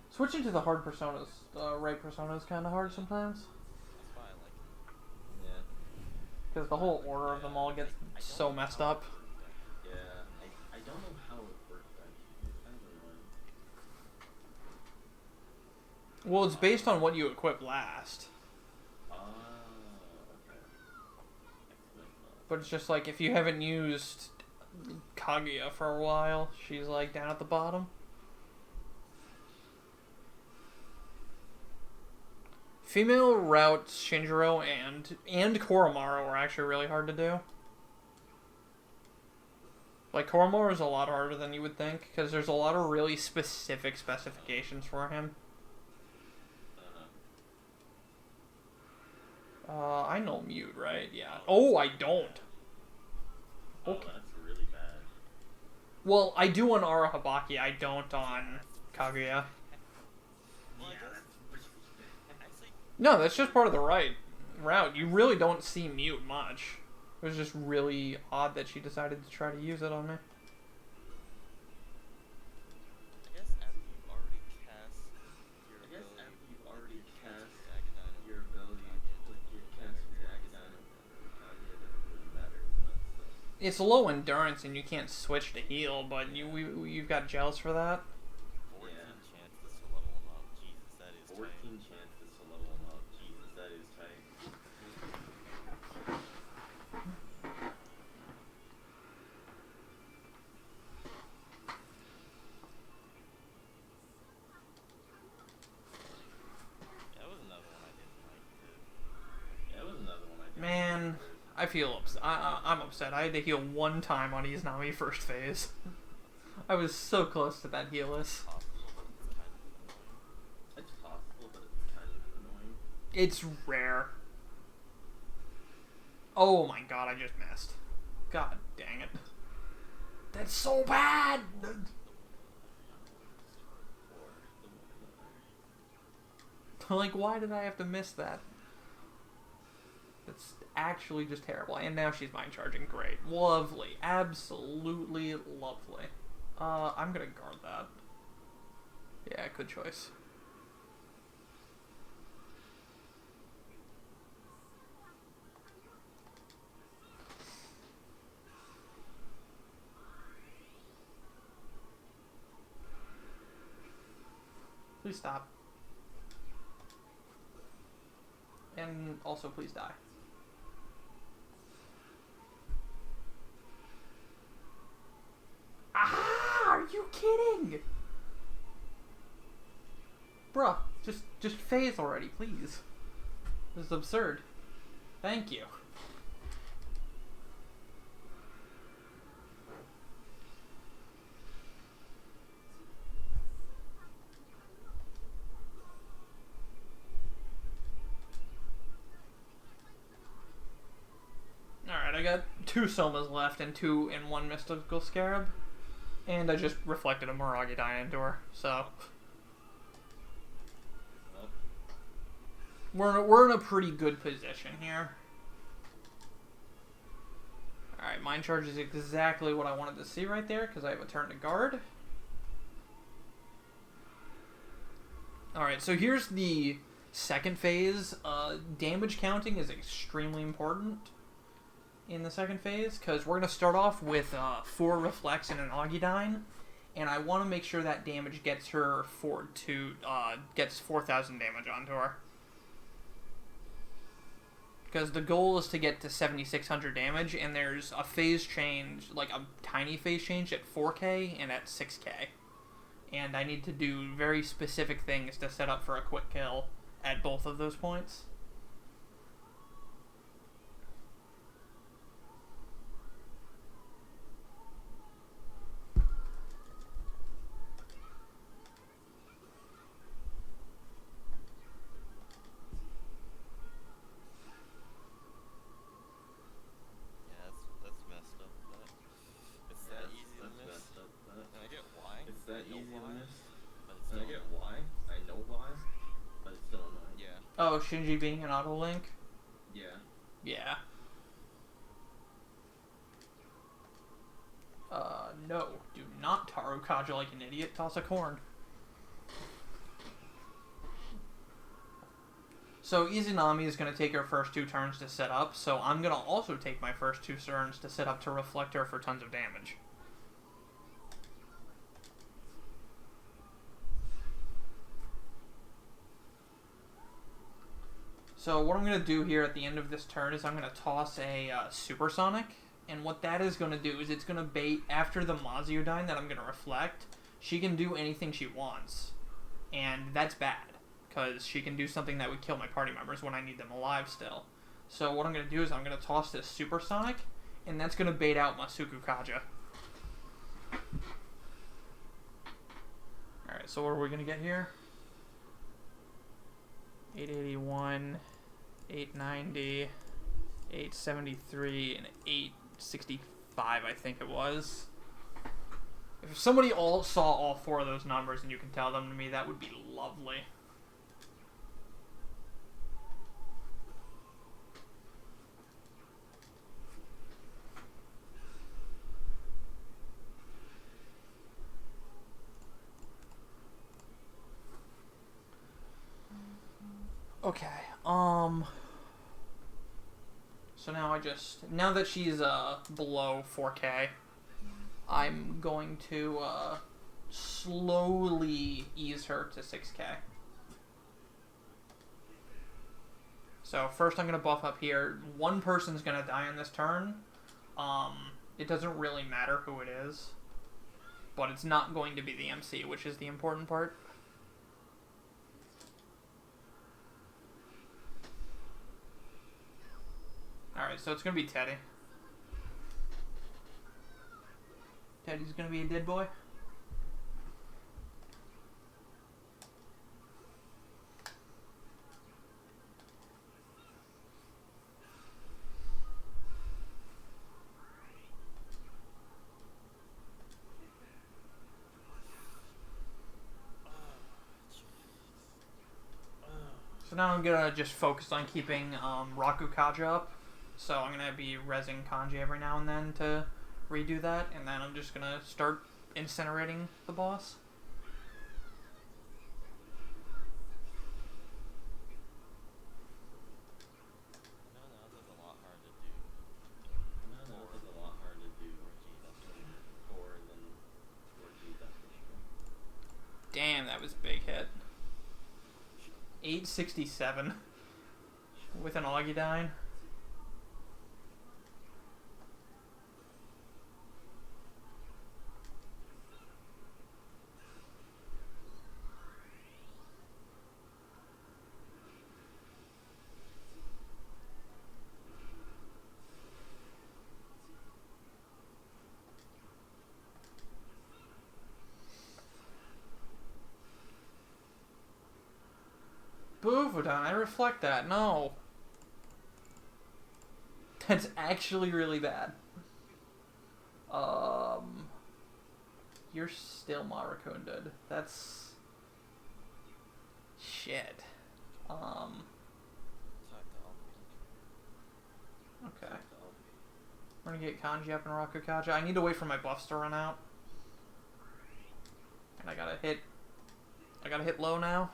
switching to the hard personas, right persona is kind of hard sometimes. That's why I like it. Yeah. Because the whole order of them all gets so messed up. Yeah, I don't know how it works actually. It's kind of annoying. Well, it's based on what you equip last. Ah, okay. Explains that. But it's just like if you haven't used Kaguya for a while, she's like down at the bottom. Female routes Shinjiro and Koromaru are actually really hard to do. Like, Koromaru is a lot harder than you would think, because there's a lot of really specific specifications for him. I know Mute, right? Yeah. Oh, I don't. Oh, Okay. that's really bad. Well, I do on Arahabaki, I don't on Kaguya. Well, I Yeah, guess that's actually, No, that's just part of the route. You really don't see Mute much. It was just really odd that she decided to try to use it on me. I guess after you've already cast your ability, Your ability with your cast with Agadine, it doesn't really matter as much. So. It's low endurance and you can't switch to heal, but you've got gels for that. 14 Yeah. chances to level them up. Jesus, that is 14 tight. chances to level them up. Jesus, that is tight. That was another one I didn't like too. Yeah, it was another one I did. Man, I feel I'm upset. I had to heal one time on Izanami first phase. I was so close to that heal-less. Possible, it's kind of annoying. It's possible, but it's kind of annoying. It's rare. Oh my god, I just missed. God dang it. That's so bad! Like, why did I have to miss that? That's actually just terrible. And now she's mind charging. Great. Lovely. Absolutely lovely. I'm gonna guard that. Yeah, good choice. Please stop. And also, please die. Ah! Are you kidding? Bruh, just phase already, please. This is absurd. Thank you. 2 Somas left and 2 and 1 Mystical Scarab. And I just reflected a Moragudine into her, so... We're in a pretty good position here. Alright, Mind Charge is exactly what I wanted to see right there, because I have a turn to guard. Alright, so here's the second phase. Damage counting is extremely important in the second phase, because we're going to start off with 4 Reflects and an Augudine, and I want to make sure that damage gets her gets 4,000 damage onto her. Because the goal is to get to 7,600 damage, and there's a phase change, like a tiny phase change at 4k and at 6k. And I need to do very specific things to set up for a quick kill at both of those points. Oh, Shinji being an auto-link? Yeah. Yeah. No. Do not Taro Kaja like an idiot. Toss a corn. So Izanami is going to take her first 2 turns to set up, so I'm going to also take my first 2 turns to set up to reflect her for tons of damage. So what I'm going to do here at the end of this turn is I'm going to toss a Supersonic, and what that is going to do is it's going to bait, after the Maziodine that I'm going to reflect, she can do anything she wants, and that's bad, because she can do something that would kill my party members when I need them alive still. So what I'm going to do is I'm going to toss this Supersonic, and that's going to bait out Masuku Kaja. Alright, so what are we going to get here? 881... 890, 873, and 865, I think it was. If somebody saw all 4 of those numbers and you can tell them to me, that would be lovely. Okay, so now that she's, below 4k, I'm going to, slowly ease her to 6k. So first I'm going to buff up here. 1 person's going to die on this turn. It doesn't really matter who it is, but it's not going to be the MC, which is the important part. Alright, so it's gonna be Teddy. Teddy's gonna be a dead boy. So now I'm gonna just focus on keeping Raku Kaja up. So I'm going to be rezzing Kanji every now and then to redo that, and then I'm just going to start incinerating the boss. Damn, that was a big hit. 867 with an Augudine. Boovodon, I reflect that. No. That's actually really bad. You're still Maracunded. That's... Shit. Talk to Albany. Okay. Talk to Albany. We're gonna get Kanji up in Rakukaja. I need to wait for my buffs to run out. And I gotta hit low now.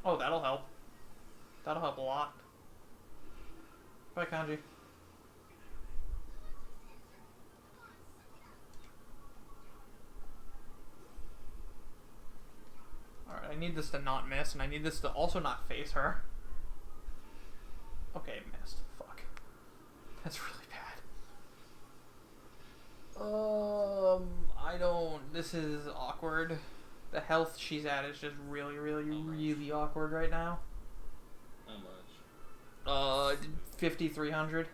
Oh, that'll help. That'll help a lot. Bye, Kanji. Alright, I need this to not miss, and I need this to also not face her. Okay, it missed. Fuck. That's really bad. I don't... This is awkward. The health she's at is just really, really, really awkward right now. How much? 5,300. Oof.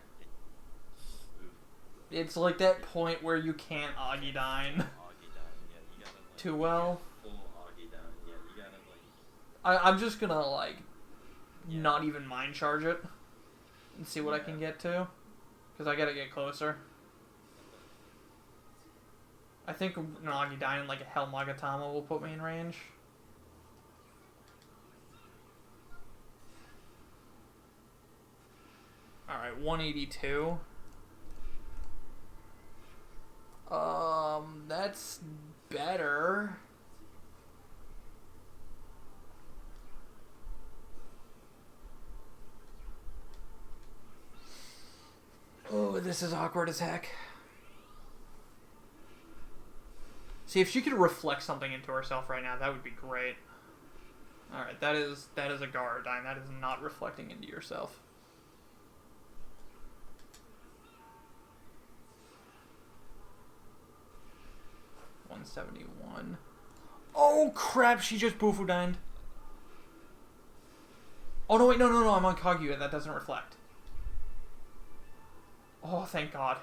It's like that point where you can't Augidine Augie down, yeah, you gotta like too well. full Augie down, yeah, you gotta like I'm just gonna, like, Yeah. not even mind charge it and see what I can get to. Because I gotta get closer. I think an Augidine and, like, a Hell Magatama will put me in range. Alright, 182. That's better. Oh, this is awkward as heck. See, if she could reflect something into herself right now, that would be great. Alright, that is a Garadine. That is not reflecting into yourself. $171. Oh crap, she just Bufudined. Oh no, wait, no, I'm on Kaguya. That doesn't reflect. Oh, thank God.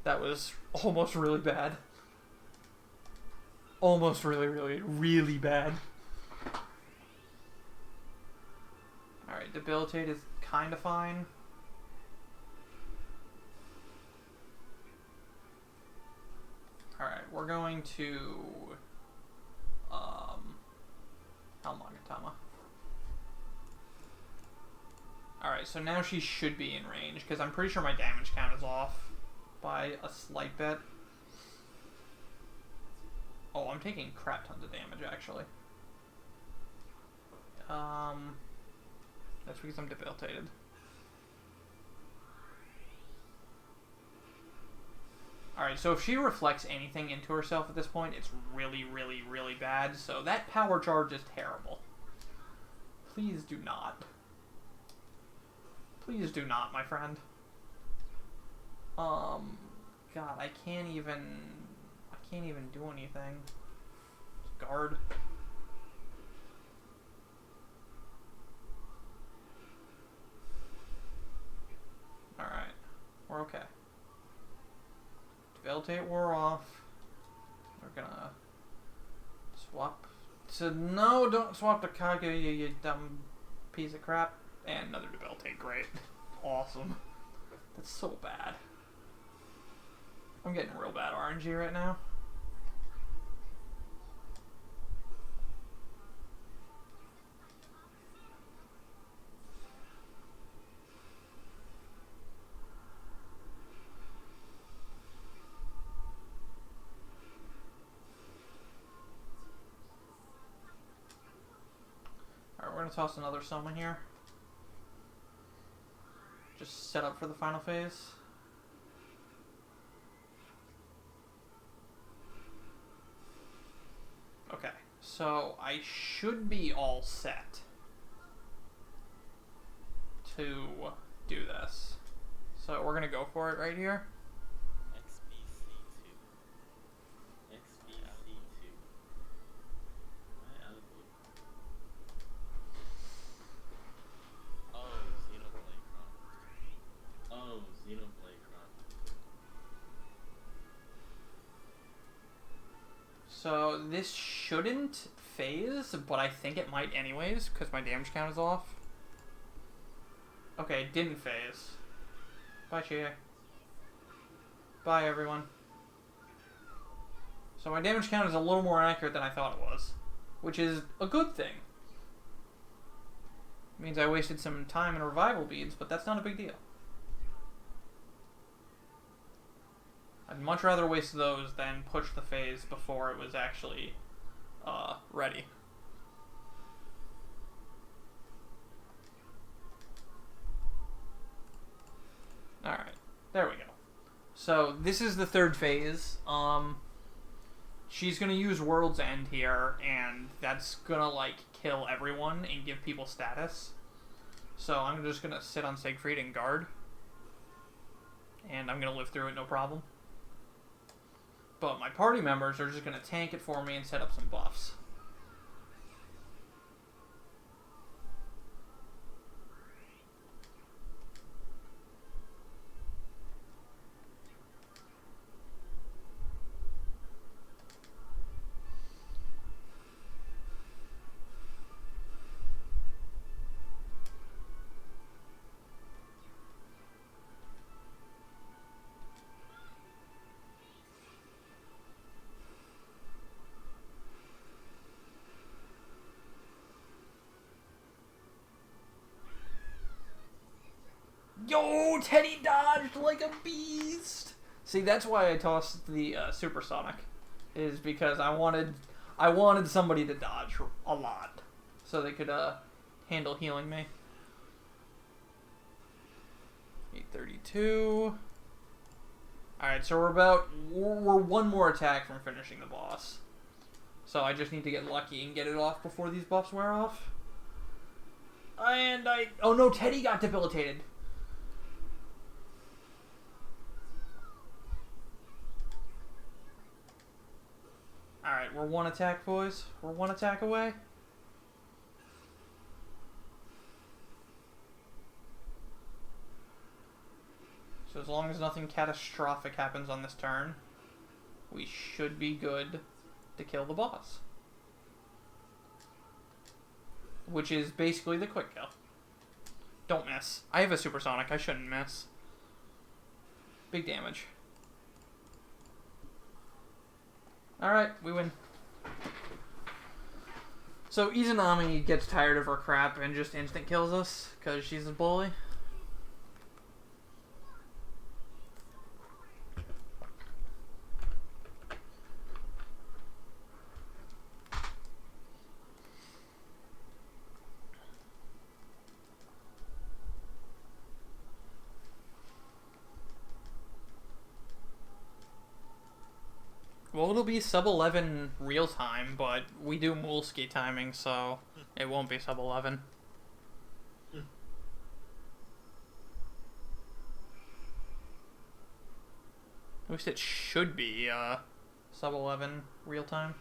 That was almost really bad. Almost really, really, really bad. Alright, Debilitate is kinda fine. Alright, we're going to... Helmagatama. Alright, so now she should be in range, because I'm pretty sure my damage count is off by a slight bit. Oh, I'm taking crap tons of damage, actually. That's because I'm debilitated. Alright, so if she reflects anything into herself at this point, it's really, really, really bad. So that power charge is terrible. Please do not. Please do not, my friend. God, I can't even do anything. Guard. Alright, we're okay. Debilitate wore off. We're gonna swap to... No, don't swap to Kaguya, you dumb piece of crap. And another Debilitate, great. Awesome. That's so bad. I'm getting real bad RNG right now. Alright, we're gonna toss another Soma here. Just set up for the final phase. Okay, so I should be all set to do this. So we're gonna go for it right here. XBC2. XBC2. Why out of blue? Oh, Xenoblade Chron. Oh, Xenoblade Chron. So this shouldn't phase, but I think it might anyways, because my damage count is off. Okay, it didn't phase. Bye, Chie. Bye, everyone. So my damage count is a little more accurate than I thought it was, which is a good thing. It means I wasted some time in revival beads, but that's not a big deal. I'd much rather waste those than push the phase before it was actually ready. Alright, there we go. So this is the third phase. She's gonna use World's End here, and that's gonna like kill everyone and give people status. So I'm just gonna sit on Siegfried and guard, and I'm gonna live through it no problem. But my party members are just gonna tank it for me and set up some buffs. Yo, Teddy dodged like a beast. See, that's why I tossed the supersonic, is because I wanted somebody to dodge a lot, so they could handle healing me. 832. All right, so we're one more attack from finishing the boss. So I just need to get lucky and get it off before these buffs wear off. And oh no, Teddy got debilitated. Alright, we're one attack, boys. We're one attack away. So as long as nothing catastrophic happens on this turn, we should be good to kill the boss. Which is basically the quick kill. Don't miss. I have a supersonic. I shouldn't miss. Big damage. Alright, we win. So Izanami gets tired of her crap and just instant kills us because she's a bully. Well, it'll be sub-11 real time, but we do Mulski timing, so it won't be sub-11. At least it should be sub-11 real time.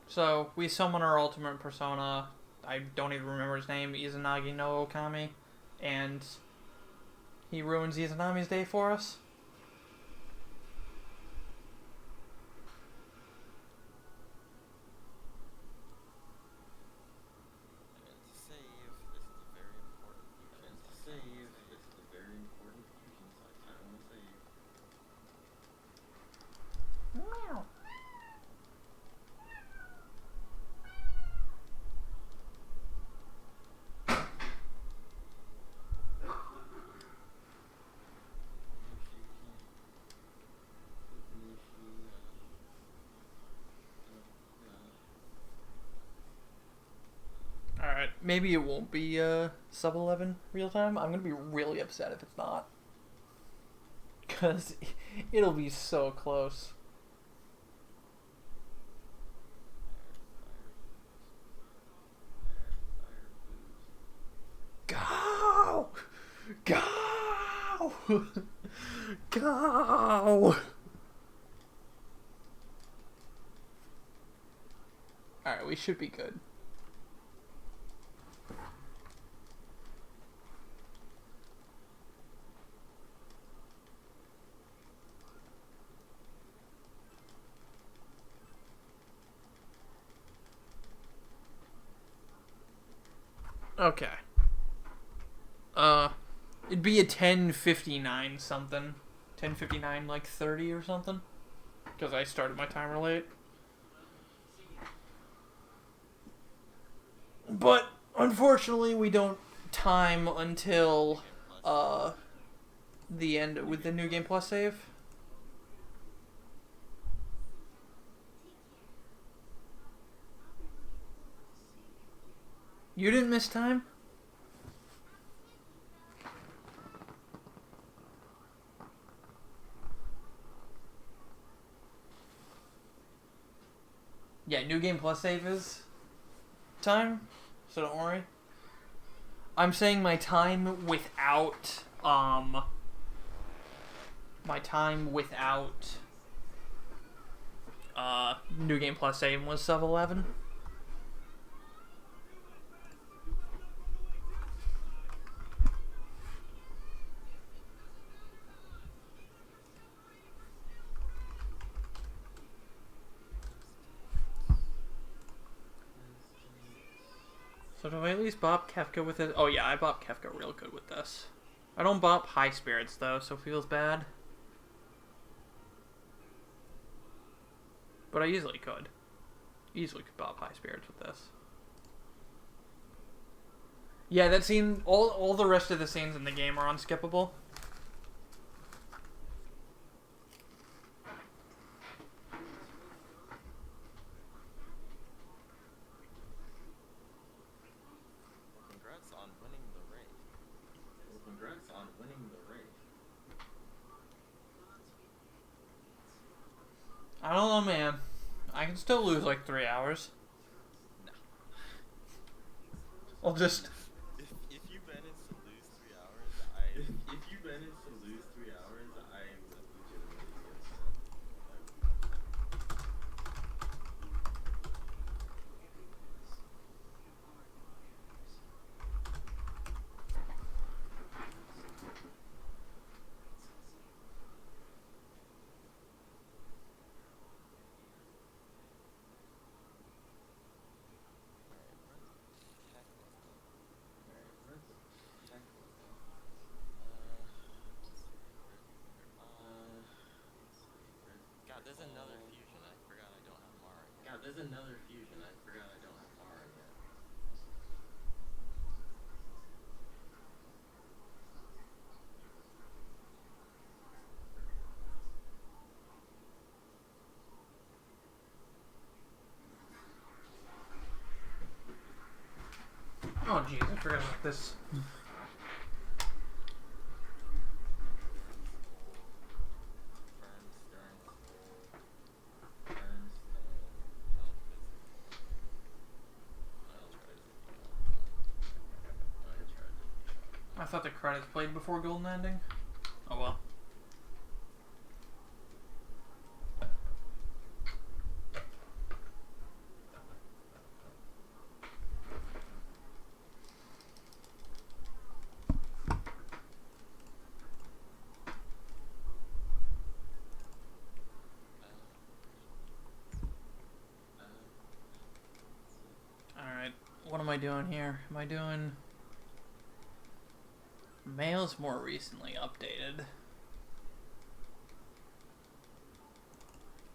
So, we summon our ultimate persona, I don't even remember his name, Izanagi no Okami, and he ruins Izanami's day for us. Alright, maybe it won't be sub-11 real time. I'm gonna be really upset if it's not. Because it'll be so close. Go! Go! Go! Alright, we should be good. Okay. It'd be a 10:59 something. 10:59 like 30 or something. Because I started my timer late. But unfortunately we don't time until the end with the New Game Plus save. You didn't miss time? Yeah, New Game Plus save is time, so don't worry. I'm saying my time without, New Game Plus save was sub 11. So do I at least bop Kefka with it? Oh yeah, I bop Kefka real good with this. I don't bop High Spirits though, so it feels bad. But I easily could. Easily could bop High Spirits with this. Yeah, that scene, all the rest of the scenes in the game are unskippable. Congrats on winning the race. Well, congrats on winning the race. I don't know, man. I can still lose like 3 hours. No. I'll just... If you manage to lose 3 hours, if you manage to lose 3 hours, I would legitimately be upset. God, there's another fusion. I forgot I don't have Mara yet. God, there's another fusion. I forgot I don't have Mara yet. Oh jeez, I forgot about this. I thought the credits played before Golden Ending. Oh well. Alright, what am I doing here? Am I doing... Mail's more recently updated.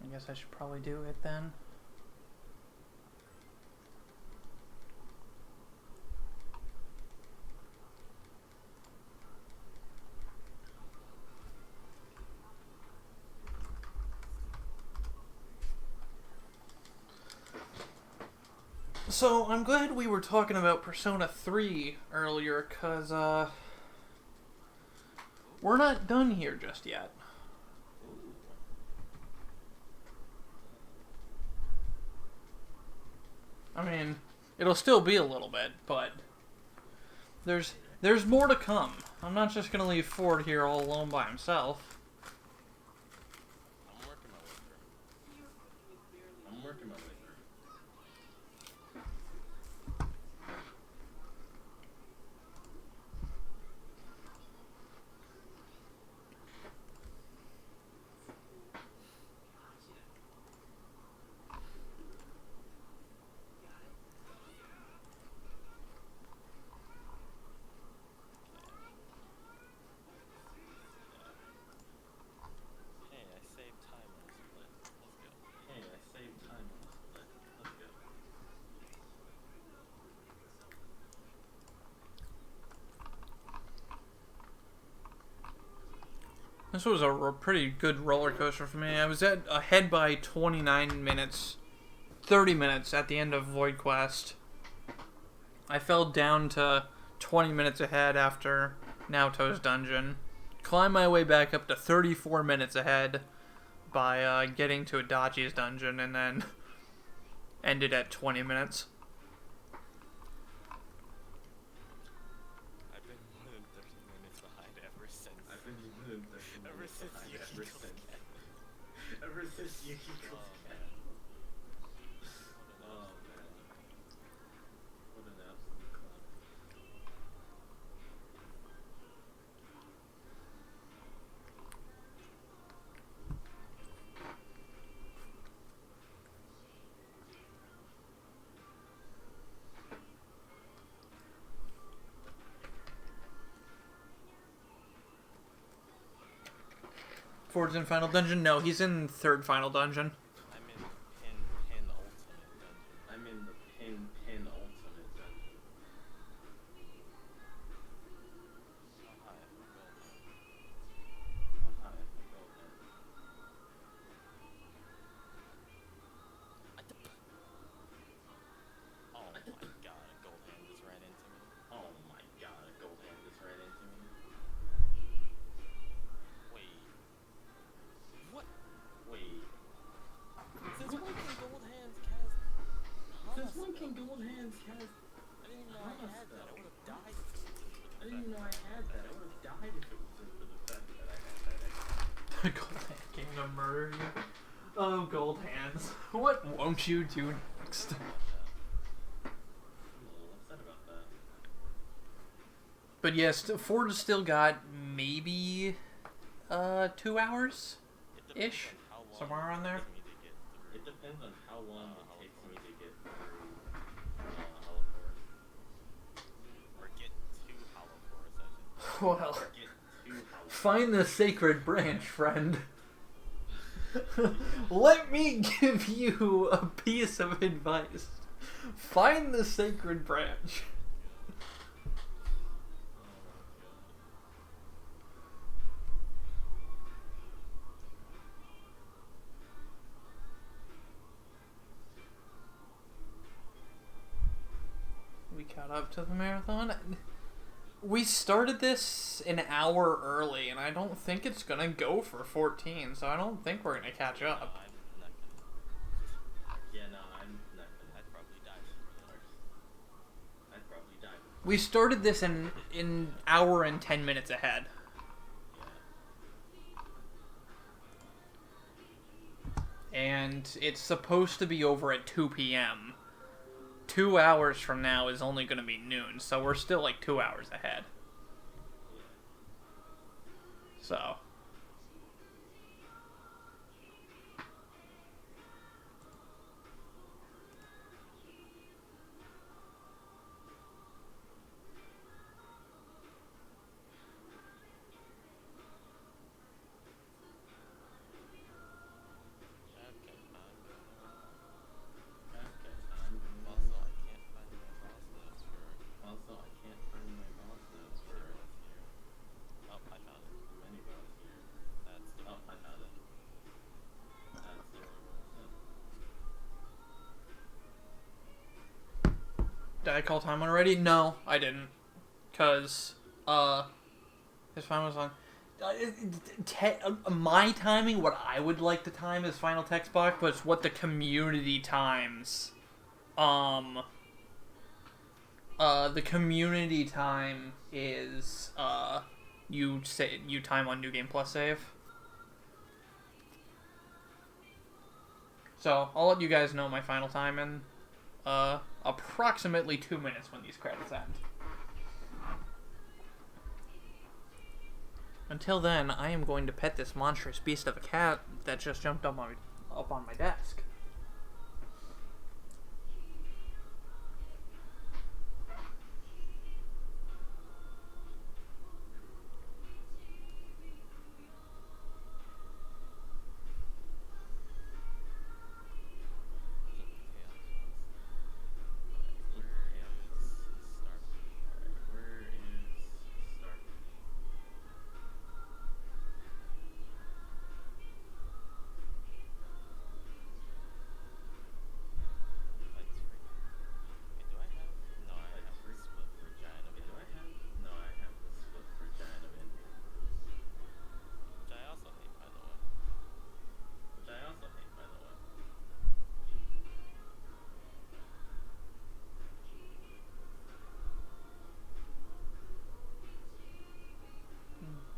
I guess I should probably do it then. So, I'm glad we were talking about Persona 3 earlier, because, we're not done here just yet. I mean, it'll still be a little bit, but there's more to come. I'm not just gonna leave Ford here all alone by himself. I'm working my way through. I'm working my way through. Hey, I saved time on the split. Let's go. Hey, I saved time on the split. Let's go. This was a pretty good roller coaster for me. I was ahead by 29 minutes, 30 minutes at the end of Void Quest. I fell down to 20 minutes ahead after Naoto's dungeon. Climbed my way back up to 34 minutes ahead by getting to Adachi's dungeon, and then ended at 20 minutes. I've been more than 30 minutes behind ever since. I've been moving Ever since Yukiko's cat. Ever since Yukiko's Oh, cat. man. Oh man. What an absolute clown. Ford's in Final Dungeon? No, he's in third Final Dungeon. I'm in pin ultimate dungeon. I'm in the pin ultimate dungeon. Oh, hi, I'm Goldman. Oh hi, I'm Goldman. Oh my god, a gold hand just ran into me. Oh my god, a gold hand just ran into me. Wait. What? Wait. Since when can gold hands cast Since Hana when can spell? gold hands cast? I didn't even know I Hana had that. I spell? would have died if it wasn't for the I didn't fact even know I had that. I would have died if it wasn't for the fact that I had that extra. Gold Hand came to murder you. Oh, Gold Hands. What won't you do next? I'm a little upset about that. But yes, Ford's still got maybe 2 hours? It depends Ish? on how long Somewhere around there? it takes me to get through. It depends on how long it Hollow takes me Forest. to get through Hollow Forest. Or get to Hollow Forest, I should say. Well, Or get to Hollow Forest. find the sacred branch, friend. Let me give you a piece of advice. Find the sacred branch. We caught up to the marathon. We started this an hour early, and I don't think it's gonna go for 14, so I don't think we're gonna catch No, up. I'm not gonna. Yeah, no, I'm not gonna. I'd probably die before that. I'd probably die. We started this in hour and 10 minutes ahead. Yeah. And it's supposed to be over at 2 p.m. 2 hours from now is only going to be noon, so we're still like 2 hours ahead. So. Okay, Okay, I'm also, I can't find my boss notes for Also, I can't find my boss notes for here. Oh, I found it. many boss here. That's the Oh, one. I found it. That's the one. Did I call time already? No, I didn't. Because, his time was on. My timing, what I would like to time is final text box, but it's what the community times The community time is you time on New Game Plus save. So I'll let you guys know my final time in approximately 2 minutes when these credits end. Until then, I am going to pet this monstrous beast of a cat that just jumped up on my desk.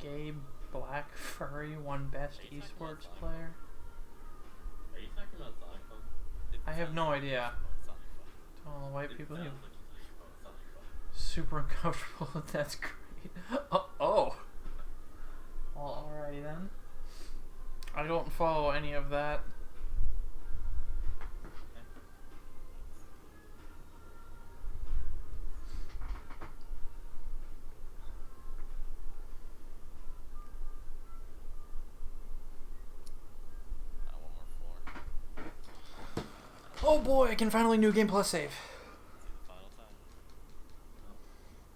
Gay black furry won best esports player. Are you talking about Sonic Fun? I have no idea. Sonic To all the white people, Sounds you like you're talking about Sonic Fun. super uncomfortable. That's great. Oh. Well, alrighty then. I don't follow any of that. One more floor. Oh boy, I can finally New Game Plus save. See the final time.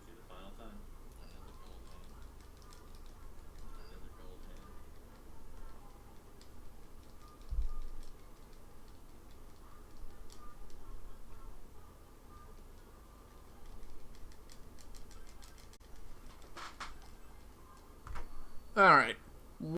See the final time. Another gold hand. Another gold hand. Alright.